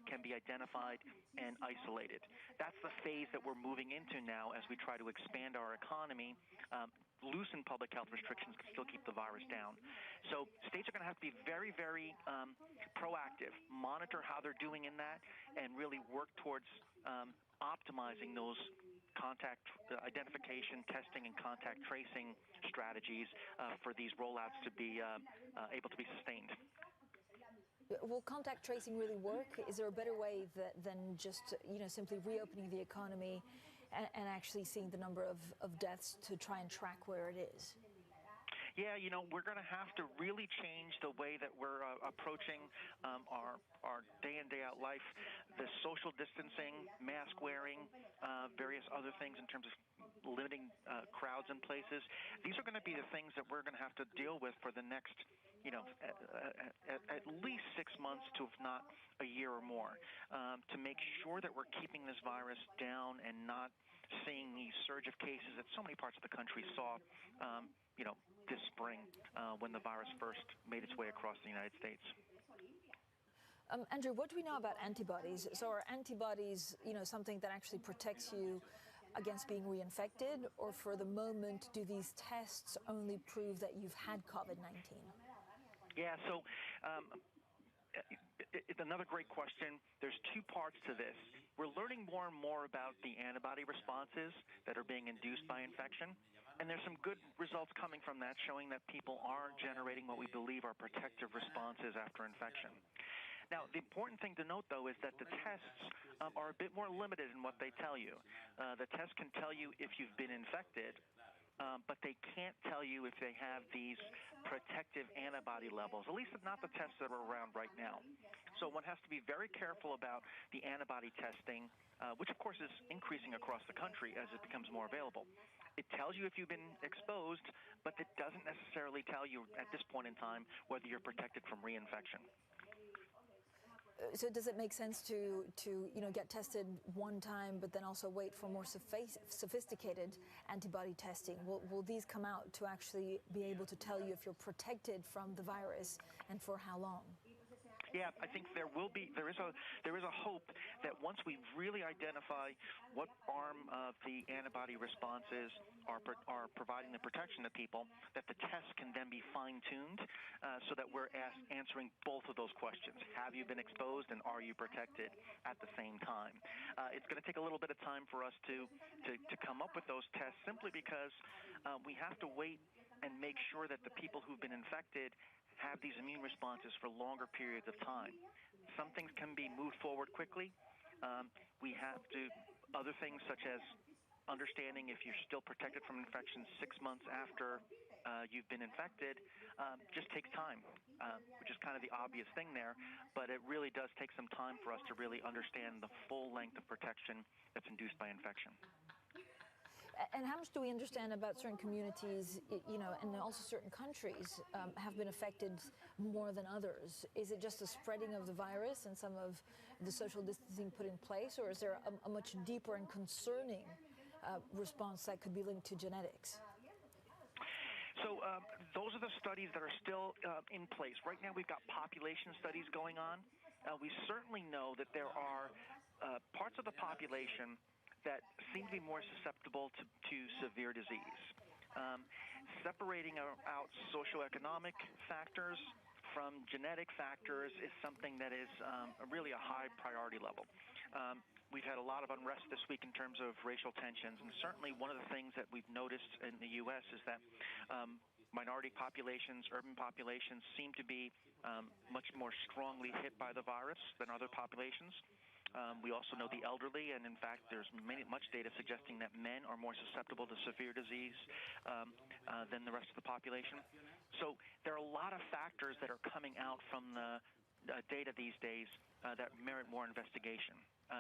can be identified and isolated. That's the phase that we're moving into now as we try to expand our economy. Loosen public health restrictions can still keep the virus down. So states are going to have to be very, very proactive, monitor how they're doing in that, and really work towards optimizing those contact identification, testing, and contact tracing strategies for these rollouts to be able to be sustained. Will contact tracing really work? Is there a better way than just simply reopening the economy and actually seeing the number of deaths to try and track where it is? Yeah, we're going to have to really change the way that we're approaching our day in, day out life. The social distancing, mask wearing, various other things in terms of limiting crowds in places. These are going to be the things that we're going to have to deal with for the next at least 6 months to, if not a year or more, to make sure that we're keeping this virus down and not seeing the surge of cases that so many parts of the country saw, this spring when the virus first made its way across the United States. Andrew, what do we know about antibodies? So are antibodies, something that actually protects you against being reinfected, or for the moment, do these tests only prove that you've had COVID-19? Yeah, so it's another great question. There's two parts to this. We're learning more and more about the antibody responses that are being induced by infection. And there's some good results coming from that, showing that people are generating what we believe are protective responses after infection. Now, the important thing to note, though, is that the tests are a bit more limited in what they tell you. The test can tell you if you've been infected, but they can't tell you if they have these protective antibody levels, at least not the tests that are around right now. So one has to be very careful about the antibody testing, which, of course, is increasing across the country as it becomes more available. It tells you if you've been exposed, but it doesn't necessarily tell you at this point in time whether you're protected from reinfection. So does it make sense to get tested one time, but then also wait for more sophisticated antibody testing? Will these come out to actually be able to tell you if you're protected from the virus and for how long? Yeah, I think there is a hope that once we really identify what arm of the antibody responses are providing the protection to people, that the tests can then be fine-tuned so that we're answering both of those questions. Have you been exposed and are you protected at the same time? It's going to take a little bit of time for us to come up with those tests, simply because we have to wait and make sure that the people who've been infected have these immune responses for longer periods of time. Some things can be moved forward quickly. We have to, other things such as understanding if you're still protected from infection 6 months after you've been infected, just takes time, which is kind of the obvious thing there, but it really does take some time for us to really understand the full length of protection that's induced by infection. And how much do we understand about certain communities, and also certain countries have been affected more than others? Is it just the spreading of the virus and some of the social distancing put in place, or is there a much deeper and concerning response that could be linked to genetics? So those are the studies that are still in place. Right now we've got population studies going on. We certainly know that there are parts of the population that seem to be more susceptible to severe disease. Separating out socioeconomic factors from genetic factors is something that is really a high priority level. We've had a lot of unrest this week in terms of racial tensions, and certainly one of the things that we've noticed in the U.S. is that minority populations, urban populations, seem to be much more strongly hit by the virus than other populations. We also know the elderly, and in fact, there's much data suggesting that men are more susceptible to severe disease than the rest of the population. So there are a lot of factors that are coming out from the data these days that merit more investigation.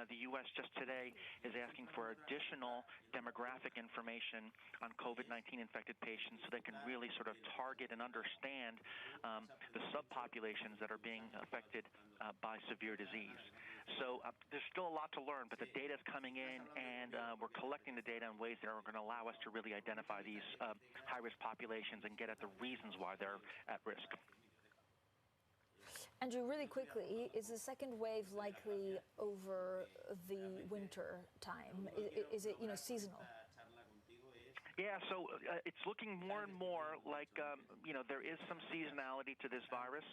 The U.S. just today is asking for additional demographic information on COVID-19 infected patients so they can really sort of target and understand the subpopulations that are being affected by severe disease. So there's still a lot to learn, but the data is coming in, and we're collecting the data in ways that are going to allow us to really identify these high-risk populations and get at the reasons why they're at risk. Andrew, really quickly, is the second wave likely over the winter time? Is it, seasonal? Yeah, so it's looking more and more like, there is some seasonality to this virus.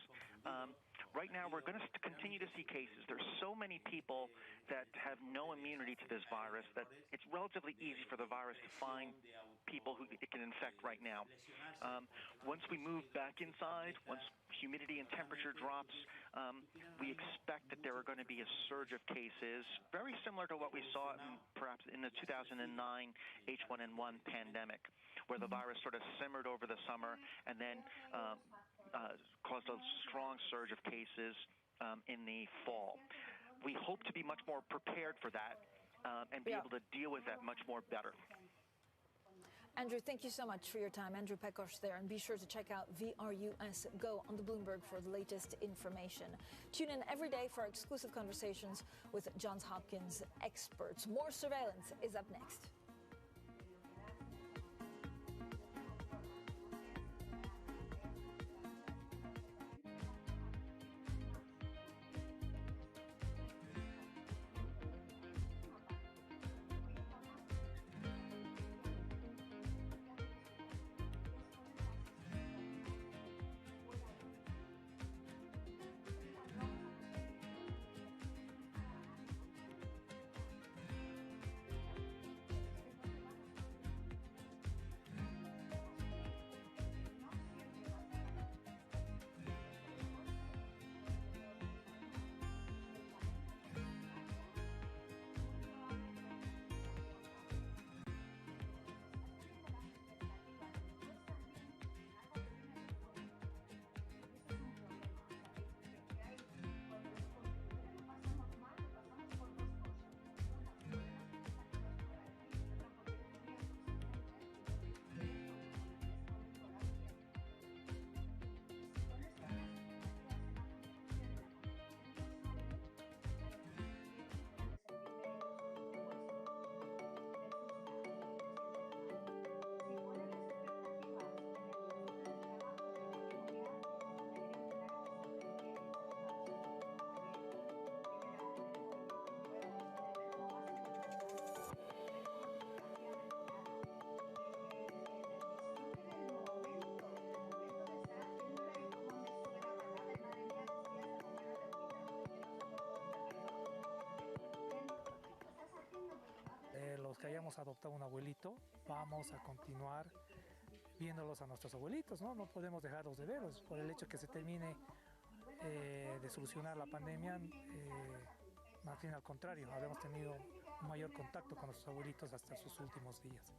Right now, we're going to continue to see cases. There's so many people that have no immunity to this virus that it's relatively easy for the virus to find people who it can infect right now. Once we move back inside, once humidity and temperature drops, we expect that there are going to be a surge of cases, very similar to what we saw perhaps in the 2009 H1N1 pandemic, where the virus sort of simmered over the summer and then caused a strong surge of cases in the fall. We hope to be much more prepared for that and be able to deal with that much more better. Andrew, thank you so much for your time. Andrew Pekosh there, and be sure to check out VRUS Go on the Bloomberg for the latest information. Tune in every day for our exclusive conversations with Johns Hopkins experts. More surveillance is up next. los que hayamos adoptado un abuelito, vamos a continuar viéndolos a nuestros abuelitos, ¿no? No podemos dejarlos de verlos. Por el hecho que se termine de solucionar la pandemia, más bien al contrario, habíamos tenido un mayor contacto con nuestros abuelitos hasta sus últimos días.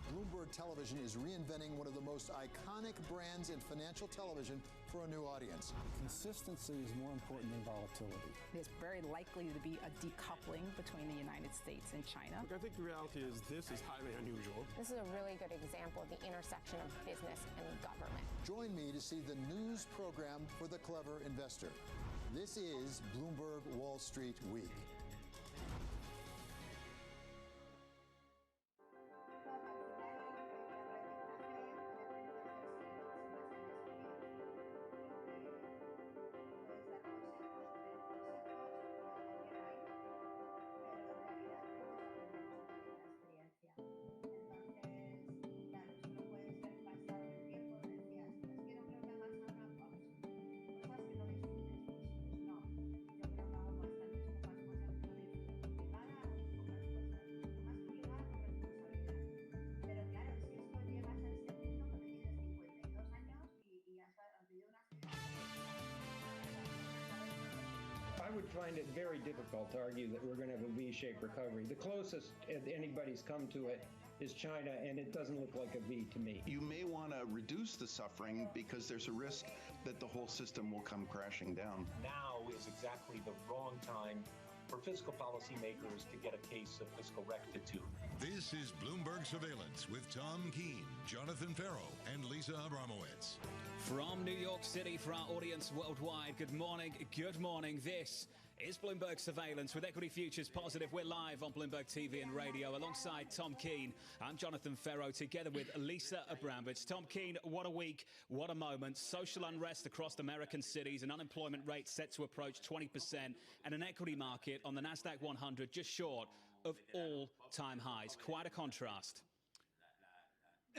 Bloomberg Television is reinventing one of the most iconic brands in financial television for a new audience. Consistency is more important than volatility. There's very likely to be a decoupling between the United States and China. Look, I think the reality is this is highly unusual. This is a really good example of the intersection of business and government. Join me to see the news program for the clever investor. This is Bloomberg Wall Street Week. I would find it very difficult to argue that we're going to have a V-shaped recovery. The closest anybody's come to it is China, and it doesn't look like a V to me. You may want to reduce the suffering because there's a risk that the whole system will come crashing down. Now is exactly the wrong time for fiscal policymakers to get a case of fiscal rectitude. This is Bloomberg Surveillance with Tom Keene, Jonathan Farrow, and Lisa Abramowitz. From New York City for our audience worldwide, good morning, good morning. This is Bloomberg Surveillance with Equity Futures Positive. We're live on Bloomberg TV and radio alongside Tom Keene. I'm Jonathan Farrow together with Lisa Abramowitz. Tom Keene, what a week, what a moment. Social unrest across American cities, an unemployment rate set to approach 20%, and an equity market on the Nasdaq 100 just short of all-time highs. Quite a contrast.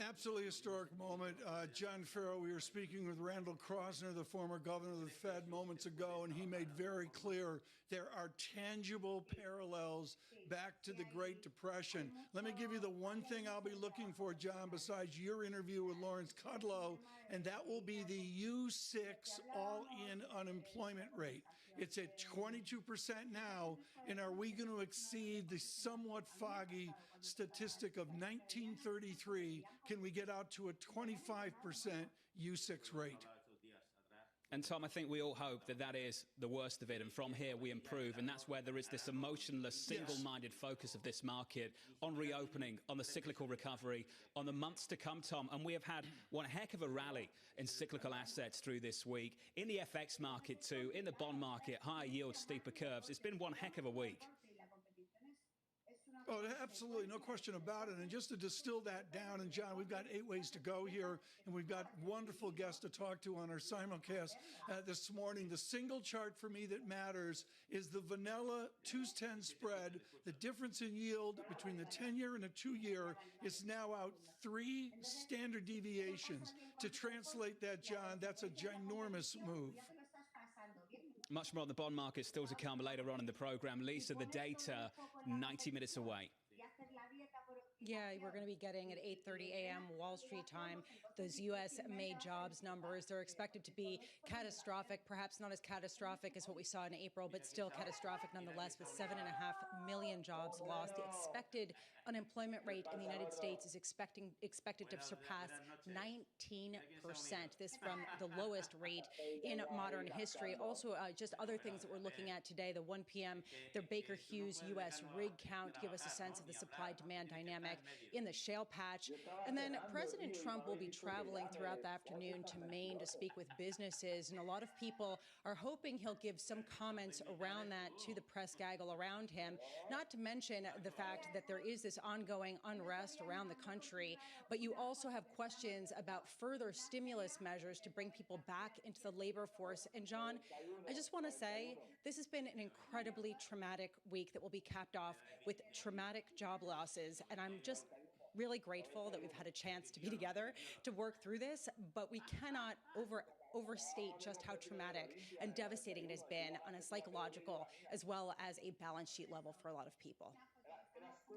Absolutely historic moment. John Farrow, we were speaking with Randall Krosner, the former governor of the Fed, moments ago, and he made very clear there are tangible parallels back to the Great Depression. Let me give you the one thing I'll be looking for, John, besides your interview with Lawrence Kudlow, and that will be the U6 all-in unemployment rate. It's at 22% now, and are we going to exceed the somewhat foggy statistic of 1933? Can we get out to a 25% U6 rate? And Tom, I think we all hope that that is the worst of it, and from here we improve, and that's where there is this emotionless, single-minded focus of this market on reopening, on the cyclical recovery, on the months to come, Tom. And we have had one heck of a rally in cyclical assets through this week, in the FX market too, in the bond market, higher yields, steeper curves. It's been one heck of a week. Oh, absolutely, no question about it. And just to distill that down, and John, we've got 8 ways to go here, and we've got wonderful guests to talk to on our simulcast this morning. The single chart for me that matters is the vanilla 2-10 spread. The difference in yield between the 10-year and the 2-year is now out 3 standard deviations. To translate that, John, that's a ginormous move. Much more on the bond market still to come later on in the program. Lisa, the data 90 minutes away. Yeah, we're going to be getting at 8:30 a.m. Wall Street time those U.S. made jobs numbers. They're expected to be catastrophic, perhaps not as catastrophic as what we saw in April, but still catastrophic nonetheless, with 7.5 million jobs lost. The expected unemployment rate in the United States is expected to surpass 19%. This from the lowest rate in modern history. Also, just other things that we're looking at today, the 1 p.m., the Baker Hughes U.S. rig count give us a sense of the supply-demand dynamic in the shale patch. And then President Trump will be traveling throughout the afternoon to Maine to speak with businesses. And a lot of people are hoping he'll give some comments around that to the press gaggle around him, not to mention the fact that there is this ongoing unrest around the country. But you also have questions about further stimulus measures to bring people back into the labor force. And John, I just want to say this has been an incredibly traumatic week that will be capped off with traumatic job losses. And I'm just really grateful that we've had a chance to be together to work through this, but we cannot overstate just how traumatic and devastating it has been on a psychological as well as a balance sheet level for a lot of people.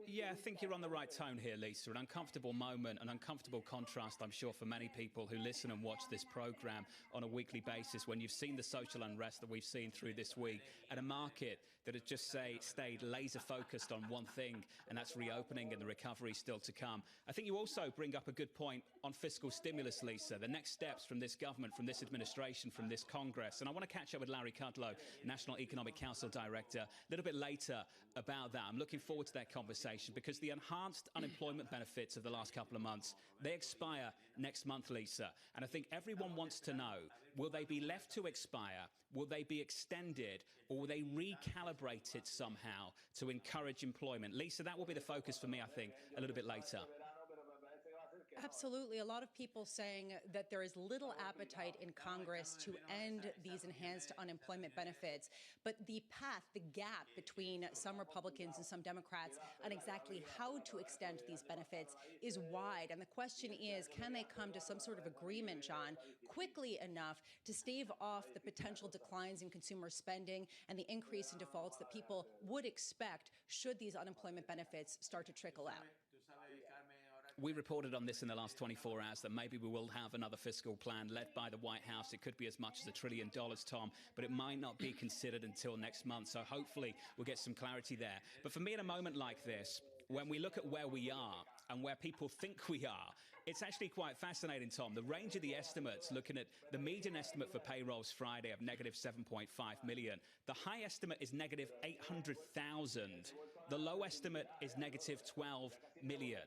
Yeah, I think you're on the right tone here, Lisa. An uncomfortable moment, an uncomfortable contrast, I'm sure, for many people who listen and watch this program on a weekly basis when you've seen the social unrest that we've seen through this week and a market that has just stayed laser focused on one thing, and that's reopening and the recovery still to come. I think you also bring up a good point on fiscal stimulus, Lisa, the next steps from this government, from this administration, from this Congress. And I want to catch up with Larry Kudlow, National Economic Council Director, a little bit later about that. I'm looking forward to that conversation because the enhanced unemployment benefits of the last couple of months, they expire next month, Lisa. And I think everyone wants to know, will they be left to expire? Will they be extended, or will they recalibrate it somehow to encourage employment? Lisa, that will be the focus for me, I think, a little bit later. Absolutely. A lot of people saying that there is little appetite in Congress to end these enhanced unemployment benefits. But the path, the gap between some Republicans and some Democrats on exactly how to extend these benefits is wide. And the question is, can they come to some sort of agreement, John, quickly enough to stave off the potential declines in consumer spending and the increase in defaults that people would expect should these unemployment benefits start to trickle out? We reported on this in the last 24 hours that maybe we will have another fiscal plan led by the White House. It could be as much as $1 trillion, Tom, but it might not be considered until next month. So hopefully we'll get some clarity there. But for me, in a moment like this, when we look at where we are and where people think we are, it's actually quite fascinating, Tom. The range of the estimates, looking at the median estimate for payrolls Friday of negative 7.5 million. The high estimate is negative 800,000. The low estimate is negative 12 million.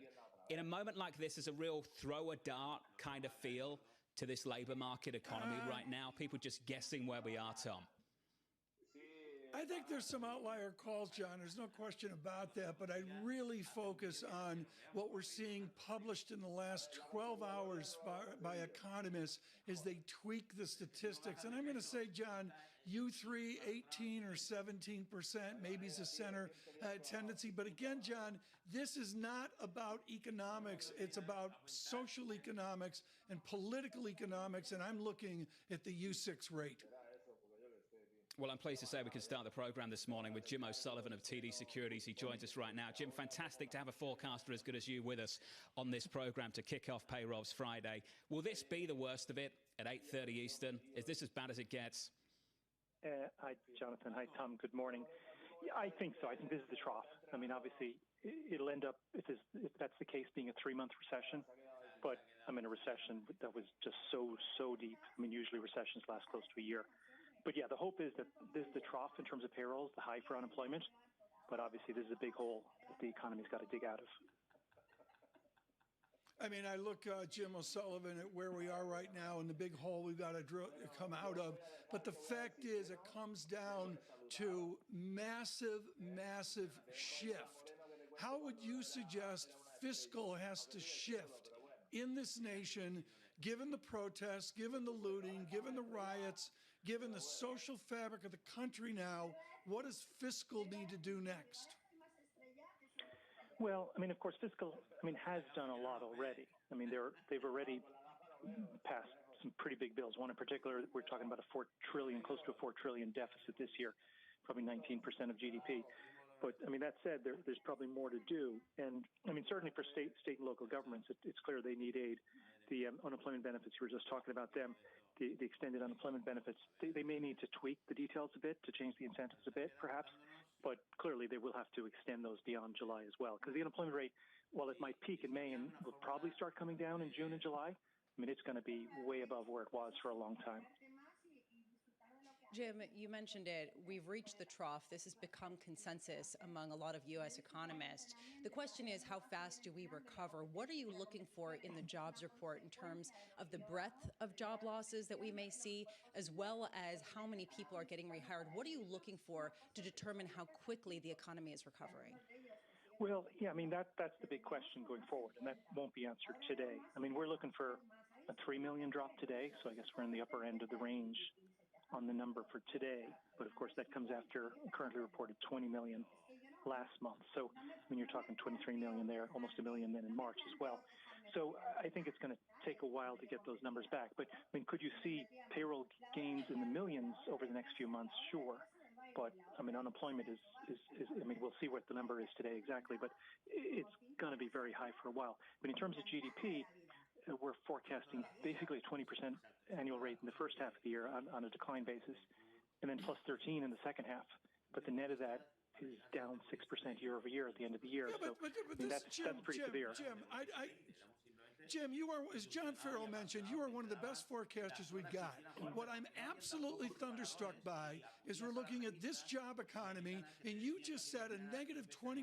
In a moment like this, there's a real throw a dart kind of feel to this labor market economy right now. People just guessing where we are, Tom. I think there's some outlier calls, John. There's no question about that. But I really focus on what we're seeing published in the last 12 hours by economists as they tweak the statistics. And I'm going to say, John, U3, 18 or 17%, maybe is a center tendency. But again, John, this is not about economics. It's about social economics and political economics. And I'm looking at the U6 rate. Well, I'm pleased to say we can start the program this morning with Jim O'Sullivan of TD Securities. He joins us right now. Jim, fantastic to have a forecaster as good as you with us on this program to kick off payrolls Friday. Will this be the worst of it at 8:30 Eastern? Is this as bad as it gets? Hi, Jonathan. Hi, Tom. Good morning. Yeah, I think so. I think this is the trough. I mean, obviously, it'll end up, if that's the case, being a 3-month recession. But I'm in a recession that was just so deep. I mean, usually recessions last close to a year. But yeah, the hope is that this is the trough in terms of payrolls, the high for unemployment. But obviously, this is a big hole that the economy's got to dig out of. I mean, I look, Jim O'Sullivan, at where we are right now and the big hole we've got to come out of. But the fact is, it comes down to massive shift. How would you suggest fiscal has to shift in this nation, given the protests, given the looting, given the riots, given the social fabric of the country now? What does fiscal need to do next? Well, I mean, of course, fiscal, has done a lot already. I mean, they've already passed some pretty big bills. One in particular, we're talking about close to a $4 trillion deficit this year, probably 19% of GDP. But I mean, that said, there's probably more to do. And I mean, certainly for state and local governments, it's clear they need aid. The unemployment benefits, you were just talking about them. The extended unemployment benefits, they may need to tweak the details a bit to change the incentives a bit, perhaps. But clearly, they will have to extend those beyond July as well. Because the unemployment rate, while it might peak in May and will probably start coming down in June and July, I mean, it's going to be way above where it was for a long time. Jim, you mentioned it. We've reached the trough. This has become consensus among a lot of U.S. economists. The question is, how fast do we recover? What are you looking for in the jobs report in terms of the breadth of job losses that we may see, as well as how many people are getting rehired? What are you looking for to determine how quickly the economy is recovering? Well, yeah, I mean, that's the big question going forward, and that won't be answered today. I mean, we're looking for a 3 million drop today, so I guess we're in the upper end of the range on the number for today. But of course, that comes after currently reported 20 million last month. So, I mean, you're talking 23 million there, almost a million then in March as well. So I think it's going to take a while to get those numbers back. But, I mean, could you see payroll gains in the millions over the next few months? Sure. But, I mean, unemployment is I mean, we'll see what the number is today exactly, but it's going to be very high for a while. But in terms of GDP, we're forecasting basically a 20% annual rate in the first half of the year on a decline basis, and then plus 13 in the second half. But the net of that is down 6% year over year at the end of the year. Yeah, but I mean, that's pretty severe. Jim, you are, as John Farrell mentioned, you are one of the best forecasters we've got. What I'm absolutely thunderstruck by is we're looking at this job economy, and you just said a negative 20%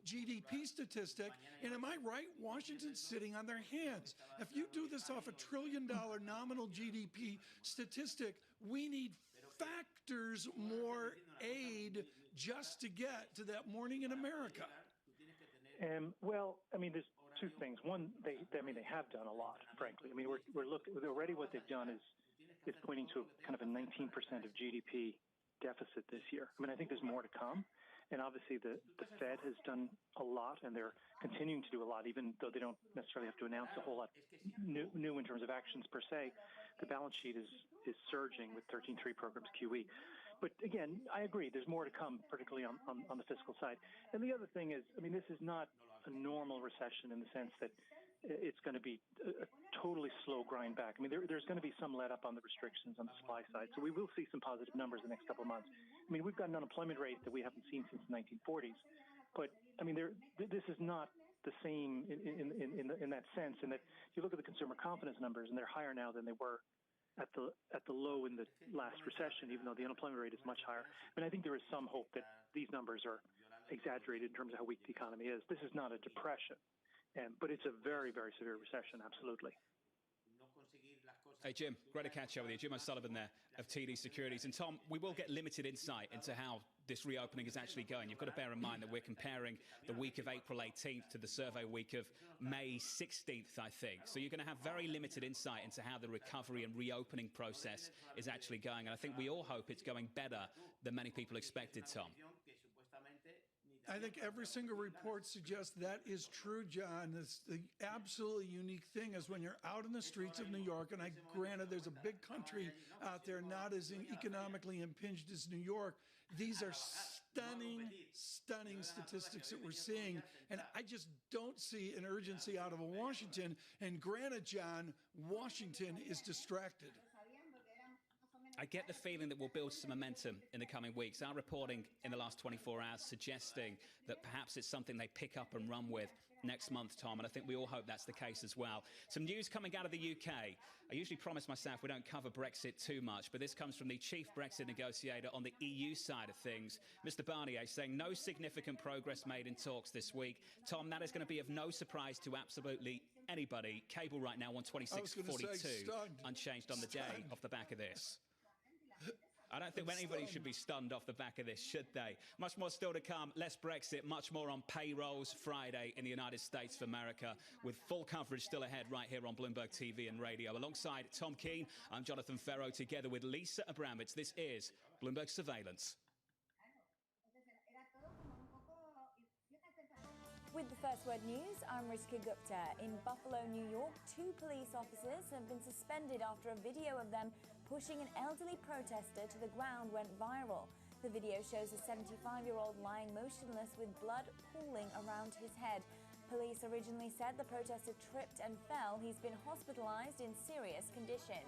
GDP statistic, and am I right? Washington's sitting on their hands. If you do this off a $1 trillion nominal GDP statistic, we need factors more aid just to get to that morning in America. Well, I mean, there's two things. One, they have done a lot, frankly. I mean, we're looking already. What they've done is pointing to kind of a 19% of GDP deficit this year. I mean, I think there's more to come. And obviously, the Fed has done a lot, and they're continuing to do a lot, even though they don't necessarily have to announce a whole lot new in terms of actions per se. The balance sheet is surging with 13.3 programs QE. But again, I agree. There's more to come, particularly on the fiscal side. And the other thing is, I mean, this is not a normal recession in the sense that it's going to be a totally slow grind back. I mean, there's going to be some let up on the restrictions on the supply side. So we will see some positive numbers in the next couple of months. I mean, we've got an unemployment rate that we haven't seen since the 1940s. But, I mean, this is not the same in that sense, in that you look at the consumer confidence numbers, and they're higher now than they were at the low in the last recession, even though the unemployment rate is much higher. And I think there is some hope that these numbers are exaggerated in terms of how weak the economy is. This is not a depression, but it's a very, very severe recession, absolutely. Hey, Jim, great to catch up with you. Jim O'Sullivan there of TD Securities. And Tom, we will get limited insight into how this reopening is actually going. You've got to bear in mind that we're comparing the week of April 18th to the survey week of May 16th, I think. So you're going to have very limited insight into how the recovery and reopening process is actually going. And I think we all hope it's going better than many people expected, Tom. I think every single report suggests that is true, John. The absolutely unique thing is when you're out in the streets of New York, and granted there's a big country out there not as economically impinged as New York, these are stunning statistics that we're seeing, and I just don't see an urgency out of Washington. And granted, John, Washington is distracted. I get the feeling that we'll build some momentum in the coming weeks. Our reporting in the last 24 hours suggesting that perhaps it's something they pick up and run with next month, Tom, and I think we all hope that's the case as well. Some news coming out of the UK. I usually promise myself we don't cover Brexit too much, but this comes from the chief Brexit negotiator on the EU side of things, Mr. Barnier, saying no significant progress made in talks this week. Tom, that is going to be of no surprise to absolutely anybody. Cable right now 126.42, unchanged on the day off the back of this. I don't think anybody should be stunned off the back of this, should they? Much more still to come. Less Brexit, much more on payrolls Friday in the United States of America, with full coverage still ahead right here on Bloomberg TV and radio. Alongside Tom Keene, I'm Jonathan Ferro, together with Lisa Abramowitz. This is Bloomberg Surveillance. With the First Word News, I'm Rishka Gupta. In Buffalo, New York, 2 police officers have been suspended after a video of them pushing an elderly protester to the ground went viral. The video shows a 75-year-old lying motionless with blood pooling around his head. Police originally said the protester tripped and fell. He's been hospitalized in serious condition.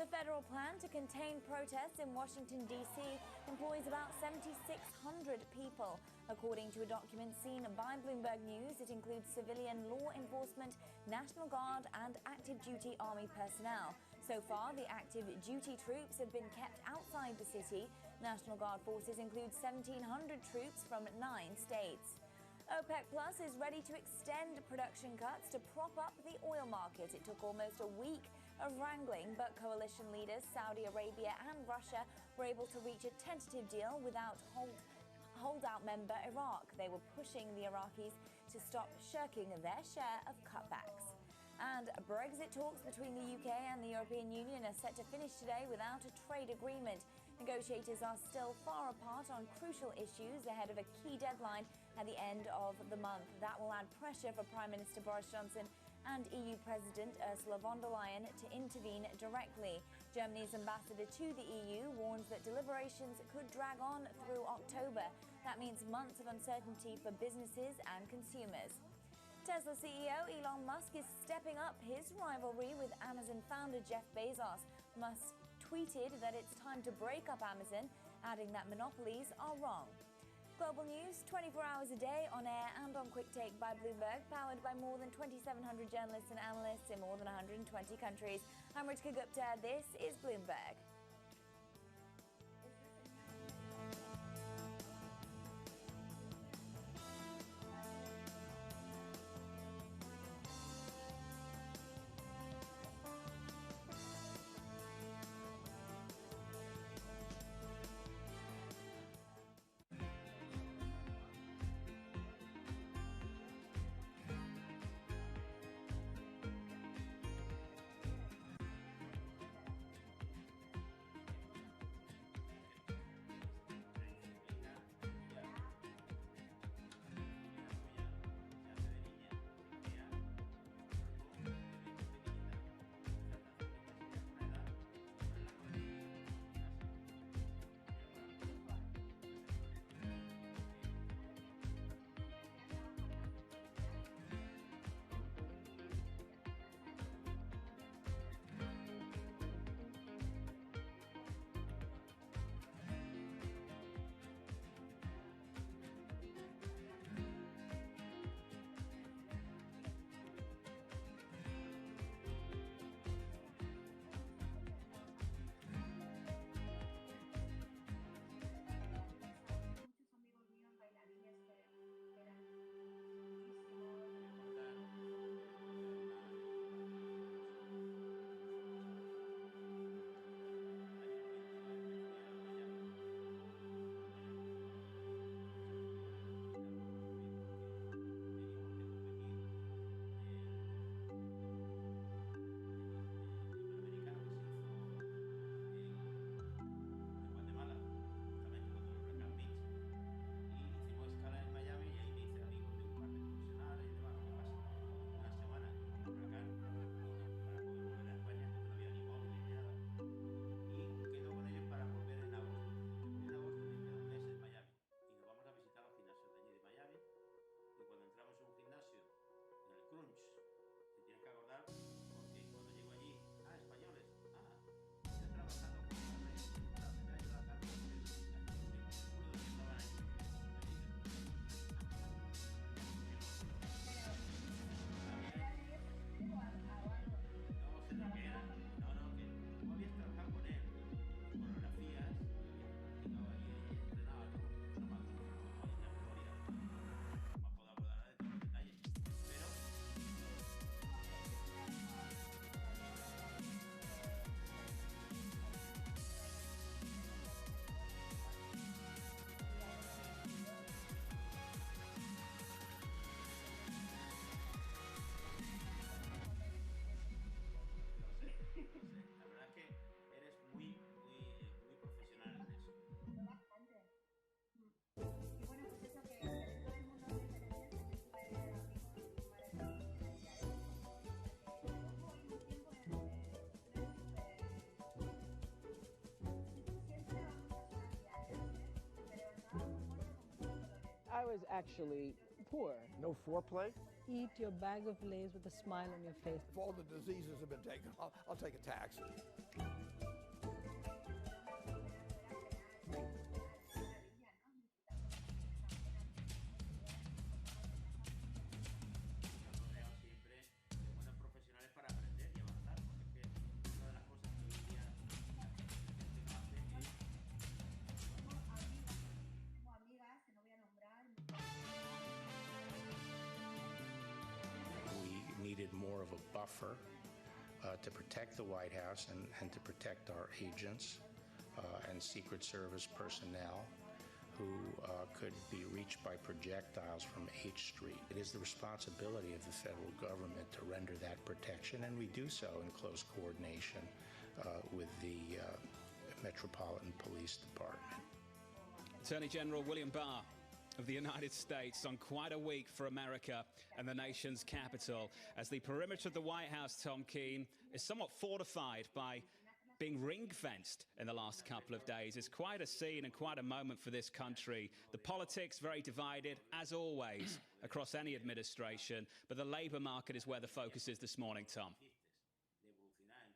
The federal plan to contain protests in Washington, D.C. employs about 7,600 people. According to a document seen by Bloomberg News, it includes civilian law enforcement, National Guard, and active duty Army personnel. So far, the active duty troops have been kept outside the city. National Guard forces include 1,700 troops from 9 states. OPEC Plus is ready to extend production cuts to prop up the oil market. It took almost a week of wrangling, but coalition leaders Saudi Arabia and Russia were able to reach a tentative deal without holdout member Iraq. They were pushing the Iraqis to stop shirking their share of cutbacks. And Brexit talks between the UK and the European Union are set to finish today without a trade agreement. Negotiators are still far apart on crucial issues ahead of a key deadline at the end of the month. That will add pressure for Prime Minister Boris Johnson and EU President Ursula von der Leyen to intervene directly. Germany's ambassador to the EU warns that deliberations could drag on through October. That means months of uncertainty for businesses and consumers. Tesla CEO Elon Musk is stepping up his rivalry with Amazon founder Jeff Bezos. Musk tweeted that it's time to break up Amazon, adding that monopolies are wrong. Global news 24 hours a day on air and on Quick Take by Bloomberg, powered by more than 2,700 journalists and analysts in more than 120 countries. I'm Ritika Gupta. This is Bloomberg. I was actually poor. No foreplay? Eat your bag of Lay's with a smile on your face. If all the diseases have been taken, I'll take a tax. Needed more of a buffer to protect the White House and to protect our agents and Secret Service personnel who could be reached by projectiles from H Street. It is the responsibility of the federal government to render that protection, and we do so in close coordination with the Metropolitan Police Department. Attorney General William Barr of the United States on quite a week for America and the nation's capital, as the perimeter of the White House, Tom Keene, is somewhat fortified by being ring-fenced in the last couple of days. It's quite a scene and quite a moment for this country. The politics very divided, as always, across any administration, but the labor market is where the focus is this morning, Tom.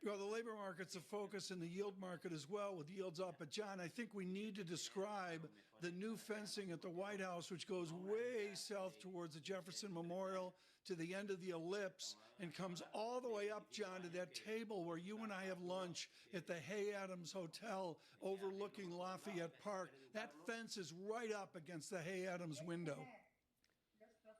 Well, the labor market's a focus and the yield market as well, with yields up. But, John, I think we need to describe the new fencing at the White House, which goes way south towards the Jefferson Memorial to the end of the ellipse and comes all the way up, John, to that table where you and I have lunch at the Hay Adams Hotel overlooking Lafayette Park. That fence is right up against the Hay Adams window.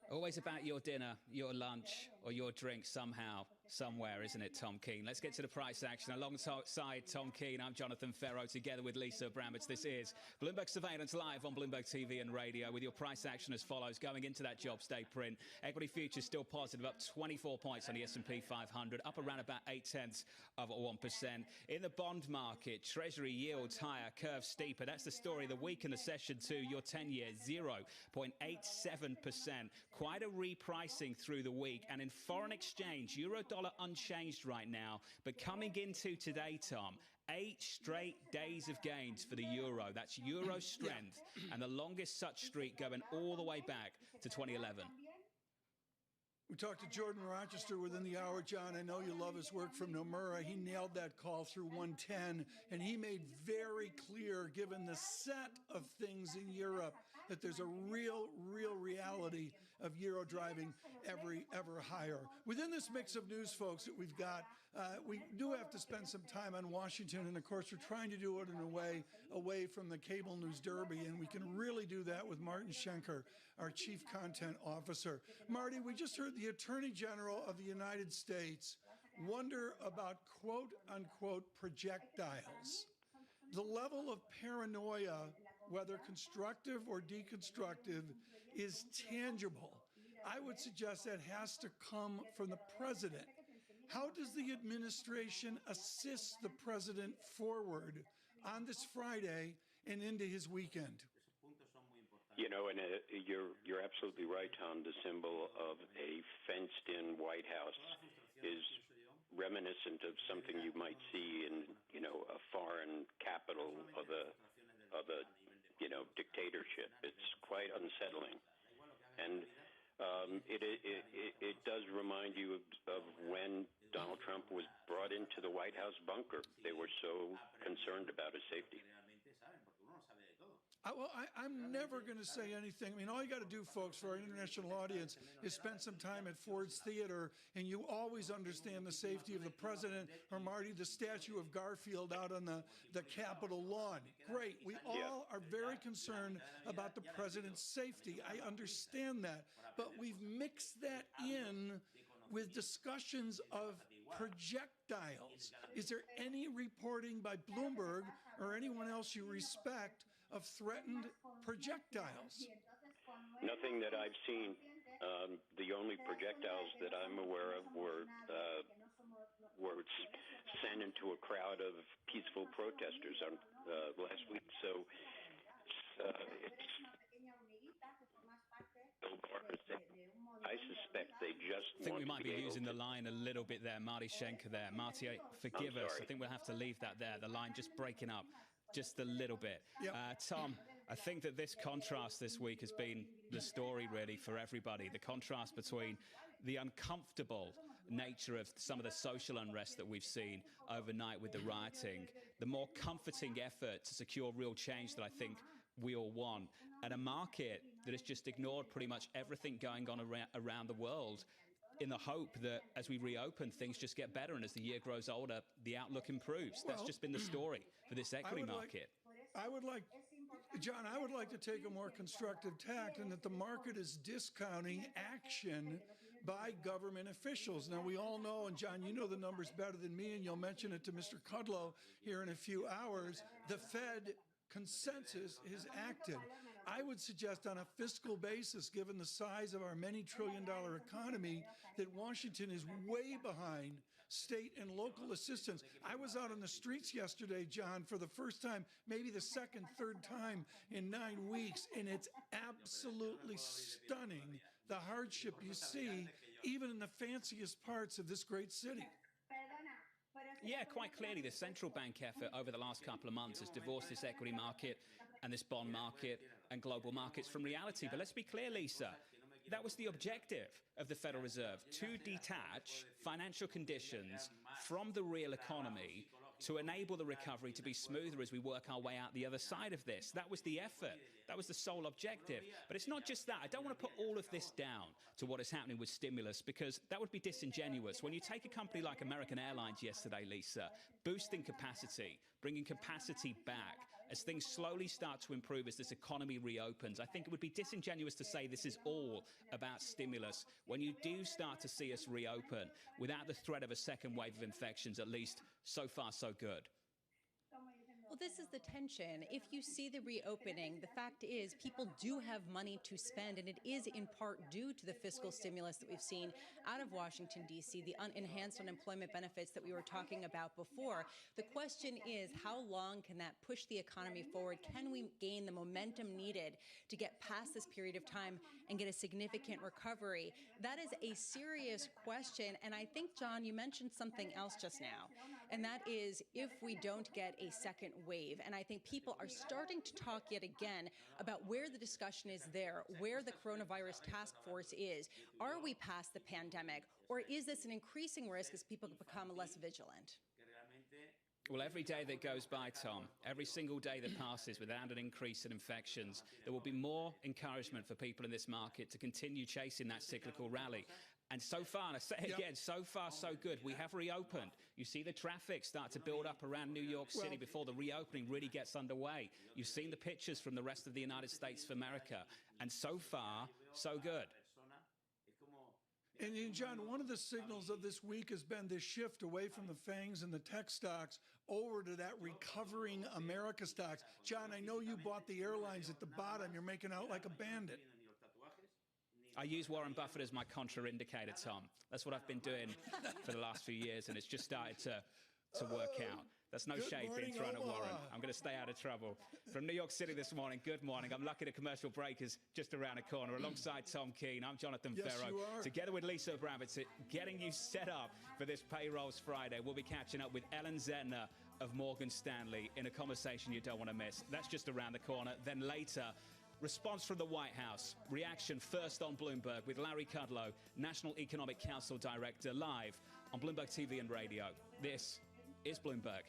Always about your dinner, your lunch, or your drink somehow, somewhere, isn't it, Tom Keene? Let's get to the price action. Alongside Tom Keene, I'm Jonathan Ferro, together with Lisa Abramowitz. This is Bloomberg Surveillance live on Bloomberg TV and radio, with your price action as follows. Going into that jobs day print, equity futures still positive, up 24 points on the S&P 500, up around about 0.8%. In the bond market, Treasury yields higher, curve steeper. That's the story of the week in the session too. Your 10-year, 0.87%. Quite a repricing through the week. And in foreign exchange, euro-dollar unchanged right now. But coming into today, Tom, 8 straight days of gains for the euro. That's euro strength. And the longest such streak going all the way back to 2011. We talked to Jordan Rochester within the hour. John, I know you love his work from Nomura. He nailed that call through 110, and he made very clear, given the set of things in Europe, that there's a real reality of euro driving ever higher. Within this mix of news, folks, that we've got, we do have to spend some time on Washington, and of course we're trying to do it in a way away from the cable news derby, and we can really do that with Martin Schenker, our Chief Content Officer. Marty, we just heard the Attorney General of the United States wonder about quote-unquote projectiles. The level of paranoia, whether constructive or deconstructive, is tangible. I would suggest that has to come from the president. How does the administration assist the president forward on this Friday and into his weekend? You know, and you're absolutely right, Tom. The symbol of a fenced-in White House is reminiscent of something you might see in, you know, a foreign capital of a dictatorship. It's quite unsettling, and it does remind you of when Donald Trump was brought into the White House bunker. They were so concerned about his safety. I'm never going to say anything. I mean, all you got to do, folks, for our international audience is spend some time at Ford's Theater, and you always understand the safety of the president, or Marty, the statue of Garfield out on the Capitol lawn. Great. We all are very concerned about the president's safety. I understand that. But we've mixed that in with discussions of projectiles. Is there any reporting by Bloomberg or anyone else you respect of threatened projectiles? Nothing that I've seen. The only projectiles that I'm aware of were sent into a crowd of peaceful protesters last week. So I suspect they just I think we might be using the line a little bit there. Marty Schenker there. Marty, forgive us. I think we'll have to leave that there. The line just breaking up just a little bit. Yep. Tom, I think that this contrast this week has been the story really for everybody. The contrast between the uncomfortable nature of some of the social unrest that we've seen overnight with the rioting, the more comforting effort to secure real change that I think we all want, and a market that has just ignored pretty much everything going on around the world in the hope that as we reopen, things just get better, and as the year grows older, the outlook improves. That's just been the story for this equity market. John, I would like to take a more constructive tack in that the market is discounting action by government officials. Now, we all know, and John, you know the numbers better than me, and you'll mention it to Mr. Kudlow here in a few hours, the Fed consensus is active. I would suggest on a fiscal basis, given the size of our many trillion-dollar economy, that Washington is way behind state and local assistance. I was out on the streets yesterday, John, for the first time, maybe the second, third time in 9 weeks, and it's absolutely stunning the hardship you see even in the fanciest parts of this great city. Yeah, quite clearly the central bank effort over the last couple of months has divorced this equity market and this bond market and global markets from reality. But let's be clear, Lisa, that was the objective of the Federal Reserve, to detach financial conditions from the real economy to enable the recovery to be smoother as we work our way out the other side of this. That was the effort. That was the sole objective. But it's not just that. I don't want to put all of this down to what is happening with stimulus, because that would be disingenuous. When you take a company like American Airlines yesterday, Lisa, boosting capacity, bringing capacity back, as things slowly start to improve, as this economy reopens, I think it would be disingenuous to say this is all about stimulus. When you do start to see us reopen without the threat of a second wave of infections, at least so far so good. Well, this is the tension. If you see the reopening, the fact is people do have money to spend, and it is in part due to the fiscal stimulus that we've seen out of Washington, D.C., the enhanced unemployment benefits that we were talking about before. The question is, how long can that push the economy forward? Can we gain the momentum needed to get past this period of time and get a significant recovery? That is a serious question. And I think, John, you mentioned something else just now, and that is if we don't get a second wave. And I think people are starting to talk yet again about where the discussion is there, where the coronavirus task force is. Are we past the pandemic, or is this an increasing risk as people become less vigilant? Well, every day that goes by, Tom, every single day that passes without an increase in infections, there will be more encouragement for people in this market to continue chasing that cyclical rally. And so far, and I say again, so far so good. We have reopened. You see the traffic start to build up around New York City before the reopening really gets underway. You've seen the pictures from the rest of the United States of America. And so far, so good. And John, one of the signals of this week has been this shift away from the FANGs and the tech stocks over to that recovering America stocks. John, I know you bought the airlines at the bottom. You're making out like a bandit. I use Warren Buffett as my contraindicator, Tom. That's what I've been doing for the last few years, and it's just started to work out. That's no shade being thrown at Warren. I'm going to stay out of trouble. From New York City this morning, good morning. I'm lucky the commercial break is just around the corner. Alongside Tom Keene, I'm Jonathan Ferro. Together with Lisa Abramowitz, getting you set up for this Payrolls Friday. We'll be catching up with Ellen Zentner of Morgan Stanley in a conversation you don't want to miss. That's just around the corner. Then later, response from the White House. Reaction first on Bloomberg with Larry Kudlow, National Economic Council Director, live on Bloomberg TV and radio. This is Bloomberg.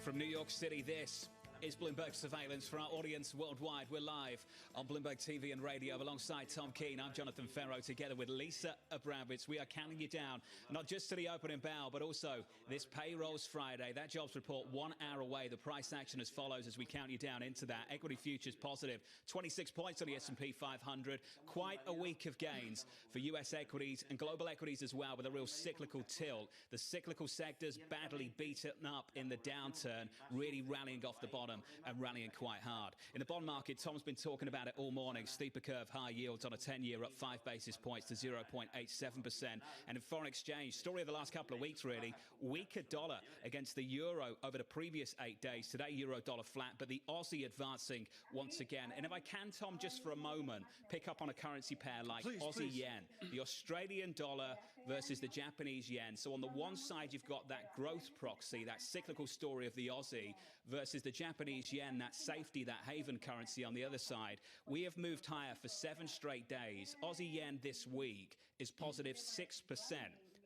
From New York City, this is Bloomberg Surveillance. For our audience worldwide, we're live on Bloomberg TV and radio alongside Tom Keene. I'm Jonathan Ferro, together with Lisa Abramowitz. We are counting you down, not just to the opening bell, but also this Payrolls Friday. That jobs report 1 hour away. The price action as follows as we count you down into that. Equity futures positive, 26 points on the S&P 500. Quite a week of gains for U.S. equities and global equities as well, with a real cyclical tilt. The cyclical sectors badly beaten up in the downturn, really rallying off the bottom and rallying quite hard. In the bond market, Tom's been talking about it all morning. Steeper curve, high yields on a 10-year up 5 basis points to 0.87%. And in foreign exchange, story of the last couple of weeks really, weaker dollar against the euro over the previous 8 days. Today, euro dollar flat, but the Aussie advancing once again. And if I can, Tom, just for a moment, pick up on a currency pair like Aussie yen, the Australian dollar versus the Japanese yen. So on the one side, you've got that growth proxy, that cyclical story of the Aussie, versus the Japanese yen, that safety, that haven currency on the other side. We have moved higher for 7 straight days. Aussie yen this week is positive 6%.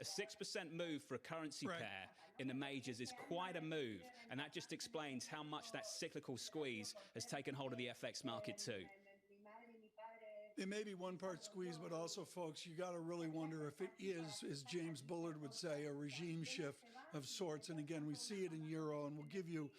A 6% move for a currency pair in the majors is quite a move, and that just explains how much that cyclical squeeze has taken hold of the FX market too. It may be one part squeeze, but also, folks, you got to really wonder if it is, as James Bullard would say, a regime shift of sorts. And again, we see it in euro, and we'll give you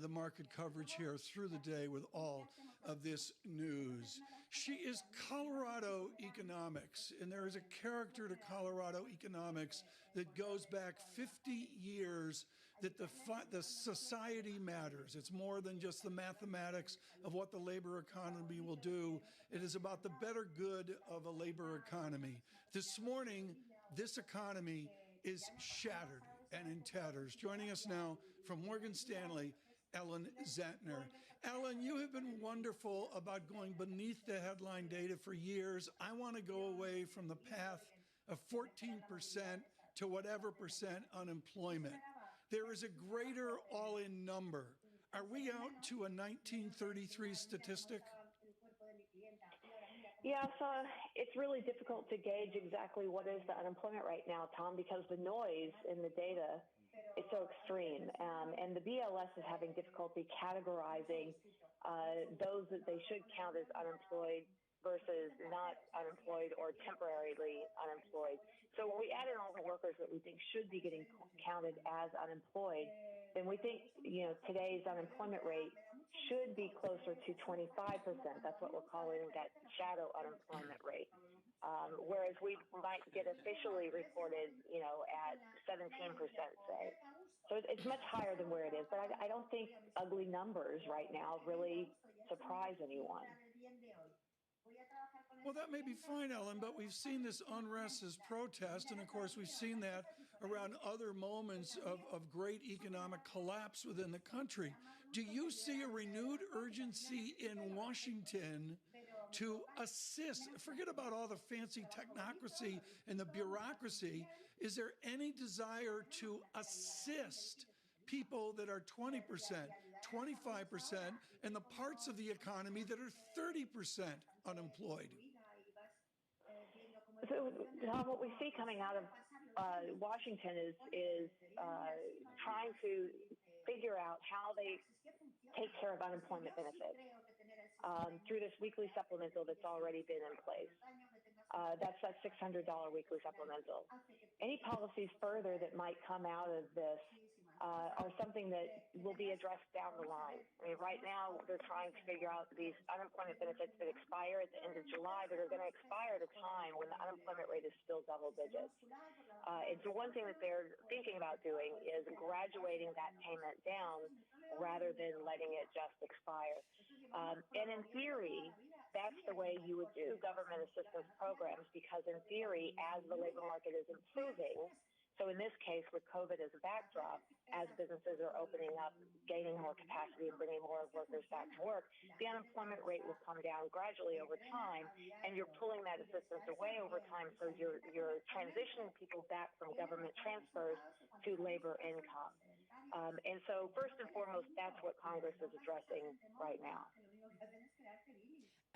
the market coverage here through the day with all of this news. She is Colorado economics, and there is a character to Colorado economics that goes back 50 years, that the society matters. It's more than just the mathematics of what the labor economy will do. It is about the better good of a labor economy. This morning, this economy is shattered and in tatters. Joining us now from Morgan Stanley, Ellen Zentner. Ellen, you have been wonderful about going beneath the headline data for years. I want to go away from the path of 14% to whatever percent unemployment. There is a greater all-in number. Are we out to a 1933 statistic? Yeah, so it's really difficult to gauge exactly what is the unemployment right now, Tom, because the noise in the data is so extreme. And the BLS is having difficulty categorizing those that they should count as unemployed versus not unemployed or temporarily unemployed. So when we add in all the workers that we think should be getting counted as unemployed, then we think, today's unemployment rate should be closer to 25%. That's what we're calling that shadow unemployment rate. Whereas we might get officially reported, at 17%, say. So it's much higher than where it is. But I don't think ugly numbers right now really surprise anyone. Well, that may be fine, Ellen, but we've seen this unrest as protest, and of course we've seen that around other moments of great economic collapse within the country. Do you see a renewed urgency in Washington to assist? Forget about all the fancy technocracy and the bureaucracy. Is there any desire to assist people that are 20%, 25%, and the parts of the economy that are 30% unemployed? So, Tom, what we see coming out of Washington is trying to figure out how they take care of unemployment benefits through this weekly supplemental that's already been in place. That's that $600 weekly supplemental. Any policies further that might come out of this are something that will be addressed down the line. I mean, right now, they're trying to figure out these unemployment benefits that expire at the end of July that are going to expire at a time when the unemployment rate is still double digits. And so one thing that they're thinking about doing is graduating that payment down rather than letting it just expire. And in theory, that's the way you would do government assistance programs, because in theory, as the labor market is improving, so in this case, with COVID as a backdrop, as businesses are opening up, gaining more capacity and bringing more workers back to work, the unemployment rate will come down gradually over time, and you're pulling that assistance away over time, so you're transitioning people back from government transfers to labor income. And so first and foremost, that's what Congress is addressing right now.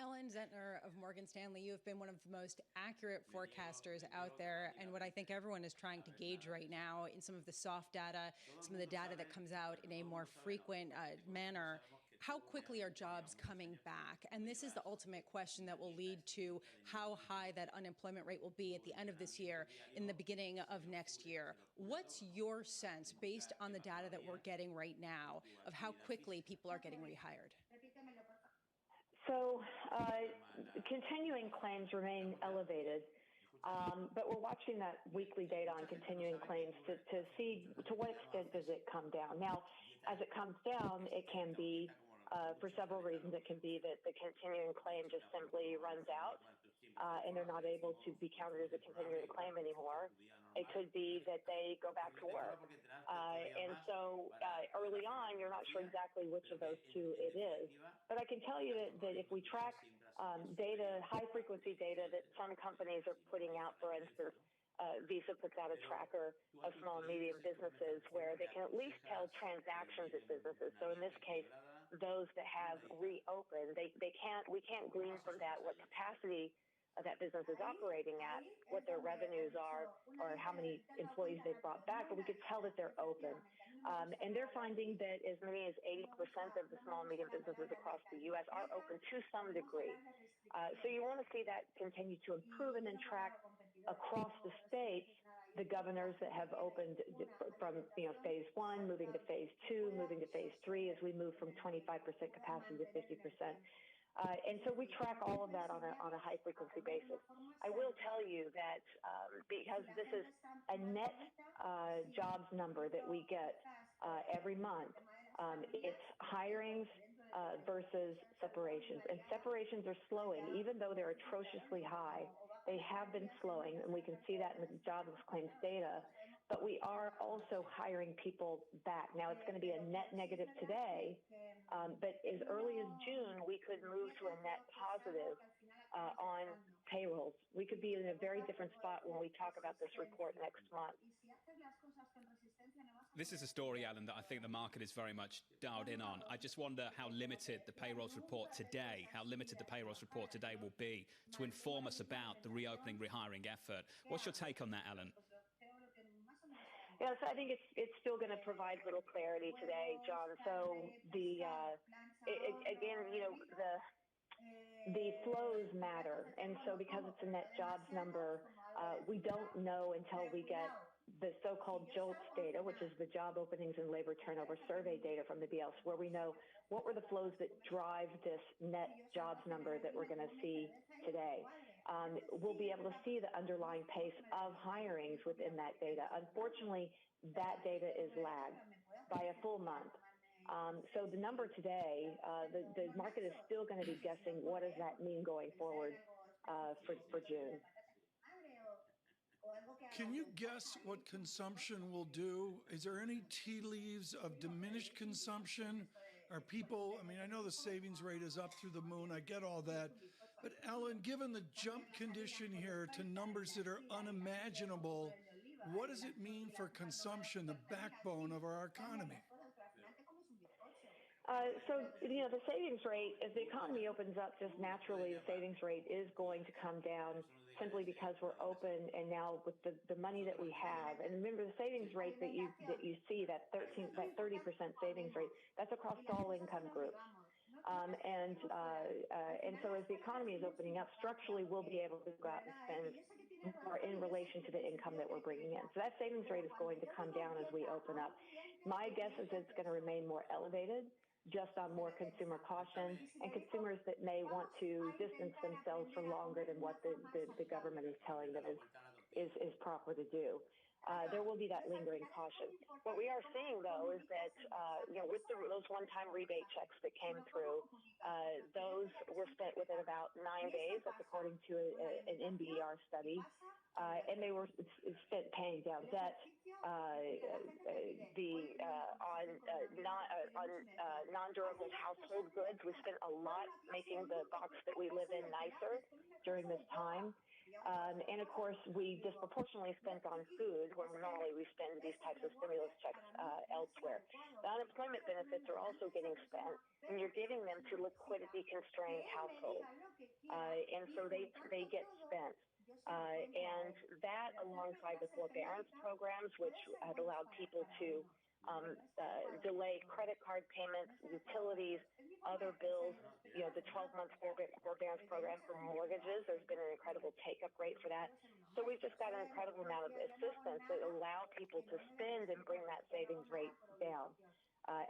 Ellen Zentner of Morgan Stanley, you have been one of the most accurate forecasters out there, and what I think everyone is trying to gauge right now in some of the soft data, some of the data that comes out in a more frequent manner, how quickly are jobs coming back? And this is the ultimate question that will lead to how high that unemployment rate will be at the end of this year, in the beginning of next year. What's your sense, based on the data that we're getting right now, of how quickly people are getting rehired? So continuing claims remain elevated, but we're watching that weekly data on continuing claims to see to what extent does it come down. Now, as it comes down, it can be for several reasons. It can be that the continuing claim just simply runs out and they're not able to be counted as a continuing claim anymore. It could be that they go back to work. And so early on, you're not sure exactly which of those two it is. But I can tell you that if we track data, high-frequency data that some companies are putting out, for instance, Visa puts out a tracker of small and medium businesses where they can at least tell transactions at businesses. So in this case, those that have reopened, we can't glean from that what capacity that business is operating at, what their revenues are, or how many employees they've brought back, but we could tell that they're open. And they're finding that as many as 80% of the small and medium businesses across the U.S. are open to some degree. So you want to see that continue to improve and then track across the states the governors that have opened from phase 1, moving to phase 2, moving to phase 3 as we move from 25% capacity to 50%. And so we track all of that on a high frequency basis. I will tell you that because this is a net jobs number that we get every month, it's hirings versus separations. And separations are slowing, even though they're atrociously high. They have been slowing, and we can see that in the jobs claims data. But we are also hiring people back. Now, it's going to be a net negative today, but as early as June, we could move to a net positive on payrolls. We could be in a very different spot when we talk about this report next month. This is a story, Alan, that I think the market is very much dialed in on. I just wonder how limited the payrolls report today will be to inform us about the reopening, rehiring effort. What's your take on that, Alan? Yes, I think it's still going to provide little clarity today, John. So the flows matter, and so because it's a net jobs number, we don't know until we get the so-called JOLTS data, which is the job openings and labor turnover survey data from the BLS, where we know what were the flows that drive this net jobs number that we're going to see today. We'll be able to see the underlying pace of hirings within that data. Unfortunately, that data is lagged by a full month. So the number today, the market is still going to be guessing what does that mean going forward for June. Can you guess what consumption will do? Is there any tea leaves of diminished consumption? Are people, I know the savings rate is up through the moon. I get all that. But Ellen, given the jump condition here to numbers that are unimaginable, what does it mean for consumption, the backbone of our economy? The savings rate, as the economy opens up, just naturally, the savings rate is going to come down simply because we're open, and now with the money that we have. And remember, the savings rate that you see, that 30% savings rate, that's across all income groups. And so as the economy is opening up, structurally, we'll be able to go out and spend more in relation to the income that we're bringing in. So that savings rate is going to come down as we open up. My guess is it's going to remain more elevated, just on more consumer caution and consumers that may want to distance themselves for longer than what the government is telling them is proper to do. There will be that lingering caution. What we are seeing, though, is that with those one-time rebate checks that came through, those were spent within about 9 days. That's according to an NBER study. And they were spent paying down debt. On non-durable household goods, we spent a lot making the box that we live in nicer during this time. And of course, we disproportionately spent on food, where normally we spend these types of stimulus checks elsewhere. The unemployment benefits are also getting spent, and you're giving them to liquidity-constrained households. And so they get spent. And that, alongside the forbearance programs, which had allowed people to delay credit card payments, utilities, other bills, the 12-month forbearance program for mortgages, there's been an incredible take-up rate for that. So we've just got an incredible amount of assistance that allow people to spend and bring that savings rate down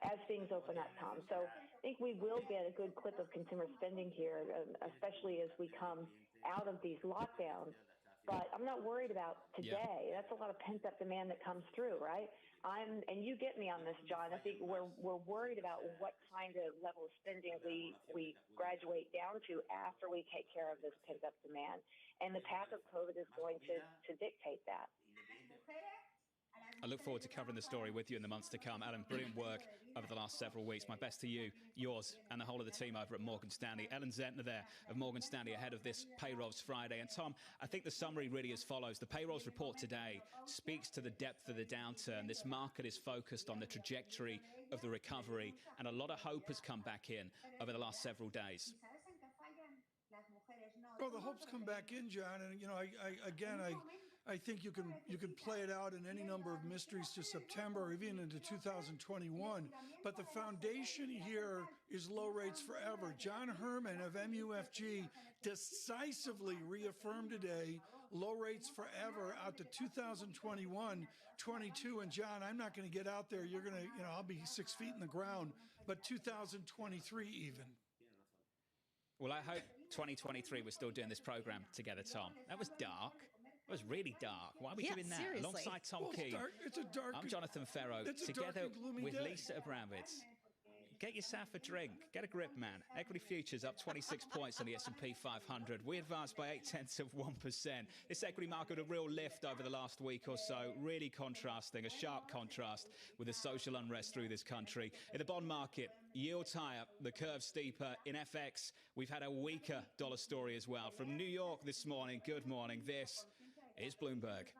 as things open up, Tom. So I think we will get a good clip of consumer spending here, especially as we come out of these lockdowns. But I'm not worried about today. Yeah. That's a lot of pent-up demand that comes through, right? And you get me on this, John. I think we're worried about what kind of level of spending we graduate down to after we take care of this pent-up demand. And the path of COVID is going to dictate that. I look forward to covering the story with you in the months to come. Ellen, brilliant work over the last several weeks. My best to you, yours, and the whole of the team over at Morgan Stanley. Ellen Zentner there of Morgan Stanley ahead of this Payrolls Friday. And Tom, I think the summary really as follows. The payrolls report today speaks to the depth of the downturn. This market is focused on the trajectory of the recovery, and a lot of hope has come back in over the last several days. Well, the hope's come back in, John, and I think you can play it out in any number of mysteries to September or even into 2021. But the foundation here is low rates forever. John Herman of MUFG decisively reaffirmed today low rates forever out to 2021, 22. And John, I'm not going to get out there. You're going to, I'll be 6 feet in the ground, but 2023 even. Well, I hope 2023 we're still doing this program together, Tom. That was dark. It was really dark. Why are we doing that? Seriously. Alongside Tom Keene. I'm Jonathan Ferro, together with Lisa Abramowitz. Get yourself a drink. Get a grip, man. Equity futures up 26 points on the S&P 500. We advanced by 0.8%. This equity market a real lift over the last week or so, really contrasting, a sharp contrast with the social unrest through this country. In the bond market, yields higher, the curve steeper. In FX, we've had a weaker dollar story as well. From New York this morning, good morning. This is Bloomberg.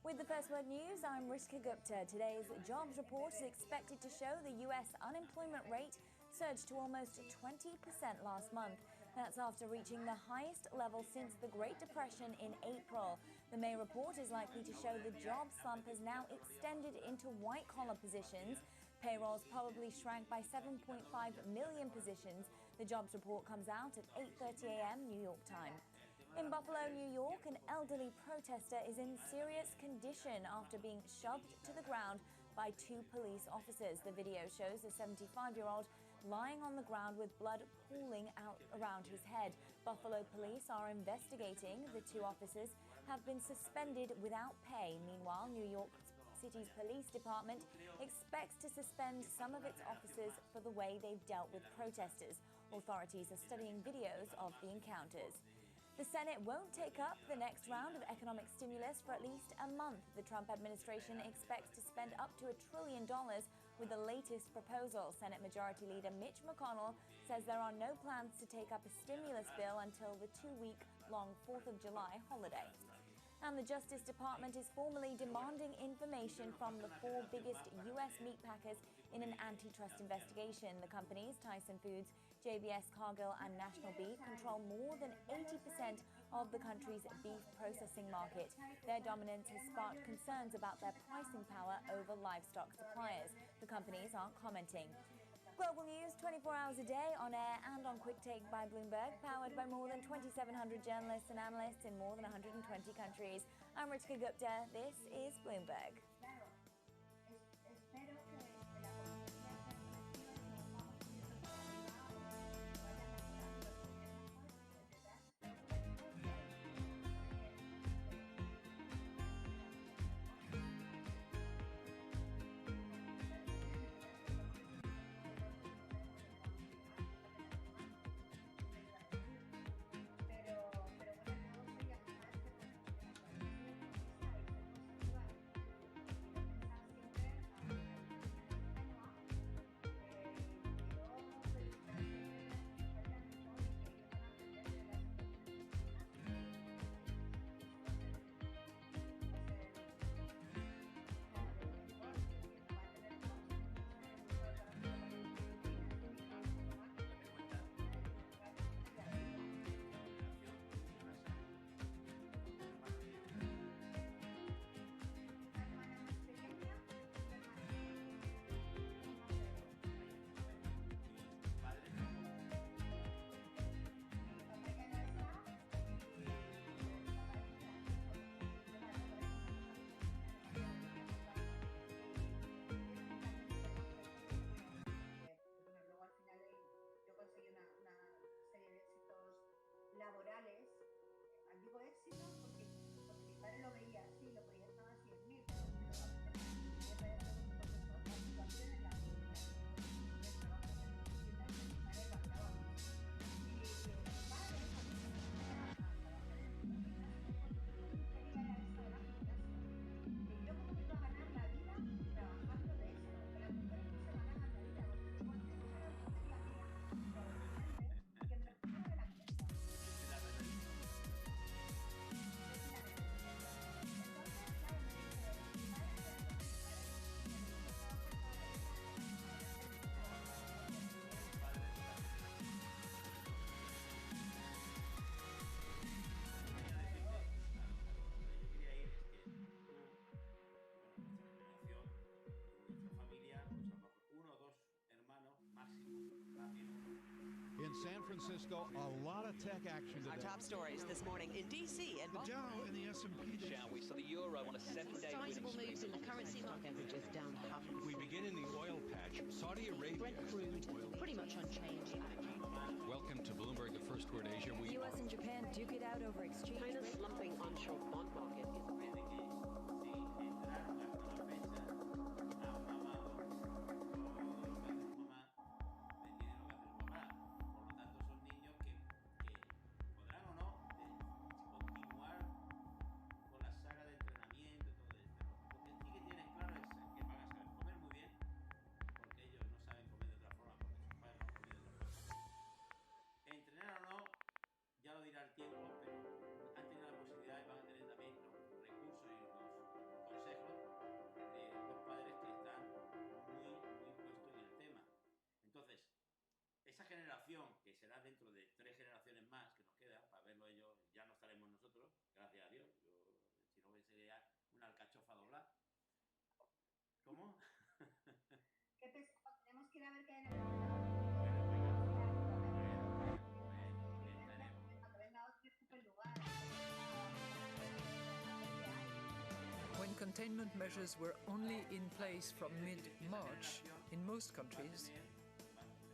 With the First Word News, I'm Rishka Gupta. Today's jobs report is expected to show the U.S. unemployment rate surged to almost 20% last month. That's after reaching the highest level since the Great Depression in April. The May report is likely to show the job slump has now extended into white-collar positions. Payrolls probably shrank by 7.5 million positions. The jobs report comes out at 8:30 a.m. New York time. In Buffalo, New York, an elderly protester is in serious condition after being shoved to the ground by two police officers. The video shows a 75-year-old lying on the ground with blood pooling out around his head. Buffalo police are investigating. The two officers have been suspended without pay. Meanwhile, New York City's police department expects to suspend some of its officers for the way they've dealt with protesters. Authorities are studying videos of the encounters. The Senate won't take up the next round of economic stimulus for at least a month. The Trump administration expects to spend up to $1 trillion with the latest proposal. Senate Majority Leader Mitch McConnell says there are no plans to take up a stimulus bill until the 2-week-long 4th of July holiday. And the Justice Department is formally demanding information from the 4 biggest U.S. meat packers in an antitrust investigation. The companies, Tyson Foods, JBS, Cargill, and National Beef, control more than 80% of the country's beef processing market. Their dominance has sparked concerns about their pricing power over livestock suppliers. The companies aren't commenting. Global news 24 hours a day, on air and on Quick Take by Bloomberg, powered by more than 2,700 journalists and analysts in more than 120 countries. I'm Rishka Gupta. This is Bloomberg. Francisco, a lot of tech action today. Our top stories this morning in D.C. and the Dow and the S&P. Shall we? So the euro on a 7-day sizable moves in the currency market. Temperatures down half. We begin in the oil patch. Saudi Arabia. Brent crude pretty much unchanged. Welcome to Bloomberg, the First Word Asia. The U.S. and Japan duke it out over exchange. China's slumping onshore bond market is que será dentro de 3 generaciones más que nos quedan, para verlo ellos, ya no estaremos nosotros, gracias a Dios, si no sería una alcachofa doblada. ¿Cómo? ¿Qué pesado? Tenemos que ir a ver qué hay en el When containment measures were only in place from mid-March in most countries,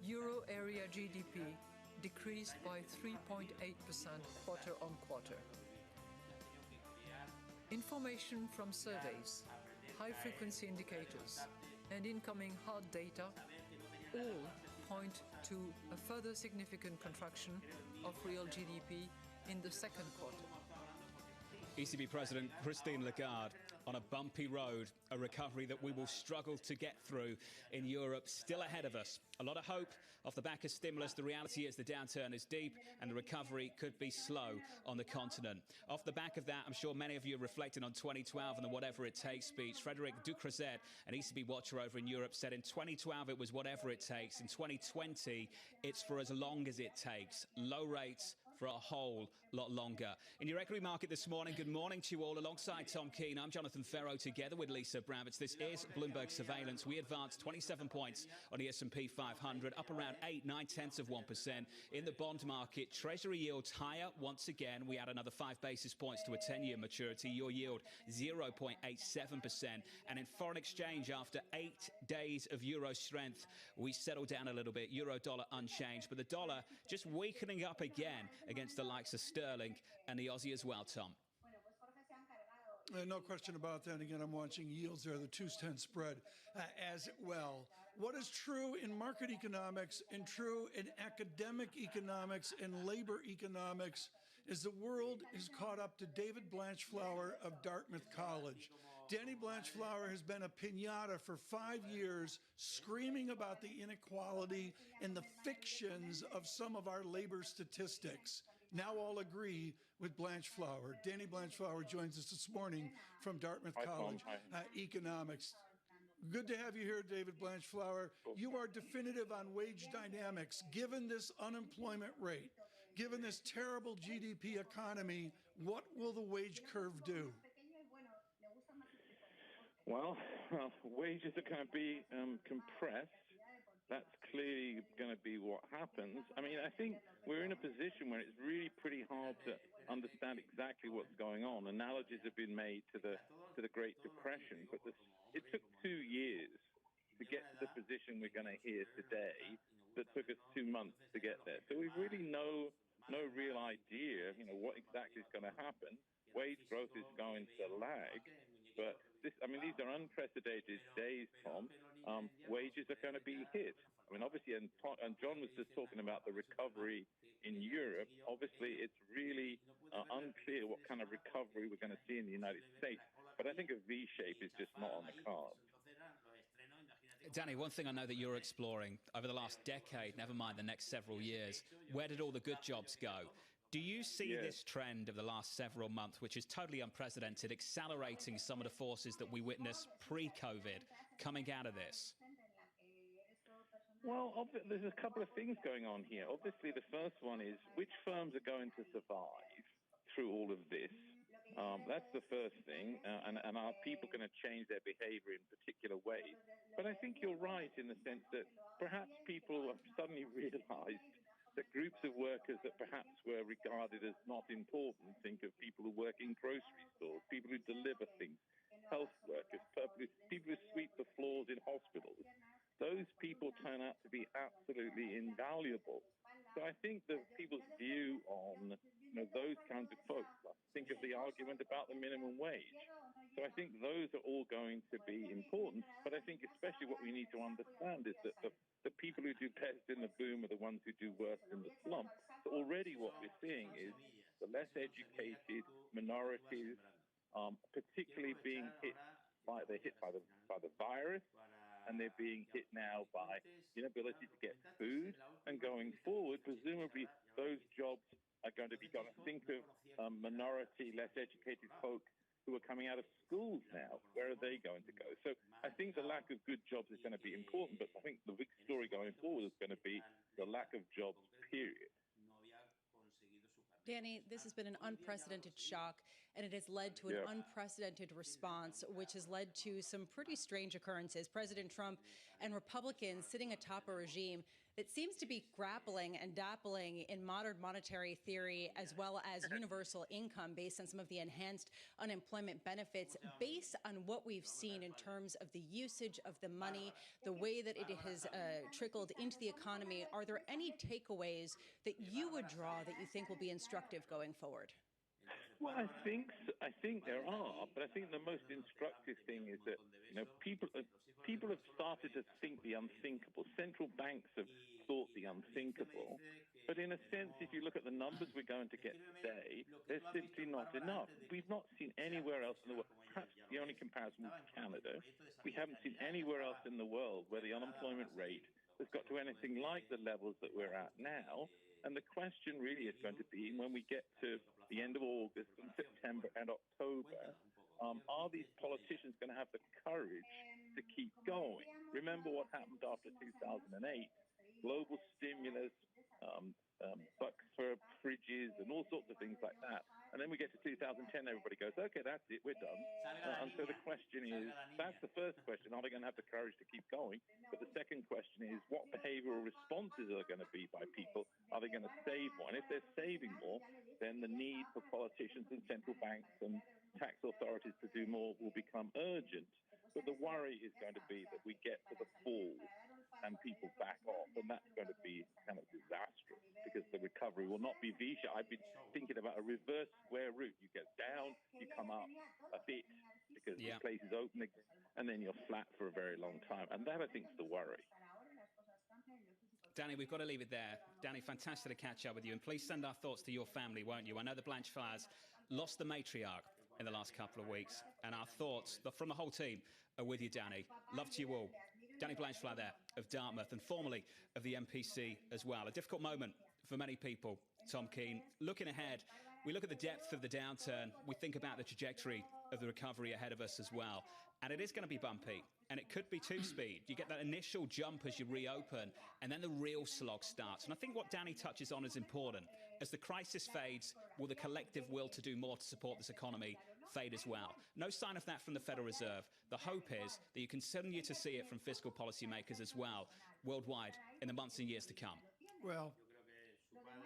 Euro area GDP decreased by 3.8% quarter-on-quarter. Information from surveys, high-frequency indicators, and incoming hard data all point to a further significant contraction of real GDP in the second quarter. ECB President Christine Lagarde on a bumpy road, a recovery that we will struggle to get through in Europe, still ahead of us. A lot of hope off the back of stimulus. The reality is the downturn is deep and the recovery could be slow on the continent. Off the back of that, I'm sure many of you are reflecting on 2012 and the whatever it takes speech. Frederic Ducrozet, an ECB watcher over in Europe, said in 2012 it was whatever it takes. In 2020, it's for as long as it takes. Low rates for a whole lot longer. In your equity market this morning, good morning to you all. Alongside Tom Keane, I'm Jonathan Ferro, together with Lisa Bramwitz. This is Bloomberg Surveillance. We advanced 27 points on the S&P 500, up around 8.9% in the bond market. Treasury yields higher once again. We add another 5 basis points to a 10-year maturity. Your yield 0.87%. And in foreign exchange, after 8 days of euro strength, we settled down a little bit. Euro dollar unchanged, but the dollar just weakening up again against the likes of sterling and the Aussie as well, Tom. No question about that. Again, I'm watching yields there, the 2-10 spread as well. What is true in market economics and true in academic economics and labor economics is the world is caught up to David Blanchflower of Dartmouth College. Danny Blanchflower has been a piñata for 5 years, screaming about the inequality and the fictions of some of our labor statistics. Now all agree with Blanchflower. Danny Blanchflower joins us this morning from Dartmouth College Economics. Good to have you here, David Blanchflower. You are definitive on wage dynamics. Given this unemployment rate, given this terrible GDP economy, what will the wage curve do? Well, wages are going to be compressed. That's clearly going to be what happens. I mean, I think we're in a position where it's really pretty hard to understand exactly what's going on. Analogies have been made to the Great Depression, but it took 2 years to get to the position we're going to hear today that took us 2 months to get there. So we really no real idea, what exactly is going to happen. Wage growth is going to lag, but these are unprecedented days, Tom. Wages are going to be hit. I mean, obviously, and John was just talking about the recovery in Europe. Obviously, it's really unclear what kind of recovery we're going to see in the United States. But I think a V-shape is just not on the cards. Danny, one thing I know that you're exploring over the last decade, never mind the next several years, where did all the good jobs go? Do you see this trend of the last several months, which is totally unprecedented, accelerating some of the forces that we witnessed pre-COVID coming out of this? Well, there's a couple of things going on here. Obviously, the first one is which firms are going to survive through all of this. That's the first thing. And are people going to change their behavior in particular ways? But I think you're right in the sense that perhaps people have suddenly realized that groups of workers that perhaps were regarded as not important, think of people who work in grocery stores, people who deliver things, health workers, people who sweep the floors in hospitals, those people turn out to be absolutely invaluable. So I think that people's view on those kinds of folks, think of the argument about the minimum wage. So I think those are all going to be important. But I think especially what we need to understand is that the people who do best in the boom are the ones who do worst in the slump. So already what we're seeing is the less educated minorities, particularly being hit by the virus, and they're being hit now by inability to get food. And going forward, presumably those jobs are going to be gone. Think of minority, less educated folk who are coming out of schools now. Where are they going to go? So I think the lack of good jobs is going to be important, but I think the big story going forward is going to be the lack of jobs, period. Danny, this has been an unprecedented shock, and it has led to an unprecedented response, which has led to some pretty strange occurrences. President Trump and Republicans sitting atop a regime that seems to be grappling and dappling in modern monetary theory, as well as universal income based on some of the enhanced unemployment benefits, based on what we've seen in terms of the usage of the money, the way that it has trickled into the economy. Are there any takeaways that you would draw that you think will be instructive going forward? Well, I think there are, but I think the most instructive thing is that people have started to think the unthinkable. Central banks have thought the unthinkable, but in a sense, if you look at the numbers we're going to get today, they're simply not enough. We've not seen anywhere else in the world. Perhaps the only comparison was Canada. We haven't seen anywhere else in the world where the unemployment rate has got to anything like the levels that we're at now. And the question really is going to be, when we get to the end of August and September and October, are these politicians going to have the courage to keep going? Remember what happened after 2008, global stimulus, bucks for fridges and all sorts of things like that. And then we get to 2010, everybody goes, okay, that's it, we're done. And so the question is, that's the first question, are they going to have the courage to keep going? But the second question is, what behavioral responses are going to be by people? Are they going to save more? And if they're saving more, then the need for politicians and central banks and tax authorities to do more will become urgent. But the worry is going to be that we get to the fall and people back off, and that's going to be kind of disastrous because the recovery will not be V-shaped. I've been thinking about a reverse square root. You get down, you come up a bit because the place is open again, and then you're flat for a very long time. And that, I think, is the worry. Danny, we've got to leave it there. Danny, fantastic to catch up with you. And please send our thoughts to your family, won't you? I know the Blanchfires lost the matriarch in the last couple of weeks, and our thoughts from the whole team are with you, Danny. Love to you all. Danny Blanchflower there of Dartmouth and formerly of the MPC as well. A difficult moment for many people, Tom Keene. Looking ahead, we look at the depth of the downturn. We think about the trajectory of the recovery ahead of us as well. And it is going to be bumpy, and it could be two-speed. You get that initial jump as you reopen, and then the real slog starts. And I think what Danny touches on is important. As the crisis fades, will the collective will to do more to support this economy fade as well? No sign of that from the Federal Reserve. The hope is that you continue to see it from fiscal policymakers as well, worldwide, in the months and years to come. Well,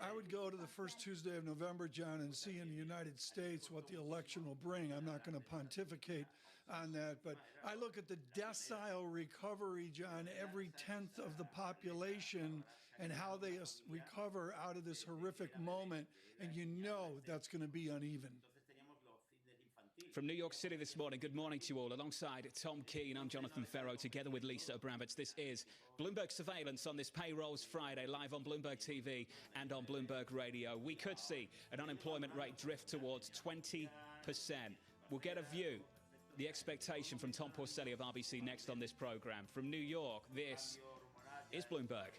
I would go to the first Tuesday of November, John, and see in the United States what the election will bring. I'm not going to pontificate on that, but I look at the decile recovery, John, every 10th of the population and how they recover out of this horrific moment, and you know that's going to be uneven. From New York City this morning, good morning to you all. Alongside Tom Keene, I'm Jonathan Ferro, together with Lisa Abramowitz. This is Bloomberg Surveillance on this Payrolls Friday, live on Bloomberg TV and on Bloomberg Radio. We could see an unemployment rate drift towards 20%. We'll get a view, the expectation from Tom Porcelli of RBC next on this program. From New York, this is Bloomberg.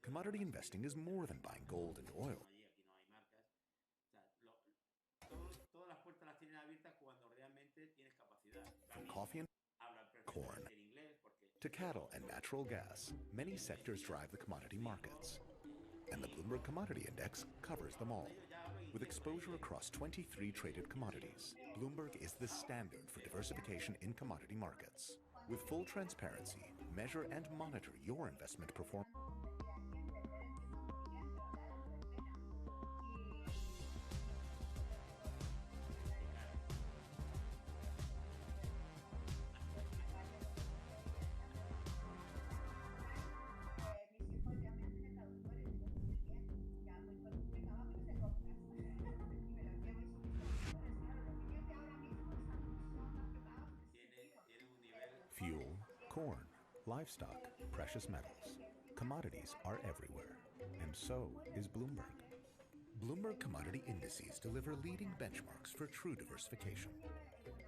Commodity investing is more than buying gold and oil. Todas las puertas las tienes abiertas cuando realmente tienes capacidad. From coffee and corn to cattle and natural gas, many sectors drive the commodity markets. And the Bloomberg Commodity Index covers them all. With exposure across 23 traded commodities, Bloomberg is the standard for diversification in commodity markets. With full transparency, measure and monitor your investment performance. Fuel, corn, livestock, precious metals. Commodities are everywhere, and so is Bloomberg. Bloomberg commodity indices deliver leading benchmarks for true diversification.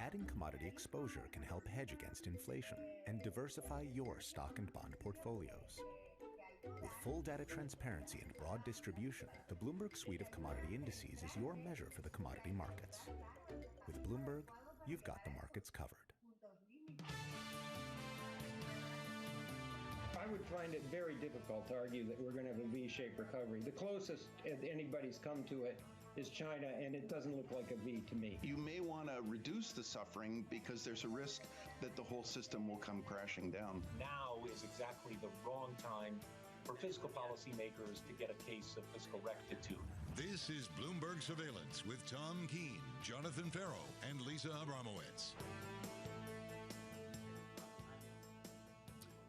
Adding commodity exposure can help hedge against inflation and diversify your stock and bond portfolios. With full data transparency and broad distribution, the Bloomberg suite of commodity indices is your measure for the commodity markets. With Bloomberg, you've got the markets covered. I would find it very difficult to argue that we're going to have a V-shaped recovery. The closest anybody's come to it is China, and it doesn't look like a V to me. You may want to reduce the suffering because there's a risk that the whole system will come crashing down. Now is exactly the wrong time for fiscal policymakers to get a case of fiscal rectitude. This is Bloomberg Surveillance with Tom Keene, Jonathan Farrow, and Lisa Abramowitz.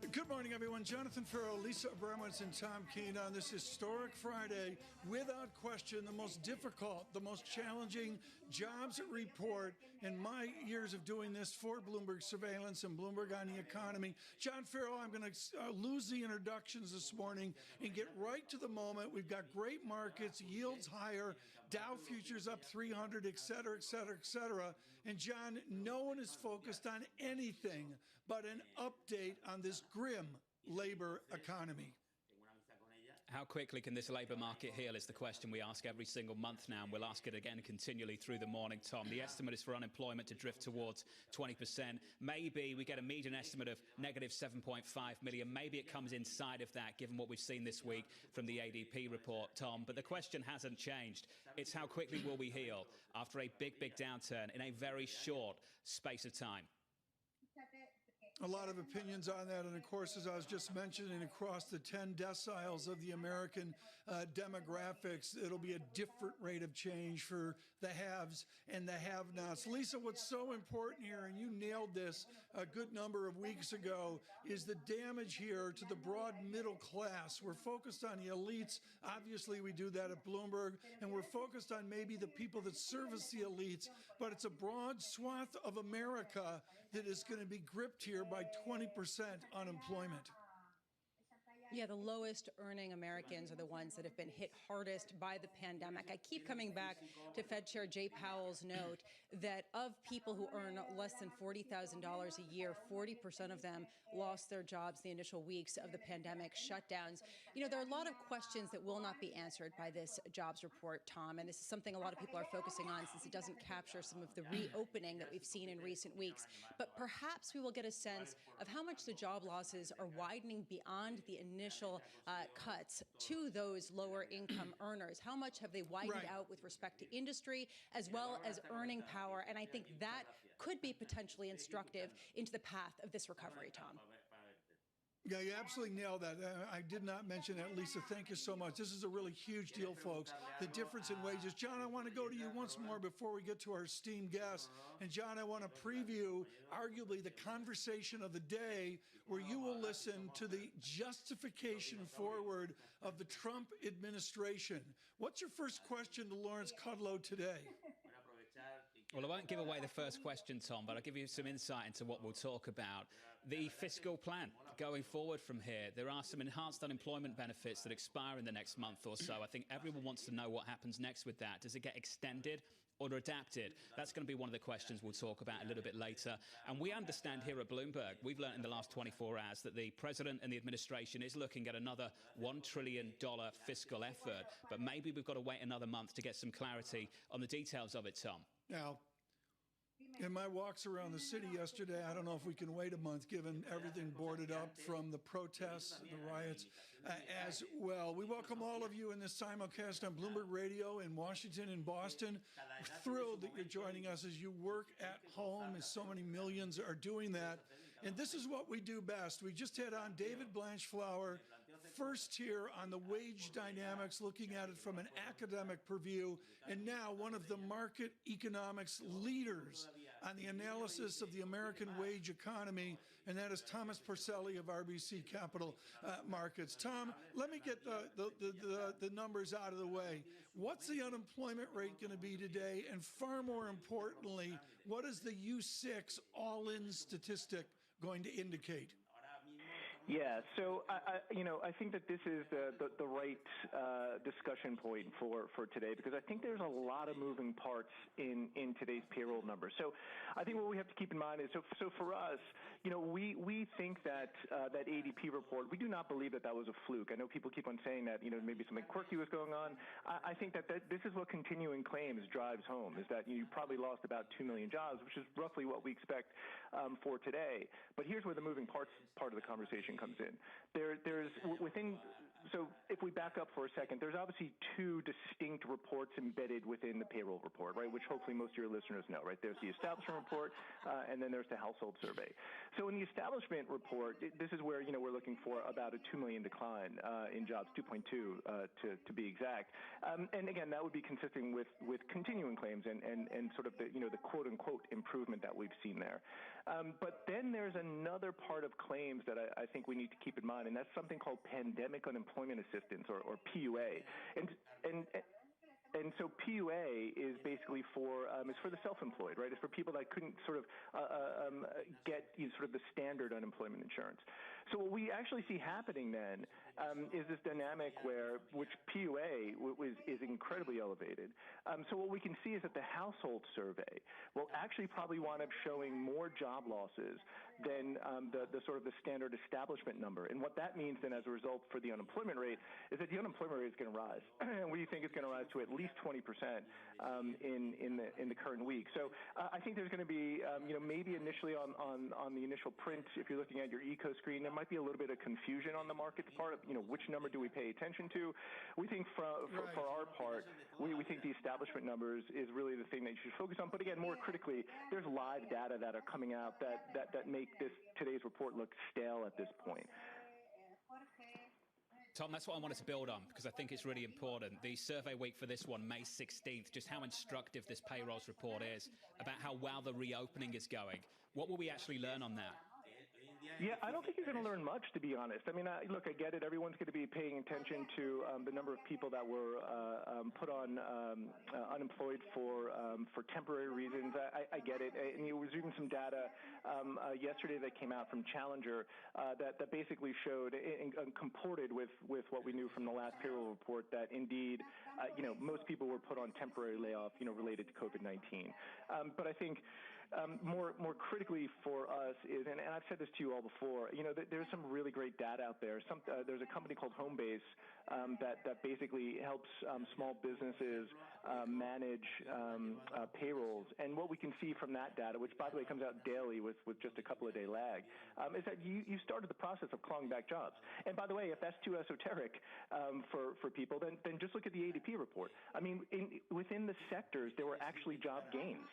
Good morning, everyone. Jonathan Farrow, Lisa Abramowitz, and Tom Keene on this historic Friday. Without question, the most difficult, the most challenging jobs report in my years of doing this for Bloomberg Surveillance and Bloomberg on the Economy. John Farrow, I'm going to lose the introductions this morning and get right to the moment. We've got great markets, yields higher, Dow futures up 300, et cetera, et cetera, et cetera. And John, no one is focused on anything but an update on this grim labor economy. How quickly can this labour market heal is the question we ask every single month now, and we'll ask it again continually through the morning, Tom. The estimate is for unemployment to drift towards 20%. Maybe we get a median estimate of negative 7.5 million. Maybe it comes inside of that, given what we've seen this week from the ADP report, Tom. But the question hasn't changed. It's how quickly will we heal after a big, big downturn in a very short space of time? A lot of opinions on that, and of course, as I was just mentioning, across the 10 deciles of the American demographics, it'll be a different rate of change for the haves and the have-nots. Lisa, what's so important here, and you nailed this a good number of weeks ago, is the damage here to the broad middle class. We're focused on the elites. Obviously, we do that at Bloomberg, and we're focused on maybe the people that service the elites, but it's a broad swath of America that is going to be gripped here by 20% unemployment. Yeah, the lowest earning Americans are the ones that have been hit hardest by the pandemic. I keep coming back to Fed Chair Jay Powell's note that of people who earn less than $40,000 a year, 40% of them lost their jobs the initial weeks of the pandemic shutdowns. You know, there are a lot of questions that will not be answered by this jobs report, Tom, and this is something a lot of people are focusing on since it doesn't capture some of the reopening that we've seen in recent weeks. But perhaps we will get a sense of how much the job losses are widening beyond the initial cuts to those lower income earners. How much have they widened out with respect to industry as well as earning power? And I think that could be potentially instructive into the path of this recovery, Tom. Yeah, you absolutely nailed that. I did not mention that, Lisa. Thank you so much. This is a really huge deal, folks. The difference in wages. John, I want to go to you once more before we get to our esteemed guest. And John, I want to preview arguably the conversation of the day, where you will listen to the justification forward of the Trump administration. What's your first question to Lawrence Kudlow today? Well, I won't give away the first question, Tom, but I'll give you some insight into what we'll talk about. The fiscal plan going forward from here. There are some enhanced unemployment benefits that expire in the next month or so. I think everyone wants to know what happens next with that. Does it get extended or adapted? That's going to be one of the questions we'll talk about a little bit later. And we understand here at Bloomberg, we've learned in the last 24 hours that the president and the administration is looking at another $1 trillion fiscal effort. But maybe we've got to wait another month to get some clarity on the details of it, Tom. Now, in my walks around the city yesterday, I don't know if we can wait a month given everything boarded up from the protests, the riots as well. We welcome all of you in this simulcast on Bloomberg Radio in Washington and Boston. We're thrilled that you're joining us as you work at home, as so many millions are doing that. And this is what we do best. We just had on David Blanchflower, first here on the wage dynamics, looking at it from an academic purview, and now one of the market economics leaders on the analysis of the American wage economy, and that is Thomas Porcelli of RBC Capital Markets. Tom, let me get the numbers out of the way. What's the unemployment rate going to be today? And far more importantly, what is the U6 all-in statistic going to indicate? Yeah, so I think that this is the right discussion point for today, because I think there's a lot of moving parts in today's payroll numbers. So I think what we have to keep in mind is, so for us, we think that that ADP report, we do not believe that was a fluke. I know people keep on saying that maybe something quirky was going on. I think that this is what continuing claims drives home, is that you probably lost about 2 million jobs, which is roughly what we expect for today. But here's where the moving parts part of the conversation comes in. So if we back up for a second, there's obviously two distinct reports embedded within the payroll report, right, which hopefully most of your listeners know, right? There's the establishment report, and then there's the household survey. So in the establishment report, this is where, we're looking for about a 2 million decline in jobs, 2.2 to be exact. And again, that would be consistent with continuing claims and sort of the quote-unquote improvement that we've seen there. But then there's another part of claims that I think we need to keep in mind, and that's something called pandemic unemployment assistance, or PUA. And so PUA is basically for the self-employed, right? It's for people that couldn't sort of get sort of the standard unemployment insurance. So what we actually see happening then is this dynamic which PUA is incredibly elevated. So what we can see is that the household survey will actually probably wind up showing more job losses than the sort of the standard establishment number. And what that means then as a result for the unemployment rate is that the unemployment rate is going to rise. And we think it's going to rise to at least 20% in the current week. So I think there's going to be maybe initially on the initial print, if you're looking at your eco screen, there might be a little bit of confusion on the market's part of which number do we pay attention to. We think for our part, we think the establishment numbers is really the thing that you should focus on. But again, more critically, there's live data that are coming out that make today's report look stale at this point. Tom, that's what I wanted to build on, because I think it's really important. The survey week for this one, May 16th, just how instructive this payrolls report is about how well the reopening is going. What will we actually learn on that? Yeah, I don't think you're going to learn much, to be honest. I mean, look, I get it. Everyone's going to be paying attention to the number of people that were put on unemployed for temporary reasons. I get it. And there was even some data yesterday that came out from Challenger that basically showed and comported with what we knew from the last payroll report, that indeed, most people were put on temporary layoff, related to COVID-19. But I think more critically for us is, and I've said this to you all before, there's some really great data out there. There's a company called Homebase that basically helps small businesses manage payrolls. And what we can see from that data, which by the way comes out daily with just a couple of day lag, is that you started the process of clawing back jobs. And by the way, if that's too esoteric for people, then just look at the ADP report. I mean, within the sectors, there were actually job gains.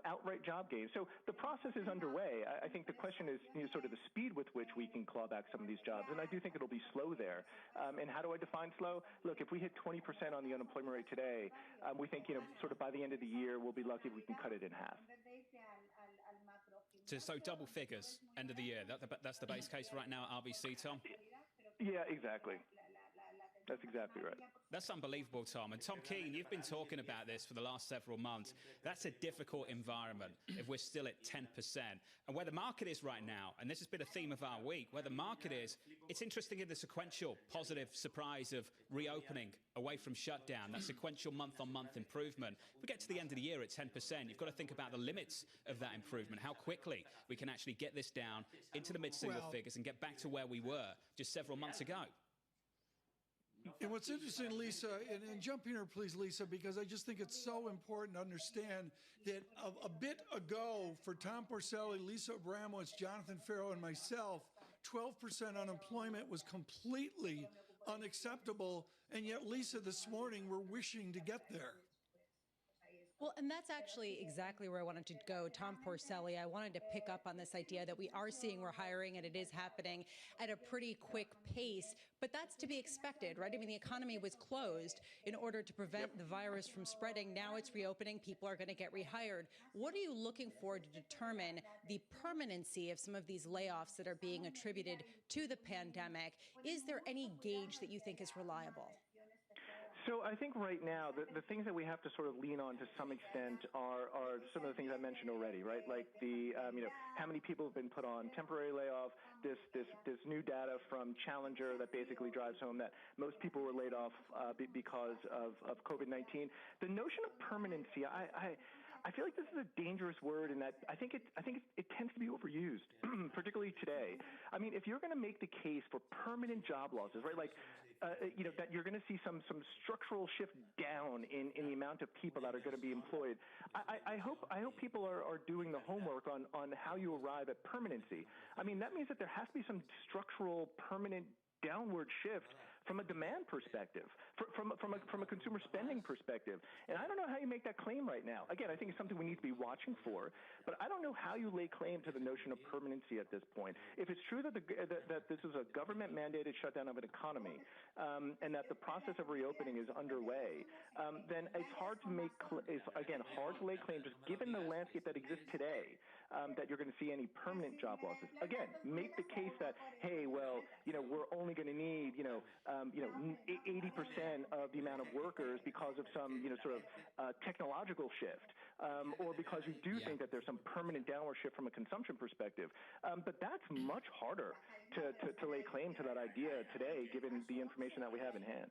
Outright job gains. So the process is underway. I think the question is sort of the speed with which we can claw back some of these jobs, and I do think it'll be slow there. And how do I define slow? Look, if we hit 20% on the unemployment rate today, we think sort of by the end of the year we'll be lucky if we can cut it in half. So double figures end of the year. That's the base case right now at RBC, Tom. Yeah, exactly. That's exactly right. That's unbelievable, Tom. And Tom Keene, you've been talking about this for the last several months. That's a difficult environment if we're still at 10%. And where the market is right now, and this has been a theme of our week, where the market is, it's interesting in the sequential positive surprise of reopening away from shutdown, that sequential month-on-month improvement. If we get to the end of the year at 10%, you've got to think about the limits of that improvement, how quickly we can actually get this down into the mid-single figures and get back to where we were just several months ago. And what's interesting, Lisa, and jump in here, please, Lisa, because I just think it's so important to understand that a bit ago, for Tom Porcelli, Lisa Abramowitz, Jonathan Ferro, and myself, 12% unemployment was completely unacceptable. And yet, Lisa, this morning, we're wishing to get there. Well, and that's actually exactly where I wanted to go. Tom Porcelli, I wanted to pick up on this idea that we are seeing we're hiring and it is happening at a pretty quick pace, but that's to be expected, right? I mean, the economy was closed in order to prevent the virus from spreading. Now it's reopening. People are going to get rehired. What are you looking for to determine the permanency of some of these layoffs that are being attributed to the pandemic? Is there any gauge that you think is reliable? So I think right now the things that we have to sort of lean on to some extent are some of the things I mentioned already, right? Like the how many people have been put on temporary layoff, this new data from Challenger that basically drives home that most people were laid off because of COVID-19. The notion of permanency, I feel like this is a dangerous word, in that I think it tends to be overused, particularly today. I mean, if you're going to make the case for permanent job losses, right, like that you're going to see some structural shift down in the amount of people that are going to be employed, I hope people are doing the homework on how you arrive at permanency. I mean, that means that there has to be some structural, permanent downward shift from a demand perspective, from a consumer spending perspective. And I don't know how you make that claim right now. Again, I think it's something we need to be watching for, but I don't know how you lay claim to the notion of permanency at this point. If it's true that that this is a government-mandated shutdown of an economy, and that the process of reopening is underway, then it's hard to hard to lay claim, just given the landscape that exists today, that you're going to see any permanent job losses. Again, make the case that, hey, well, we're only going to need 80% of the amount of workers because of some sort of technological shift, or because we do think that there's some permanent downward shift from a consumption perspective. But that's much harder to lay claim to that idea today, given the information that we have in hand.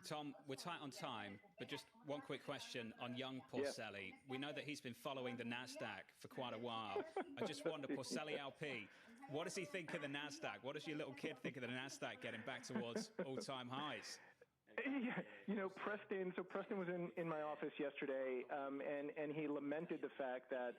Tom, we're tight on time, but just one quick question on young Porcelli. Yeah. We know that he's been following the Nasdaq for quite a while. I just wonder, Porcelli LP, what does he think of the Nasdaq? What does your little kid think of the Nasdaq getting back towards all-time highs? Yeah, Preston was in my office yesterday, and he lamented the fact that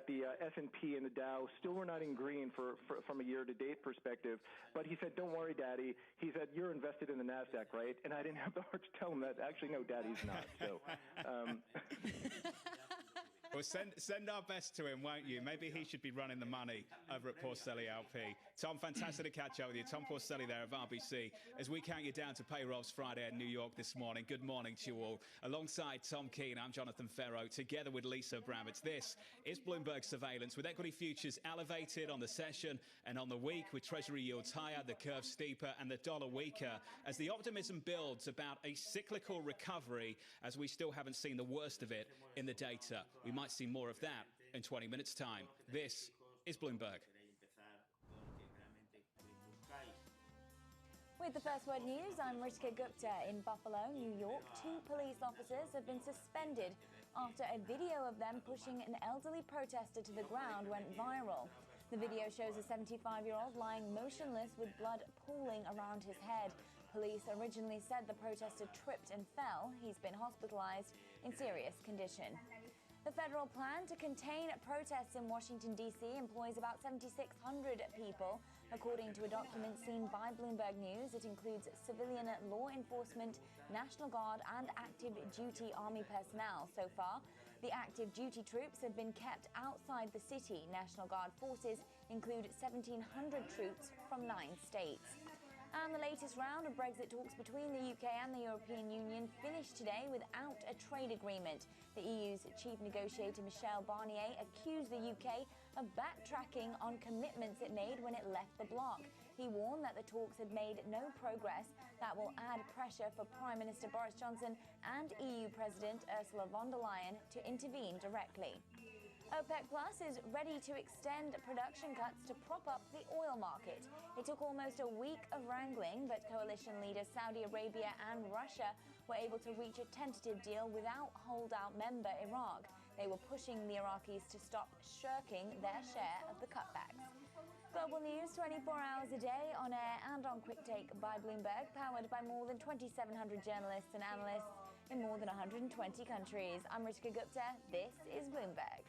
the S&P and the Dow still were not in green from a year-to-date perspective. But he said, "Don't worry, Daddy." He said, "You're invested in the Nasdaq, right?" And I didn't have the heart to tell him that. Actually, no, Daddy's not. So. Well, send our best to him, won't you? Maybe he should be running the money over at Porcelli LP. Tom, fantastic to catch up with you. Tom Porcelli there of RBC, as we count you down to payrolls Friday in New York this morning. Good morning to you all. Alongside Tom Keene, I'm Jonathan Ferro, together with Lisa Abramowitz. This is Bloomberg Surveillance, with equity futures elevated on the session and on the week, with Treasury yields higher, the curve steeper, and the dollar weaker, as the optimism builds about a cyclical recovery, as we still haven't seen the worst of it in the data. We might see more of that in 20 minutes' time. This is Bloomberg. With the First Word News, I'm Ritika Gupta in Buffalo, New York. 2 police officers have been suspended after a video of them pushing an elderly protester to the ground went viral. The video shows a 75-year-old lying motionless with blood pooling around his head. Police originally said the protester tripped and fell. He's been hospitalized in serious condition. The federal plan to contain protests in Washington, D.C. employs about 7,600 people. According to a document seen by Bloomberg News, it includes civilian law enforcement, National Guard, and active duty Army personnel. So far, the active duty troops have been kept outside the city. National Guard forces include 1,700 troops from 9 states. And the latest round of Brexit talks between the UK and the European Union finished today without a trade agreement. The EU's chief negotiator Michel Barnier accused the UK of backtracking on commitments it made when it left the bloc. He warned that the talks had made no progress that will add pressure for Prime Minister Boris Johnson and EU President Ursula von der Leyen to intervene directly. OPEC Plus is ready to extend production cuts to prop up the oil market. It took almost a week of wrangling, but coalition leaders Saudi Arabia and Russia were able to reach a tentative deal without holdout member Iraq. They were pushing the Iraqis to stop shirking their share of the cutbacks. Global news 24 hours a day on air and on Quick Take by Bloomberg, powered by more than 2,700 journalists and analysts in more than 120 countries. I'm Ritika Gupta. This is Bloomberg.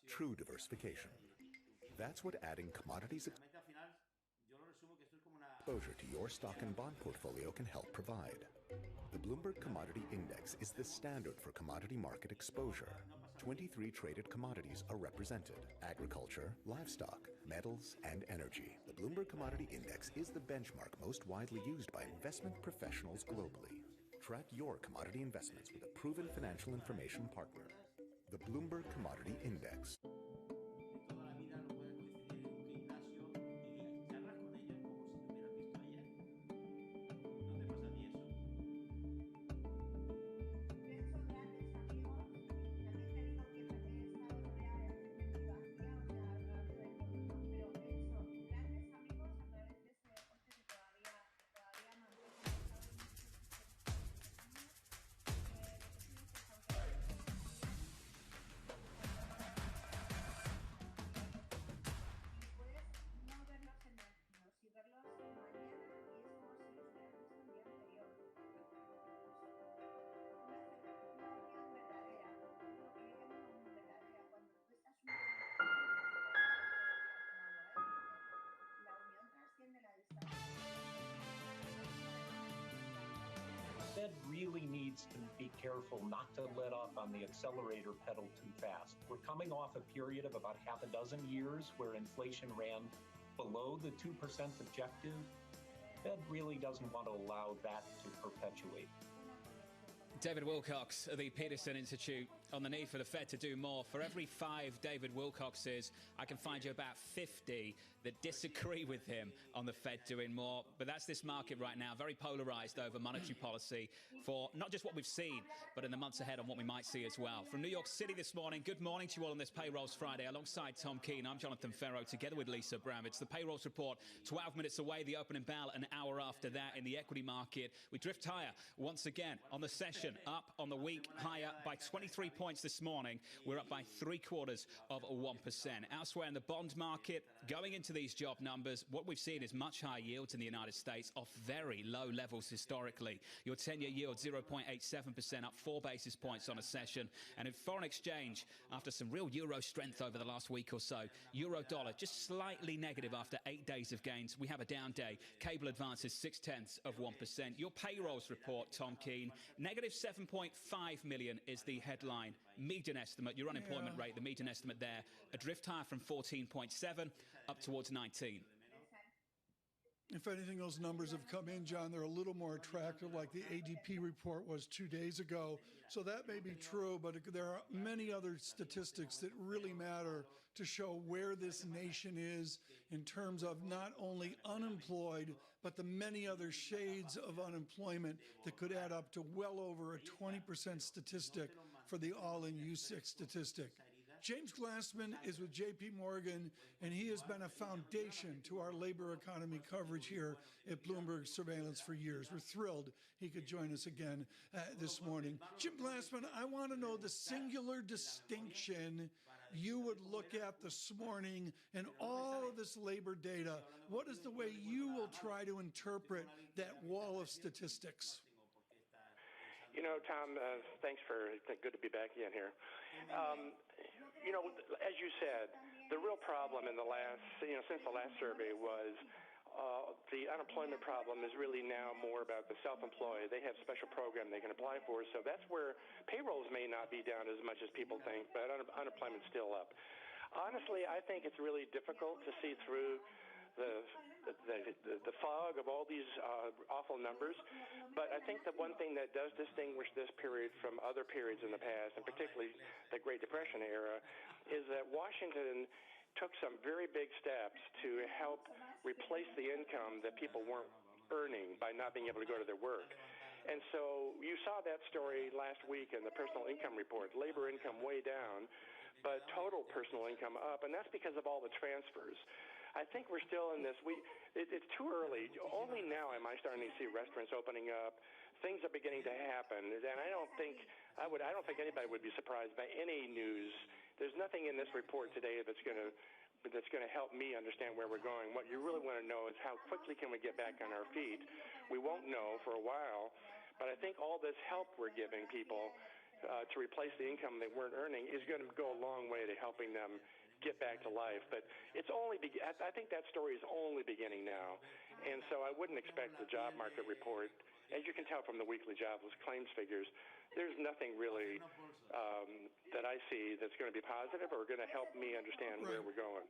True diversification. That's what adding commodities exposure to your stock and bond portfolio can help provide. The Bloomberg Commodity Index is the standard for commodity market exposure. 23 traded commodities are represented: agriculture, livestock, metals, and energy. The Bloomberg Commodity Index is the benchmark most widely used by investment professionals globally. Track your commodity investments with a proven financial information partner. The Bloomberg Commodity Index. Fed really needs to be careful not to let up on the accelerator pedal too fast. We're coming off a period of about half a dozen years where inflation ran below the 2% objective. Fed really doesn't want to allow that to perpetuate. David Wilcox of the Peterson Institute on the need for the Fed to do more. For every 5 David Wilcoxes, I can find you about 50 that disagree with him on the Fed doing more. But that's this market right now, very polarized over monetary policy for not just what we've seen, but in the months ahead on what we might see as well. From New York City this morning, good morning to you all on this Payrolls Friday. Alongside Tom Keene, I'm Jonathan Ferro, together with Lisa Bram. It's the Payrolls Report, 12 minutes away, the opening bell an hour after that in the equity market. We drift higher once again on the session, up on the week, higher by 23 points this morning. We're up by 0.75%. Elsewhere in the bond market, going into these job numbers, what we've seen is much higher yields in the United States off very low levels historically. Your 10-year yield 0.87%, up 4 basis points on a session. And in foreign exchange, after some real euro strength over the last week or so, euro dollar just slightly negative after 8 days of gains. We have a down day. Cable advances 0.6%. Your payrolls report, Tom Keene, negative 7.5 million is the headline. Median estimate, your unemployment rate, the median estimate there, a drift higher from 14.7 up towards 19. If anything, those numbers have come in, John. They're a little more attractive, like the ADP report was 2 days ago. So that may be true, but there are many other statistics that really matter to show where this nation is in terms of not only unemployed, but the many other shades of unemployment that could add up to well over a 20% statistic for the all-in U6 statistic. James Glassman is with J.P. Morgan, and he has been a foundation to our labor economy coverage here at Bloomberg Surveillance for years. We're thrilled he could join us again this morning. Jim Glassman, I want to know the singular distinction you would look at this morning in all of this labor data. What is the way you will try to interpret that wall of statistics? You know, Tom, thanks good to be back again here. You know, as you said, the real problem in the last, since the last survey was the unemployment problem is really now more about the self-employed. They have special program they can apply for, so that's where payrolls may not be down as much as people think, but unemployment's still up. Honestly, I think it's really difficult to see through the fog of all these awful numbers. But I think the one thing that does distinguish this period from other periods in the past, and particularly the Great Depression era, is that Washington took some very big steps to help replace the income that people weren't earning by not being able to go to their work. And so you saw that story last week in the personal income report. Labor income way down, but total personal income up, and that's because of all the transfers. I think we're still in this. It's too early. Only now am I starting to see restaurants opening up. Things are beginning to happen, and I don't think anybody would be surprised by any news. There's nothing in this report today that's going to help me understand where we're going. What you really want to know is how quickly can we get back on our feet. We won't know for a while, but I think all this help we're giving people to replace the income they weren't earning is going to go a long way to helping them get back to life. But it's I think that story is only beginning now. And so I wouldn't expect the job market report, as you can tell from the weekly jobless claims figures, there's nothing really that I see that's going to be positive or going to help me understand where we're going.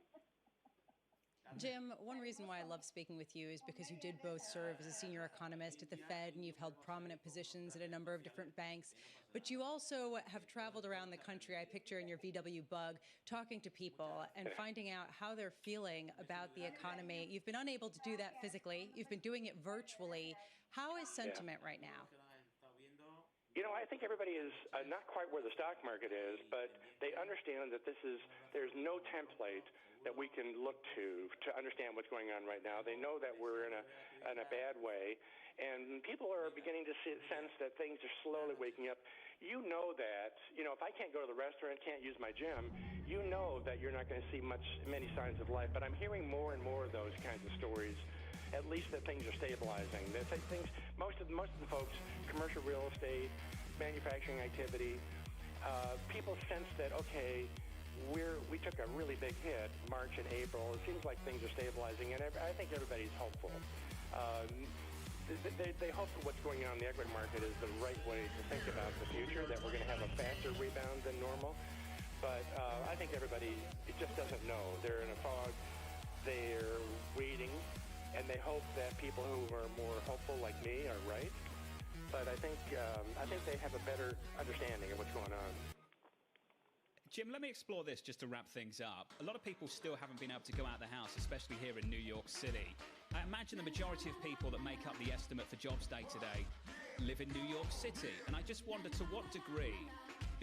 Jim, one reason why I love speaking with you is because you did both serve as a senior economist at the Fed and you've held prominent positions at a number of different banks. But you also have traveled around the country, I picture in your VW Bug, talking to people and finding out how they're feeling about the economy. You've been unable to do that physically. You've been doing it virtually. How is sentiment right now? You know, I think everybody is not quite where the stock market is, but they understand that there's no template that we can look to understand what's going on right now. They know that we're in a bad way, and people are beginning to sense that things are slowly waking up. You know that, if I can't go to the restaurant, can't use my gym, you know that you're not going to see many signs of life. But I'm hearing more and more of those kinds of stories, at least that things are stabilizing. Most of the folks, commercial real estate, manufacturing activity, people sense that, okay, we took a really big hit March and April. It seems like things are stabilizing, and I think everybody's hopeful. They hope that what's going on in the equity market is the right way to think about the future, that we're going to have a faster rebound than normal. But I think everybody just doesn't know. They're in a fog. They're waiting, and they hope that people who are more hopeful like me are right. But I think they have a better understanding of what's going on. Jim, let me explore this just to wrap things up. A lot of people still haven't been able to go out of the house, especially here in New York City. I imagine the majority of people that make up the estimate for jobs day today live in New York City. And I just wonder to what degree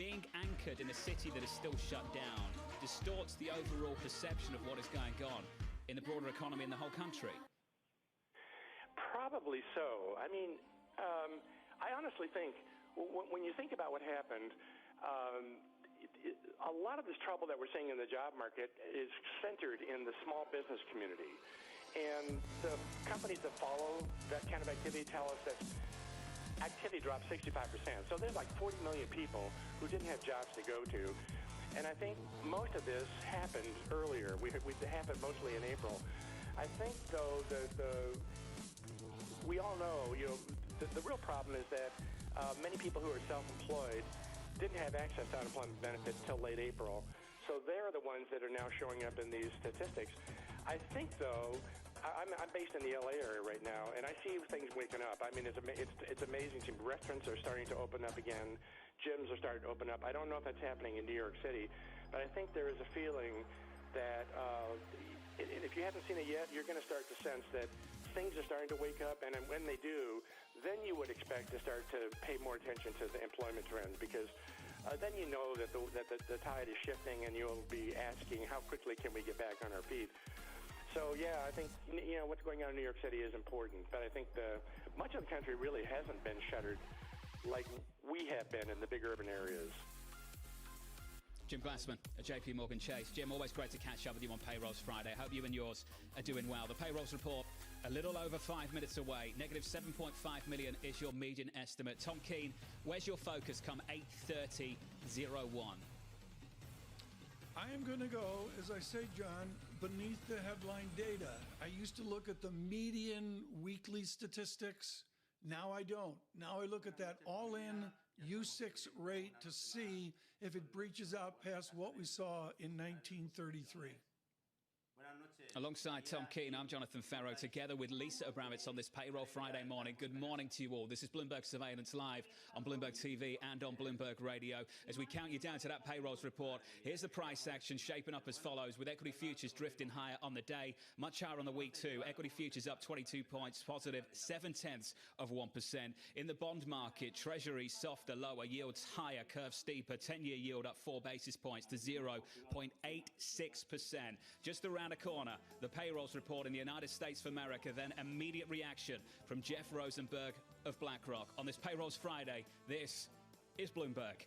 being anchored in a city that is still shut down distorts the overall perception of what is going on in the broader economy in the whole country. Probably so. I mean, I honestly think when you think about what happened, a lot of this trouble that we're seeing in the job market is centered in the small business community. And the companies that follow that kind of activity tell us that activity dropped 65%. So there's like 40 million people who didn't have jobs to go to. And I think most of this happened earlier. It happened mostly in April. I think, though, we all know, the real problem is that many people who are self-employed didn't have access to unemployment benefits till late April. So they're the ones that are now showing up in these statistics. I think, though, I'm based in the LA area right now, and I see things waking up. I mean, it's amazing. Restaurants are starting to open up again. Gyms are starting to open up. I don't know if that's happening in New York City, but I think there is a feeling that if you haven't seen it yet, you're going to start to sense that things are starting to wake up, and when they do, then you would expect to start to pay more attention to the employment trends, because then you know that the tide is shifting, and you'll be asking how quickly can we get back on our feet. So yeah, I think what's going on in New York City is important, but I think much of the country really hasn't been shuttered like we have been in the big urban areas. Jim Glassman at JP Morgan Chase. Jim, always great to catch up with you on Payrolls Friday. I hope you and yours are doing well. The payrolls report a little over 5 minutes away. Negative 7.5 million is your median estimate. Tom Keene, where's your focus come 8:30:01? I am going to go, as I say, John, beneath the headline data. I used to look at the median weekly statistics. Now I don't. Now I look at that all-in U6 rate to see if it breaches out past what we saw in 1933. Alongside Tom Keene, I'm Jonathan Ferro, together with Lisa Abramowitz on this Payroll Friday morning. Good morning to you all. This is Bloomberg Surveillance live on Bloomberg TV and on Bloomberg Radio. As we count you down to that payrolls report, here's the price action shaping up as follows, with equity futures drifting higher on the day, much higher on the week too. Equity futures up 22 points, positive 0.7%. In the bond market, Treasury softer, lower, yields higher, curve steeper, 10-year yield up 4 basis points to 0.86%. Just around the corner, the payrolls report in the United States of America, then immediate reaction from Jeff Rosenberg of BlackRock. On this Payrolls Friday, this is Bloomberg.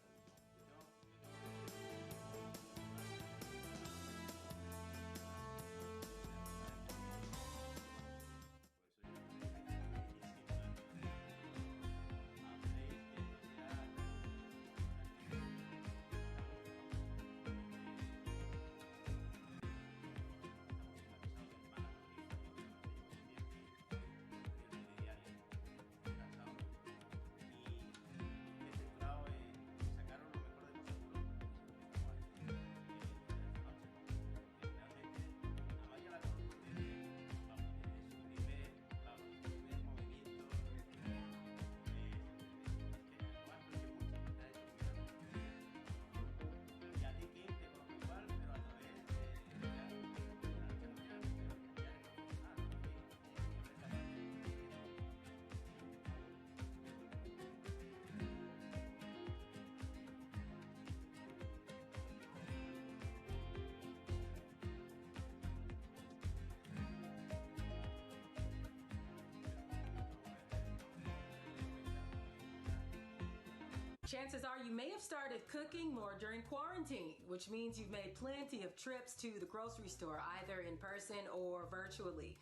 Chances are you may have started cooking more during quarantine, which means you've made plenty of trips to the grocery store, either in person or virtually.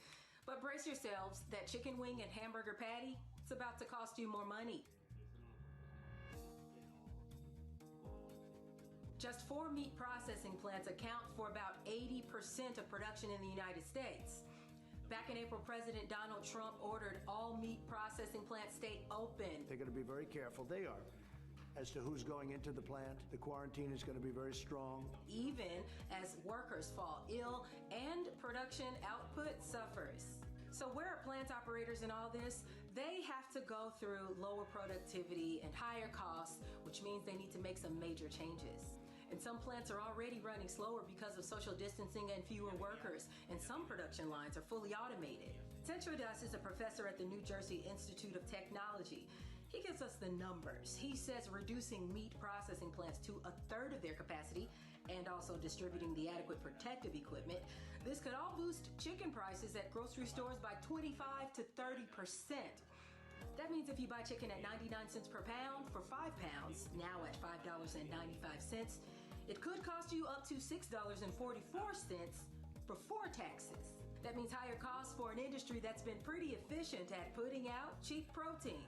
But brace yourselves, that chicken wing and hamburger patty, it's about to cost you more money. Just 4 meat processing plants account for about 80% of production in the United States. Back in April, President Donald Trump ordered all meat processing plants stay open. They're going to be very careful. They are. As to who's going into the plant, the quarantine is going to be very strong. Even as workers fall ill and production output suffers. So where are plant operators in all this? They have to go through lower productivity and higher costs, which means they need to make some major changes. And some plants are already running slower because of social distancing and fewer workers, and some production lines are fully automated. Techo Das is a professor at the New Jersey Institute of Technology. He gives us the numbers. He says reducing meat processing plants to a third of their capacity and also distributing the adequate protective equipment, this could all boost chicken prices at grocery stores by 25 to 30%. That means if you buy chicken at 99 cents per pound for 5 pounds, now at $5.95, it could cost you up to $6.44 before taxes. That means higher costs for an industry that's been pretty efficient at putting out cheap protein.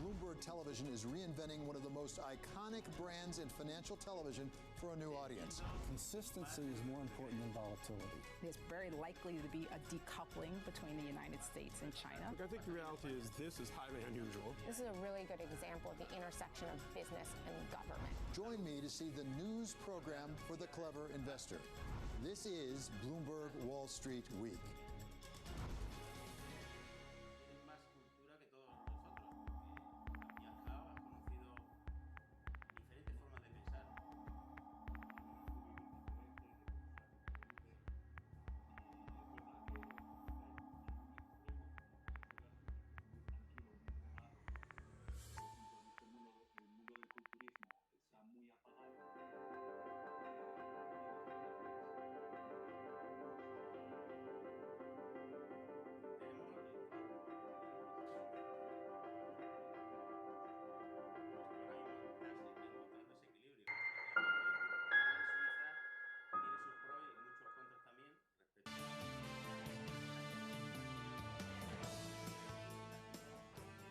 Bloomberg Television is reinventing one of the most iconic brands in financial television for a new audience. Consistency is more important than volatility. There's very likely to be a decoupling between the United States and China. Look, I think the reality is this is highly unusual. This is a really good example of the intersection of business and government. Join me to see the news program for the clever investor. This is Bloomberg Wall Street Week.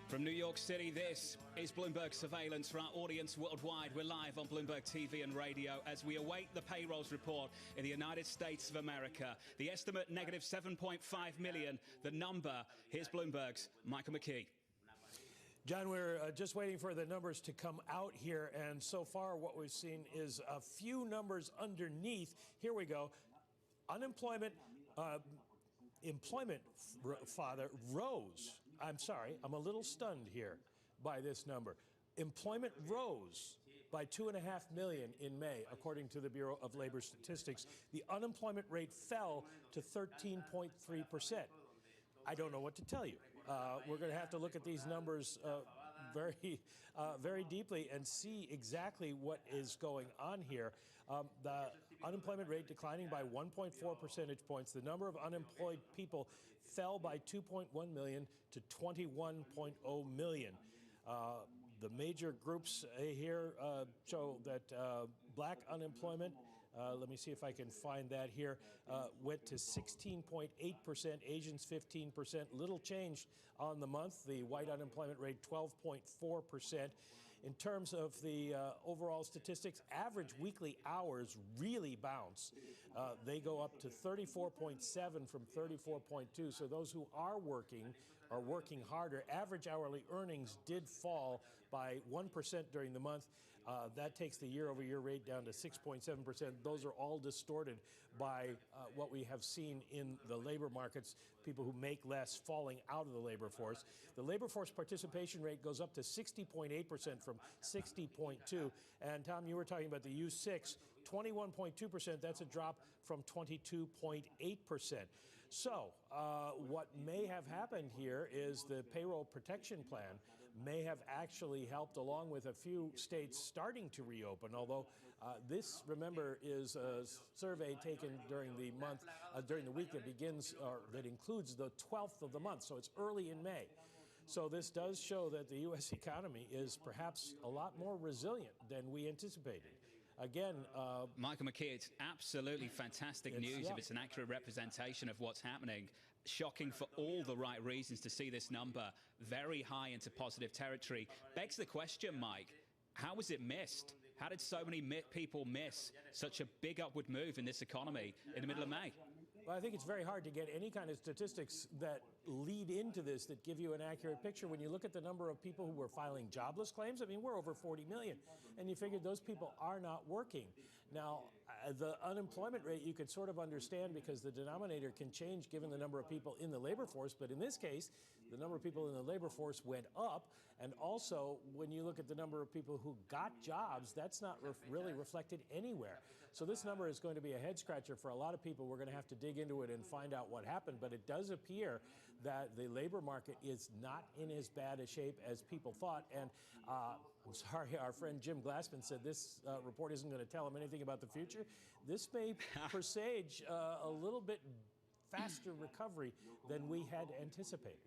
From New York City, this is Bloomberg Surveillance for our audience worldwide. We're live on Bloomberg TV and radio as we await the payrolls report in the United States of America. The estimate, negative 7.5 million. The number, here's Bloomberg's Michael McKee. John, we're just waiting for the numbers to come out here, and so far what we've seen is a few numbers underneath. Here we go. Unemployment, rose. I'm sorry, I'm a little stunned here by this number. Employment rose by 2.5 million in May, according to the Bureau of Labor Statistics. The unemployment rate fell to 13.3%. I don't know what to tell you. We're going to have to look at these numbers very deeply and see exactly what is going on here. The unemployment rate declining by 1.4 percentage points. The number of unemployed people fell by 2.1 million to 21.0 million. The major groups here show that black unemployment, let me see if I can find that here, went to 16.8%, Asians 15%, little change on the month. The white unemployment rate 12.4%. In terms of the overall statistics, average weekly hours really bounce. They go up to 34.7 from 34.2. So those who are working harder. Average hourly earnings did fall by 1% during the month. That takes the year-over-year rate down to 6.7%. Those are all distorted by what we have seen in the labor markets, people who make less falling out of the labor force. The labor force participation rate goes up to 60.8% from 60.2%. And Tom, you were talking about the U6, 21.2%. That's a drop from 22.8%. So what may have happened here is the payroll protection plan may have actually helped, along with a few states starting to reopen, although this, remember, is a survey taken during the month, during the week that begins, or that includes the 12th of the month, so it's early in May. So this does show that the U.S. economy is perhaps a lot more resilient than we anticipated. Again, Michael McKee, it's absolutely fantastic news if it's an accurate representation of what's happening. Shocking for all the right reasons to see this number very high into positive territory. Begs the question, Mike, how was it missed? How did so many people miss such a big upward move in this economy in the middle of May? Well, I think it's very hard to get any kind of statistics that lead into this that give you an accurate picture. When you look at the number of people who were filing jobless claims, I mean, we're over 40 million, and you figure those people are not working. Now, the unemployment rate you could sort of understand because the denominator can change given the number of people in the labor force, but in this case, the number of people in the labor force went up, and also when you look at the number of people who got jobs, that's not really reflected anywhere. So this number is going to be a head scratcher for a lot of people. We're going to have to dig into it and find out what happened, but it does appear that the labor market is not in as bad a shape as people thought. And I'm sorry, our friend Jim Glassman said this report isn't going to tell him anything about the future. This may presage a little bit faster recovery than we had anticipated.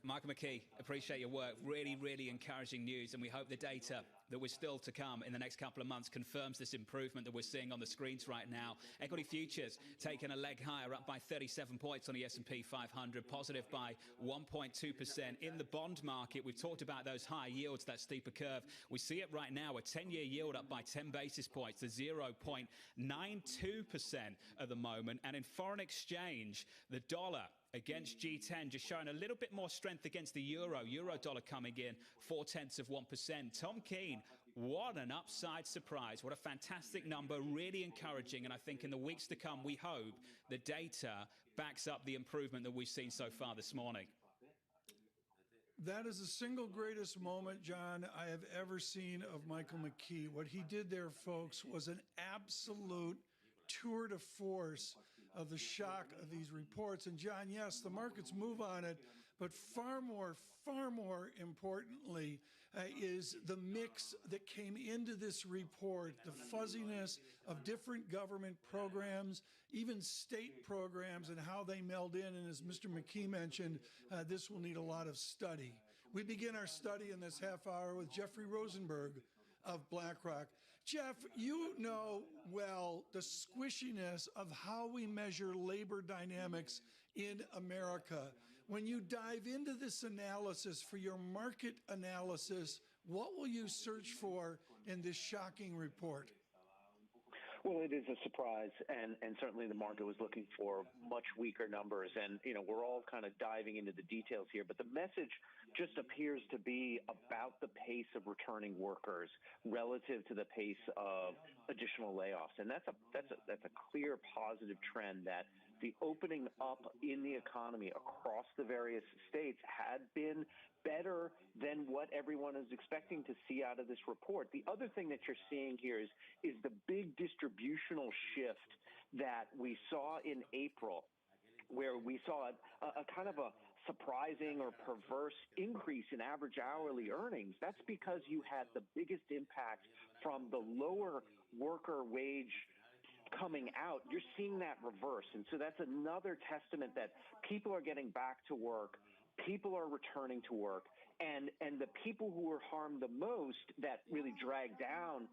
Michael McKee, appreciate your work. Really, really encouraging news, and we hope the data that we're still to come in the next couple of months confirms this improvement that we're seeing on the screens right now. Equity futures taking a leg higher, up by 37 points on the S&P 500, positive by 1.2%. In the bond market, we've talked about those higher yields, that steeper curve. We see it right now, a 10-year yield up by 10 basis points to 0.92% at the moment. And in foreign exchange, the dollar against G10 just showing a little bit more strength against the euro. Euro dollar coming in 0.4%. Tom Keene, what an upside surprise. What a fantastic number, really encouraging. And I think in the weeks to come, we hope the data backs up the improvement that we've seen so far this morning. That is the single greatest moment, John, I have ever seen of Michael McKee. What he did there, folks, was an absolute tour de force of the shock of these reports. And John, yes, the markets move on it, but far more importantly is the mix that came into this report, the fuzziness of different government programs, even state programs, and how they meld in. And as Mr. McKee mentioned, this will need a lot of study. We begin our study in this half hour with Jeffrey Rosenberg of BlackRock. Jeff, you know well the squishiness of how we measure labor dynamics in America. When you dive into this analysis for your market analysis, what will you search for in this shocking report? Well, it is a surprise, and certainly the market was looking for much weaker numbers. And, you know, we're all kind of diving into the details here, but the message just appears to be about the pace of returning workers relative to the pace of additional layoffs. And that's a clear positive trend that the opening up in the economy across the various states had been better than what everyone is expecting to see out of this report. The other thing that you're seeing here is the big distributional shift that we saw in April, where we saw a kind of a surprising or perverse increase in average hourly earnings. That's because you had the biggest impact from the lower worker wage coming out. You're seeing that reverse. And so that's another testament that people are getting back to work. People are returning to work, and the people who were harmed the most, that really dragged down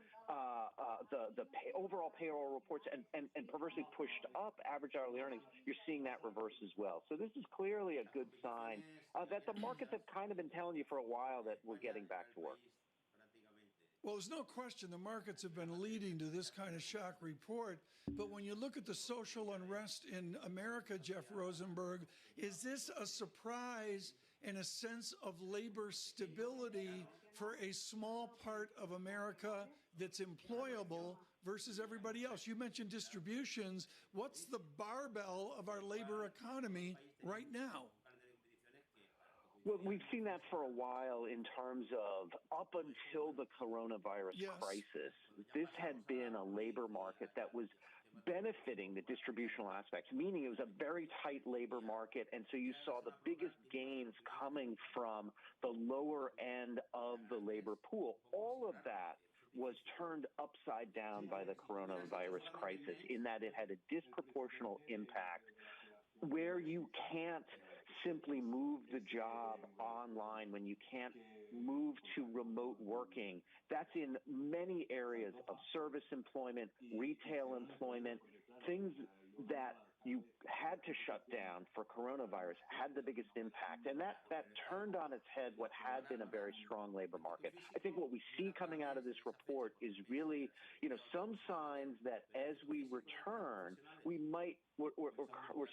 the overall payroll reports and perversely pushed up average hourly earnings, you're seeing that reverse as well. So this is clearly a good sign that the markets have kind of been telling you for a while that we're getting back to work. Well, there's no question the markets have been leading to this kind of shock report. But when you look at the social unrest in America, Jeff Rosenberg, is this a surprise and a sense of labor stability for a small part of America that's employable versus everybody else? You mentioned distributions. What's the barbell of our labor economy right now? Well, we've seen that for a while in terms of up until the coronavirus crisis. This had been a labor market that was benefiting the distributional aspects, meaning it was a very tight labor market. And so you saw the biggest gains coming from the lower end of the labor pool. All of that was turned upside down by the coronavirus crisis in that it had a disproportional impact where you can't simply move the job online, when you can't move to remote working. That's in many areas of service employment, retail employment, things that you had to shut down for coronavirus had the biggest impact. And that turned on its head what had been a very strong labor market. I think what we see coming out of this report is really, some signs that as we return, we're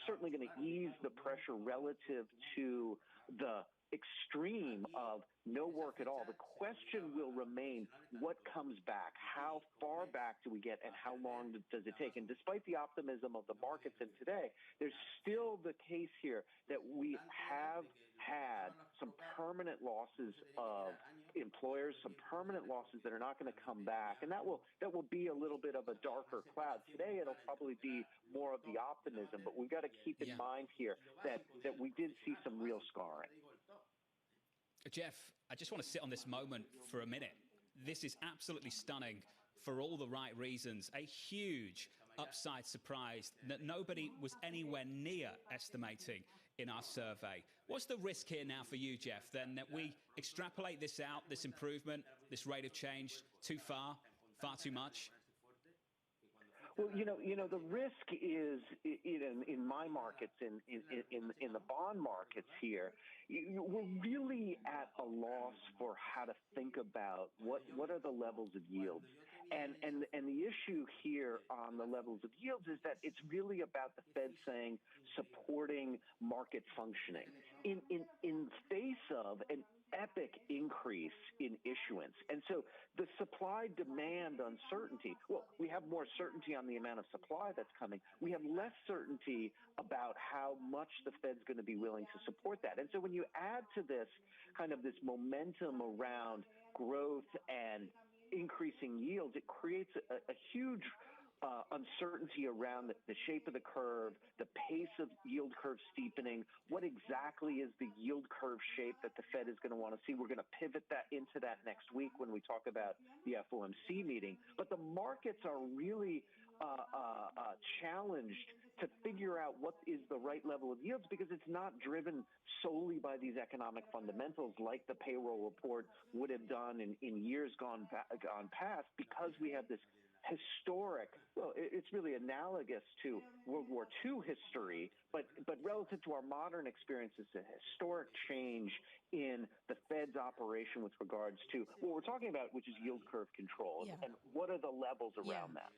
certainly going to ease the pressure relative to the extreme of no work at all. The question will remain, what comes back? How far back do we get, and how long does it take? And despite the optimism of the markets in today, there's still the case here that we have had some permanent losses of employers, some permanent losses that are not going to come back, and that will be a little bit of a darker cloud. Today, it'll probably be more of the optimism, but we've got to keep in mind here that we did see some real scarring. Jeff, I just want to sit on this moment for a minute. This is absolutely stunning for all the right reasons. A huge upside surprise that nobody was anywhere near estimating in our survey. What's the risk here now for you, Jeff, then, that we extrapolate this out, this improvement, this rate of change too far too much? Well, the risk is in my markets, in the bond markets here, we're really at a loss for how to think about what are the levels of yields. And the issue here on the levels of yields is that it's really about the Fed saying supporting market functioning in face of an epic increase in issuance. And so the supply-demand uncertainty, well, we have more certainty on the amount of supply that's coming. We have less certainty about how much the Fed's going to be willing to support that. And so when you add to this kind of this momentum around growth and increasing yields, it creates a huge uncertainty around the shape of the curve, the pace of yield curve steepening, what exactly is the yield curve shape that the Fed is going to want to see. We're going to pivot that into that next week when we talk about the FOMC meeting. But the markets are really challenged to figure out what is the right level of yields, because it's not driven solely by these economic fundamentals like the payroll report would have done in years gone past, because we have this historic, well, it's really analogous to World War II history, but relative to our modern experience, it's a historic change in the Fed's operation with regards to what we're talking about, which is yield curve control. And what are the levels around that?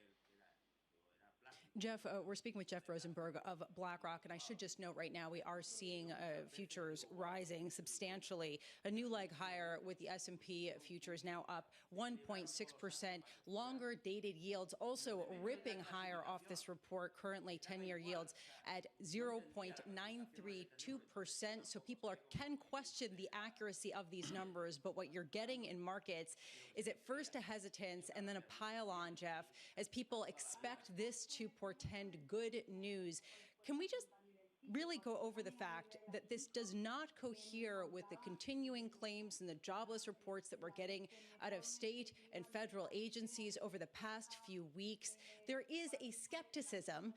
Jeff, we're speaking with Jeff Rosenberg of BlackRock, and I should just note right now we are seeing futures rising substantially. A new leg higher with the S&P futures now up 1.6%. Longer dated yields also ripping higher off this report. Currently, 10-year yields at 0.932%. So people can question the accuracy of these numbers, but what you're getting in markets is at first a hesitance and then a pile on, Jeff, as people expect this to portend good news. Can we just really go over the fact that this does not cohere with the continuing claims and the jobless reports that we're getting out of state and federal agencies over the past few weeks? There is a skepticism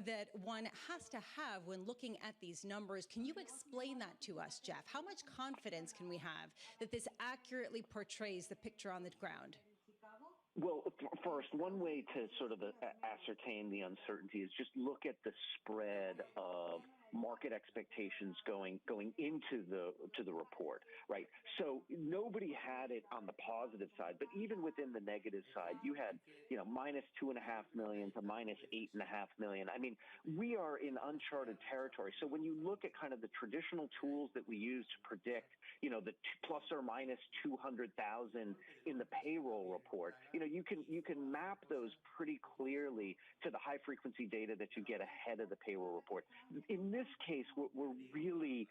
that one has to have when looking at these numbers. Can you explain that to us, Jeff? How much confidence can we have that this accurately portrays the picture on the ground? Well, first, one way to sort of ascertain the uncertainty is just look at the spread of market expectations going into the report, right? So nobody had it on the positive side, but even within the negative side, you had, minus 2.5 million to minus 8.5 million. I mean, we are in uncharted territory. So when you look at kind of the traditional tools that we use to predict, the plus or minus 200,000 in the payroll report, you can map those pretty clearly to the high frequency data that you get ahead of the payroll report. In this case, we're really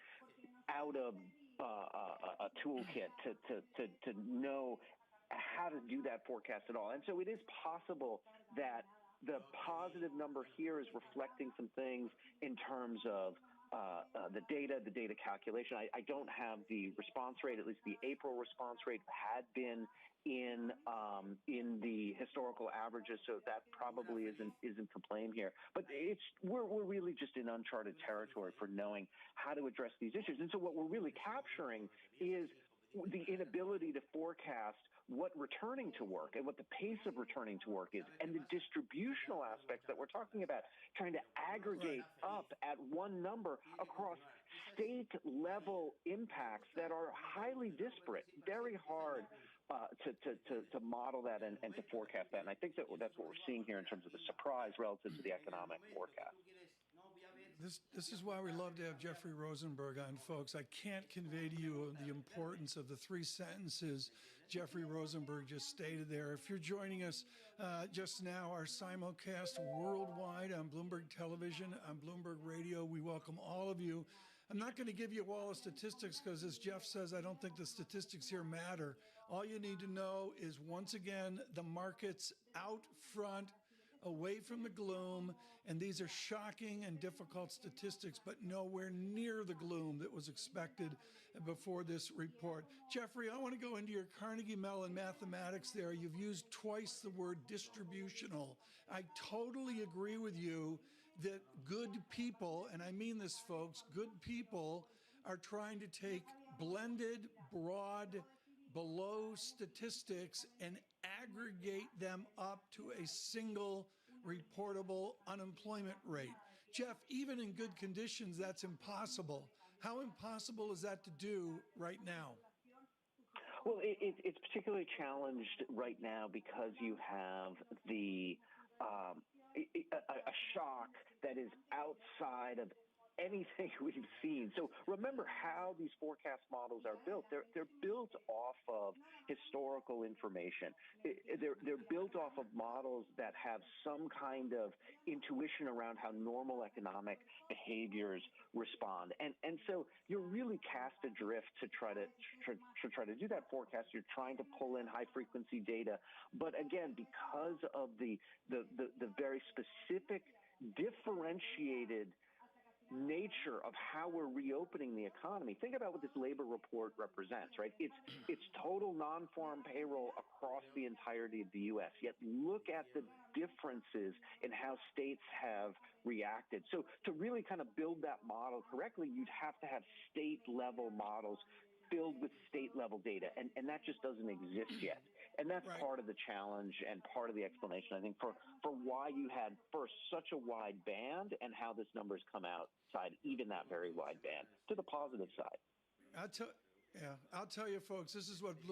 out of a toolkit to know how to do that forecast at all. And so it is possible that the positive number here is reflecting some things in terms of the data calculation. I don't have the response rate. At least the April response rate had been in the historical averages, so that probably isn't to blame here. But we're really just in uncharted territory for knowing how to address these issues. And so what we're really capturing is the inability to forecast what returning to work and what the pace of returning to work is, and the distributional aspects that we're talking about, trying to aggregate up at one number across state-level impacts that are highly disparate, very hard to model that and to forecast that. And I think that's what we're seeing here in terms of the surprise relative to the economic forecast. This is why we love to have Jeffrey Rosenberg on, folks. I can't convey to you the importance of the 3 sentences Jeffrey Rosenberg just stated there. If you're joining us just now, our simulcast worldwide on Bloomberg Television, on Bloomberg Radio, we welcome all of you. I'm not going to give you all the statistics because, as Jeff says, I don't think the statistics here matter. All you need to know is, once again, the market's out front, away from the gloom, and these are shocking and difficult statistics, but nowhere near the gloom that was expected before this report. Jeffrey, I want to go into your Carnegie Mellon mathematics there. You've used twice the word distributional. I totally agree with you that good people, and I mean this, folks, good people are trying to take blended, broad, below statistics and aggregate them up to a single reportable unemployment rate. Jeff, even in good conditions, that's impossible. How impossible is that to do right now? Well, it's particularly challenged right now because you have a shock that is outside of anything we've seen. So remember how these forecast models are built. They're built off of historical information. They're built off of models that have some kind of intuition around how normal economic behaviors respond. And so you're really cast adrift to try to do that forecast. You're trying to pull in high frequency data. But again, because of the very specific differentiated nature of how we're reopening the economy. Think about what this labor report represents, right? It's total non-farm payroll across the entirety of the U.S. Yet look at the differences in how states have reacted. So to really kind of build that model correctly, you'd have to have state-level models filled with state-level data, and that just doesn't exist yet. And that's part of the challenge and part of the explanation, I think, for why you had first such a wide band and how this number's come outside even that very wide band to the positive side. I'll tell you, folks, this is what Bloomberg